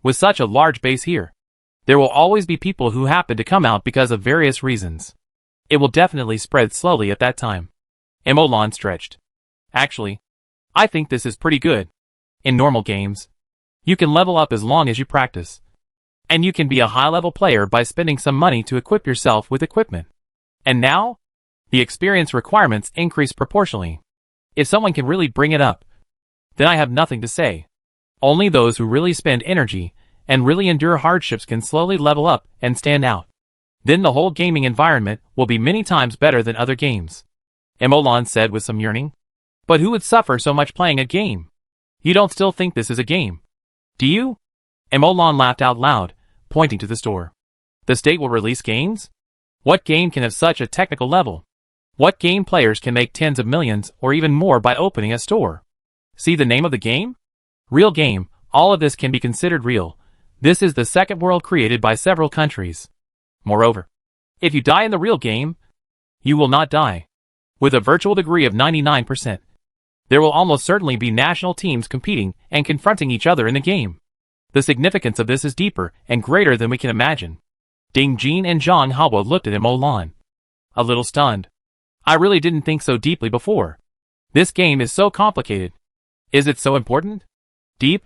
With such a large base here, there will always be people who happen to come out because of various reasons. It will definitely spread slowly at that time. Emolan stretched. Actually, I think this is pretty good. In normal games, you can level up as long as you practice. And you can be a high-level player by spending some money to equip yourself with equipment. And now, the experience requirements increase proportionally. If someone can really bring it up, then I have nothing to say. Only those who really spend energy and really endure hardships can slowly level up and stand out. Then the whole gaming environment will be many times better than other games. Emolan said with some yearning. But who would suffer so much playing a game? You don't still think this is a game, do you? Emolan laughed out loud, pointing to the store. The state will release games? What game can have such a technical level? What game players can make tens of millions or even more by opening a store? See the name of the game? Real game. All of this can be considered real. This is the second world created by several countries. Moreover, if you die in the real game, you will not die. With a virtual degree of 99%. There will almost certainly be national teams competing and confronting each other in the game. The significance of this is deeper and greater than we can imagine. Ding Jin and Zhang Haobo looked at Emolan, a little stunned. I really didn't think so deeply before. This game is so complicated. Is it so important? Deep?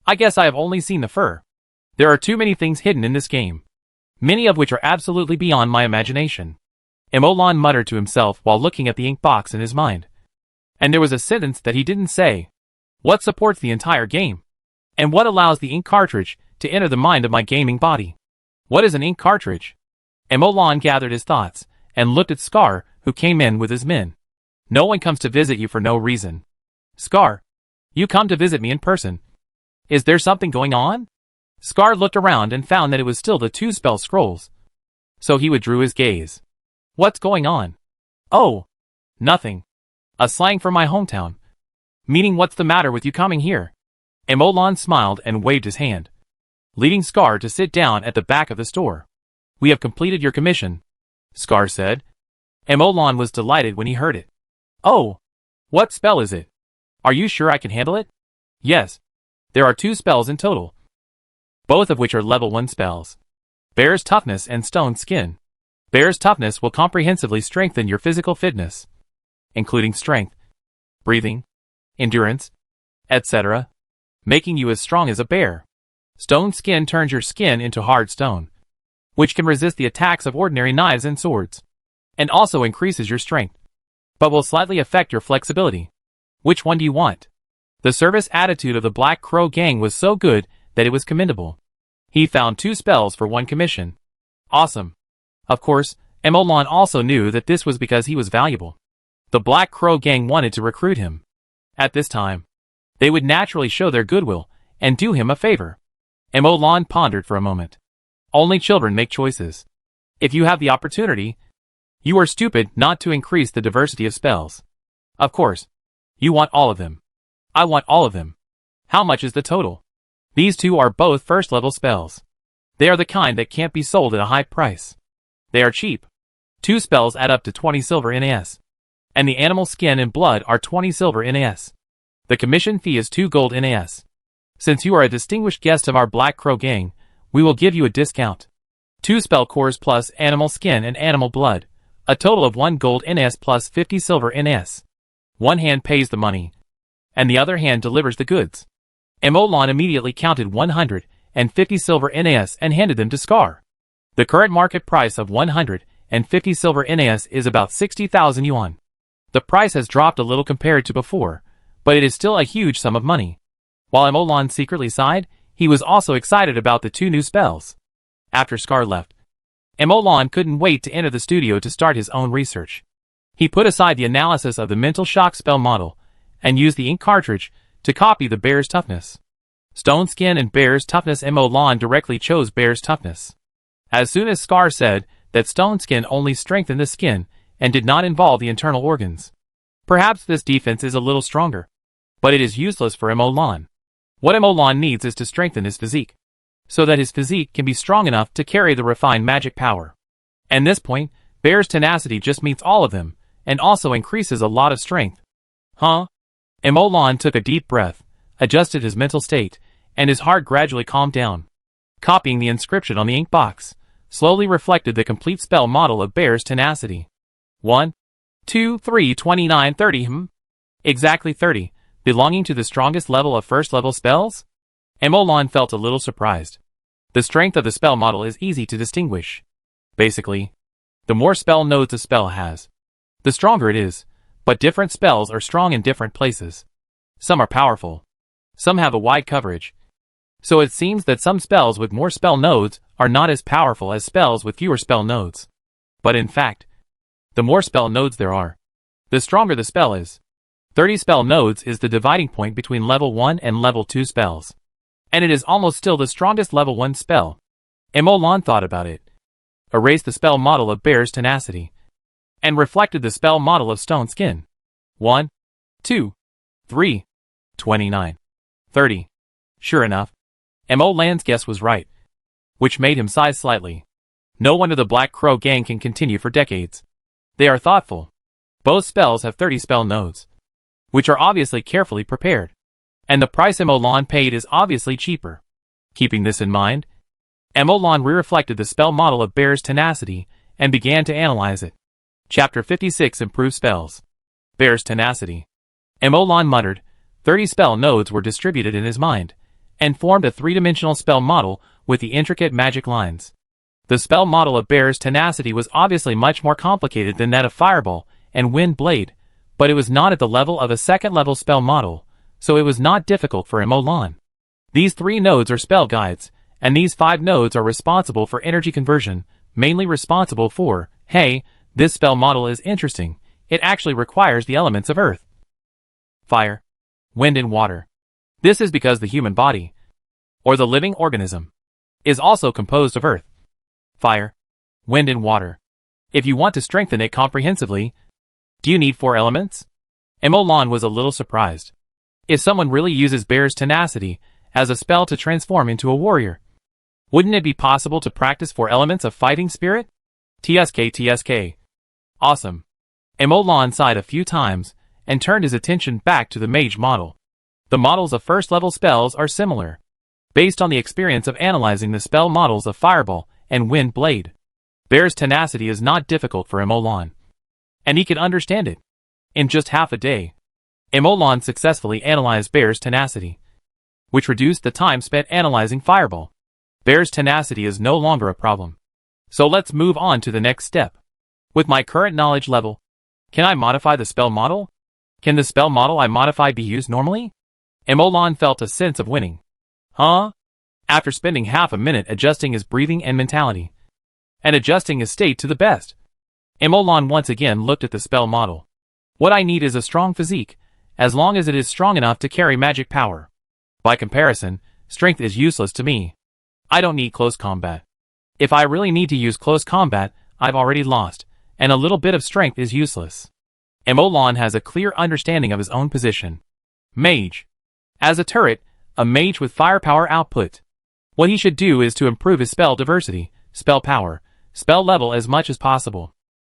I guess I have only seen the fur. There are too many things hidden in this game. Many of which are absolutely beyond my imagination. Emolan muttered to himself while looking at the ink box in his mind. And there was a sentence that he didn't say. What supports the entire game? And what allows the ink cartridge to enter the mind of my gaming body? What is an ink cartridge? Emolan gathered his thoughts and looked at Scar, who came in with his men. No one comes to visit you for no reason. Scar, you come to visit me in person. Is there something going on? Scar looked around and found that it was still the two spell scrolls. So he withdrew his gaze. What's going on? Oh, nothing. A slang for my hometown. Meaning what's the matter with you coming here? Emolan smiled and waved his hand, leading Scar to sit down at the back of the store. We have completed your commission, Scar said. Emolan was delighted when he heard it. Oh, what spell is it? Are you sure I can handle it? Yes. There are 2 spells in total, both of which are level 1 spells. Bear's Toughness and Stone Skin. Bear's Toughness will comprehensively strengthen your physical fitness, including strength, breathing, endurance, etc., making you as strong as a bear. Stone Skin turns your skin into hard stone, which can resist the attacks of ordinary knives and swords, and also increases your strength, but will slightly affect your flexibility. Which one do you want? The service attitude of the Black Crow gang was so good that it was commendable. He found 2 spells for 1 commission. Awesome. Of course, Emolan also knew that this was because he was valuable. The Black Crow gang wanted to recruit him. At this time, they would naturally show their goodwill and do him a favor. Emolan pondered for a moment. Only children make choices. If you have the opportunity, you are stupid not to increase the diversity of spells. Of course, you want all of them. I want all of them. How much is the total? These 2 are both first-level spells. They are the kind that can't be sold at a high price. They are cheap. 2 spells add up to 20 silver NAS. And the animal skin and blood are 20 silver NAS. The commission fee is 2 gold NAS. Since you are a distinguished guest of our Black Crow gang, we will give you a discount. 2 spell cores plus animal skin and animal blood. A total of 1 gold NAS plus 50 silver NAS. One hand pays the money, and the other hand delivers the goods. Emolan immediately counted 150 silver NAS and handed them to Scar. The current market price of 150 silver NAS is about 60,000 yuan. The price has dropped a little compared to before, but it is still a huge sum of money. While Emolan secretly sighed, he was also excited about the 2 new spells. After Scar left, Emolan couldn't wait to enter the studio to start his own research. He put aside the analysis of the mental shock spell model and used the ink cartridge to copy the Bear's Toughness. Stone Skin and Bear's Toughness. Emolan directly chose Bear's Toughness. As soon as Scar said that Stone Skin only strengthened the skin and did not involve the internal organs. Perhaps this defense is a little stronger, but it is useless for Emolan. What Emolan needs is to strengthen his physique, so that his physique can be strong enough to carry the refined magic power. At this point, Bear's tenacity just meets all of them, and also increases a lot of strength. Huh? Emolan took a deep breath, adjusted his mental state, and his heart gradually calmed down. Copying the inscription on the ink box, slowly reflected the complete spell model of Bear's tenacity. 1, 2, 3, 29, 30. Exactly 30, belonging to the strongest level of first-level spells? Emolan felt a little surprised. The strength of the spell model is easy to distinguish. Basically, the more spell nodes a spell has, the stronger it is, but different spells are strong in different places. Some are powerful. Some have a wide coverage, So it seems that some spells with more spell nodes are not as powerful as spells with fewer spell nodes. But in fact, the more spell nodes there are, the stronger the spell is. 30 spell nodes is the dividing point between level 1 and level 2 spells. And it is almost still the strongest level 1 spell. Emolan thought about it, erased the spell model of Bear's Tenacity, and reflected the spell model of Stone Skin. 1, 2, 3, 29, 30. Sure enough, Emolan's guess was right, which made him sigh slightly. No wonder the Black Crow gang can continue for decades. They are thoughtful. Both spells have 30 spell nodes, which are obviously carefully prepared. And the price Emolan paid is obviously cheaper. Keeping this in mind, Emolan re-reflected the spell model of Bear's Tenacity and began to analyze it. Chapter 56 Improved Spells. Bear's Tenacity. Emolan muttered. 30 spell nodes were distributed in his mind, and formed a three-dimensional spell model with the intricate magic lines. The spell model of Bear's Tenacity was obviously much more complicated than that of Fireball and Wind Blade, but it was not at the level of a second-level spell model, so it was not difficult for Emolan. These 3 nodes are spell guides, and these 5 nodes are responsible for energy conversion, mainly responsible for, hey, this spell model is interesting, it actually requires the elements of earth, fire, wind and water. This is because the human body, or the living organism, is also composed of earth, fire, wind and water. If you want to strengthen it comprehensively, do you need 4 elements? Emolan was a little surprised. If someone really uses Bear's Tenacity as a spell to transform into a warrior, wouldn't it be possible to practice 4 elements of fighting spirit? TSK. Awesome. Emolan sighed a few times and turned his attention back to the mage model. The models of first-level spells are similar, based on the experience of analyzing the spell models of Fireball and Wind Blade. Bear's Tenacity is not difficult for Emolan, and he can understand it. In just half a day, Emolan successfully analyzed Bear's Tenacity, which reduced the time spent analyzing Fireball. Bear's Tenacity is no longer a problem. So let's move on to the next step. With my current knowledge level, can I modify the spell model? Can the spell model I modify be used normally? Emolan felt a sense of winning. Huh? After spending half a minute adjusting his breathing and mentality, and adjusting his state to the best, Emolan once again looked at the spell model. What I need is a strong physique, as long as it is strong enough to carry magic power. By comparison, strength is useless to me. I don't need close combat. If I really need to use close combat, I've already lost, and a little bit of strength is useless. Emolan has a clear understanding of his own position. Mage. As a turret, a mage with firepower output. What he should do is to improve his spell diversity, spell power, spell level as much as possible.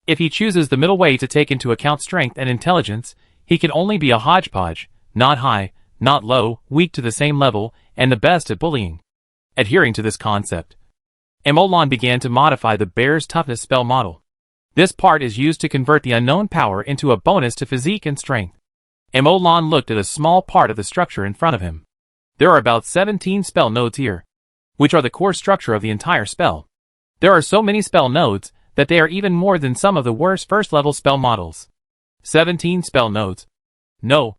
If he chooses the middle way to take into account strength and intelligence, he can only be a hodgepodge, not high, not low, weak to the same level, and the best at bullying. Adhering to this concept, Emolan began to modify the Bear's Toughness spell model. This part is used to convert the unknown power into a bonus to physique and strength. Emolan looked at a small part of the structure in front of him. There are about 17 spell nodes here, which are the core structure of the entire spell. There are so many spell nodes that they are even more than some of the worst first-level spell models. 17 spell nodes. No.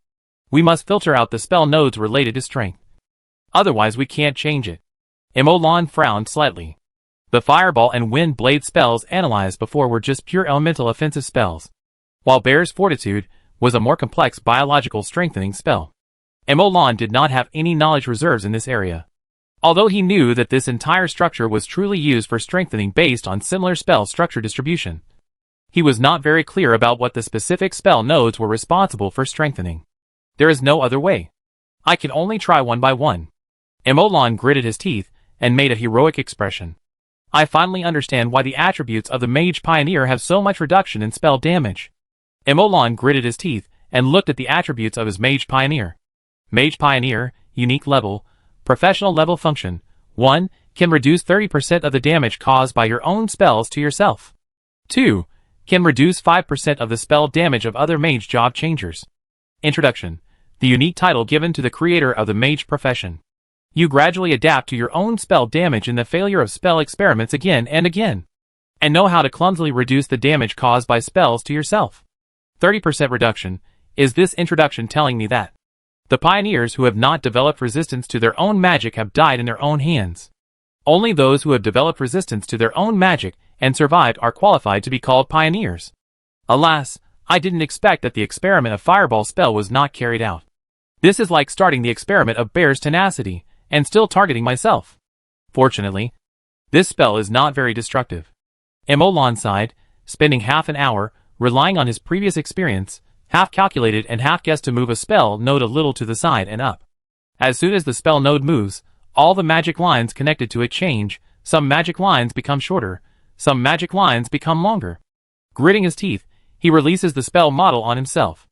We must filter out the spell nodes related to strength. Otherwise we can't change it. Emolan frowned slightly. The Fireball and Wind Blade spells analyzed before were just pure elemental offensive spells, while Bear's Fortitude was a more complex biological strengthening spell. Emolan did not have any knowledge reserves in this area. Although he knew that this entire structure was truly used for strengthening based on similar spell structure distribution, he was not very clear about what the specific spell nodes were responsible for strengthening. There is no other way. I can only try one by one. Emolan gritted his teeth and made a heroic expression. I finally understand why the attributes of the Mage Pioneer have so much reduction in spell damage. Emolan gritted his teeth and looked at the attributes of his Mage Pioneer. Mage Pioneer, unique level, professional level function. 1. Can reduce 30% of the damage caused by your own spells to yourself. 2. Can reduce 5% of the spell damage of other mage job changers. Introduction. The unique title given to the creator of the mage profession. You gradually adapt to your own spell damage in the failure of spell experiments again and again, and know how to clumsily reduce the damage caused by spells to yourself. 30% reduction. Is this introduction telling me that The pioneers who have not developed resistance to their own magic have died in their own hands. Only those who have developed resistance to their own magic and survived are qualified to be called pioneers. Alas, I didn't expect that the experiment of fireball spell was not carried out. This is like starting the experiment of bear's tenacity, and still targeting myself. Fortunately, this spell is not very destructive. Emolan sighed, spending half an hour, relying on his previous experience, half calculated and half guessed to move a spell node a little to the side and up. As soon as the spell node moves, all the magic lines connected to it change, some magic lines become shorter, some magic lines become longer. Gritting his teeth, he releases the spell model on himself.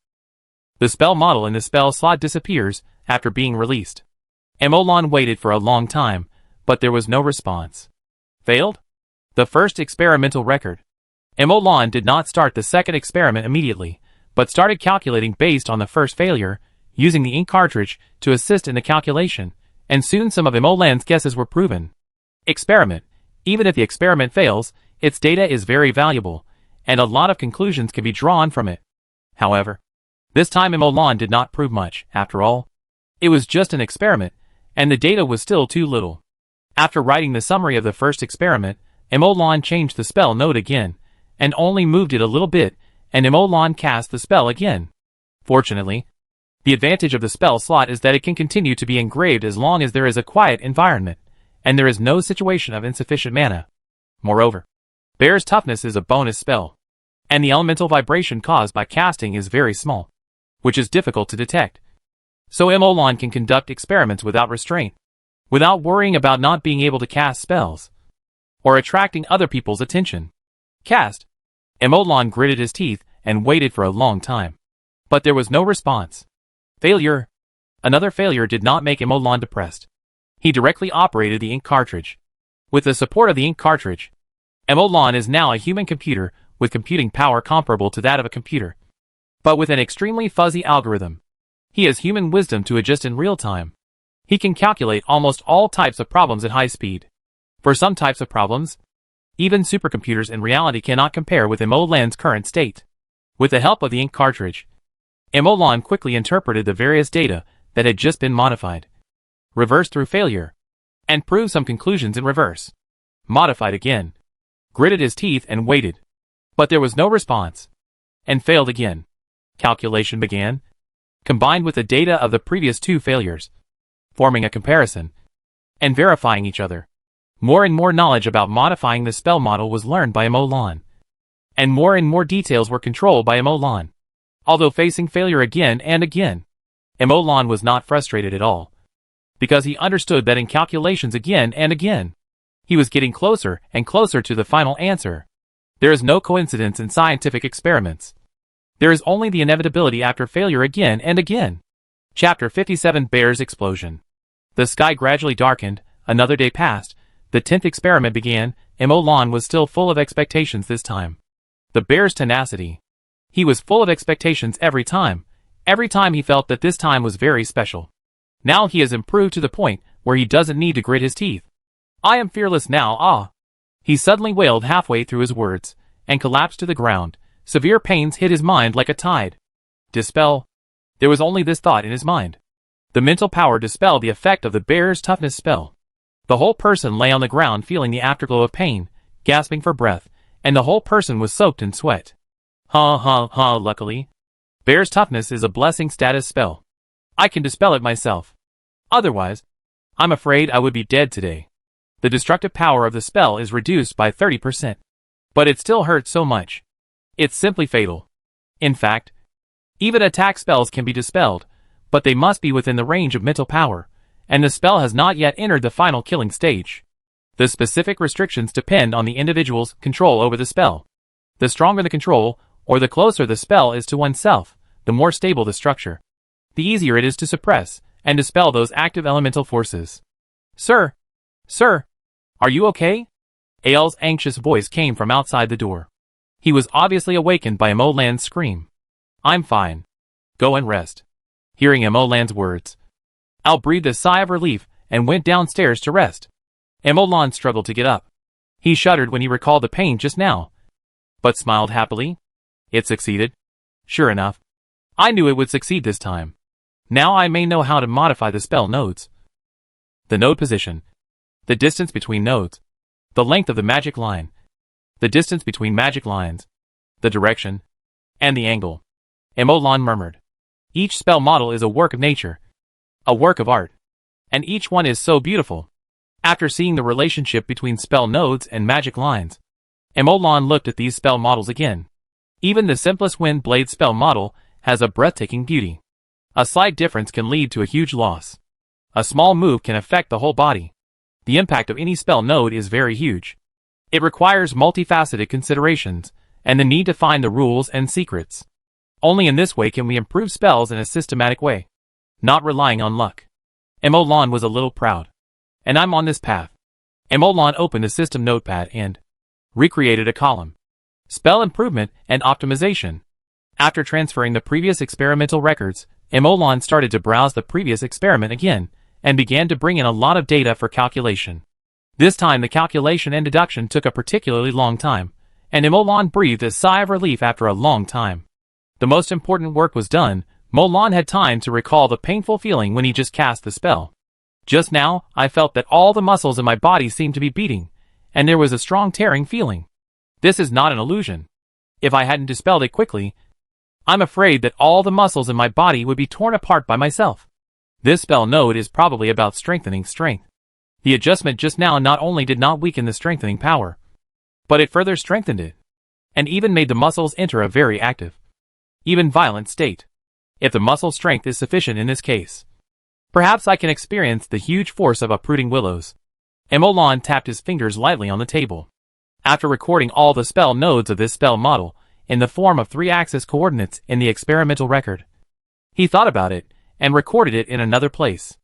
The spell model in the spell slot disappears after being released. Emolan waited for a long time, but there was no response. Failed? The first experimental record. Emolan did not start the second experiment immediately, but started calculating based on the first failure, using the ink cartridge to assist in the calculation, and soon some of Emolan's guesses were proven. Experiment. Even if the experiment fails, its data is very valuable, and a lot of conclusions can be drawn from it. However, this time Emolan did not prove much, after all. It was just an experiment, and the data was still too little. After writing the summary of the first experiment, Emolan changed the spell node again, and only moved it a little bit, and Emolan cast the spell again. Fortunately, the advantage of the spell slot is that it can continue to be engraved as long as there is a quiet environment, and there is no situation of insufficient mana. Moreover, Bear's Toughness is a bonus spell, and the elemental vibration caused by casting is very small, which is difficult to detect. So Emolan can conduct experiments without restraint, without worrying about not being able to cast spells, or attracting other people's attention. Cast. Emolan gritted his teeth and waited for a long time. But there was no response. Failure. Another failure did not make Emolan depressed. He directly operated the ink cartridge. With the support of the ink cartridge, Emolan is now a human computer with computing power comparable to that of a computer, but with an extremely fuzzy algorithm. He has human wisdom to adjust in real time. He can calculate almost all types of problems at high speed. For some types of problems, even supercomputers in reality cannot compare with Emolan's current state. With the help of the ink cartridge, Emolan quickly interpreted the various data that had just been modified, reversed through failure, and proved some conclusions in reverse. Modified again, gritted his teeth and waited. But there was no response, and failed again. Calculation began, combined with the data of the previous two failures, forming a comparison, and verifying each other. More and more knowledge about modifying the spell model was learned by Emolan, and more details were controlled by Emolan. Although facing failure again and again, Emolan was not frustrated at all, because he understood that in calculations again and again, he was getting closer and closer to the final answer. There is no coincidence in scientific experiments. There is only the inevitability after failure again and again. Chapter 57 Bear's Explosion. The sky gradually darkened, another day passed, the 10th experiment began. Emolan was still full of expectations this time. The bear's tenacity. He was full of expectations every time he felt that this time was very special. Now he has improved to the point where he doesn't need to grit his teeth. I am fearless now, ah! He suddenly wailed halfway through his words, and collapsed to the ground. Severe pains hit his mind like a tide. Dispel. There was only this thought in his mind. The mental power dispelled the effect of the bear's toughness spell. The whole person lay on the ground feeling the afterglow of pain, gasping for breath, and the whole person was soaked in sweat. Luckily, bear's toughness is a blessing status spell. I can dispel it myself. Otherwise, I'm afraid I would be dead today. The destructive power of the spell is reduced by 30%. But it still hurts so much. It's simply fatal. In fact, even attack spells can be dispelled, but they must be within the range of mental power, and the spell has not yet entered the final killing stage. The specific restrictions depend on the individual's control over the spell. The stronger the control, or the closer the spell is to oneself, the more stable the structure. The easier it is to suppress and dispel those active elemental forces. Sir! Sir! Are you okay? Ael's anxious voice came from outside the door. He was obviously awakened by Emolan's scream. I'm fine. Go and rest. Hearing Emolan's words, Al breathed a sigh of relief and went downstairs to rest. Emolan struggled to get up. He shuddered when he recalled the pain just now, but smiled happily. It succeeded. Sure enough. I knew it would succeed this time. Now I may know how to modify the spell nodes. The node position. The distance between nodes. The length of the magic line. The distance between magic lines. The direction. And the angle. Emolan murmured. Each spell model is a work of nature. A work of art. And each one is so beautiful. After seeing the relationship between spell nodes and magic lines, Emolan looked at these spell models again. Even the simplest wind blade spell model has a breathtaking beauty. A slight difference can lead to a huge loss. A small move can affect the whole body. The impact of any spell node is very huge. It requires multifaceted considerations, and the need to find the rules and secrets. Only in this way can we improve spells in a systematic way, not relying on luck. Emolan was a little proud. And I'm on this path. Emolan opened a system notepad and recreated a column. Spell improvement and optimization. After transferring the previous experimental records, Emolan started to browse the previous experiment again, and began to bring in a lot of data for calculation. This time the calculation and deduction took a particularly long time, and Emolan breathed a sigh of relief after a long time. The most important work was done. Emolan had time to recall the painful feeling when he just cast the spell. Just now, I felt that all the muscles in my body seemed to be beating, and there was a strong tearing feeling. This is not an illusion. If I hadn't dispelled it quickly, I'm afraid that all the muscles in my body would be torn apart by myself. This spell node is probably about strengthening strength. The adjustment just now not only did not weaken the strengthening power, but it further strengthened it, and even made the muscles enter a very active, even violent state. If the muscle strength is sufficient in this case, perhaps I can experience the huge force of uprooting willows. Emolan tapped his fingers lightly on the table. After recording all the spell nodes of this spell model in the form of 3-axis coordinates in the experimental record, he thought about it and recorded it in another place.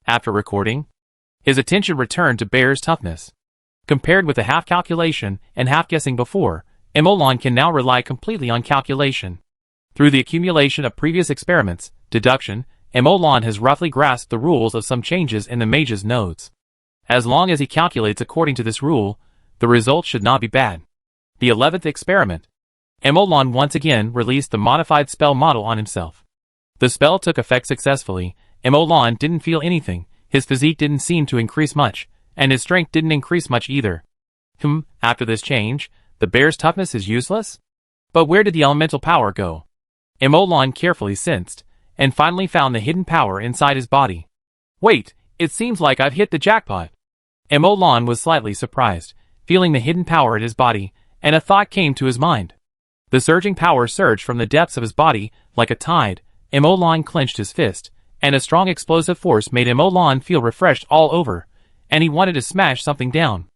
After recording, his attention returned to Bear's toughness. Compared with the half calculation and half guessing before, Emolan can now rely completely on calculation. Through the accumulation of previous experiments, deduction, Emolan has roughly grasped the rules of some changes in the mage's nodes. As long as he calculates according to this rule, the result should not be bad. The 11th experiment. Emolan once again released the modified spell model on himself. The spell took effect successfully. Emolan didn't feel anything, his physique didn't seem to increase much, and his strength didn't increase much either. After this change, the bear's toughness is useless? But where did the elemental power go? Emolan carefully sensed, and finally found the hidden power inside his body. Wait, it seems like I've hit the jackpot. Emolan was slightly surprised, feeling the hidden power in his body, and a thought came to his mind. The surging power surged from the depths of his body, like a tide. Emolan clenched his fist, and a strong explosive force made Emolan feel refreshed all over, and he wanted to smash something down.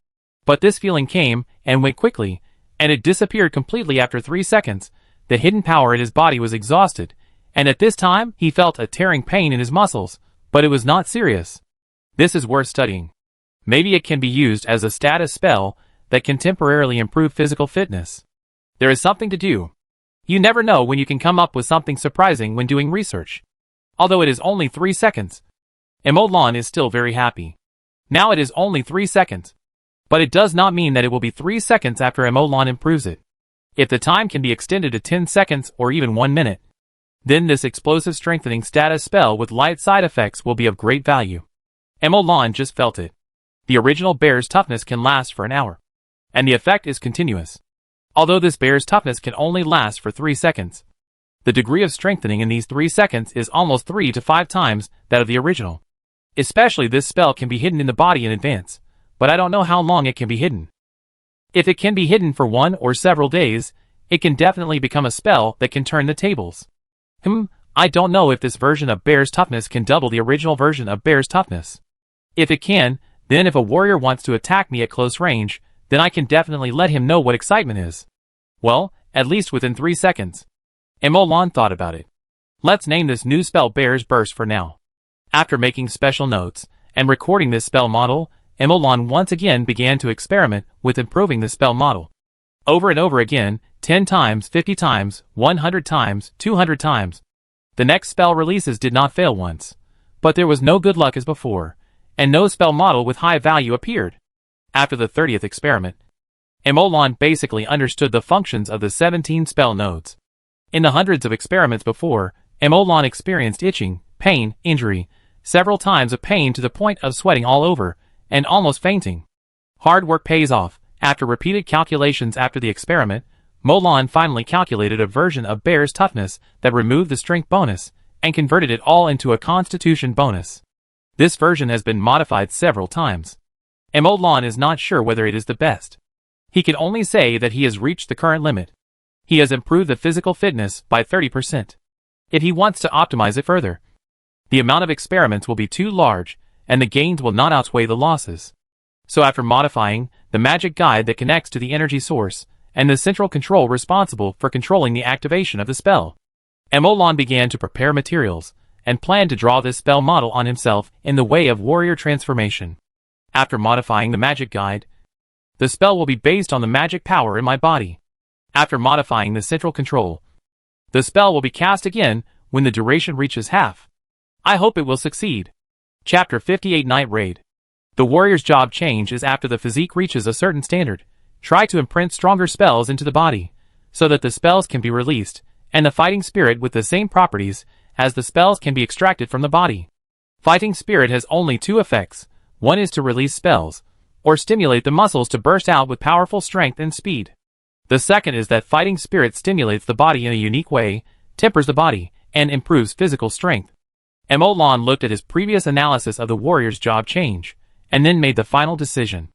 But this feeling came, and went quickly, and it disappeared completely after 3 seconds. The hidden power in his body was exhausted, and at this time he felt a tearing pain in his muscles, but it was not serious. This is worth studying. Maybe it can be used as a status spell that can temporarily improve physical fitness. There is something to do. You never know when you can come up with something surprising when doing research. Although it is only 3 seconds, Emolan is still very happy. Now it is only 3 seconds. But it does not mean that it will be 3 seconds after Emolan improves it. If the time can be extended to 10 seconds or even 1 minute, then this explosive strengthening status spell with light side effects will be of great value. Emolan just felt it. The original bear's toughness can last for an hour, and the effect is continuous. Although this bear's toughness can only last for 3 seconds, the degree of strengthening in these 3 seconds is almost 3 to 5 times that of the original. Especially this spell can be hidden in the body in advance, but I don't know how long it can be hidden. If it can be hidden for 1 or several days, it can definitely become a spell that can turn the tables. I don't know if this version of Bear's toughness can double the original version of Bear's toughness. If it can, then if a warrior wants to attack me at close range, then I can definitely let him know what excitement is. Well, at least within 3 seconds. Emolan thought about it. Let's name this new spell Bear's Burst for now. After making special notes and recording this spell model, Emolan once again began to experiment with improving the spell model. Over and over again, 10 times, 50 times, 100 times, 200 times. The next spell releases did not fail once. But there was no good luck as before, and no spell model with high value appeared. After the 30th experiment, Emolan basically understood the functions of the 17 spell nodes. In the hundreds of experiments before, Emolan experienced itching, pain, injury, several times of pain to the point of sweating all over, and almost fainting. Hard work pays off. After repeated calculations after the experiment, Molon finally calculated a version of Bear's toughness that removed the strength bonus and converted it all into a constitution bonus. This version has been modified several times. Molon is not sure whether it is the best. He can only say that he has reached the current limit. He has improved the physical fitness by 30%. If he wants to optimize it further, the amount of experiments will be too large, and the gains will not outweigh the losses. So after modifying the magic guide that connects to the energy source, and the central control responsible for controlling the activation of the spell, Molon began to prepare materials, and planned to draw this spell model on himself in the way of warrior transformation. After modifying the magic guide, the spell will be based on the magic power in my body. After modifying the central control, the spell will be cast again when the duration reaches half. I hope it will succeed. Chapter 58 Night Raid. The warrior's job change is after the physique reaches a certain standard. Try to imprint stronger spells into the body, so that the spells can be released, and the fighting spirit with the same properties as the spells can be extracted from the body. Fighting spirit has only two effects. One is to release spells, or stimulate the muscles to burst out with powerful strength and speed. The second is that fighting spirit stimulates the body in a unique way, tempers the body, and improves physical strength. Molon looked at his previous analysis of the warrior's job change, and then made the final decision.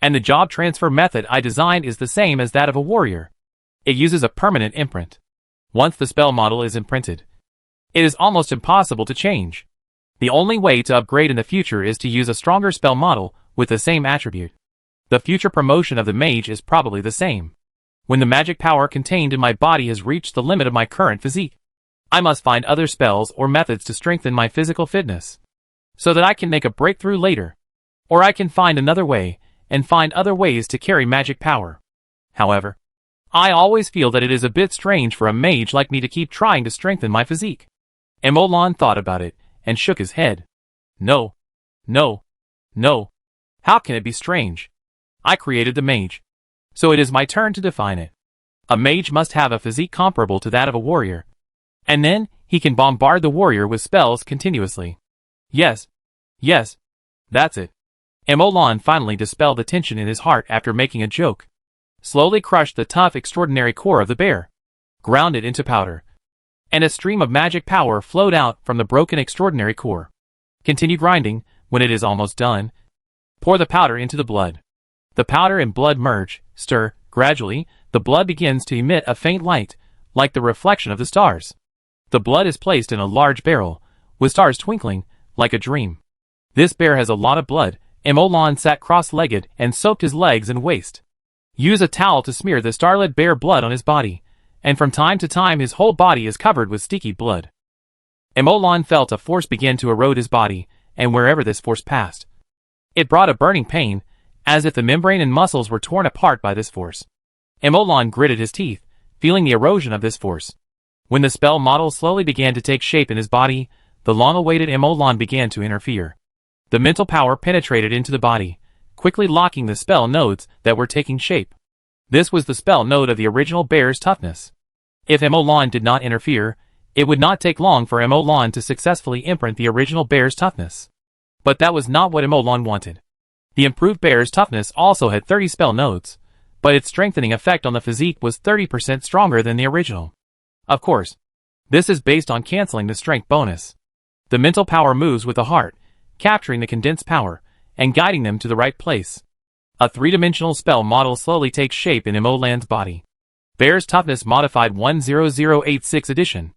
And the job transfer method I designed is the same as that of a warrior. It uses a permanent imprint. Once the spell model is imprinted, it is almost impossible to change. The only way to upgrade in the future is to use a stronger spell model with the same attribute. The future promotion of the mage is probably the same. When the magic power contained in my body has reached the limit of my current physique, I must find other spells or methods to strengthen my physical fitness, so that I can make a breakthrough later. Or I can find another way, and find other ways to carry magic power. However, I always feel that it is a bit strange for a mage like me to keep trying to strengthen my physique. Molon thought about it, and shook his head. No. How can it be strange? I created the mage, so it is my turn to define it. A mage must have a physique comparable to that of a warrior, and then he can bombard the warrior with spells continuously. Yes, that's it. Molon finally dispelled the tension in his heart after making a joke. Slowly crushed the tough, extraordinary core of the bear, ground it into powder, and a stream of magic power flowed out from the broken extraordinary core. Continue grinding. When it is almost done, pour the powder into the blood. The powder and blood merge, stir. Gradually, the blood begins to emit a faint light, like the reflection of the stars. The blood is placed in a large barrel, with stars twinkling, like a dream. This bear has a lot of blood. Molon sat cross-legged and soaked his legs and waist. Use a towel to smear the starlit bear blood on his body, and from time to time his whole body is covered with sticky blood. Molon felt a force begin to erode his body, and wherever this force passed, it brought a burning pain, as if the membrane and muscles were torn apart by this force. Molon gritted his teeth, feeling the erosion of this force. When the spell model slowly began to take shape in his body, the long-awaited Molon began to interfere. The mental power penetrated into the body, quickly locking the spell nodes that were taking shape. This was the spell node of the original bear's toughness. If Molon did not interfere, it would not take long for Molon to successfully imprint the original bear's toughness. But that was not what Molon wanted. The improved bear's toughness also had 30 spell nodes, but its strengthening effect on the physique was 30% stronger than the original. Of course, this is based on canceling the strength bonus. The mental power moves with the heart, capturing the condensed power, and guiding them to the right place. A three-dimensional spell model slowly takes shape in Molon's body. Bear's Toughness Modified 10086 Edition.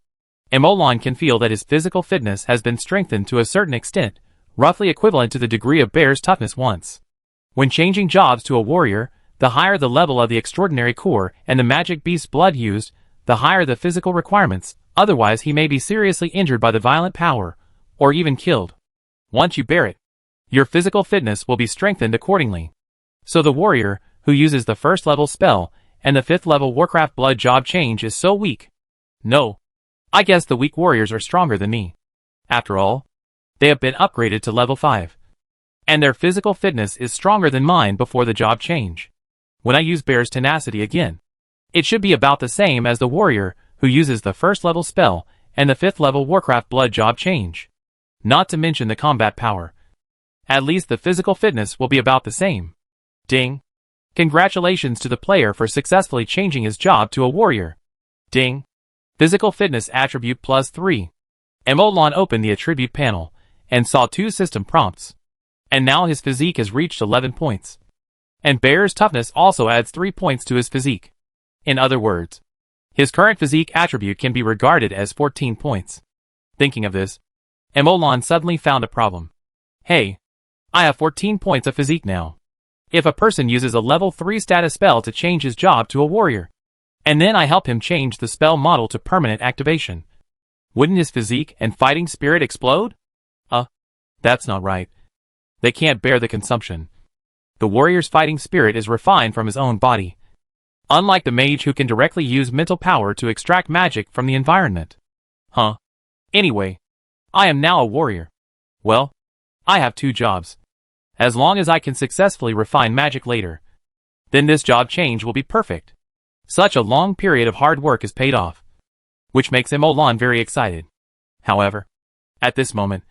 Molon can feel that his physical fitness has been strengthened to a certain extent, roughly equivalent to the degree of Bear's toughness once. When changing jobs to a warrior, the higher the level of the extraordinary core and the magic beast's blood used, the higher the physical requirements, otherwise he may be seriously injured by the violent power, or even killed. Once you bear it, your physical fitness will be strengthened accordingly. So the warrior, who uses the first level spell, and the 5th level Warcraft blood job change is so weak. No. I guess the weak warriors are stronger than me. After all, they have been upgraded to level 5. And their physical fitness is stronger than mine before the job change. When I use Bear's Tenacity again, it should be about the same as the warrior, who uses the first level spell, and the 5th level Warcraft blood job change. Not to mention the combat power. At least the physical fitness will be about the same. Ding. Congratulations to the player for successfully changing his job to a warrior. Ding. Physical fitness attribute +3. Emolon opened the attribute panel and saw 2 system prompts. And now his physique has reached 11 points. And Bear's toughness also adds 3 points to his physique. In other words, his current physique attribute can be regarded as 14 points. Thinking of this, Emolon suddenly found a problem. Hey, I have 14 points of physique now. If a person uses a level 3 status spell to change his job to a warrior, and then I help him change the spell model to permanent activation, wouldn't his physique and fighting spirit explode? That's not right. They can't bear the consumption. The warrior's fighting spirit is refined from his own body. Unlike the mage who can directly use mental power to extract magic from the environment. Anyway, I am now a warrior. Well, I have 2 jobs. As long as I can successfully refine magic later, then this job change will be perfect. Such a long period of hard work has paid off, which makes Emolon very excited. However, at this moment,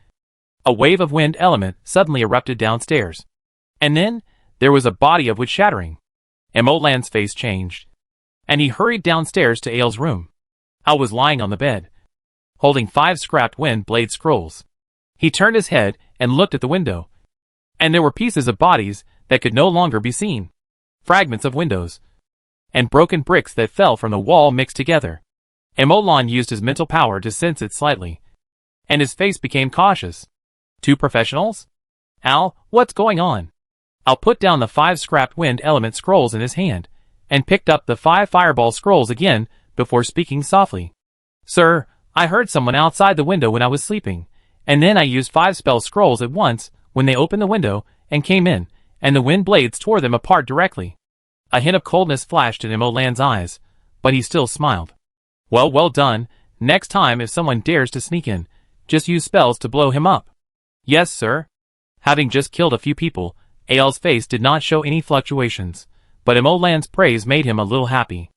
a wave of wind element suddenly erupted downstairs. And then, there was a body of wood shattering. Emolon's face changed, and he hurried downstairs to Ael's room. Al was lying on the bed, holding 5 scrapped wind blade scrolls. He turned his head and looked at the window, and there were pieces of bodies that could no longer be seen. Fragments of windows, and broken bricks that fell from the wall mixed together. Emolon used his mental power to sense it slightly, and his face became cautious. 2 professionals? Al, what's going on? Al put down the 5 scrapped wind element scrolls in his hand, and picked up the 5 fireball scrolls again before speaking softly. Sir, I heard someone outside the window when I was sleeping, and then I used 5 spell scrolls at once when they opened the window and came in, and the wind blades tore them apart directly. A hint of coldness flashed in Emolon's eyes, but he still smiled. Well done. Next time if someone dares to sneak in, just use spells to blow him up. Yes, sir. Having just killed a few people, Ael's face did not show any fluctuations, but Emolon's praise made him a little happy.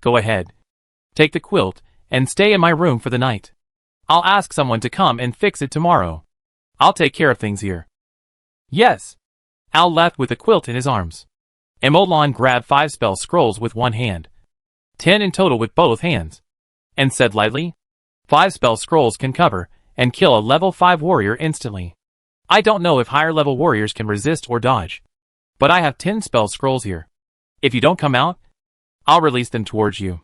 Go ahead. Take the quilt, and stay in my room for the night. I'll ask someone to come and fix it tomorrow. I'll take care of things here. Yes. Al left with the quilt in his arms. Emolon grabbed 5 spell scrolls with one hand, 10 in total with both hands, and said lightly, 5 spell scrolls can cover and kill a level 5 warrior instantly. I don't know if higher level warriors can resist or dodge, but I have 10 spell scrolls here. If you don't come out, I'll release them towards you.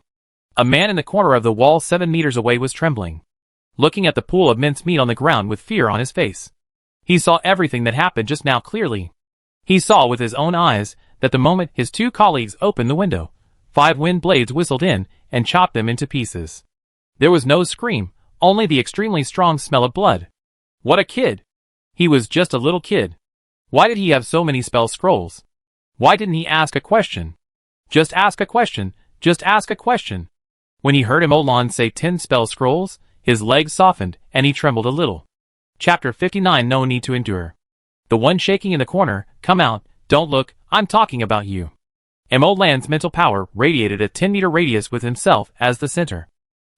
A man in the corner of the wall 7 meters away was trembling, looking at the pool of mincemeat on the ground with fear on his face. He saw everything that happened just now clearly. He saw with his own eyes that the moment his 2 colleagues opened the window, 5 wind blades whistled in and chopped them into pieces. There was no scream, only the extremely strong smell of blood. What a kid! He was just a little kid. Why did he have so many spell scrolls? Why didn't he ask a question? Just ask a question, just ask a question. When he heard Emolon say 10 spell scrolls, his legs softened and he trembled a little. Chapter 59 No Need to Endure. The one shaking in the corner, come out, don't look, I'm talking about you. Emolon's mental power radiated a 10-meter radius with himself as the center.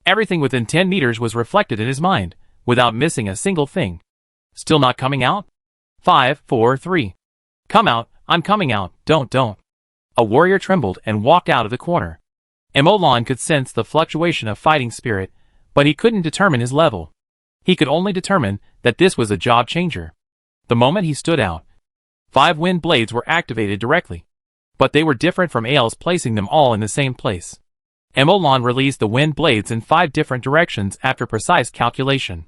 Everything within 10 meters was reflected in his mind, without missing a single thing. Still not coming out? 5, 4, 3. Come out, I'm coming out, don't. A warrior trembled and walked out of the corner. Emolon could sense the fluctuation of fighting spirit, but he couldn't determine his level. He could only determine that this was a job changer. The moment he stood out, 5 wind blades were activated directly, but they were different from Ael's placing them all in the same place. Emolon released the wind blades in 5 different directions after precise calculation.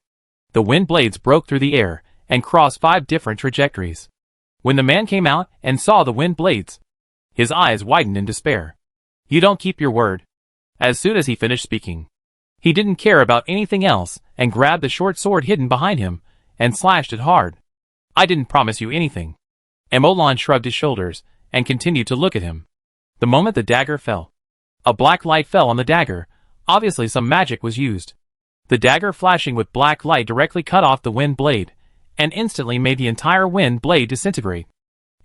The wind blades broke through the air and crossed 5 different trajectories. When the man came out and saw the wind blades, his eyes widened in despair. You don't keep your word. As soon as he finished speaking, he didn't care about anything else and grabbed the short sword hidden behind him and slashed it hard. I didn't promise you anything. Emolon shrugged his shoulders and continued to look at him. The moment the dagger fell, a black light fell on the dagger. Obviously some magic was used. The dagger flashing with black light directly cut off the wind blade, and instantly made the entire wind blade disintegrate.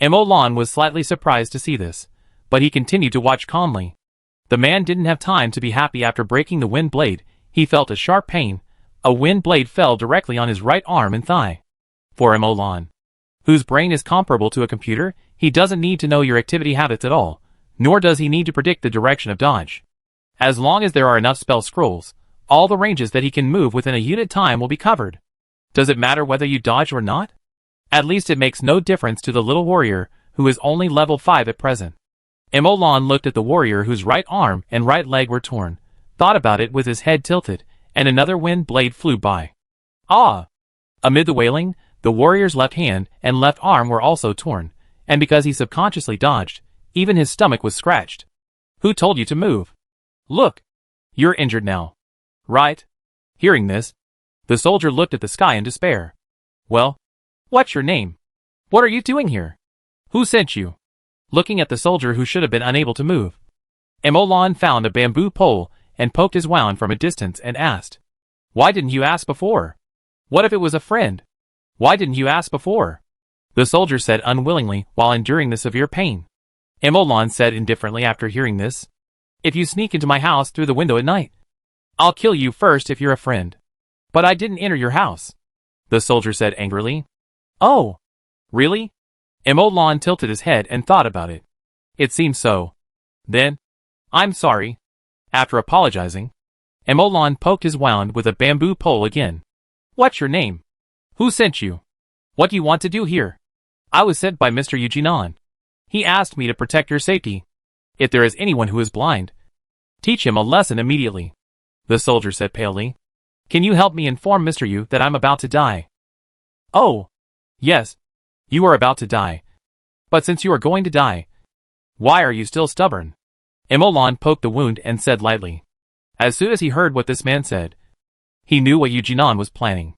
Emolon was slightly surprised to see this, but he continued to watch calmly. The man didn't have time to be happy after breaking the wind blade. He felt a sharp pain, A wind blade fell directly on his right arm and thigh. For Emolan, whose brain is comparable to a computer, he doesn't need to know your activity habits at all, nor does he need to predict the direction of dodge. As long as there are enough spell scrolls, all the ranges that he can move within a unit time will be covered. Does it matter whether you dodge or not? At least it makes no difference to the little warrior, who is only level 5 at present. Emolan looked at the warrior whose right arm and right leg were torn, thought about it with his head tilted, and another wind blade flew by. Ah! Amid the wailing, the warrior's left hand and left arm were also torn, and because he subconsciously dodged, even his stomach was scratched. Who told you to move? Look! You're injured now. Right? Hearing this, the soldier looked at the sky in despair. Well, what's your name? What are you doing here? Who sent you? Looking at the soldier who should have been unable to move, Emolan found a bamboo pole and poked his wound from a distance and asked, Why didn't you ask before? What if it was a friend? Why didn't you ask before? The soldier said unwillingly while enduring the severe pain. Emolan said indifferently after hearing this, If you sneak into my house through the window at night, I'll kill you first if you're a friend. But I didn't enter your house. The soldier said angrily. Oh, really? Emolan tilted his head and thought about it. It seems so. Then, I'm sorry. After apologizing, Emolan poked his wound with a bamboo pole again. What's your name? Who sent you? What do you want to do here? I was sent by Mr. Eugenon. He asked me to protect your safety. If there is anyone who is blind, teach him a lesson immediately. The soldier said palely. Can you help me inform Mr. Yu that I'm about to die? Oh, yes. You are about to die. But since you are going to die, why are you still stubborn? Emolan poked the wound and said lightly. As soon as he heard what this man said, he knew what Eugenon was planning.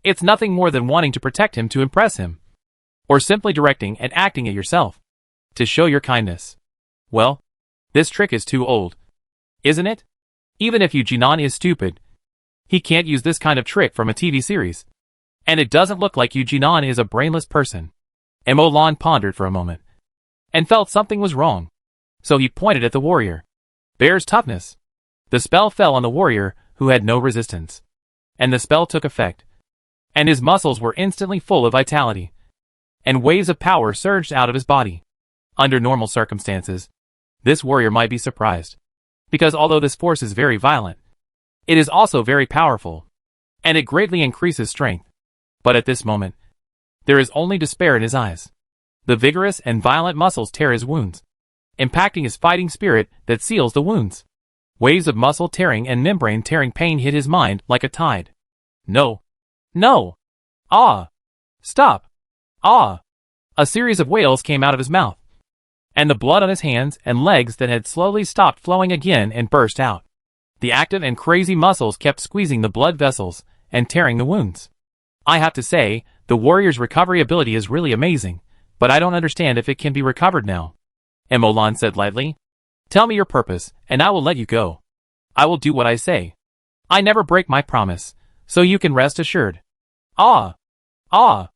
It's nothing more than wanting to protect him to impress him. Or simply directing and acting it yourself. To show your kindness. Well, this trick is too old. Isn't it? Even if Eugenon is stupid, he can't use this kind of trick from a TV series. And it doesn't look like Eugenon is a brainless person. Emolan pondered for a moment, and felt something was wrong. So he pointed at the warrior. Bear's toughness. The spell fell on the warrior, who had no resistance. And the spell took effect. And his muscles were instantly full of vitality. And waves of power surged out of his body. Under normal circumstances, this warrior might be surprised. Because although this force is very violent, it is also very powerful. And it greatly increases strength. But at this moment, there is only despair in his eyes. The vigorous and violent muscles tear his wounds, impacting his fighting spirit that seals the wounds. Waves of muscle tearing and membrane tearing pain hit his mind like a tide. No. No. Ah. Stop. Ah. A series of wails came out of his mouth. And the blood on his hands and legs that had slowly stopped flowing again and burst out. The active and crazy muscles kept squeezing the blood vessels and tearing the wounds. I have to say, the warrior's recovery ability is really amazing, but I don't understand if it can be recovered now. Emolan said lightly. Tell me your purpose, and I will let you go. I will do what I say. I never break my promise, so you can rest assured. Ah! Ah!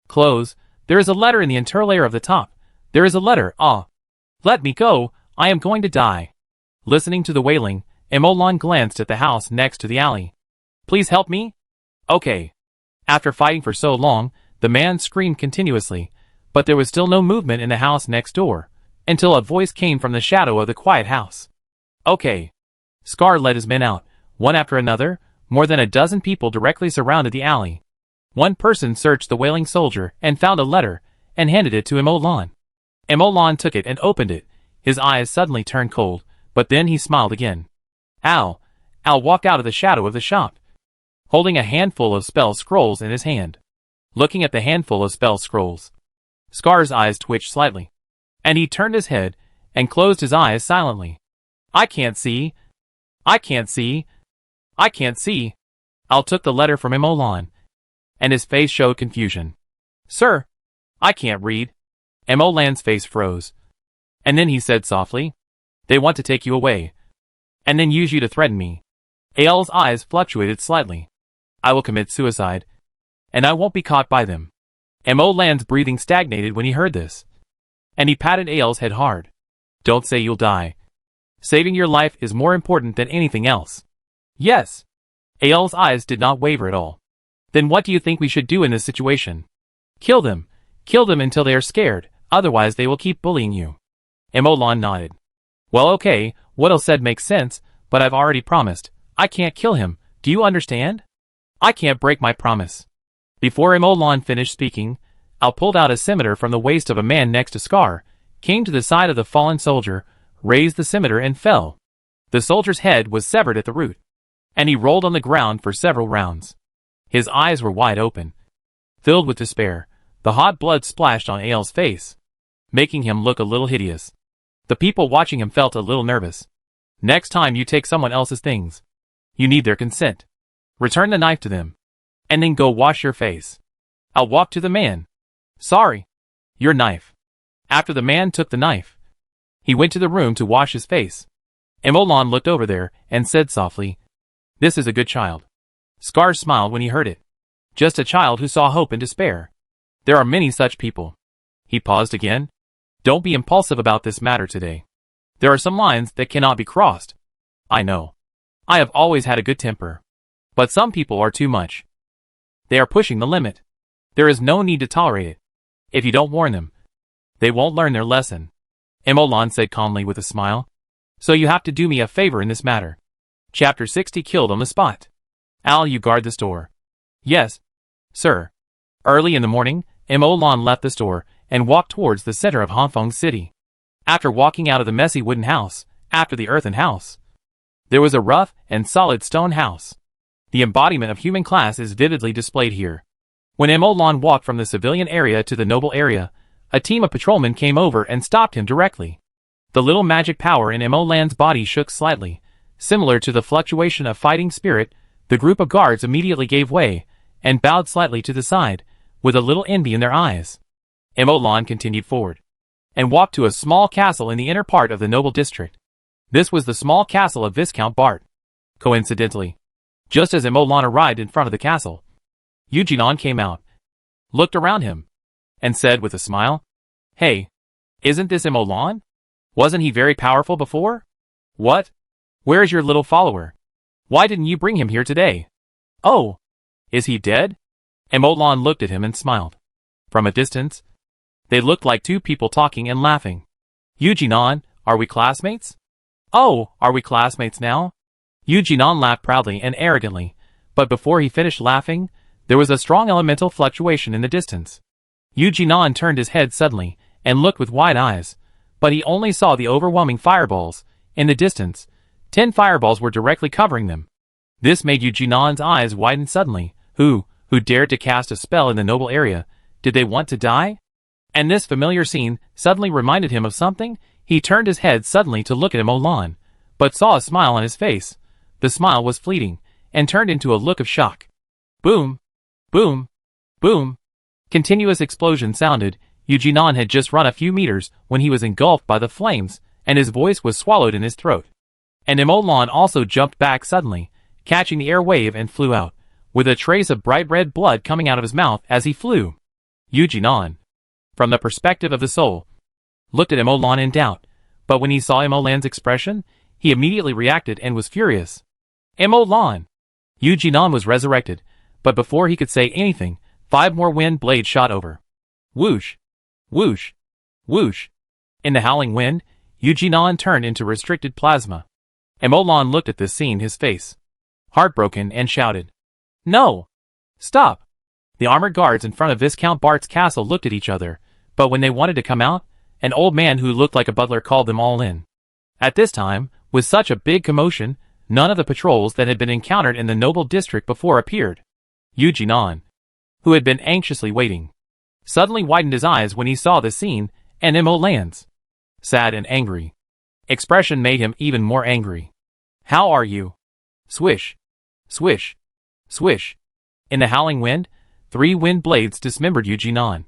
Close. There is a letter in the interlayer of the top. There is a letter. Ah! Let me go. I am going to die. Listening to the wailing, Emolan glanced at the house next to the alley. Please help me? Okay. After fighting for so long, the man screamed continuously, but there was still no movement in the house next door, until a voice came from the shadow of the quiet house. Okay. Scar led his men out, one after another. More than a dozen people directly surrounded the alley. One person searched the wailing soldier and found a letter, and handed it to Emolan. Emolan took it and opened it. His eyes suddenly turned cold, but then he smiled again. Al walked out of the shadow of the shop, holding a handful of spell scrolls in his hand. Looking at the handful of spell scrolls, Scar's eyes twitched slightly, and he turned his head and closed his eyes silently. I can't see. I can't see. I can't see. Al took the letter from Emolan, and his face showed confusion. Sir, I can't read. Emolan's face froze. And then he said softly, They want to take you away, and then use you to threaten me. Al's eyes fluctuated slightly. I will commit suicide, and I won't be caught by them. Emolan's breathing stagnated when he heard this, and he patted Al's head hard. Don't say you'll die. Saving your life is more important than anything else. Yes. Ael's eyes did not waver at all. Then what do you think we should do in this situation? Kill them. Kill them until they are scared, otherwise they will keep bullying you. Emolan nodded. Well, okay, what El said makes sense, but I've already promised. I can't kill him, do you understand? I can't break my promise. Before Emolan finished speaking, Al pulled out a scimitar from the waist of a man next to Scar, came to the side of the fallen soldier, raised the scimitar and fell. The soldier's head was severed at the root, and he rolled on the ground for several rounds. His eyes were wide open, filled with despair. The hot blood splashed on Ael's face, making him look a little hideous. The people watching him felt a little nervous. Next time you take someone else's things, you need their consent. Return the knife to them, and then go wash your face. I'll walk to the man. Sorry. Your knife. After the man took the knife, he went to the room to wash his face. Emolan looked over there and said softly, This is a good child. Scar smiled when he heard it. Just a child who saw hope in despair. There are many such people. He paused again. Don't be impulsive about this matter today. There are some lines that cannot be crossed. I know. I have always had a good temper. But some people are too much. They are pushing the limit. There is no need to tolerate it. If you don't warn them, they won't learn their lesson. Emolan said calmly with a smile. So you have to do me a favor in this matter. Chapter 60 Killed on the spot. Al, you guard the store. Yes, sir. Early in the morning, Emolan left the store and walked towards the center of Hongfeng City. After walking out of the messy wooden house, after the earthen house, there was a rough and solid stone house. The embodiment of human class is vividly displayed here. When Emolan walked from the civilian area to the noble area, a team of patrolmen came over and stopped him directly. The little magic power in Emolan's body shook slightly. Similar to the fluctuation of fighting spirit, the group of guards immediately gave way and bowed slightly to the side, with a little envy in their eyes. Emolan continued forward and walked to a small castle in the inner part of the noble district. This was the small castle of Viscount Bart. Coincidentally, just as Emolan arrived in front of the castle, Eugenon came out, looked around him, and said with a smile, Hey, isn't this Emolan? Wasn't he very powerful before? What? Where is your little follower? Why didn't you bring him here today? Oh, is he dead? Emolan looked at him and smiled. From a distance, they looked like two people talking and laughing. Eugenon, are we classmates? Oh, are we classmates now? Eugenon laughed proudly and arrogantly, but before he finished laughing, there was a strong elemental fluctuation in the distance. Eugenon turned his head suddenly and looked with wide eyes, but he only saw the overwhelming fireballs. In the distance, 10 fireballs were directly covering them. This made Eugenon's eyes widen suddenly. Who dared to cast a spell in the noble area? Did they want to die? And this familiar scene suddenly reminded him of something. He turned his head suddenly to look at Emolan, but saw a smile on his face. The smile was fleeting, and turned into a look of shock. Boom! Boom! Boom! Continuous explosions sounded. Eugenon had just run a few meters when he was engulfed by the flames, and his voice was swallowed in his throat. And Emolan also jumped back suddenly, catching the air wave and flew out, with a trace of bright red blood coming out of his mouth as he flew. Eugenon, from the perspective of the soul, looked at Emolan in doubt, but when he saw Emolan's expression, he immediately reacted and was furious. Emolan! Eugenon was resurrected, but before he could say anything, 5 more wind blades shot over. Whoosh! Whoosh! Whoosh! In the howling wind, Eugenon turned into restricted plasma. Emolan looked at this scene, his face heartbroken, and shouted, No! Stop! The armored guards in front of Viscount Bart's castle looked at each other, but when they wanted to come out, an old man who looked like a butler called them all in. At this time, with such a big commotion, none of the patrols that had been encountered in the noble district before appeared. Eugenon, who had been anxiously waiting, suddenly widened his eyes when he saw the scene, and Emolan's sad and angry expression made him even more angry. How are you? Swish! Swish! Swish! In the howling wind, 3 wind blades dismembered Eugenon.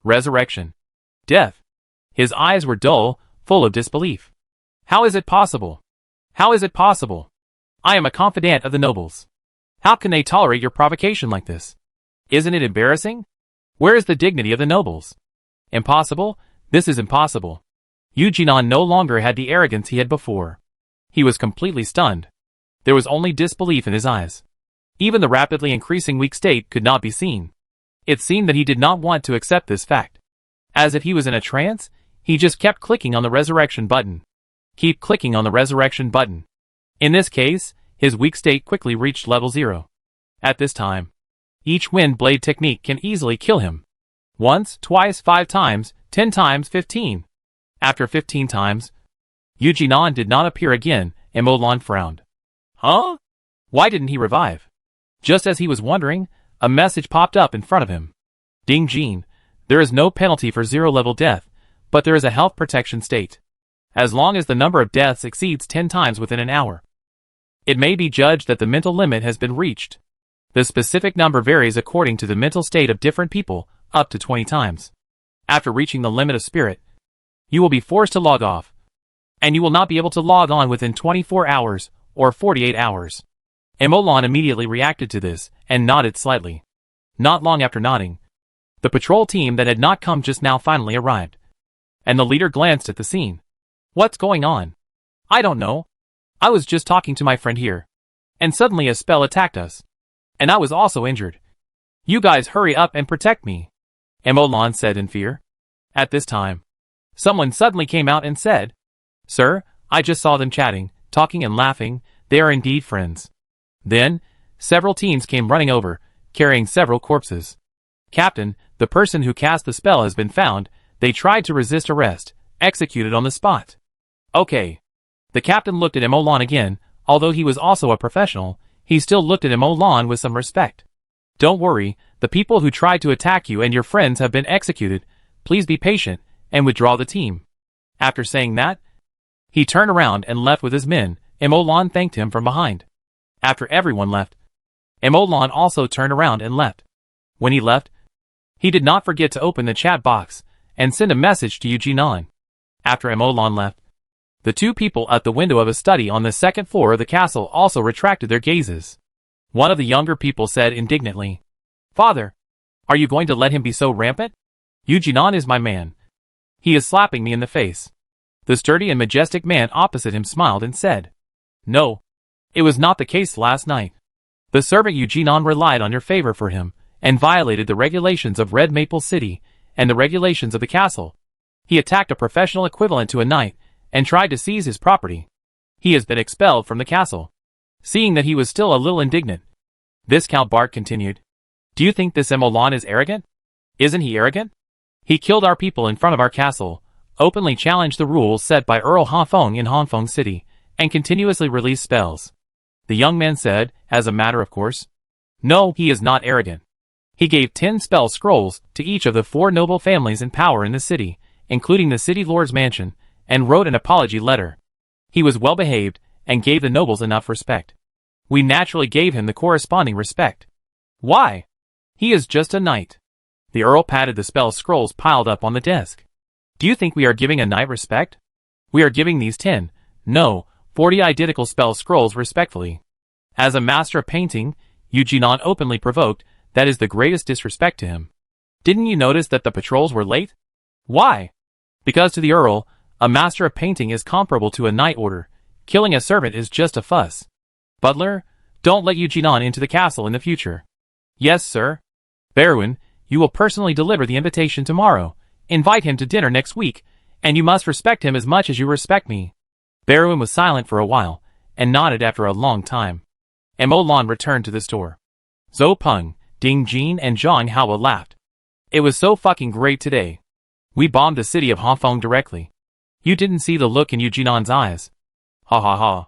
Resurrection. Death. His eyes were dull, full of disbelief. How is it possible? How is it possible? I am a confidant of the nobles. How can they tolerate your provocation like this? Isn't it embarrassing? Where is the dignity of the nobles? Impossible? This is impossible. Eugenon no longer had the arrogance he had before. He was completely stunned. There was only disbelief in his eyes. Even the rapidly increasing weak state could not be seen. It seemed that he did not want to accept this fact. As if he was in a trance, he just kept clicking on the resurrection button. Keep clicking on the resurrection button. In this case, his weak state quickly reached level 0. At this time, each wind blade technique can easily kill him. Once, twice, 5 times, 10 times, 15. After 15 times, Yujinan did not appear again, and Molan frowned. Huh? Why didn't he revive? Just as he was wondering, a message popped up in front of him. Ding Jin, there is no penalty for 0-level death, but there is a health protection state. As long as the number of deaths exceeds 10 times within an hour, it may be judged that the mental limit has been reached. The specific number varies according to the mental state of different people, up to 20 times. After reaching the limit of spirit, you will be forced to log off, and you will not be able to log on within 24 hours or 48 hours. Molan immediately reacted to this and nodded slightly. Not long after nodding, the patrol team that had not come just now finally arrived, and the leader glanced at the scene. What's going on? I don't know. I was just talking to my friend here, and suddenly a spell attacked us, and I was also injured. You guys hurry up and protect me, Molan said in fear. At this time, someone suddenly came out and said, Sir, I just saw them chatting, talking and laughing. They are indeed friends. Then, several teens came running over, carrying several corpses. Captain, the person who cast the spell has been found. They tried to resist arrest, executed on the spot. Okay. The captain looked at Molan again. Although he was also a professional, he still looked at Molan with some respect. Don't worry, the people who tried to attack you and your friends have been executed. Please be patient, and withdraw the team. After saying that, he turned around and left with his men. Molan thanked him from behind. After everyone left, Molan also turned around and left. When he left, he did not forget to open the chat box and send a message to Yujinan. After Molan left, the two people at the window of a study on the second floor of the castle also retracted their gazes. One of the younger people said indignantly, Father, are you going to let him be so rampant? Yujinan is my man. He is slapping me in the face. The sturdy and majestic man opposite him smiled and said, No, it was not the case last night. The servant Yujinan relied on your favor for him, and violated the regulations of Red Maple City, and the regulations of the castle. He attacked a professional equivalent to a knight, and tried to seize his property. He has been expelled from the castle. Seeing that he was still a little indignant, Viscount Bart continued, Do you think this Molan is arrogant? Isn't he arrogant? He killed our people in front of our castle, openly challenged the rules set by Earl Hanfeng in Hanfeng City, and continuously released spells. The young man said, as a matter of course, No, he is not arrogant. He gave 10 spell scrolls to each of the 4 noble families in power in the city, including the city lord's mansion, and wrote an apology letter. He was well behaved, and gave the nobles enough respect. We naturally gave him the corresponding respect. Why? He is just a knight. The Earl patted the spell scrolls piled up on the desk. Do you think we are giving a knight respect? We are giving these 10, no, 40 identical spell scrolls respectfully. As a master of painting, Yujinan openly provoked, that is the greatest disrespect to him. Didn't you notice that the patrols were late? Why? Because to the Earl, a master of painting is comparable to a knight order. Killing a servant is just a fuss. Butler, don't let Yujinan into the castle in the future. Yes, sir. Berwin, you will personally deliver the invitation tomorrow. Invite him to dinner next week, and you must respect him as much as you respect me. Berwin was silent for a while, and nodded after a long time. Molan returned to the store. Zhou Peng, Ding Jin and Zhang Hao laughed. It was so fucking great today. We bombed the city of Hanfeng directly. You didn't see the look in Yujinan's eyes. Ha ha ha.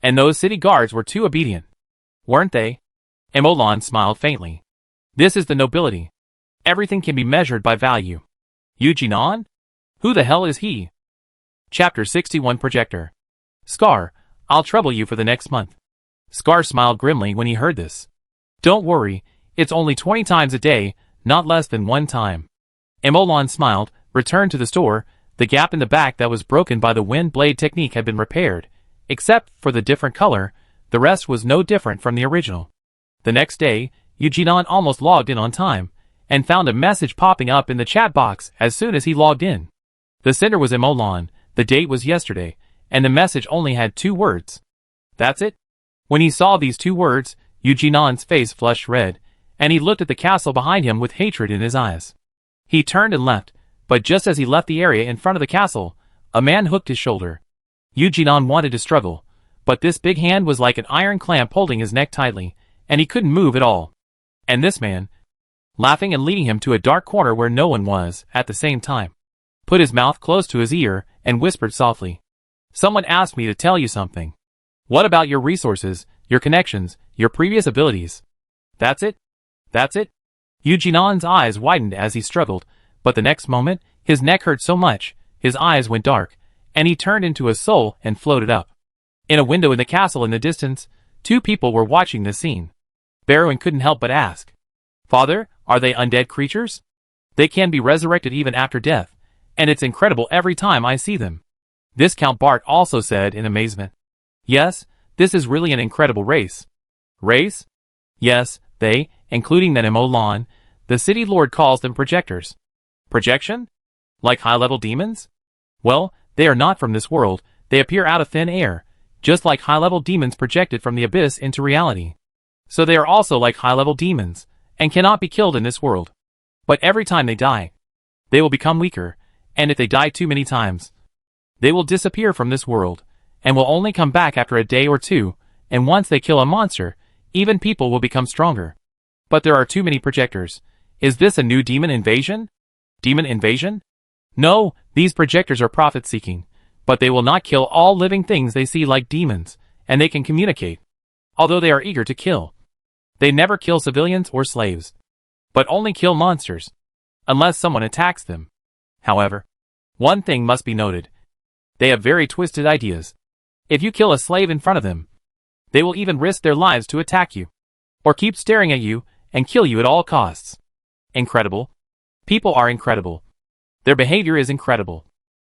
And those city guards were too obedient. Weren't they? Molan smiled faintly. This is the nobility. Everything can be measured by value. Yujinan? Who the hell is he? Chapter 61 Projector. Scar, I'll trouble you for the next month. Scar smiled grimly when he heard this. Don't worry, it's only 20 times a day, not less than 1 time. Molan smiled, returned to the store. The gap in the back that was broken by the wind blade technique had been repaired. Except for the different color, the rest was no different from the original. The next day, Yujinan almost logged in on time, and found a message popping up in the chat box as soon as he logged in. The sender was Molan, the date was yesterday, and the message only had 2 words. That's it? When he saw these 2 words, Eugenon's face flushed red, and he looked at the castle behind him with hatred in his eyes. He turned and left, but just as he left the area in front of the castle, a man hooked his shoulder. Eugenon wanted to struggle, but this big hand was like an iron clamp holding his neck tightly, and he couldn't move at all. And this man, laughing and leading him to a dark corner where no one was, at the same time, put his mouth close to his ear and whispered softly, "Someone asked me to tell you something. What about your resources, your connections, your previous abilities? That's it? That's it?" Eugenon's eyes widened as he struggled, but the next moment, his neck hurt so much, his eyes went dark, and he turned into a soul and floated up. In a window in the castle in the distance, two people were watching this scene. Barrow couldn't help but ask, "Father, are they undead creatures? They can be resurrected even after death, and it's incredible every time I see them." This Count Bart also said in amazement. "Yes, this is really an incredible race." "Race?" "Yes, they, including the Emolan, the city lord calls them projectors." "Projection? Like high-level demons?" "Well, they are not from this world, they appear out of thin air, just like high-level demons projected from the abyss into reality. So they are also like high-level demons, and cannot be killed in this world. But every time they die, they will become weaker, and if they die too many times, they will disappear from this world, and will only come back after a day or two, and once they kill a monster, even people will become stronger. But there are too many projectors. Is this a new demon invasion? Demon invasion? No, these projectors are profit-seeking, but they will not kill all living things they see like demons, and they can communicate. Although they are eager to kill. They never kill civilians or slaves, but only kill monsters, unless someone attacks them. However, one thing must be noted. They have very twisted ideas. If you kill a slave in front of them, they will even risk their lives to attack you, or keep staring at you and kill you at all costs. Incredible. People are incredible. Their behavior is incredible.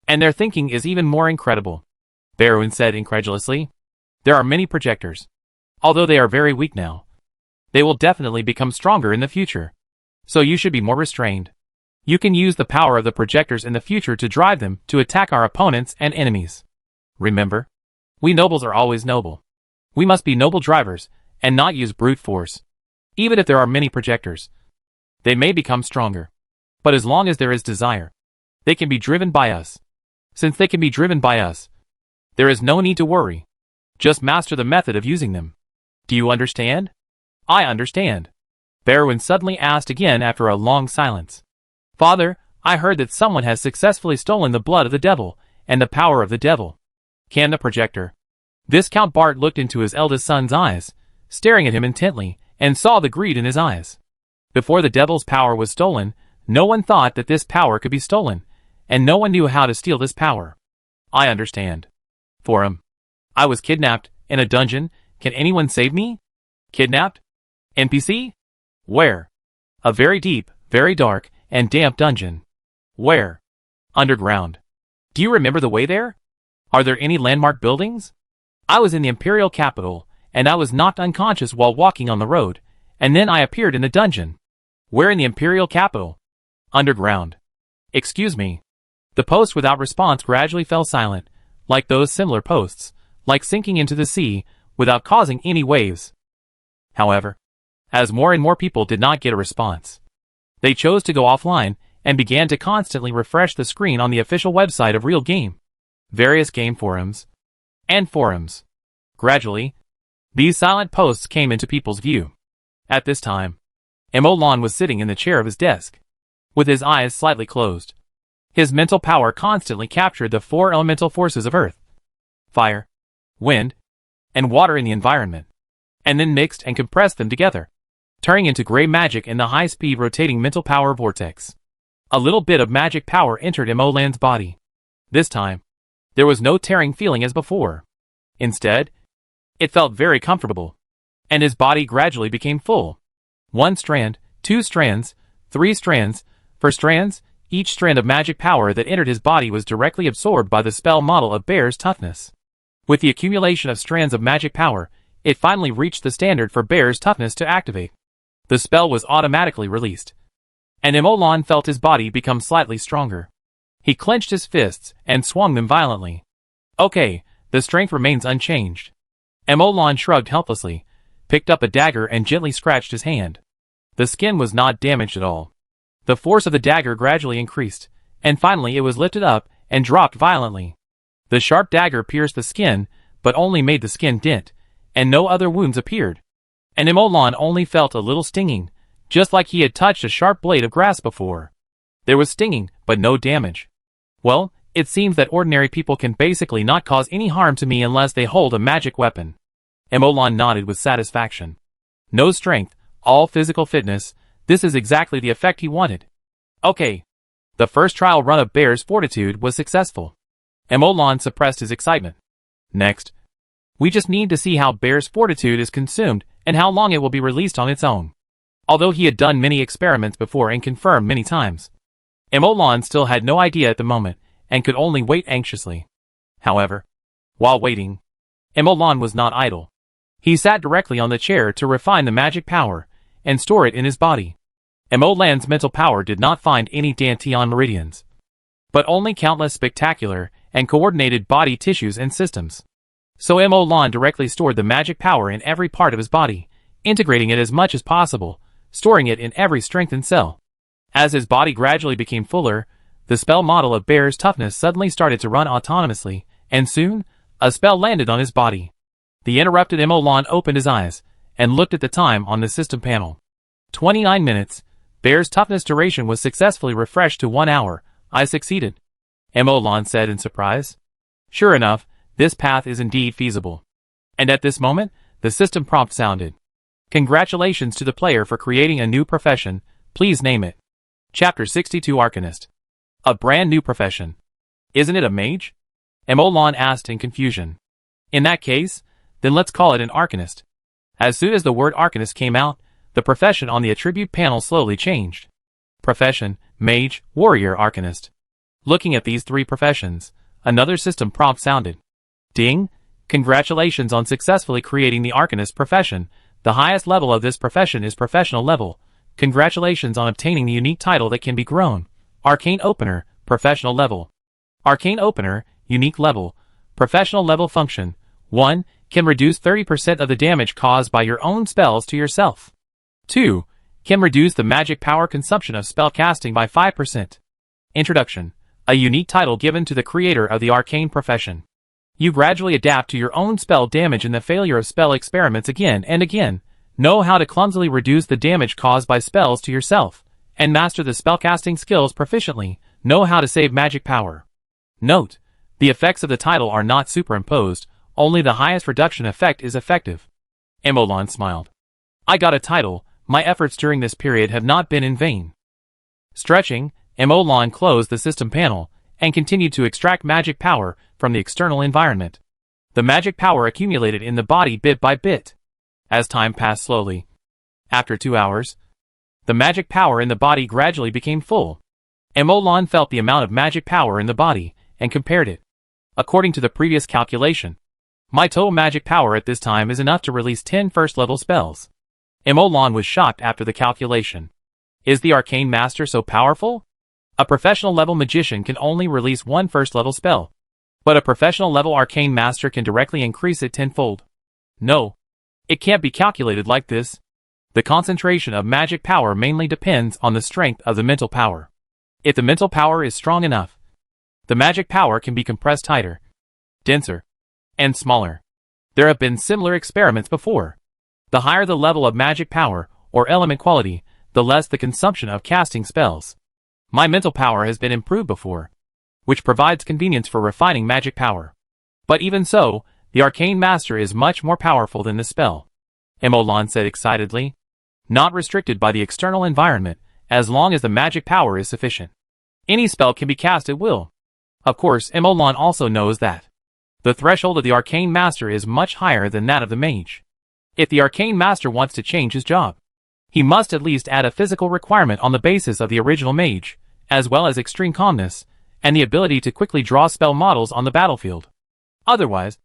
And their thinking is even more incredible. Barrow said incredulously. There are many projectors. Although they are very weak now, they will definitely become stronger in the future. So you should be more restrained. You can use the power of the projectors in the future to drive them to attack our opponents and enemies. Remember, we nobles are always noble. We must be noble drivers, and not use brute force. Even if there are many projectors, they may become stronger. But as long as there is desire, they can be driven by us. Since they can be driven by us, there is no need to worry. Just master the method of using them. Do you understand? I understand. Barrow suddenly asked again after a long silence. Father, I heard that someone has successfully stolen the blood of the devil, and the power of the devil. Can the projector? This Count Bart looked into his eldest son's eyes, staring at him intently, and saw the greed in his eyes. Before the devil's power was stolen, no one thought that this power could be stolen, and no one knew how to steal this power. I understand. For him. I was kidnapped, in a dungeon. Can anyone save me? Kidnapped? NPC? Where? A very deep, very dark, and damp dungeon. Where? Underground. Do you remember the way there? Are there any landmark buildings? I was in the imperial capital, and I was knocked unconscious while walking on the road, and then I appeared in the dungeon. Where in the imperial capital? Underground. Excuse me. The post without response gradually fell silent, like those similar posts, like sinking into the sea, without causing any waves. However, as more and more people did not get a response, they chose to go offline, and began to constantly refresh the screen on the official website of Real Game, various game forums, and forums. Gradually, these silent posts came into people's view. At this time, Emolan was sitting in the chair of his desk, with his eyes slightly closed. His mental power constantly captured the four elemental forces of earth, fire, wind, and water in the environment, and then mixed and compressed them together, turning into gray magic in the high-speed rotating mental power vortex. A little bit of magic power entered Emolan's body. This time, there was no tearing feeling as before. Instead, it felt very comfortable, and his body gradually became full. 1 strand, 2 strands, 3 strands, 4 strands. Each strand of magic power that entered his body was directly absorbed by the spell model of Bear's toughness. With the accumulation of strands of magic power, it finally reached the standard for Bear's toughness to activate. The spell was automatically released, and Emolan felt his body become slightly stronger. He clenched his fists and swung them violently. Okay, the strength remains unchanged. Emolan shrugged helplessly, picked up a dagger and gently scratched his hand. The skin was not damaged at all. The force of the dagger gradually increased, and finally it was lifted up and dropped violently. The sharp dagger pierced the skin, but only made the skin dent, and no other wounds appeared. And Emolan only felt a little stinging, just like he had touched a sharp blade of grass before. There was stinging, but no damage. Well, it seems that ordinary people can basically not cause any harm to me unless they hold a magic weapon. Emolan nodded with satisfaction. No strength, all physical fitness, this is exactly the effect he wanted. Okay. The first trial run of Bear's Fortitude was successful. Emolan suppressed his excitement. Next, we just need to see how Bear's Fortitude is consumed and how long it will be released on its own. Although he had done many experiments before and confirmed many times, Emolan still had no idea at the moment and could only wait anxiously. However, while waiting, Emolan was not idle. He sat directly on the chair to refine the magic power and store it in his body. Emolan's mental power did not find any Danteon meridians, but only countless spectacular and coordinated body tissues and systems. So Emolan directly stored the magic power in every part of his body, integrating it as much as possible, storing it in every strengthened cell. As his body gradually became fuller, the spell model of Bear's toughness suddenly started to run autonomously, and soon, a spell landed on his body. The interrupted Emolan opened his eyes, and looked at the time on the system panel. 29 minutes, Bear's toughness duration was successfully refreshed to 1 hour. I succeeded, Emolan said in surprise. Sure enough, this path is indeed feasible. And at this moment, the system prompt sounded. Congratulations to the player for creating a new profession, please name it. Chapter 62 Arcanist. A brand new profession. Isn't it a mage? Emolan asked in confusion. In that case, then let's call it an arcanist. As soon as the word arcanist came out, the profession on the attribute panel slowly changed. Profession, mage, warrior, arcanist. Looking at these three professions, another system prompt sounded. Ding! Congratulations on successfully creating the arcanist profession. The highest level of this profession is professional level. Congratulations on obtaining the unique title that can be grown. Arcane Opener, professional level. Arcane Opener, unique level. Professional level function. 1. Can reduce 30% of the damage caused by your own spells to yourself. 2. Can reduce the magic power consumption of spell casting by 5%. Introduction. A unique title given to the creator of the arcane profession. You gradually adapt to your own spell damage in the failure of spell experiments again and again, know how to clumsily reduce the damage caused by spells to yourself, and master the spellcasting skills proficiently, know how to save magic power. Note, the effects of the title are not superimposed, only the highest reduction effect is effective. Emolan smiled. I got a title, my efforts during this period have not been in vain. Stretching, Emolan closed the system panel, and continued to extract magic power from the external environment. The magic power accumulated in the body bit by bit. As time passed slowly. After 2 hours, the magic power in the body gradually became full. Emolan felt the amount of magic power in the body, and compared it. According to the previous calculation, my total magic power at this time is enough to release 10 first-level spells. Emolan was shocked after the calculation. Is the arcane master so powerful? A professional-level magician can only release 1 first-level spell, but a professional-level arcane master can directly increase it tenfold. No, it can't be calculated like this. The concentration of magic power mainly depends on the strength of the mental power. If the mental power is strong enough, the magic power can be compressed tighter, denser, and smaller. There have been similar experiments before. The higher the level of magic power, or element quality, the less the consumption of casting spells. My mental power has been improved before, which provides convenience for refining magic power. But even so, the arcane master is much more powerful than the spell, Emolan said excitedly. Not restricted by the external environment, as long as the magic power is sufficient. Any spell can be cast at will. Of course, Emolan also knows that the threshold of the arcane master is much higher than that of the mage. If the arcane master wants to change his job, he must at least add a physical requirement on the basis of the original mage, as well as extreme calmness, and the ability to quickly draw spell models on the battlefield. Otherwise,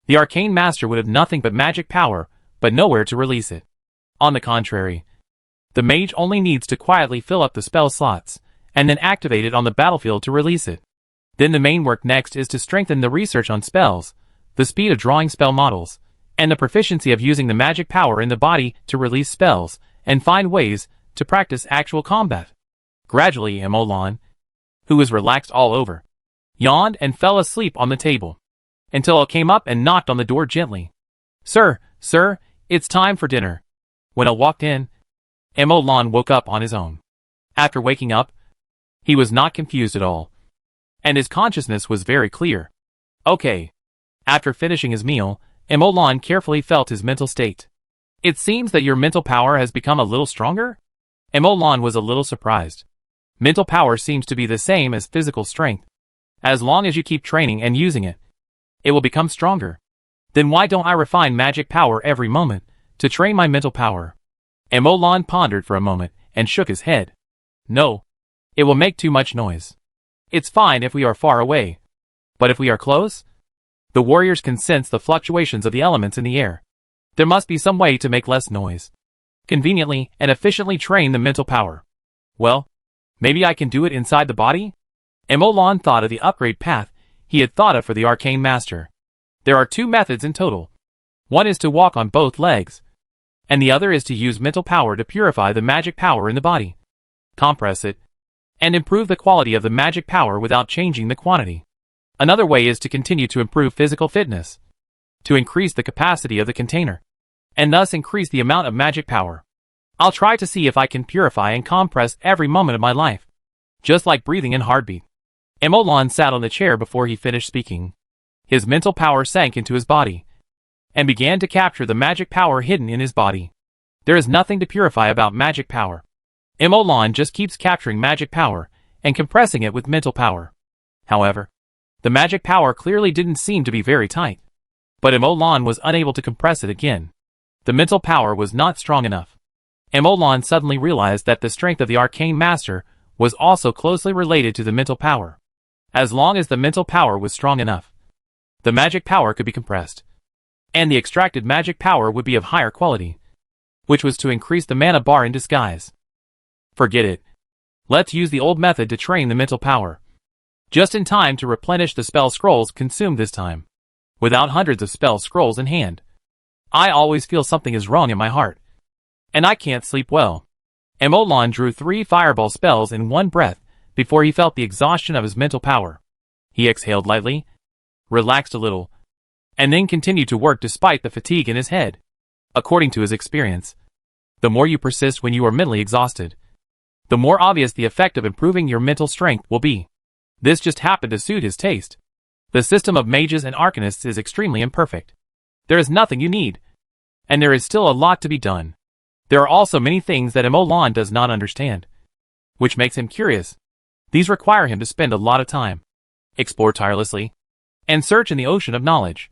the arcane master would have nothing but magic power, but nowhere to release it. On the contrary, the mage only needs to quietly fill up the spell slots, and then activate it on the battlefield to release it. Then the main work next is to strengthen the research on spells, the speed of drawing spell models, and the proficiency of using the magic power in the body to release spells and find ways to practice actual combat. Gradually, Emolan, who was relaxed all over, yawned and fell asleep on the table, until I came up and knocked on the door gently. Sir, it's time for dinner. When I walked in, Emolan woke up on his own. After waking up, he was not confused at all, and his consciousness was very clear. Okay. After finishing his meal, Emolan carefully felt his mental state. It seems that your mental power has become a little stronger? Emolan was a little surprised. Mental power seems to be the same as physical strength. As long as you keep training and using it, it will become stronger. Then why don't I refine magic power every moment to train my mental power? Emolan pondered for a moment and shook his head. No. It will make too much noise. It's fine if we are far away. But if we are close? The warriors can sense the fluctuations of the elements in the air. There must be some way to make less noise. Conveniently and efficiently train the mental power. Well, maybe I can do it inside the body? Emolan thought of the upgrade path he had thought of for the arcane master. There are 2 methods in total. One is to walk on both legs, and the other is to use mental power to purify the magic power in the body, compress it, and improve the quality of the magic power without changing the quantity. Another way is to continue to improve physical fitness, to increase the capacity of the container, and thus increase the amount of magic power. I'll try to see if I can purify and compress every moment of my life, just like breathing and heartbeat. Emolan sat on the chair before he finished speaking. His mental power sank into his body, and began to capture the magic power hidden in his body. There is nothing to purify about magic power. Emolan just keeps capturing magic power and compressing it with mental power. However, the magic power clearly didn't seem to be very tight. But Emolan was unable to compress it again. The mental power was not strong enough. Emolan suddenly realized that the strength of the arcane master was also closely related to the mental power. As long as the mental power was strong enough, the magic power could be compressed, and the extracted magic power would be of higher quality, which was to increase the mana bar in disguise. Forget it. Let's use the old method to train the mental power. Just in time to replenish the spell scrolls consumed this time. Without hundreds of spell scrolls in hand, I always feel something is wrong in my heart, and I can't sleep well. Emolan drew 3 fireball spells in one breath before he felt the exhaustion of his mental power. He exhaled lightly, relaxed a little, and then continued to work despite the fatigue in his head. According to his experience, the more you persist when you are mentally exhausted, the more obvious the effect of improving your mental strength will be. This just happened to suit his taste. The system of mages and arcanists is extremely imperfect. There is nothing you need, and there is still a lot to be done. There are also many things that Emolan does not understand, which makes him curious. These require him to spend a lot of time, explore tirelessly, and search in the ocean of knowledge.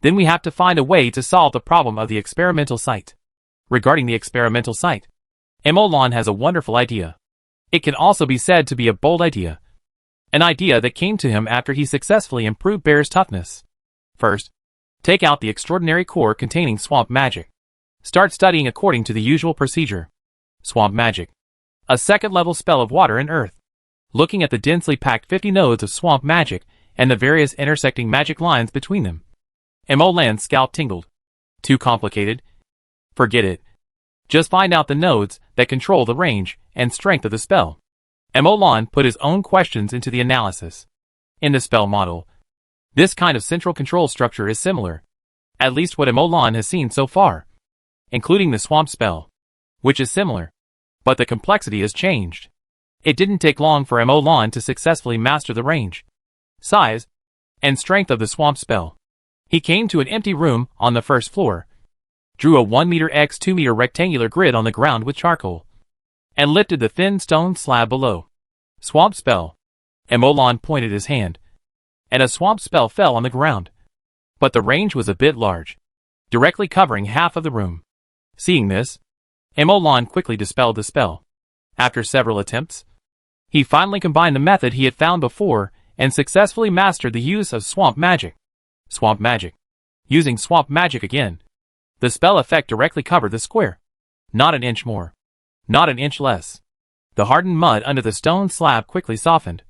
Then we have to find a way to solve the problem of the experimental site. Regarding the experimental site, Emolan has a wonderful idea. It can also be said to be a bold idea. An idea that came to him after he successfully improved Bear's toughness. First, take out the extraordinary core containing swamp magic. Start studying according to the usual procedure. Swamp magic. A second-level spell of water and earth. Looking at the densely packed 50 nodes of swamp magic and the various intersecting magic lines between them, Emolan's scalp tingled. Too complicated? Forget it. Just find out the nodes that control the range and strength of the spell. Emolan put his own questions into the analysis. In the spell model, this kind of central control structure is similar, at least what Emolan has seen so far, including the swamp spell, which is similar, but the complexity has changed. It didn't take long for Emolan to successfully master the range, size, and strength of the swamp spell. He came to an empty room on the first floor, drew a 1 meter x 2 meter rectangular grid on the ground with charcoal, and lifted the thin stone slab below. Swamp spell. Emolan pointed his hand, and a swamp spell fell on the ground. But the range was a bit large, directly covering half of the room. Seeing this, Emolan quickly dispelled the spell. After several attempts, he finally combined the method he had found before and successfully mastered the use of swamp magic. Swamp magic. Using swamp magic again, the spell effect directly covered the square. Not an inch more. Not an inch less. The hardened mud under the stone slab quickly softened.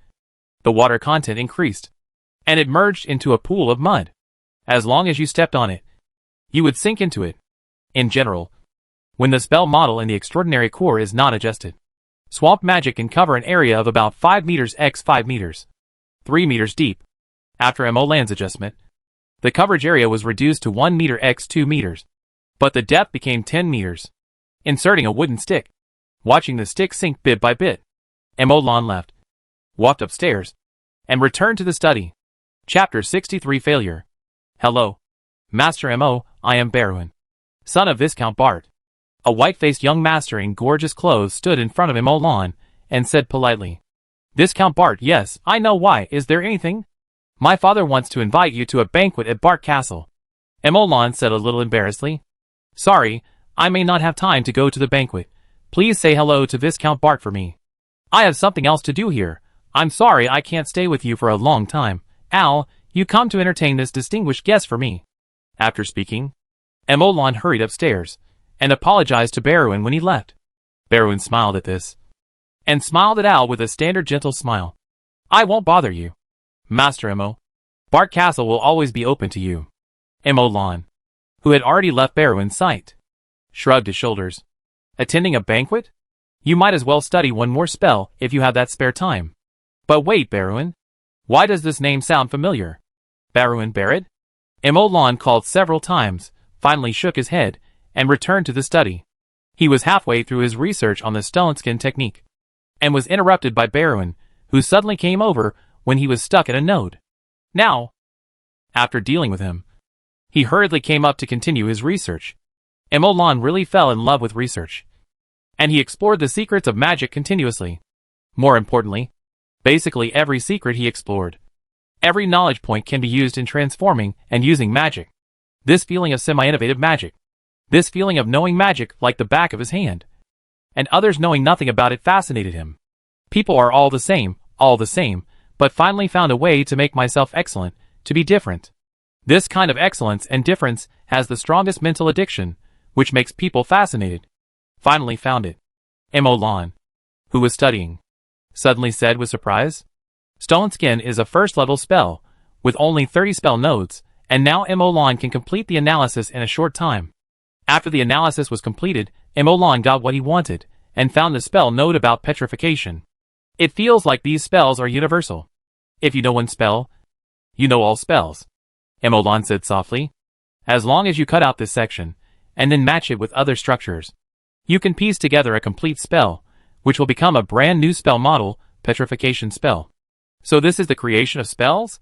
The water content increased, and it merged into a pool of mud. As long as you stepped on it, You would sink into it. In general, when the spell model in the extraordinary core is not adjusted, swamp magic can cover an area of about 5 meters x 5 meters, 3 meters deep. After Molan's adjustment, the coverage area was reduced to 1 meter x 2 meters, but the depth became 10 meters. Inserting a wooden stick, watching the stick sink bit by bit, Molan left, walked upstairs, and returned to the study. Chapter 63 Failure. Hello, Master Mo, I am Berwin, son of Viscount Bart. A white-faced young master in gorgeous clothes stood in front of Molan and said politely, Viscount Bart, yes, I know why, is there anything? My father wants to invite you to a banquet at Bart Castle. Molan said a little embarrassedly. Sorry, I may not have time to go to the banquet. Please say hello to Viscount Bart for me. I have something else to do here. I'm sorry I can't stay with you for a long time. Al, you come to entertain this distinguished guest for me. After speaking, Molan hurried upstairs and apologized to Berwin when he left. Berwin smiled at this, and smiled at Al with a standard gentle smile. I won't bother you, Master Mo. Bart Castle will always be open to you. Molan, who had already left Berwin's sight, shrugged his shoulders. Attending a banquet? You might as well study one more spell if you have that spare time. But wait, Berwin. Why does this name sound familiar? Berwin Barrett? Molan called several times, finally shook his head, and returned to the study. He was halfway through his research on the stone skin technique, and was interrupted by Berwin, who suddenly came over when he was stuck at a node. Now, after dealing with him, he hurriedly came up to continue his research. Molan really fell in love with research, and he explored the secrets of magic continuously. More importantly, basically every secret he explored. Every knowledge point can be used in transforming and using magic. This feeling of semi-innovative magic. This feeling of knowing magic like the back of his hand, and others knowing nothing about it fascinated him. People are all the same, but finally found a way to make myself excellent, to be different. This kind of excellence and difference has the strongest mental addiction, which makes people fascinated. Finally found it. Molan, who was studying, suddenly said with surprise, Stone Skin is a first-level spell, with only 30 spell nodes, and now Molan can complete the analysis in a short time. After the analysis was completed, Molan got what he wanted, and found the spell node about petrification. It feels like these spells are universal. If you know one spell, you know all spells, Molan said softly. As long as you cut out this section, and then match it with other structures, you can piece together a complete spell, which will become a brand new spell model, petrification spell. So this is the creation of spells?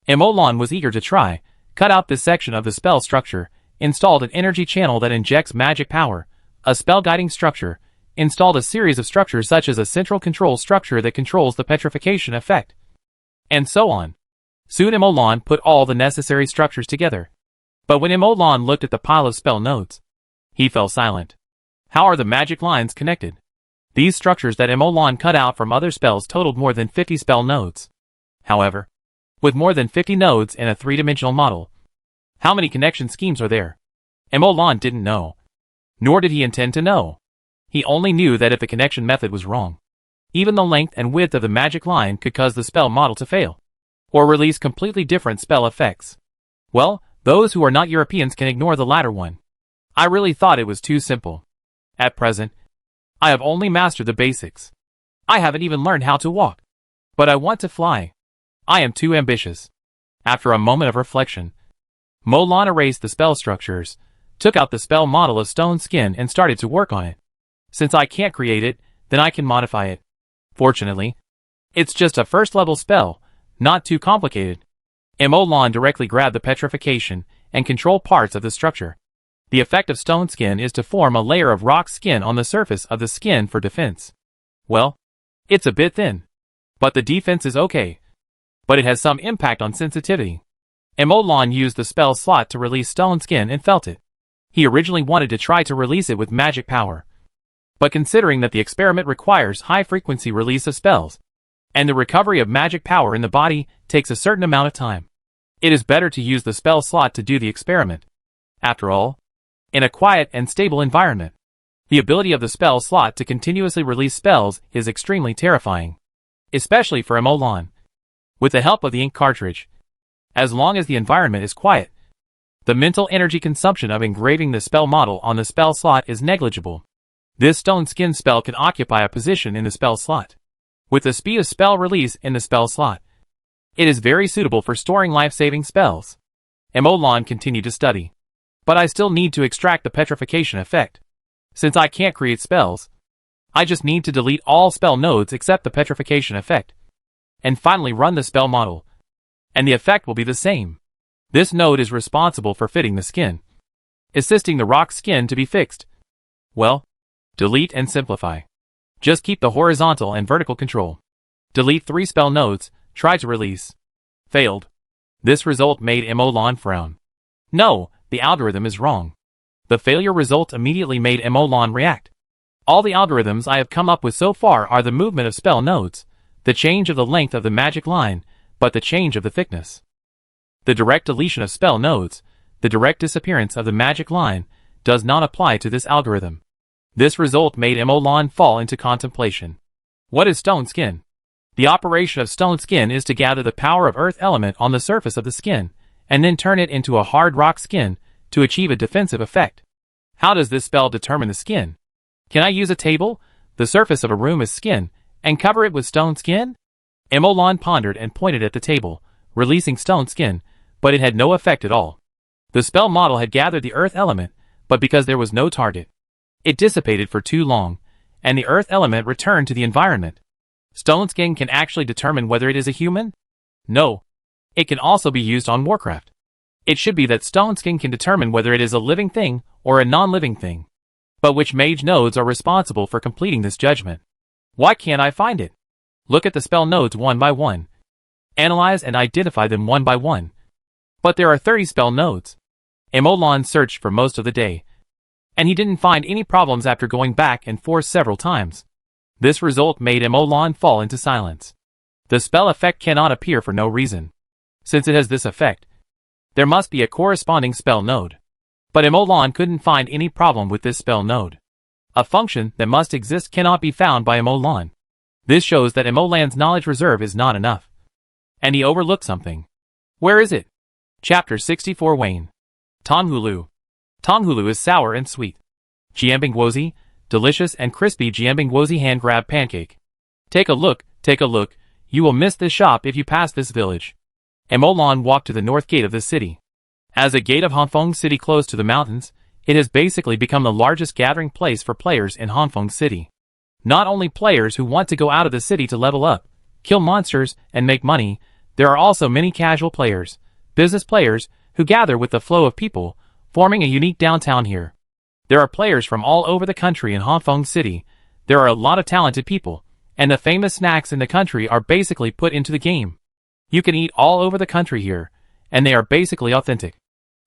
Molan was eager to try, cut out this section of the spell structure, installed an energy channel that injects magic power, a spell guiding structure, installed a series of structures such as a central control structure that controls the petrification effect, and so on. Soon Molan put all the necessary structures together. But when Molan looked at the pile of spell nodes, he fell silent. How are the magic lines connected? These structures that Molan cut out from other spells totaled more than 50 spell nodes. However, with more than 50 nodes in a three-dimensional model, how many connection schemes are there? Molan didn't know. Nor did he intend to know. He only knew that if the connection method was wrong, even the length and width of the magic line could cause the spell model to fail, or release completely different spell effects. Well, those who are not Europeans can ignore the latter one. I really thought it was too simple. At present, I have only mastered the basics. I haven't even learned how to walk. But I want to fly. I am too ambitious. After a moment of reflection, Molan erased the spell structures, took out the spell model of stone skin and started to work on it. Since I can't create it, then I can modify it. Fortunately, it's just a first-level spell, not too complicated. Molan directly grabbed the petrification and control parts of the structure. The effect of stone skin is to form a layer of rock skin on the surface of the skin for defense. Well, it's a bit thin, but the defense is okay. But it has some impact on sensitivity. Molan used the spell slot to release stone skin and felt it. He originally wanted to try to release it with magic power. But considering that the experiment requires high-frequency release of spells, and the recovery of magic power in the body takes a certain amount of time, it is better to use the spell slot to do the experiment. After all, in a quiet and stable environment, the ability of the spell slot to continuously release spells is extremely terrifying, especially for Molan. With the help of the ink cartridge, as long as the environment is quiet, The mental energy consumption of engraving the spell model on the spell slot is negligible. This stone skin spell can occupy a position in the spell slot. With the speed of spell release in the spell slot, it is very suitable for storing life-saving spells. Emolan continued to study. But I still need to extract the petrification effect. Since I can't create spells, I just need to delete all spell nodes except the petrification effect, and finally run the spell model, and the effect will be the same. This node is responsible for fitting the skin, assisting the rock skin to be fixed. Well, delete and simplify. Just keep the horizontal and vertical control. Delete 3 spell nodes, try to release. Failed. This result made Emolan frown. No, the algorithm is wrong. The failure result immediately made Emolan react. All the algorithms I have come up with so far are the movement of spell nodes, the change of the length of the magic line, but the change of the thickness. The direct deletion of spell nodes, the direct disappearance of the magic line, does not apply to this algorithm. This result made Emolan fall into contemplation. What is stone skin? The operation of stone skin is to gather the power of earth element on the surface of the skin, and then turn it into a hard rock skin to achieve a defensive effect. How does this spell determine the skin? Can I use a table, the surface of a room as skin, and cover it with stone skin? Emolan pondered and pointed at the table, releasing stone skin, but it had no effect at all. The spell model had gathered the earth element, but because there was no target, it dissipated for too long, and the earth element returned to the environment. Stone skin can actually determine whether it is a human? No. It can also be used on Warcraft. It should be that stone skin can determine whether it is a living thing or a non-living thing. But which mage nodes are responsible for completing this judgment? Why can't I find it? Look at the spell nodes one by one. Analyze and identify them one by one. But there are 30 spell nodes. Emolan searched for most of the day, and he didn't find any problems after going back and forth several times. This result made Emolan fall into silence. The spell effect cannot appear for no reason. Since it has this effect, there must be a corresponding spell node. But Emolan couldn't find any problem with this spell node. A function that must exist cannot be found by Emolan. This shows that Emolan's knowledge reserve is not enough. And he overlooked something. Where is it? Chapter 64 Wayne. Tonghulu. Tonghulu is sour and sweet. Jiambingwozi, delicious and crispy Jiambingwozi hand-grab pancake. Take a look, you will miss this shop if you pass this village. Emolan walked to the north gate of the city. As a gate of Hanfeng City close to the mountains, it has basically become the largest gathering place for players in Hanfeng City. Not only players who want to go out of the city to level up, kill monsters, and make money, there are also many casual players, business players, who gather with the flow of people, forming a unique downtown here. There are players from all over the country in Hanfeng City. There are a lot of talented people, and the famous snacks in the country are basically put into the game. You can eat all over the country here, and they are basically authentic.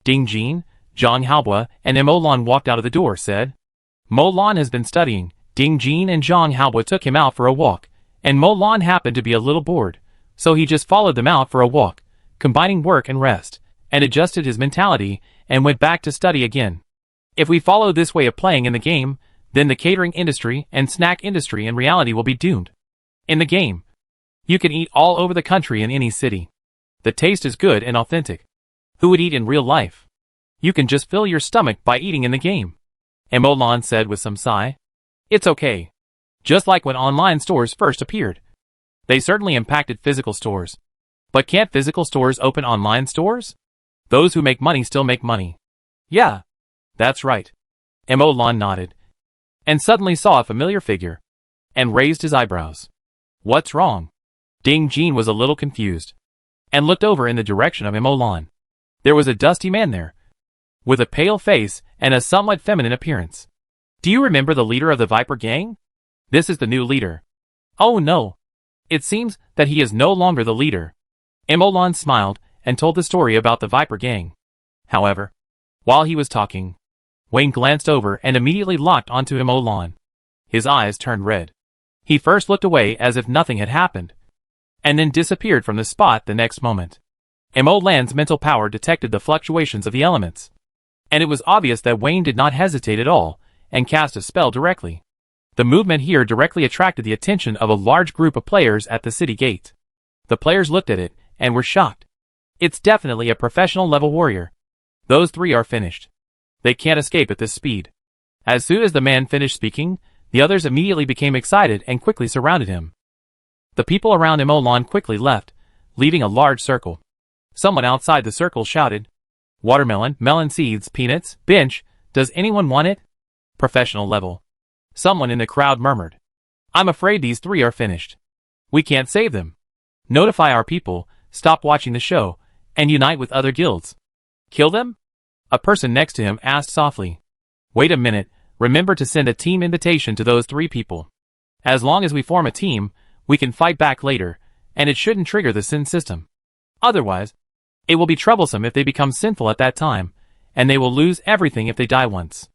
Ding Jin, Zhang Haobua, and Emolan walked out of the door, said. Molan has been studying. Ding Jin and Zhang Haobua took him out for a walk, and Molan happened to be a little bored, so he just followed them out for a walk, combining work and rest, and adjusted his mentality, and went back to study again. If we follow this way of playing in the game, then the catering industry and snack industry in reality will be doomed. In the game, you can eat all over the country in any city. The taste is good and authentic. Who would eat in real life? You can just fill your stomach by eating in the game. Emolan said with some sigh. It's okay. Just like when online stores first appeared. They certainly impacted physical stores. But can't physical stores open online stores? Those who make money still make money. Yeah, that's right. Emolan nodded, and suddenly saw a familiar figure, and raised his eyebrows. What's wrong? Ding Jin was a little confused, and looked over in the direction of Emolan. There was a dusty man there, with a pale face and a somewhat feminine appearance. Do you remember the leader of the Viper Gang? This is the new leader. Oh no. It seems that he is no longer the leader. Emolan smiled and told the story about the Viper Gang. However, while he was talking, Wayne glanced over and immediately locked onto Emolan. His eyes turned red. He first looked away as if nothing had happened, and then disappeared from the spot the next moment. Emolan's mental power detected the fluctuations of the elements, and it was obvious that Wayne did not hesitate at all and cast a spell directly. The movement here directly attracted the attention of a large group of players at the city gate. The players looked at it and were shocked. It's definitely a professional level warrior. Those three are finished. They can't escape at this speed. As soon as the man finished speaking, the others immediately became excited and quickly surrounded him. The people around Emolan quickly left, leaving a large circle. Someone outside the circle shouted, "Watermelon, melon seeds, peanuts, bench, does anyone want it?" Professional level. Someone in the crowd murmured, "I'm afraid these three are finished. We can't save them. Notify our people, stop watching the show, and unite with other guilds." "Kill them?" A person next to him asked softly. "Wait a minute, remember to send a team invitation to those three people. As long as we form a team, we can fight back later, and it shouldn't trigger the sin system. Otherwise, it will be troublesome if they become sinful at that time, and they will lose everything if they die once."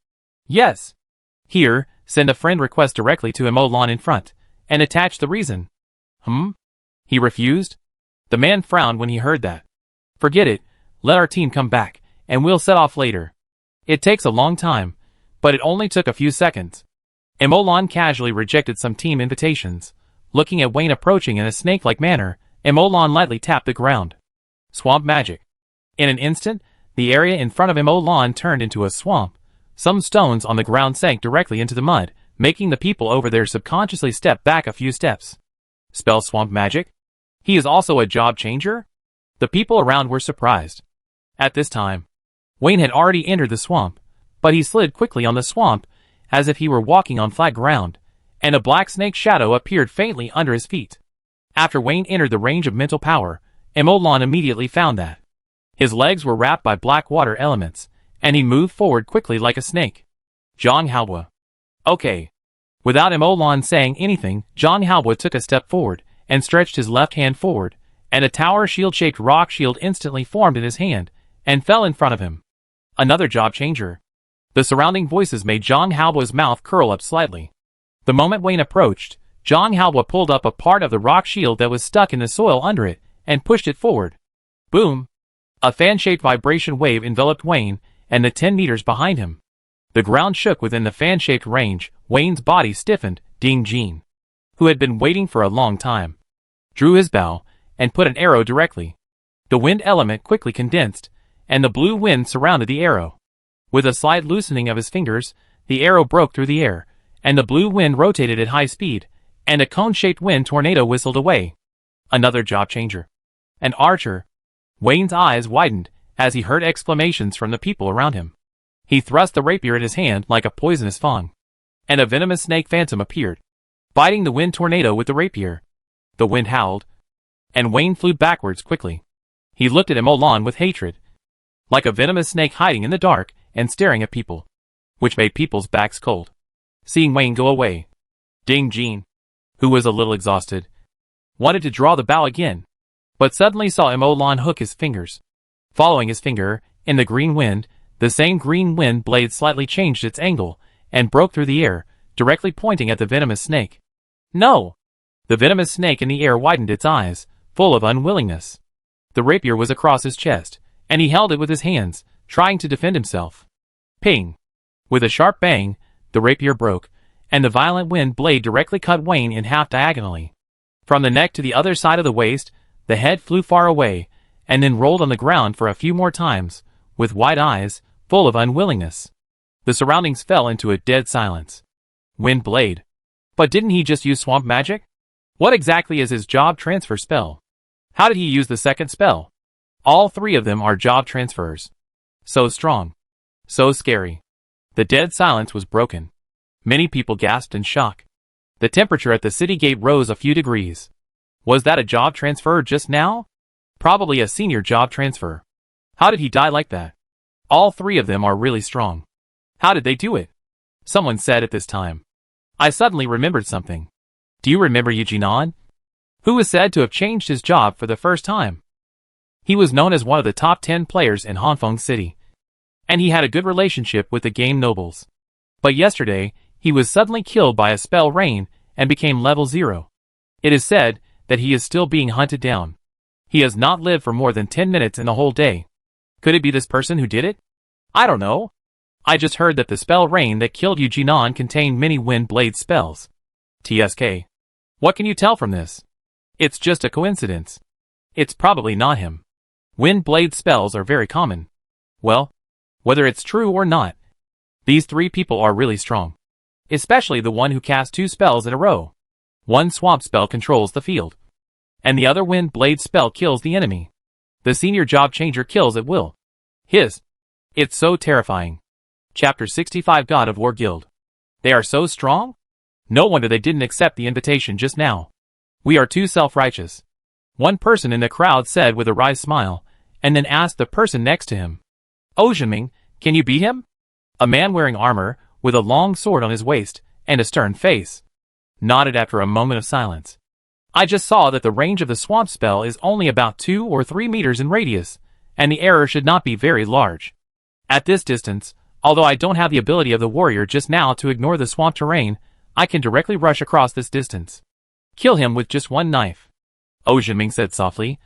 "Yes." "Here, send a friend request directly to Emolan in front, and attach the reason." He refused? The man frowned when he heard that. "Forget it, let our team come back, and we'll set off later. It takes a long time, but it only took a few seconds." Emolan casually rejected some team invitations. Looking at Wayne approaching in a snake-like manner, Emolan lightly tapped the ground. Swamp magic. In an instant, the area in front of Emolan turned into a swamp. Some stones on the ground sank directly into the mud, making the people over there subconsciously step back a few steps. Spell swamp magic? He is also a job changer? The people around were surprised. At this time, Wayne had already entered the swamp, but he slid quickly on the swamp as if he were walking on flat ground, and a black snake shadow appeared faintly under his feet. After Wayne entered the range of mental power, Emolan immediately found that his legs were wrapped by black water elements, and he moved forward quickly like a snake. Zhang Haobo. Okay. Without Emolan saying anything, Zhang Haobo took a step forward, and stretched his left hand forward, and a tower shield-shaped rock shield instantly formed in his hand, and fell in front of him. Another job changer. The surrounding voices made Zhang Haobo's mouth curl up slightly. The moment Wayne approached, Zhang Haobo pulled up a part of the rock shield that was stuck in the soil under it, and pushed it forward. Boom! A fan-shaped vibration wave enveloped Wayne, and the 10 meters behind him. The ground shook within the fan-shaped range. Wayne's body stiffened. Ding Jin, who had been waiting for a long time, drew his bow, and put an arrow directly. The wind element quickly condensed, and the blue wind surrounded the arrow. With a slight loosening of his fingers, the arrow broke through the air, and the blue wind rotated at high speed, and a cone-shaped wind tornado whistled away. Another job changer. An archer. Wayne's eyes widened as he heard exclamations from the people around him. He thrust the rapier in his hand like a poisonous fang, and a venomous snake phantom appeared, biting the wind tornado with the rapier. The wind howled, and Wayne flew backwards quickly. He looked at Emolan with hatred, like a venomous snake hiding in the dark and staring at people, which made people's backs cold. Seeing Wayne go away, Ding Jin, who was a little exhausted, wanted to draw the bow again, but suddenly saw Emolan hook his fingers. Following his finger, in the green wind, the same green wind blade slightly changed its angle, and broke through the air, directly pointing at the venomous snake. No! The venomous snake in the air widened its eyes, full of unwillingness. The rapier was across his chest, and he held it with his hands, trying to defend himself. Ping! With a sharp bang, the rapier broke, and the violent wind blade directly cut Wayne in half diagonally. From the neck to the other side of the waist, the head flew far away, and then rolled on the ground for a few more times, with wide eyes, full of unwillingness. The surroundings fell into a dead silence. Wind blade. But didn't he just use swamp magic? What exactly is his job transfer spell? How did he use the second spell? All three of them are job transfers. So strong. So scary. The dead silence was broken. Many people gasped in shock. The temperature at the city gate rose a few degrees. Was that a job transfer just now? Probably a senior job transfer. How did he die like that? All three of them are really strong. How did they do it? Someone said at this time. I suddenly remembered something. Do you remember Yujinan? Who was said to have changed his job for the first time? He was known as one of the top 10 players in Hanfeng City, and he had a good relationship with the game nobles. But yesterday, he was suddenly killed by a spell rain and became level 0. It is said that he is still being hunted down. He has not lived for more than 10 minutes in the whole day. Could it be this person who did it? I don't know. I just heard that the spell rain that killed Yujinan contained many wind blade spells. TSK. What can you tell from this? It's just a coincidence. It's probably not him. Wind blade spells are very common. Well, Whether it's true or not, these three people are really strong. Especially the one who casts 2 spells in a row. One swamp spell controls the field, and the other wind blade spell kills the enemy. The senior job changer kills at will. It's so terrifying. Chapter 65 God of War Guild. They are so strong? No wonder they didn't accept the invitation just now. We are too self-righteous. One person in the crowd said with a wry smile, and then asked the person next to him. Oh Zhenming, can you beat him? A man wearing armor, with a long sword on his waist, and a stern face, nodded after a moment of silence. I just saw that the range of the swamp spell is only about 2 or 3 meters in radius, and the error should not be very large. At this distance, although I don't have the ability of the warrior just now to ignore the swamp terrain, I can directly rush across this distance. Kill him with just one knife. Oh Zhenming said softly,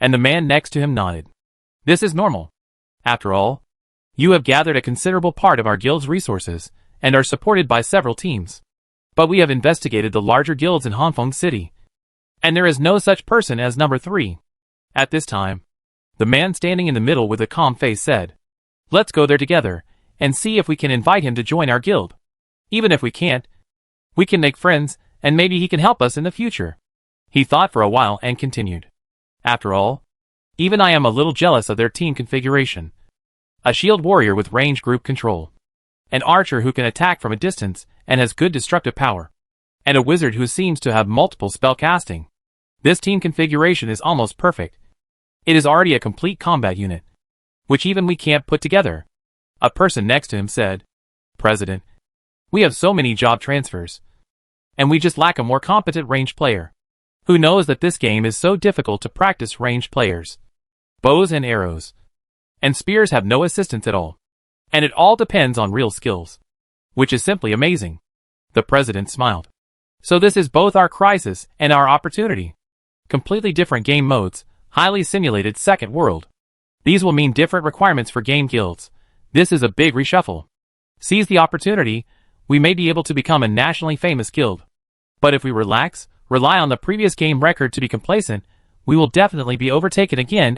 and the man next to him nodded. This is normal. After all, you have gathered a considerable part of our guild's resources, and are supported by several teams. But we have investigated the larger guilds in Hanfeng City, and there is no such person as number 3. At this time, the man standing in the middle with a calm face said, Let's go there together, and see if we can invite him to join our guild. Even if we can't, we can make friends, and maybe he can help us in the future. He thought for a while and continued. After all, even I am a little jealous of their team configuration. A shield warrior with range group control. An archer who can attack from a distance and has good destructive power. And a wizard who seems to have multiple spell casting. This team configuration is almost perfect. It is already a complete combat unit, which even we can't put together. A person next to him said, President, we have so many job transfers, and we just lack a more competent ranged player. Who knows that this game is so difficult to practice ranged players. Bows and arrows and spears have no assistance at all. And it all depends on real skills. Which is simply amazing. The president smiled. So this is both our crisis and our opportunity. Completely different game modes, highly simulated second world. These will mean different requirements for game guilds. This is a big reshuffle. Seize the opportunity, we may be able to become a nationally famous guild. But if we rely on the previous game record to be complacent, we will definitely be overtaken again,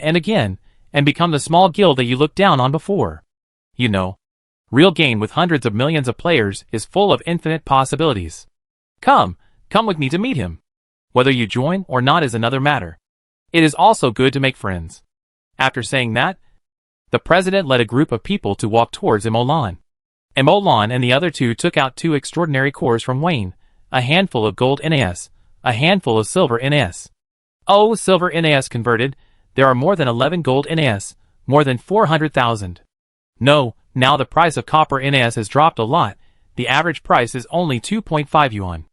and become the small guild that you looked down on before. You know, real game with hundreds of millions of players is full of infinite possibilities. Come with me to meet him. Whether you join or not is another matter. It is also good to make friends. After saying that, the president led a group of people to walk towards Emolan. Emolan and the other two took out 2 extraordinary cores from Wayne, a handful of gold NAS, a handful of silver NAS. Oh, silver NAS converted, there are more than 11 gold NAS, more than 400,000. No, now the price of copper NAS has dropped a lot, the average price is only 2.5 yuan.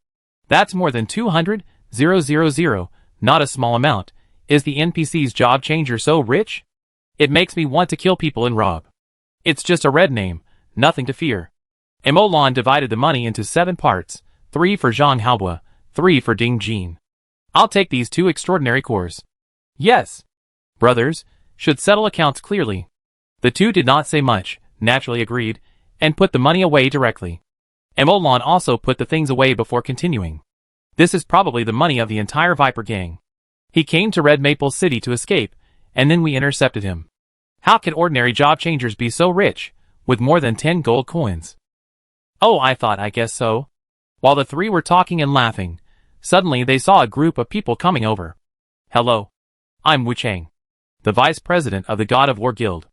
That's more than 200,000, not a small amount. Is the NPC's job changer so rich? It makes me want to kill people and rob. It's just a red name, nothing to fear. Emolan divided the money into 7 parts, 3 for Zhang Haobua, 3 for Ding Jin. I'll take these 2 extraordinary cores. Yes. Brothers, should settle accounts clearly. The 2 did not say much, naturally agreed, and put the money away directly. Emolan also put the things away before continuing. This is probably the money of the entire Viper gang. He came to Red Maple City to escape, and then we intercepted him. How can ordinary job changers be so rich, with more than 10 gold coins? Oh, I guess so. While the 3 were talking and laughing, suddenly they saw a group of people coming over. Hello. I'm Wu Chang, the vice president of the God of War Guild.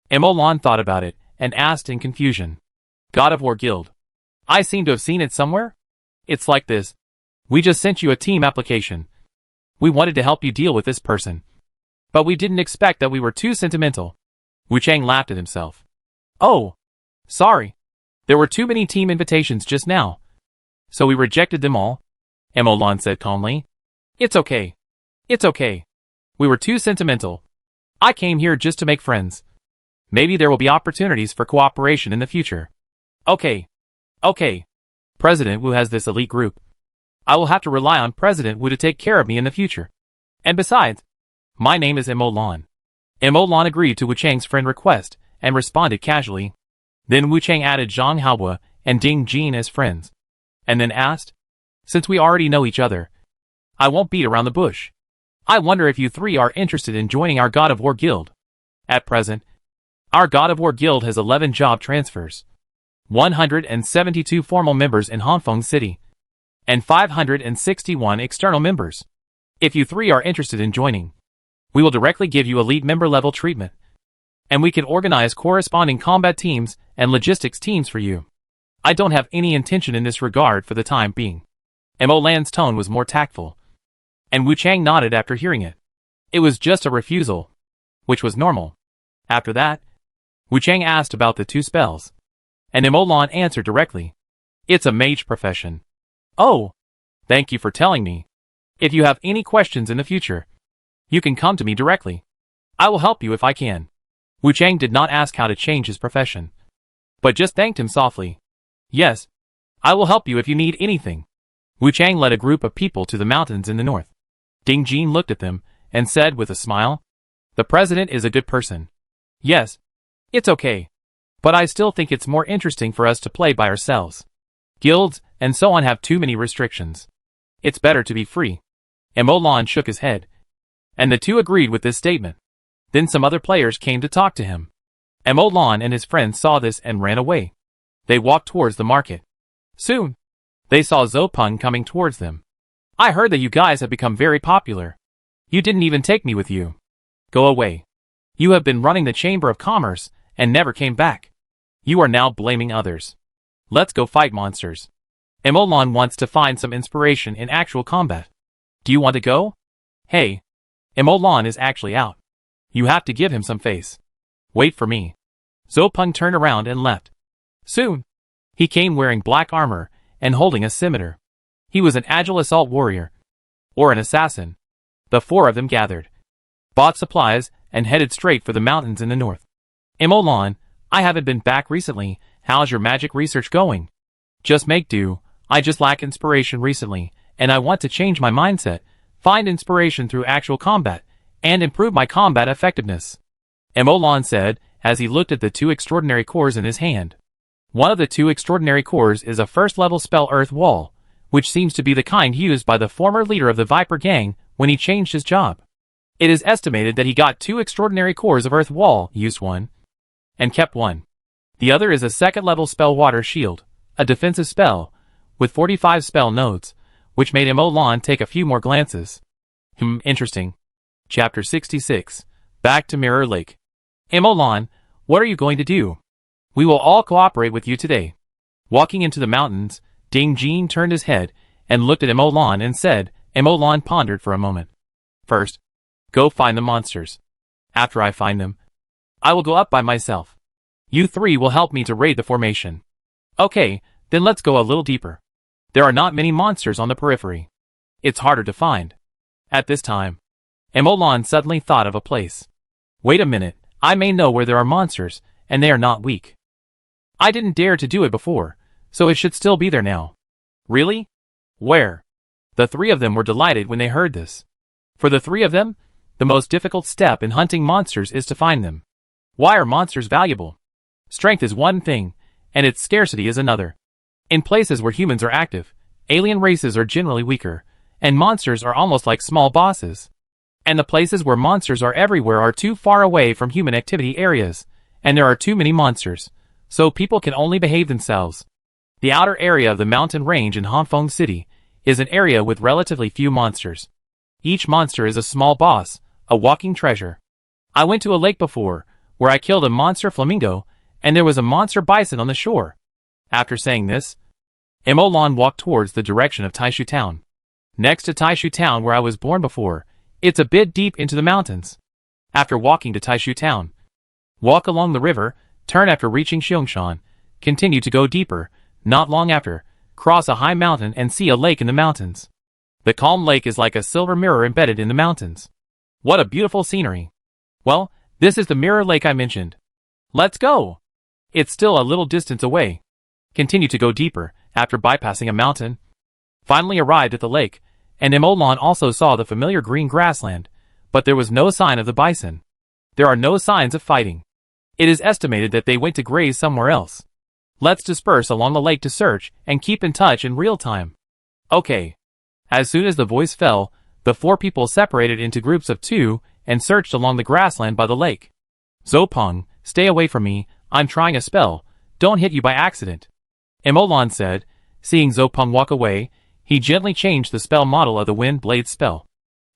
Emolan thought about it, and asked in confusion. God of War Guild. I seem to have seen it somewhere? It's like this. We just sent you a team application. We wanted to help you deal with this person. But we didn't expect that we were too sentimental. Wu Chang laughed at himself. Oh. Sorry. There were too many team invitations just now. So we rejected them all. Emolan said calmly. It's okay. It's okay. We were too sentimental. I came here just to make friends. Maybe there will be opportunities for cooperation in the future. Okay. President Wu has this elite group. I will have to rely on President Wu to take care of me in the future. And besides, my name is Emolan. Emolan agreed to Wu Chang's friend request, and responded casually. Then Wu Chang added Zhang Haobua and Ding Jin as friends. And then asked, since we already know each other, I won't beat around the bush. I wonder if you 3 are interested in joining our God of War Guild. At present, Our God of War guild has 11 job transfers, 172 formal members in Hongfeng City, and 561 external members. If you three are interested in joining, we will directly give you elite member level treatment, and we can organize corresponding combat teams and logistics teams for you. I don't have any intention in this regard for the time being. Mo Lan's tone was more tactful, and Wu Chang nodded after hearing it. It was just a refusal, which was normal. After that, Wu Chang asked about the 2 spells, and Mo Lan answered directly. It's a mage profession. Oh, thank you for telling me. If you have any questions in the future, you can come to me directly. I will help you if I can. Wu Chang did not ask how to change his profession, but just thanked him softly. Yes, I will help you if you need anything. Wu Chang led a group of people to the mountains in the north. Ding Jin looked at them and said with a smile, "The president is a good person. Yes, it's okay. But I still think it's more interesting for us to play by ourselves. Guilds and so on have too many restrictions. It's better to be free." Mo Lan shook his head, and the two agreed with this statement. Then some other players came to talk to him. Mo Lan and his friends saw this and ran away. They walked towards the market. Soon, they saw Zhou Peng coming towards them. "I heard that you guys have become very popular. You didn't even take me with you. Go away. You have been running the Chamber of Commerce and never came back. You are now blaming others. Let's go fight monsters. Mo Lan wants to find some inspiration in actual combat. Do you want to go? Hey, Mo Lan is actually out. You have to give him some face. Wait for me." Zhou Peng turned around and left. Soon, he came wearing black armor and holding a scimitar. He was an agile assault warrior, or an assassin. The 4 of them gathered, bought supplies, and headed straight for the mountains in the north. Mo Lan, I haven't been back recently. How's your magic research going? Just make do. I just lack inspiration recently, and I want to change my mindset, find inspiration through actual combat, and improve my combat effectiveness. Mo Lan said, as he looked at the 2 extraordinary cores in his hand. One of the 2 extraordinary cores is a first-level spell Earth Wall, which seems to be the kind used by the former leader of the Viper Gang when he changed his job. It is estimated that he got 2 extraordinary cores of Earth Wall, used one, and kept one. The other is a second-level spell Water Shield, a defensive spell, with 45 spell nodes, which made Mo Lan take a few more glances. Interesting. Chapter 66. Back to Mirror Lake. Mo Lan, what are you going to do? We will all cooperate with you today. Walking into the mountains, Ding Jin turned his head and looked at Mo Lan and said. Mo Lan pondered for a moment. First, go find the monsters. After I find them, I will go up by myself. You 3 will help me to raid the formation. Okay, then let's go a little deeper. There are not many monsters on the periphery. It's harder to find. At this time, Mo Lan suddenly thought of a place. Wait a minute, I may know where there are monsters, and they are not weak. I didn't dare to do it before, so it should still be there now. Really? Where? The 3 of them were delighted when they heard this. For the 3 of them, the most difficult step in hunting monsters is to find them. Why are monsters valuable? Strength is one thing, and its scarcity is another. In places where humans are active, alien races are generally weaker, and monsters are almost like small bosses. And the places where monsters are everywhere are too far away from human activity areas, and there are too many monsters, so people can only behave themselves. The outer area of the mountain range in Hongfeng City is an area with relatively few monsters. Each monster is a small boss, a walking treasure. I went to a lake before, where I killed a monster flamingo, and there was a monster bison on the shore. After saying this, Mo Lan walked towards the direction of Taishu Town. Next to Taishu Town where I was born before, it's a bit deep into the mountains. After walking to Taishu Town, walk along the river, turn after reaching Xiangshan, continue to go deeper, not long after, cross a high mountain and see a lake in the mountains. The calm lake is like a silver mirror embedded in the mountains. What a beautiful scenery. Well, this is the mirror lake I mentioned. Let's go! It's still a little distance away. Continue to go deeper, after bypassing a mountain. Finally arrived at the lake, and Mo Lan also saw the familiar green grassland, but there was no sign of the bison. There are no signs of fighting. It is estimated that they went to graze somewhere else. Let's disperse along the lake to search and keep in touch in real time. Okay. As soon as the voice fell, the 4 people separated into groups of 2 and searched along the grassland by the lake. Zhou Peng, Stay away from me, I'm trying a spell, don't hit you by accident. Emolon said. Seeing Zopeng walk away, he gently changed the spell model of the wind blade spell.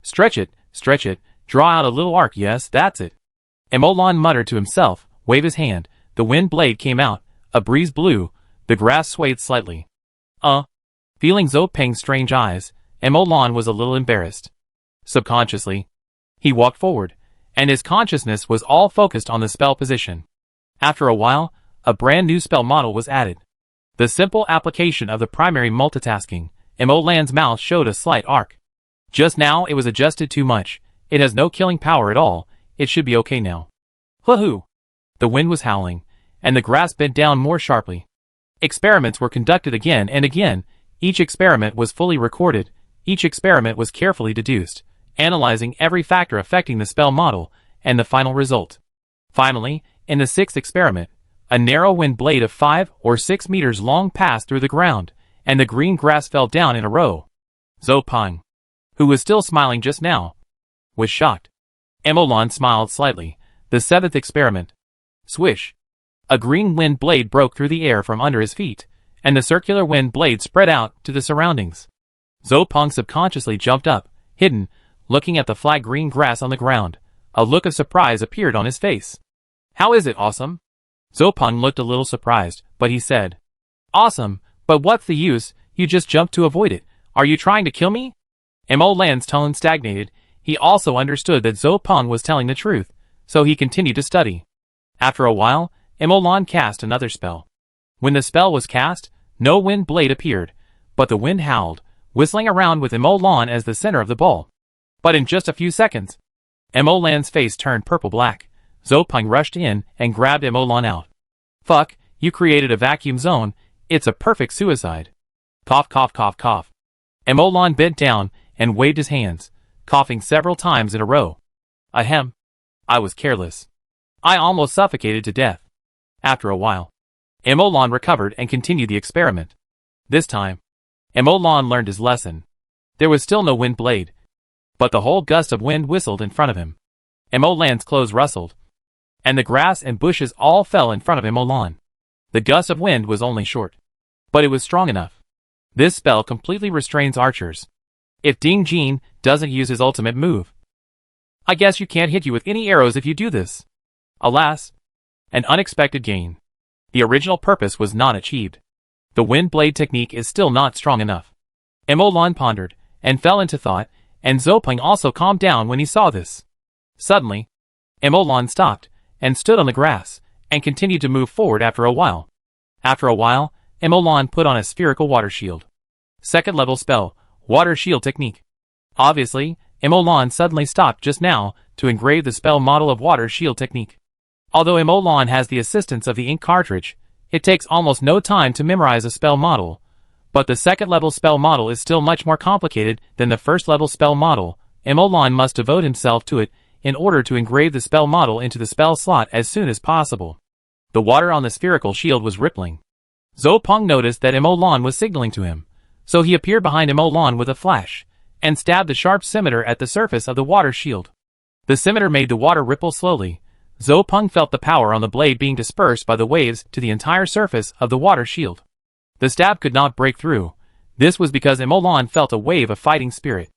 Stretch it, draw out a little arc, yes, that's it. Emolon muttered to himself, wave his hand, the wind blade came out, a breeze blew, the grass swayed slightly. Feeling Zopeng's strange eyes, Emolon was a little embarrassed. Subconsciously, he walked forward, and his consciousness was all focused on the spell position. After a while, a brand new spell model was added. The simple application of the primary multitasking, Emolon's mouth showed a slight arc. Just now it was adjusted too much, it has no killing power at all, it should be okay now. Hoo-hoo! The wind was howling, and the grass bent down more sharply. Experiments were conducted again and again, each experiment was fully recorded, each experiment was carefully deduced, analyzing every factor affecting the spell model, and the final result. Finally, in the sixth experiment, a narrow wind blade of 5 or 6 meters long passed through the ground, and the green grass fell down in a row. Zopeng, who was still smiling just now, was shocked. Emolon smiled slightly. The seventh experiment. Swish. A green wind blade broke through the air from under his feet, and the circular wind blade spread out to the surroundings. Zopeng subconsciously jumped up, hidden, looking at the flat green grass on the ground. A look of surprise appeared on his face. How is it, awesome? Zopeng looked a little surprised, but he said, Awesome, but what's the use, you just jumped to avoid it. Are you trying to kill me? Emolon's tone stagnated. He also understood that Zopeng was telling the truth, so he continued to study. After a while, Emolon cast another spell. When the spell was cast, no wind blade appeared, but the wind howled, whistling around with Emolon as the center of the ball. But in just a few seconds, Emolon's face turned purple-black. Zopeng rushed in and grabbed Emolon out. Fuck, you created a vacuum zone, it's a perfect suicide. Cough, cough, cough, cough. Emolon bent down and waved his hands, coughing several times in a row. Ahem. I was careless. I almost suffocated to death. After a while, Emolon recovered and continued the experiment. This time, Emolon learned his lesson. There was still no wind blade, but the whole gust of wind whistled in front of him. Emolon's clothes rustled, and the grass and bushes all fell in front of Emolon. The gust of wind was only short, but it was strong enough. This spell completely restrains archers. If Ding Jin doesn't use his ultimate move, I guess you can't hit you with any arrows if you do this. Alas, an unexpected gain. The original purpose was not achieved. The wind blade technique is still not strong enough. Emolon pondered, and fell into thought, and Zopeng also calmed down when he saw this. Suddenly, Emolon stopped, and stood on the grass, and continued to move forward after a while. After a while, Emolon put on a spherical water shield. Second level spell, water shield technique. Obviously, Emolon suddenly stopped just now to engrave the spell model of water shield technique. Although Emolon has the assistance of the ink cartridge, it takes almost no time to memorize a spell model, but the second level spell model is still much more complicated than the first level spell model. Emolon must devote himself to it in order to engrave the spell model into the spell slot as soon as possible. The water on the spherical shield was rippling. Zopeng noticed that Emolon was signaling to him, so he appeared behind Emolon with a flash, and stabbed the sharp scimitar at the surface of the water shield. The scimitar made the water ripple slowly. Zopeng felt the power on the blade being dispersed by the waves to the entire surface of the water shield. The stab could not break through. This was because Emolon felt a wave of fighting spirit.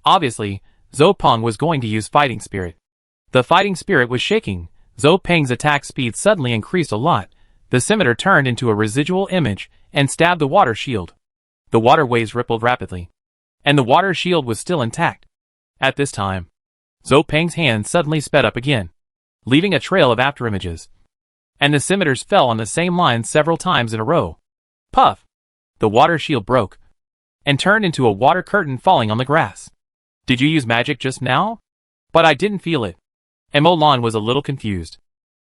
Obviously, Zopeng was going to use fighting spirit. The fighting spirit was shaking. Zopeng's attack speed suddenly increased a lot. The scimitar turned into a residual image and stabbed the water shield. The water waves rippled rapidly, and the water shield was still intact. At this time, Zopeng's hand suddenly sped up again, leaving a trail of afterimages, and the scimitars fell on the same line several times in a row. Puff! The water shield broke, and turned into a water curtain falling on the grass. Did you use magic just now? But I didn't feel it. Emolon was a little confused.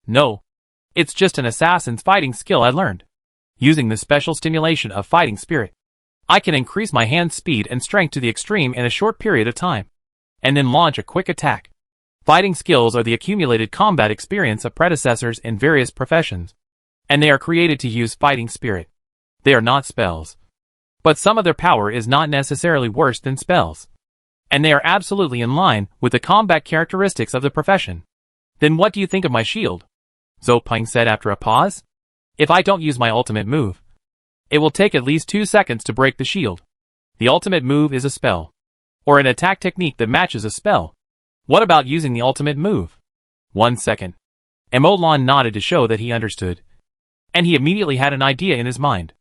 No. It's just an assassin's fighting skill I learned. Using the special stimulation of fighting spirit, I can increase my hand speed and strength to the extreme in a short period of time, and then launch a quick attack. Fighting skills are the accumulated combat experience of predecessors in various professions, and they are created to use fighting spirit. They are not spells. But some of their power is not necessarily worse than spells, and they are absolutely in line with the combat characteristics of the profession. Then what do you think of my shield? Zhou Peng said after a pause. If I don't use my ultimate move, it will take at least 2 seconds to break the shield. The ultimate move is a spell, or an attack technique that matches a spell. What about using the ultimate move? 1 second. Emolan nodded to show that he understood, and he immediately had an idea in his mind.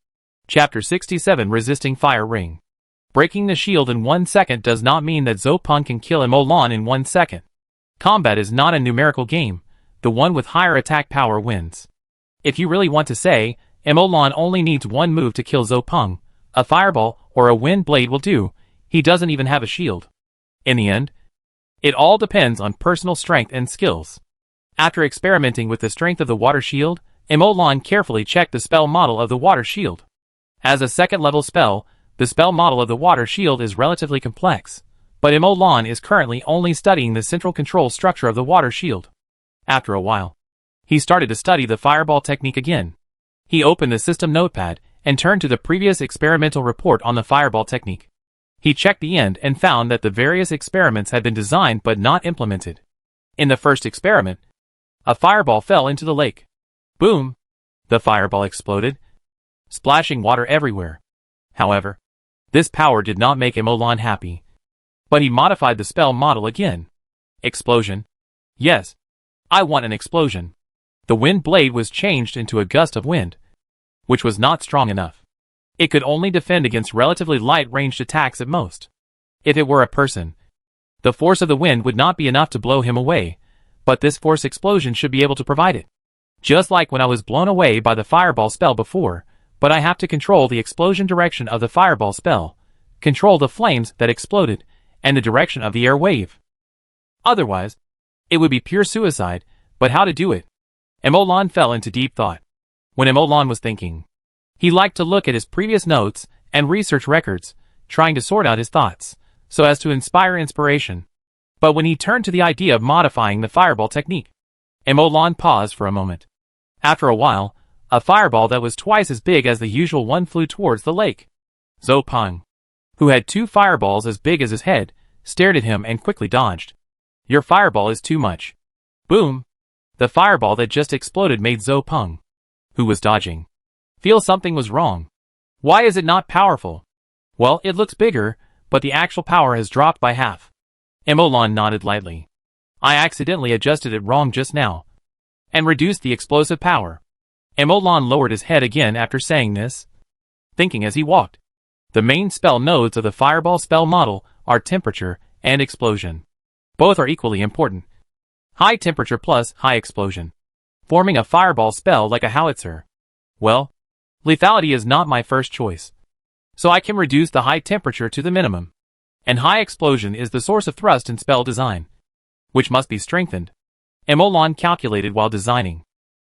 Chapter 67 Resisting Fire Ring. Breaking the shield in 1 second does not mean that Zhou Peng can kill Emolan in 1 second. Combat is not a numerical game. The one with higher attack power wins. If you really want to say, Emolan only needs one move to kill Zhou Peng, a fireball or a wind blade will do. He doesn't even have a shield. In the end, it all depends on personal strength and skills. After experimenting with the strength of the water shield, Emolan carefully checked the spell model of the water shield. As a second-level spell, the spell model of the water shield is relatively complex, but Emolan is currently only studying the central control structure of the water shield. After a while, he started to study the fireball technique again. He opened the system notepad and turned to the previous experimental report on the fireball technique. He checked the end and found that the various experiments had been designed but not implemented. In the first experiment, a fireball fell into the lake. Boom! The fireball exploded, splashing water everywhere. However, this power did not make Emolan happy. But he modified the spell model again. Explosion. Yes, I want an explosion. The wind blade was changed into a gust of wind, which was not strong enough. It could only defend against relatively light ranged attacks at most. If it were a person, the force of the wind would not be enough to blow him away, but this force explosion should be able to provide it. Just like when I was blown away by the fireball spell before, but I have to control the explosion direction of the fireball spell, control the flames that exploded, and the direction of the air wave. Otherwise, it would be pure suicide, but how to do it? Emolan fell into deep thought. When Emolan was thinking, he liked to look at his previous notes and research records, trying to sort out his thoughts, so as to inspire inspiration. But when he turned to the idea of modifying the fireball technique, Emolan paused for a moment. After a while, a fireball that was twice as big as the usual one flew towards the lake. Zhou Peng, who had 2 fireballs as big as his head, stared at him and quickly dodged. Your fireball is too much. Boom! The fireball that just exploded made Zhou Peng, who was dodging, feel something was wrong. Why is it not powerful? Well, it looks bigger, but the actual power has dropped by half. Emolan nodded lightly. I accidentally adjusted it wrong just now, and reduced the explosive power. Emolan lowered his head again after saying this, thinking as he walked. The main spell nodes of the fireball spell model are temperature and explosion. Both are equally important. High temperature plus high explosion, forming a fireball spell like a howitzer. Well, lethality is not my first choice, so I can reduce the high temperature to the minimum. And high explosion is the source of thrust in spell design, which must be strengthened. Emolan calculated while designing.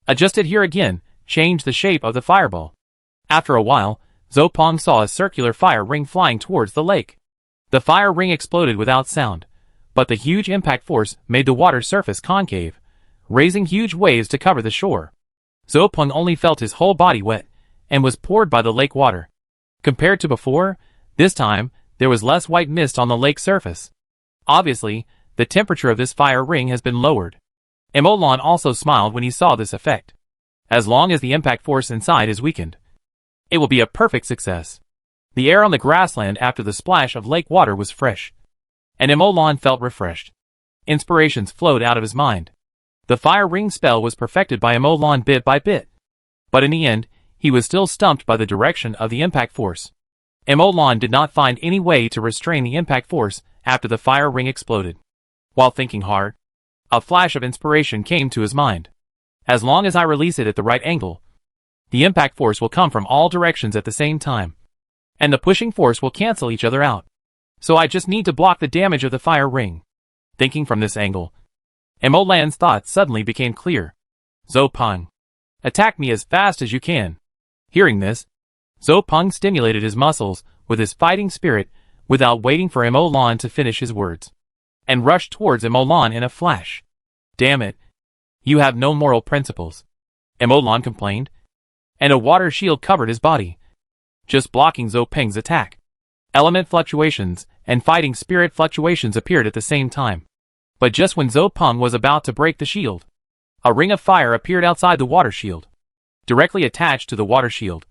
Adjusted here again, changed the shape of the fireball. After a while, Zhou Peng saw a circular fire ring flying towards the lake. The fire ring exploded without sound, but the huge impact force made the water surface concave, raising huge waves to cover the shore. Zhou Peng only felt his whole body wet, and was poured by the lake water. Compared to before, this time, there was less white mist on the lake surface. Obviously, the temperature of this fire ring has been lowered. Emolan also smiled when he saw this effect. As long as the impact force inside is weakened, it will be a perfect success. The air on the grassland after the splash of lake water was fresh, and Emolan felt refreshed. Inspirations flowed out of his mind. The fire ring spell was perfected by Emolan bit by bit, but in the end, he was still stumped by the direction of the impact force. Emolan did not find any way to restrain the impact force after the fire ring exploded. While thinking hard, a flash of inspiration came to his mind. As long as I release it at the right angle, the impact force will come from all directions at the same time, and the pushing force will cancel each other out. So I just need to block the damage of the fire ring. Thinking from this angle, Emolan's thoughts suddenly became clear. Zhou Peng, attack me as fast as you can. Hearing this, Zhou Peng stimulated his muscles with his fighting spirit without waiting for Emolan to finish his words, and rushed towards Emolan in a flash. Damn it. You have no moral principles, Emolan complained, and a water shield covered his body, just blocking Zhou Peng's attack. Element fluctuations and fighting spirit fluctuations appeared at the same time. But just when Zhou Peng was about to break the shield, A ring of fire appeared outside the water shield, directly attached to the water shield,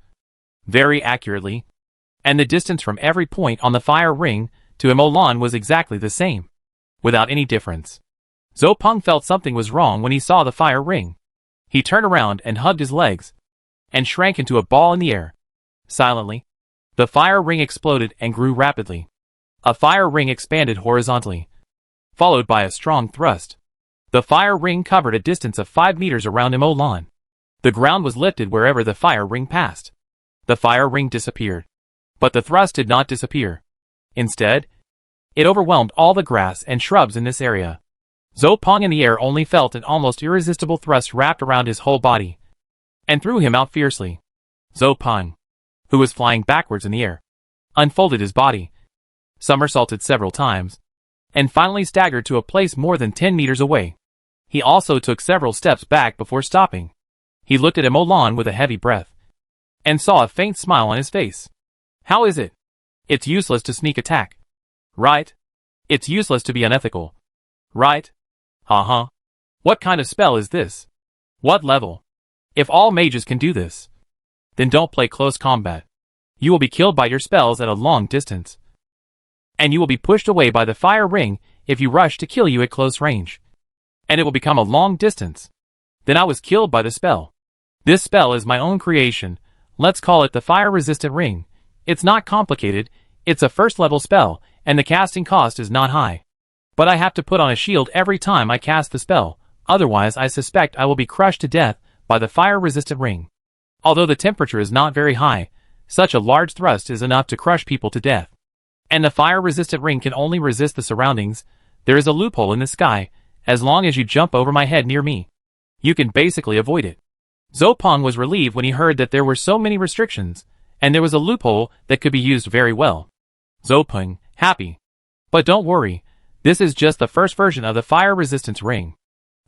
very accurately, and the distance from every point on the fire ring to Emolan was exactly the same, without any difference. Zhou Peng felt something was wrong when he saw the fire ring. He turned around and hugged his legs, and shrank into a ball in the air. Silently, the fire ring exploded and grew rapidly. A fire ring expanded horizontally, followed by a strong thrust. The fire ring covered a distance of 5 meters around Emolan. The ground was lifted wherever the fire ring passed. The fire ring disappeared, but the thrust did not disappear. Instead, it overwhelmed all the grass and shrubs in this area. Zhou Peng in the air only felt an almost irresistible thrust wrapped around his whole body, and threw him out fiercely. Zhou Peng, who was flying backwards in the air, unfolded his body, somersaulted several times, and finally staggered to a place more than 10 meters away. He also took several steps back before stopping. He looked at Emolan with a heavy breath, and saw a faint smile on his face. How is it? It's useless to sneak attack, right? It's useless to be unethical, right? Uh-huh. What kind of spell is this? What level? If all mages can do this, then don't play close combat. You will be killed by your spells at a long distance, and you will be pushed away by the fire ring if you rush to kill you at close range, and it will become a long distance. Then I was killed by the spell. This spell is my own creation. Let's call it the fire-resistant ring. It's not complicated, it's a first-level spell, and the casting cost is not high. But I have to put on a shield every time I cast the spell, otherwise I suspect I will be crushed to death by the fire-resistant ring. Although the temperature is not very high, such a large thrust is enough to crush people to death. And the fire-resistant ring can only resist the surroundings. There is a loophole in the sky. As long as you jump over my head near me, you can basically avoid it. Zhou Peng was relieved when he heard that there were so many restrictions, and there was a loophole that could be used very well. Zhou Peng, happy. But don't worry, this is just the first version of the fire resistance ring.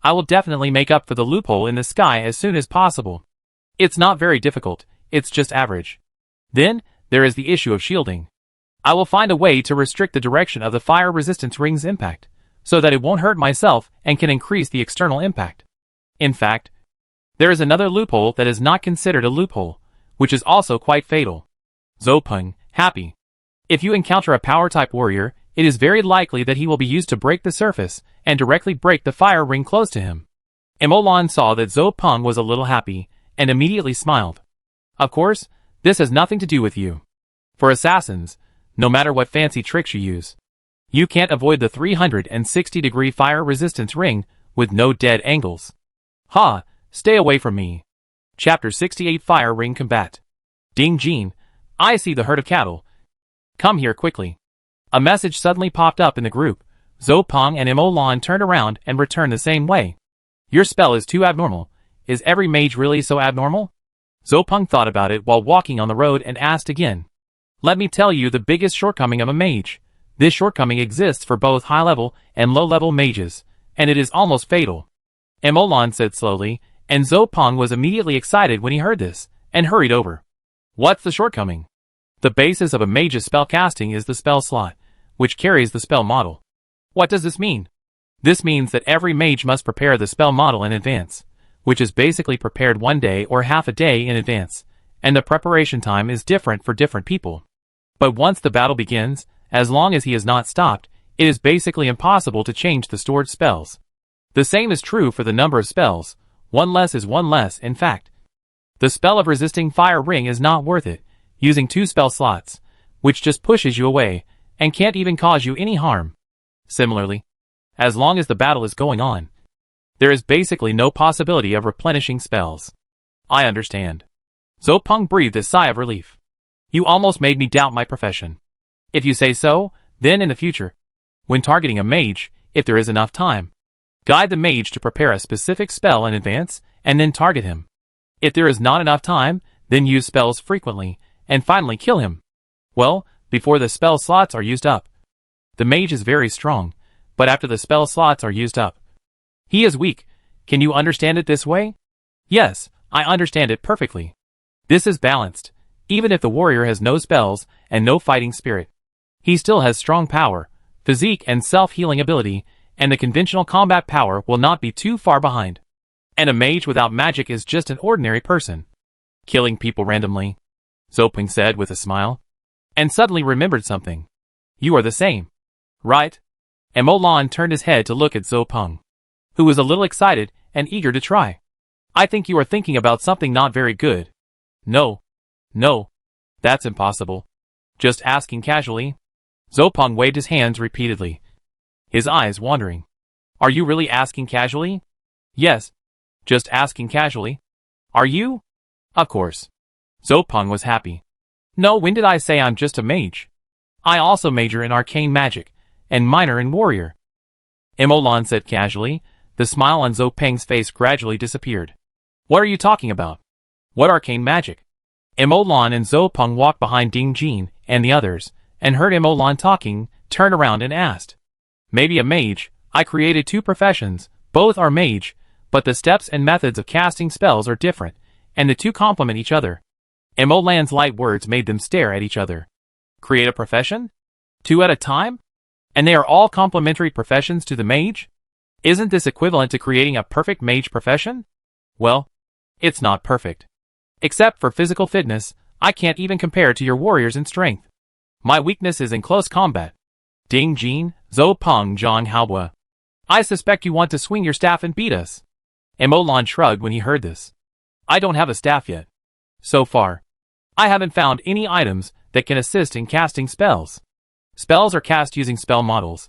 I will definitely make up for the loophole in the sky as soon as possible. It's not very difficult, it's just average. Then, there is the issue of shielding. I will find a way to restrict the direction of the fire resistance ring's impact, so that it won't hurt myself and can increase the external impact. In fact, there is another loophole that is not considered a loophole, which is also quite fatal. Zhou Peng, happy. If you encounter a power-type warrior, it is very likely that he will be used to break the surface and directly break the fire ring close to him. Emolan saw that Zhou Peng was a little happy, and immediately smiled. Of course, this has nothing to do with you. For assassins, no matter what fancy tricks you use, you can't avoid the 360-degree fire resistance ring with no dead angles. Ha! Stay away from me. Chapter 68 Fire Ring Combat. Ding Jin, I see the herd of cattle. Come here quickly. A message suddenly popped up in the group. Zhou Peng and Emolan turned around and returned the same way. Your spell is too abnormal. Is every mage really so abnormal? Zhou Peng thought about it while walking on the road and asked again. Let me tell you the biggest shortcoming of a mage. This shortcoming exists for both high-level and low-level mages, and it is almost fatal. Emolan said slowly, and Zhou Peng was immediately excited when he heard this, and hurried over. What's the shortcoming? The basis of a mage's spellcasting is the spell slot, which carries the spell model. What does this mean? This means that every mage must prepare the spell model in advance, which is basically prepared 1 day or half a day in advance, and the preparation time is different for different people. But once the battle begins, as long as he is not stopped, it is basically impossible to change the stored spells. The same is true for the number of spells. 1 less is 1 less, in fact. The spell of resisting fire ring is not worth it, using 2 spell slots, which just pushes you away, and can't even cause you any harm. Similarly, as long as the battle is going on, there is basically no possibility of replenishing spells. I understand. Zhou Peng breathed a sigh of relief. You almost made me doubt my profession. If you say so, then in the future, when targeting a mage, if there is enough time, guide the mage to prepare a specific spell in advance, and then target him. If there is not enough time, then use spells frequently, and finally kill him. Well, before the spell slots are used up. The mage is very strong, but after the spell slots are used up, he is weak. Can you understand it this way? Yes, I understand it perfectly. This is balanced. Even if the warrior has no spells and no fighting spirit, he still has strong power, physique and self-healing ability, and the conventional combat power will not be too far behind. And a mage without magic is just an ordinary person, killing people randomly, Zopeng said with a smile, and suddenly remembered something. You are the same, right? And Molan turned his head to look at Zopeng, who was a little excited and eager to try. I think you are thinking about something not very good. No. No. That's impossible. Just asking casually. Zopeng waved his hands repeatedly, his eyes wandering. Are you really asking casually? Yes. Just asking casually. Are you? Of course. Zopeng was happy. No, when did I say I'm just a mage? I also major in arcane magic, and minor in warrior. Molan said casually. The smile on Zopeng's face gradually disappeared. What are you talking about? What arcane magic? Molan and Zopeng walked behind Ding Jin and the others, and heard Molan talking, turned around and asked. Maybe a mage. I created 2 professions, both are mage, but the steps and methods of casting spells are different, and the 2 complement each other. Molan's light words made them stare at each other. Create a profession? 2 at a time? And they are all complementary professions to the mage? Isn't this equivalent to creating a perfect mage profession? Well, it's not perfect. Except for physical fitness, I can't even compare to your warriors in strength. My weakness is in close combat. Ding Jin, Zopeng, Zhang Haobua. I suspect you want to swing your staff and beat us. Molan shrugged when he heard this. I don't have a staff yet. So far, I haven't found any items that can assist in casting spells. Spells are cast using spell models,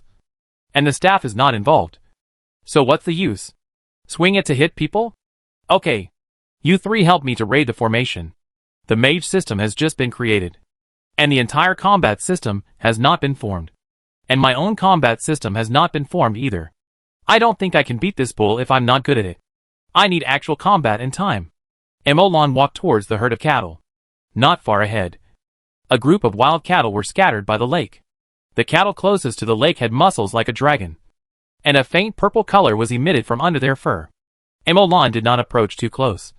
and the staff is not involved. So what's the use? Swing it to hit people? Okay. You 3 help me to raid the formation. The mage system has just been created, and the entire combat system has not been formed. And my own combat system has not been formed either. I don't think I can beat this bull if I'm not good at it. I need actual combat and time. Molan walked towards the herd of cattle. Not far ahead, a group of wild cattle were scattered by the lake. The cattle closest to the lake had muscles like a dragon, and a faint purple color was emitted from under their fur. Molan did not approach too close,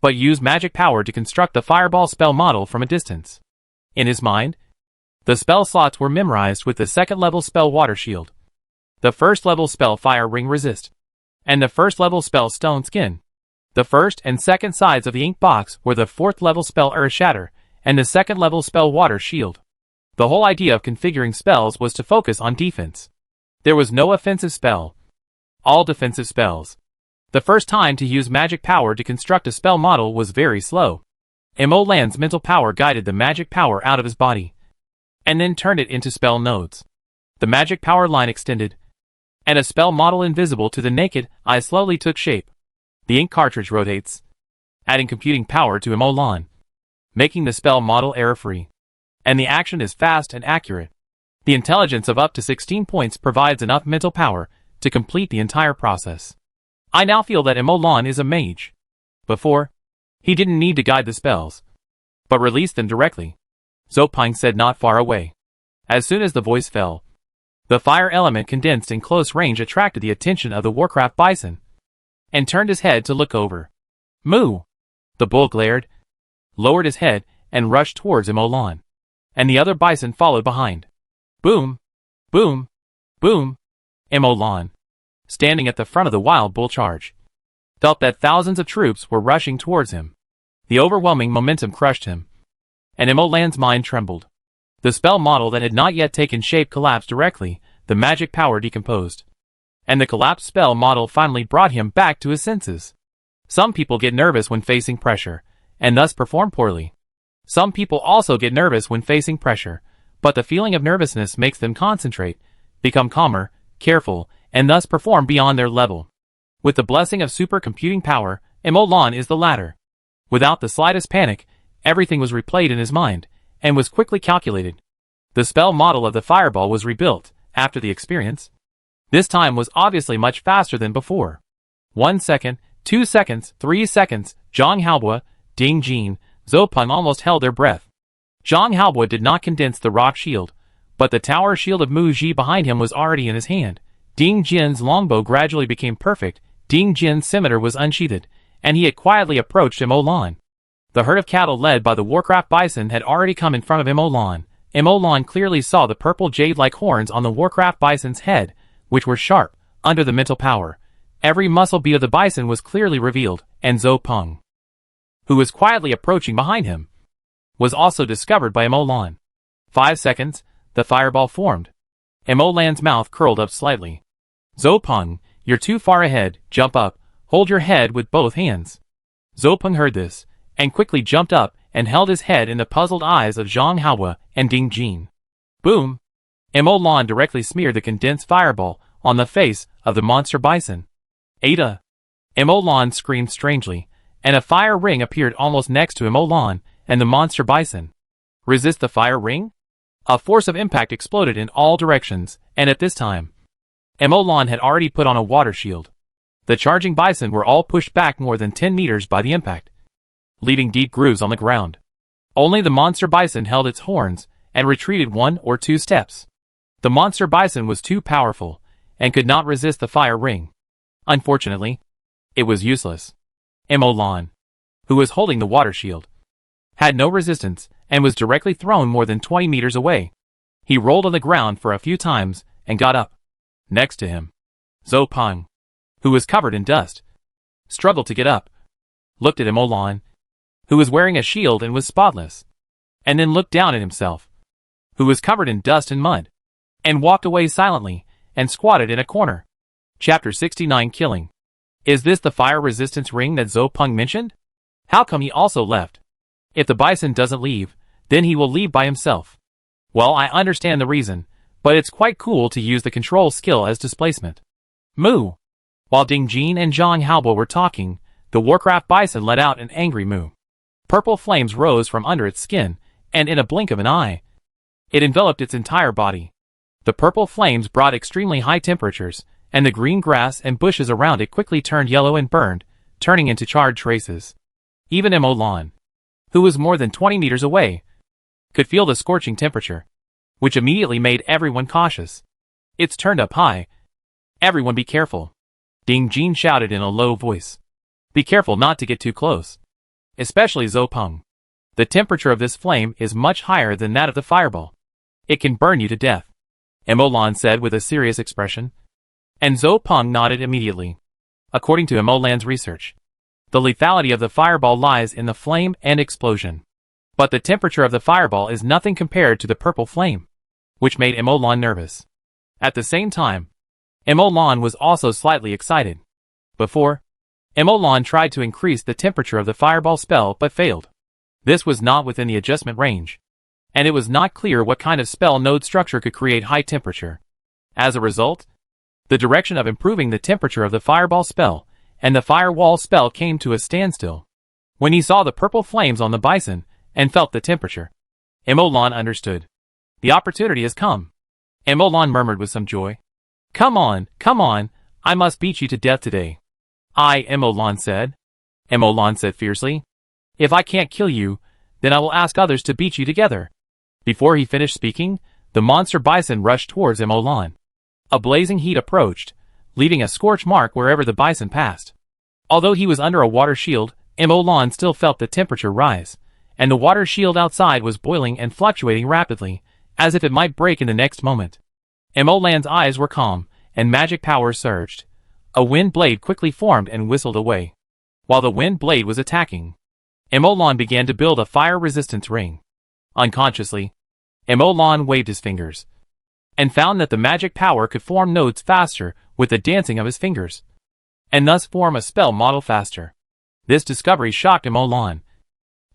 but used magic power to construct the fireball spell model from a distance. In his mind, the spell slots were memorized with the 2nd level spell Water Shield, the 1st level spell Fire Ring Resist, and the 1st level spell Stone Skin. The 1st and 2nd sides of the ink box were the 4th level spell Earth Shatter and the 2nd level spell Water Shield. The whole idea of configuring spells was to focus on defense. There was no offensive spell. All defensive spells. The first time to use magic power to construct a spell model was very slow. Molan's mental power guided the magic power out of his body, and then turned it into spell nodes. The magic power line extended, and a spell model invisible to the naked eye slowly took shape. The ink cartridge rotates, adding computing power to Molan, making the spell model error-free. And the action is fast and accurate. The intelligence of up to 16 points provides enough mental power to complete the entire process. I now feel that Molan is a mage. Before, he didn't need to guide the spells, but released them directly. Zopeng said not far away. As soon as the voice fell, the fire element condensed in close range attracted the attention of the Warcraft bison, and turned his head to look over. Moo! The bull glared, lowered his head, and rushed towards Molan. And the other bison followed behind. Boom! Boom! Boom! Molan, standing at the front of the wild bull charge, felt that thousands of troops were rushing towards him. The overwhelming momentum crushed him, and Molan's mind trembled. The spell model that had not yet taken shape collapsed directly, the magic power decomposed, and the collapsed spell model finally brought him back to his senses. Some people get nervous when facing pressure, and thus perform poorly. Some people also get nervous when facing pressure, but the feeling of nervousness makes them concentrate, become calmer, careful, and thus perform beyond their level. With the blessing of supercomputing power, Molan is the latter. Without the slightest panic, everything was replayed in his mind, and was quickly calculated. The spell model of the fireball was rebuilt, after the experience. This time was obviously much faster than before. 1 second, 2 seconds, 3 seconds, Zhang Haobua, Ding Jin, Zopeng almost held their breath. Zhang Haobua did not condense the rock shield, but the tower shield of Mu Ji behind him was already in his hand. Ding Jin's longbow gradually became perfect, Ding Jin's scimitar was unsheathed, and he had quietly approached Molan. The herd of cattle led by the Warcraft bison had already come in front of Molan. Molan clearly saw the purple jade-like horns on the Warcraft bison's head, which were sharp, under the mental power, Every muscle beat of the bison was clearly revealed, and Zhou Peng, who was quietly approaching behind him, was also discovered by Emolan. 5 seconds, the fireball formed. Emolan's mouth curled up slightly. Zhou Peng, you're too far ahead, jump up, hold your head with both hands. Zhou Peng heard this, and quickly jumped up and held his head in the puzzled eyes of Zhang Haobo and Ding Jin. Boom! Emolan directly smeared the condensed fireball on the face of the monster bison. Ada! Emolan screamed strangely, and a fire ring appeared almost next to Emolan and the monster bison. Resist the fire ring? A force of impact exploded in all directions, and at this time, Emolan had already put on a water shield. The charging bison were all pushed back more than 10 meters by the impact, leaving deep grooves on the ground. Only the monster bison held its horns and retreated 1 or 2 steps. The monster bison was too powerful and could not resist the fire ring. Unfortunately, it was useless. Emolan, who was holding the water shield, had no resistance and was directly thrown more than 20 meters away. He rolled on the ground for a few times and got up. Next to him, Zhou Peng, who was covered in dust, struggled to get up, looked at Emolan, who was wearing a shield and was spotless, and then looked down at himself, who was covered in dust and mud, and walked away silently and squatted in a corner. Chapter 69 Killing. Is this the fire resistance ring that Zhou Peng mentioned? How come he also left? If the bison doesn't leave, then he will leave by himself. Well, I understand the reason, but it's quite cool to use the control skill as displacement. Moo! While Ding Jin and Zhang Haobo were talking, the Warcraft bison let out an angry moo. Purple flames rose from under its skin, and in a blink of an eye, it enveloped its entire body. The purple flames brought extremely high temperatures, and the green grass and bushes around it quickly turned yellow and burned, turning into charred traces. Even Emolan, who was more than 20 meters away, could feel the scorching temperature, which immediately made everyone cautious. It's turned up high. Everyone be careful. Ding Jin shouted in a low voice. Be careful not to get too close. Especially Zhou Peng. The temperature of this flame is much higher than that of the fireball. It can burn you to death, Emolan said with a serious expression. And Zhou Peng nodded immediately. According to Emolan's research, the lethality of the fireball lies in the flame and explosion. But the temperature of the fireball is nothing compared to the purple flame, which made Emolan nervous. At the same time, Emolan was also slightly excited. Before, Emolan tried to increase the temperature of the fireball spell but failed. This was not within the adjustment range, and it was not clear what kind of spell node structure could create high temperature. As a result, the direction of improving the temperature of the fireball spell and the firewall spell came to a standstill. When he saw the purple flames on the bison and felt the temperature, Emolan understood. The opportunity has come. Emolan murmured with some joy. Come on, I must beat you to death today. Emolan said. Emolan said fiercely. If I can't kill you, then I will ask others to beat you together. Before he finished speaking, the monster bison rushed towards Emolan. A blazing heat approached, leaving a scorch mark wherever the bison passed. Although he was under a water shield, Emolan still felt the temperature rise, and the water shield outside was boiling and fluctuating rapidly, as if it might break in the next moment. Emolan's eyes were calm, and magic power surged. A wind blade quickly formed and whistled away. While the wind blade was attacking, Emolan began to build a fire resistance ring. Unconsciously, Emolan waved his fingers, and found that the magic power could form nodes faster with the dancing of his fingers, and thus form a spell model faster. This discovery shocked Emolan,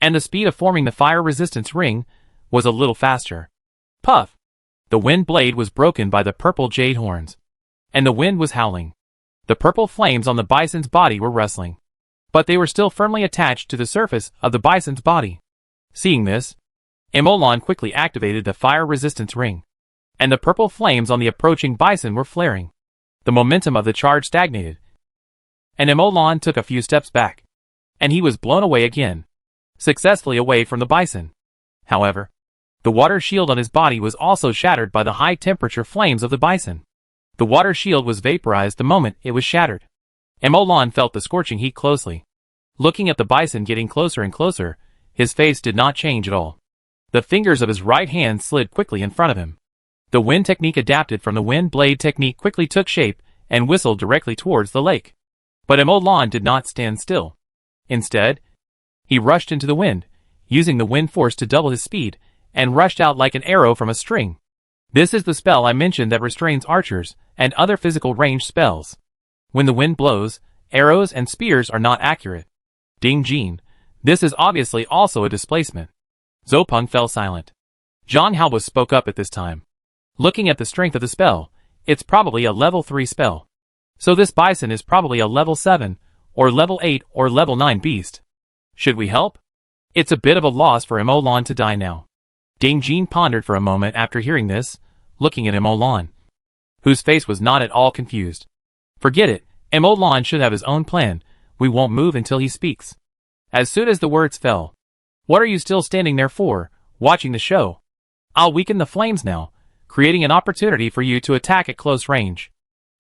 and the speed of forming the fire resistance ring was a little faster. Puff! The wind blade was broken by the purple jade horns, and the wind was howling. The purple flames on the bison's body were rustling, but they were still firmly attached to the surface of the bison's body. Seeing this, Emolan quickly activated the fire resistance ring, and the purple flames on the approaching bison were flaring. The momentum of the charge stagnated, and Emolan took a few steps back, and he was blown away again, successfully away from the bison. However, the water shield on his body was also shattered by the high-temperature flames of the bison. The water shield was vaporized the moment it was shattered. Emolan felt the scorching heat closely. Looking at the bison getting closer and closer, his face did not change at all. The fingers of his right hand slid quickly in front of him. The wind technique adapted from the wind blade technique quickly took shape and whistled directly towards the lake. But Emolan did not stand still. Instead, he rushed into the wind, using the wind force to double his speed, and rushed out like an arrow from a string. This is the spell I mentioned that restrains archers and other physical range spells. When the wind blows, arrows and spears are not accurate. Ding Jin. This is obviously also a displacement. Zopeng fell silent. Zhang Haobo spoke up at this time. Looking at the strength of the spell, it's probably a level 3 spell. So this bison is probably a level 7, or level 8 or level 9 beast. Should we help? It's a bit of a loss for Emolan to die now. Ding Jin pondered for a moment after hearing this, looking at Emolan, whose face was not at all confused. Forget it, Emolan should have his own plan. We won't move until he speaks. As soon as the words fell. What are you still standing there for, watching the show? I'll weaken the flames now, creating an opportunity for you to attack at close range.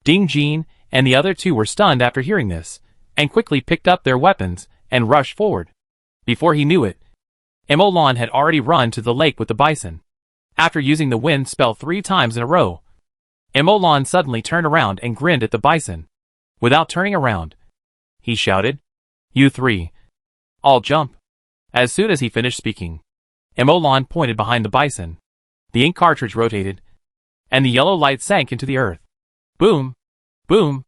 Ding Jin and the other two were stunned after hearing this, and quickly picked up their weapons and rushed forward. Before he knew it, Emolan had already run to the lake with the bison. After using the wind spell 3 times in a row, Emolan suddenly turned around and grinned at the bison. Without turning around, he shouted, "You 3. All jump." As soon as he finished speaking, Emolan pointed behind the bison. The ink cartridge rotated, and the yellow light sank into the earth. Boom! Boom!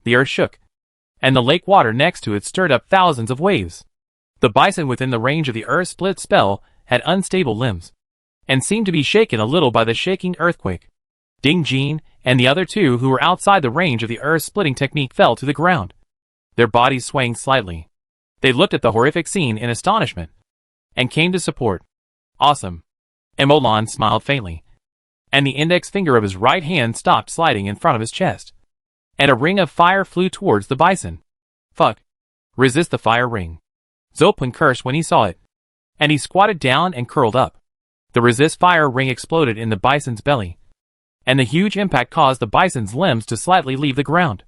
The earth shook, and the lake water next to it stirred up thousands of waves. The bison within the range of the earth split spell had unstable limbs, and seemed to be shaken a little by the shaking earthquake. Ding Jin and the other two who were outside the range of the earth-splitting technique fell to the ground, their bodies swaying slightly. They looked at the horrific scene in astonishment, and came to support. Awesome. Emolan smiled faintly, and the index finger of his right hand stopped sliding in front of his chest, and a ring of fire flew towards the bison. Fuck. Resist the fire ring. Zopeng cursed when he saw it, and he squatted down and curled up. The resist fire ring exploded in the bison's belly, and the huge impact caused the bison's limbs to slightly leave the ground.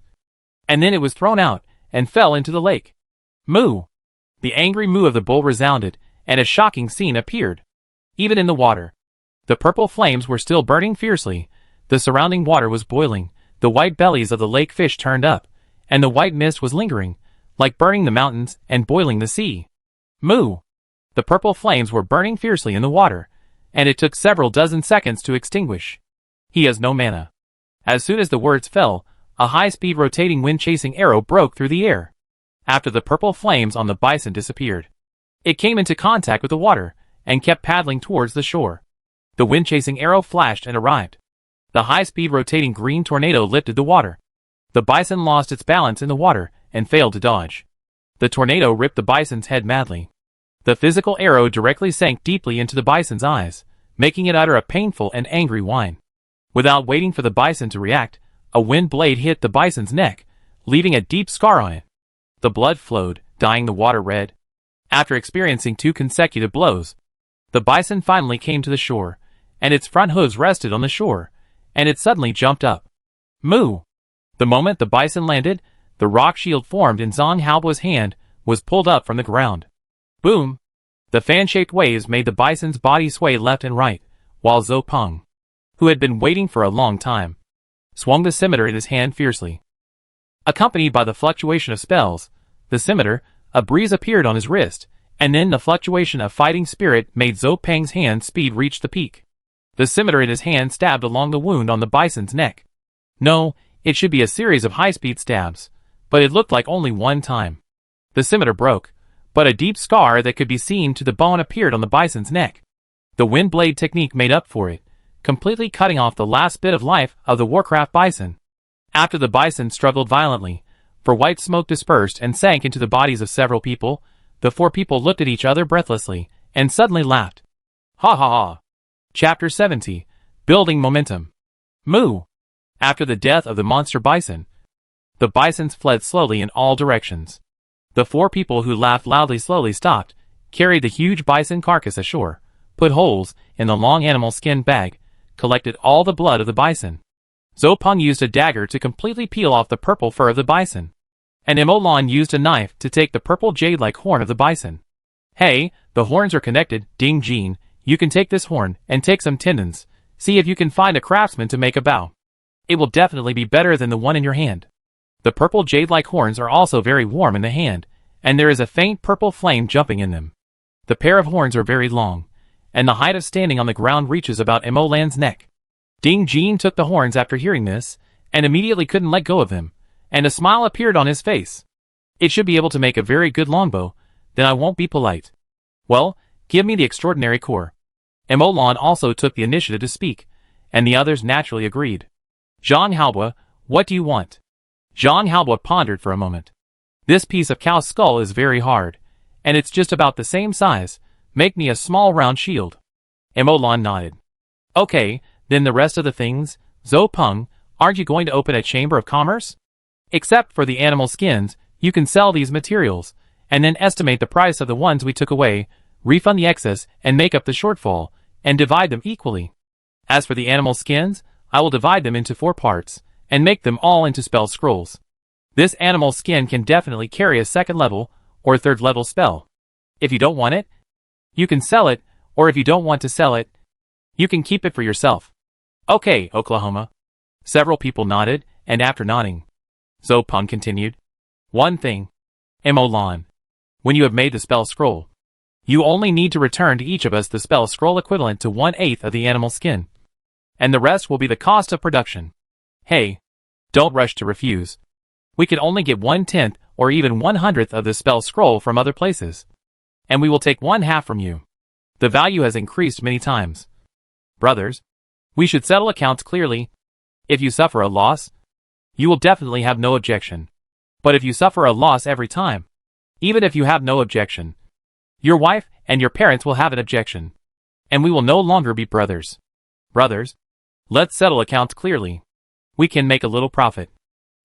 And then it was thrown out, and fell into the lake. Moo! The angry moo of the bull resounded, and a shocking scene appeared. Even in the water, the purple flames were still burning fiercely, the surrounding water was boiling, the white bellies of the lake fish turned up, and the white mist was lingering, like burning the mountains and boiling the sea. Moo! The purple flames were burning fiercely in the water, and it took several dozen seconds to extinguish. He has no mana. As soon as the words fell, a high-speed rotating wind-chasing arrow broke through the air. After the purple flames on the bison disappeared, it came into contact with the water, and kept paddling towards the shore. The wind-chasing arrow flashed and arrived. The high-speed rotating green tornado lifted the water. The bison lost its balance in the water, and failed to dodge. The tornado ripped the bison's head madly. The physical arrow directly sank deeply into the bison's eyes, making it utter a painful and angry whine. Without waiting for the bison to react, a wind blade hit the bison's neck, leaving a deep scar on it. The blood flowed, dyeing the water red. After experiencing 2 consecutive blows, the bison finally came to the shore, and its front hooves rested on the shore, and it suddenly jumped up. Moo! The moment the bison landed, the rock shield formed in Zhang Haobo's hand was pulled up from the ground. Boom! The fan-shaped waves made the bison's body sway left and right, while Zopeng, who had been waiting for a long time, swung the scimitar in his hand fiercely. Accompanied by the fluctuation of spells, the scimitar, a breeze appeared on his wrist, and then the fluctuation of fighting spirit made Zopeng's hand speed reach the peak. The scimitar in his hand stabbed along the wound on the bison's neck. No, it should be a series of high-speed stabs, but it looked like only one time. The scimitar broke, but a deep scar that could be seen to the bone appeared on the bison's neck. The wind blade technique made up for it, completely cutting off the last bit of life of the Warcraft bison. After the bison struggled violently, for white smoke dispersed and sank into the bodies of several people, the 4 people looked at each other breathlessly, and suddenly laughed. Ha ha ha! Chapter 70. Building Momentum. Moo! After the death of the monster bison, the bisons fled slowly in all directions. The 4 people who laughed loudly slowly stopped, carried the huge bison carcass ashore, put holes in the long animal skin bag, collected all the blood of the bison. Zopeng used a dagger to completely peel off the purple fur of the bison, and Emolan used a knife to take the purple jade-like horn of the bison. Hey, the horns are connected, Ding Jin, you can take this horn and take some tendons, see if you can find a craftsman to make a bow. It will definitely be better than the one in your hand. The purple jade-like horns are also very warm in the hand, and there is a faint purple flame jumping in them. The pair of horns are very long, and the height of standing on the ground reaches about Emolan's neck. Ding Jin took the horns after hearing this, and immediately couldn't let go of them, and a smile appeared on his face. It should be able to make a very good longbow, then I won't be polite. Well, give me the extraordinary core. Emolan also took the initiative to speak, and the others naturally agreed. Zhang Haobo, what do you want? Zhang Haobo pondered for a moment. This piece of cow's skull is very hard, and it's just about the same size. Make me a small round shield. Emolan nodded. Okay, then the rest of the things, Zhou Peng, aren't you going to open a chamber of commerce? Except for the animal skins, you can sell these materials, and then estimate the price of the ones we took away, refund the excess and make up the shortfall, and divide them equally. As for the animal skins, I will divide them into 4 parts, and make them all into spell scrolls. This animal skin can definitely carry a 2nd level or 3rd level spell. If you don't want it, you can sell it, or if you don't want to sell it, you can keep it for yourself. Okay, Oklahoma. Several people nodded, and after nodding, Zhou Peng continued. One thing. Emolan. When you have made the spell scroll, you only need to return to each of us the spell scroll equivalent to 1/8 of the animal skin. And the rest will be the cost of production. Hey, don't rush to refuse. We can only get 1/10 or even 1/100th of the spell scroll from other places. And we will take 1/2 from you. The value has increased many times. Brothers, we should settle accounts clearly. If you suffer a loss, you will definitely have no objection. But if you suffer a loss every time, even if you have no objection, your wife and your parents will have an objection. And we will no longer be brothers. Brothers, let's settle accounts clearly. We can make a little profit.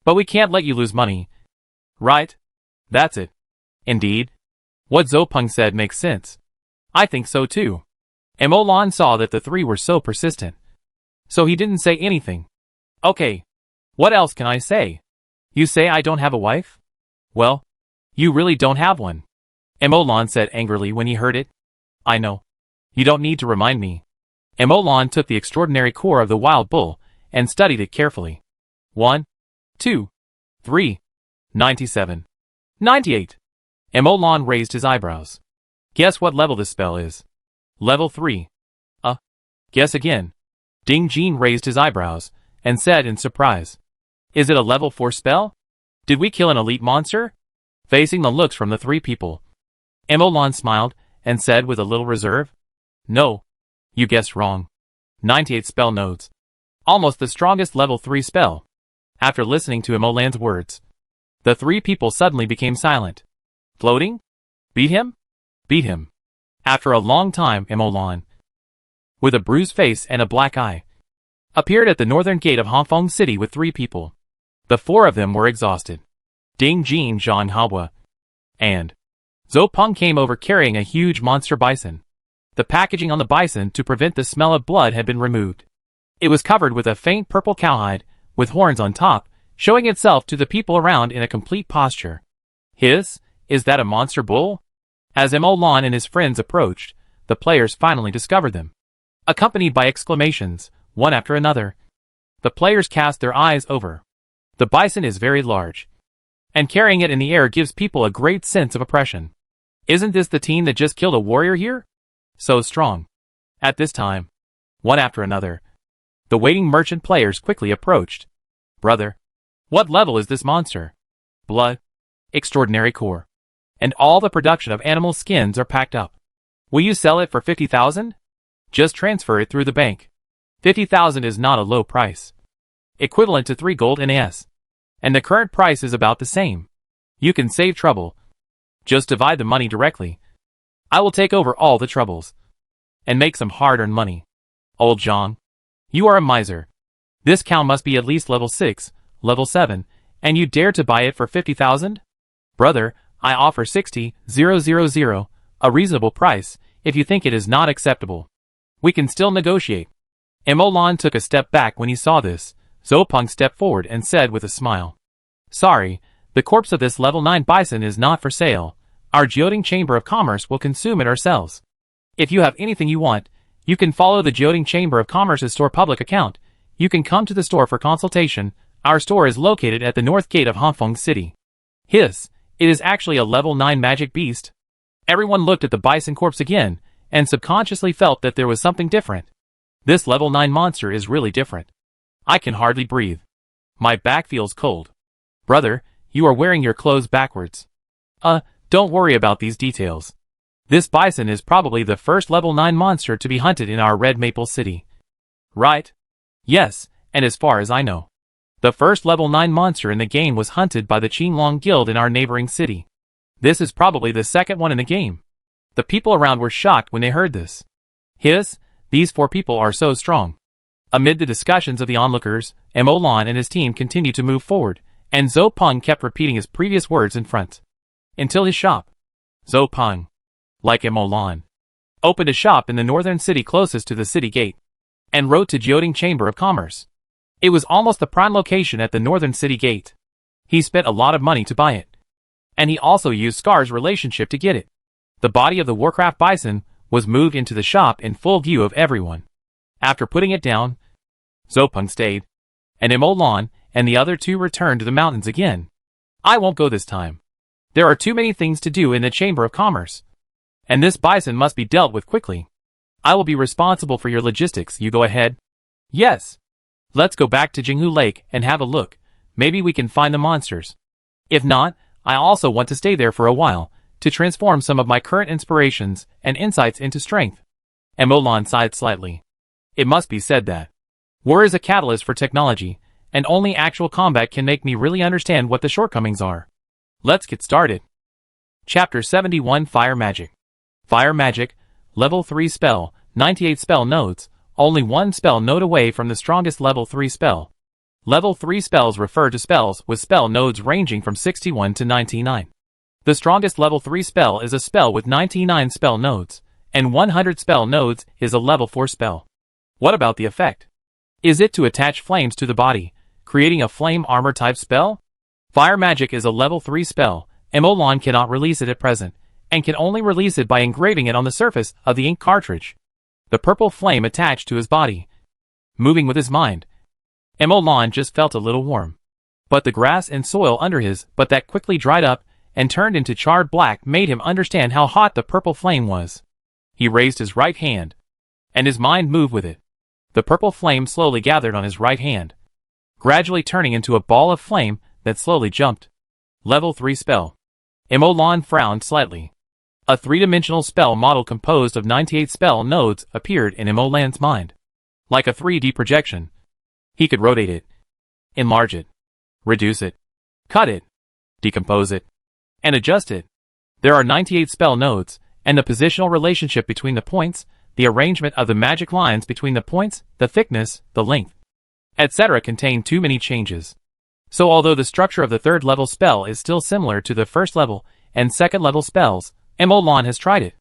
But we can't let you lose money. Right? That's it. Indeed. What Zhou Peng said makes sense. I think so too. Emolan saw that the 3 were so persistent, so he didn't say anything. Okay. What else can I say? You say I don't have a wife? Well, you really don't have one. Emolan said angrily when he heard it. I know. You don't need to remind me. Emolan took the extraordinary core of the wild bull and studied it carefully. 1, 2, 3, 97, 98. Emolan raised his eyebrows. Guess what level this spell is? Level 3. Guess again. Ding Jin raised his eyebrows and said in surprise. Is it a level 4 spell? Did we kill an elite monster? Facing the looks from the 3 people, Emolan smiled and said with a little reserve. No. You guessed wrong. 98 spell nodes. Almost the strongest level 3 spell. After listening to Emolan's words, the 3 people suddenly became silent. Floating? Beat him? Beat him. After a long time, Emolan, with a bruised face and a black eye, appeared at the northern gate of Hongfeng City with 3 people. The 4 of them were exhausted. Ding Jin, Zhang Haobo, and Zhou Peng came over carrying a huge monster bison. The packaging on the bison to prevent the smell of blood had been removed. It was covered with a faint purple cowhide, with horns on top, showing itself to the people around in a complete posture. Is that a monster bull? As Emolan and his friends approached, the players finally discovered them, accompanied by exclamations, one after another. The players cast their eyes over. The bison is very large, and carrying it in the air gives people a great sense of oppression. Isn't this the team that just killed a warrior here? So strong. At this time, one after another, the waiting merchant players quickly approached. Brother, what level is this monster? Blood, extraordinary core, and all the production of animal skins are packed up. Will you sell it for 50,000? Just transfer it through the bank. 50,000 is not a low price. Equivalent to 3 gold NAS. And the current price is about the same. You can save trouble. Just divide the money directly. I will take over all the troubles. And make some hard-earned money. Old Zhang, you are a miser. This cow must be at least level 6, level 7, and you dare to buy it for 50,000? Brother, I offer 60,000, a reasonable price, if you think it is not acceptable. We can still negotiate. Emolan took a step back when he saw this. Zhou Peng stepped forward and said with a smile. Sorry, the corpse of this level 9 bison is not for sale. Our Jioding Chamber of Commerce will consume it ourselves. If you have anything you want, you can follow the Jioding Chamber of Commerce's store public account. You can come to the store for consultation. Our store is located at the north gate of Hongfeng City. Hiss, it is actually a level 9 magic beast. Everyone looked at the bison corpse again, and subconsciously felt that there was something different. This level 9 monster is really different. I can hardly breathe. My back feels cold. Brother, you are wearing your clothes backwards. Don't worry about these details. This bison is probably the first level 9 monster to be hunted in our Red Maple City. Right? Yes, and as far as I know, the first level 9 monster in the game was hunted by the Qinglong Guild in our neighboring city. This is probably the second one in the game. The people around were shocked when they heard this. Hiss, these 4 people are so strong. Amid the discussions of the onlookers, Emolan and his team continued to move forward, and Zhou Peng kept repeating his previous words in front. Until his shop. Zhou Peng, like Emolan, opened a shop in the northern city closest to the city gate, and wrote to Jioding Chamber of Commerce. It was almost the prime location at the northern city gate. He spent a lot of money to buy it. And he also used Scar's relationship to get it. The body of the Warcraft bison was moved into the shop in full view of everyone. After putting it down, Zhou Peng stayed, and Emolan and the other 2 returned to the mountains again. I won't go this time. There are too many things to do in the Chamber of Commerce. And this bison must be dealt with quickly. I will be responsible for your logistics, you go ahead. Yes. Let's go back to Jinghu Lake and have a look. Maybe we can find the monsters. If not, I also want to stay there for a while, to transform some of my current inspirations and insights into strength. Emolan sighed slightly. It must be said that war is a catalyst for technology, and only actual combat can make me really understand what the shortcomings are. Let's get started. Chapter 71 Fire Magic. Fire Magic, Level 3 spell, 98 spell nodes, only 1 spell node away from the strongest Level 3 spell. Level 3 spells refer to spells with spell nodes ranging from 61 to 99. The strongest Level 3 spell is a spell with 99 spell nodes, and 100 spell nodes is a Level 4 spell. What about the effect? Is it to attach flames to the body, creating a flame armor type spell? Fire Magic is a Level 3 spell. Emolan cannot release it at present, and can only release it by engraving it on the surface of the ink cartridge. The purple flame attached to his body. Moving with his mind, Emolan just felt a little warm. But the grass and soil under his butt that quickly dried up and turned into charred black made him understand how hot the purple flame was. He raised his right hand, and his mind moved with it. The purple flame slowly gathered on his right hand, gradually turning into a ball of flame that slowly jumped. Level 3 spell. Emolan frowned slightly. A 3-dimensional spell model composed of 98 spell nodes appeared in Emolan's mind. Like a 3D projection. He could rotate it, enlarge it, reduce it, cut it, decompose it, and adjust it. There are 98 spell nodes, and the positional relationship between the points, the arrangement of the magic lines between the points, the thickness, the length, etc. contain too many changes. So although the structure of the 3rd level spell is still similar to the 1st level and 2nd level spells, Emolan has tried it.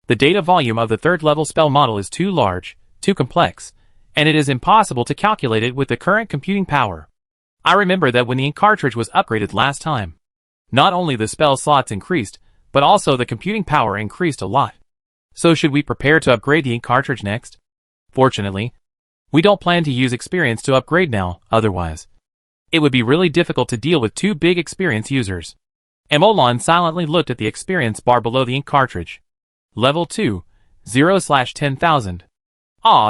The data volume of the 3rd level spell model is too large, too complex, and it is impossible to calculate it with the current computing power. I remember that when the ink cartridge was upgraded last time, not only the spell slots increased, but also the computing power increased a lot. So should we prepare to upgrade the ink cartridge next? Fortunately, we don't plan to use experience to upgrade now, otherwise it would be really difficult to deal with 2 big experience users. Emolan silently looked at the experience bar below the ink cartridge. Level 2, 0/10,000.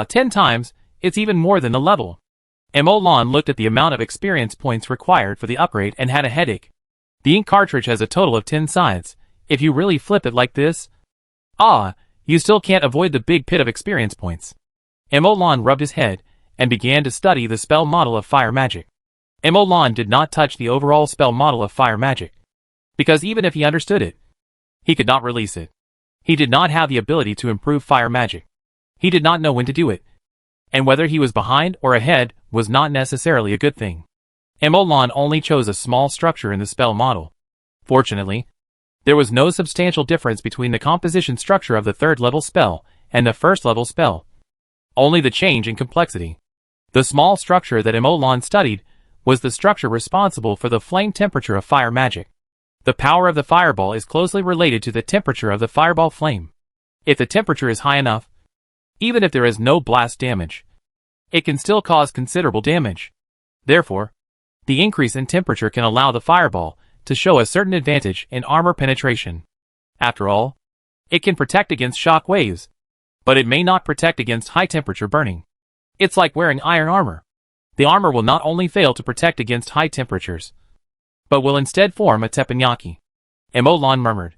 10 times, it's even more than the level. Emolan looked at the amount of experience points required for the upgrade and had a headache. The ink cartridge has a total of 10 sides. If you really flip it like this, you still can't avoid the big pit of experience points. Emolan rubbed his head and began to study the spell model of Fire Magic. Emolan did not touch the overall spell model of Fire Magic, because even if he understood it, he could not release it. He did not have the ability to improve Fire Magic. He did not know when to do it, and whether he was behind or ahead was not necessarily a good thing. Emolan only chose a small structure in the spell model. Fortunately, there was no substantial difference between the composition structure of the 3rd level spell and the 1st level spell. Only the change in complexity. The small structure that Emolan studied was the structure responsible for the flame temperature of Fire Magic. The power of the fireball is closely related to the temperature of the fireball flame. If the temperature is high enough, even if there is no blast damage, it can still cause considerable damage. Therefore, The increase in temperature can allow the fireball to show a certain advantage in armor penetration. After all, it can protect against shock waves, but it may not protect against high-temperature burning. It's like wearing iron armor. The armor will not only fail to protect against high temperatures, but will instead form a teppanyaki. Emolan murmured,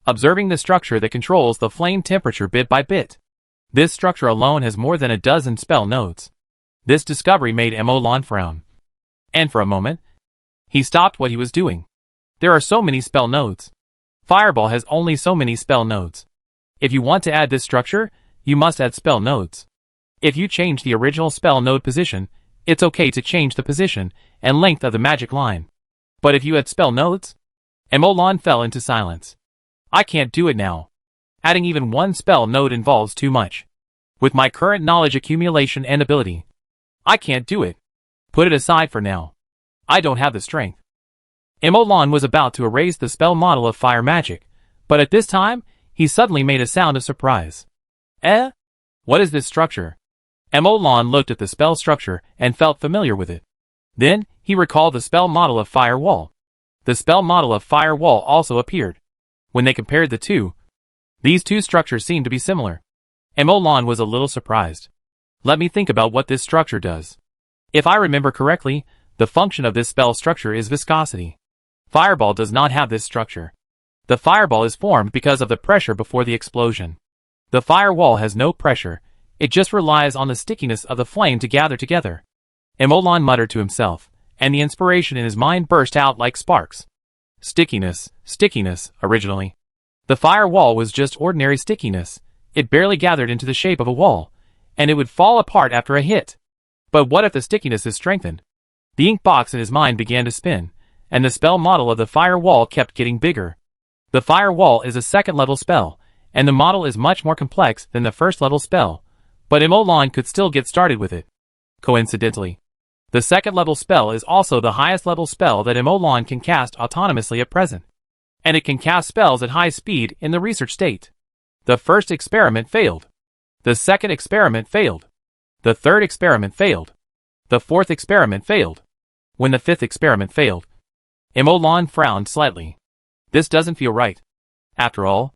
observing the structure that controls the flame temperature bit by bit. This structure alone has more than a dozen spell nodes. This discovery made Emolan frown. And for a moment, he stopped what he was doing. There are so many spell nodes. Fireball has only so many spell nodes. If you want to add this structure, you must add spell nodes. If you change the original spell node position, it's okay to change the position and length of the magic line. But if you add spell nodes, Emolan fell into silence. I can't do it now. Adding even one spell node involves too much. With my current knowledge accumulation and ability, I can't do it. Put it aside for now. I don't have the strength. Emolan was about to erase the spell model of fire magic, but at this time, he suddenly made a sound of surprise. What is this structure? Emolan looked at the spell structure and felt familiar with it. Then, he recalled the spell model of Fire Wall. The spell model of Fire Wall also appeared. When they compared the two, these two structures seemed to be similar. Emolan was a little surprised. Let me think about what this structure does. If I remember correctly, the function of this spell structure is viscosity. Fireball does not have this structure. The fireball is formed because of the pressure before the explosion. The firewall has no pressure, it just relies on the stickiness of the flame to gather together. Emolan muttered to himself, and the inspiration in his mind burst out like sparks. Stickiness, originally. The firewall was just ordinary stickiness, it barely gathered into the shape of a wall, and it would fall apart after a hit. But what if the stickiness is strengthened? The ink box in his mind began to spin, and the spell model of the firewall kept getting bigger. The firewall is a second-level spell, and the model is much more complex than the first-level spell, but Emolan could still get started with it. Coincidentally, the second-level spell is also the highest-level spell that Emolan can cast autonomously at present, and it can cast spells at high speed in the research state. The first experiment failed. The second experiment failed. The third experiment failed. The fourth experiment failed. When the fifth experiment failed, Emolan frowned slightly. This doesn't feel right. After all,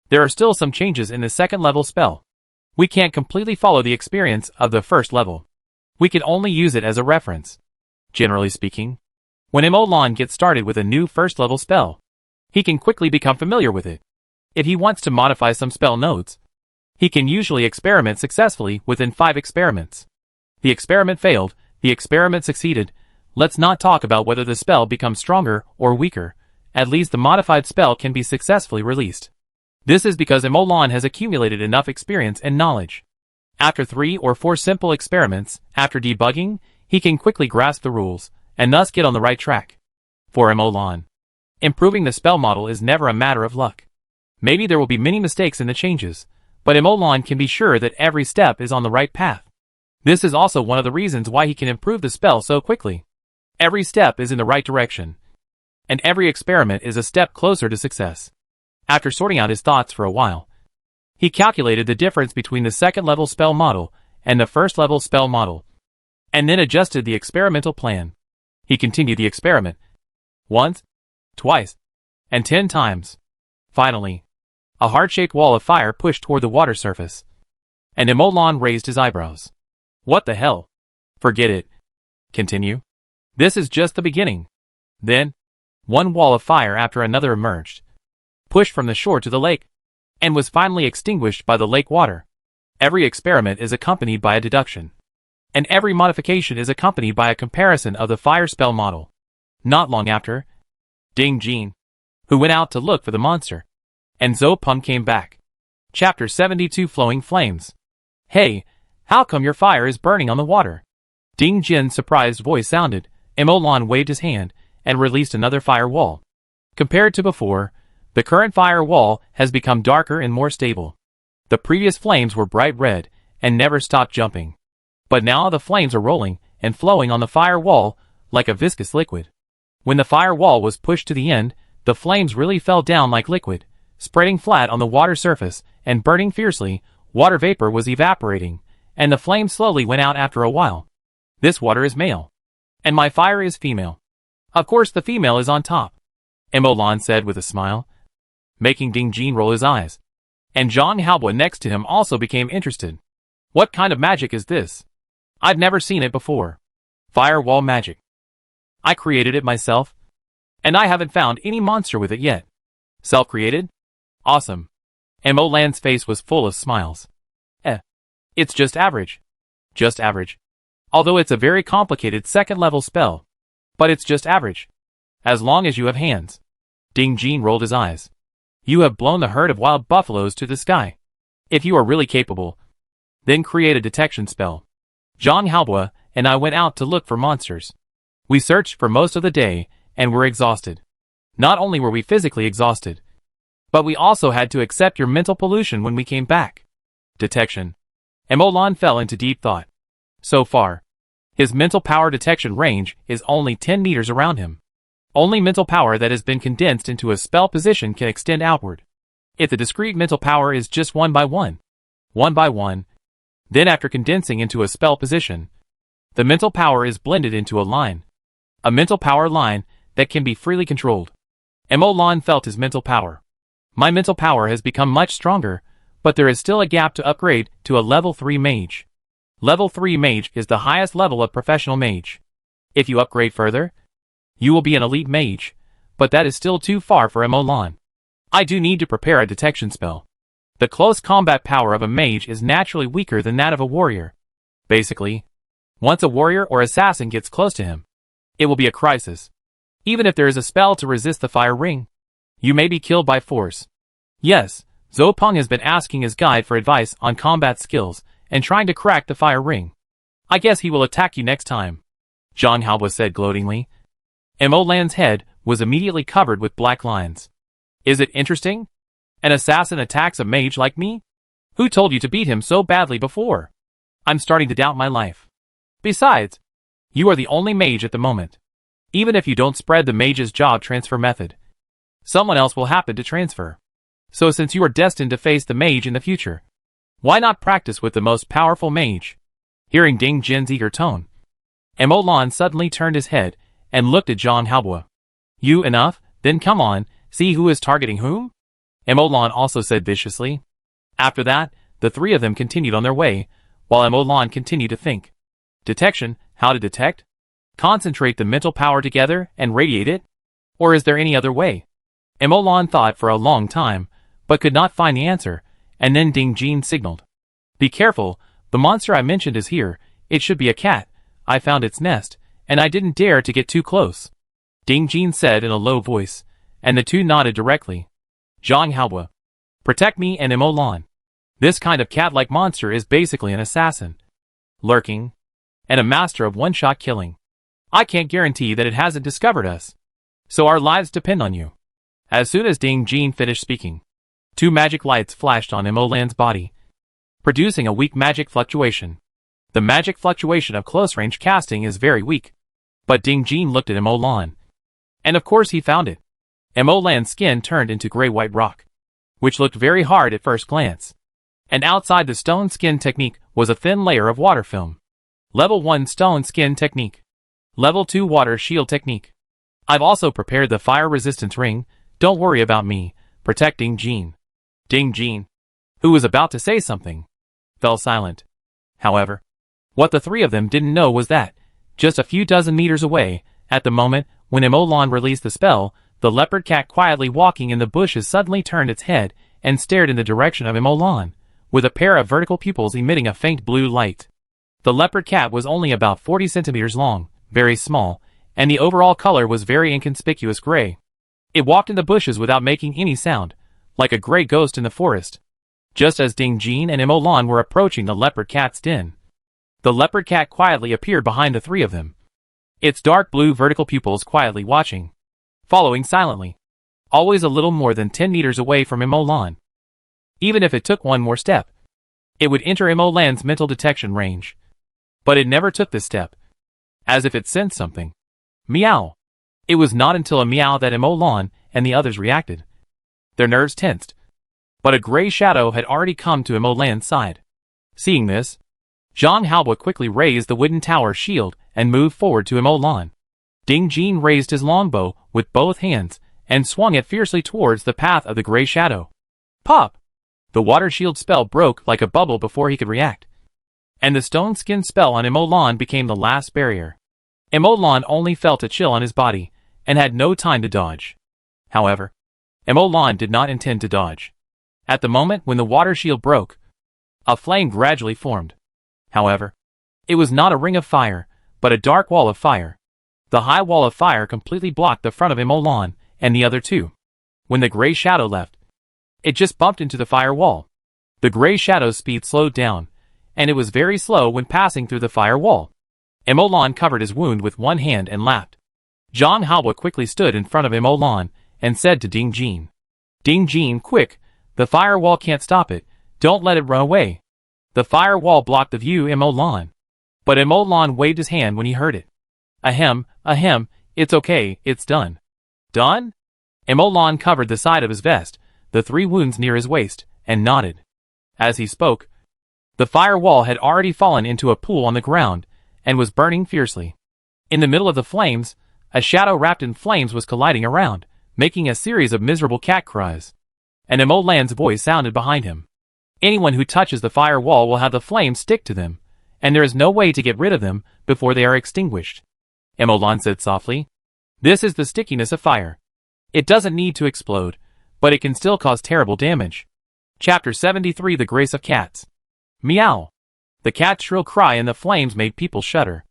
there are still some changes in the second-level spell. We can't completely follow the experience of the first level. We can only use it as a reference. Generally speaking, when Emolan gets started with a new first-level spell, he can quickly become familiar with it. If he wants to modify some spell nodes, he can usually experiment successfully within 5 experiments. The experiment failed, the experiment succeeded. Let's not talk about whether the spell becomes stronger or weaker. At least the modified spell can be successfully released. This is because Emolan has accumulated enough experience and knowledge. After 3 or 4 simple experiments, after debugging, he can quickly grasp the rules, and thus get on the right track. For Emolan, improving the spell model is never a matter of luck. Maybe there will be many mistakes in the changes, but Emolan can be sure that every step is on the right path. This is also one of the reasons why he can improve the spell so quickly. Every step is in the right direction, and every experiment is a step closer to success. After sorting out his thoughts for a while, he calculated the difference between the second-level spell model and the first-level spell model, and then adjusted the experimental plan. He continued the experiment. Once, twice, and 10 times. Finally, a heart-shaped wall of fire pushed toward the water surface, and Emolan raised his eyebrows. What the hell? Forget it. Continue. This is just the beginning. Then, one wall of fire after another emerged, pushed from the shore to the lake, and was finally extinguished by the lake water. Every experiment is accompanied by a deduction, and every modification is accompanied by a comparison of the fire spell model. Not long after, Ding Jean, who went out to look for the monster, and Zo Pum came back. Chapter 72 Flowing Flames. Hey, how come your fire is burning on the water? Ding Jin's surprised voice sounded. Emolan waved his hand and released another fire wall. Compared to before, the current fire wall has become darker and more stable. The previous flames were bright red and never stopped jumping. But now the flames are rolling and flowing on the fire wall like a viscous liquid. When the fire wall was pushed to the end, the flames really fell down like liquid, spreading flat on the water surface and burning fiercely. Water vapor was evaporating, and the flame slowly went out after a while. This water is male. And my fire is female. Of course the female is on top, Emolan said with a smile, making Ding Jin roll his eyes. And Zhang Haobo next to him also became interested. What kind of magic is this? I've never seen it before. Firewall magic. I created it myself. And I haven't found any monster with it yet. Self-created? Awesome. Emolan's face was full of smiles. It's just average. Just average. Although it's a very complicated second-level spell. But it's just average. As long as you have hands. Ding Jin rolled his eyes. You have blown the herd of wild buffaloes to the sky. If you are really capable, then create a detection spell. Zhang Haobo and I went out to look for monsters. We searched for most of the day and were exhausted. Not only were we physically exhausted, but we also had to accept your mental pollution when we came back. Detection. Emolan fell into deep thought. So far, his mental power detection range is only 10 meters around him. Only mental power that has been condensed into a spell position can extend outward. If the discrete mental power is just one by one, then after condensing into a spell position, the mental power is blended into a line. A mental power line that can be freely controlled. Emolan felt his mental power. My mental power has become much stronger, but there is still a gap to upgrade to a level 3 mage. Level 3 mage is the highest level of professional mage. If you upgrade further, you will be an elite mage, but that is still too far for Emolan. I do need to prepare a detection spell. The close combat power of a mage is naturally weaker than that of a warrior. Basically, once a warrior or assassin gets close to him, it will be a crisis. Even if there is a spell to resist the fire ring, you may be killed by force. Yes, Zhou Peng has been asking his guide for advice on combat skills and trying to crack the fire ring. I guess he will attack you next time, Zhang Haobo said gloatingly. Emolan's head was immediately covered with black lines. Is it interesting? An assassin attacks a mage like me? Who told you to beat him so badly before? I'm starting to doubt my life. Besides, you are the only mage at the moment. Even if you don't spread the mage's job transfer method, someone else will happen to transfer. So since you are destined to face the mage in the future, why not practice with the most powerful mage? Hearing Ding Jin's eager tone, Emolan suddenly turned his head and looked at Zhang Haobo. You enough? Then come on, see who is targeting whom? Emolan also said viciously. After that, the three of them continued on their way, while Emolan continued to think. Detection, how to detect? Concentrate the mental power together and radiate it? Or is there any other way? Emolan thought for a long time, but could not find the answer, and then Ding Jin signaled. Be careful, the monster I mentioned is here. It should be a cat. I found its nest, and I didn't dare to get too close, Ding Jin said in a low voice, and the two nodded directly. Zhang Haobo. Protect me and Emolan. This kind of cat-like monster is basically an assassin, lurking, and a master of one-shot killing. I can't guarantee that it hasn't discovered us, so our lives depend on you. As soon as Ding Jin finished speaking, two magic lights flashed on Emolan's body, producing a weak magic fluctuation. The magic fluctuation of close-range casting is very weak. But Ding Jin looked at Emolan, and of course he found it. Emolan's skin turned into gray-white rock, which looked very hard at first glance. And outside the stone skin technique was a thin layer of water film. Level 1 stone skin technique. Level 2 water shield technique. I've also prepared the fire resistance ring. Don't worry about me. Protect Ding Jin. Ding Jin, who was about to say something, fell silent. However, what the three of them didn't know was that, just a few dozen meters away, at the moment when Emolan released the spell, the leopard cat quietly walking in the bushes suddenly turned its head and stared in the direction of Emolan, with a pair of vertical pupils emitting a faint blue light. The leopard cat was only about 40 centimeters long, very small, and the overall color was very inconspicuous gray. It walked in the bushes without making any sound, like a gray ghost in the forest. Just as Ding Jin and Emolan were approaching the leopard cat's den, the leopard cat quietly appeared behind the three of them, its dark blue vertical pupils quietly watching, following silently, always a little more than 10 meters away from Emolan. Even if it took one more step, it would enter Emolan's mental detection range. But it never took this step, as if it sensed something. Meow. It was not until a meow that Emolan and the others reacted. Their nerves tensed. But a gray shadow had already come to Emolan's side. Seeing this, Zhang Haobo quickly raised the wooden tower shield and moved forward to Imolan. Ding Jin raised his longbow with both hands and swung it fiercely towards the path of the gray shadow. Pop! The water shield spell broke like a bubble before he could react, and the stone skin spell on Imolan became the last barrier. Imolan only felt a chill on his body and had no time to dodge. However, Imolan did not intend to dodge. At the moment when the water shield broke, a flame gradually formed. However, it was not a ring of fire, but a dark wall of fire. The high wall of fire completely blocked the front of Imolan and the other two. When the gray shadow left, it just bumped into the fire wall. The gray shadow's speed slowed down, and it was very slow when passing through the fire wall. Imolan covered his wound with one hand and laughed. Zhang Haobo quickly stood in front of Imolan and said to Ding Jin, "Ding Jin, quick! The fire wall can't stop it. Don't let it run away." The fire wall blocked the view Imolan. But Imolan waved his hand when he heard it. Ahem, it's okay, it's done. Done? Imolan covered the side of his vest, the 3 wounds near his waist, and nodded. As he spoke, the fire wall had already fallen into a pool on the ground and was burning fiercely. In the middle of the flames, a shadow wrapped in flames was colliding around, making a series of miserable cat cries. And Imolan's voice sounded behind him. Anyone who touches the fire wall will have the flames stick to them, and there is no way to get rid of them before they are extinguished. Imolan said softly, "This is the stickiness of fire. It doesn't need to explode, but it can still cause terrible damage." Chapter 73 The Grace of Cats. Meow! The cat's shrill cry in the flames made people shudder.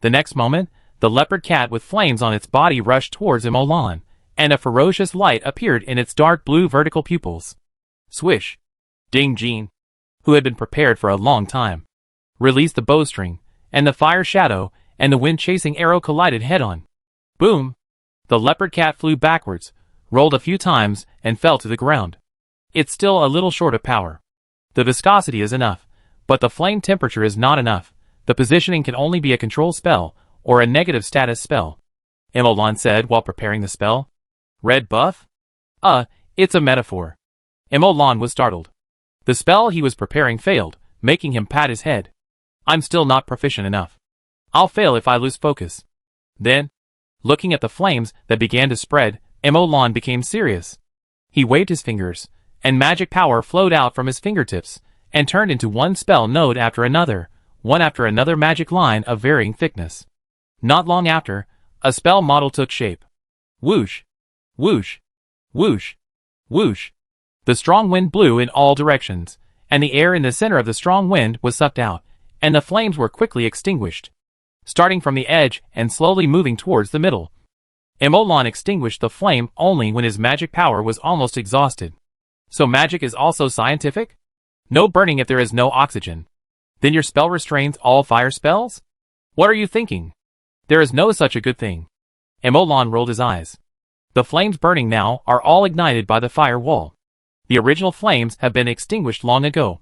The next moment, the leopard cat with flames on its body rushed towards Imolan, and a ferocious light appeared in its dark blue vertical pupils. Swish! Ding Jin, who had been prepared for a long time, released the bowstring, and the fire shadow and the wind-chasing arrow collided head-on. Boom! The leopard cat flew backwards, rolled a few times, and fell to the ground. It's still a little short of power. The viscosity is enough, but the flame temperature is not enough. The positioning can only be a control spell, or a negative status spell. Imolan said while preparing the spell. Red buff? It's a metaphor. Imolan was startled. The spell he was preparing failed, making him pat his head. I'm still not proficient enough. I'll fail if I lose focus. Then, looking at the flames that began to spread, Imolan became serious. He waved his fingers, and magic power flowed out from his fingertips, and turned into one spell node after another, one after another magic line of varying thickness. Not long after, a spell model took shape. Whoosh! Whoosh! Whoosh! Whoosh! The strong wind blew in all directions, and the air in the center of the strong wind was sucked out, and the flames were quickly extinguished. Starting from the edge and slowly moving towards the middle. Imolan extinguished the flame only when his magic power was almost exhausted. So magic is also scientific? No burning if there is no oxygen. Then your spell restrains all fire spells? What are you thinking? There is no such a good thing. Imolan rolled his eyes. The flames burning now are all ignited by the fire wall. The original flames have been extinguished long ago.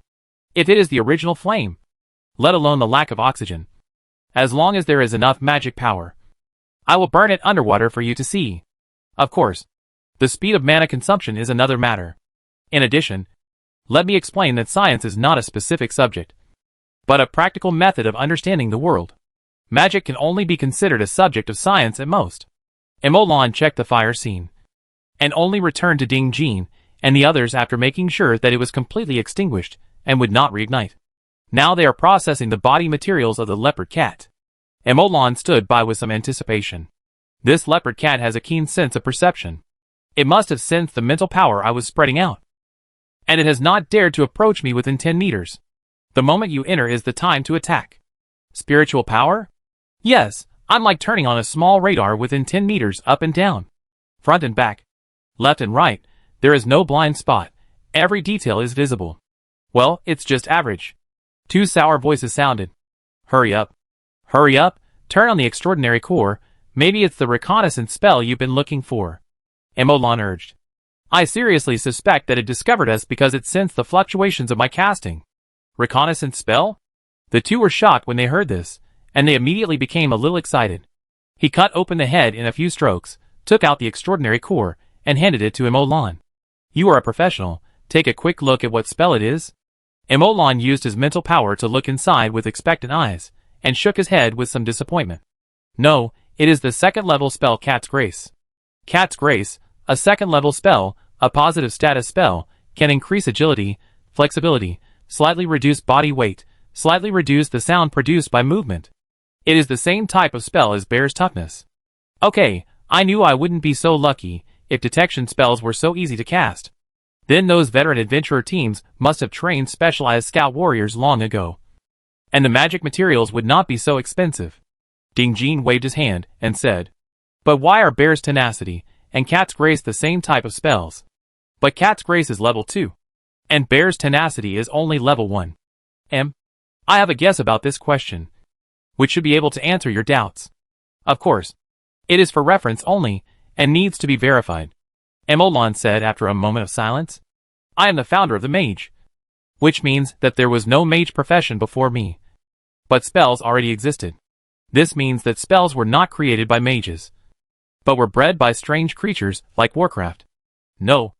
If it is the original flame, let alone the lack of oxygen. As long as there is enough magic power, I will burn it underwater for you to see. Of course, the speed of mana consumption is another matter. In addition, let me explain that science is not a specific subject, but a practical method of understanding the world. Magic can only be considered a subject of science at most. Imolan checked the fire scene, and only returned to Ding Jin and the others after making sure that it was completely extinguished and would not reignite. Now they are processing the body materials of the leopard cat. Imolan stood by with some anticipation. This leopard cat has a keen sense of perception. It must have sensed the mental power I was spreading out, and it has not dared to approach me within 10 meters. The moment you enter is the time to attack. Spiritual power? Yes, I'm like turning on a small radar within 10 meters up and down, front and back, left and right. There is no blind spot. Every detail is visible. Well, it's just average. 2 sour voices sounded. Hurry up. Hurry up, turn on the extraordinary core. Maybe it's the reconnaissance spell you've been looking for. Imolan urged. I seriously suspect that it discovered us because it sensed the fluctuations of my casting. Reconnaissance spell? The two were shocked when they heard this, and they immediately became a little excited. He cut open the head in a few strokes, took out the extraordinary core, and handed it to Imolan. You are a professional. Take a quick look at what spell it is. Imolan used his mental power to look inside with expectant eyes, and shook his head with some disappointment. No, it is the second-level spell Cat's Grace. Cat's Grace, a second-level spell, a positive status spell, can increase agility, flexibility, slightly reduce body weight, slightly reduce the sound produced by movement. It is the same type of spell as Bear's Toughness. Okay, I knew I wouldn't be so lucky if detection spells were so easy to cast. Then those veteran adventurer teams must have trained specialized scout warriors long ago. And the magic materials would not be so expensive. Ding Jean waved his hand and said, "But why are Bear's Tenacity and Cat's Grace the same type of spells? But Cat's Grace is level 2. And Bear's Tenacity is only level 1. I have a guess about this question, which should be able to answer your doubts. Of course, it is for reference only, and needs to be verified," Emolan said after a moment of silence. "I am the founder of the mage, which means that there was no mage profession before me. But spells already existed. This means that spells were not created by mages, but were bred by strange creatures like Warcraft. No.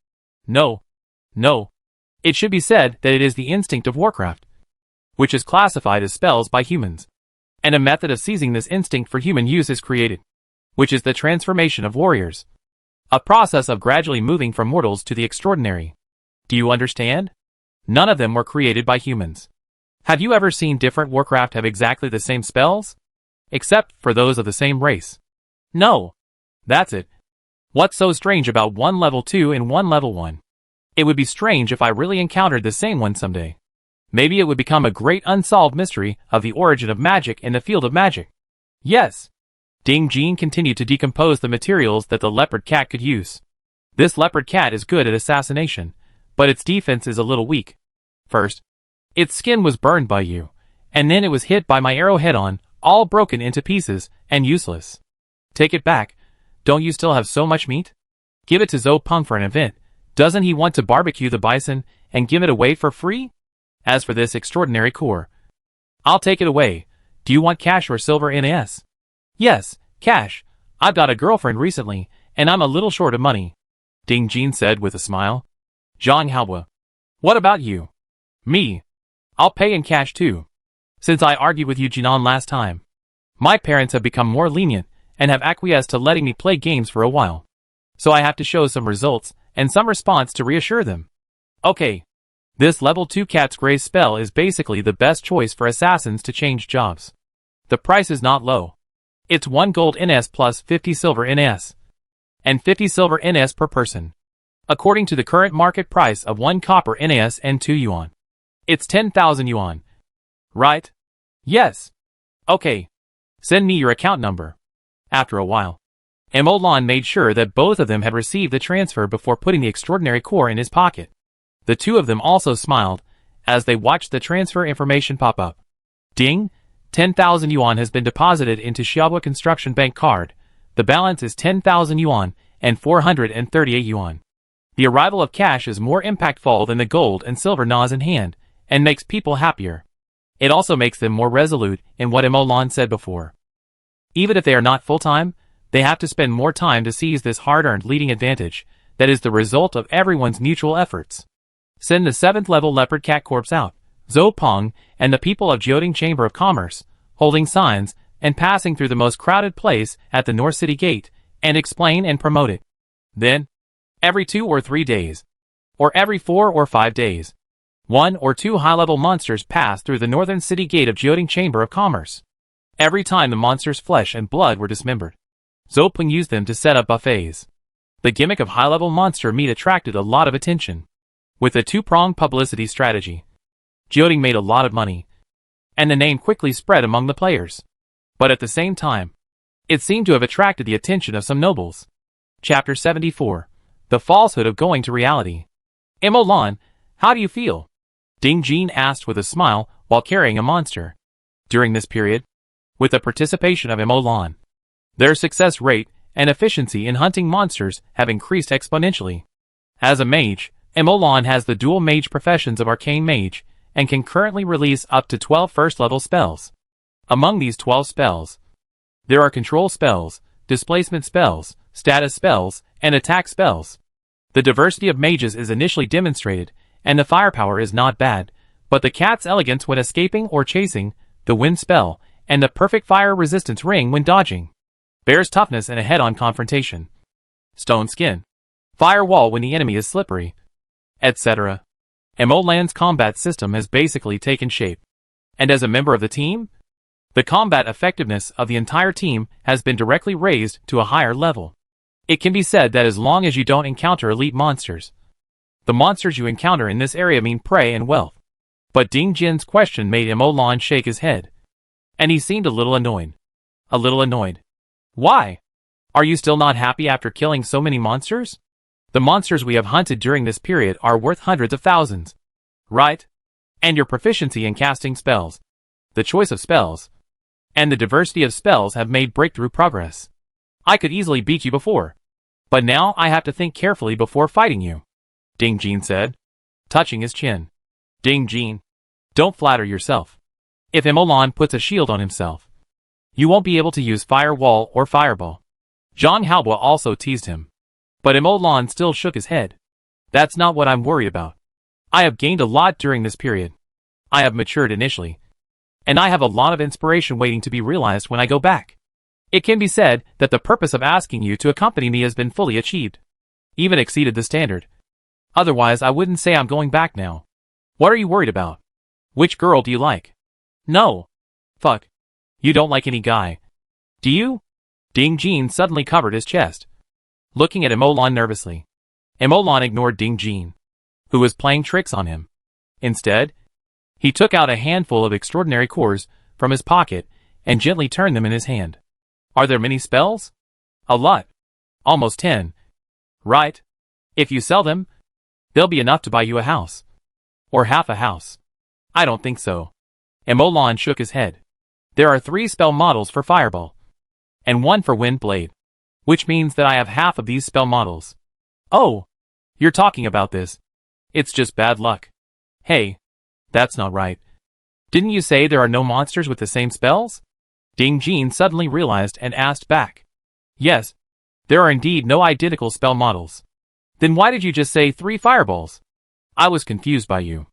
It should be said that it is the instinct of Warcraft, which is classified as spells by humans. And a method of seizing this instinct for human use is created, which is the transformation of warriors. A process of gradually moving from mortals to the extraordinary. Do you understand? None of them were created by humans. Have you ever seen different Warcraft have exactly the same spells? Except for those of the same race. No. That's it. What's so strange about one level 2 and one level 1? It would be strange if I really encountered the same one someday. Maybe it would become a great unsolved mystery of the origin of magic in the field of magic. Yes. Ding Jean continued to decompose the materials that the leopard cat could use. This leopard cat is good at assassination, but its defense is a little weak. First, its skin was burned by you, and then it was hit by my arrow head-on, all broken into pieces, and useless. Take it back. Don't you still have so much meat? Give it to Zo Pung for an event. Doesn't he want to barbecue the bison and give it away for free? As for this extraordinary core, I'll take it away. Do you want cash or silver NAS? Yes, cash. I've got a girlfriend recently, and I'm a little short of money, Ding Jean said with a smile. Zhang Haobo. What about you? Me. I'll pay in cash too. Since I argued with you Jinan last time, my parents have become more lenient and have acquiesced to letting me play games for a while. So I have to show some results and some response to reassure them. Okay. This level 2 Cat's Grace spell is basically the best choice for assassins to change jobs. The price is not low. It's 1 gold NS plus 50 silver NS. And 50 silver NS per person. According to the current market price of 1 copper NS and 2 yuan. It's 10,000 yuan. Right? Yes. Okay. Send me your account number. After a while, Emolan made sure that both of them had received the transfer before putting the extraordinary core in his pocket. The two of them also smiled as they watched the transfer information pop up. Ding! 10,000 yuan has been deposited into Xiaobo Construction Bank card. The balance is 10,000 yuan and 438 yuan. The arrival of cash is more impactful than the gold and silver NAS in hand, and makes people happier. It also makes them more resolute in what Emolan said before. Even if they are not full-time, they have to spend more time to seize this hard-earned leading advantage that is the result of everyone's mutual efforts. Send the 7th level Leopard Cat Corps out, Zo Pong, and the people of Jioding Chamber of Commerce, holding signs and passing through the most crowded place at the North City Gate, and explain and promote it. Then, every 2 or 3 days, or every 4 or 5 days, 1 or 2 high-level monsters pass through the Northern City Gate of Jioding Chamber of Commerce. Every time the monster's flesh and blood were dismembered, Zo Peng used them to set up buffets. The gimmick of high-level monster meat attracted a lot of attention. With a 2-pronged publicity strategy, Jioding made a lot of money, and the name quickly spread among the players. But at the same time, it seemed to have attracted the attention of some nobles. Chapter 74. The Falsehood of Going to Reality. Emolan, how do you feel? Ding Jean asked with a smile while carrying a monster. During this period, with the participation of Emolan, their success rate and efficiency in hunting monsters have increased exponentially. As a mage, Emolan has the dual mage professions of Arcane Mage, and can currently release up to 12 first-level spells. Among these 12 spells, there are control spells, displacement spells, status spells, and attack spells. The diversity of mages is initially demonstrated, and the firepower is not bad, but the cat's elegance when escaping or chasing, the wind spell, and the perfect fire resistance ring when dodging. Bear's toughness in a head-on confrontation. Stone skin. Firewall when the enemy is slippery. Etc. Emolan's combat system has basically taken shape. And as a member of the team, the combat effectiveness of the entire team has been directly raised to a higher level. It can be said that as long as you don't encounter elite monsters, the monsters you encounter in this area mean prey and wealth. But Ding Jin's question made Emolan shake his head. And he seemed a little annoyed. A little annoyed. Why? Are you still not happy after killing so many monsters? The monsters we have hunted during this period are worth hundreds of thousands. Right? And your proficiency in casting spells, the choice of spells, and the diversity of spells have made breakthrough progress. I could easily beat you before. But now I have to think carefully before fighting you. Ding Jin said, touching his chin. Ding Jin, don't flatter yourself. If Emolan puts a shield on himself, you won't be able to use firewall or fireball. Zhang Haobo also teased him. But Emolan still shook his head. That's not what I'm worried about. I have gained a lot during this period. I have matured initially. And I have a lot of inspiration waiting to be realized when I go back. It can be said that the purpose of asking you to accompany me has been fully achieved. Even exceeded the standard. Otherwise I wouldn't say I'm going back now. What are you worried about? Which girl do you like? No. Fuck. You don't like any guy. Do you? Ding Jin suddenly covered his chest, looking at Emolan nervously. Emolan ignored Ding Jin, who was playing tricks on him. Instead, he took out a handful of extraordinary cores from his pocket and gently turned them in his hand. Are there many spells? A lot. Almost 10. Right. If you sell them, they'll be enough to buy you a house. Or half a house. I don't think so. Emolan shook his head. There are 3 spell models for Fireball, and 1 for Wind Blade, which means that I have half of these spell models. Oh, you're talking about this. It's just bad luck. Hey, that's not right. Didn't you say there are no monsters with the same spells? Ding Jin suddenly realized and asked back. Yes, there are indeed no identical spell models. Then why did you just say 3 fireballs? I was confused by you.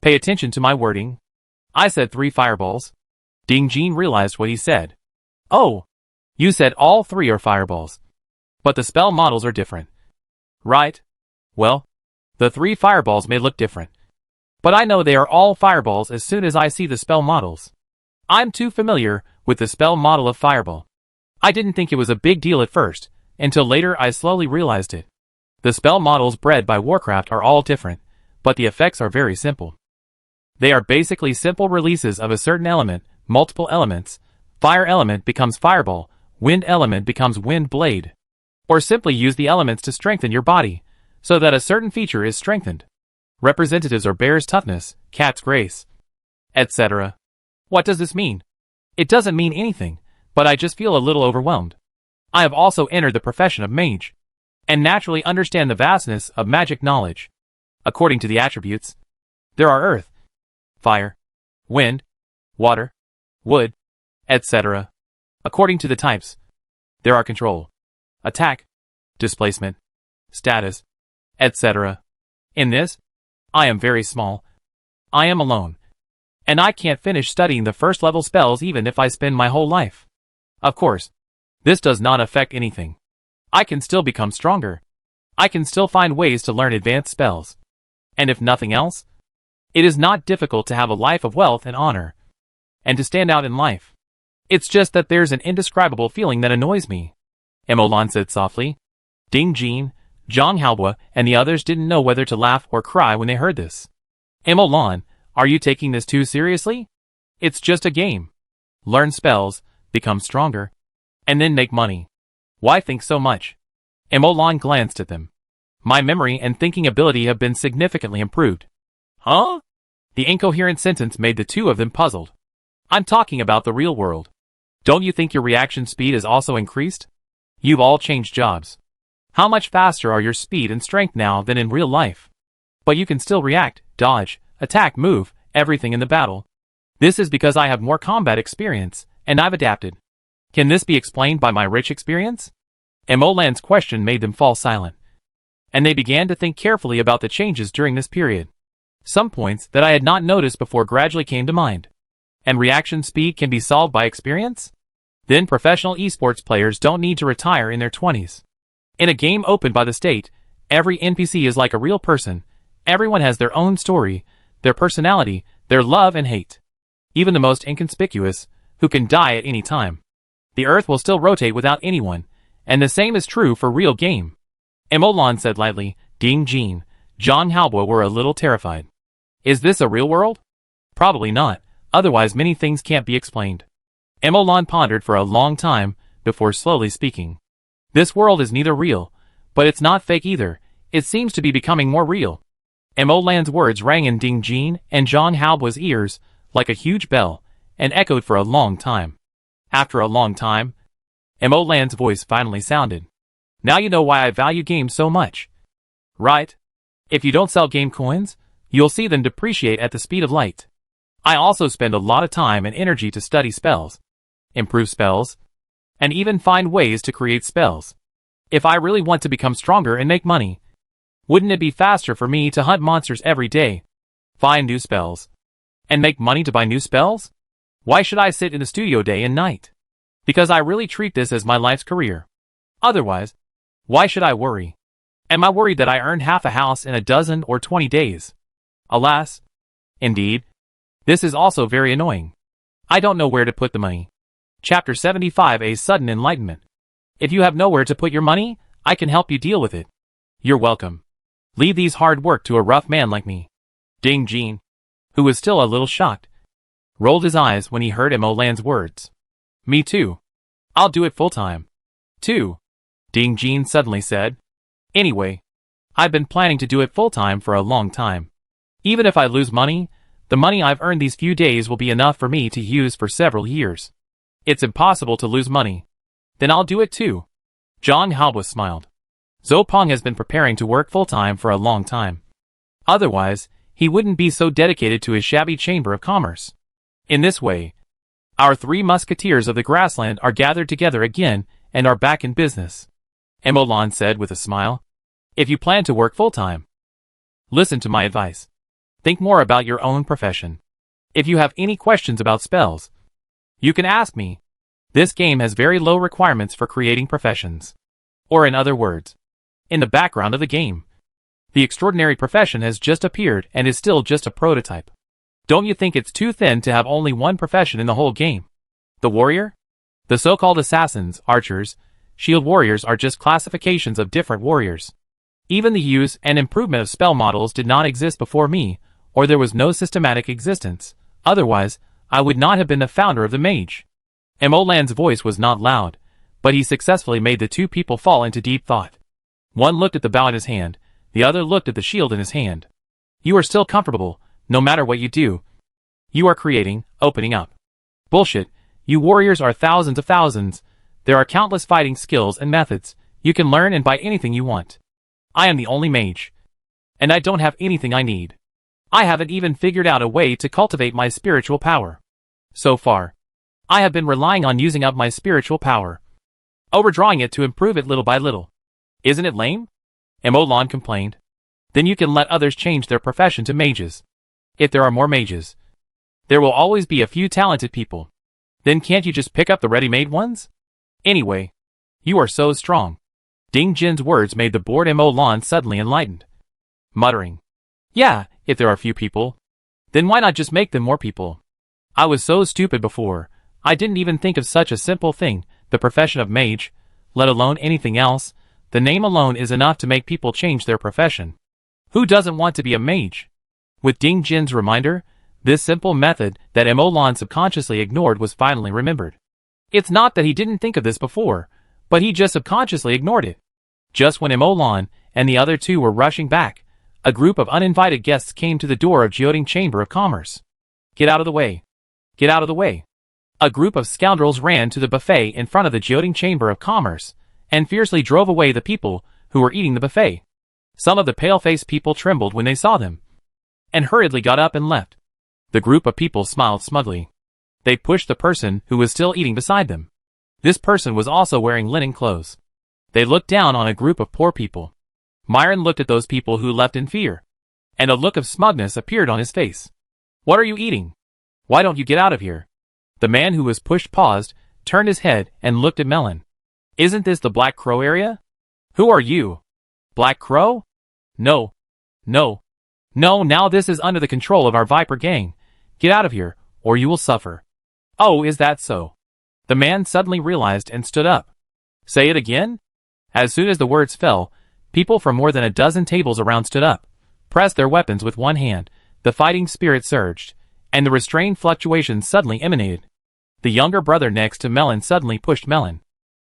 Pay attention to my wording. I said 3 fireballs. Ding Jin realized what he said. Oh, you said all 3 are fireballs. But the spell models are different. Right? Well, the 3 fireballs may look different. But I know they are all fireballs as soon as I see the spell models. I'm too familiar with the spell model of Fireball. I didn't think it was a big deal at first, until later I slowly realized it. The spell models bred by Warcraft are all different, but the effects are very simple. They are basically simple releases of a certain element, multiple elements. Fire element becomes Fireball, wind element becomes Wind Blade. Or simply use the elements to strengthen your body, so that a certain feature is strengthened. Representatives are Bear's toughness, Cat's grace, etc. What does this mean? It doesn't mean anything, but I just feel a little overwhelmed. I have also entered the profession of mage, and naturally understand the vastness of magic knowledge. According to the attributes, there are earth, fire, wind, water, wood, etc. According to the types, there are control, attack, displacement, status, etc. In this, I am very small. I am alone. And I can't finish studying the first level spells even if I spend my whole life. Of course, this does not affect anything. I can still become stronger. I can still find ways to learn advanced spells. And if nothing else, it is not difficult to have a life of wealth and honor, and to stand out in life. It's just that there's an indescribable feeling that annoys me, Emolan said softly. Ding Jin, Zhang Haobo, and the others didn't know whether to laugh or cry when they heard this. Emolan, are you taking this too seriously? It's just a game. Learn spells, become stronger, and then make money. Why think so much? Emolan glanced at them. My memory and thinking ability have been significantly improved. Huh? The incoherent sentence made the two of them puzzled. I'm talking about the real world. Don't you think your reaction speed has also increased? You've all changed jobs. How much faster are your speed and strength now than in real life? But you can still react, dodge, attack, move, everything in the battle. This is because I have more combat experience, and I've adapted. Can this be explained by my rich experience? Emolan's question made them fall silent, and they began to think carefully about the changes during this period. Some points that I had not noticed before gradually came to mind. And reaction speed can be solved by experience? Then professional esports players don't need to retire in their 20s. In a game opened by the state, every NPC is like a real person. Everyone has their own story, their personality, their love and hate. Even the most inconspicuous, who can die at any time. The earth will still rotate without anyone, and the same is true for real game. Emolan said lightly. Ding Jean, John Halbo were a little terrified. Is this a real world? Probably not, otherwise many things can't be explained. Emolan pondered for a long time, before slowly speaking. This world is neither real, but it's not fake either. It seems to be becoming more real. Emolan's words rang in Ding Jean and John Halbo's ears, like a huge bell, and echoed for a long time. After a long time, Emolan's voice finally sounded. Now you know why I value games so much. Right? If you don't sell game coins, you'll see them depreciate at the speed of light. I also spend a lot of time and energy to study spells, improve spells, and even find ways to create spells. If I really want to become stronger and make money, wouldn't it be faster for me to hunt monsters every day, find new spells, and make money to buy new spells? Why should I sit in the studio day and night? Because I really treat this as my life's career. Otherwise, why should I worry? Am I worried that I earned half a house in a dozen or 20 days? Alas. Indeed. This is also very annoying. I don't know where to put the money. Chapter 75. A sudden enlightenment. If you have nowhere to put your money, I can help you deal with it. You're welcome. Leave these hard work to a rough man like me. Ding Jean, who was still a little shocked, rolled his eyes when he heard Emolan's words. Me too. I'll do it full time. Too. Ding Jean suddenly said. Anyway, I've been planning to do it full time for a long time. Even if I lose money, the money I've earned these few days will be enough for me to use for several years. It's impossible to lose money. Then I'll do it too. John Halbo smiled. Zopong has been preparing to work full time for a long time. Otherwise, he wouldn't be so dedicated to his shabby chamber of commerce. In this way, our 3 musketeers of the grassland are gathered together again and are back in business. Emolan said with a smile. If you plan to work full-time, listen to my advice. Think more about your own profession. If you have any questions about spells, you can ask me. This game has very low requirements for creating professions. Or in other words, in the background of the game, the extraordinary profession has just appeared and is still just a prototype. Don't you think it's too thin to have only one profession in the whole game? The warrior? The so-called assassins, archers, shield warriors are just classifications of different warriors. Even the use and improvement of spell models did not exist before me, or there was no systematic existence. Otherwise, I would not have been the founder of the mage. Emolan's voice was not loud, but he successfully made the 2 people fall into deep thought. One looked at the bow in his hand, the other looked at the shield in his hand. You are still comfortable, no matter what you do. You are creating, opening up. Bullshit, you warriors are thousands of thousands. There are countless fighting skills and methods. You can learn and buy anything you want. I am the only mage. And I don't have anything I need. I haven't even figured out a way to cultivate my spiritual power. So far, I have been relying on using up my spiritual power, overdrawing it to improve it little by little. Isn't it lame? Emolan complained. Then you can let others change their profession to mages. If there are more mages, there will always be a few talented people. Then can't you just pick up the ready-made ones? Anyway, you are so strong. Ding Jin's words made the bored Emolan suddenly enlightened. Muttering, yeah, if there are few people, then why not just make them more people? I was so stupid before, I didn't even think of such a simple thing, the profession of mage, let alone anything else. The name alone is enough to make people change their profession. Who doesn't want to be a mage? With Ding Jin's reminder, this simple method that Emolan subconsciously ignored was finally remembered. It's not that he didn't think of this before, but he just subconsciously ignored it. Just when Emolan and the other 2 were rushing back, a group of uninvited guests came to the door of Jioding Chamber of Commerce. Get out of the way. Get out of the way. A group of scoundrels ran to the buffet in front of the Jioding Chamber of Commerce, and fiercely drove away the people who were eating the buffet. Some of the pale-faced people trembled when they saw them, and hurriedly got up and left. The group of people smiled smugly. They pushed the person who was still eating beside them. This person was also wearing linen clothes. They looked down on a group of poor people. Myron looked at those people who left in fear, and a look of smugness appeared on his face. What are you eating? Why don't you get out of here? The man who was pushed paused, turned his head, and looked at Melon. Isn't this the Black Crow area? Who are you? Black Crow? No. No. No, now this is under the control of our Viper gang. Get out of here, or you will suffer. Oh, is that so? The man suddenly realized and stood up. Say it again? As soon as the words fell, people from more than a dozen tables around stood up, pressed their weapons with one hand, the fighting spirit surged, and the restrained fluctuation suddenly emanated. The younger brother next to Melon suddenly pushed Melon.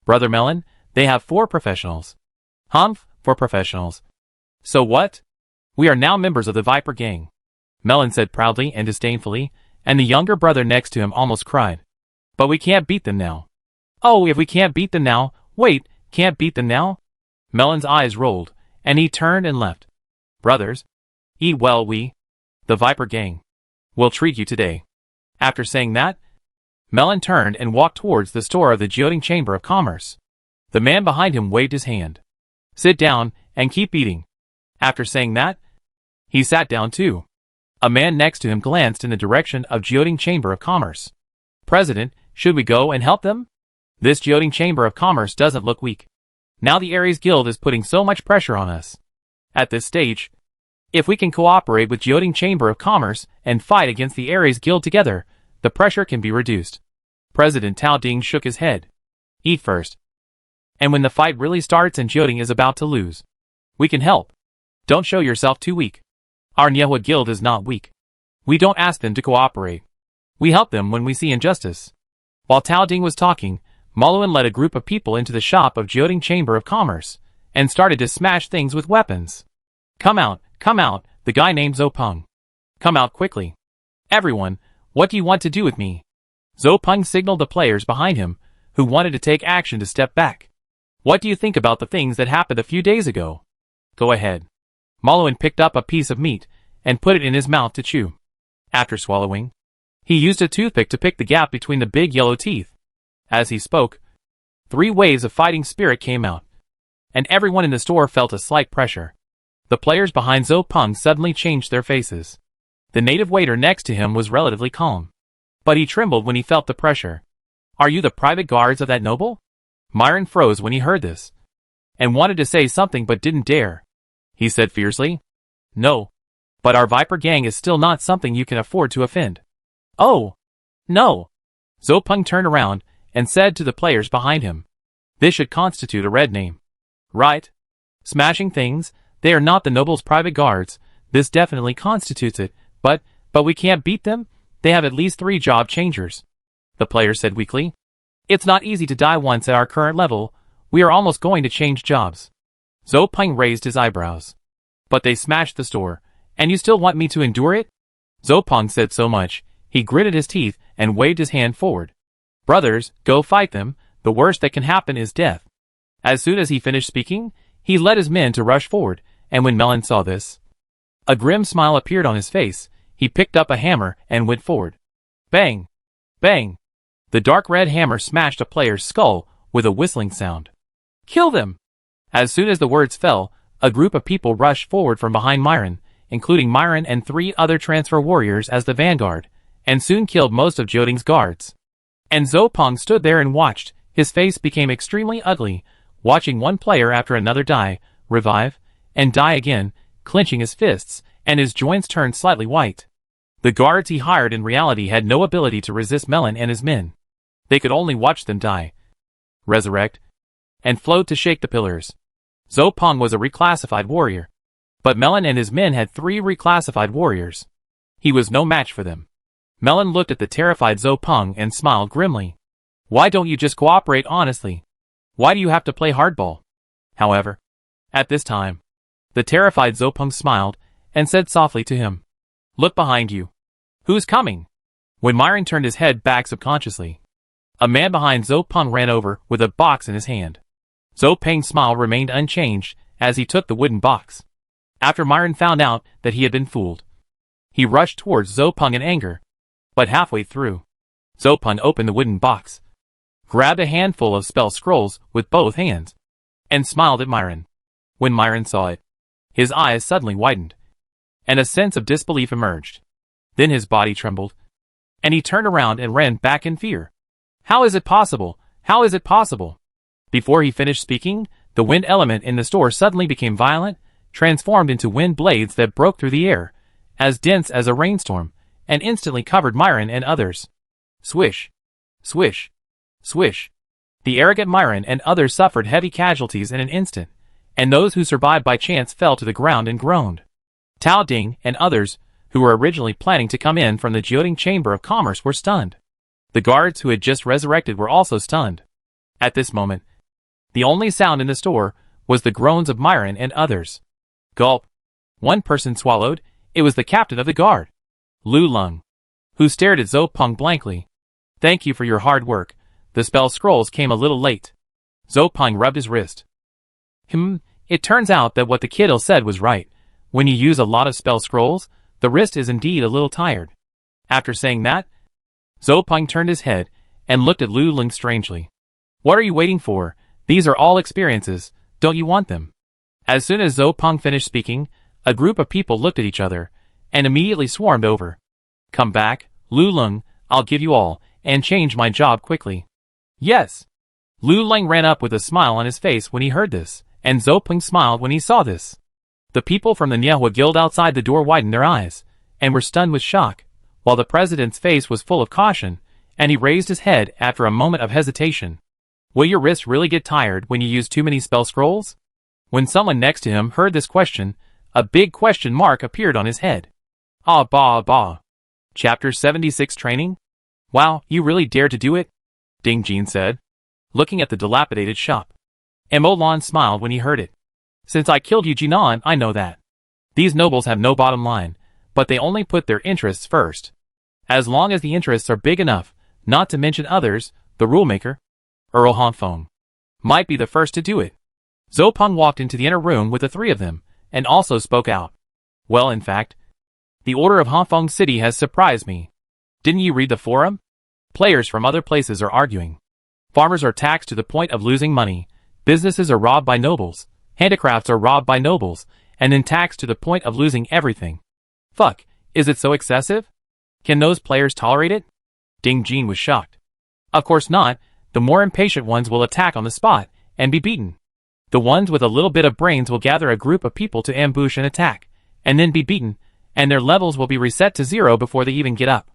Brother Melon, they have 4 professionals. Humph, 4 professionals. So what? We are now members of the Viper gang. Melon said proudly and disdainfully, and the younger brother next to him almost cried. But we can't beat them now. Oh, if we can't beat them now, wait, can't beat them now? Melon's eyes rolled, and he turned and left. Brothers, eat well, the Viper gang, will treat you today. After saying that, Melon turned and walked towards the store of the Geoting Chamber of Commerce. The man behind him waved his hand. Sit down and keep eating. After saying that, he sat down too. A man next to him glanced in the direction of Geoting Chamber of Commerce. President, should we go and help them? This Geoting Chamber of Commerce doesn't look weak. Now the Ares Guild is putting so much pressure on us. At this stage, if we can cooperate with Geoting Chamber of Commerce and fight against the Ares Guild together, the pressure can be reduced. President Tao Ding shook his head. Eat first. And when the fight really starts and Geoting is about to lose, we can help. Don't show yourself too weak. Our Nyehua Guild is not weak. We don't ask them to cooperate. We help them when we see injustice. While Tao Ding was talking, Maluan led a group of people into the shop of Geoting Chamber of Commerce, and started to smash things with weapons. Come out, the guy named Zhou Peng. Come out quickly. Everyone, what do you want to do with me? Zhou Peng signaled the players behind him, who wanted to take action to step back. What do you think about the things that happened a few days ago? Go ahead. Maluan picked up a piece of meat, and put it in his mouth to chew. After swallowing, he used a toothpick to pick the gap between the big yellow teeth. As he spoke, 3 waves of fighting spirit came out, and everyone in the store felt a slight pressure. The players behind Zhou Peng suddenly changed their faces. The native waiter next to him was relatively calm, but he trembled when he felt the pressure. Are you the private guards of that noble? Myron froze when he heard this, and wanted to say something but didn't dare. He said fiercely, No, but our Viper gang is still not something you can afford to offend. Oh, no. Zhou Peng turned around and said to the players behind him, This should constitute a red name. Right? Smashing things, they are not the noble's private guards, this definitely constitutes it, but we can't beat them, they have at least 3 job changers. The players said weakly. It's not easy to die once at our current level, we are almost going to change jobs. Zhou Peng raised his eyebrows. But they smashed the store, and you still want me to endure it? Zhou Peng said so much, he gritted his teeth and waved his hand forward. Brothers, go fight them, the worst that can happen is death. As soon as he finished speaking, he led his men to rush forward, and when Melon saw this, a grim smile appeared on his face, he picked up a hammer and went forward. Bang! Bang! The dark red hammer smashed a player's skull with a whistling sound. Kill them! As soon as the words fell, a group of people rushed forward from behind Myron, including Myron and 3 other transfer warriors as the vanguard, and soon killed most of Geoting's guards. And Zhou Peng stood there and watched, his face became extremely ugly, watching one player after another die, revive, and die again, clenching his fists, and his joints turned slightly white. The guards he hired in reality had no ability to resist Melon and his men. They could only watch them die, resurrect, and float to shake the pillars. Zhou Peng was a reclassified warrior, but Melon and his men had 3 reclassified warriors. He was no match for them. Melon looked at the terrified Zhou Peng and smiled grimly. Why don't you just cooperate honestly? Why do you have to play hardball? However, at this time, the terrified Zhou Peng smiled and said softly to him, Look behind you. Who's coming? When Myron turned his head back subconsciously, a man behind Zhou Peng ran over with a box in his hand. Zhou Peng's smile remained unchanged as he took the wooden box. After Myron found out that he had been fooled, he rushed towards Zhou Peng in anger, but halfway through, Zhou Peng opened the wooden box, grabbed a handful of spell scrolls with both hands, and smiled at Myron. When Myron saw it, his eyes suddenly widened, and a sense of disbelief emerged. Then his body trembled, and he turned around and ran back in fear. How is it possible? How is it possible? Before he finished speaking, the wind element in the store suddenly became violent, transformed into wind blades that broke through the air, as dense as a rainstorm, and instantly covered Myron and others. Swish. Swish. Swish. The arrogant Myron and others suffered heavy casualties in an instant, and those who survived by chance fell to the ground and groaned. Tao Ding and others, who were originally planning to come in from the Jioding Chamber of Commerce, were stunned. The guards who had just resurrected were also stunned. At this moment, the only sound in the store was the groans of Myron and others. Gulp. One person swallowed. It was the captain of the guard, Lu Lung, who stared at Zhou Peng blankly. Thank you for your hard work. The spell scrolls came a little late. Zhou Peng rubbed his wrist. It turns out that what the kiddo said was right. When you use a lot of spell scrolls, the wrist is indeed a little tired. After saying that, Zhou Peng turned his head and looked at Lu Lung strangely. What are you waiting for? These are all experiences. Don't you want them? As soon as Zhou Peng finished speaking, a group of people looked at each other and immediately swarmed over. Come back, Lu Lung, I'll give you all, and change my job quickly. Yes. Lu Lung ran up with a smile on his face when he heard this, and Zhou Peng smiled when he saw this. The people from the Niehua Guild outside the door widened their eyes, and were stunned with shock, while the president's face was full of caution, and he raised his head after a moment of hesitation. Will your wrist really get tired when you use too many spell scrolls? When someone next to him heard this question, a big question mark appeared on his head. Ah bah bah. Chapter 76 Training? Wow, you really dare to do it? Ding Jin said, looking at the dilapidated shop. Mo Lan smiled when he heard it. Since I killed Yu Jinan, I know that. These nobles have no bottom line, but they only put their interests first. As long as the interests are big enough, not to mention others, the rulemaker, Earl Hanfeng, might be the first to do it. Zhou Peng walked into the inner room with the three of them, and also spoke out. Well, in fact, the order of Hanfeng City has surprised me. Didn't you read the forum? Players from other places are arguing. Farmers are taxed to the point of losing money, businesses are robbed by nobles, handicrafts are robbed by nobles, and then taxed to the point of losing everything. Fuck, is it so excessive? Can those players tolerate it? Ding Jin was shocked. Of course not, the more impatient ones will attack on the spot, and be beaten. The ones with a little bit of brains will gather a group of people to ambush and attack, and then be beaten, and their levels will be reset to 0 before they even get up.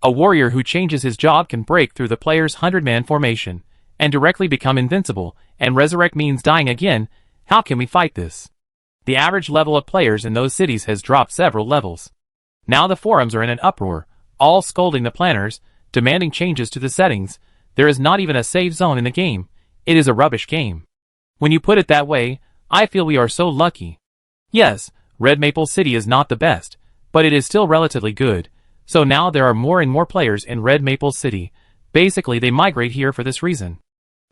A warrior who changes his job can break through the player's 100-man formation, and directly become invincible, and resurrect means dying again. How can we fight this? The average level of players in those cities has dropped several levels. Now the forums are in an uproar, all scolding the planners, demanding changes to the settings. There is not even a save zone in the game. It is a rubbish game. When you put it that way, I feel we are so lucky. Yes, Red Maple City is not the best, but it is still relatively good. So now there are more and more players in Red Maple City. Basically they migrate here for this reason.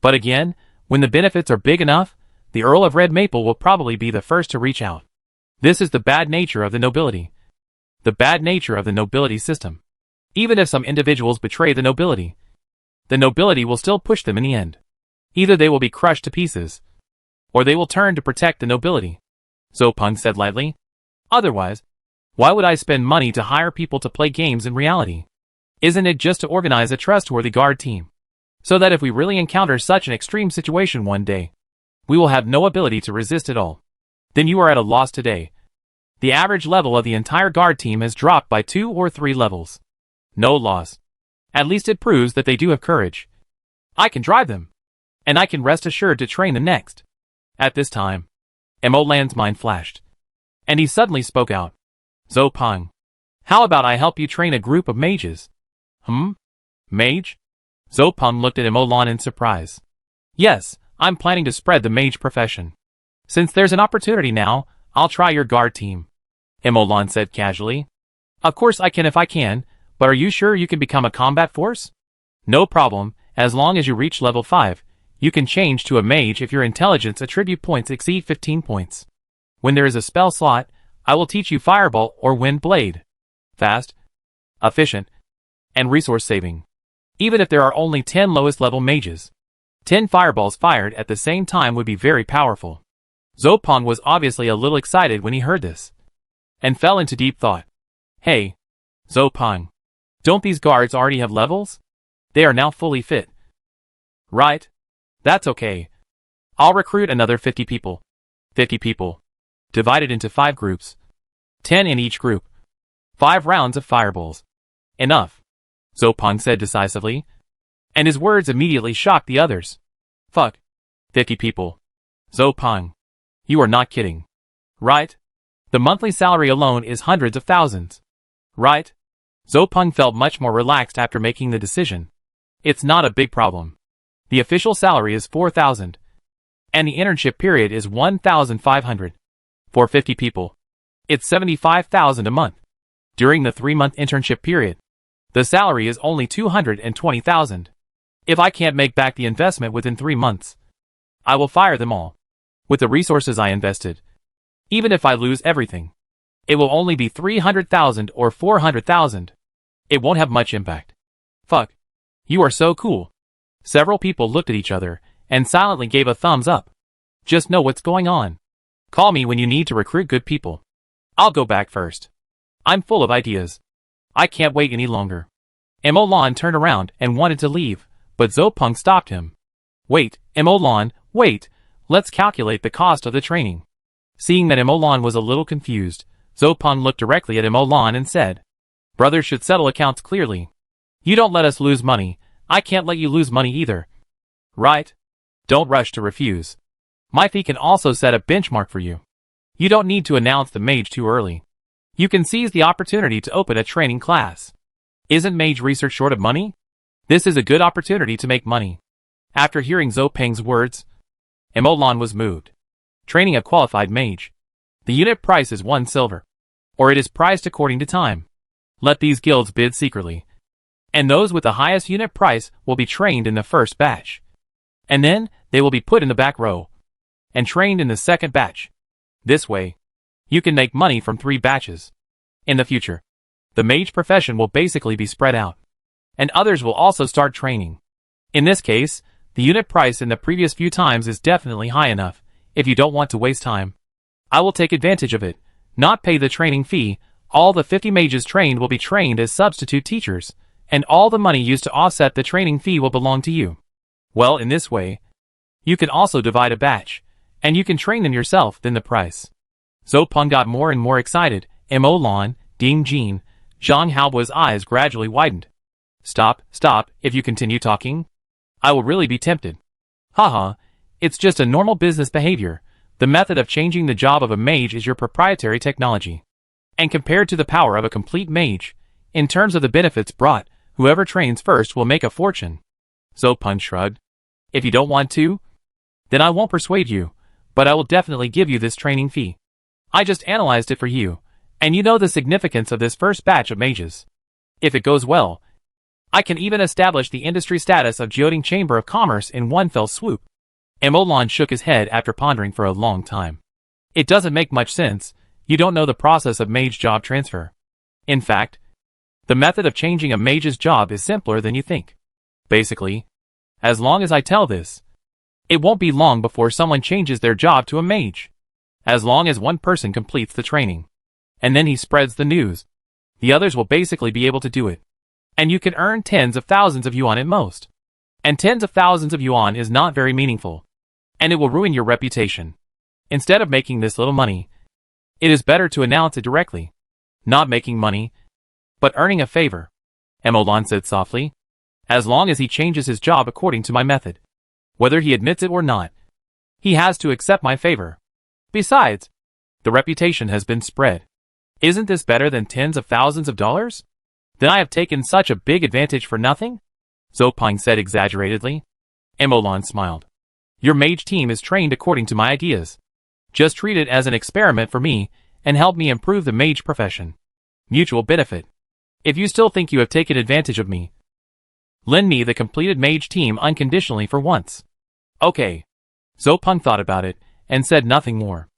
But again, when the benefits are big enough, the Earl of Red Maple will probably be the first to reach out. This is the bad nature of the nobility. The bad nature of the nobility system. Even if some individuals betray the nobility will still push them in the end. Either they will be crushed to pieces, or they will turn to protect the nobility. Zhou Peng said lightly. Otherwise, why would I spend money to hire people to play games in reality? Isn't it just to organize a trustworthy guard team? So that if we really encounter such an extreme situation one day, we will have no ability to resist it all. Then you are at a loss today. The average level of the entire guard team has dropped by 2 or 3 levels. No loss. At least it proves that they do have courage. I can drive them. And I can rest assured to train them next. At this time, Mo Lan's mind flashed. And he suddenly spoke out. Zhou Peng, how about I help you train a group of mages? Mage? Zhou Peng looked at Mo Lan in surprise. Yes, I'm planning to spread the mage profession. Since there's an opportunity now, I'll try your guard team. Mo Lan said casually. Of course I can if I can, but are you sure you can become a combat force? No problem, as long as you reach level 5, you can change to a mage if your intelligence attribute points exceed 15 points. When there is a spell slot, I will teach you Fireball or Wind Blade. Fast, efficient, and resource saving. Even if there are only 10 lowest level mages, 10 fireballs fired at the same time would be very powerful. Zhou Peng was obviously a little excited when he heard this, and fell into deep thought. Hey, Zhou Peng, Don't these guards already have levels? They are now fully fit. Right? That's okay. I'll recruit another 50 people. 50 people. Divided into 5 groups. 10 in each group. 5 rounds of fireballs. Enough, Zopeng said decisively. And his words immediately shocked the others. Fuck. 50 people. Zopeng. You are not kidding. Right? The monthly salary alone is hundreds of thousands. Right? Zopeng felt much more relaxed after making the decision. It's not a big problem. The official salary is 4,000. And the internship period is 1,500. For 50 people. It's 75,000 a month. During the 3-month internship period, the salary is only 220,000. If I can't make back the investment within 3 months, I will fire them all. With the resources I invested, even if I lose everything, it will only be 300,000 or 400,000. It won't have much impact. Fuck. You are so cool. Several people looked at each other and silently gave a thumbs up. Just know what's going on. Call me when you need to recruit good people. I'll go back first. I'm full of ideas. I can't wait any longer. Emolan turned around and wanted to leave, but Zopeng stopped him. Wait, Emolan, wait. Let's calculate the cost of the training. Seeing that Emolan was a little confused, Zopeng looked directly at Emolan and said, Brothers should settle accounts clearly. You don't let us lose money, I can't let you lose money either. Right? Don't rush to refuse. My fee can also set a benchmark for you. You don't need to announce the mage too early. You can seize the opportunity to open a training class. Isn't mage research short of money? This is a good opportunity to make money. After hearing Zopeng's words, Emolan was moved. Training a qualified mage. The unit price is 1 silver. Or it is priced according to time. Let these guilds bid secretly. And those with the highest unit price will be trained in the first batch. And then, they will be put in the back row. And trained in the second batch. This way, you can make money from 3 batches. In the future, the mage profession will basically be spread out. And others will also start training. In this case, the unit price in the previous few times is definitely high enough, if you don't want to waste time. I will take advantage of it, not pay the training fee. All the 50 mages trained will be trained as substitute teachers, and all the money used to offset the training fee will belong to you. Well, in this way, you can also divide a batch, and you can train them yourself then the price. Zopeng got more and more excited. Emolan, Ding Jin, Zhang Hao's eyes gradually widened. Stop, if you continue talking, I will really be tempted. Haha, it's just a normal business behavior. The method of changing the job of a mage is your proprietary technology. And compared to the power of a complete mage, in terms of the benefits brought, whoever trains first will make a fortune. Zopeng shrugged. If you don't want to, then I won't persuade you, but I will definitely give you this training fee. I just analyzed it for you, and you know the significance of this first batch of mages. If it goes well, I can even establish the industry status of Jioding Chamber of Commerce in one fell swoop. Emolan shook his head after pondering for a long time. It doesn't make much sense. You don't know the process of mage job transfer. In fact, the method of changing a mage's job is simpler than you think. Basically, as long as I tell this, it won't be long before someone changes their job to a mage. As long as one person completes the training, and then he spreads the news, the others will basically be able to do it. And you can earn tens of thousands of yuan at most. And tens of thousands of yuan is not very meaningful. And it will ruin your reputation. Instead of making this little money, it is better to announce it directly. Not making money, but earning a favor. Emolan said softly. As long as he changes his job according to my method. Whether he admits it or not, he has to accept my favor. Besides, the reputation has been spread. Isn't this better than tens of thousands of dollars? Then I have taken such a big advantage for nothing? Zopeng said exaggeratedly. Emolan smiled. Your mage team is trained according to my ideas. Just treat it as an experiment for me, and help me improve the mage profession. Mutual benefit. If you still think you have taken advantage of me, lend me the completed mage team unconditionally for once. Okay. Zopeng thought about it, and said nothing more.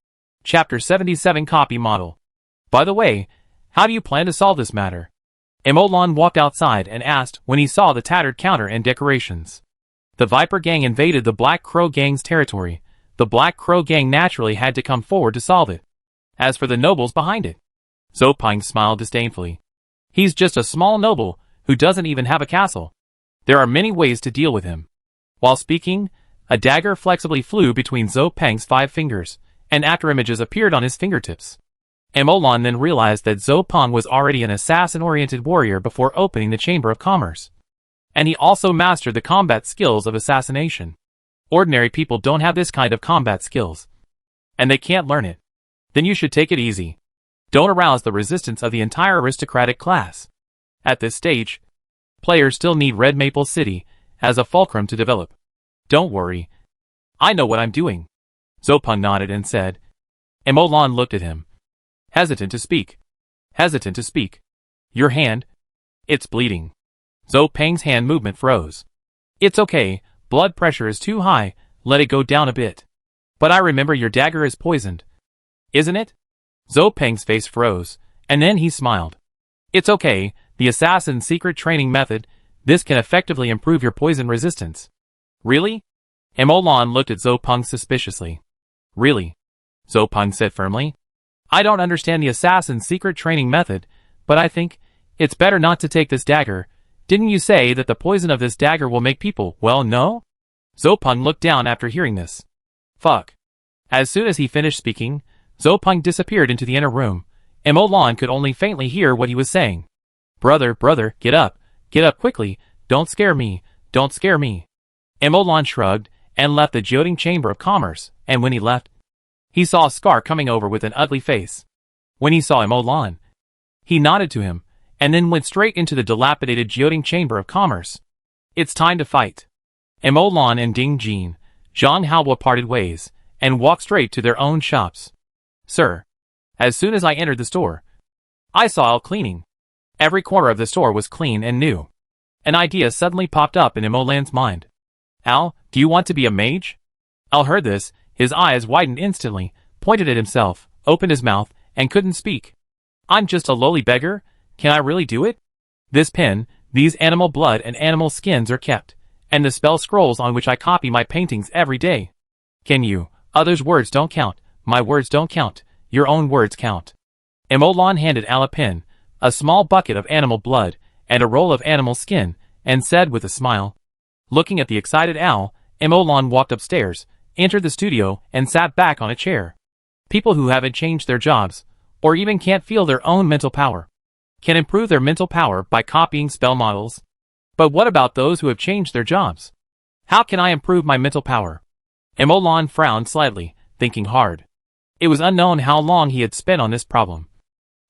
Chapter 77 Copy Model. By the way, how do you plan to solve this matter? Emolan walked outside and asked when he saw the tattered counter and decorations. The Viper Gang invaded the Black Crow Gang's territory. The Black Crow Gang naturally had to come forward to solve it. As for the nobles behind it, Zopeng smiled disdainfully. He's just a small noble who doesn't even have a castle. There are many ways to deal with him. While speaking, a dagger flexibly flew between Zhou Peng's 5 fingers, and afterimages appeared on his fingertips. Emolan then realized that Zhou Peng was already an assassin-oriented warrior before opening the Chamber of Commerce. And he also mastered the combat skills of assassination. Ordinary people don't have this kind of combat skills. And they can't learn it. Then you should take it easy. Don't arouse the resistance of the entire aristocratic class. At this stage, players still need Red Maple City as a fulcrum to develop. Don't worry. I know what I'm doing. Zhou Peng nodded and said. Emolan looked at him. Hesitant to speak. Hesitant to speak. Your hand? It's bleeding. Zhou Peng's hand movement froze. It's okay, blood pressure is too high, let it go down a bit. But I remember your dagger is poisoned. Isn't it? Zhou Peng's face froze, and then he smiled. It's okay, the assassin's secret training method, this can effectively improve your poison resistance. Really? Emolan looked at Zhou Peng suspiciously. Really? Zhou Peng said firmly. I don't understand the assassin's secret training method, but I think it's better not to take this dagger. Didn't you say that the poison of this dagger will make people, well, no? Zhou Peng looked down after hearing this. Fuck. As soon as he finished speaking, Zhou Peng disappeared into the inner room. Emolan could only faintly hear what he was saying. Brother, get up quickly, don't scare me, don't scare me. Emolan shrugged and left the Jioding Chamber of Commerce, and when he left, he saw Scar coming over with an ugly face. When he saw Emolan, he nodded to him, and then went straight into the dilapidated Jioding Chamber of Commerce. It's time to fight. Emolan and Ding Jin, Zhang Haobo parted ways, and walked straight to their own shops. Sir. As soon as I entered the store, I saw Al cleaning. Every corner of the store was clean and new. An idea suddenly popped up in Emolan's mind. Al, do you want to be a mage? Al heard this, his eyes widened instantly, pointed at himself, opened his mouth, and couldn't speak. I'm just a lowly beggar? Can I really do it? This pen, these animal blood and animal skins are kept, and the spell scrolls on which I copy my paintings every day. Can you? Others' words don't count, my words don't count, your own words count. Emolan handed Al a pen, a small bucket of animal blood, and a roll of animal skin, and said with a smile. Looking at the excited Al, Emolan walked upstairs, entered the studio, and sat back on a chair. People who haven't changed their jobs, or even can't feel their own mental power, can improve their mental power by copying spell models. But what about those who have changed their jobs? How can I improve my mental power? Emolan frowned slightly, thinking hard. It was unknown how long he had spent on this problem.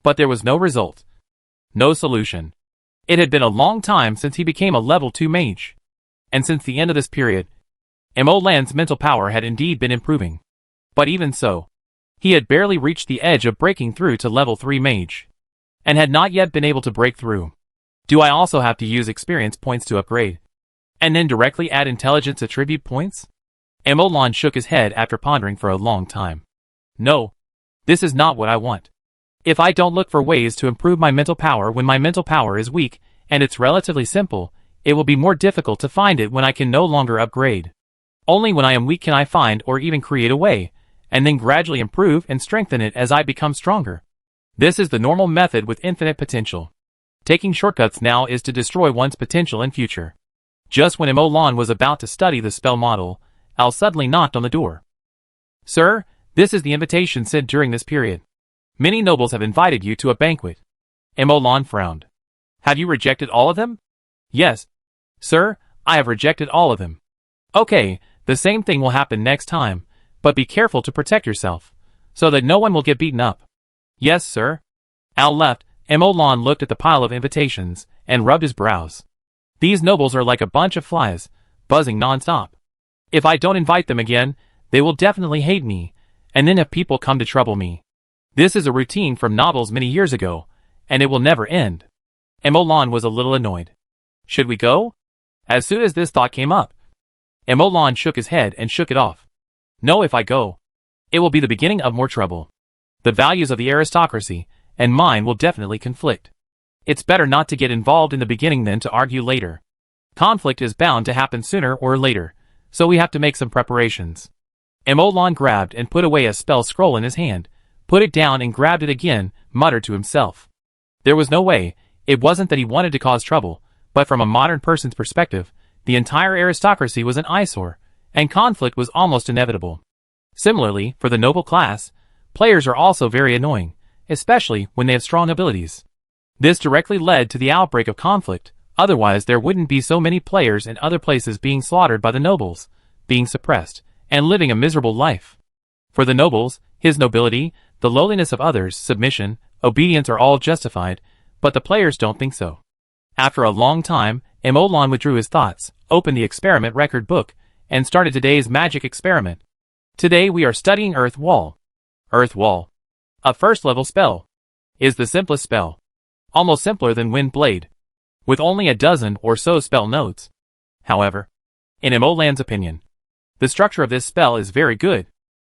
But there was no result. No solution. It had been a long time since he became a level 2 mage. And since the end of this period, Emolan's mental power had indeed been improving. But even so, he had barely reached the edge of breaking through to level 3 mage, and had not yet been able to break through. Do I also have to use experience points to upgrade, and then directly add intelligence attribute points? Emolan shook his head after pondering for a long time. No, this is not what I want. If I don't look for ways to improve my mental power when my mental power is weak, and it's relatively simple, it will be more difficult to find it when I can no longer upgrade. Only when I am weak can I find or even create a way, and then gradually improve and strengthen it as I become stronger. This is the normal method with infinite potential. Taking shortcuts now is to destroy one's potential in future. Just when Emolan was about to study the spell model, Al suddenly knocked on the door. Sir, this is the invitation sent during this period. Many nobles have invited you to a banquet. Emolan frowned. Have you rejected all of them? Yes. Sir, I have rejected all of them. Okay, the same thing will happen next time, but be careful to protect yourself, so that no one will get beaten up. Yes, sir. Al left. Emolan looked at the pile of invitations, and rubbed his brows. These nobles are like a bunch of flies, buzzing non-stop. If I don't invite them again, they will definitely hate me, and then have people come to trouble me. This is a routine from novels many years ago, and it will never end. Emolan was a little annoyed. Should we go? As soon as this thought came up, Emolan shook his head and shook it off. No, if I go, it will be the beginning of more trouble. The values of the aristocracy and mine will definitely conflict. It's better not to get involved in the beginning than to argue later. Conflict is bound to happen sooner or later, so we have to make some preparations. Emolan grabbed and put away a spell scroll in his hand, put it down and grabbed it again, muttered to himself. There was no way, it wasn't that he wanted to cause trouble, But from a modern person's perspective, the entire aristocracy was an eyesore, and conflict was almost inevitable. Similarly, for the noble class, players are also very annoying, especially when they have strong abilities. This directly led to the outbreak of conflict, otherwise there wouldn't be so many players in other places being slaughtered by the nobles, being suppressed, and living a miserable life. For the nobles, his nobility, the lowliness of others, submission, obedience are all justified, but the players don't think so. After a long time, Emolan withdrew his thoughts, opened the experiment record book, and started today's magic experiment. Today we are studying Earth Wall. Earth Wall. A first level spell. Is the simplest spell. Almost simpler than Wind Blade. With only a dozen or so spell nodes. However, in Emolan's opinion, the structure of this spell is very good.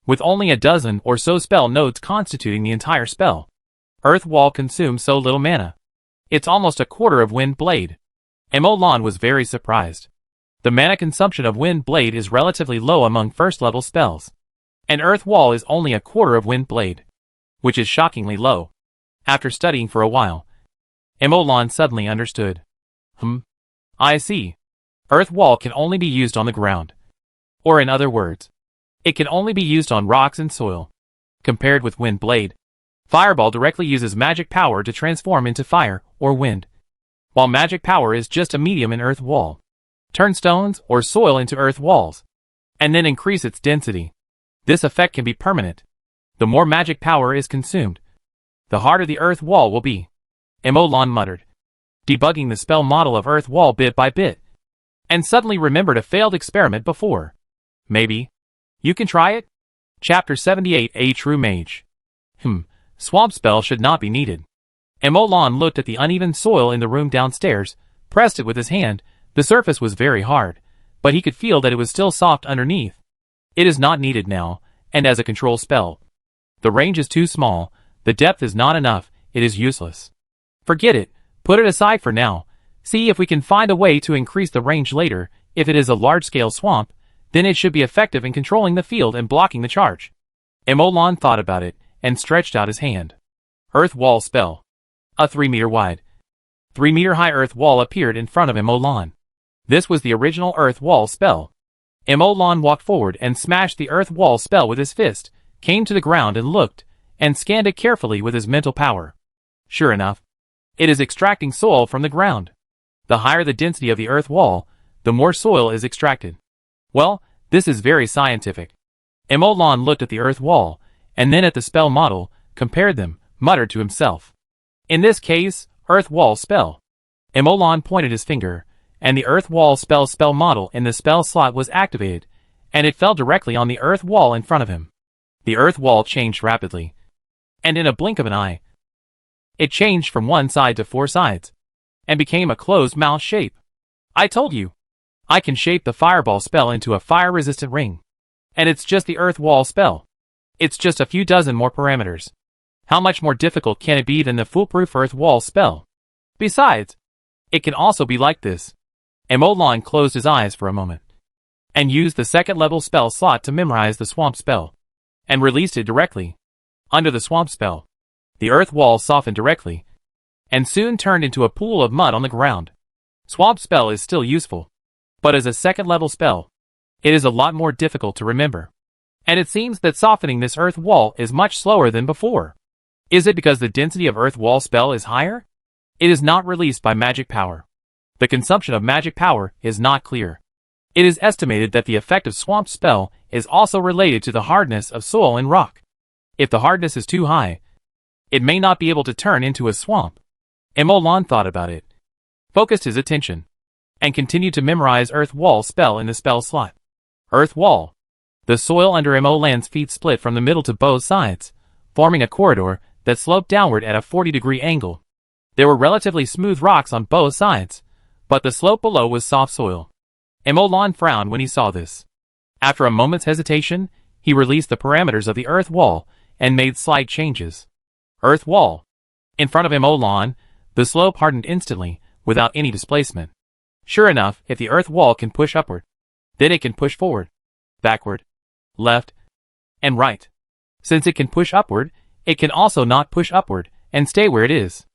With only a dozen or so spell nodes constituting the entire spell, Earth Wall consumes so little mana. It's almost a quarter of Wind Blade. Emolan was very surprised. The mana consumption of Wind Blade is relatively low among first level spells. And Earth Wall is only a quarter of Wind Blade, which is shockingly low. After studying for a while, Emolan suddenly understood. I see. Earth Wall can only be used on the ground. Or in other words, it can only be used on rocks and soil. Compared with Wind Blade, Fireball directly uses magic power to transform into fire or wind, while magic power is just a medium in Earth Wall. Turn stones or soil into Earth Walls, and then increase its density. This effect can be permanent. The more magic power is consumed, the harder the Earth Wall will be. Emolan muttered, debugging the spell model of Earth Wall bit by bit, and suddenly remembered a failed experiment before. Maybe you can try it? Chapter 78, A True Mage. Swamp spell should not be needed. Emolan looked at the uneven soil in the room downstairs, pressed it with his hand. The surface was very hard, but he could feel that it was still soft underneath. It is not needed now, and as a control spell. The range is too small, the depth is not enough, it is useless. Forget it, put it aside for now. See if we can find a way to increase the range later. If it is a large-scale swamp, then it should be effective in controlling the field and blocking the charge. Emolan thought about it, and stretched out his hand. Earth Wall spell. A 3-meter wide, 3-meter high Earth Wall appeared in front of Emolan. This was the original Earth Wall spell. Emolan walked forward and smashed the Earth Wall spell with his fist, came to the ground and looked, and scanned it carefully with his mental power. Sure enough, it is extracting soil from the ground. The higher the density of the Earth Wall, the more soil is extracted. Well, this is very scientific. Emolan looked at the Earth Wall, and then at the spell model, compared them, muttered to himself. In this case, Earth Wall spell. Emolan pointed his finger, and the Earth Wall spell model in the spell slot was activated, and it fell directly on the Earth Wall in front of him. The Earth Wall changed rapidly, and in a blink of an eye, it changed from one side to 4 sides, and became a closed mouth shape. I told you, I can shape the Fireball spell into a fire-resistant ring. And it's just the Earth Wall spell. It's just a few dozen more parameters. How much more difficult can it be than the foolproof Earth Wall spell? Besides, it can also be like this. Emolan closed his eyes for a moment, and used the second-level spell slot to memorize the Swamp spell, and released it directly. Under the Swamp spell, the Earth Wall softened directly, and soon turned into a pool of mud on the ground. Swamp spell is still useful, but as a second-level spell, it is a lot more difficult to remember. And it seems that softening this Earth Wall is much slower than before. Is it because the density of Earth Wall spell is higher? It is not released by magic power. The consumption of magic power is not clear. It is estimated that the effect of Swamp spell is also related to the hardness of soil and rock. If the hardness is too high, it may not be able to turn into a swamp. Emolan thought about it, focused his attention, and continued to memorize Earth Wall spell in the spell slot. Earth Wall. The soil under Emolan's feet split from the middle to both sides, forming a corridor that sloped downward at a 40-degree angle. There were relatively smooth rocks on both sides, but the slope below was soft soil. Emolan frowned when he saw this. After a moment's hesitation, he released the parameters of the Earth Wall and made slight changes. Earth Wall. In front of Emolan, the slope hardened instantly, without any displacement. Sure enough, if the Earth Wall can push upward, then it can push forward, backward, left, and right. Since it can push upward, it can also not push upward and stay where it is.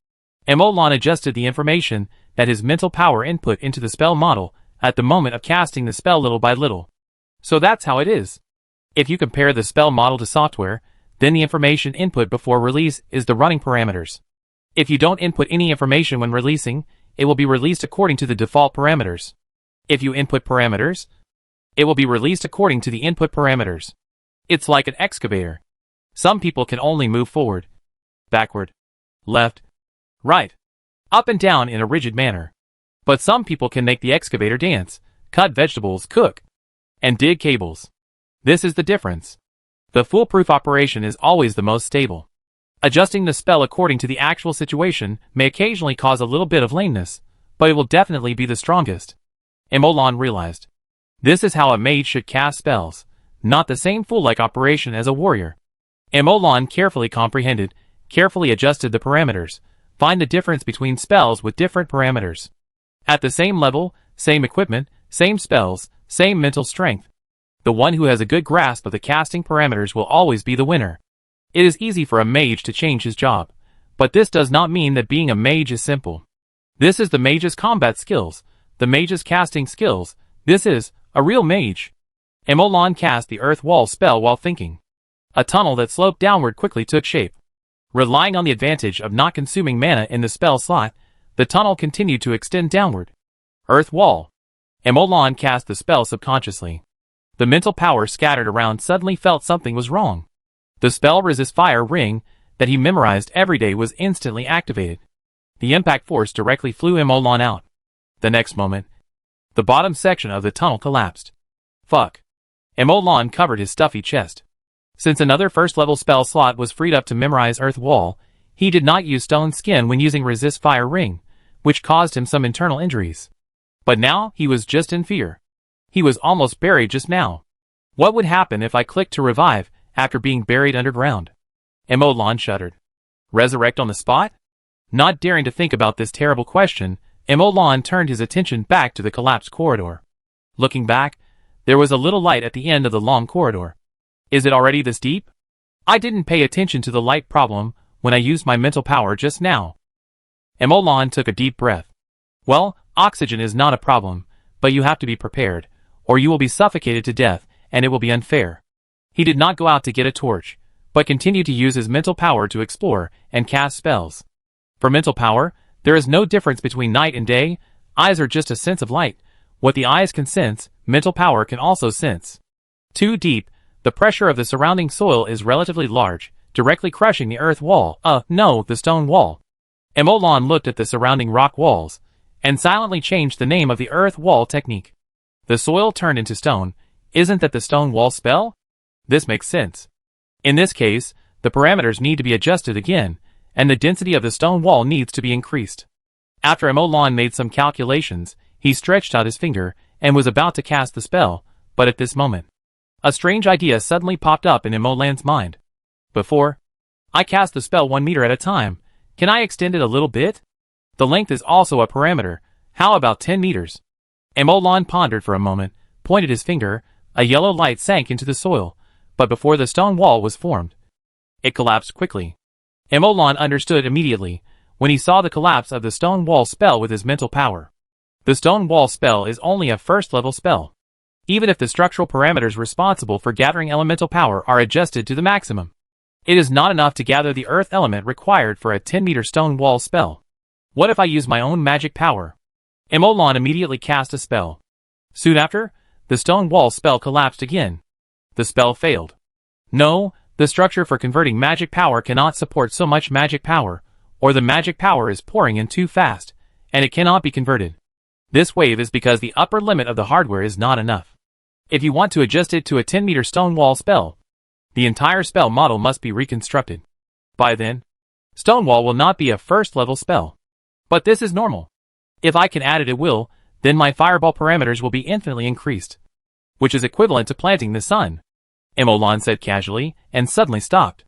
Emolan adjusted the information that his mental power input into the spell model at the moment of casting the spell little by little. So that's how it is. If you compare the spell model to software, then the information input before release is the running parameters. If you don't input any information when releasing, it will be released according to the default parameters. If you input parameters, it will be released according to the input parameters. It's like an excavator. Some people can only move forward, backward, left, right, up and down in a rigid manner. But some people can make the excavator dance, cut vegetables, cook, and dig cables. This is the difference. The foolproof operation is always the most stable. Adjusting the spell according to the actual situation may occasionally cause a little bit of lameness, but it will definitely be the strongest. Emolan realized. This is how a mage should cast spells, not the same fool-like operation as a warrior. Emolan carefully comprehended, carefully adjusted the parameters, find the difference between spells with different parameters. At the same level, same equipment, same spells, same mental strength. The one who has a good grasp of the casting parameters will always be the winner. It is easy for a mage to change his job, but this does not mean that being a mage is simple. This is the mage's combat skills, the mage's casting skills. This is a real mage. Emolan cast the earth wall spell while thinking. A tunnel that sloped downward quickly took shape. Relying on the advantage of not consuming mana in the spell slot, the tunnel continued to extend downward. Earth wall. Emolan cast the spell subconsciously. The mental power scattered around suddenly felt something was wrong. The spell resist fire ring that he memorized every day was instantly activated. The impact force directly flew Emolan out. The next moment, the bottom section of the tunnel collapsed. Fuck. Emolan covered his stuffy chest. Since another first-level spell slot was freed up to memorize Earth Wall, he did not use Stone Skin when using Resist Fire Ring, which caused him some internal injuries. But now he was just in fear. He was almost buried just now. What would happen if I clicked to revive after being buried underground? Emolan shuddered. Resurrect on the spot? Not daring to think about this terrible question, Emolan turned his attention back to the collapsed corridor. Looking back, there was a little light at the end of the long corridor. Is it already this deep? I didn't pay attention to the light problem when I used my mental power just now. Emolan took a deep breath. Well, oxygen is not a problem, but you have to be prepared, or you will be suffocated to death, and it will be unfair. He did not go out to get a torch, but continued to use his mental power to explore and cast spells. For mental power, there is no difference between night and day. Eyes are just a sense of light. What the eyes can sense, mental power can also sense. Too deep, the pressure of the surrounding soil is relatively large, directly crushing the earth wall, the stone wall. Emolan looked at the surrounding rock walls, and silently changed the name of the earth wall technique. The soil turned into stone. Isn't that the stone wall spell? This makes sense. In this case, the parameters need to be adjusted again, and the density of the stone wall needs to be increased. After Emolan made some calculations, he stretched out his finger and was about to cast the spell, but at this moment, a strange idea suddenly popped up in Emolan's mind. Before I cast the spell 1 meter at a time, can I extend it a little bit? The length is also a parameter. How about 10 meters? Emolan pondered for a moment, pointed his finger, a yellow light sank into the soil, but before the stone wall was formed, it collapsed quickly. Emolan understood immediately when he saw the collapse of the stone wall spell with his mental power. The stone wall spell is only a first-level spell. Even if the structural parameters responsible for gathering elemental power are adjusted to the maximum, it is not enough to gather the earth element required for a 10-meter stone wall spell. What if I use my own magic power? Emolan immediately cast a spell. Soon after, the stone wall spell collapsed again. The spell failed. No, the structure for converting magic power cannot support so much magic power, or the magic power is pouring in too fast, and it cannot be converted. This wave is because the upper limit of the hardware is not enough. If you want to adjust it to a 10-meter stone wall spell, the entire spell model must be reconstructed. By then, stone wall will not be a first-level spell. But this is normal. If I can add it, it will, then my fireball parameters will be infinitely increased, which is equivalent to planting the sun. Emolan said casually, and suddenly stopped.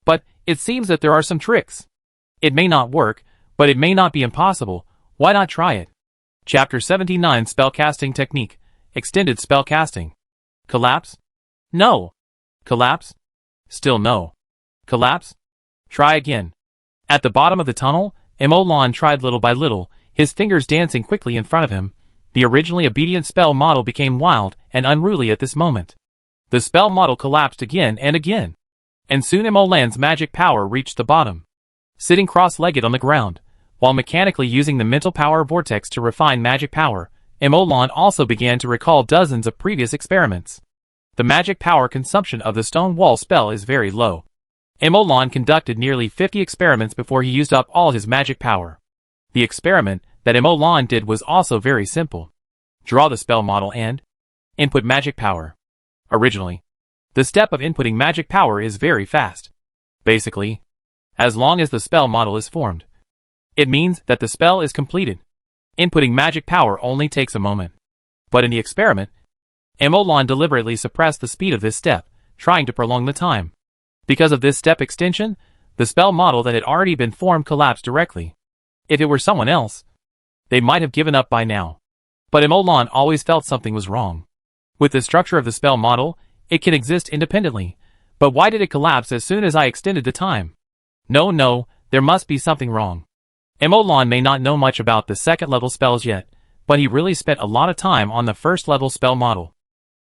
But it seems that there are some tricks. It may not work, but it may not be impossible. Why not try it? Chapter 79 Spellcasting Technique. Extended Spellcasting. Collapse? No. Collapse? Still no. Collapse? Try again. At the bottom of the tunnel, Emolan tried little by little. his fingers dancing quickly in front of him. The originally obedient spell model became wild and unruly at this moment. The spell model collapsed again and again. And soon Emolan's magic power reached the bottom. Sitting cross-legged on the ground, while mechanically using the mental power vortex to refine magic power, Emolan also began to recall dozens of previous experiments. The magic power consumption of the stone wall spell is very low. Emolan conducted nearly 50 experiments before he used up all his magic power. The experiment that Emolan did was also very simple. Draw the spell model and input magic power. Originally, the step of inputting magic power is very fast. Basically, as long as the spell model is formed, it means that the spell is completed. Inputting magic power only takes a moment. But in the experiment, Emolan deliberately suppressed the speed of this step, trying to prolong the time. Because of this step extension, the spell model that had already been formed collapsed directly. If it were someone else, they might have given up by now. But Emolan always felt something was wrong. With the structure of the spell model, it can exist independently. But why did it collapse as soon as I extended the time? No, there must be something wrong. Emolan may not know much about the second level spells yet, but he really spent a lot of time on the first level spell model.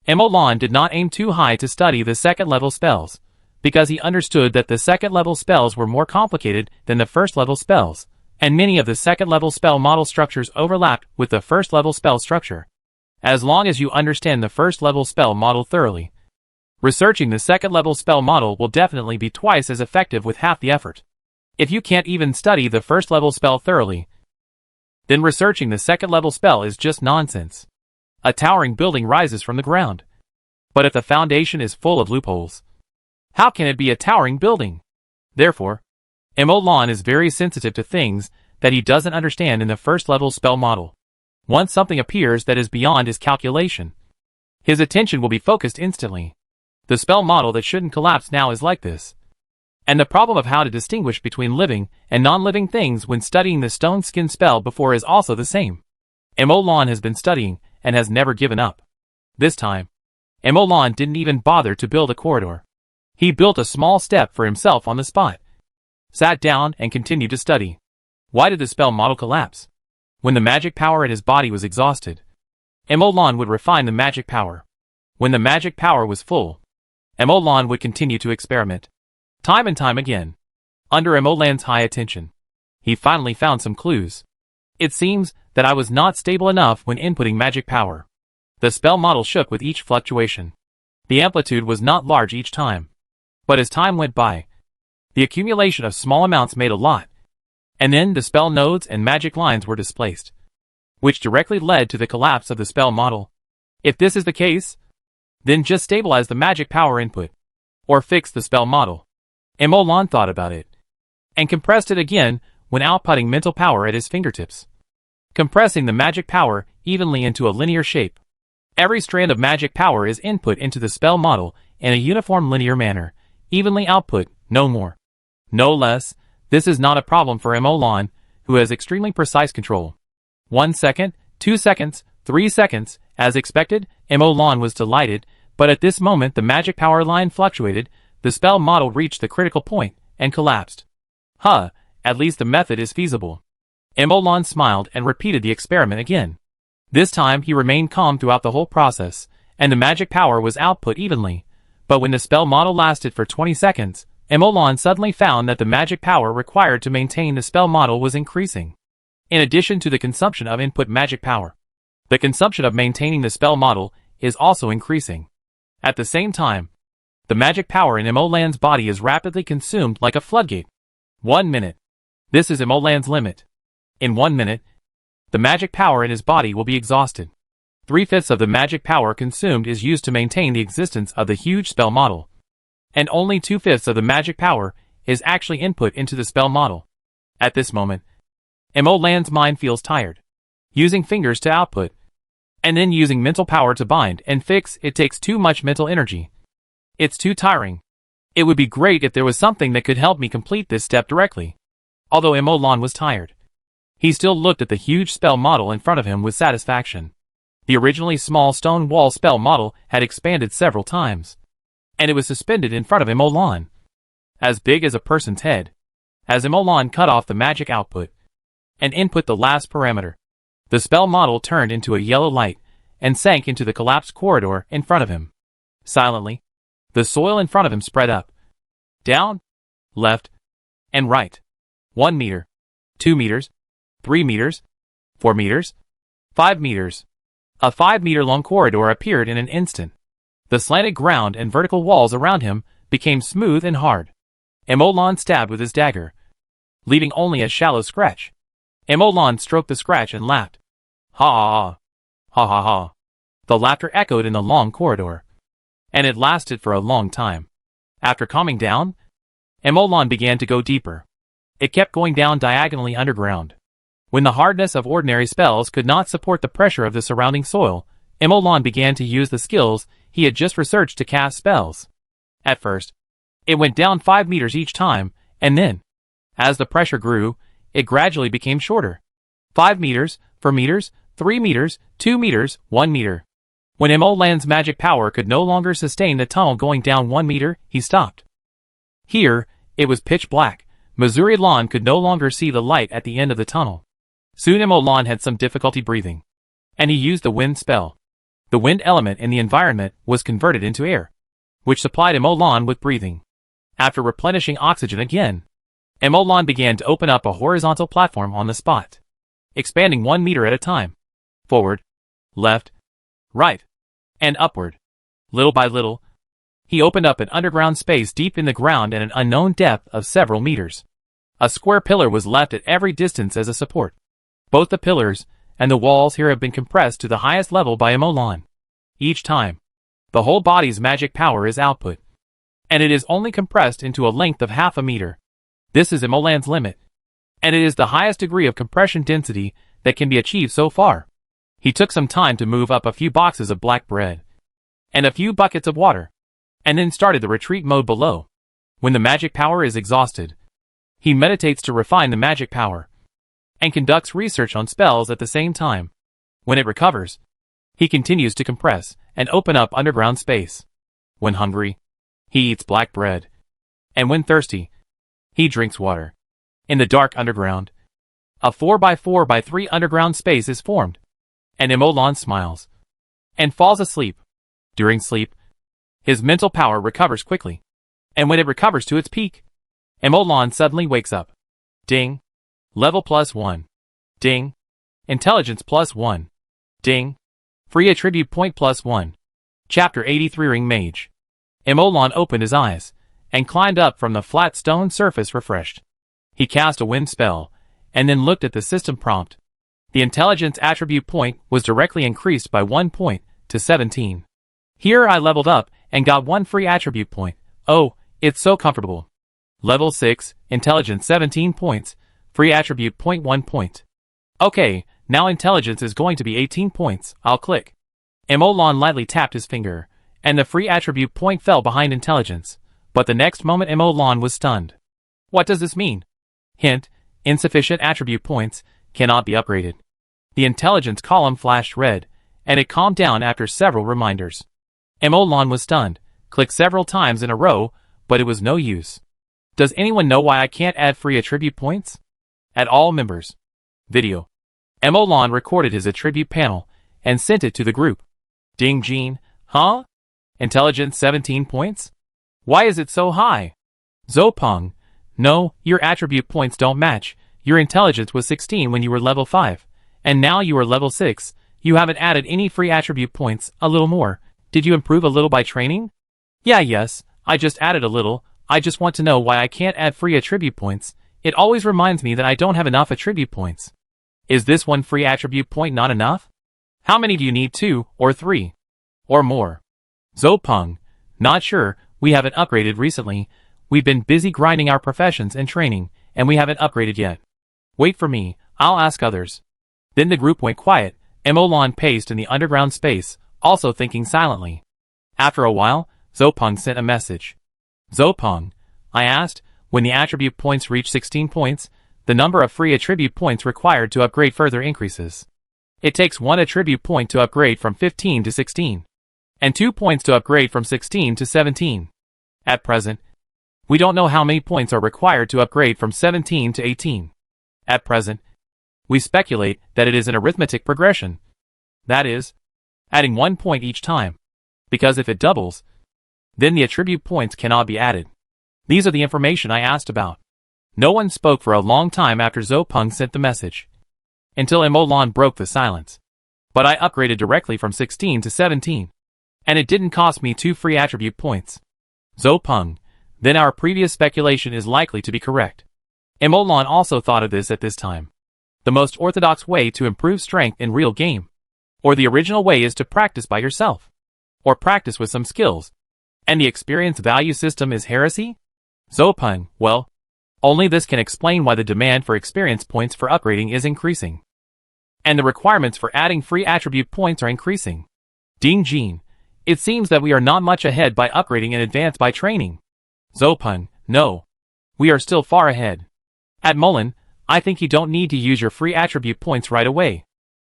Emolan did not aim too high to study the second level spells, because he understood that the second level spells were more complicated than the first level spells, and many of the second level spell model structures overlapped with the first level spell structure. As long as you understand the first level spell model thoroughly, researching the second level spell model will definitely be twice as effective with half the effort. If you can't even study the first level spell thoroughly, then researching the second level spell is just nonsense. A towering building rises from the ground. But if the foundation is full of loopholes, how can it be a towering building? Therefore, Emolan is very sensitive to things that he doesn't understand in the first level spell model. Once something appears that is beyond his calculation, his attention will be focused instantly. The spell model that shouldn't collapse now is like this. And the problem of how to distinguish between living and non-living things when studying the stone skin spell before is also the same. Emolan has been studying and has never given up. This time, Emolan didn't even bother to build a corridor. He built a small step for himself on the spot, sat down and continued to study. Why did the spell model collapse? When the magic power in his body was exhausted, Emolan would refine the magic power. When the magic power was full, Emolan would continue to experiment. Time and time again. Under Emolan's high attention, he finally found some clues. It seems that I was not stable enough when inputting magic power. The spell model shook with each fluctuation. The amplitude was not large each time. But as time went by, the accumulation of small amounts made a lot. And then the spell nodes and magic lines were displaced, which directly led to the collapse of the spell model. If this is the case, then just stabilize the magic power input, or fix the spell model. Emolan thought about it, and compressed it again when outputting mental power at his fingertips, compressing the magic power evenly into a linear shape. Every strand of magic power is input into the spell model in a uniform linear manner, evenly output, no more, no less. This is not a problem for Emolan, who has extremely precise control. 1 second, 2 seconds, 3 seconds, as expected, Emolan was delighted, but at this moment the magic power line fluctuated, the spell model reached the critical point, and collapsed. At least the method is feasible. Emolan smiled and repeated the experiment again. This time he remained calm throughout the whole process, and the magic power was output evenly. But when the spell model lasted for 20 seconds, Emolan suddenly found that the magic power required to maintain the spell model was increasing. In addition to the consumption of input magic power, the consumption of maintaining the spell model is also increasing. At the same time, the magic power in Emolan's body is rapidly consumed like a floodgate. 1 minute. This is Emolan's limit. In 1 minute, the magic power in his body will be exhausted. 3/5 of the magic power consumed is used to maintain the existence of the huge spell model. And only 2/5 of the magic power is actually input into the spell model. At this moment, Emolan's mind feels tired. Using fingers to output, and then using mental power to bind and fix, it takes too much mental energy. It's too tiring. It would be great if there was something that could help me complete this step directly. Although Emolan was tired, he still looked at the huge spell model in front of him with satisfaction. The originally small stone wall spell model had expanded several times, and it was suspended in front of Emolan, as big as a person's head. As Emolan cut off the magic output, and input the last parameter. The spell model turned into a yellow light and sank into the collapsed corridor in front of him. Silently, the soil in front of him spread up, down, left, and right. 1 meter, 2 meters, 3 meters, 4 meters, 5 meters. A 5-meter-long corridor appeared in an instant. The slanted ground and vertical walls around him became smooth and hard. Emolan stabbed with his dagger, leaving only a shallow scratch. Emolan stroked the scratch and laughed. Ha ha ha. Ha ha ha. The laughter echoed in the long corridor, and it lasted for a long time. After calming down, Emolan began to go deeper. It kept going down diagonally underground. When the hardness of ordinary spells could not support the pressure of the surrounding soil, Emolan began to use the skills he had just researched to cast spells. At first, it went down 5 meters each time, and then, as the pressure grew, it gradually became shorter. 5 meters, 4 meters, 3 meters, 2 meters, 1 meter. When Emolan's magic power could no longer sustain the tunnel going down 1 meter, he stopped. Here, it was pitch black. Missouri Lawn could no longer see the light at the end of the tunnel. Soon Emolan had some difficulty breathing, and he used the wind spell. The wind element in the environment was converted into air, which supplied Emolan with breathing. After replenishing oxygen again, Emolan began to open up a horizontal platform on the spot, expanding 1 meter at a time, forward, left, right, and upward. Little by little, he opened up an underground space deep in the ground at an unknown depth of several meters. A square pillar was left at every distance as a support. Both the pillars and the walls here have been compressed to the highest level by Emolan. Each time, the whole body's magic power is output, and it is only compressed into a length of half a meter. This is Emolan's limit, and it is the highest degree of compression density that can be achieved so far. He took some time to move up a few boxes of black bread and a few buckets of water, and then started the retreat mode below. When the magic power is exhausted, he meditates to refine the magic power, and conducts research on spells at the same time. When it recovers, he continues to compress and open up underground space. When hungry, he eats black bread, and when thirsty, he drinks water. In the dark underground, a 4x4x3 underground space is formed, and Emolan smiles and falls asleep. During sleep, his mental power recovers quickly, and when it recovers to its peak, Emolan suddenly wakes up. Ding. Level +1. Ding. Intelligence +1. Ding. Free attribute point +1. Chapter 83 Ring Mage. Emolan opened his eyes and climbed up from the flat stone surface refreshed. He cast a wind spell and then looked at the system prompt. The intelligence attribute point was directly increased by 1 point to 17. Here I leveled up and got 1 free attribute point. Oh, it's so comfortable. Level 6, intelligence 17 points, free attribute point 1 point. Okay, now intelligence is going to be 18 points, I'll click. Emolan lightly tapped his finger, and the free attribute point fell behind intelligence, but the next moment Emolan was stunned. What does this mean? Hint, insufficient attribute points, cannot be upgraded. The intelligence column flashed red, and it calmed down after several reminders. Emolan was stunned, clicked several times in a row, but it was no use. Does anyone know why I can't add free attribute points? At all members. Video. Emolan recorded his attribute panel and sent it to the group. Ding Jean, huh? Intelligence 17 points? Why is it so high? Zopeng, no, your attribute points don't match. Your intelligence was 16 when you were level 5, and now you are level 6. You haven't added any free attribute points, a little more. Did you improve a little by training? Yes, I just added a little. I just want to know why I can't add free attribute points. It always reminds me that I don't have enough attribute points. Is this 1 free attribute point not enough? How many do you need, 2 or 3? Or more? Zopeng, not sure, we haven't upgraded recently. We've been busy grinding our professions and training, and we haven't upgraded yet. Wait for me, I'll ask others. Then the group went quiet. Emolan paced in the underground space, also thinking silently. After a while, Zopeng sent a message. Zopeng, I asked, when the attribute points reach 16 points, the number of free attribute points required to upgrade further increases. It takes 1 attribute point to upgrade from 15 to 16, and 2 points to upgrade from 16 to 17. At present, we don't know how many points are required to upgrade from 17 to 18. At present, we speculate that it is an arithmetic progression. That is, adding 1 point each time. Because if it doubles, then the attribute points cannot be added. These are the information I asked about. No one spoke for a long time after Zopeng sent the message, until Emolan broke the silence. But I upgraded directly from 16 to 17. And it didn't cost me 2 free attribute points. Zopeng, then our previous speculation is likely to be correct. Emolan also thought of this at this time. The most orthodox way to improve strength in real game, or the original way, is to practice by yourself, or practice with some skills. And the experience value system is heresy? Zopeng, well, only this can explain why the demand for experience points for upgrading is increasing. And the requirements for adding free attribute points are increasing. Ding Jin, it seems that we are not much ahead by upgrading in advance by training. Zopeng, no. We are still far ahead. At Mullen, I think you don't need to use your free attribute points right away.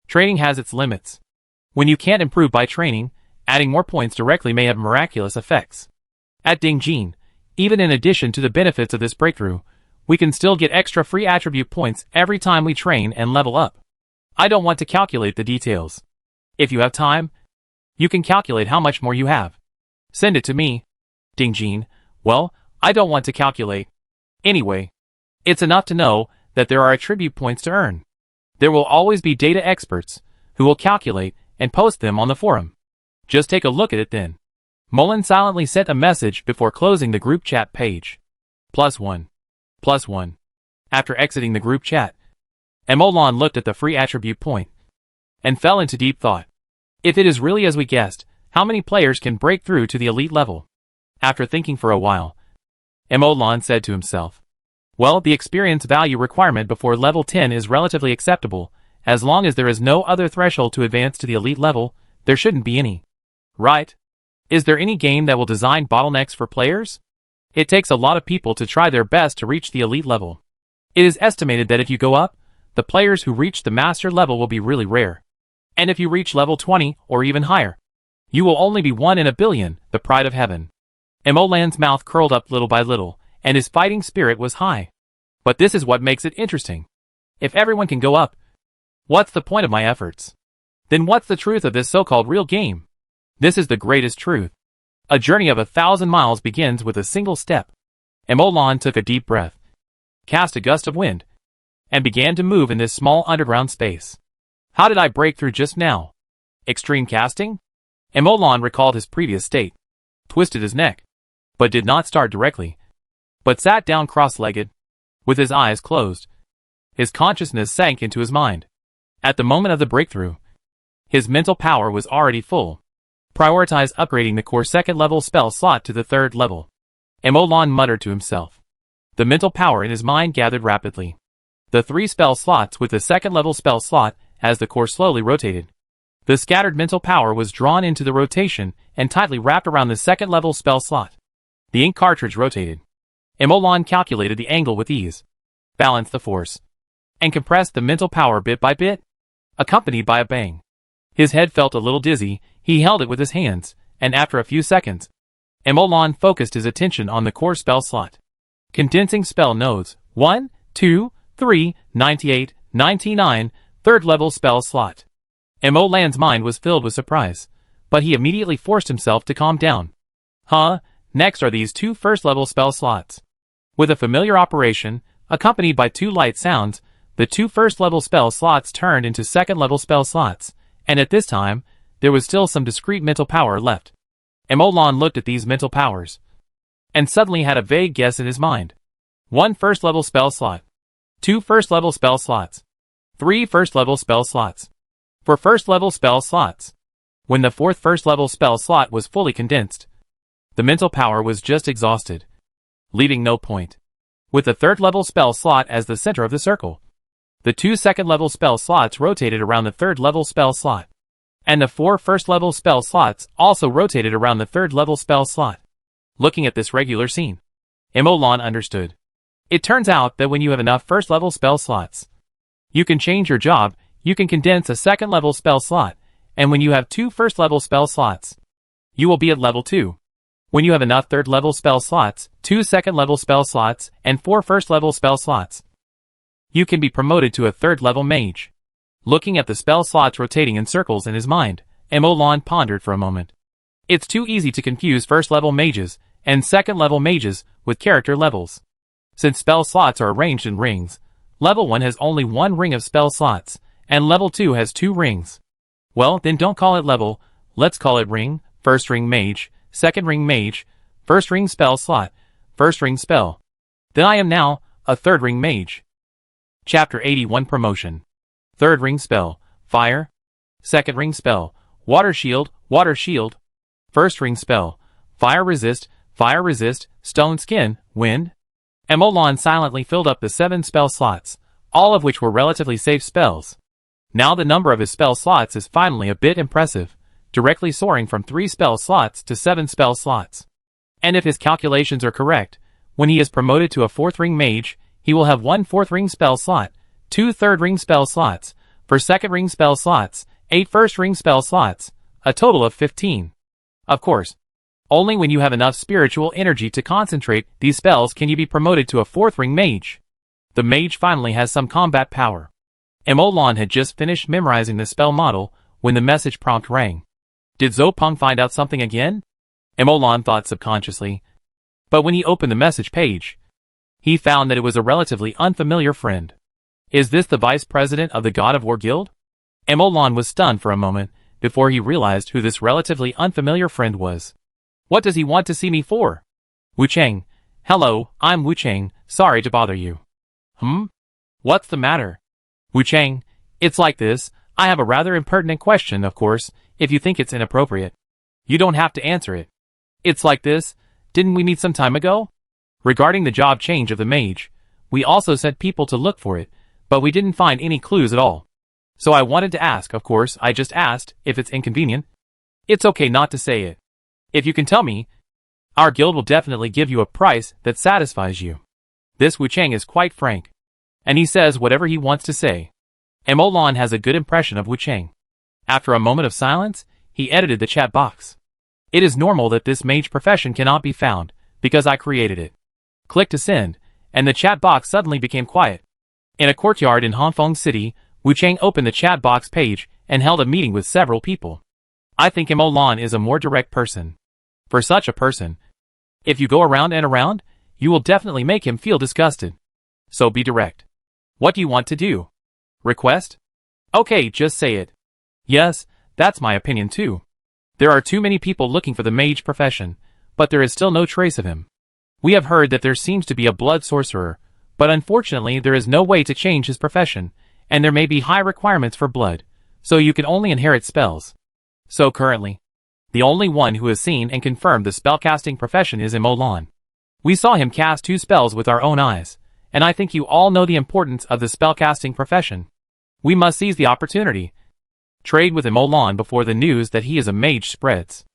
Training has its limits. When you can't improve by training, adding more points directly may have miraculous effects. At Ding Jin, even in addition to the benefits of this breakthrough, we can still get extra free attribute points every time we train and level up. I don't want to calculate the details. If you have time, you can calculate how much more you have. Send it to me. Ding Jin, well, I don't want to calculate. Anyway, it's enough to know that there are attribute points to earn. There will always be data experts who will calculate and post them on the forum. Just take a look at it then. Mullen silently sent a message before closing the group chat page. +1. +1. After exiting the group chat, Emolan looked at the free attribute point and fell into deep thought. If it is really as we guessed, how many players can break through to the elite level? After thinking for a while, Emolan said to himself, well, the experience value requirement before level 10 is relatively acceptable. As long as there is no other threshold to advance to the elite level, there shouldn't be any. Right? Is there any game that will design bottlenecks for players? It takes a lot of people to try their best to reach the elite level. It is estimated that if you go up, the players who reach the master level will be really rare. And if you reach level 20 or even higher, you will only be 1 in a billion, the pride of heaven. Emolan's mouth curled up little by little, and his fighting spirit was high. But this is what makes it interesting. If everyone can go up, what's the point of my efforts? Then what's the truth of this so-called real game? This is the greatest truth. A journey of 1,000 miles begins with a single step. Emolan took a deep breath, cast a gust of wind, and began to move in this small underground space. How did I break through just now? Extreme casting? Emolan recalled his previous state, twisted his neck, but did not start directly, but sat down cross-legged, with his eyes closed. His consciousness sank into his mind. At the moment of the breakthrough, his mental power was already full. Prioritize upgrading the core 2nd level spell slot to the 3rd level. Emolan muttered to himself. The mental power in his mind gathered rapidly. The 3 spell slots with the 2nd level spell slot as the core slowly rotated. The scattered mental power was drawn into the rotation and tightly wrapped around the 2nd level spell slot. The ink cartridge rotated. Emolan calculated the angle with ease, balanced the force, and compressed the mental power bit by bit, accompanied by a bang. His head felt a little dizzy. He held it with his hands, and after a few seconds, Emolan focused his attention on the core spell slot. Condensing spell nodes, 1, 2, 3, 98, 99, 3rd level spell slot. Emolan's mind was filled with surprise, but he immediately forced himself to calm down. Next are these 2 1st level spell slots. With a familiar operation, accompanied by 2 light sounds, the 2 1st level spell slots turned into 2nd level spell slots, and at this time, there was still some discrete mental power left. Emolan looked at these mental powers, and suddenly had a vague guess in his mind. 1 1st level spell slot, 2 1st level spell slots, 3 1st level spell slots, 4 1st level spell slots. When the 4th 1st level spell slot was fully condensed, the mental power was just exhausted, leaving no point. With the 3rd level spell slot as the center of the circle, the 2 2nd level spell slots rotated around the 3rd level spell slot, and the 4 1st level spell slots also rotated around the 3rd level spell slot. Looking at this regular scene, Emolan understood. It turns out that when you have enough 1st level spell slots, you can change your job. You can condense a 2nd level spell slot, and when you have 2 1st level spell slots, you will be at level 2. When you have enough 3rd level spell slots, 2 2nd level spell slots, and 4 1st level spell slots, you can be promoted to a 3rd level mage. Looking at the spell slots rotating in circles in his mind, Emolan pondered for a moment. It's too easy to confuse 1st level mages and 2nd level mages with character levels. Since spell slots are arranged in rings, level 1 has only 1 ring of spell slots, and level 2 has 2 rings. Well, then don't call it level, let's call it ring, 1st ring mage, 2nd ring mage, 1st ring spell slot, 1st ring spell. Then I am now a 3rd ring mage. Chapter 81 Promotion. 3rd ring spell, fire. 2nd ring spell, water shield, 1st ring spell, fire resist, stone skin, wind. Emolan silently filled up the 7 spell slots, all of which were relatively safe spells. Now the number of his spell slots is finally a bit impressive, directly soaring from 3 spell slots to 7 spell slots. And if his calculations are correct, when he is promoted to a 4th ring mage, he will have 1 4th ring spell slot, 2 3rd ring spell slots, 4 2nd ring spell slots, 8 1st ring spell slots, a total of 15. Of course, only when you have enough spiritual energy to concentrate these spells can you be promoted to a 4th ring mage. The mage finally has some combat power. Emolan had just finished memorizing the spell model when the message prompt rang. Did Zopeng find out something again? Emolan thought subconsciously. But when he opened the message page, he found that it was a relatively unfamiliar friend. Is this the vice president of the God of War Guild? Emolan was stunned for a moment before he realized who this relatively unfamiliar friend was. What does he want to see me for? Wucheng. Hello, I'm Wucheng, sorry to bother you. What's the matter? Wucheng, it's like this, I have a rather impertinent question, of course, if you think it's inappropriate. You don't have to answer it. It's like this, didn't we meet some time ago? Regarding the job change of the mage, we also sent people to look for it, but we didn't find any clues at all. So I wanted to ask, of course, I just asked, if it's inconvenient. It's okay not to say it. If you can tell me, our guild will definitely give you a price that satisfies you. This Wucheng is quite frank. And he says whatever he wants to say. Emolan has a good impression of Wucheng. After a moment of silence, he edited the chat box. It is normal that this mage profession cannot be found, because I created it. Click to send, and the chat box suddenly became quiet. In a courtyard in Hongfeng City, Wucheng opened the chat box page and held a meeting with several people. I think Emolan is a more direct person. For such a person, if you go around and around, you will definitely make him feel disgusted. So be direct. What do you want to do? Request? Okay, just say it. Yes, that's my opinion too. There are too many people looking for the mage profession, but there is still no trace of him. We have heard that there seems to be a blood sorcerer, but unfortunately there is no way to change his profession, and there may be high requirements for blood, so you can only inherit spells. So currently, the only one who has seen and confirmed the spellcasting profession is Emolan. We saw him cast 2 spells with our own eyes, and I think you all know the importance of the spellcasting profession. We must seize the opportunity. Trade with Emolan before the news that he is a mage spreads.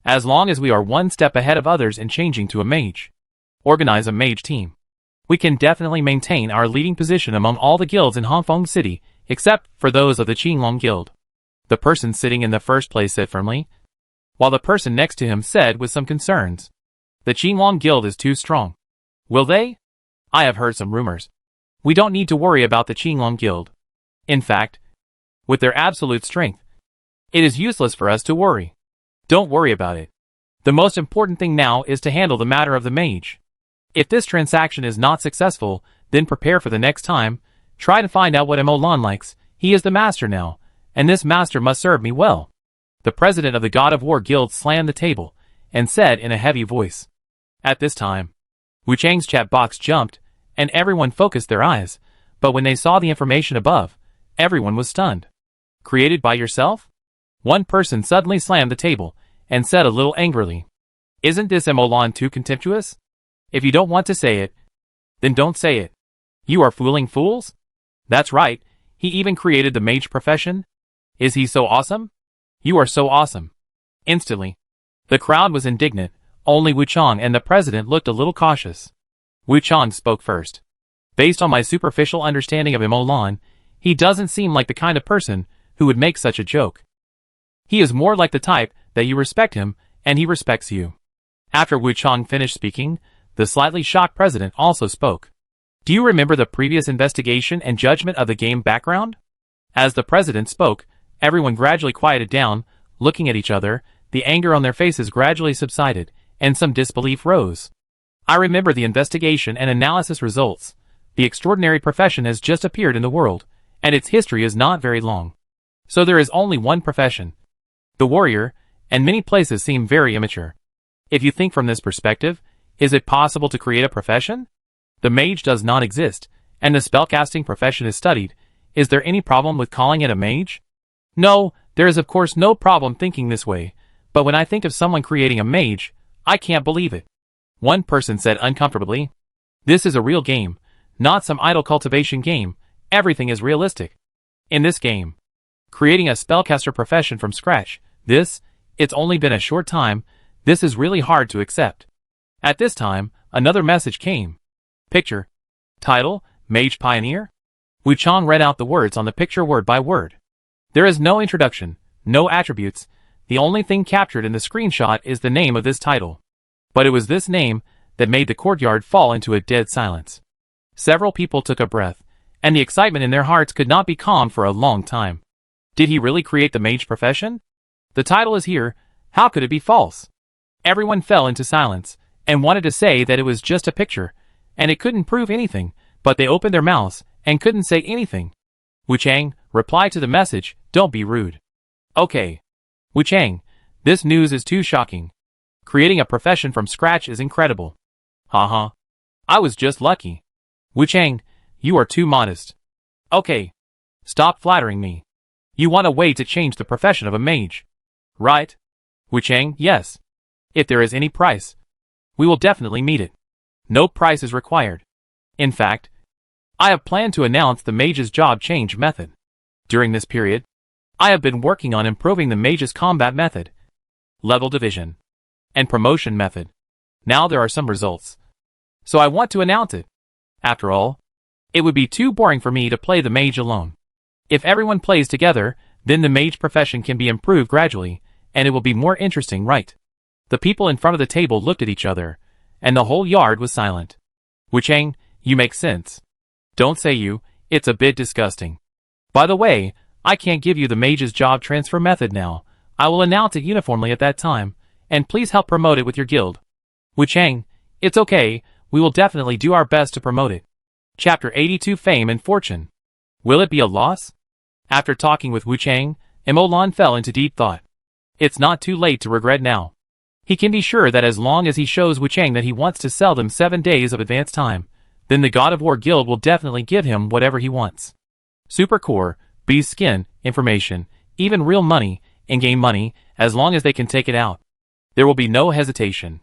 As long as we are one step ahead of others in changing to a mage. Organize a mage team. We can definitely maintain our leading position among all the guilds in Hongfeng City, except for those of the Qinglong Guild. The person sitting in the first place said firmly, while the person next to him said with some concerns, the Qinglong Guild is too strong. Will they? I have heard some rumors. We don't need to worry about the Qinglong Guild. In fact, with their absolute strength, it is useless for us to worry. Don't worry about it. The most important thing now is to handle the matter of the mage. If this transaction is not successful, then prepare for the next time. Try to find out what Emolan likes. He is the master now, and this master must serve me well. The president of the God of War Guild slammed the table and said in a heavy voice. At this time, Wucheng's chat box jumped, and everyone focused their eyes, but when they saw the information above, everyone was stunned. Created by yourself? One person suddenly slammed the table and said a little angrily, isn't this Emolan too contemptuous? If you don't want to say it, then don't say it. You are fooling fools? That's right, he even created the mage profession? Is he so awesome? You are so awesome. Instantly, the crowd was indignant. Only Wucheng and the president looked a little cautious. Wucheng spoke first. Based on my superficial understanding of Emolan, he doesn't seem like the kind of person who would make such a joke. He is more like the type that you respect him, and he respects you. After Wucheng finished speaking, the slightly shocked president also spoke. Do you remember the previous investigation and judgment of the game background? As the president spoke, everyone gradually quieted down, looking at each other, the anger on their faces gradually subsided, and some disbelief rose. I remember the investigation and analysis results. The extraordinary profession has just appeared in the world, and its history is not very long. So there is only one profession, the warrior, and many places seem very immature. If you think from this perspective, is it possible to create a profession? The mage does not exist, and the spellcasting profession is studied. Is there any problem with calling it a mage? No, there is of course no problem thinking this way, but when I think of someone creating a mage, I can't believe it. One person said uncomfortably. This is a real game, not some idle cultivation game. Everything is realistic. In this game, creating a spellcaster profession from scratch, it's only been a short time, this is really hard to accept. At this time, another message came. Picture. Title, Mage Pioneer? Wu Chang read out the words on the picture word by word. There is no introduction, no attributes, the only thing captured in the screenshot is the name of this title. But it was this name that made the courtyard fall into a dead silence. Several people took a breath, and the excitement in their hearts could not be calmed for a long time. Did he really create the mage profession? The title is here, how could it be false? Everyone fell into silence, and wanted to say that it was just a picture, and it couldn't prove anything, but they opened their mouths, and couldn't say anything. Wu Chang, reply to the message, don't be rude. Okay. Wu Chang, this news is too shocking. Creating a profession from scratch is incredible. Haha. I was just lucky. Wu Chang, you are too modest. Okay. Stop flattering me. You want a way to change the profession of a mage. Right? Wu Chang, yes. If there is any price, we will definitely meet it. No price is required. In fact, I have planned to announce the mage's job change method. During this period, I have been working on improving the mage's combat method, level division, and promotion method. Now there are some results. So I want to announce it. After all, it would be too boring for me to play the mage alone. If everyone plays together, then the mage profession can be improved gradually, and it will be more interesting, right? The people in front of the table looked at each other, and the whole yard was silent. Wu Chang, you make sense. Don't say you, it's a bit disgusting. By the way, I can't give you the mage's job transfer method now. I will announce it uniformly at that time, and please help promote it with your guild. Wu Chang, it's okay, we will definitely do our best to promote it. Chapter 82 Fame and Fortune. Will it be a loss? After talking with Wu Chang, Emolan fell into deep thought. It's not too late to regret now. He can be sure that as long as he shows Wu Chang that he wants to sell them 7 days of advance time, then the God of War Guild will definitely give him whatever he wants. Super core, beast skin, information, even real money, in-game money, as long as they can take it out. There will be no hesitation.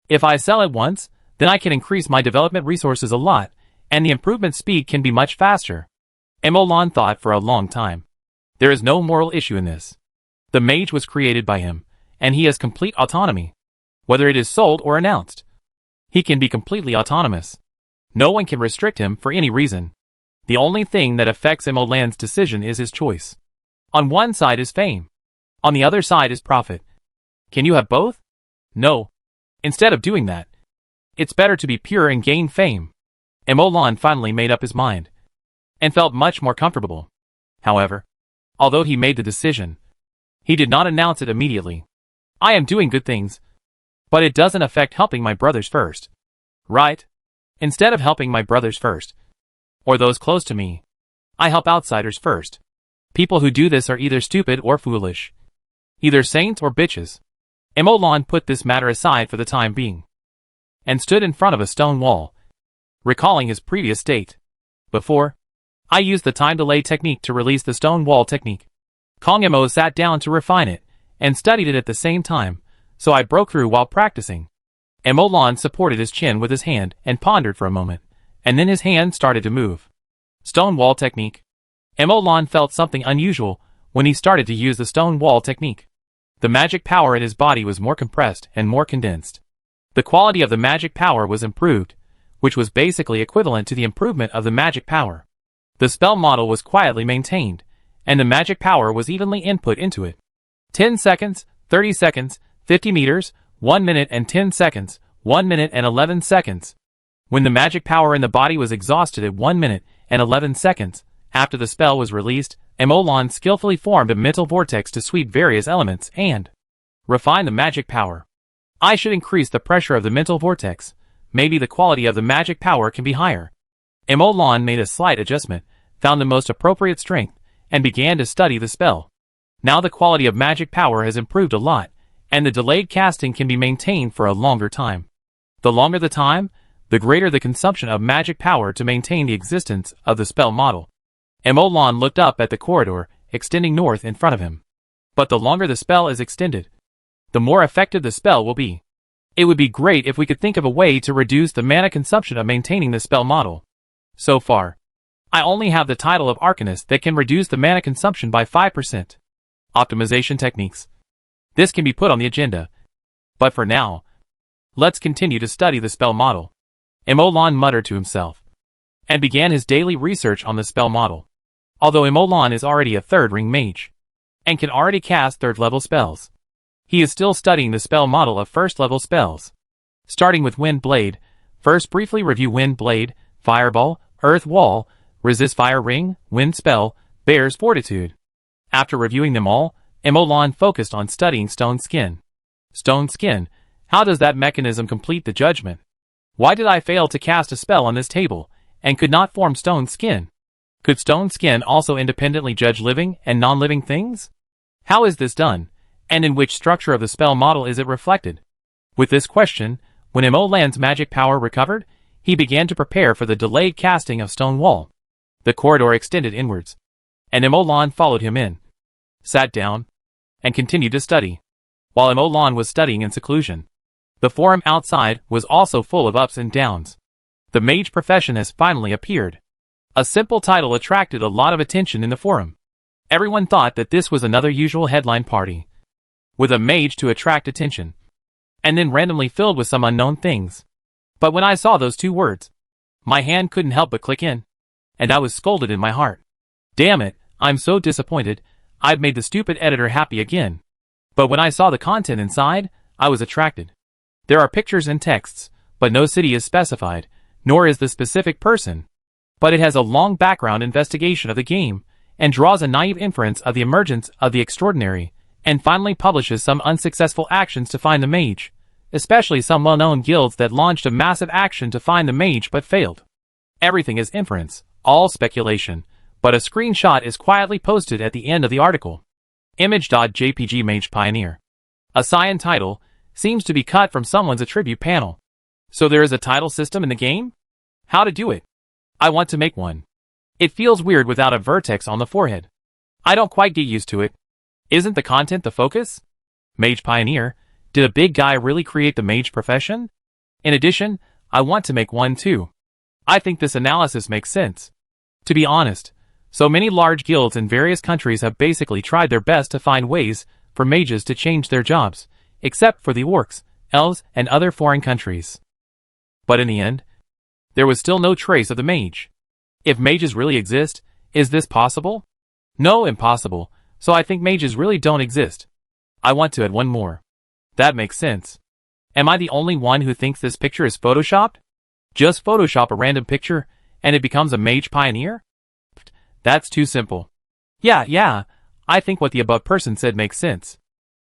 If I sell it once, then I can increase my development resources a lot, and the improvement speed can be much faster. Emolan thought for a long time. There is no moral issue in this. The mage was created by him, and he has complete autonomy. Whether it is sold or announced, he can be completely autonomous. No one can restrict him for any reason. The only thing that affects Emolan's decision is his choice. On one side is fame. On the other side is profit. Can you have both? No. Instead of doing that, it's better to be pure and gain fame. Emolan finally made up his mind, and felt much more comfortable. However, although he made the decision, he did not announce it immediately. I am doing good things, but it doesn't affect helping my brothers first. Right? Instead of helping my brothers first, or those close to me, I help outsiders first. People who do this are either stupid or foolish. Either saints or bitches. Emolan put this matter aside for the time being, and stood in front of a stone wall, recalling his previous state. Before, I used the time delay technique to release the stone wall technique. Kong Emo sat down to refine it, and studied it at the same time, so I broke through while practicing. Emolan supported his chin with his hand and pondered for a moment, and then his hand started to move. Stone wall technique. Emolan felt something unusual when he started to use the stone wall technique. The magic power in his body was more compressed and more condensed. The quality of the magic power was improved, which was basically equivalent to the improvement of the magic power. The spell model was quietly maintained, and the magic power was evenly input into it. 10 seconds, 30 seconds, 50 meters, 1 minute and 10 seconds, 1 minute and 11 seconds. When the magic power in the body was exhausted at 1 minute and 11 seconds after the spell was released, Emolon skillfully formed a mental vortex to sweep various elements and refine the magic power. I should increase the pressure of the mental vortex. Maybe the quality of the magic power can be higher. Emolon made a slight adjustment, found the most appropriate strength, and began to study the spell. Now the quality of magic power has improved a lot, and the delayed casting can be maintained for a longer time. The longer the time, the greater the consumption of magic power to maintain the existence of the spell model. Emolon looked up at the corridor, extending north in front of him. But the longer the spell is extended, the more effective the spell will be. It would be great if we could think of a way to reduce the mana consumption of maintaining the spell model. So far, I only have the title of Arcanist that can reduce the mana consumption by 5%. Optimization techniques. This can be put on the agenda. But for now, let's continue to study the spell model. Emolon muttered to himself, and began his daily research on the spell model. Although Emolon is already a third-ring mage, and can already cast third-level spells, he is still studying the spell model of first-level spells. Starting with Wind Blade, first briefly review Wind Blade, Fireball, Earth Wall, Resist Fire Ring, Wind Spell, Bear's Fortitude. After reviewing them all, Emolon focused on studying Stone Skin. Stone Skin, how does that mechanism complete the judgment? Why did I fail to cast a spell on this table, and could not form Stone Skin? Could Stone Skin also independently judge living and non-living things? How is this done, and in which structure of the spell model is it reflected? With this question, when Emolon's magic power recovered, he began to prepare for the delayed casting of Stone Wall. The corridor extended inwards, and Emolon followed him in, sat down, and continued to study. While Emolon was studying in seclusion, the forum outside was also full of ups and downs. The mage profession has finally appeared. A simple title attracted a lot of attention in the forum. Everyone thought that this was another usual headline party, with a mage to attract attention, and then randomly filled with some unknown things. But when I saw those two words, my hand couldn't help but click in, and I was scolded in my heart. Damn it, I'm so disappointed, I've made the stupid editor happy again. But when I saw the content inside, I was attracted. There are pictures and texts, but no city is specified, nor is the specific person. But it has a long background investigation of the game, and draws a naive inference of the emergence of the extraordinary, and finally publishes some unsuccessful actions to find the mage, especially some well-known guilds that launched a massive action to find the mage but failed. Everything is inference, all speculation, but a screenshot is quietly posted at the end of the article. Image.jpg Mage Pioneer. A cyan title seems to be cut from someone's attribute panel. So there is a title system in the game? How to do it? I want to make one. It feels weird without a vertex on the forehead. I don't quite get used to it. Isn't the content the focus? Mage Pioneer, did a big guy really create the mage profession? In addition, I want to make one too. I think this analysis makes sense. To be honest, so many large guilds in various countries have basically tried their best to find ways for mages to change their jobs, except for the orcs, elves, and other foreign countries. But in the end, there was still no trace of the mage. If mages really exist, is this possible? No, impossible, so I think mages really don't exist. I want to add one more. That makes sense. Am I the only one who thinks this picture is photoshopped? Just Photoshop a random picture, and it becomes a mage pioneer? That's too simple. Yeah, I think what the above person said makes sense.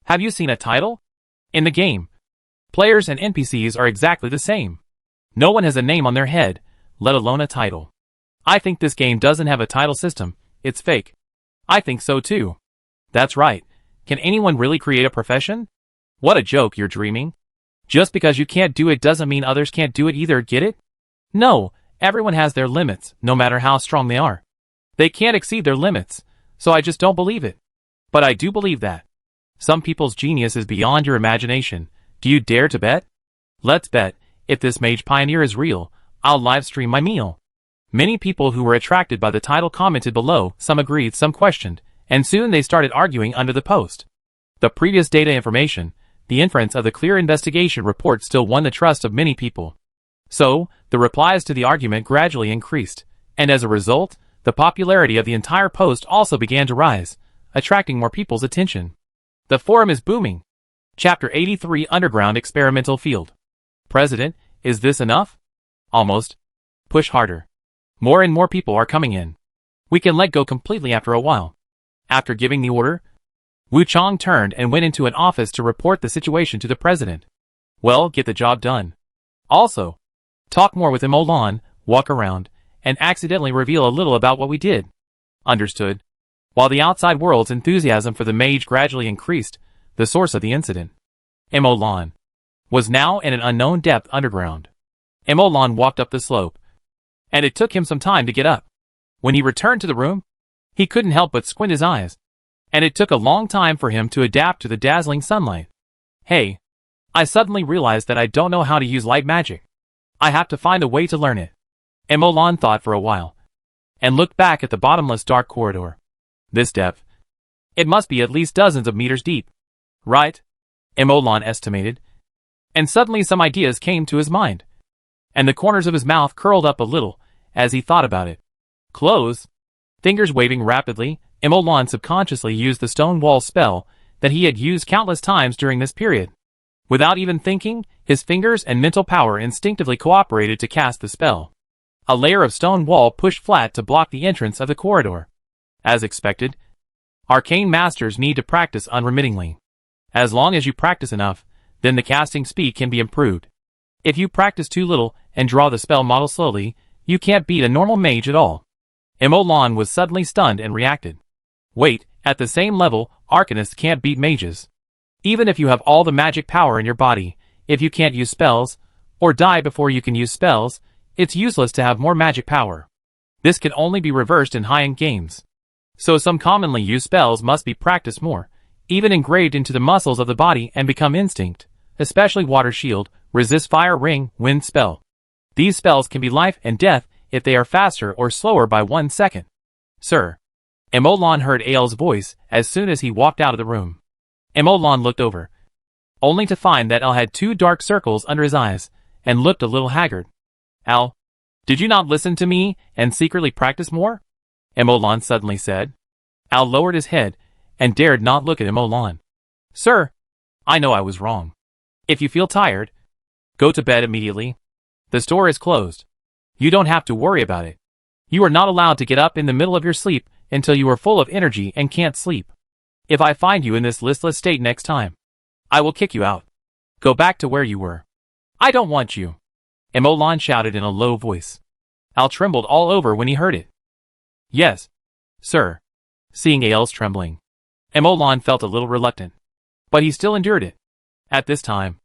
Have you seen a title? In the game, players and NPCs are exactly the same. No one has a name on their head, let alone a title. I think this game doesn't have a title system, it's fake. I think so too. That's right. Can anyone really create a profession? What a joke, you're dreaming. Just because you can't do it doesn't mean others can't do it either, get it? No, everyone has their limits, no matter how strong they are. They can't exceed their limits, so I just don't believe it. But I do believe that some people's genius is beyond your imagination. Do you dare to bet? Let's bet. If this mage pioneer is real, I'll live stream my meal. Many people who were attracted by the title commented below, some agreed, some questioned, and soon they started arguing under the post. The previous data information, the inference of the clear investigation report still won the trust of many people. So, the replies to the argument gradually increased, and as a result, the popularity of the entire post also began to rise, attracting more people's attention. The forum is booming. Chapter 83 Underground Experimental Field. President, is this enough? Almost. Push harder. More and more people are coming in. We can let go completely after a while. After giving the order, Wu Chong turned and went into an office to report the situation to the president. Well, get the job done. Also, talk more with Imolan, walk around, and accidentally reveal a little about what we did. Understood. While the outside world's enthusiasm for the mage gradually increased, the source of the incident, Imolan, was now in an unknown depth underground. Imolan walked up the slope, and it took him some time to get up. When he returned to the room, he couldn't help but squint his eyes, and it took a long time for him to adapt to the dazzling sunlight. Hey, I suddenly realized that I don't know how to use light magic. I have to find a way to learn it. Imolan thought for a while, and looked back at the bottomless dark corridor. This depth. It must be at least dozens of meters deep. Right? Imolan estimated. And suddenly some ideas came to his mind, and the corners of his mouth curled up a little as he thought about it. Close. Fingers waving rapidly, Imolan subconsciously used the stone wall spell that he had used countless times during this period. Without even thinking, his fingers and mental power instinctively cooperated to cast the spell. A layer of stone wall pushed flat to block the entrance of the corridor. As expected, arcane masters need to practice unremittingly. As long as you practice enough, then the casting speed can be improved. If you practice too little and draw the spell model slowly, you can't beat a normal mage at all. Imolan was suddenly stunned and reacted. Wait, at the same level, arcanists can't beat mages. Even if you have all the magic power in your body, if you can't use spells, or die before you can use spells, it's useless to have more magic power. This can only be reversed in high-end games. So some commonly used spells must be practiced more, even engraved into the muscles of the body and become instinct, especially Water Shield, Resist Fire Ring, Wind Spell. These spells can be life and death if they are faster or slower by 1 second. Sir. Imolan heard Ael's voice as soon as he walked out of the room. Imolan looked over, only to find that Al had 2 dark circles under his eyes, and looked a little haggard. Al, did you not listen to me and secretly practice more? Imolan suddenly said. Al lowered his head and dared not look at Imolan. Sir, I know I was wrong. If you feel tired, go to bed immediately. The store is closed. You don't have to worry about it. You are not allowed to get up in the middle of your sleep until you are full of energy and can't sleep. If I find you in this listless state next time, I will kick you out. Go back to where you were. I don't want you. Imolan shouted in a low voice. Al trembled all over when he heard it. Yes, sir. Seeing Ael's trembling, Imolan felt a little reluctant, but he still endured it. At this time,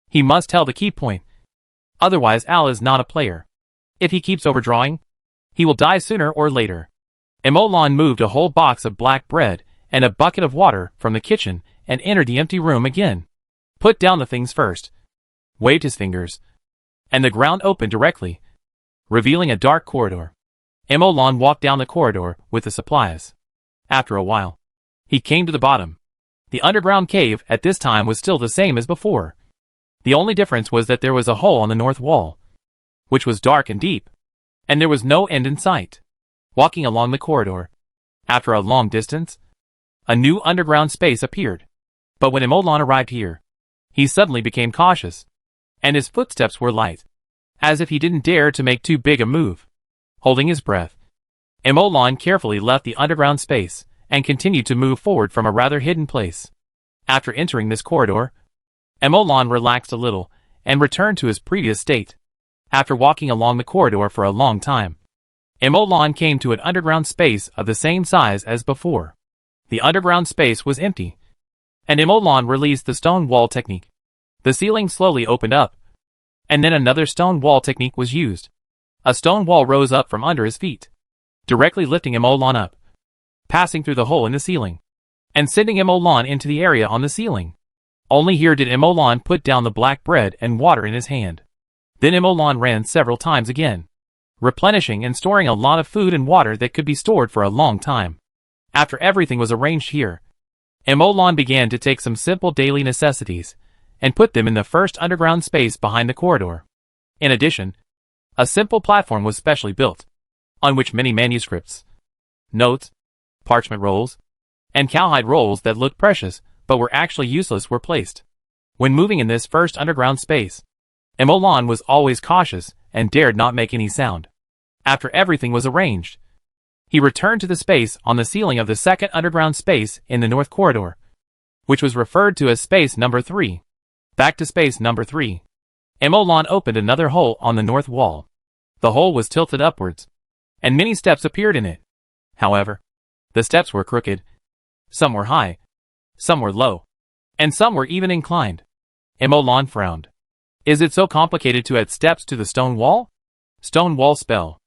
he must tell the key point. Otherwise Al is not a player. If he keeps overdrawing, he will die sooner or later. Imolan moved a whole box of black bread and a bucket of water from the kitchen and entered the empty room again. Put down the things first. Waved his fingers, and the ground opened directly, revealing a dark corridor. Imolan walked down the corridor with the supplies. After a while, he came to the bottom. The underground cave at this time was still the same as before. The only difference was that there was a hole on the north wall, which was dark and deep, and there was no end in sight. Walking along the corridor, after a long distance, a new underground space appeared. But when Imolan arrived here, he suddenly became cautious, and his footsteps were light, as if he didn't dare to make too big a move. Holding his breath, Imolan carefully left the underground space and continued to move forward from a rather hidden place. After entering this corridor, Imolan relaxed a little and returned to his previous state. After walking along the corridor for a long time, Imolan came to an underground space of the same size as before. The underground space was empty, and Imolan released the stone wall technique. The ceiling slowly opened up, and then another stone wall technique was used. A stone wall rose up from under his feet, directly lifting Imolan up, passing through the hole in the ceiling, and sending Imolan into the area on the ceiling. Only here did Imolan put down the black bread and water in his hand. Then Imolan ran several times again, replenishing and storing a lot of food and water that could be stored for a long time. After everything was arranged here, Imolan began to take some simple daily necessities and put them in the first underground space behind the corridor. In addition, a simple platform was specially built, on which many manuscripts, notes, parchment rolls, and cowhide rolls that looked precious but were actually useless were placed. When moving in this first underground space, Imolan was always cautious and dared not make any sound. After everything was arranged, he returned to the space on the ceiling of the second underground space in the north corridor, which was referred to as space number 3. Back to space number 3. Emolan opened another hole on the north wall. The hole was tilted upwards, and many steps appeared in it. However, the steps were crooked. Some were high, some were low, and some were even inclined. Emolan frowned. Is it so complicated to add steps to the stone wall? Stone wall spell.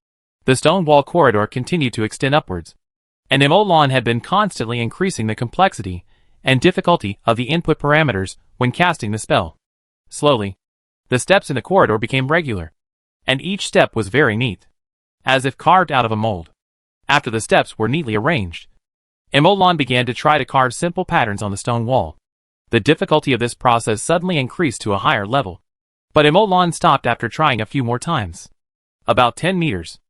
The stone wall corridor continued to extend upwards, and Emolan had been constantly increasing the complexity and difficulty of the input parameters when casting the spell. Slowly, the steps in the corridor became regular, and each step was very neat, as if carved out of a mold. After the steps were neatly arranged, Emolan began to try to carve simple patterns on the stone wall. The difficulty of this process suddenly increased to a higher level, but Emolan stopped after trying a few more times. About 10 meters.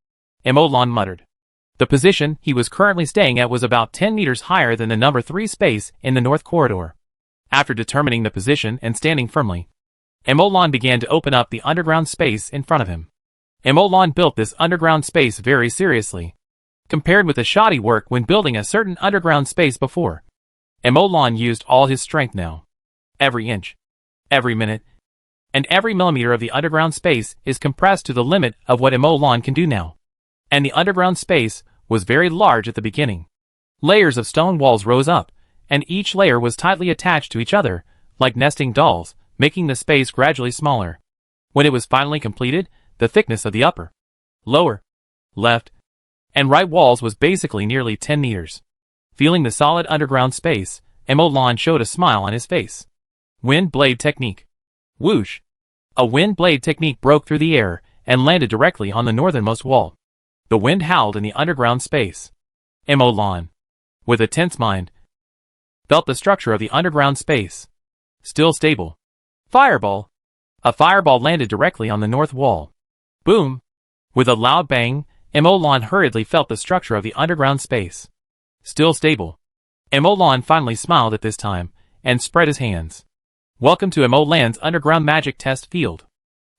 Emolan muttered. The position he was currently staying at was about 10 meters higher than the number 3 space in the north corridor. After determining the position and standing firmly, Emolan began to open up the underground space in front of him. Emolan built this underground space very seriously, compared with the shoddy work when building a certain underground space before. Emolan used all his strength now. Every inch, every minute, and every millimeter of the underground space is compressed to the limit of what Emolan can do now. And the underground space was very large at the beginning. Layers of stone walls rose up, and each layer was tightly attached to each other, like nesting dolls, making the space gradually smaller. When it was finally completed, the thickness of the upper, lower, left, and right walls was basically nearly 10 meters. Feeling the solid underground space, Emolan showed a smile on his face. Wind blade technique. Whoosh! A wind blade technique broke through the air and landed directly on the northernmost wall. The wind howled in the underground space. Emolan, with a tense mind, felt the structure of the underground space. Still stable. Fireball! A fireball landed directly on the north wall. Boom! With a loud bang, Emolan hurriedly felt the structure of the underground space. Still stable. Emolan finally smiled at this time, and spread his hands. Welcome to Emolan's underground magic test field.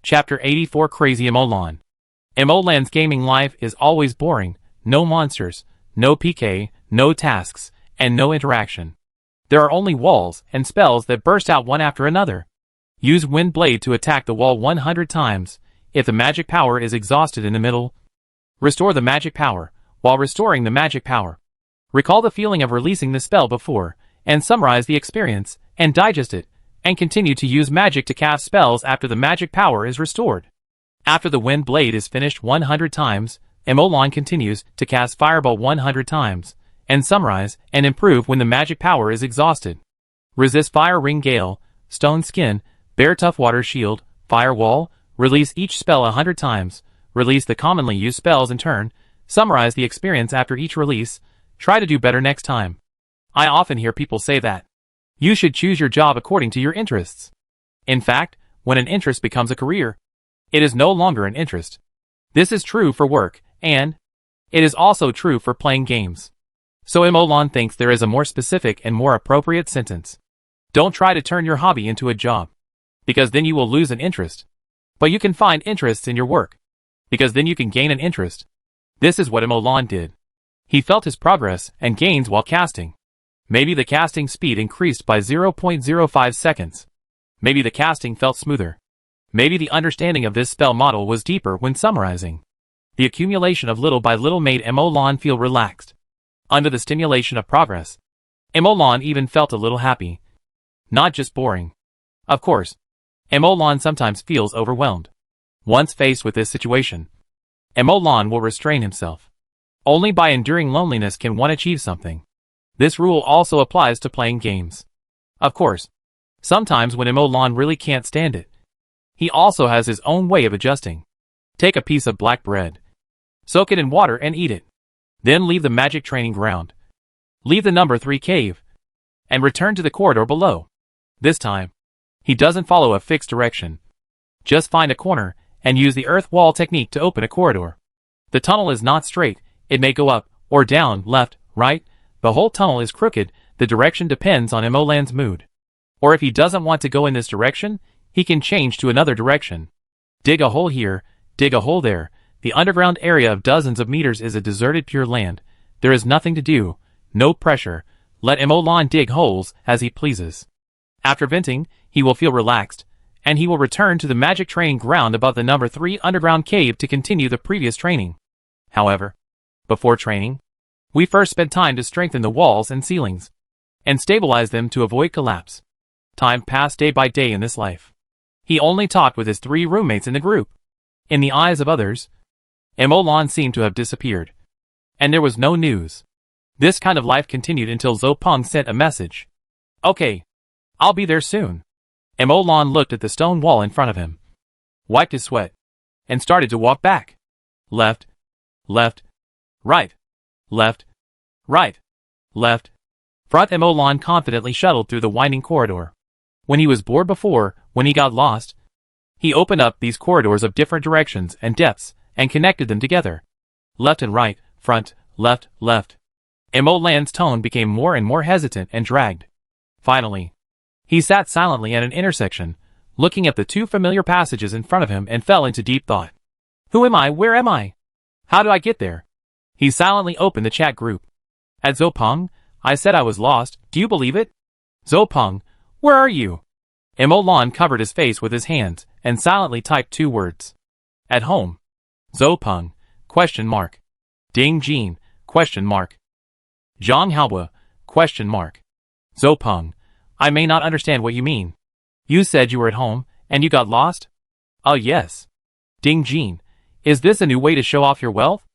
Chapter 84 Crazy Emolan. Emolan's gaming life is always boring, no monsters, no PK, no tasks, and no interaction. There are only walls and spells that burst out one after another. Use Wind Blade to attack the wall 100 times. If the magic power is exhausted in the middle, restore the magic power. While restoring the magic power, recall the feeling of releasing the spell before, and summarize the experience, and digest it, and continue to use magic to cast spells after the magic power is restored. After the Wind Blade is finished 100 times, Emolan continues to cast Fireball 100 times, and summarize and improve when the magic power is exhausted. Resist Fire Ring Gale, Stone Skin, Bear Tough Water Shield, Firewall, release each spell 100 times, release the commonly used spells in turn, summarize the experience after each release, try to do better next time. I often hear people say that you should choose your job according to your interests. In fact, when an interest becomes a career, it is no longer an interest. This is true for work, and it is also true for playing games. So Emolan thinks there is a more specific and more appropriate sentence. Don't try to turn your hobby into a job, because then you will lose an interest. But you can find interests in your work, because then you can gain an interest. This is what Emolan did. He felt his progress and gains while casting. Maybe the casting speed increased by 0.05 seconds. Maybe the casting felt smoother. Maybe the understanding of this spell model was deeper when summarizing. The accumulation of little by little made Emolan feel relaxed. Under the stimulation of progress, Emolan even felt a little happy. Not just boring. Of course, Emolan sometimes feels overwhelmed. Once faced with this situation, Emolan will restrain himself. Only by enduring loneliness can one achieve something. This rule also applies to playing games. Of course, sometimes when Emolan really can't stand it, he also has his own way of adjusting. Take a piece of black bread. Soak it in water and eat it. Then leave the magic training ground. Leave the number 3 cave. And return to the corridor below. This time, he doesn't follow a fixed direction. Just find a corner and use the earth wall technique to open a corridor. The tunnel is not straight. It may go up or down, left, right. The whole tunnel is crooked. The direction depends on Emolan's mood. Or if he doesn't want to go in this direction, he can change to another direction. Dig a hole here, Dig a hole there. The underground area of dozens of meters is a deserted pure land. There is nothing to do, no pressure. Let Emolan dig holes as he pleases. After venting, he will feel relaxed, and he will return to the magic training ground above the number 3 underground cave to continue the previous training. However, before training, we first spent time to strengthen the walls and ceilings, and stabilize them to avoid collapse. Time passed day by day in this life. He only talked with his 3 roommates in the group. In the eyes of others, Emolan seemed to have disappeared, and there was no news. This kind of life continued until Zopeng sent a message. Okay, I'll be there soon. Emolan looked at the stone wall in front of him, wiped his sweat, and started to walk back. Left, left, right, left, right, left. Front Emolan confidently shuttled through the winding corridor. When he was bored before, when he got lost, he opened up these corridors of different directions and depths and connected them together. Left and right, front, left, left. Emolan's tone became more and more hesitant and dragged. Finally, he sat silently at an intersection, looking at the 2 familiar passages in front of him and fell into deep thought. Who am I? Where am I? How do I get there? He silently opened the chat group. At Zopeng, I said I was lost, do you believe it? Zopeng, where are you? Emolan covered his face with his hands and silently typed 2 words. At home. Zopeng, question mark. Ding Jin, question mark. Zhang Haobo, question mark. Zopeng, I may not understand what you mean. You said you were at home, and you got lost? Oh yes. Ding Jin, is this a new way to show off your wealth?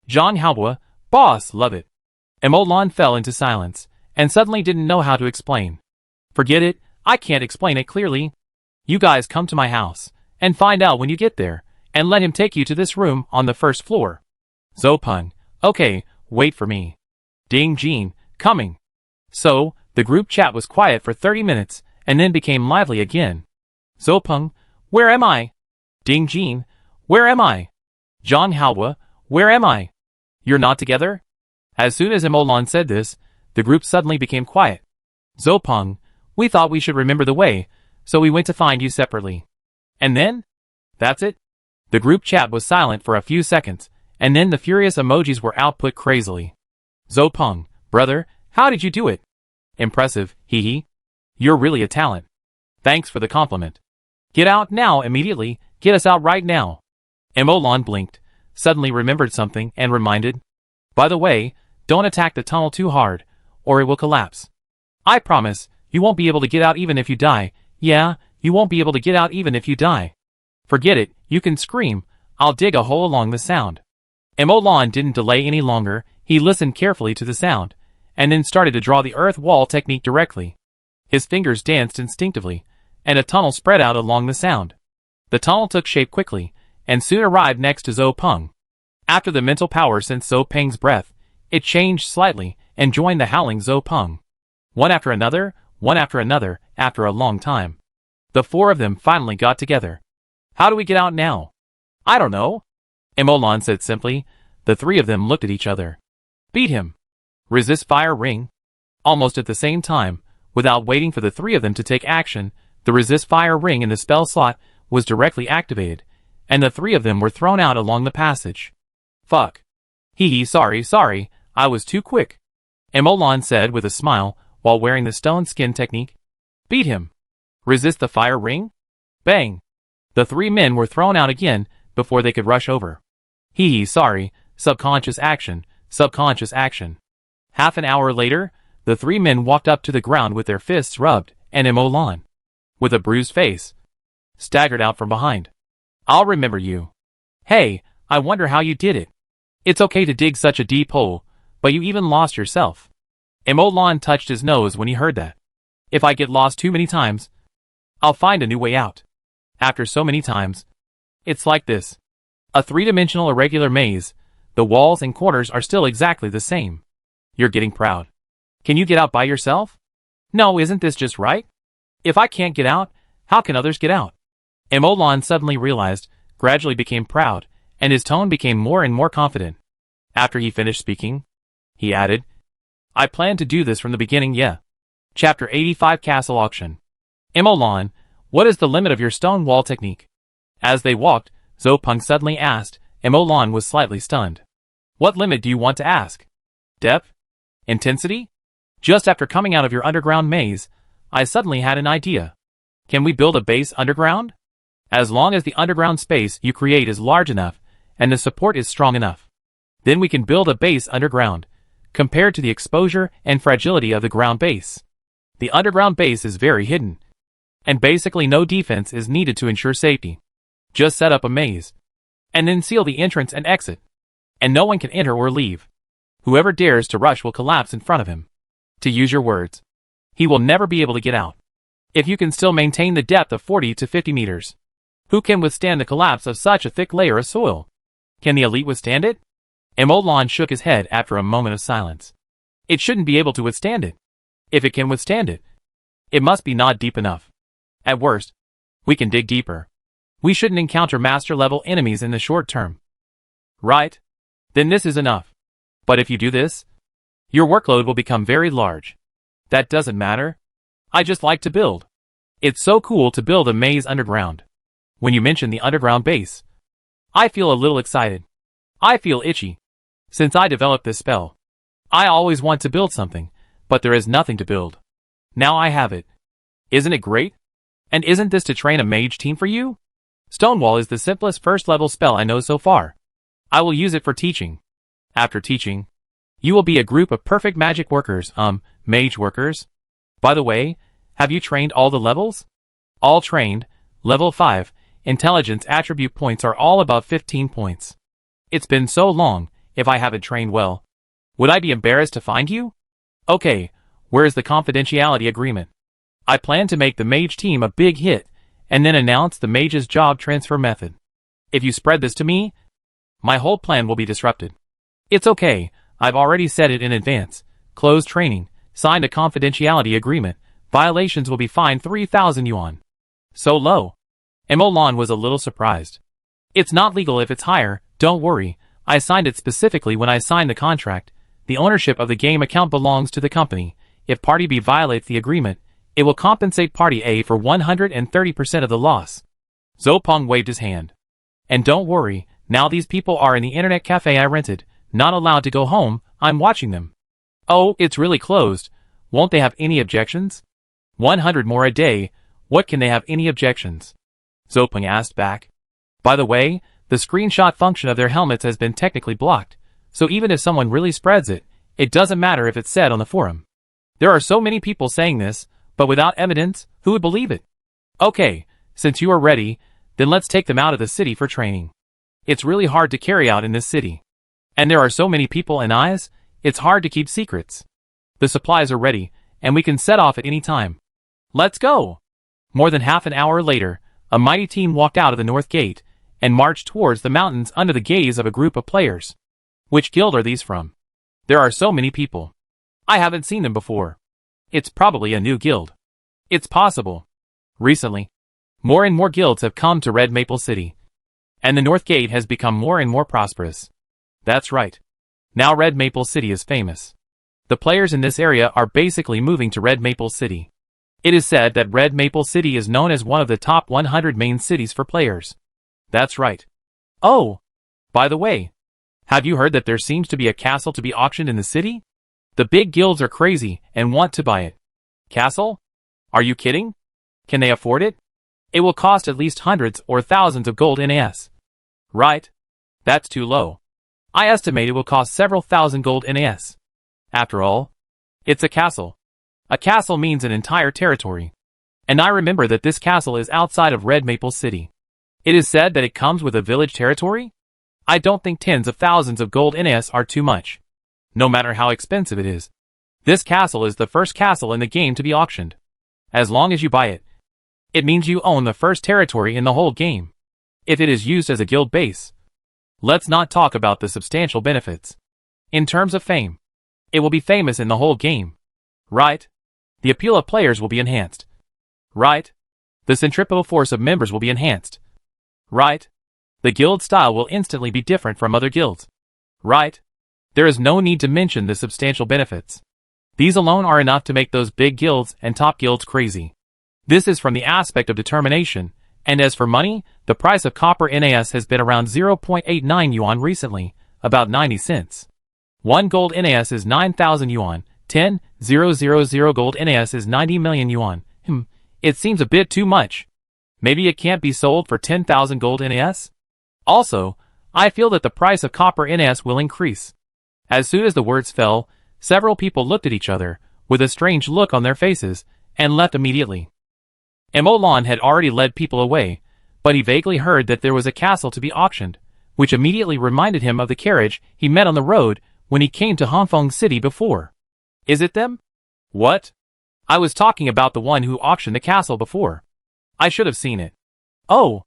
Zhang Haobo, boss, love it. Emolan fell into silence, and suddenly didn't know how to explain. Forget it, I can't explain it clearly. You guys come to my house, and find out when you get there, and let him take you to this room on the 1st floor. Zopeng, okay, wait for me. Ding Jin, coming. So, the group chat was quiet for 30 minutes, and then became lively again. Zopeng, where am I? Ding Jin, where am I? Zhang Haobo, where am I? You're not together? As soon as Emolan said this, the group suddenly became quiet. Zopeng, we thought we should remember the way, so we went to find you separately. And then? That's it? The group chat was silent for a few seconds, and then the furious emojis were output crazily. Zopeng, brother, how did you do it? Impressive, hee hee. You're really a talent. Thanks for the compliment. Get out now immediately, get us out right now. Emolan blinked, suddenly remembered something and reminded. By the way, don't attack the tunnel too hard, or it will collapse. I promise, you won't be able to get out even if you die. Yeah, you won't be able to get out even if you die. Forget it, you can scream, I'll dig a hole along the sound. Emolan didn't delay any longer, he listened carefully to the sound, and then started to draw the earth wall technique directly. His fingers danced instinctively, and a tunnel spread out along the sound. The tunnel took shape quickly, and soon arrived next to Zopeng. After the mental power sent Zopeng's breath, it changed slightly, and joined the howling Zopeng. One after another, after a long time. The 4 of them finally got together. How do we get out now? I don't know. Emolan said simply. The 3 of them looked at each other. Beat him. Resist fire ring. Almost at the same time, without waiting for the 3 of them to take action, the resist fire ring in the spell slot was directly activated, and the 3 of them were thrown out along the passage. Fuck. Hee sorry, I was too quick. Emolan said with a smile, while wearing the stone skin technique. Beat him. Resist the fire ring? Bang. The 3 men were thrown out again, before they could rush over. Hee sorry, subconscious action. Half an hour later, the 3 men walked up to the ground with their fists rubbed, and Emolan, with a bruised face, staggered out from behind. I'll remember you. Hey, I wonder how you did it. It's okay to dig such a deep hole, but you even lost yourself. Emolan touched his nose when he heard that. If I get lost too many times, I'll find a new way out. After so many times, it's like this. A 3-dimensional irregular maze. The walls and corners are still exactly the same. You're getting proud. Can you get out by yourself? No, isn't this just right? If I can't get out, how can others get out? Emolan suddenly realized, gradually became proud, and his tone became more and more confident. After he finished speaking, he added, I planned to do this from the beginning, yeah. Chapter 85 Castle Auction. Emolan, what is the limit of your stone wall technique? As they walked, Zopeng suddenly asked, and Molan was slightly stunned. What limit do you want to ask? Depth? Intensity? Just after coming out of your underground maze, I suddenly had an idea. Can we build a base underground? As long as the underground space you create is large enough, and the support is strong enough, then we can build a base underground, compared to the exposure and fragility of the ground base. The underground base is very hidden, and basically no defense is needed to ensure safety. Just set up a maze, and then seal the entrance and exit, and no one can enter or leave. Whoever dares to rush will collapse in front of him. To use your words, he will never be able to get out. If you can still maintain the depth of 40 to 50 meters, who can withstand the collapse of such a thick layer of soil? Can the elite withstand it? Molan shook his head after a moment of silence. It shouldn't be able to withstand it. If it can withstand it, it must be not deep enough. At worst, we can dig deeper. We shouldn't encounter master-level enemies in the short term. Right? Then this is enough. But if you do this, your workload will become very large. That doesn't matter. I just like to build. It's so cool to build a maze underground. When you mention the underground base, I feel a little excited. I feel itchy. Since I developed this spell, I always want to build something, but there is nothing to build. Now I have it. Isn't it great? And isn't this to train a mage team for you? Stonewall is the simplest first-level spell I know so far. I will use it for teaching. After teaching, you will be a group of perfect magic workers, mage workers. By the way, have you trained all the levels? All trained, level 5, intelligence attribute points are all above 15 points. It's been so long, if I haven't trained well. Would I be embarrassed to find you? Okay, where's the confidentiality agreement? I plan to make the mage team a big hit, and then announce the mage's job transfer method. If you spread this to me, my whole plan will be disrupted. It's okay, I've already said it in advance. Closed training, signed a confidentiality agreement, violations will be fined 3,000 yuan. So low. Molan was a little surprised. It's not legal if it's higher, don't worry, I signed it specifically when I signed the contract. The ownership of the game account belongs to the company. If Party B violates the agreement, it will compensate Party A for 130% of the loss. Zopeng waved his hand. And don't worry, now these people are in the internet cafe I rented, not allowed to go home, I'm watching them. Oh, it's really closed. Won't they have any objections? 100 more a day, what can they have any objections? Zopeng asked back. By the way, the screenshot function of their helmets has been technically blocked, so even if someone really spreads it, it doesn't matter if it's said on the forum. There are so many people saying this, but without evidence, who would believe it? Okay, since you are ready, then let's take them out of the city for training. It's really hard to carry out in this city. And there are so many people and eyes, it's hard to keep secrets. The supplies are ready, and we can set off at any time. Let's go! More than half an hour later, a mighty team walked out of the north gate, and marched towards the mountains under the gaze of a group of players. Which guild are these from? There are so many people. I haven't seen them before. It's probably a new guild. It's possible. Recently, more and more guilds have come to Red Maple City, and the North Gate has become more and more prosperous. That's right. Now Red Maple City is famous. The players in this area are basically moving to Red Maple City. It is said that Red Maple City is known as one of the top 100 main cities for players. That's right. Oh! By the way, have you heard that there seems to be a castle to be auctioned in the city? The big guilds are crazy and want to buy it. Castle? Are you kidding? Can they afford it? It will cost at least hundreds or thousands of gold NAS. Right? That's too low. I estimate it will cost several thousand gold NAS. After all, it's a castle. A castle means an entire territory. And I remember that this castle is outside of Red Maple City. It is said that it comes with a village territory? I don't think tens of thousands of gold NAS are too much. No matter how expensive it is. This castle is the first castle in the game to be auctioned. As long as you buy it, it means you own the first territory in the whole game. If it is used as a guild base, let's not talk about the substantial benefits. In terms of fame, it will be famous in the whole game. Right? The appeal of players will be enhanced. Right? The centripetal force of members will be enhanced. Right? The guild style will instantly be different from other guilds. Right? There is no need to mention the substantial benefits. These alone are enough to make those big guilds and top guilds crazy. This is from the aspect of determination, And as for money, the price of copper NAS has been around 0.89 yuan recently, about 90 cents. 1 gold NAS is 9,000 yuan, 10,000 gold NAS is 90 million yuan. It seems a bit too much. Maybe it can't be sold for 10,000 gold NAS? Also, I feel that the price of copper NAS will increase. As soon as the words fell, several people looked at each other, with a strange look on their faces, and left immediately. Emolan had already led people away, but he vaguely heard that there was a castle to be auctioned, which immediately reminded him of the carriage he met on the road when he came to Hongfeng City before. Is it them? What? I was talking about the one who auctioned the castle before. I should have seen it. Oh,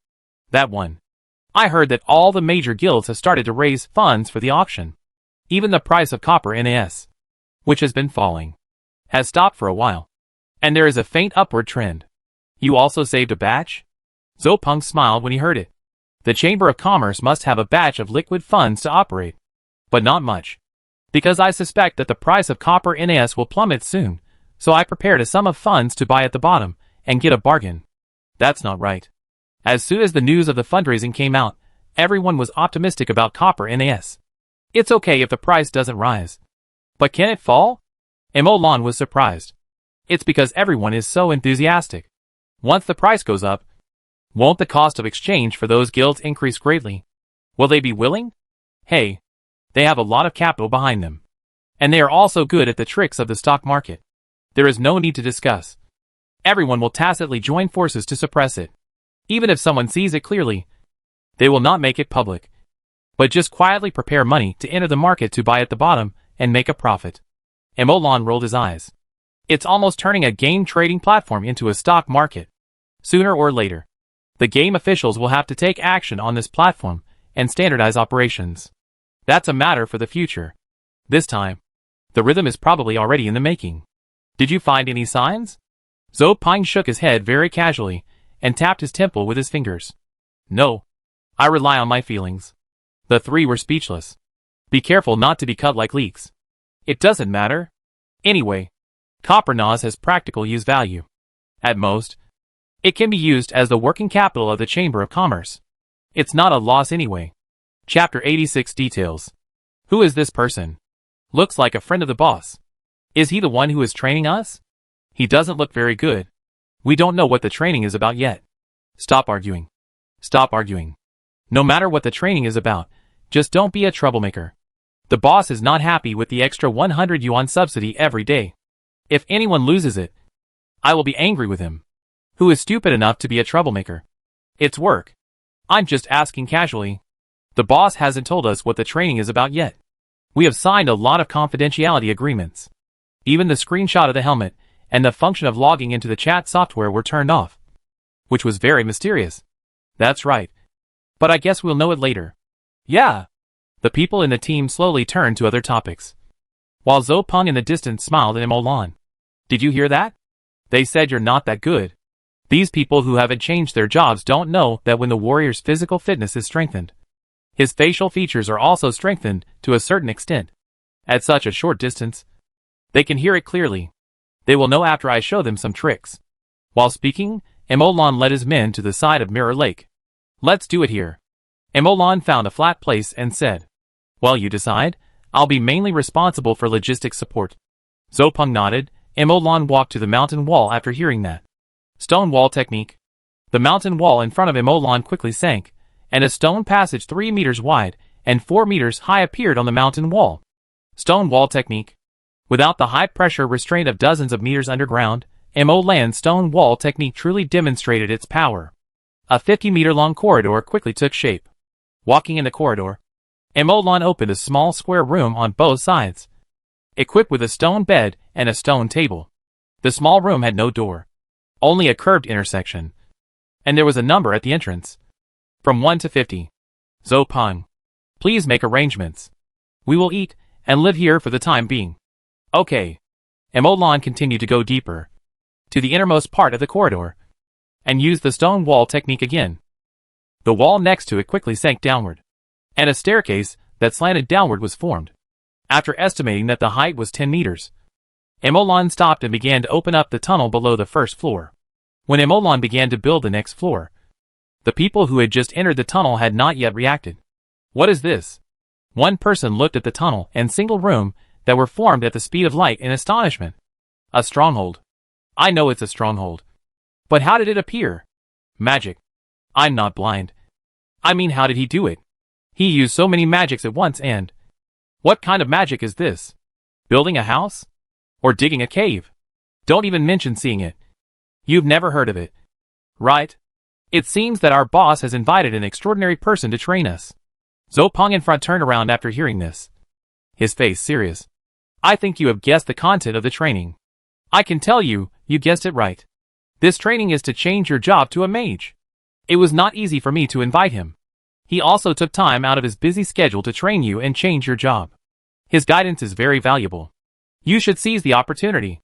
that one. I heard that all the major guilds have started to raise funds for the auction. Even the price of copper NAS, which has been falling, has stopped for a while. And there is a faint upward trend. You also saved a batch? Zhou Peng smiled when he heard it. The Chamber of Commerce must have a batch of liquid funds to operate. But not much. Because I suspect that the price of copper NAS will plummet soon, so I prepared a sum of funds to buy at the bottom and get a bargain. That's not right. As soon as the news of the fundraising came out, everyone was optimistic about copper NAS. It's okay if the price doesn't rise. But can it fall? Emolan was surprised. It's because everyone is so enthusiastic. Once the price goes up, won't the cost of exchange for those guilds increase greatly? Will they be willing? Hey, they have a lot of capital behind them. And they are also good at the tricks of the stock market. There is no need to discuss. Everyone will tacitly join forces to suppress it. Even if someone sees it clearly, they will not make it public, but just quietly prepare money to enter the market to buy at the bottom and make a profit. Emolan rolled his eyes. It's almost turning a game trading platform into a stock market. Sooner or later, the game officials will have to take action on this platform and standardize operations. That's a matter for the future. This time, the rhythm is probably already in the making. Did you find any signs? Zhou Peng shook his head very casually and tapped his temple with his fingers. No. I rely on my feelings. The three were speechless. Be careful not to be cut like leeks. It doesn't matter. Anyway, copper NAS has practical use value. At most, it can be used as the working capital of the Chamber of Commerce. It's not a loss anyway. Chapter 86 details. Who is this person? Looks like a friend of the boss. Is he the one who is training us? He doesn't look very good. We don't know what the training is about yet. Stop arguing. Stop arguing. No matter what the training is about, just don't be a troublemaker. The boss is not happy with the extra 100 yuan subsidy every day. If anyone loses it, I will be angry with him. Who is stupid enough to be a troublemaker? It's work. I'm just asking casually. The boss hasn't told us what the training is about yet. We have signed a lot of confidentiality agreements. Even the screenshot of the helmet and the function of logging into the chat software were turned off, which was very mysterious. That's right. But I guess we'll know it later. Yeah. The people in the team slowly turned to other topics, while Zhou Peng in the distance smiled at Emolan. Did you hear that? They said you're not that good. These people who haven't changed their jobs don't know that when the warrior's physical fitness is strengthened, his facial features are also strengthened to a certain extent. At such a short distance, they can hear it clearly. They will know after I show them some tricks. While speaking, Emolan led his men to the side of Mirror Lake. Let's do it here. Emolan found a flat place and said, well, you decide. I'll be mainly responsible for logistics support. Zhou Peng nodded. Emolan walked to the mountain wall after hearing that. Stone wall technique. The mountain wall in front of Emolan quickly sank, and a stone passage 3 meters wide and 4 meters high appeared on the mountain wall. Stone wall technique. Without the high-pressure restraint of dozens of meters underground, Emolan's stone wall technique truly demonstrated its power. A 50-meter-long corridor quickly took shape. Walking in the corridor, Emolan opened a small square room on both sides, equipped with a stone bed and a stone table. The small room had no door, only a curved intersection, and there was a number at the entrance. From 1 to 50. Zhou Peng, please make arrangements. We will eat and live here for the time being. Okay. Emolan continued to go deeper, to the innermost part of the corridor, and used the stone wall technique again. The wall next to it quickly sank downward, and a staircase that slanted downward was formed. After estimating that the height was 10 meters, Emolan stopped and began to open up the tunnel below the first floor. When Emolan began to build the next floor, The people who had just entered the tunnel had not yet reacted. What is this? One person looked at the tunnel and single room that were formed at the speed of light in astonishment. A stronghold. I know it's a stronghold. But how did it appear? Magic. I'm not blind. I mean, how did he do it? He used so many magics at once and... What kind of magic is this? Building a house? Or digging a cave? Don't even mention seeing it. You've never heard of it. Right? It seems that our boss has invited an extraordinary person to train us. Zopeng in front turned around after hearing this. His face serious. I think you have guessed the content of the training. I can tell you, you guessed it right. This training is to change your job to a mage. It was not easy for me to invite him. He also took time out of his busy schedule to train you and change your job. His guidance is very valuable. You should seize the opportunity.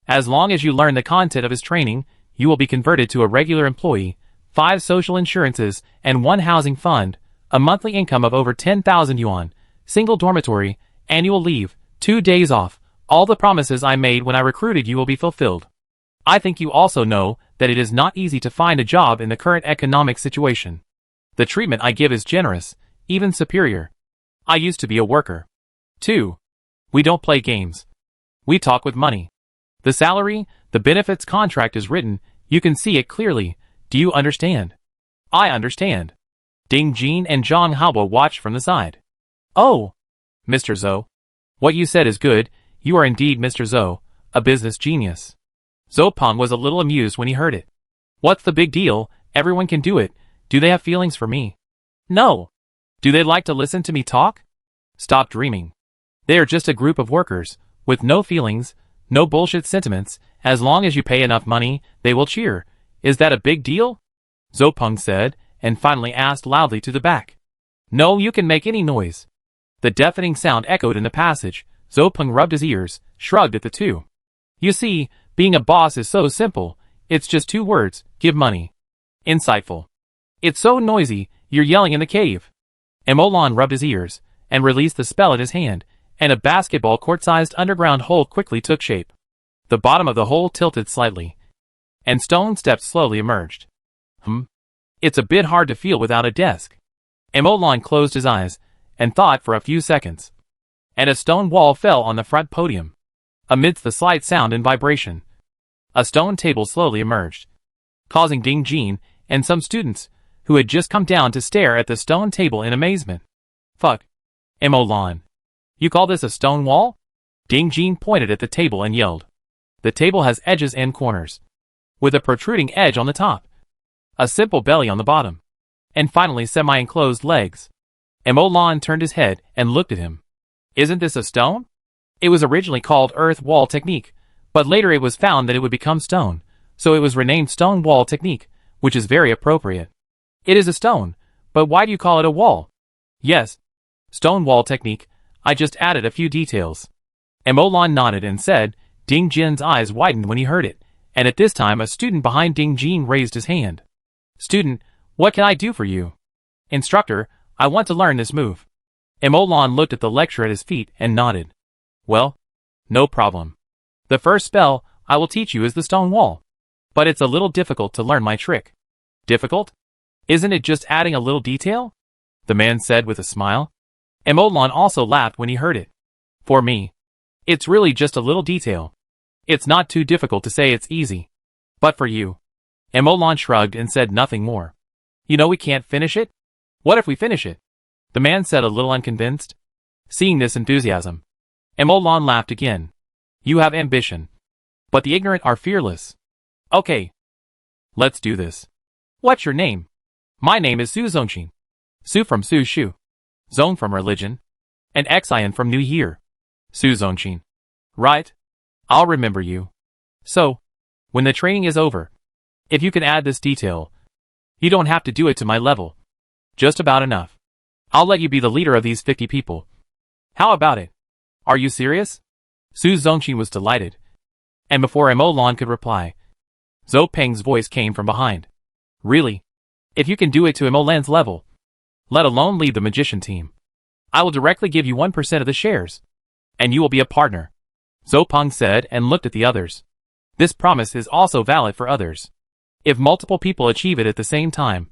As long as you learn the content of his training, you will be converted to a regular employee, 5 social insurances, and 1 housing fund, a monthly income of over 10,000 yuan, single dormitory, annual leave, 2 days off. All the promises I made when I recruited you will be fulfilled. I think you also know that it is not easy to find a job in the current economic situation. The treatment I give is generous, even superior. I used to be a worker. 2. We don't play games. We talk with money. The salary, the benefits contract is written, you can see it clearly. Do you understand? I understand. Ding Jin and Zhang Haobo watched from the side. Oh! Mr. Zhou. What you said is good, you are indeed Mr. Zhou, a business genius. Zopeng was a little amused when he heard it. What's the big deal? Everyone can do it. Do they have feelings for me? No. Do they like to listen to me talk? Stop dreaming. They are just a group of workers, with no feelings, no bullshit sentiments. As long as you pay enough money, they will cheer. Is that a big deal? Zopeng said, and finally asked loudly to the back. No, you can make any noise. The deafening sound echoed in the passage. Zopeng rubbed his ears, shrugged at the two. You see, being a boss is so simple. It's just 2 words, give money. Insightful. It's so noisy, you're yelling in the cave. Emolan rubbed his ears, and released the spell in his hand, and a basketball court-sized underground hole quickly took shape. The bottom of the hole tilted slightly, and stone steps slowly emerged. It's a bit hard to feel without a desk. Emolan closed his eyes, and thought for a few seconds. And a stone wall fell on the front podium. Amidst the slight sound and vibration, a stone table slowly emerged, causing Ding Jin and some students, who had just come down to stare at the stone table in amazement. Fuck. Emolan. You call this a stone wall? Ding Jin pointed at the table and yelled. The table has edges and corners, with a protruding edge on the top, a simple belly on the bottom, and finally semi-enclosed legs. Emolan turned his head and looked at him. Isn't this a stone? It was originally called earth wall technique, but later it was found that it would become stone, so it was renamed stone wall technique, which is very appropriate. It is a stone, but why do you call it a wall? Yes, stone wall technique, I just added a few details. Emolan nodded and said. Ding Jin's eyes widened when he heard it, and at this time a student behind Ding Jin raised his hand. Student, what can I do for you? Instructor, I want to learn this move. Emolan looked at the lecturer at his feet and nodded. Well, no problem. The first spell I will teach you is the stone wall. But it's a little difficult to learn my trick. Difficult? Isn't it just adding a little detail? The man said with a smile. Emolan also laughed when he heard it. For me, it's really just a little detail. It's not too difficult to say it's easy. But for you. Emolan shrugged and said nothing more. You know we can't finish it? What if we finish it? The man said a little unconvinced. Seeing this enthusiasm, Emolan laughed again. You have ambition. But the ignorant are fearless. Okay. Let's do this. What's your name? My name is Su Zongqin. Su from Su Shu. Zong from religion. And Xian from New Year. Su Zongqin. Right? I'll remember you. So, when the training is over, if you can add this detail, you don't have to do it to my level. Just about enough. I'll let you be the leader of these 50 people. How about it? Are you serious? Su Zongqin was delighted. And before Emolan could reply, Zopeng's voice came from behind. Really? If you can do it to Emolan's level, let alone lead the magician team, I will directly give you 1% of the shares. And you will be a partner. Zopeng said and looked at the others. This promise is also valid for others. If multiple people achieve it at the same time,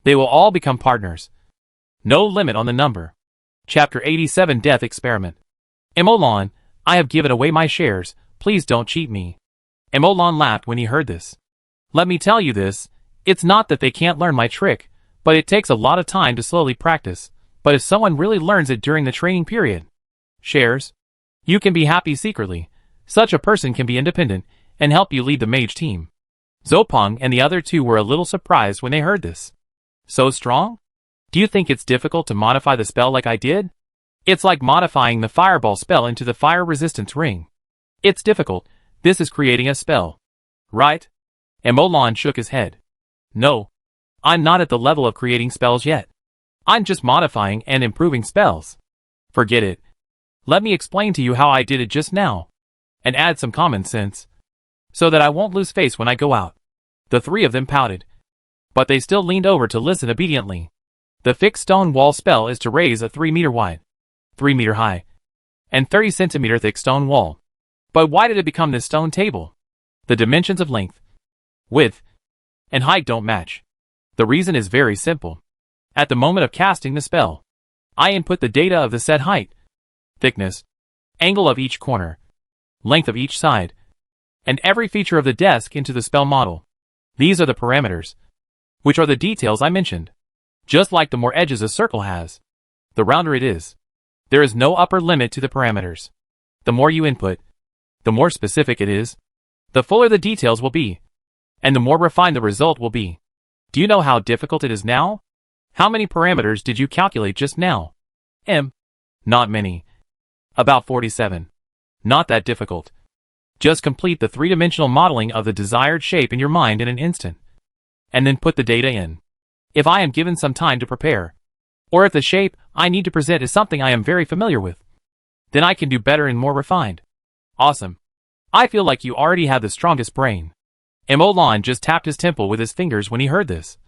They will all become partners. No limit on the number. Chapter 87 Death Experiment. Emolan, I have given away my shares, please don't cheat me. Emolan laughed when he heard this. Let me tell you this, it's not that they can't learn my trick, but it takes a lot of time to slowly practice, but if someone really learns it during the training period. Shares? You can be happy secretly. Such a person can be independent, and help you lead the mage team. Zopeng and the other two were a little surprised when they heard this. So strong? Do you think it's difficult to modify the spell like I did? It's like modifying the fireball spell into the fire resistance ring. It's difficult, this is creating a spell. Right? Emolan shook his head. No. I'm not at the level of creating spells yet. I'm just modifying and improving spells. Forget it. Let me explain to you how I did it just now. And add some common sense. So that I won't lose face when I go out. The three of them pouted. But they still leaned over to listen obediently. The fixed stone wall spell is to raise a 3 meter wide, 3 meter high, and 30 centimeter thick stone wall. But why did it become this stone table? The dimensions of length, width, and height don't match. The reason is very simple. At the moment of casting the spell, I input the data of the set height, thickness, angle of each corner, length of each side, and every feature of the desk into the spell model. These are the parameters, which are the details I mentioned. Just like the more edges a circle has, the rounder it is. There is no upper limit to the parameters. The more you input, the more specific it is, the fuller the details will be, and the more refined the result will be. Do you know how difficult it is now? How many parameters did you calculate just now? Not many. About 47. Not that difficult. Just complete the three-dimensional modeling of the desired shape in your mind in an instant. And then put the data in. If I am given some time to prepare, or if the shape I need to present is something I am very familiar with, then I can do better and more refined. Awesome. I feel like you already have the strongest brain. Emolan just tapped his temple with his fingers when he heard this.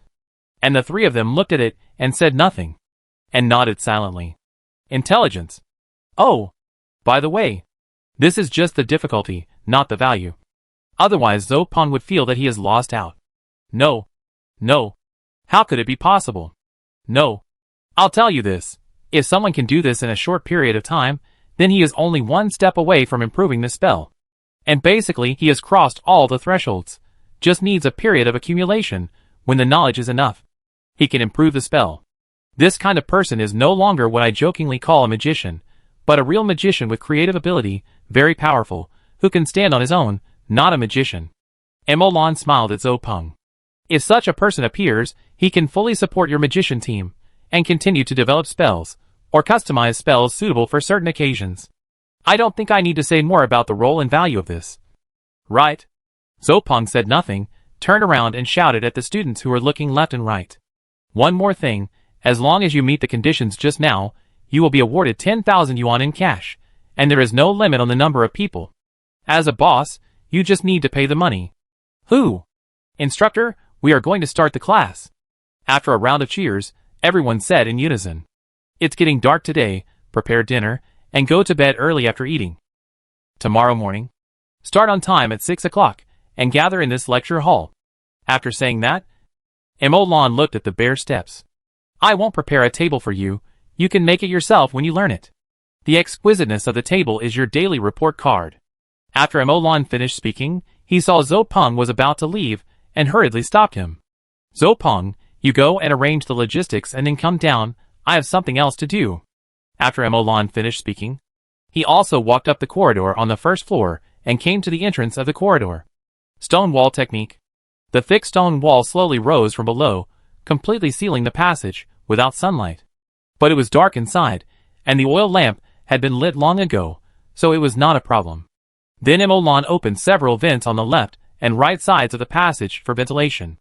And the three of them looked at it and said nothing, and nodded silently. Intelligence. Oh, by the way, this is just the difficulty, not the value. Otherwise Zopeng would feel that he has lost out. No. How could it be possible? No. I'll tell you this. If someone can do this in a short period of time, then he is only one step away from improving the spell. And basically he has crossed all the thresholds. Just needs a period of accumulation, when the knowledge is enough. He can improve the spell. This kind of person is no longer what I jokingly call a magician, but a real magician with creative ability, very powerful, who can stand on his own, not a magician. Emolan smiled at Zopeng. If such a person appears, he can fully support your magician team, and continue to develop spells, or customize spells suitable for certain occasions. I don't think I need to say more about the role and value of this. Right? Zopeng said nothing, turned around and shouted at the students who were looking left and right. One more thing, as long as you meet the conditions just now, you will be awarded 10,000 yuan in cash, and there is no limit on the number of people. As a boss, you just need to pay the money. Who? Instructor, we are going to start the class. After a round of cheers, everyone said in unison. It's getting dark today, prepare dinner, and go to bed early after eating. Tomorrow morning, start on time at 6 o'clock, and gather in this lecture hall. After saying that, Emolan looked at the bare steps. I won't prepare a table for you, you can make it yourself when you learn it. The exquisiteness of the table is your daily report card. After Emolan finished speaking, he saw Zopeng was about to leave, and hurriedly stopped him. Zopeng, you go and arrange the logistics and then come down, I have something else to do. After Emolan finished speaking, he also walked up the corridor on the first floor, and came to the entrance of the corridor. Stone wall technique. The thick stone wall slowly rose from below, completely sealing the passage, without sunlight. But it was dark inside, and the oil lamp had been lit long ago, so it was not a problem. Then Emolan opened several vents on the left and right sides of the passage for ventilation.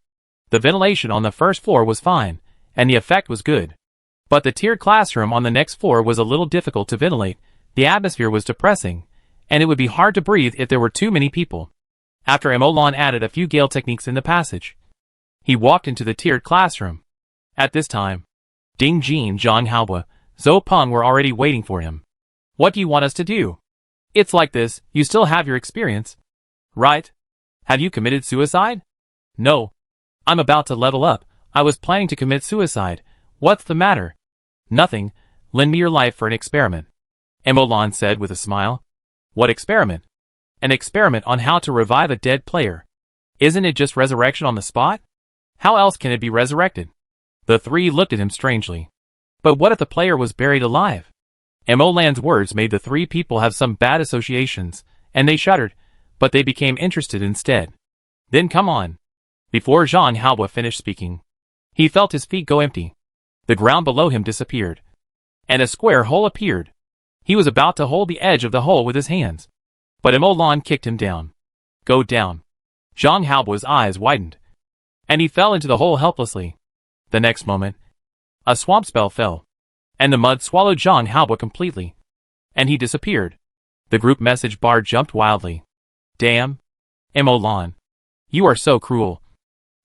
The ventilation on the first floor was fine, and the effect was good. But the tiered classroom on the next floor was a little difficult to ventilate, the atmosphere was depressing, and it would be hard to breathe if there were too many people. After Emolan added a few gale techniques in the passage, he walked into the tiered classroom. At this time, Ding Jin, Zhang Haoba, Zopeng were already waiting for him. What do you want us to do? It's like this, you still have your experience, right? Have you committed suicide? No. I'm about to level up, I was planning to commit suicide. What's the matter? Nothing. Lend me your life for an experiment. Emolan said with a smile. What experiment? An experiment on how to revive a dead player. Isn't it just resurrection on the spot? How else can it be resurrected? The three looked at him strangely. But what if the player was buried alive? Emolan's words made the three people have some bad associations, and they shuddered, but they became interested instead. Then come on. Before Jean Halbois finished speaking, he felt his feet go empty. The ground below him disappeared, and a square hole appeared. He was about to hold the edge of the hole with his hands, but Emolan kicked him down. Go down. Jean Halbois' eyes widened, and he fell into the hole helplessly. The next moment, a swamp spell fell, and the mud swallowed Jean Halbois completely, and he disappeared. The group message bar jumped wildly. Damn. Emolan. You are so cruel.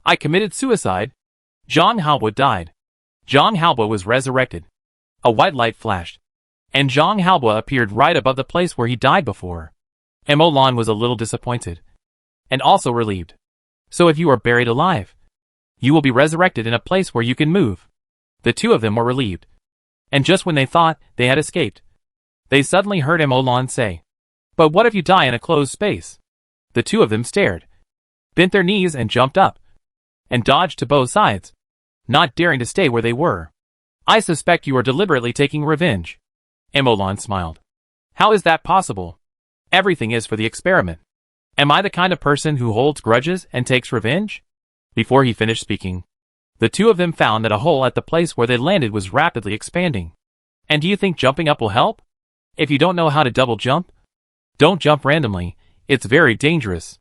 I committed suicide. Jean Halbois died. Jean Halbois was resurrected. A white light flashed, and Jean Halbois appeared right above the place where he died before. Emolan was a little disappointed, and also relieved. So if you are buried alive, you will be resurrected in a place where you can move. The two of them were relieved, and just when they thought they had escaped, they suddenly heard Emolan say, But what if you die in a closed space? The two of them stared, bent their knees and jumped up, and dodged to both sides, not daring to stay where they were. I suspect you are deliberately taking revenge. Emolan smiled. How is that possible? Everything is for the experiment. Am I the kind of person who holds grudges and takes revenge? Before he finished speaking, the two of them found that a hole at the place where they landed was rapidly expanding. And do you think jumping up will help? If you don't know how to double jump, don't jump randomly. It's very dangerous.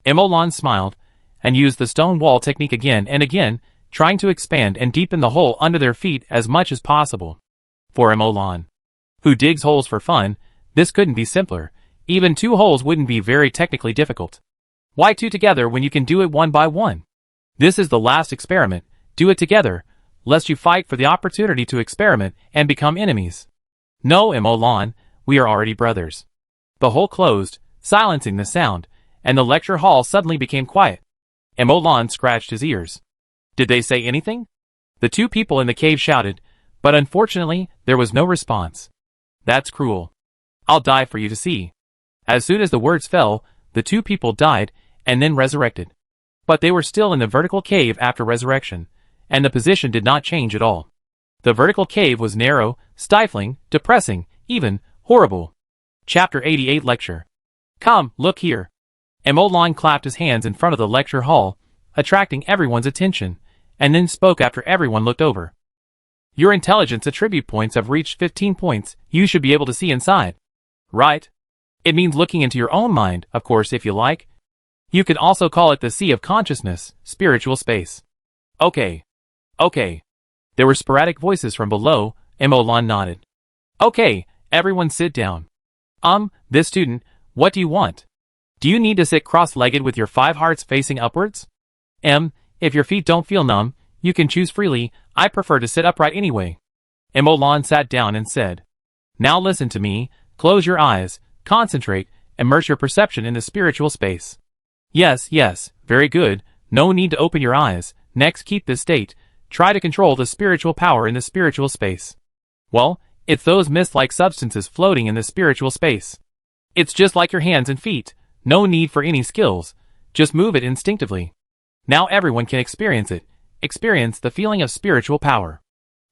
Emolan smiled and used the stone wall technique again and again, trying to expand and deepen the hole under their feet as much as possible. For Emolan, who digs holes for fun, this couldn't be simpler. Even 2 holes wouldn't be very technically difficult. Why 2 together when you can do it 1 by 1? This is the last experiment. Do it together, lest you fight for the opportunity to experiment and become enemies. No, Emolan, we are already brothers. The hole closed, silencing the sound, and the lecture hall suddenly became quiet. Emolan scratched his ears. Did they say anything? The 2 people in the cave shouted, but unfortunately, there was no response. That's cruel. I'll die for you to see. As soon as the words fell, the 2 people died, and then resurrected. But they were still in the vertical cave after resurrection, and the position did not change at all. The vertical cave was narrow, stifling, depressing, even horrible. Chapter 88 Lecture. Come, look here. Emolan clapped his hands in front of the lecture hall, attracting everyone's attention, and then spoke after everyone looked over. Your intelligence attribute points have reached 15 points. You should be able to see inside. Right? It means looking into your own mind, of course, if you like. You can also call it the Sea of Consciousness, spiritual space. Okay. There were sporadic voices from below. Emolan nodded. Okay, everyone sit down. This student, what do you want? Do you need to sit cross-legged with your 5 hearts facing upwards? If your feet don't feel numb, you can choose freely. I prefer to sit upright anyway. Emolan sat down and said, Now listen to me, close your eyes, concentrate, immerse your perception in the spiritual space. Yes, very good, no need to open your eyes. Next, keep this state. Try to control the spiritual power in the spiritual space. Well, it's those mist-like substances floating in the spiritual space. It's just like your hands and feet. No need for any skills. Just move it instinctively. Now everyone can experience it. Experience the feeling of spiritual power.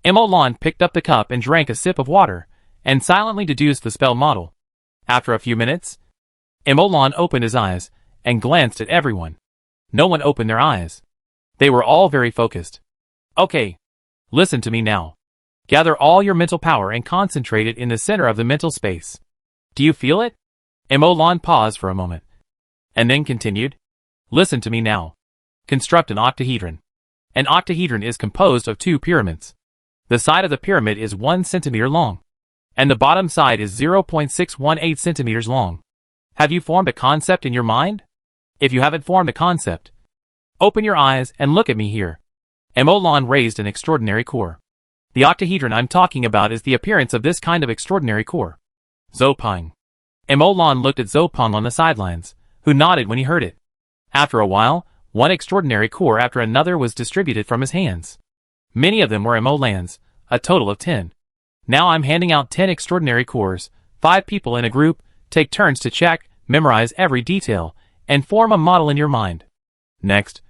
Emolan picked up the cup and drank a sip of water, and silently deduced the spell model. After a few minutes, Emolan opened his eyes, and glanced at everyone. No one opened their eyes. They were all very focused. Okay. Listen to me now. Gather all your mental power and concentrate it in the center of the mental space. Do you feel it? Emolan paused for a moment, and then continued. Listen to me now. Construct an octahedron. An octahedron is composed of 2 pyramids. The side of the pyramid is 1 centimeter long, and the bottom side is 0.618 centimeters long. Have you formed a concept in your mind? If you haven't formed a concept, open your eyes and look at me here. Emolan raised an extraordinary core. The octahedron I'm talking about is the appearance of this kind of extraordinary core. Zopeng. Emolan looked at Zopeng on the sidelines, who nodded when he heard it. After a while, One extraordinary core after another was distributed from his hands. Many of them were emolans, a total of 10. Now I'm handing out 10 extraordinary cores. 5 people in a group take turns to check, memorize every detail, and form a model in your mind. Next,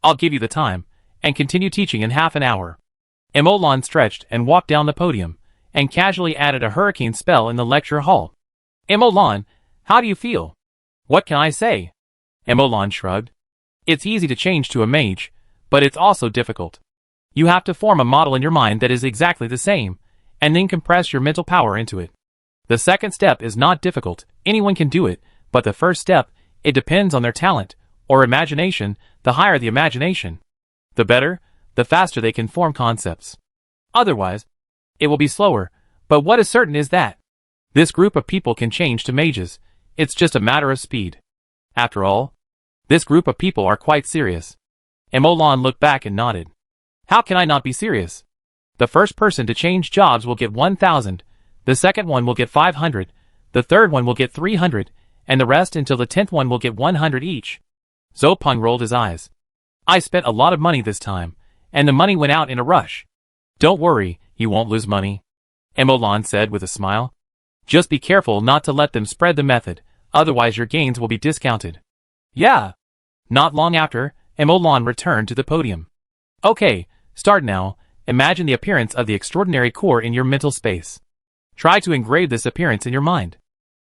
I'll give you the time, and continue teaching in half an hour. Emolan stretched and walked down the podium, and casually added a hurricane spell in the lecture hall. Emolan, how do you feel? What can I say? Emolan shrugged. It's easy to change to a mage, but it's also difficult. You have to form a model in your mind that is exactly the same, and then compress your mental power into it. The second step is not difficult, anyone can do it, but the first step, it depends on their talent, or imagination. The higher the imagination, the better, the faster they can form concepts. Otherwise, it will be slower, but what is certain is that this group of people can change to mages. It's just a matter of speed. After all, this group of people are quite serious. Emolan looked back and nodded. How can I not be serious? The first person to change jobs will get 1,000, the second one will get 500, the third one will get 300, and the rest until the 10th one will get 100 each. Zopeng rolled his eyes. I spent a lot of money this time, and the money went out in a rush. Don't worry, you won't lose money, Emolan said with a smile. Just be careful not to let them spread the method, otherwise your gains will be discounted. Yeah. Not long after, Emolan returned to the podium. Okay, start now. Imagine the appearance of the extraordinary core in your mental space. Try to engrave this appearance in your mind.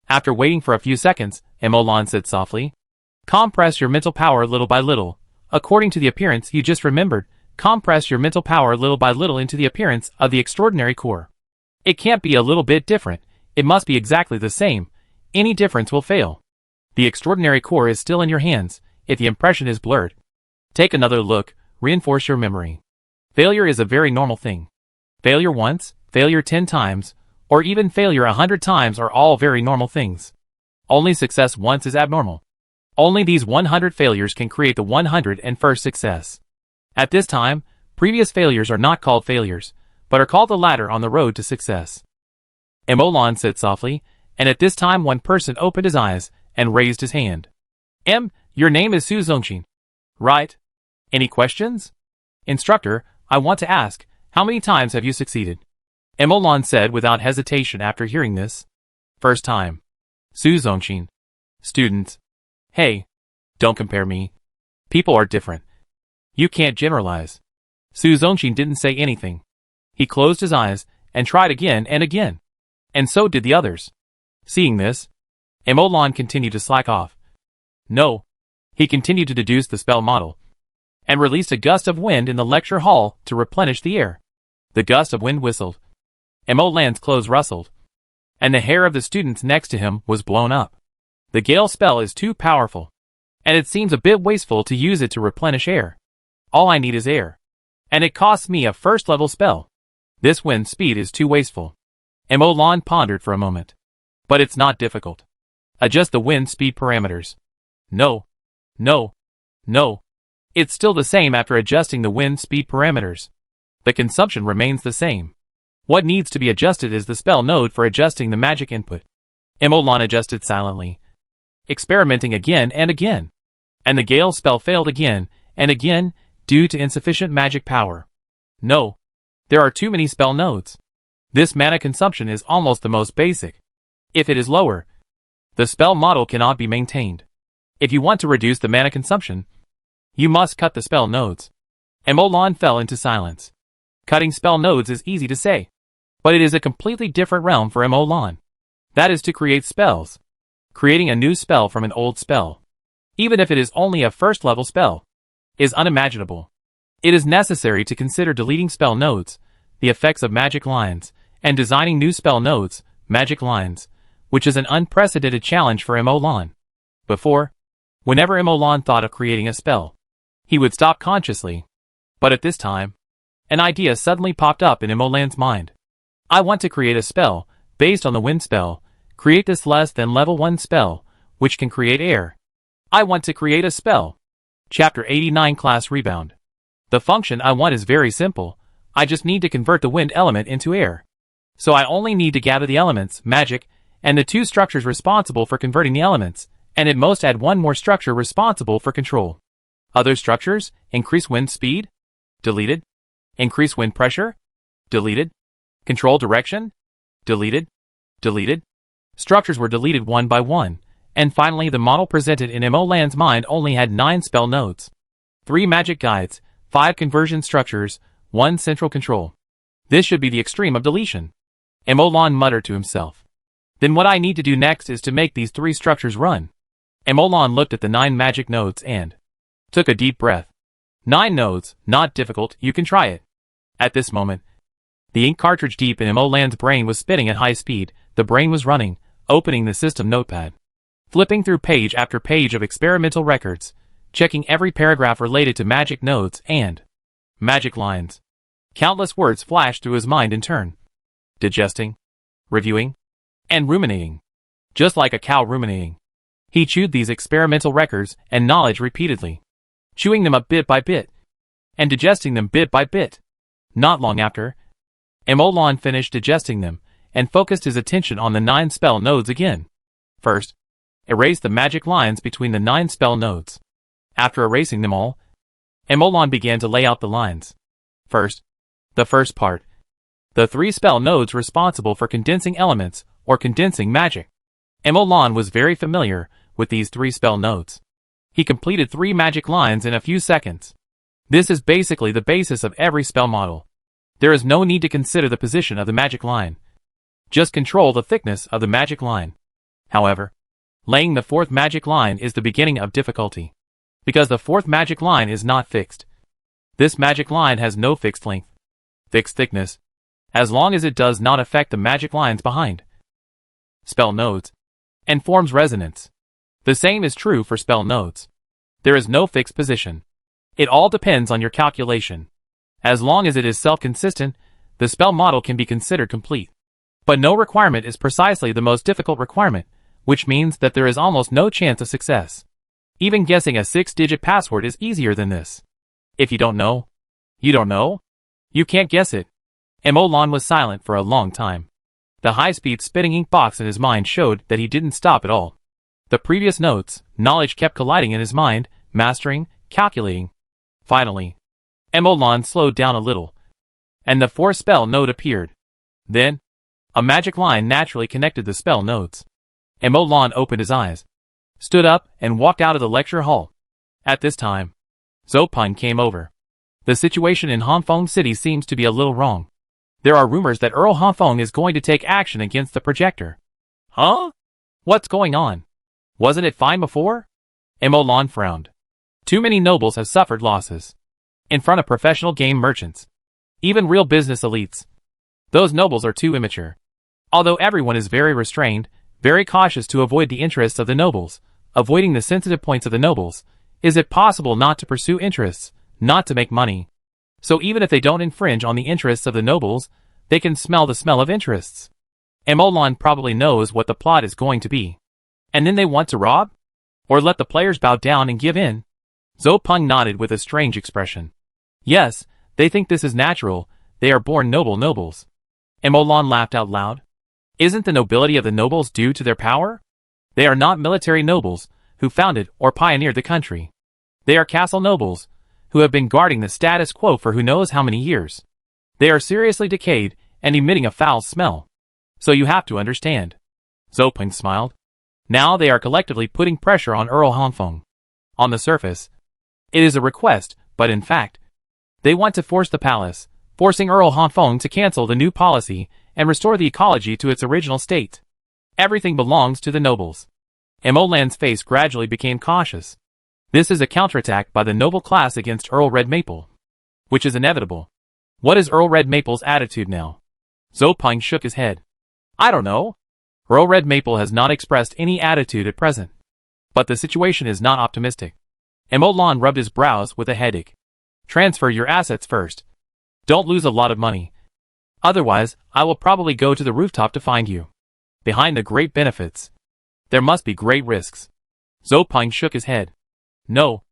After waiting for a few seconds, Emolan said softly, compress your mental power little by little. According to the appearance you just remembered, compress your mental power little by little into the appearance of the extraordinary core. It can't be a little bit different, it must be exactly the same. Any difference will fail. The extraordinary core is still in your hands, if the impression is blurred. Take another look, reinforce your memory. Failure is a very normal thing. Failure once, failure 10 times, or even failure 100 times are all very normal things. Only success once is abnormal. Only these 100 failures can create the 101st success. At this time, previous failures are not called failures, but are called the ladder on the road to success. Emolan said softly, and at this time one person opened his eyes and raised his hand. Your name is Su Zongqin. Right? Any questions? Instructor, I want to ask, how many times have you succeeded? Emolan said without hesitation after hearing this. First time. Su Zongqin. Students. Hey. Don't compare me. People are different. You can't generalize. Su Zongqin didn't say anything. He closed his eyes and tried again and again. And so did the others. Seeing this, Emolan continued to slack off. No. He continued to deduce the spell model, and released a gust of wind in the lecture hall to replenish the air. The gust of wind whistled. Emolan's clothes rustled, and the hair of the students next to him was blown up. The gale spell is too powerful, and it seems a bit wasteful to use it to replenish air. All I need is air, and it costs me a first-level spell. This wind speed is too wasteful. Emolan pondered for a moment. But it's not difficult. Adjust the wind speed parameters. No. It's still the same after adjusting the wind speed parameters. The consumption remains the same. What needs to be adjusted is the spell node for adjusting the magic input. Emolan adjusted silently, experimenting again and again. And the gale spell failed again and again due to insufficient magic power. No. There are too many spell nodes. This mana consumption is almost the most basic. If it is lower, the spell model cannot be maintained. If you want to reduce the mana consumption, you must cut the spell nodes. Emolan fell into silence. Cutting spell nodes is easy to say, but it is a completely different realm for Emolan. That is to create spells. Creating a new spell from an old spell, even if it is only a first-level spell, is unimaginable. It is necessary to consider deleting spell nodes, the effects of magic lines, and designing new spell nodes, magic lines, which is an unprecedented challenge for Emolan. Before, whenever Emolan thought of creating a spell, he would stop consciously. But at this time, an idea suddenly popped up in Emolan's mind. I want to create a spell, based on the wind spell, create this less than level 1 spell, which can create air. I want to create a spell. Chapter 89 Class Rebound. The function I want is very simple, I just need to convert the wind element into air. So I only need to gather the elements, magic, and the 2 structures responsible for converting the elements, and at most add 1 more structure responsible for control. Other structures, increase wind speed? Deleted. Increase wind pressure? Deleted. Control direction? Deleted. Deleted. Structures were deleted one by one, and finally the model presented in Mo-Lan's mind only had 9 spell nodes. 3 magic guides, 5 conversion structures, 1 central control. This should be the extreme of deletion. Mo-Lan muttered to himself. Then what I need to do next is to make these 3 structures run. Mo-Lan looked at the 9 magic nodes and took a deep breath. 9 nodes, not difficult, you can try it. At this moment, the ink cartridge deep in Mo-Lan's brain was spinning at high speed. The brain was running, opening the system notepad, flipping through page after page of experimental records, checking every paragraph related to magic nodes and magic lines. Countless words flashed through his mind in turn. Digesting, reviewing, and ruminating. Just like a cow ruminating. He chewed these experimental records and knowledge repeatedly, chewing them up bit by bit, and digesting them bit by bit. Not long after, Mo-Lan finished digesting them, and focused his attention on the 9 spell nodes again. First, erase the magic lines between the 9 spell nodes. After erasing them all, Mo-Lan began to lay out the lines. First, the first part. The 3 spell nodes responsible for condensing elements, or condensing magic. Mo-Lan was very familiar with these 3 spell nodes. He completed 3 magic lines in a few seconds. This is basically the basis of every spell model. There is no need to consider the position of the magic line. Just control the thickness of the magic line. However, laying the 4th magic line is the beginning of difficulty, because the 4th magic line is not fixed. This magic line has no fixed length, fixed thickness, as long as it does not affect the magic lines behind spell nodes, and forms resonance. The same is true for spell nodes. There is no fixed position. It all depends on your calculation. As long as it is self-consistent, the spell model can be considered complete. But no requirement is precisely the most difficult requirement, which means that there is almost no chance of success. Even guessing a 6-digit password is easier than this. If you don't know, you don't know. You can't guess it. Mo-Lan was silent for a long time. The high-speed spinning ink box in his mind showed that he didn't stop at all. The previous notes, knowledge kept colliding in his mind, mastering, calculating. Finally, Mo-Lan slowed down a little, and the 4th spell node appeared. Then, a magic line naturally connected the spell nodes. Mo-Lan opened his eyes, stood up, and walked out of the lecture hall. At this time, Zopun came over. The situation in Hanfeng City seems to be a little wrong. There are rumors that Earl Hanfeng is going to take action against the projector. Huh? What's going on? Wasn't it fine before? Mo-Lan frowned. Too many nobles have suffered losses. In front of professional game merchants. Even real business elites. Those nobles are too immature. Although everyone is very restrained, very cautious to avoid the interests of the nobles, avoiding the sensitive points of the nobles, is it possible not to pursue interests, not to make money? So even if they don't infringe on the interests of the nobles, they can smell the smell of interests. Mo-Lan probably knows what the plot is going to be. And then they want to rob? Or let the players bow down and give in? Zopun nodded with a strange expression. Yes, they think this is natural, they are born nobles. Mo-Lan laughed out loud. Isn't the nobility of the nobles due to their power? They are not military nobles, who founded or pioneered the country. They are castle nobles, who have been guarding the status quo for who knows how many years. They are seriously decayed and emitting a foul smell. So you have to understand. Zopun smiled. Now they are collectively putting pressure on Earl Hanfeng. On the surface, it is a request, but in fact, they want to force the palace, forcing Earl Hanfeng to cancel the new policy and restore the ecology to its original state. Everything belongs to the nobles. Mo-Lan's face gradually became cautious. This is a counterattack by the noble class against Earl Red Maple, which is inevitable. What is Earl Red Maple's attitude now? Zopun shook his head. I don't know. Earl Red Maple has not expressed any attitude at present. But the situation is not optimistic. Mo-Lan rubbed his brows with a headache. Transfer your assets first. Don't lose a lot of money. Otherwise, I will probably go to the rooftop to find you. Behind the great benefits, there must be great risks. Zopun shook his head. No.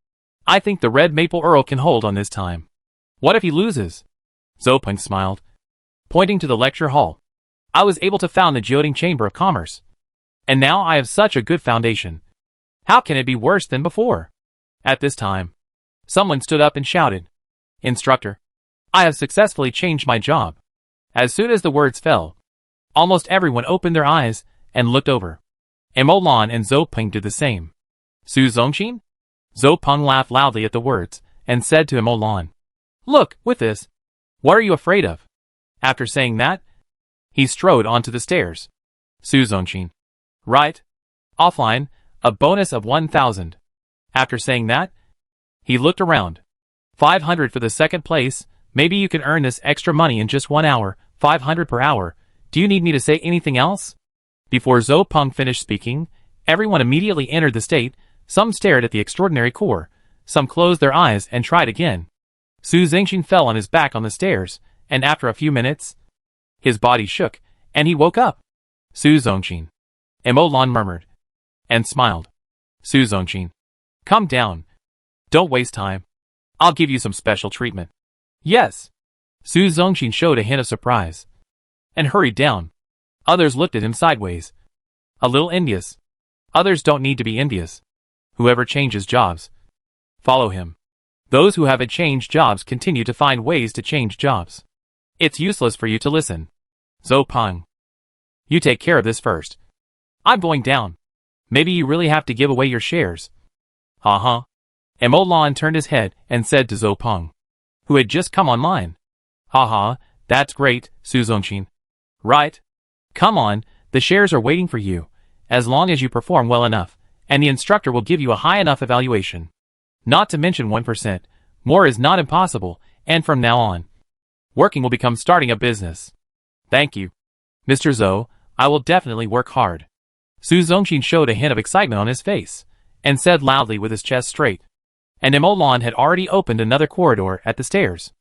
I think the Red Maple Earl can hold on this time. What if he loses? Zopun smiled, pointing to the lecture hall. I was able to found the Jioding Chamber of Commerce. And now I have such a good foundation. How can it be worse than before? At this time, Someone stood up and shouted, "Instructor, I have successfully changed my job." As soon as the words fell, almost everyone opened their eyes and looked over. Emolan and Zhou Peng did the same. "Su Zongqin?" Zhou Peng laughed loudly at the words and said to Emolan, "Look, with this, what are you afraid of?" After saying that, he strode onto the stairs. Su Zongqin. Right? Offline, a bonus of 1,000. After saying that, he looked around. 500 for the second place. Maybe you can earn this extra money in just 1 hour, 500 per hour. Do you need me to say anything else? Before Zhou Peng finished speaking, everyone immediately entered the state. Some stared at the extraordinary core, some closed their eyes and tried again. Su Zongqin fell on his back on the stairs, and after a few minutes, his body shook, and he woke up. "Su Zongqin," Emolan murmured, and smiled. "Su Zongqin, come down. Don't waste time. I'll give you some special treatment." "Yes." Su Zongqin showed a hint of surprise, and hurried down. Others looked at him sideways, a little envious. Others don't need to be envious. Whoever changes jobs, follow him. Those who haven't changed jobs continue to find ways to change jobs. It's useless for you to listen. Zhou Peng, you take care of this first. I'm going down. Maybe you really have to give away your shares. Uh-huh. Emolan turned his head and said to Zhou Peng, who had just come online. Haha, that's great, Su Zongqin. Right? Come on, the shares are waiting for you, as long as you perform well enough, and the instructor will give you a high enough evaluation. Not to mention 1%, more is not impossible, and from now on, working will become starting a business. Thank you. Mr. Zhou, I will definitely work hard. Su Zongqin showed a hint of excitement on his face, and said loudly with his chest straight. And Emolan had already opened another corridor at the stairs.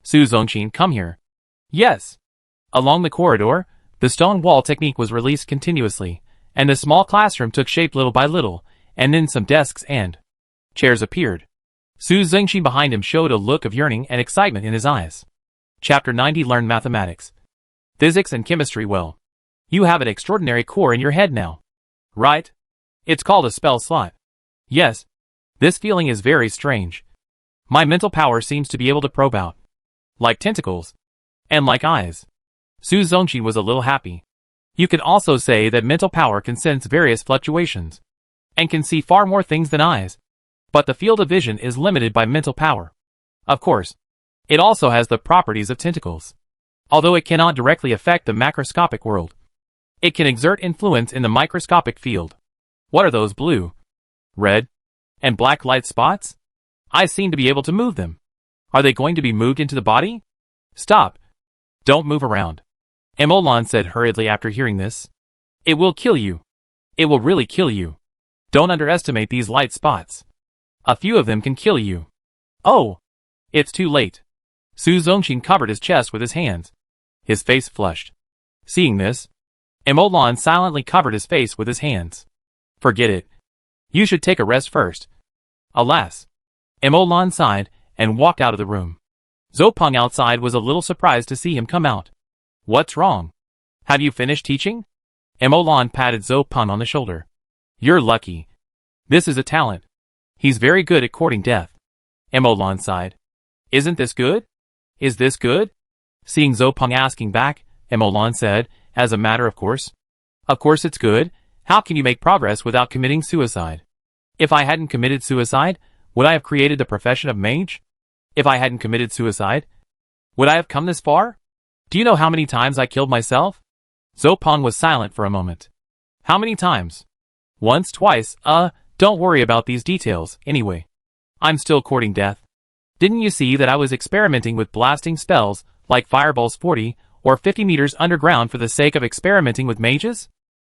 Su Zongqin, come here. Yes. Along the corridor, the stone wall technique was released continuously, and the small classroom took shape little by little, and then some desks and chairs appeared. Su Zongqin behind him showed a look of yearning and excitement in his eyes. Chapter 90 Learn Mathematics. Physics and chemistry well. You have an extraordinary core in your head now. Right? It's called a spell slot. Yes. This feeling is very strange. My mental power seems to be able to probe out. Like tentacles. And like eyes. Su Zongqin was a little happy. You can also say that mental power can sense various fluctuations. And can see far more things than eyes. But the field of vision is limited by mental power. Of course. It also has the properties of tentacles. Although it cannot directly affect the macroscopic world, it can exert influence in the microscopic field. What are those blue, red, and black light spots? I seem to be able to move them. Are they going to be moved into the body? Stop. Don't move around. Emolan said hurriedly after hearing this. It will kill you. It will really kill you. Don't underestimate these light spots. A few of them can kill you. Oh! It's too late. Su Zongqin covered his chest with his hands. His face flushed. Seeing this, Emolan silently covered his face with his hands. Forget it. You should take a rest first. Alas. Emolan sighed and walked out of the room. Zhou Peng outside was a little surprised to see him come out. What's wrong? Have you finished teaching? Emolan patted Zhou Peng on the shoulder. You're lucky. This is a talent. He's very good at courting death. Emolan sighed. Isn't this good? Is this good? Seeing Zhou Peng asking back, Emolan said, as a matter of course. Of course it's good. How can you make progress without committing suicide? If I hadn't committed suicide, would I have created the profession of mage? If I hadn't committed suicide, would I have come this far? Do you know how many times I killed myself? Zhou Peng was silent for a moment. How many times? Once, twice, don't worry about these details, anyway. I'm still courting death. Didn't you see that I was experimenting with blasting spells, like fireballs 40 or 50 meters underground for the sake of experimenting with mages?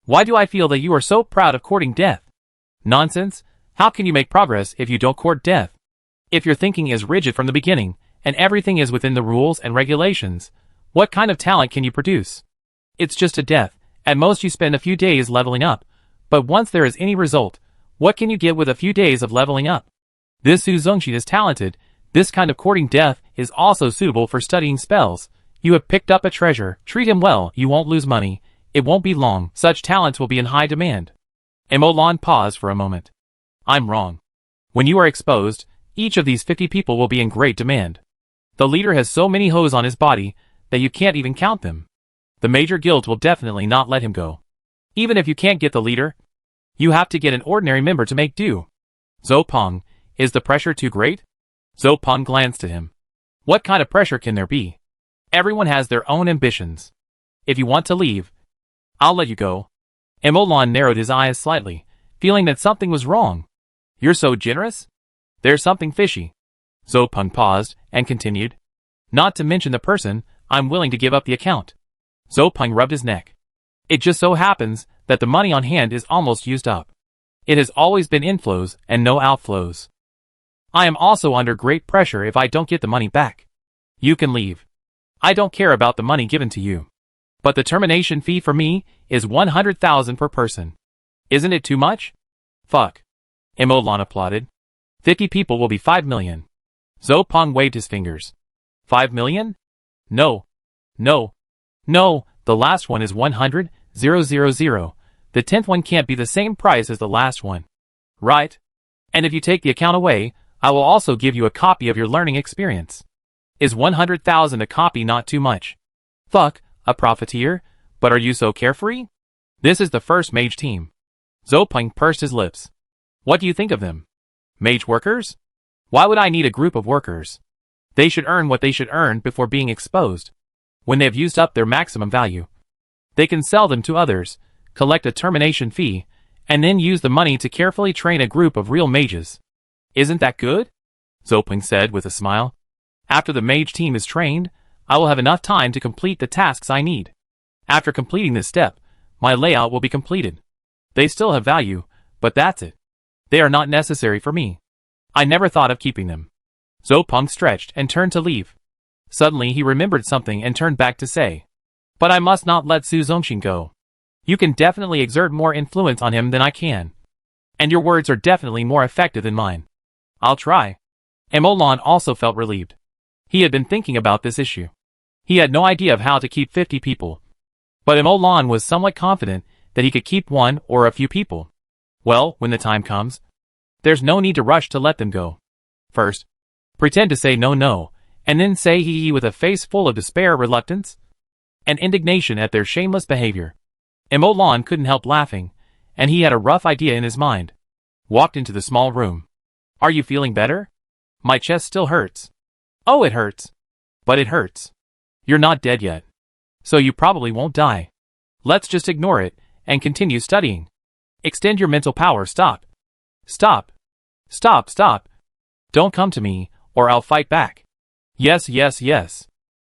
Why do I feel that you are so proud of courting death? Nonsense. How can you make progress if you don't court death? If your thinking is rigid from the beginning, and everything is within the rules and regulations, what kind of talent can you produce? It's just a death. At most you spend a few days leveling up, but once there is any result, what can you get with a few days of leveling up? This Su Zongqin is talented. This kind of courting death is also suitable for studying spells. You have picked up a treasure. Treat him well. You won't lose money. It won't be long. Such talents will be in high demand. Emolan paused for a moment. I'm wrong. When you are exposed, Each of these 50 people will be in great demand. The leader has so many hoes on his body that you can't even count them. The major guilds will definitely not let him go. Even if you can't get the leader, you have to get an ordinary member to make do. Zhou Peng, is the pressure too great? Zhou Peng glanced at him. What kind of pressure can there be? Everyone has their own ambitions. If you want to leave, I'll let you go. Emolan narrowed his eyes slightly, feeling that something was wrong. You're so generous? There's something fishy. Zhou Peng paused and continued. Not to mention the person, I'm willing to give up the account. Zhou Peng rubbed his neck. It just so happens that the money on hand is almost used up. It has always been inflows and no outflows. I am also under great pressure if I don't get the money back. You can leave. I don't care about the money given to you. But the termination fee for me is 100,000 per person. Isn't it too much? Fuck. Emolan applauded. 50 people will be 5 million. Zhou Peng waved his fingers. 5 million? No. No. No, the last one is 100,000. The 10th one can't be the same price as the last one. Right? And if you take the account away, I will also give you a copy of your learning experience. Is 100,000 a copy not too much? Fuck, a profiteer, but are you so carefree? This is the first mage team. Zhou Peng pursed his lips. What do you think of them? Mage workers? Why would I need a group of workers? They should earn what they should earn before being exposed. When they have used up their maximum value, they can sell them to others, collect a termination fee, and then use the money to carefully train a group of real mages. Isn't that good? Zhou Peng said with a smile. After the mage team is trained, I will have enough time to complete the tasks I need. After completing this step, my layout will be completed. They still have value, but that's it. They are not necessary for me. I never thought of keeping them. Zhou Peng stretched and turned to leave. Suddenly he remembered something and turned back to say, but I must not let Su Zongxin go. You can definitely exert more influence on him than I can. And your words are definitely more effective than mine. I'll try. Emolan also felt relieved. He had been thinking about this issue. He had no idea of how to keep 50 people. But Emolan was somewhat confident that he could keep one or a few people. Well, when the time comes, there's no need to rush to let them go. First, pretend to say no, and then say hee with a face full of despair, reluctance, and indignation at their shameless behavior. Emolan couldn't help laughing, and he had a rough idea in his mind. Walked into the small room. Are you feeling better? My chest still hurts. Oh, it hurts. But it hurts. You're not dead yet. So you probably won't die. Let's just ignore it, and continue studying. Extend your mental power. Stop. Stop. Stop, stop. Don't come to me, or I'll fight back. Yes.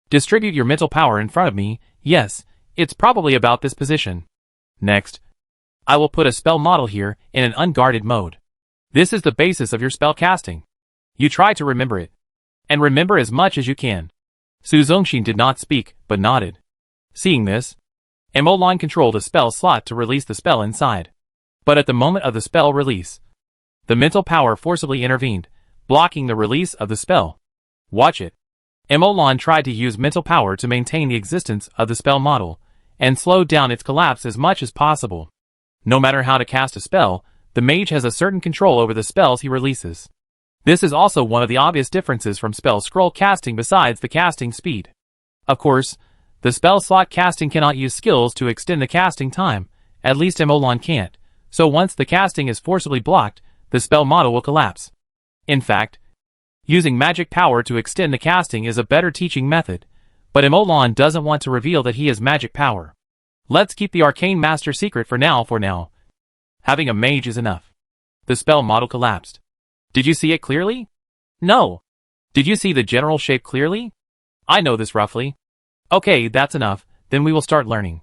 Distribute your mental power in front of me. Yes, it's probably about this position. Next, I will put a spell model here in an unguarded mode. This is the basis of your spell casting. You try to remember it. And remember as much as you can. Su Zongxin did not speak, but nodded. Seeing this, Emolan controlled a spell slot to release the spell inside. But at the moment of the spell release, the mental power forcibly intervened, blocking the release of the spell. Watch it. Emolan tried to use mental power to maintain the existence of the spell model, and slow down its collapse as much as possible. No matter how to cast a spell, the mage has a certain control over the spells he releases. This is also one of the obvious differences from spell scroll casting besides the casting speed. Of course, the spell slot casting cannot use skills to extend the casting time, at least Emolan can't, so once the casting is forcibly blocked, the spell model will collapse. In fact, using magic power to extend the casting is a better teaching method, but Emolan doesn't want to reveal that he has magic power. Let's keep the arcane master secret for now. Having a mage is enough. The spell model collapsed. Did you see it clearly? No. Did you see the general shape clearly? I know this roughly. Okay, that's enough, then we will start learning.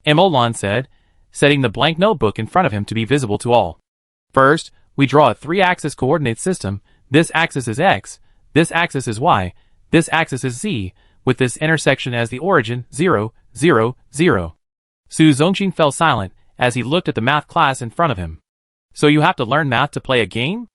Emolan said, setting the blank notebook in front of him to be visible to all. First, we draw a 3-axis coordinate system. This axis is X, this axis is Y, this axis is Z, with this intersection as the origin, 0, 0, 0. Su Zongxin fell silent as he looked at the math class in front of him. So you have to learn math to play a game?